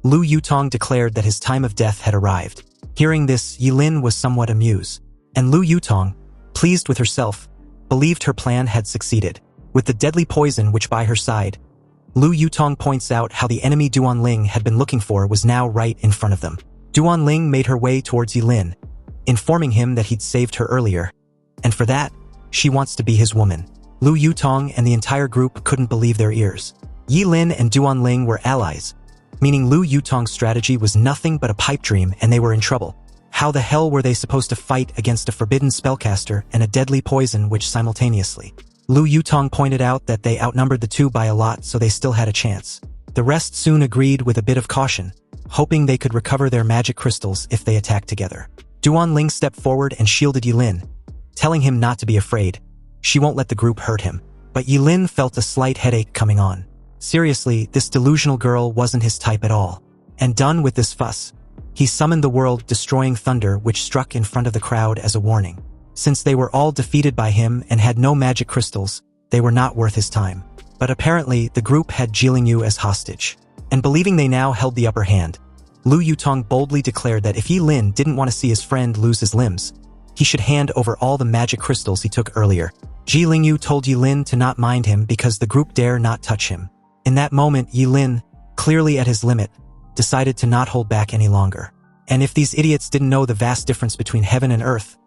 Lu Yutong declared that his time of death had arrived. Hearing this, Ye Lin was somewhat amused, and Lu Yutong, pleased with herself, believed her plan had succeeded. With the deadly poison which by her side, Lu Yutong points out how the enemy Duan Ling had been looking for was now right in front of them. Duan Ling made her way towards Ye Lin, informing him that he'd saved her earlier, and for that, she wants to be his woman. Lu Yutong and the entire group couldn't believe their ears. Ye Lin and Duan Ling were allies, meaning Lu Yutong's strategy was nothing but a pipe dream and they were in trouble. How the hell were they supposed to fight against a forbidden spellcaster and a deadly poison which simultaneously? Lu Yutong pointed out that they outnumbered the two by a lot, so they still had a chance. The rest soon agreed with a bit of caution, hoping they could recover their magic crystals if they attacked together. Duan Ling stepped forward and shielded Ye Lin, telling him not to be afraid. She won't let the group hurt him. But Ye Lin felt a slight headache coming on. Seriously, this delusional girl wasn't his type at all. And done with this fuss, he summoned the world-destroying thunder which struck in front of the crowd as a warning. Since they were all defeated by him and had no magic crystals, they were not worth his time. But apparently, the group had Ye Lin as hostage. And believing they now held the upper hand, Lu Yutong boldly declared that if Ye Lin didn't want to see his friend lose his limbs, he should hand over all the magic crystals he took earlier. Ji Lingyu told Ye Lin to not mind him because the group dare not touch him. In that moment, Ye Lin, clearly at his limit, decided to not hold back any longer. And if these idiots didn't know the vast difference between heaven and earth,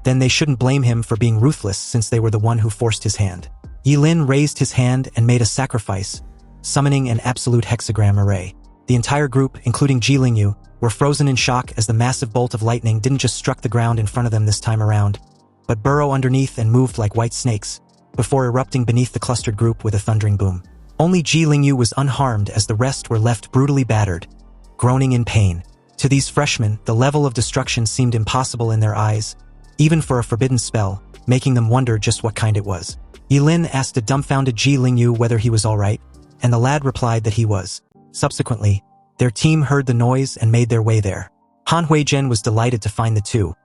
then they shouldn't blame him for being ruthless since they were the one who forced his hand. Ye Lin raised his hand and made a sacrifice, summoning an absolute hexagram array. The entire group, including Ji Lingyu, were frozen in shock as the massive bolt of lightning didn't just struck the ground in front of them this time around, but burrow underneath and moved like white snakes, before erupting beneath the clustered group with a thundering boom. Only Ji Lingyu was unharmed as the rest were left brutally battered, groaning in pain. To these freshmen, the level of destruction seemed impossible in their eyes, even for a forbidden spell, making them wonder just what kind it was. Ye Lin asked a dumbfounded Ji Lingyu whether he was alright, and the lad replied that he was. Subsequently, their team heard the noise and made their way there. Han Huizhen was delighted to find the two,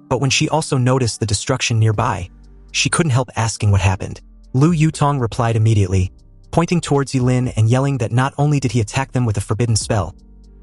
but when she also noticed the destruction nearby, she couldn't help asking what happened. Lu Yutong replied immediately, pointing towards Ye Lin and yelling that not only did he attack them with a forbidden spell,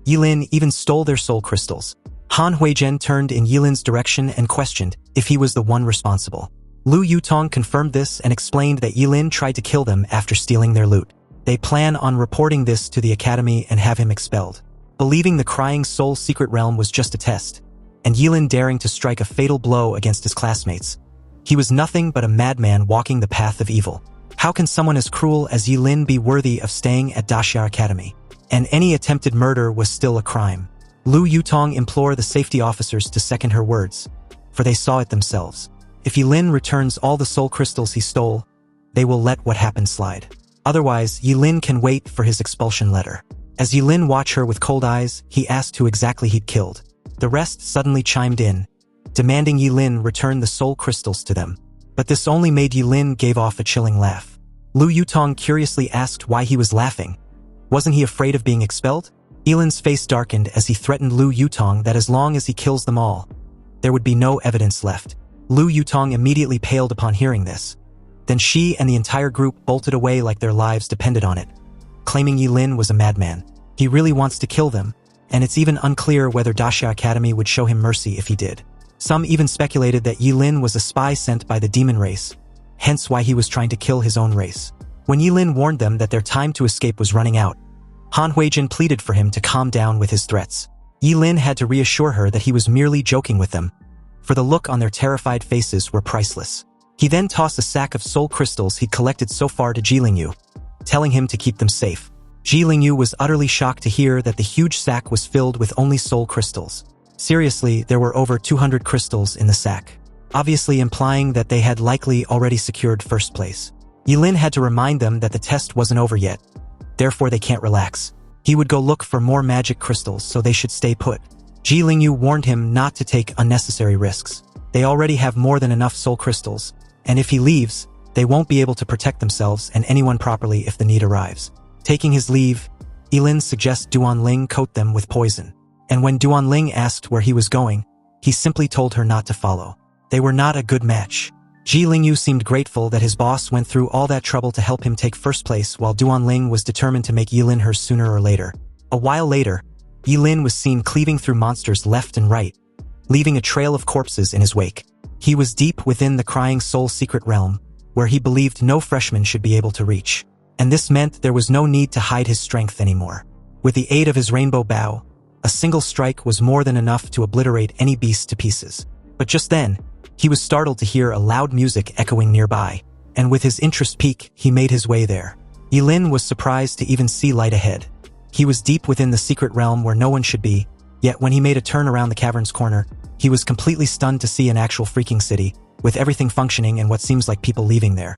Ye Lin even stole their soul crystals. Han Huizhen turned in Ye Lin's direction and questioned if he was the one responsible. Lu Yutong confirmed this and explained that Ye Lin tried to kill them after stealing their loot. They plan on reporting this to the academy and have him expelled. Believing the Crying Soul secret realm was just a test, and Ye Lin daring to strike a fatal blow against his classmates, he was nothing but a madman walking the path of evil. How can someone as cruel as Ye Lin be worthy of staying at Daxia Academy? And any attempted murder was still a crime. Lu Yutong implored the safety officers to second her words, for they saw it themselves. If Ye Lin returns all the soul crystals he stole, they will let what happened slide. Otherwise, Ye Lin can wait for his expulsion letter. As Ye Lin watched her with cold eyes, he asked who exactly he'd killed. The rest suddenly chimed in, demanding Ye Lin return the soul crystals to them. But this only made Ye Lin give off a chilling laugh. Lu Yutong curiously asked why he was laughing. Wasn't he afraid of being expelled? Ye Lin's face darkened as he threatened Lu Yutong that as long as he kills them all, there would be no evidence left. Lu Yutong immediately paled upon hearing this. Then she and the entire group bolted away like their lives depended on it, claiming Ye Lin was a madman. He really wants to kill them, and it's even unclear whether Daxia Academy would show him mercy if he did. Some even speculated that Ye Lin was a spy sent by the demon race, hence why he was trying to kill his own race. When Ye Lin warned them that their time to escape was running out, Han Huizhen pleaded for him to calm down with his threats. Ye Lin had to reassure her that he was merely joking with them, for the look on their terrified faces were priceless. He then tossed a sack of soul crystals he'd collected so far to Ji Lingyu, telling him to keep them safe. Ji Lingyu was utterly shocked to hear that the huge sack was filled with only soul crystals. Seriously, there were over 200 crystals in the sack, obviously implying that they had likely already secured first place. Ye Lin had to remind them that the test wasn't over yet, therefore they can't relax. He would go look for more magic crystals, so they should stay put. Ji Lingyu warned him not to take unnecessary risks. They already have more than enough soul crystals, and if he leaves, they won't be able to protect themselves and anyone properly if the need arrives. Taking his leave, Ye Lin suggests Duan Ling coat them with poison. And when Duan Ling asked where he was going, he simply told her not to follow. They were not a good match. Ji Lingyu seemed grateful that his boss went through all that trouble to help him take first place, while Duan Ling was determined to make Ye Lin hers sooner or later. A while later, Ye Lin was seen cleaving through monsters left and right, leaving a trail of corpses in his wake. He was deep within the Crying Soul secret realm, where he believed no freshman should be able to reach. And this meant there was no need to hide his strength anymore. With the aid of his rainbow bow, a single strike was more than enough to obliterate any beast to pieces. But just then, he was startled to hear a loud music echoing nearby, and with his interest peak, he made his way there. Ye Lin was surprised to even see light ahead. He was deep within the secret realm where no one should be, yet when he made a turn around the cavern's corner, he was completely stunned to see an actual freaking city, with everything functioning and what seems like people leaving there.